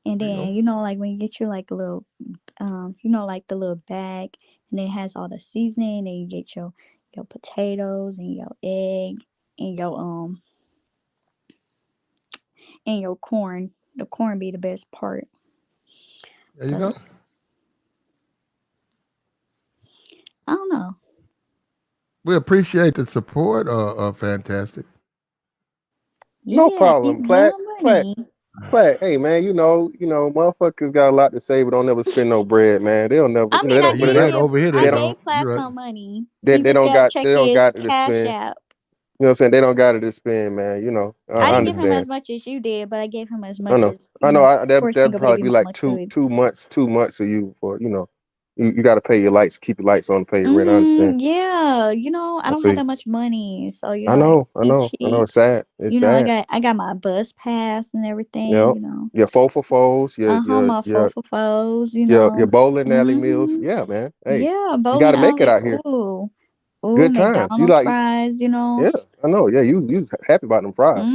R: And
D: There you
R: then
D: go.
R: like when you get you like a little like the little bag and it has all the seasoning and you get your potatoes and your egg and your corn. The corn be the best part.
D: There you
R: But
D: go.
R: I don't know.
D: We appreciate the support. Fantastic.
L: No
R: Yeah,
L: problem.
R: getting your
L: Plat,
R: money.
L: Hey man, motherfuckers got a lot to say, but don't never spend no bread, man. They'll never,
R: I
L: you know,
R: mean,
L: they
D: Yeah,
R: I
L: don't,
D: you're
R: did
L: they,
D: right.
R: give
D: Over here, they
L: they
R: I
L: don't,
R: gave
D: don't.
R: Platt
D: You're right.
R: some money.
L: they,
R: He
L: they
R: just
L: don't
R: got to
L: got,
R: check
L: they don't
R: his
L: got it to
R: cash
L: spend.
R: app.
L: You know what I'm saying? They don't got it to spend, man. I
R: I didn't give him
D: Mm-hmm.
R: as
L: understand.
R: much as you did, but I gave him as
L: I
R: much
L: know.
R: as,
L: I know.
R: poor
L: That'd
R: single
L: probably
R: baby
L: be like
R: mama could.
L: 2 months of you for, you got to pay your lights, keep your lights on, pay your rent. I understand.
R: Yeah, I
L: I
R: don't have
L: see.
R: that much money, so
L: I
R: it
L: know. I
R: ain't
L: know. I know.
R: cheap.
L: It's sad. It's
R: I
L: sad.
R: got my bus pass and everything.
L: Yep. Your four for fours,
R: My four for fours.
L: your bowling alley meals.
R: Mhm.
L: Yeah, man. Hey,
R: Yeah,
L: you got
R: bowling
L: to make it
R: alley.
L: out here.
R: Ooh, ooh,
L: Good times. You
R: McDonald's
L: like?
R: fries.
L: Yeah, I know. Yeah, you happy about them fries?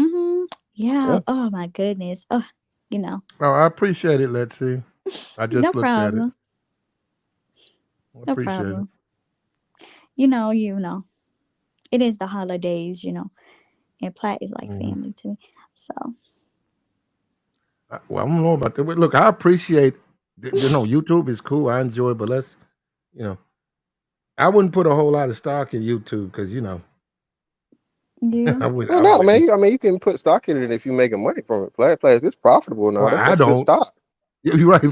R: Yeah.
L: Yeah.
R: Oh my goodness. Oh, you know,
D: Oh, I appreciate it. Let's see. I
R: no
D: just looked at it.
R: problem.
D: I
R: No
D: appreciate it.
R: problem. You know. It is the holidays, and Platt is like
D: Mhm.
R: family to me. So,
D: Well, I don't know about that. But look, I appreciate. YouTube is cool. I enjoy, it, but you know, I wouldn't put a whole lot of stock in YouTube because
R: yeah.
D: I would.
L: Well,
D: I
L: no,
D: wouldn't.
L: man. I mean, you can put stock in it if you making money from it. Play, if it's profitable now,
D: Well, I
L: that's good
D: don't.
L: stock.
D: You're right.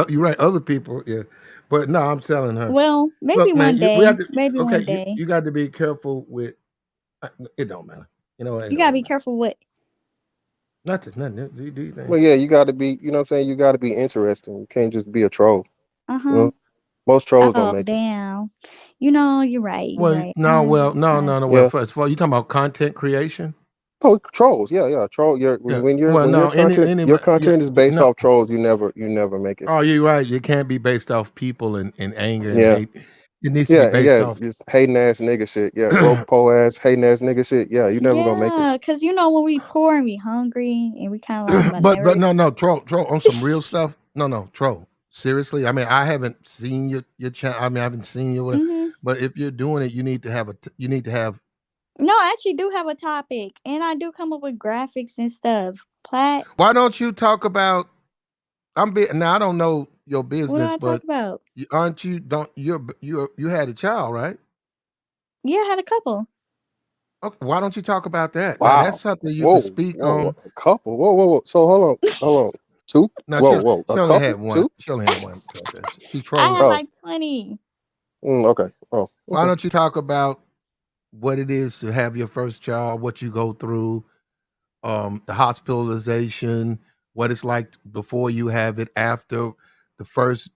D: You're right. Other people, yeah, but no, I'm telling her.
R: Well, maybe
D: Look, man,
R: one
D: we have
R: day.
D: to.
R: Maybe
D: Okay,
R: one day.
D: you got to be careful with. It don't matter. It
R: You
D: don't
R: gotta
D: really
R: be
D: matter.
R: careful what.
D: Nothing. Nothing. Do you think?
L: Well, yeah, you got to be. You know what I'm saying? You got to be interesting. You can't just be a troll.
R: Uh
L: You
R: huh.
L: know, most trolls don't
R: Oh
L: make it.
R: damn. You're right. You're
D: Well,
R: right.
D: no. Well, no,
R: I
D: no, no. Well,
L: Yeah.
D: first of all, you talking about content creation?
L: Oh, trolls. Yeah, yeah. Troll.
D: Yeah.
L: When
D: Well,
L: your
D: no.
L: content
D: Anyway, yeah.
L: is based
D: No.
L: off trolls, you never make it.
D: Oh, you're right. It can't be based off people and anger and
L: Yeah.
D: hate. It needs to be
L: Yeah, and
D: based
L: yeah,
D: off.
L: just hating ass nigga shit. Yeah, broke po ass, hating ass nigga shit. Yeah, you never gonna make it.
R: Yeah, cause when we poor and we hungry and we kind of like
D: but
R: malnourished.
D: no, troll on some real stuff. No, troll. Seriously, I mean, I haven't seen your channel. I mean, I haven't seen you.
R: Hmm.
D: But if you're doing it, you need to have you need to have.
R: No, I actually do have a topic, and I do come up with graphics and stuff. Platt,
D: Why don't you talk about? Now. I don't know your
R: what do
D: business,
R: I talk
D: but
R: about?
D: aren't you? Don't you had a child, right?
R: Yeah, I had a couple.
D: Okay, why don't you talk about that? Now that's
L: Wow.
D: something you could
L: Whoa,
D: speak
L: whoa,
D: on.
L: a couple. Whoa. So hold on. Two?
D: No,
L: Whoa,
D: she
L: a
D: only had
L: couple?
D: one.
L: Two?
D: She only had one contest. She's
R: I
D: trolling.
R: had
L: Oh,
R: like 20.
L: okay. Oh,
D: Why
L: okay.
D: don't you talk about what it is to have your first child, what you go through, the hospitalization, what it's like before you have it, after the first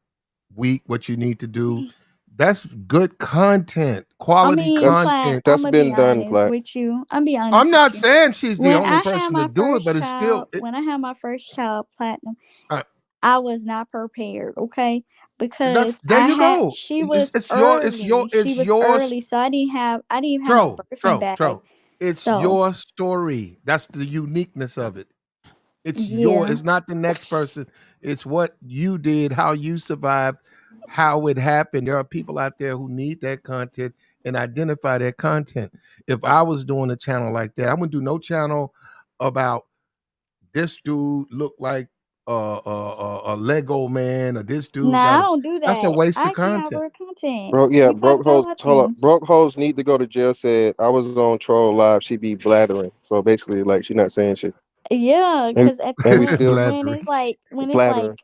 D: week, what you need to do. That's good content,
R: I
D: quality
R: mean,
L: That's
R: Platt,
D: content.
R: I'm
L: that's
R: gonna be
L: been done,
R: honest
L: Black.
R: with you. I'm be
D: I'm
R: honest with
D: not
R: you.
D: saying she's the
R: When
D: only
R: I had
D: person to
R: my
D: do it,
R: first
D: but it's still
R: child, when I had my first child, Platinum,
D: uh,
R: I was not prepared, okay?
D: That's
R: Because
D: there you go.
R: she was early. She
D: It's
R: was
D: yours.
R: early, so I didn't even have no
D: Tro,
R: birthing
D: Tro,
R: bag.
D: Tro. It's
R: So,
D: your story. That's the uniqueness of it.
R: yeah.
D: It's not the next person. It's what you did, how you survived, how it happened. There are people out there who need that content and identify that content. If I was doing a channel like that, I wouldn't do no channel about this dude look like a Lego man or this dude
R: Nah, I
D: got a.
R: don't do
D: That's a
R: that.
D: waste
R: I
D: of
R: actually have
D: content.
R: real content.
L: Bro, yeah,
R: We talk
L: broke
R: about a
L: hoes.
R: lot of
L: Hold up,
R: things.
L: broke hoes need to go to jail. Said I was on troll live. She be blathering, so basically, like she not saying shit,
R: Yeah,
L: and,
R: because at
L: and we still
R: when
D: Blathering.
R: it's like
L: blathering.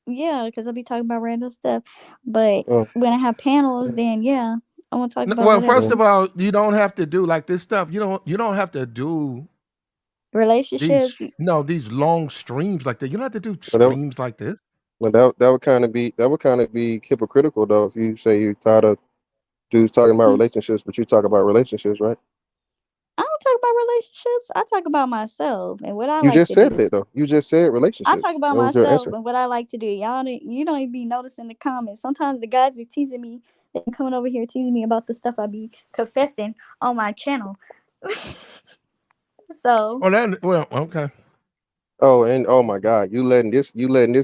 R: yeah, because I'll be talking about random stuff. But
L: Uh,
R: when I have panels, then yeah, I want to talk about
D: Well,
R: whatever.
D: first
L: uh,
D: of all, you don't have to do like this stuff. You don't have to do these
R: Relationships.
D: these long streams like that. You don't have to do
L: but that,
D: streams like this.
L: but that would kind of be hypocritical though if you say you're tired of dudes talking about
R: Hmm.
L: relationships, but you talk about relationships, right?
R: I don't talk about relationships. I talk about myself and what I
L: You
R: like
L: just
R: to
L: said
R: do.
L: that though. You just said
R: I talk
L: relationships.
R: about
L: That was your
R: myself
L: answer.
R: and what I like to do. You don't even be noticing the comments. Sometimes the guys be teasing me. They be coming over here teasing me about the stuff I be confessing on my channel. So
D: Oh, that well, okay.
L: Oh, and oh my God, you letting this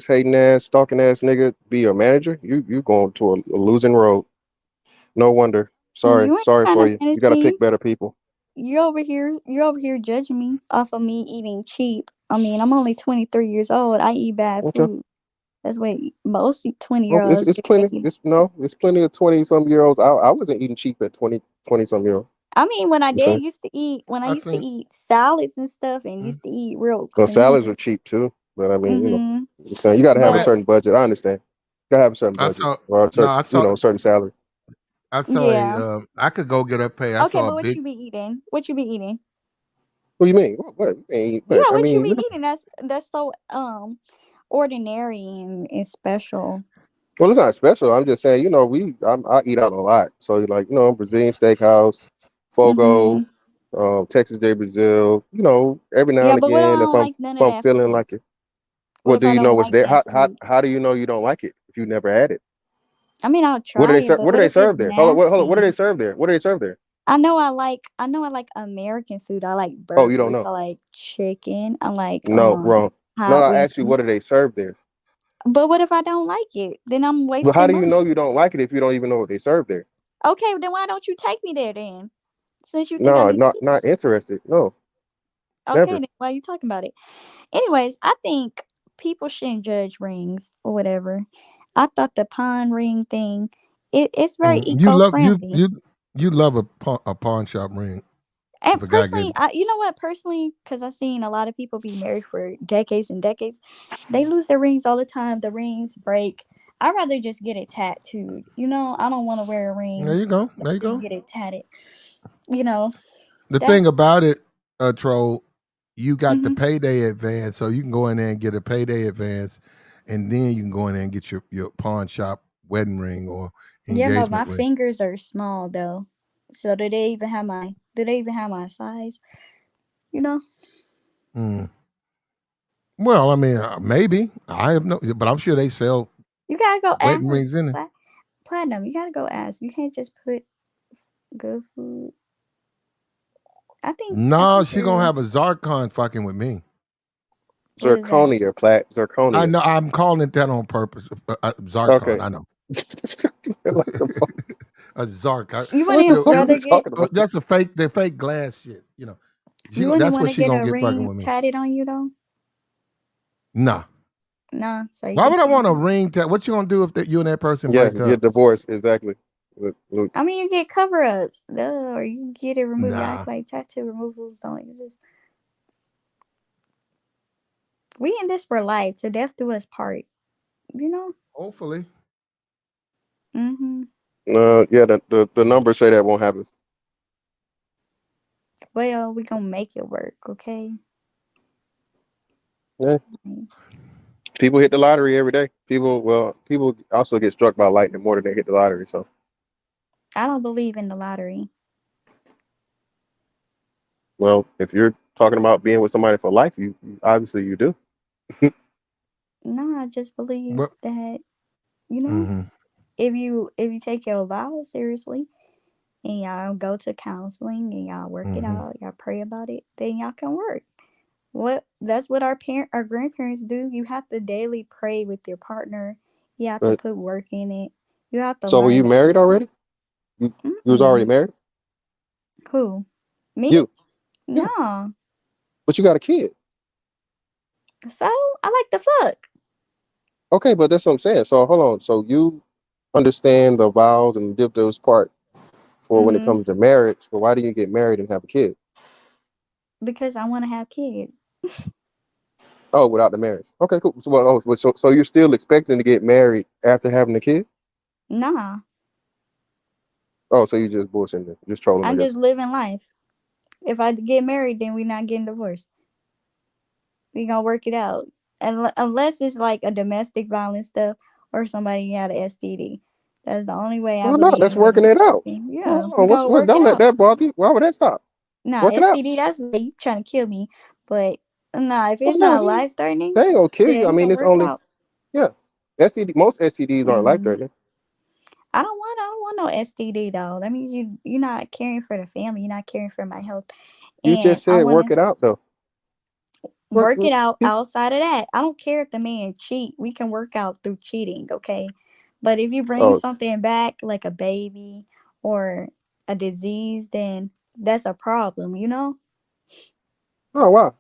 L: hating ass, stalking ass nigga be your manager? You going to a losing road. No wonder. Sorry,
R: you ain't
L: sorry
R: trying
L: for
R: to
L: you. You
R: manage
L: got to
R: me.
L: pick better people.
R: You're over here judging me off of me eating cheap. I mean, I'm only 23 years old. I eat bad
L: Okay.
R: food. That's what most 20 year
L: Well,
R: olds
L: it's
R: do.
L: plenty. It's plenty of 20-some-year-olds. I wasn't eating cheap at 20-some-year-old.
R: I mean,
L: You saying?
R: when I
D: I
R: used to
D: think
R: eat salads and stuff and
D: mm,
R: used to eat real
L: Well, salads
R: clean.
L: are cheap too, but I mean,
R: Hmm.
L: I'm saying you got to have a
D: man,
R: But
L: certain budget. I understand. You got to have a certain
D: I
L: budget
D: saw
L: or a
D: no,
L: certain, a certain salary.
D: I saw a
R: yeah.
D: I could go get a pay. I
R: Okay,
D: saw a
R: but what
D: big
R: you be eating? What you be eating?
L: What do you mean? What?
R: Yeah,
L: I
R: what you
L: mean,
R: be eating? That's so ordinary and special.
L: well, it's not special. I'm just saying, I eat out a lot. So, like, Brazilian steakhouse, Fogo,
R: Hmm.
L: Texas Day Brazil, every now
R: Yeah,
L: and
R: but what if I
L: again,
R: don't like none
L: if
R: of
L: I'm
R: that
L: feeling
R: food?
L: like it.
R: What
L: What
R: if
L: do
R: I
L: you know
R: don't
L: what's
R: like
L: there?
R: that food?
L: How do you know you don't like it if you never had it?
R: I mean, I'll
L: What do
R: try
L: they
R: it,
L: serve?
R: but
L: What do
R: what
L: they
R: if it's
L: serve there? Hold on. What do they
R: nasty?
L: serve there? What do they serve there?
R: I know I like American food. I like
L: Oh, you don't
R: burgers.
L: know?
R: I like chicken. I like
L: No, wrong. No,
R: hot
L: I asked you,
R: wings.
L: what do they serve there?
R: But what if I don't like it? Then I'm
L: But how
R: wasting
L: do you
R: money.
L: know you don't like it if you don't even know what they serve there?
R: Okay, then why don't you take me there then? Since you think I
L: No,
R: need to eat
L: not
R: it.
L: interested. No,
R: Okay,
L: never.
R: then why are you talking about it? Anyways, I think people shouldn't judge rings or whatever. I thought the pawn ring thing, it's very
D: you
R: eco
D: love
R: friendly.
D: you love a pawn shop ring.
R: And
D: If a guy gave
R: personally, you know what? Personally, because I've seen a lot of people be married for decades and decades, they lose their rings all the time. The rings break. I'd rather just get it tattooed. I don't want to wear a
D: there
R: ring.
D: you go. There you
R: Just
D: go.
R: get it tatted. You know,
D: The thing
R: that's.
D: about it, Troll, you got the
R: Hmm.
D: payday advance, so you can go in there and get a payday advance, and then you can go in there and get your pawn shop wedding ring or
R: Yeah, but
D: engagement
R: my
D: ring.
R: fingers are small though. So do they even have my size? You know?
D: Mm. Well, I mean, maybe I have no, but I'm sure they sell
R: You gotta go
D: wedding
R: ask.
D: rings in it.
R: Platinum, you gotta go ask. You can't just put good food. I
D: No,
R: think
D: she
R: they're
D: gonna have a Zarkon fucking with me.
R: what is that?
L: Zirconia, plat
D: I
L: zirconia.
D: know. I'm calling it that on purpose. Zarkon.
L: Okay.
D: I know.
L: What the fuck?
D: A Zark.
R: You
L: What the
R: wouldn't
L: fuck are you
R: rather get
L: talking about?
D: That's a fake. The fake glass shit.
R: you wouldn't
D: That's what
R: want to
D: she
R: get
D: gonna
R: a
D: get fucking
R: ring
D: with me.
R: tatted on you though?
D: Nah.
R: Nah, so you
D: Why would
R: think
D: I
R: you
D: want a ring tat? What you gonna do if you and that person
L: Yeah,
D: break
L: get
D: up?
L: divorced. Exactly. Look,
R: I mean you get cover ups, duh, or you get it removed. You act
D: Nah.
R: like tattoo removals don't exist. We in this for life, so death do us part, you know?
D: Hopefully.
R: Mm-hmm.
L: yeah, the numbers say that won't happen.
R: Well, we gonna make it work, okay?
L: Yeah.
R: Like,
L: People hit the lottery every day. People also get struck by lightning more than they hit the lottery. So,
R: I don't believe in the lottery.
L: well, if you're talking about being with somebody for life, you obviously you do.
R: No, I just believe
D: What?
R: that, you know,
D: Mm-hmm.
R: if you take your vows seriously and y'all go to counseling and y'all work it
D: Mm-hmm.
R: out, y'all pray about it, then y'all can work. What that's what our grandparents do. You have to daily pray with your partner. You have to
L: But
R: put work in it. You have to
L: so were
R: learn
L: you
R: the
L: married
R: person.
L: already? You was already
R: Mm-mm.
L: married?
R: Who? Me?
L: You. Yeah.
R: No.
L: But you got a kid.
R: So I like the fuck.
L: Okay, but that's what I'm saying. So hold on. So you understand the vows and dip those part for when it
R: Mm,
L: comes to marriage, but why do you get married and have a kid?
R: because I want to have kids.
L: Oh, without the marriage. Okay, cool. So, well, so you're still expecting to get married after having a kid?
R: Nah.
L: Oh, so you just bullshitting, just trolling, I
R: I'm just
L: guess.
R: living life. If I get married, then we're not getting divorced. We gonna work it out. Unless it's like a domestic violence stuff or somebody had an STD. That's the only way I
L: Well, no,
R: believe
L: that's
R: in getting
L: working
R: it.
L: it out.
R: Yeah,
L: Hold
R: we
L: on,
R: gonna
L: what?
R: work it
L: Don't let
R: out.
L: that bother you. Why would that stop?
R: Nah,
L: Work it out.
R: STD, that's like you trying to kill me. But nah, if
L: Well,
R: it's
L: no,
R: not life threatening,
L: they ain't gonna kill you.
R: then
L: I
R: we
L: mean,
R: gonna
L: it's
R: work it
L: only
R: out.
L: yeah. STD. Most STDs aren't life
R: Mm,
L: threatening.
R: I don't want no STD though. That means you're not caring for the family. You're not caring for my health,
L: You
R: and
L: just
R: I
L: said work
R: wanna
L: it out though.
R: work it out
L: You-
R: outside of that. I don't care if the man cheat. We can work out through cheating, okay? But if you bring
L: oh,
R: something back like a baby or a disease, then that's a problem, you know?
L: oh, why?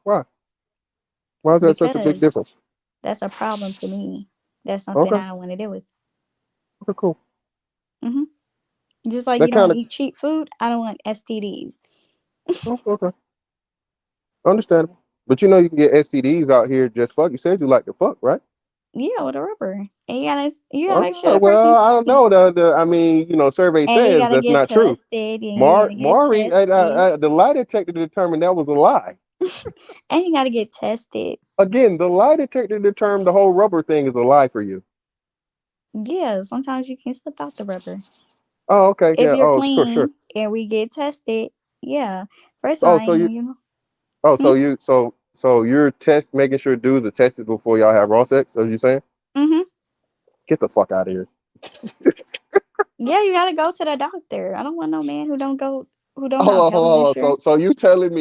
L: Why is that such a big
R: Because
L: difference?
R: that's a problem to me. That's something
L: Okay,
R: I don't want to deal with.
L: okay, cool.
R: hmm Just like
L: That
R: you don't
L: kind of
R: eat cheap food, I don't want STDs.
L: okay, understandable. But you know you can get STDs out here just fuck. You said you like to fuck, right?
R: Yeah, with a rubber. And you gotta make sure the
L: Well,
R: person's
L: I don't
R: healthy.
L: know. I mean, survey
R: And you
L: says
R: gotta
L: that's
R: get
L: not true.
R: tested, and you gotta get
L: Maury,
R: tested.
L: the lie detector determined that was a lie.
R: And you gotta get tested.
L: Again, the lie detector determined the whole rubber thing is a lie for you.
R: Yeah, sometimes you can slip out the rubber.
L: Oh, okay,
R: If
L: yeah.
R: you're
L: Oh, sure.
R: clean and we get tested, yeah. First of all,
L: Oh,
R: I ain't, you know.
L: so
R: Hmm?
L: you're making sure dudes are tested before y'all have raw sex. Are you saying?
R: Mm-hmm.
L: Get the fuck out of here.
R: Yeah, you gotta go to the doctor. I don't want no man who don't
L: Hold
R: have
L: on,
R: health
L: hold on.
R: insurance.
L: So you telling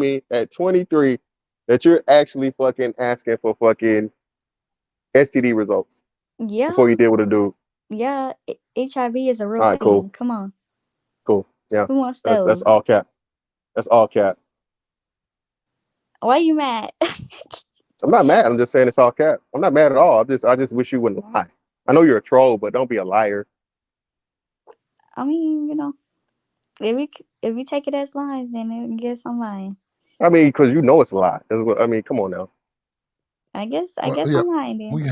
L: me at 23 that you're actually fucking asking for fucking STD results before you
R: Yeah,
L: deal with a dude.
R: yeah. HIV is a real
L: All right, cool,
R: thing. Come on.
L: cool. Yeah,
R: Who wants
L: that's
R: those?
L: all cap. That's all cap.
R: Why you mad?
L: I'm not mad. I'm just saying it's all cap. I'm not mad at all. I just wish you wouldn't lie. I know you're a troll, but don't be a liar.
R: I mean, you know, if we take it as lies, then I guess I'm lying.
L: I mean, because you know it's a lie. I mean, come on now.
R: I
D: Well,
R: guess
D: yeah,
R: I'm lying then.
D: we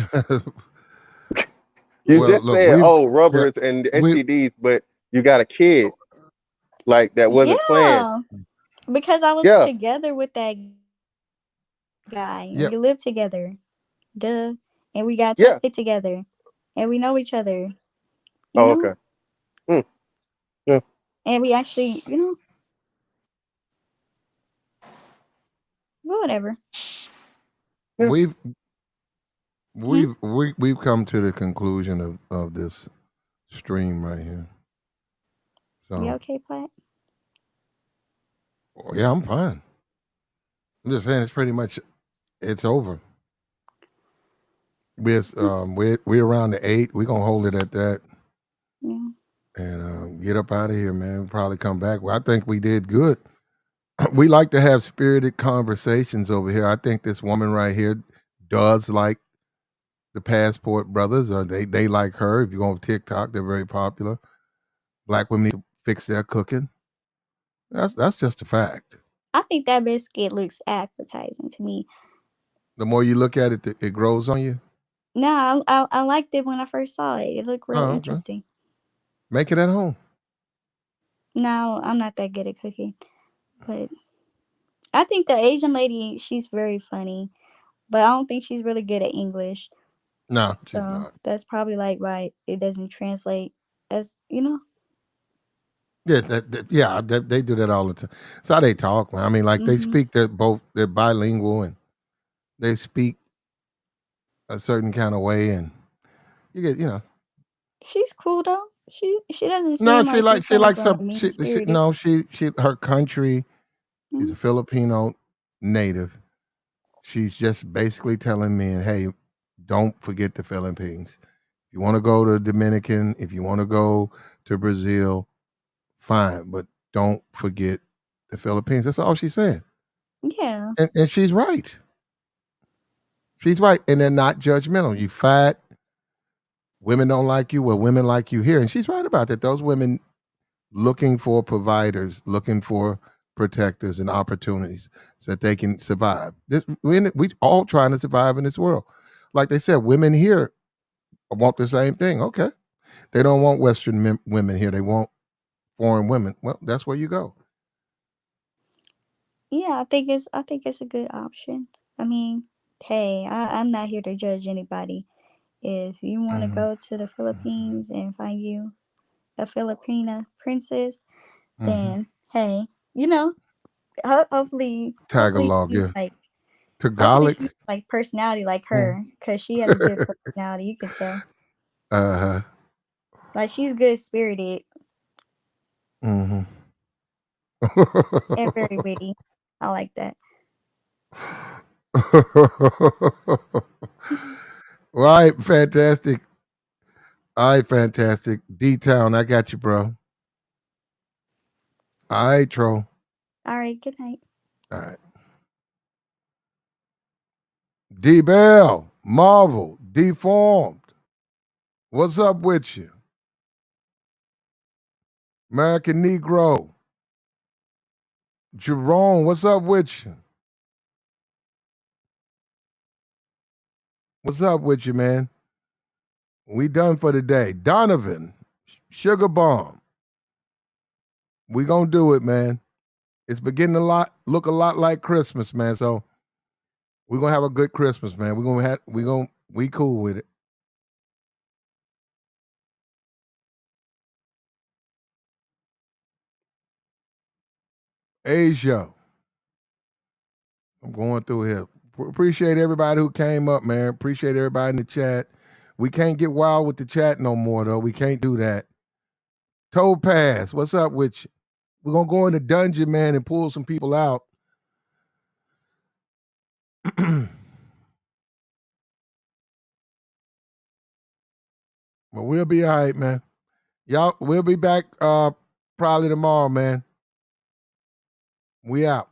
L: You
D: well
L: just
D: look
L: said,
D: we
L: oh,
D: yeah
L: rubbers and
D: we
L: STDs, but you got a kid like that wasn't planned.
R: Yeah, because I was
L: Yeah,
R: together with that guy and
D: yeah
R: we lived together. Duh. And we got
L: yeah.
R: tested together. And we know each other, you
L: Oh,
R: know?
L: okay. Hmm. Yeah,
R: And we actually, whatever.
L: yeah.
D: we've
R: Hmm?
D: we've come to the conclusion of this stream right here.
R: You
D: So
R: okay, Platt?
D: yeah, I'm fine. I'm just saying it's pretty much it's over. We're around the 8. We're gonna hold it at that
R: Yeah.
D: and get up out of here, man. We'll probably come back. Well, I think we did good. We like to have spirited conversations over here. I think this woman right here does like the Passport Brothers, or they like her. If you go on TikTok, they're very popular. Black women need to fix their cooking. That's just a fact.
R: I think that biscuit looks appetizing to me.
D: The more you look at it, it grows on you.
R: No, I liked it when I first saw it. It looked real
D: Oh, okay.
R: interesting.
D: Make it at home.
R: No, I'm not that good at cooking. But I think the Asian lady, she's very funny. But I don't think she's really good at English.
D: No, she's
R: So
D: not.
R: that's probably like why it doesn't translate as,
D: Yeah, they do that all the time. It's how they talk, man. I mean, like they
R: hmm
D: speak that both they're bilingual and they speak a certain kind of way, and you get, you know.
R: She's cool though. She doesn't
D: No,
R: seem like she's
D: she
R: like
D: likes her.
R: mean spirited.
D: No, she her country. She's a
R: Mm.
D: Filipino native. She's just basically telling men, hey, don't forget the Philippines. If you want to go to Dominican, if you want to go to Brazil, fine, but don't forget the Philippines. That's all she's saying.
R: Yeah.
D: And she's right. She's right. And they're not judgmental. You fat, women don't like you, well, women like you here. And she's right about that. Those women looking for providers, looking for protectors and opportunities so that they can survive. We all trying to survive in this world. Like they said, women here want the same thing. Okay. They don't want Western women here. They want foreign women. Well, that's where you go.
R: Yeah, I think it's a good option. I mean, hey, I'm not here to judge anybody. If you want to
D: Mhm.
R: go to the Philippines and find you a Filipina princess,
D: Mhm.
R: then hey, hopefully
D: Tagalog,
R: she's
D: yeah.
R: like hopefully
D: Tagalog.
R: she's like personality like
D: Mm.
R: her, cause she has a good personality. You can tell,
D: Uh-huh.
R: like she's good spirited
D: Mhm.
R: and very witty. I like that.
D: Right, fantastic. All right, fantastic. D-Town, I got you, bro. All right, Tro.
R: All right, good night.
D: All right. D-Bell, Marvel, Deformed. What's up with you? American Negro. Jerome, what's up with you? What's up with you, man? We done for the day. Donovan, Sugar Bomb. We gonna do it, man. It's beginning look a lot like Christmas, man. So we're gonna have a good Christmas, man. We cool with it. Asia. I'm going through here. Appreciate everybody who came up, man. Appreciate everybody in the chat. We can't get wild with the chat no more, though. We can't do that. Topaz, what's up with you? We're gonna go in the dungeon, man, and pull some people out. But we'll be all right, man. Y'all, we'll be back probably tomorrow, man. We out.